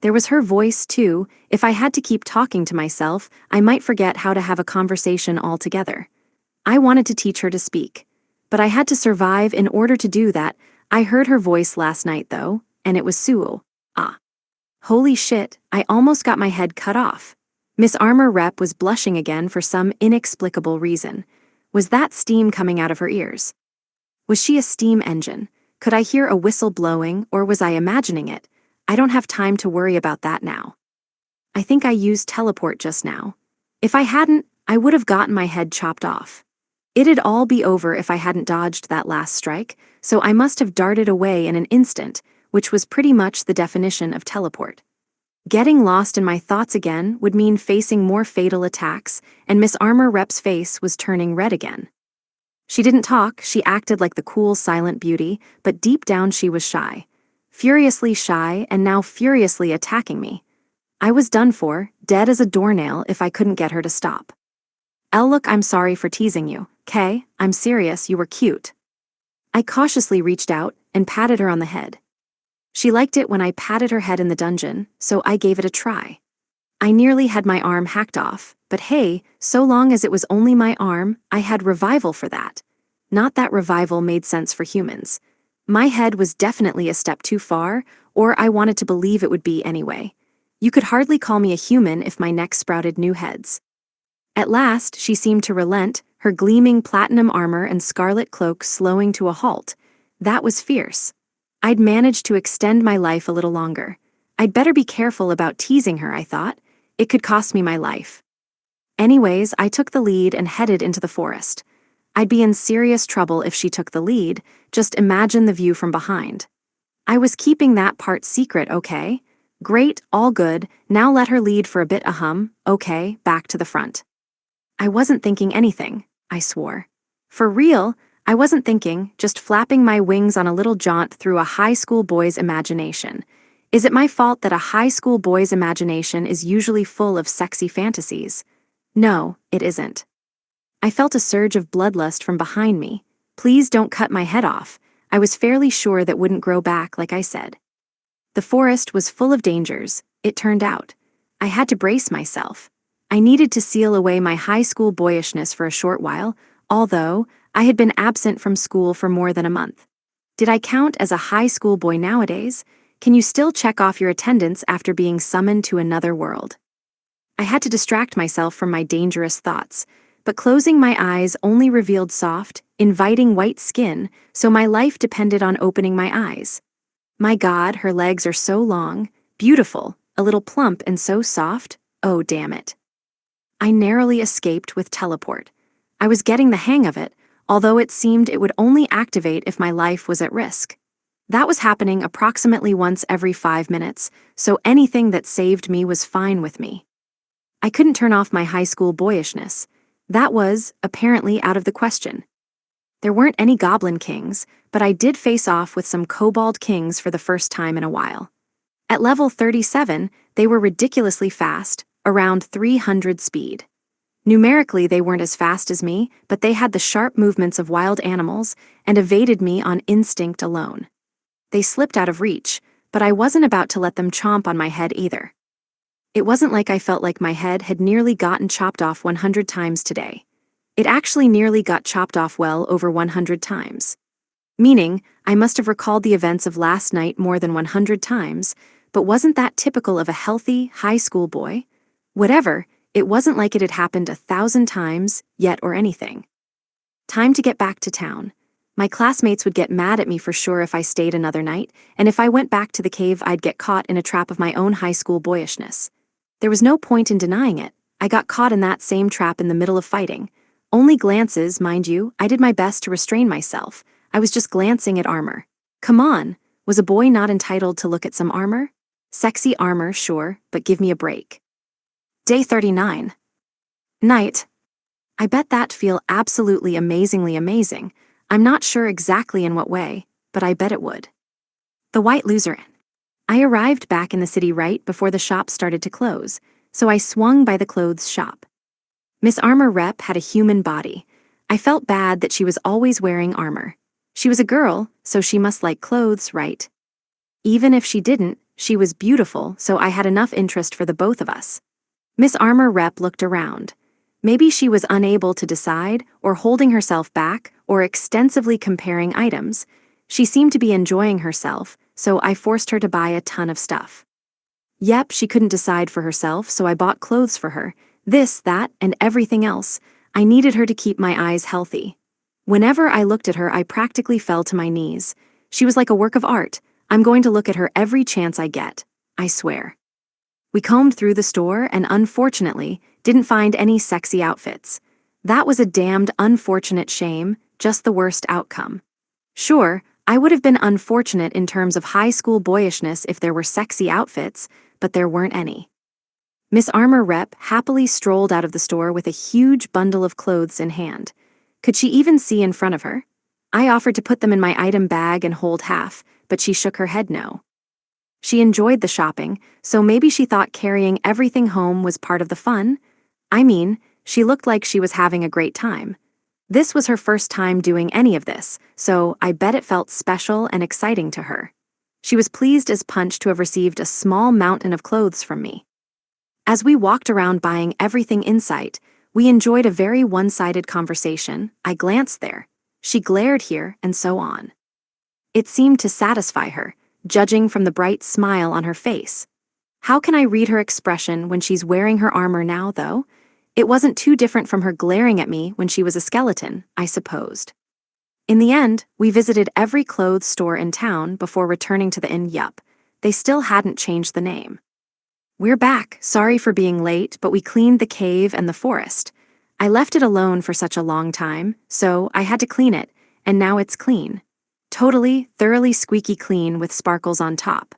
There was her voice, too. If I had to keep talking to myself, I might forget how to have a conversation altogether. I wanted to teach her to speak. But I had to survive in order to do that. I heard her voice last night, though, and it was Suo. Ah. Holy shit, I almost got my head cut off. Miss Armor Rep was blushing again for some inexplicable reason. Was that steam coming out of her ears? Was she a steam engine? Could I hear a whistle blowing, or was I imagining it? I don't have time to worry about that now. I think I used teleport just now. If I hadn't, I would have gotten my head chopped off. It'd all be over if I hadn't dodged that last strike, so I must have darted away in an instant, which was pretty much the definition of teleport. Getting lost in my thoughts again would mean facing more fatal attacks, and Miss Armor Rep's face was turning red again. She didn't talk, she acted like the cool, silent beauty, but deep down she was shy. Furiously shy, and now furiously attacking me. I was done for, dead as a doornail if I couldn't get her to stop. Look, I'm sorry for teasing you, Kay, I'm serious, you were cute. I cautiously reached out and patted her on the head. She liked it when I patted her head in the dungeon, so I gave it a try. I nearly had my arm hacked off, but hey, so long as it was only my arm, I had revival for that. Not that revival made sense for humans. My head was definitely a step too far, or I wanted to believe it would be anyway. You could hardly call me a human if my neck sprouted new heads. At last, she seemed to relent, her gleaming platinum armor and scarlet cloak slowing to a halt. That was fierce. I'd managed to extend my life a little longer. I'd better be careful about teasing her, I thought. It could cost me my life. Anyways, I took the lead and headed into the forest. I'd be in serious trouble if she took the lead, just imagine the view from behind. I was keeping that part secret, okay? Great, all good, now let her lead for a bit, okay, back to the front. I wasn't thinking anything, I swore. For real, I wasn't thinking, just flapping my wings on a little jaunt through a high school boy's imagination. Is it my fault that a high school boy's imagination is usually full of sexy fantasies? No, it isn't. I felt a surge of bloodlust from behind me. Please don't cut my head off. I was fairly sure that wouldn't grow back like I said. The forest was full of dangers, it turned out. I had to brace myself. I needed to seal away my high school boyishness for a short while, although I had been absent from school for more than a month. Did I count as a high school boy nowadays? Can you still check off your attendance after being summoned to another world? I had to distract myself from my dangerous thoughts, but closing my eyes only revealed soft, inviting white skin, so my life depended on opening my eyes. My God, her legs are so long, beautiful, a little plump and so soft, oh damn it. I narrowly escaped with teleport. I was getting the hang of it, although it seemed it would only activate if my life was at risk. That was happening approximately once every 5 minutes, so anything that saved me was fine with me. I couldn't turn off my high school boyishness. That was, apparently, out of the question. There weren't any Goblin Kings, but I did face off with some Kobold Kings for the first time in a while. At level 37, they were ridiculously fast, around 300 speed. Numerically, they weren't as fast as me, but they had the sharp movements of wild animals and evaded me on instinct alone. They slipped out of reach, but I wasn't about to let them chomp on my head either. It wasn't like I felt like my head had nearly gotten chopped off 100 times today. It actually nearly got chopped off well over 100 times. Meaning, I must have recalled the events of last night more than 100 times, but wasn't that typical of a healthy, high school boy? Whatever, it wasn't like it had happened 1,000 times, yet or anything. Time to get back to town. My classmates would get mad at me for sure if I stayed another night, and if I went back to the cave I'd get caught in a trap of my own high school boyishness. There was no point in denying it. I got caught in that same trap in the middle of fighting. Only glances, mind you, I did my best to restrain myself. I was just glancing at armor. Come on, was a boy not entitled to look at some armor? Sexy armor, sure, but give me a break. Day 39. Night. I bet that'd feel absolutely amazingly amazing. I'm not sure exactly in what way, but I bet it would. The White Loser. I arrived back in the city right before the shop started to close, so I swung by the clothes shop. Miss Armor Rep had a human body. I felt bad that she was always wearing armor. She was a girl, so she must like clothes, right? Even if she didn't, she was beautiful, so I had enough interest for the both of us. Miss Armor Rep looked around. Maybe she was unable to decide, or holding herself back, or extensively comparing items. She seemed to be enjoying herself, so I forced her to buy a ton of stuff. Yep, she couldn't decide for herself, so I bought clothes for her. This, that, and everything else. I needed her to keep my eyes healthy. Whenever I looked at her, I practically fell to my knees. She was like a work of art. I'm going to look at her every chance I get. I swear. We combed through the store and, unfortunately, didn't find any sexy outfits. That was a damned unfortunate shame, just the worst outcome. Sure, I would have been unfortunate in terms of high school boyishness if there were sexy outfits, but there weren't any. Miss Armor Rep happily strolled out of the store with a huge bundle of clothes in hand. Could she even see in front of her? I offered to put them in my item bag and hold half, but she shook her head no. She enjoyed the shopping, so maybe she thought carrying everything home was part of the fun. I mean, she looked like she was having a great time. This was her first time doing any of this, so I bet it felt special and exciting to her. She was pleased as punch to have received a small mountain of clothes from me. As we walked around buying everything in sight, we enjoyed a very one-sided conversation. I glanced there. She glared here, and so on. It seemed to satisfy her, judging from the bright smile on her face. How can I read her expression when she's wearing her armor now, though? It wasn't too different from her glaring at me when she was a skeleton, I supposed. In the end, we visited every clothes store in town before returning to the inn. Yup, they still hadn't changed the name. We're back, sorry for being late, but we cleaned the cave and the forest. I left it alone for such a long time, so I had to clean it, and now it's clean. Totally, thoroughly squeaky clean with sparkles on top.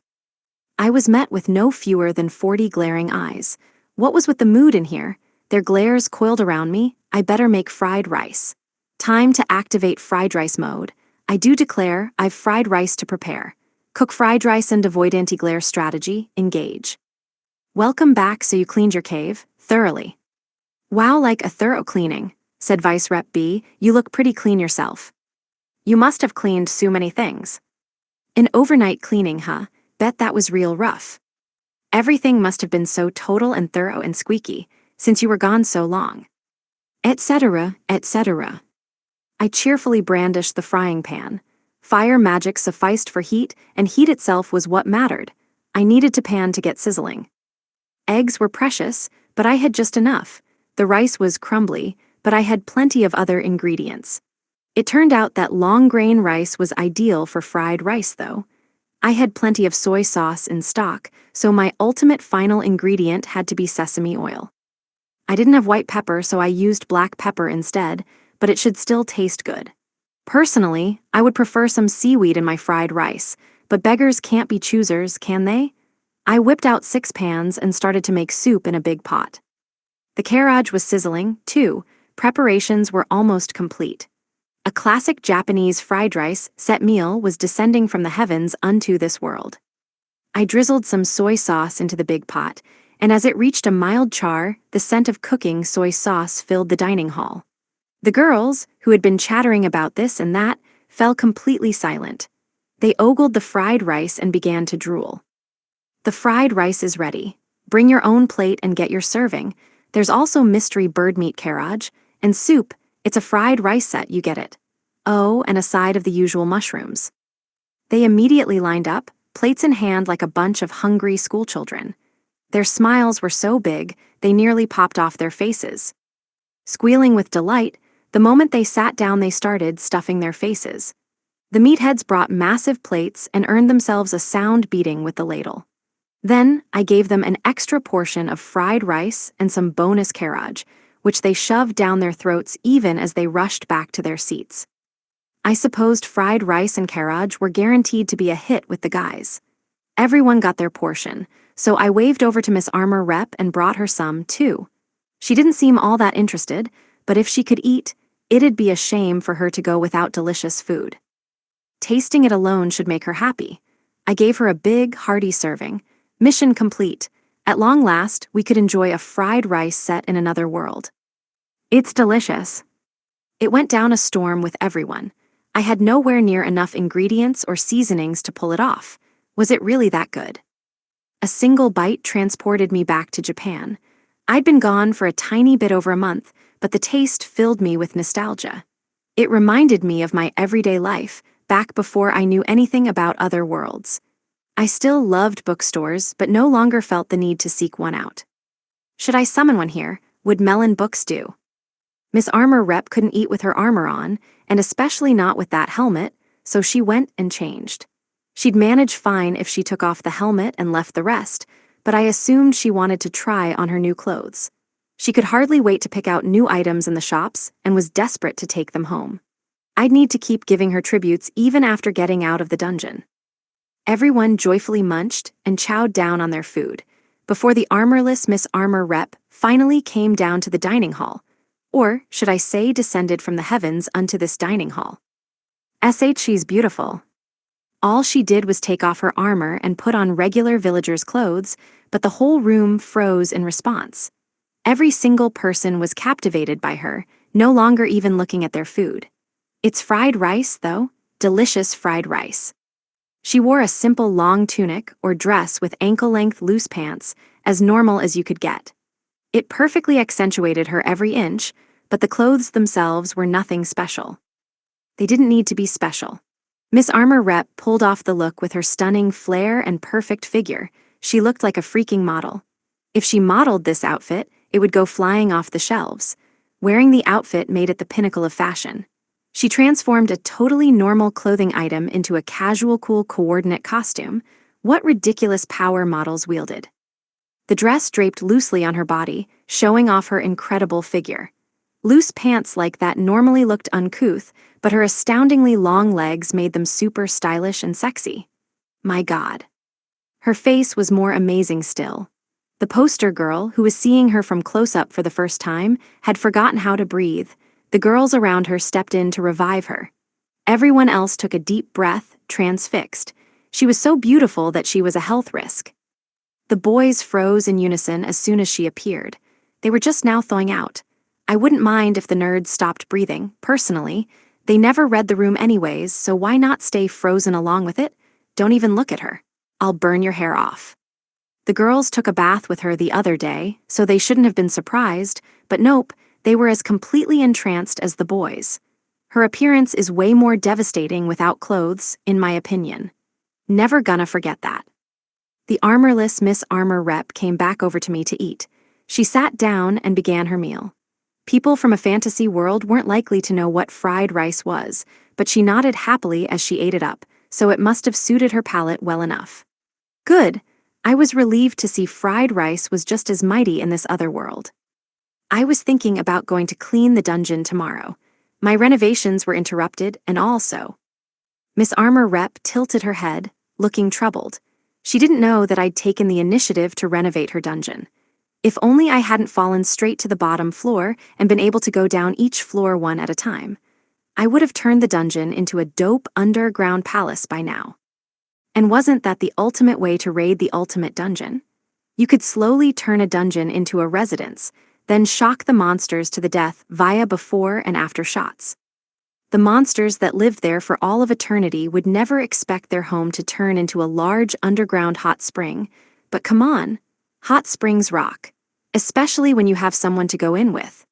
I was met with no fewer than 40 glaring eyes. What was with the mood in here? Their glares coiled around me. I better make fried rice. Time to activate fried rice mode. I do declare I've fried rice to prepare. Cook fried rice and avoid anti-glare strategy. Engage. Welcome back. So you cleaned your cave? Thoroughly. Wow, like a thorough cleaning, said Vice Rep B. You look pretty clean yourself. You must have cleaned so many things. An overnight cleaning, huh? Bet that was real rough. Everything must have been so total and thorough and squeaky, since you were gone so long. Etc., etc. I cheerfully brandished the frying pan. Fire magic sufficed for heat, and heat itself was what mattered. I needed to pan to get sizzling. Eggs were precious, but I had just enough. The rice was crumbly, but I had plenty of other ingredients. It turned out that long-grain rice was ideal for fried rice, though. I had plenty of soy sauce in stock, so my ultimate final ingredient had to be sesame oil. I didn't have white pepper, so I used black pepper instead, but it should still taste good. Personally, I would prefer some seaweed in my fried rice, but beggars can't be choosers, can they? I whipped out 6 pans and started to make soup in a big pot. The carrage was sizzling, too. Preparations were almost complete. A classic Japanese fried rice set meal was descending from the heavens unto this world. I drizzled some soy sauce into the big pot, and as it reached a mild char, the scent of cooking soy sauce filled the dining hall. The girls, who had been chattering about this and that, fell completely silent. They ogled the fried rice and began to drool. The fried rice is ready. Bring your own plate and get your serving. There's also mystery bird meat carrage, and soup. It's a fried rice set, you get it. Oh, and a side of the usual mushrooms. They immediately lined up, plates in hand like a bunch of hungry schoolchildren. Their smiles were so big, they nearly popped off their faces. Squealing with delight, the moment they sat down they started stuffing their faces. The meatheads brought massive plates and earned themselves a sound beating with the ladle. Then, I gave them an extra portion of fried rice and some bonus carrage, which they shoved down their throats even as they rushed back to their seats. I supposed fried rice and carrage were guaranteed to be a hit with the guys. Everyone got their portion, so I waved over to Miss Armor Rep and brought her some, too. She didn't seem all that interested, but if she could eat, it'd be a shame for her to go without delicious food. Tasting it alone should make her happy. I gave her a big, hearty serving. Mission complete. At long last, we could enjoy a fried rice set in another world. It's delicious. It went down a storm with everyone. I had nowhere near enough ingredients or seasonings to pull it off. Was it really that good? A single bite transported me back to Japan. I'd been gone for a tiny bit over a month, but the taste filled me with nostalgia. It reminded me of my everyday life, back before I knew anything about other worlds. I still loved bookstores, but no longer felt the need to seek one out. Should I summon one here? Would Melon Books do? Miss Armor Rep couldn't eat with her armor on, and especially not with that helmet, so she went and changed. She'd manage fine if she took off the helmet and left the rest, but I assumed she wanted to try on her new clothes. She could hardly wait to pick out new items in the shops and was desperate to take them home. I'd need to keep giving her tributes even after getting out of the dungeon. Everyone joyfully munched and chowed down on their food, before the armorless Miss Armor Rep finally came down to the dining hall, or should I say descended from the heavens unto this dining hall. She's beautiful. All she did was take off her armor and put on regular villagers' clothes, but the whole room froze in response. Every single person was captivated by her, no longer even looking at their food. It's fried rice, though, delicious fried rice. She wore a simple long tunic or dress with ankle-length loose pants, as normal as you could get. It perfectly accentuated her every inch, but the clothes themselves were nothing special. They didn't need to be special. Miss Armor Rep pulled off the look with her stunning flair and perfect figure. She looked like a freaking model. If she modeled this outfit, it would go flying off the shelves. Wearing the outfit made it the pinnacle of fashion. She transformed a totally normal clothing item into a casual cool coordinate costume. What ridiculous power models wielded. The dress draped loosely on her body, showing off her incredible figure. Loose pants like that normally looked uncouth, but her astoundingly long legs made them super stylish and sexy. My God. Her face was more amazing still. The poster girl, who was seeing her from close-up for the first time, had forgotten how to breathe. The girls around her stepped in to revive her. Everyone else took a deep breath, transfixed. She was so beautiful that she was a health risk. The boys froze in unison as soon as she appeared. They were just now thawing out. I wouldn't mind if the nerds stopped breathing, personally. They never read the room anyways, so why not stay frozen along with it? Don't even look at her. I'll burn your hair off. The girls took a bath with her the other day, so they shouldn't have been surprised, but nope, they were as completely entranced as the boys. Her appearance is way more devastating without clothes, in my opinion. Never gonna forget that. The armorless Miss Armor rep came back over to me to eat. She sat down and began her meal. People from a fantasy world weren't likely to know what fried rice was, but she nodded happily as she ate it up, so it must have suited her palate well enough. Good. I was relieved to see fried rice was just as mighty in this other world. I was thinking about going to clean the dungeon tomorrow. My renovations were interrupted, and also. Miss Armor rep tilted her head, looking troubled. She didn't know that I'd taken the initiative to renovate her dungeon. If only I hadn't fallen straight to the bottom floor and been able to go down each floor one at a time. I would have turned the dungeon into a dope underground palace by now. And wasn't that the ultimate way to raid the ultimate dungeon? You could slowly turn a dungeon into a residence, then shock the monsters to the death via before and after shots. The monsters that lived there for all of eternity would never expect their home to turn into a large underground hot spring, but come on, hot springs rock, especially when you have someone to go in with.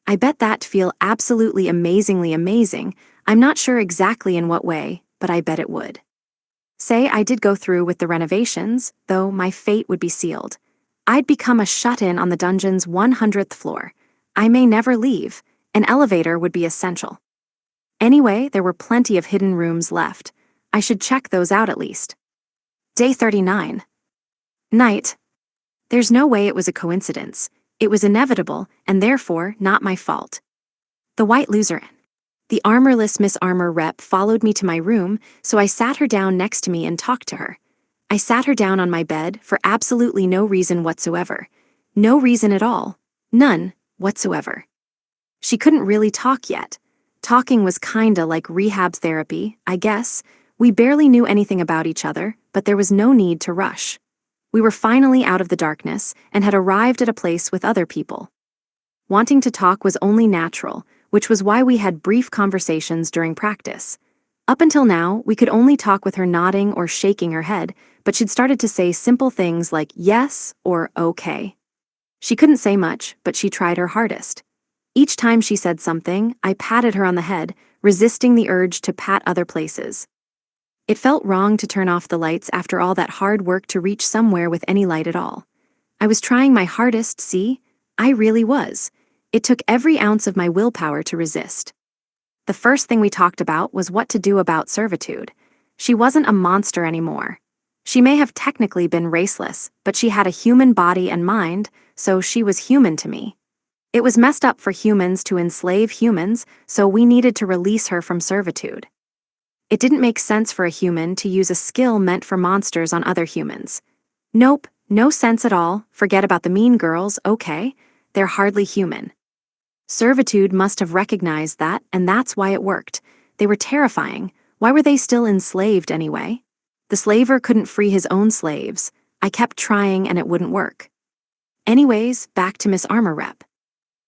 I bet that'd feel absolutely amazingly amazing. I'm not sure exactly in what way, but I bet it would. Say I did go through with the renovations, though my fate would be sealed. I'd become a shut-in on the dungeon's 100th floor. I may never leave. An elevator would be essential. Anyway, there were plenty of hidden rooms left. I should check those out at least. Day 39. Night. There's no way it was a coincidence. It was inevitable, and therefore not my fault. The White Loser. The armorless Miss Armor rep followed me to my room, so I sat her down next to me and talked to her. I sat her down on my bed for absolutely no reason whatsoever. No reason at all. None whatsoever. She couldn't really talk yet. Talking was kinda like rehab therapy, I guess. We barely knew anything about each other, but there was no need to rush. We were finally out of the darkness and had arrived at a place with other people. Wanting to talk was only natural, which was why we had brief conversations during practice. Up until now, we could only talk with her nodding or shaking her head, but she'd started to say simple things like yes or okay. She couldn't say much, but she tried her hardest. Each time she said something, I patted her on the head, resisting the urge to pat other places. It felt wrong to turn off the lights after all that hard work to reach somewhere with any light at all. I was trying my hardest, see? I really was. It took every ounce of my willpower to resist. The first thing we talked about was what to do about servitude. She wasn't a monster anymore. She may have technically been raceless, but she had a human body and mind, so she was human to me. It was messed up for humans to enslave humans, so we needed to release her from servitude. It didn't make sense for a human to use a skill meant for monsters on other humans. Nope, no sense at all. Forget about the mean girls, okay? They're hardly human. Servitude must have recognized that, and that's why it worked. They were terrifying. Why were they still enslaved anyway? The slaver couldn't free his own slaves. I kept trying and it wouldn't work. Anyways, back to Miss Armor rep.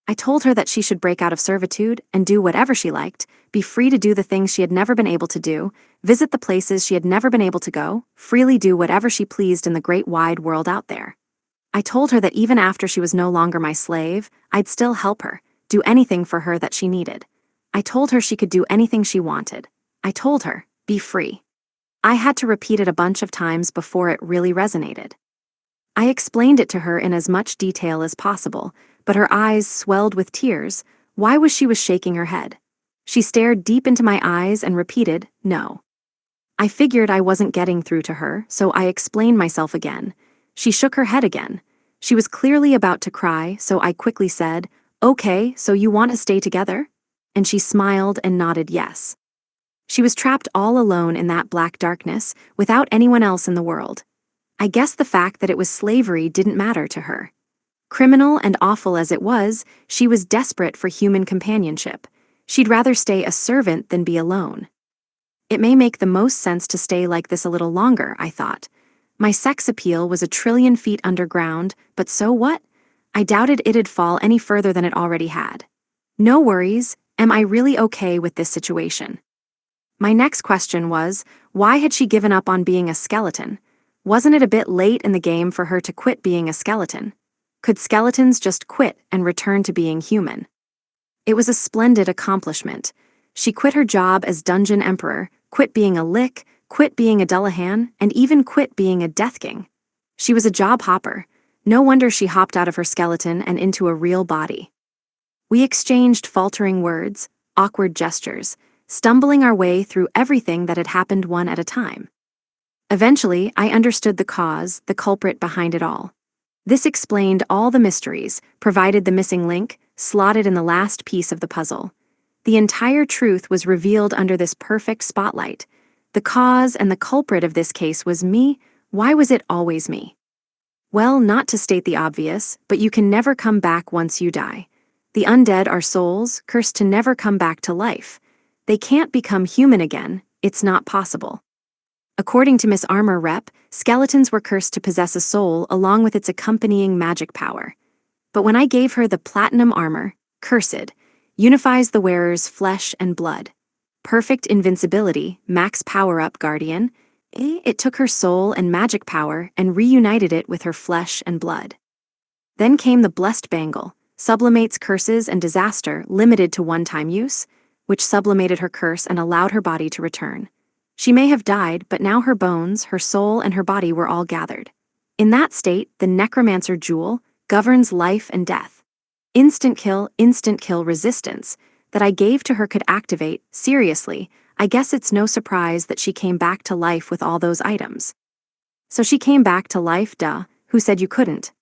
I told her that she should break out of servitude and do whatever she liked, be free to do the things she had never been able to do, visit the places she had never been able to go, freely do whatever she pleased in the great wide world out there. I told her that even after she was no longer my slave, I'd still help her, do anything for her that she needed. I told her she could do anything she wanted. I told her, be free. I had to repeat it a bunch of times before it really resonated. I explained it to her in as much detail as possible, but her eyes swelled with tears. Why was she shaking her head? She stared deep into my eyes and repeated, "No." I figured I wasn't getting through to her, so I explained myself again. She shook her head again. She was clearly about to cry, so I quickly said, "Okay, so you want to stay together?" And she smiled and nodded yes. She was trapped all alone in that black darkness, without anyone else in the world. I guess the fact that it was slavery didn't matter to her. Criminal and awful as it was, she was desperate for human companionship. She'd rather stay a servant than be alone. It may make the most sense to stay like this a little longer, I thought. My sex appeal was 1,000,000,000,000 feet underground, but so what? I doubted it'd fall any further than it already had. No worries, am I really okay with this situation? My next question was, why had she given up on being a skeleton? Wasn't it a bit late in the game for her to quit being a skeleton? Could skeletons just quit and return to being human? It was a splendid accomplishment. She quit her job as Dungeon Emperor, quit being a Lick, quit being a Dullahan, and even quit being a Death King. She was a job hopper. No wonder she hopped out of her skeleton and into a real body. We exchanged faltering words, awkward gestures, stumbling our way through everything that had happened one at a time. Eventually, I understood the cause, the culprit behind it all. This explained all the mysteries, provided the missing link, slotted in the last piece of the puzzle. The entire truth was revealed under this perfect spotlight. The cause and the culprit of this case was me. Why was it always me? Well, not to state the obvious, but you can never come back once you die. The undead are souls, cursed to never come back to life. They can't become human again, it's not possible. According to Miss Armor Rep, skeletons were cursed to possess a soul along with its accompanying magic power. But when I gave her the platinum armor, Cursed, unifies the wearer's flesh and blood. Perfect invincibility, max power-up guardian, it took her soul and magic power and reunited it with her flesh and blood. Then came the blessed bangle, sublimates curses and disaster limited to one-time use, which sublimated her curse and allowed her body to return. She may have died, but now her bones, her soul, and her body were all gathered. In that state, the necromancer jewel governs life and death. Instant kill resistance that I gave to her could activate. Seriously, I guess it's no surprise that she came back to life with all those items. So she came back to life, duh, who said you couldn't?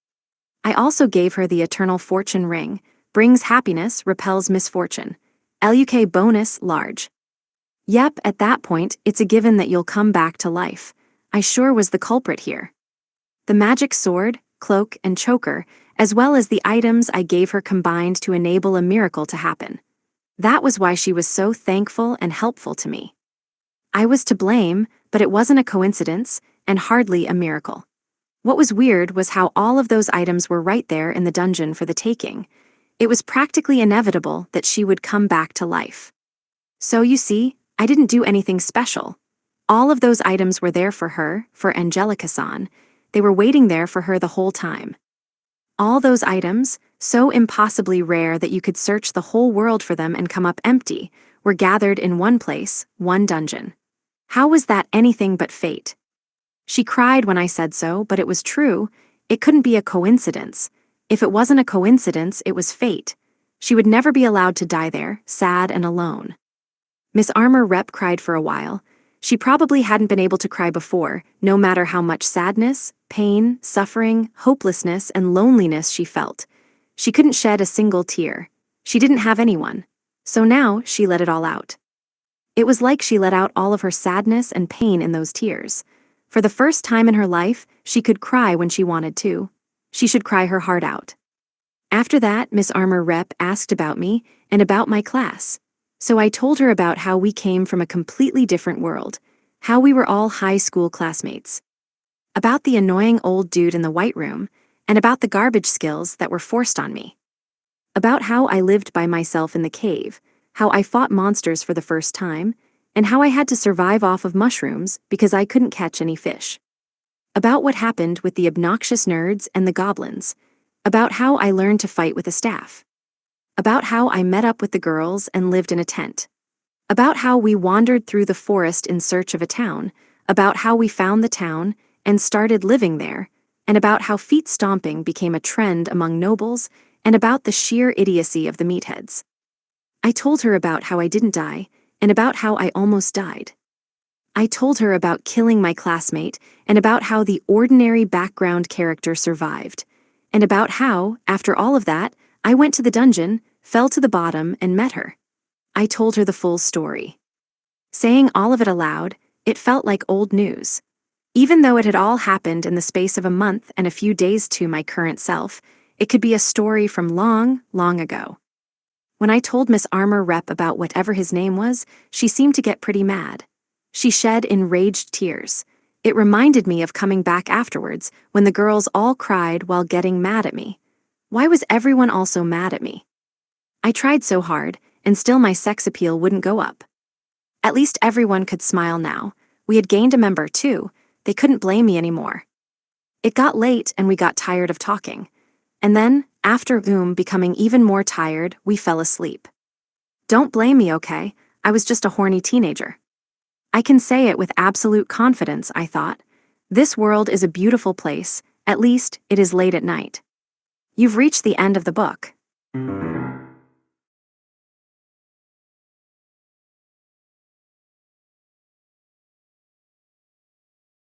I also gave her the Eternal Fortune Ring, brings happiness, repels misfortune. LUK bonus, large. Yep, at that point, it's a given that you'll come back to life. I sure was the culprit here. The magic sword, cloak, and choker, as well as the items I gave her combined to enable a miracle to happen. That was why she was so thankful and helpful to me. I was to blame, but it wasn't a coincidence, and hardly a miracle. What was weird was how all of those items were right there in the dungeon for the taking. It was practically inevitable that she would come back to life. So you see, I didn't do anything special. All of those items were there for her, for Angelica-san. They were waiting there for her the whole time. All those items, so impossibly rare that you could search the whole world for them and come up empty, were gathered in one place, one dungeon. How was that anything but fate? She cried when I said so, but it was true. It couldn't be a coincidence. If it wasn't a coincidence, it was fate. She would never be allowed to die there, sad and alone. Miss Armor Rep cried for a while. She probably hadn't been able to cry before, no matter how much sadness, pain, suffering, hopelessness, and loneliness she felt. She couldn't shed a single tear. She didn't have anyone. So now, she let it all out. It was like she let out all of her sadness and pain in those tears. For the first time in her life, she could cry when she wanted to. She should cry her heart out. After that, Miss Armor Rep asked about me and about my class. So I told her about how we came from a completely different world, how we were all high school classmates, about the annoying old dude in the white room, and about the garbage skills that were forced on me, about how I lived by myself in the cave, how I fought monsters for the first time, and how I had to survive off of mushrooms because I couldn't catch any fish, about what happened with the obnoxious nerds and the goblins, about how I learned to fight with a staff, about how I met up with the girls and lived in a tent, about how we wandered through the forest in search of a town, about how we found the town and started living there, and about how feet stomping became a trend among nobles, and about the sheer idiocy of the meatheads. I told her about how I didn't die, and about how I almost died. I told her about killing my classmate, and about how the ordinary background character survived, and about how, after all of that, I went to the dungeon, fell to the bottom, and met her. I told her the full story. Saying all of it aloud, it felt like old news. Even though it had all happened in the space of a month and a few days to my current self, it could be a story from long, long ago. When I told Miss Armor Rep about whatever his name was, she seemed to get pretty mad. She shed enraged tears. It reminded me of coming back afterwards, when the girls all cried while getting mad at me. Why was everyone also mad at me? I tried so hard, and still my sex appeal wouldn't go up. At least everyone could smile now. We had gained a member, too. They couldn't blame me anymore. It got late and we got tired of talking. And then, after becoming even more tired, we fell asleep. Don't blame me, okay? I was just a horny teenager. I can say it with absolute confidence, I thought. This world is a beautiful place, at least it is late at night. You've reached the end of the book.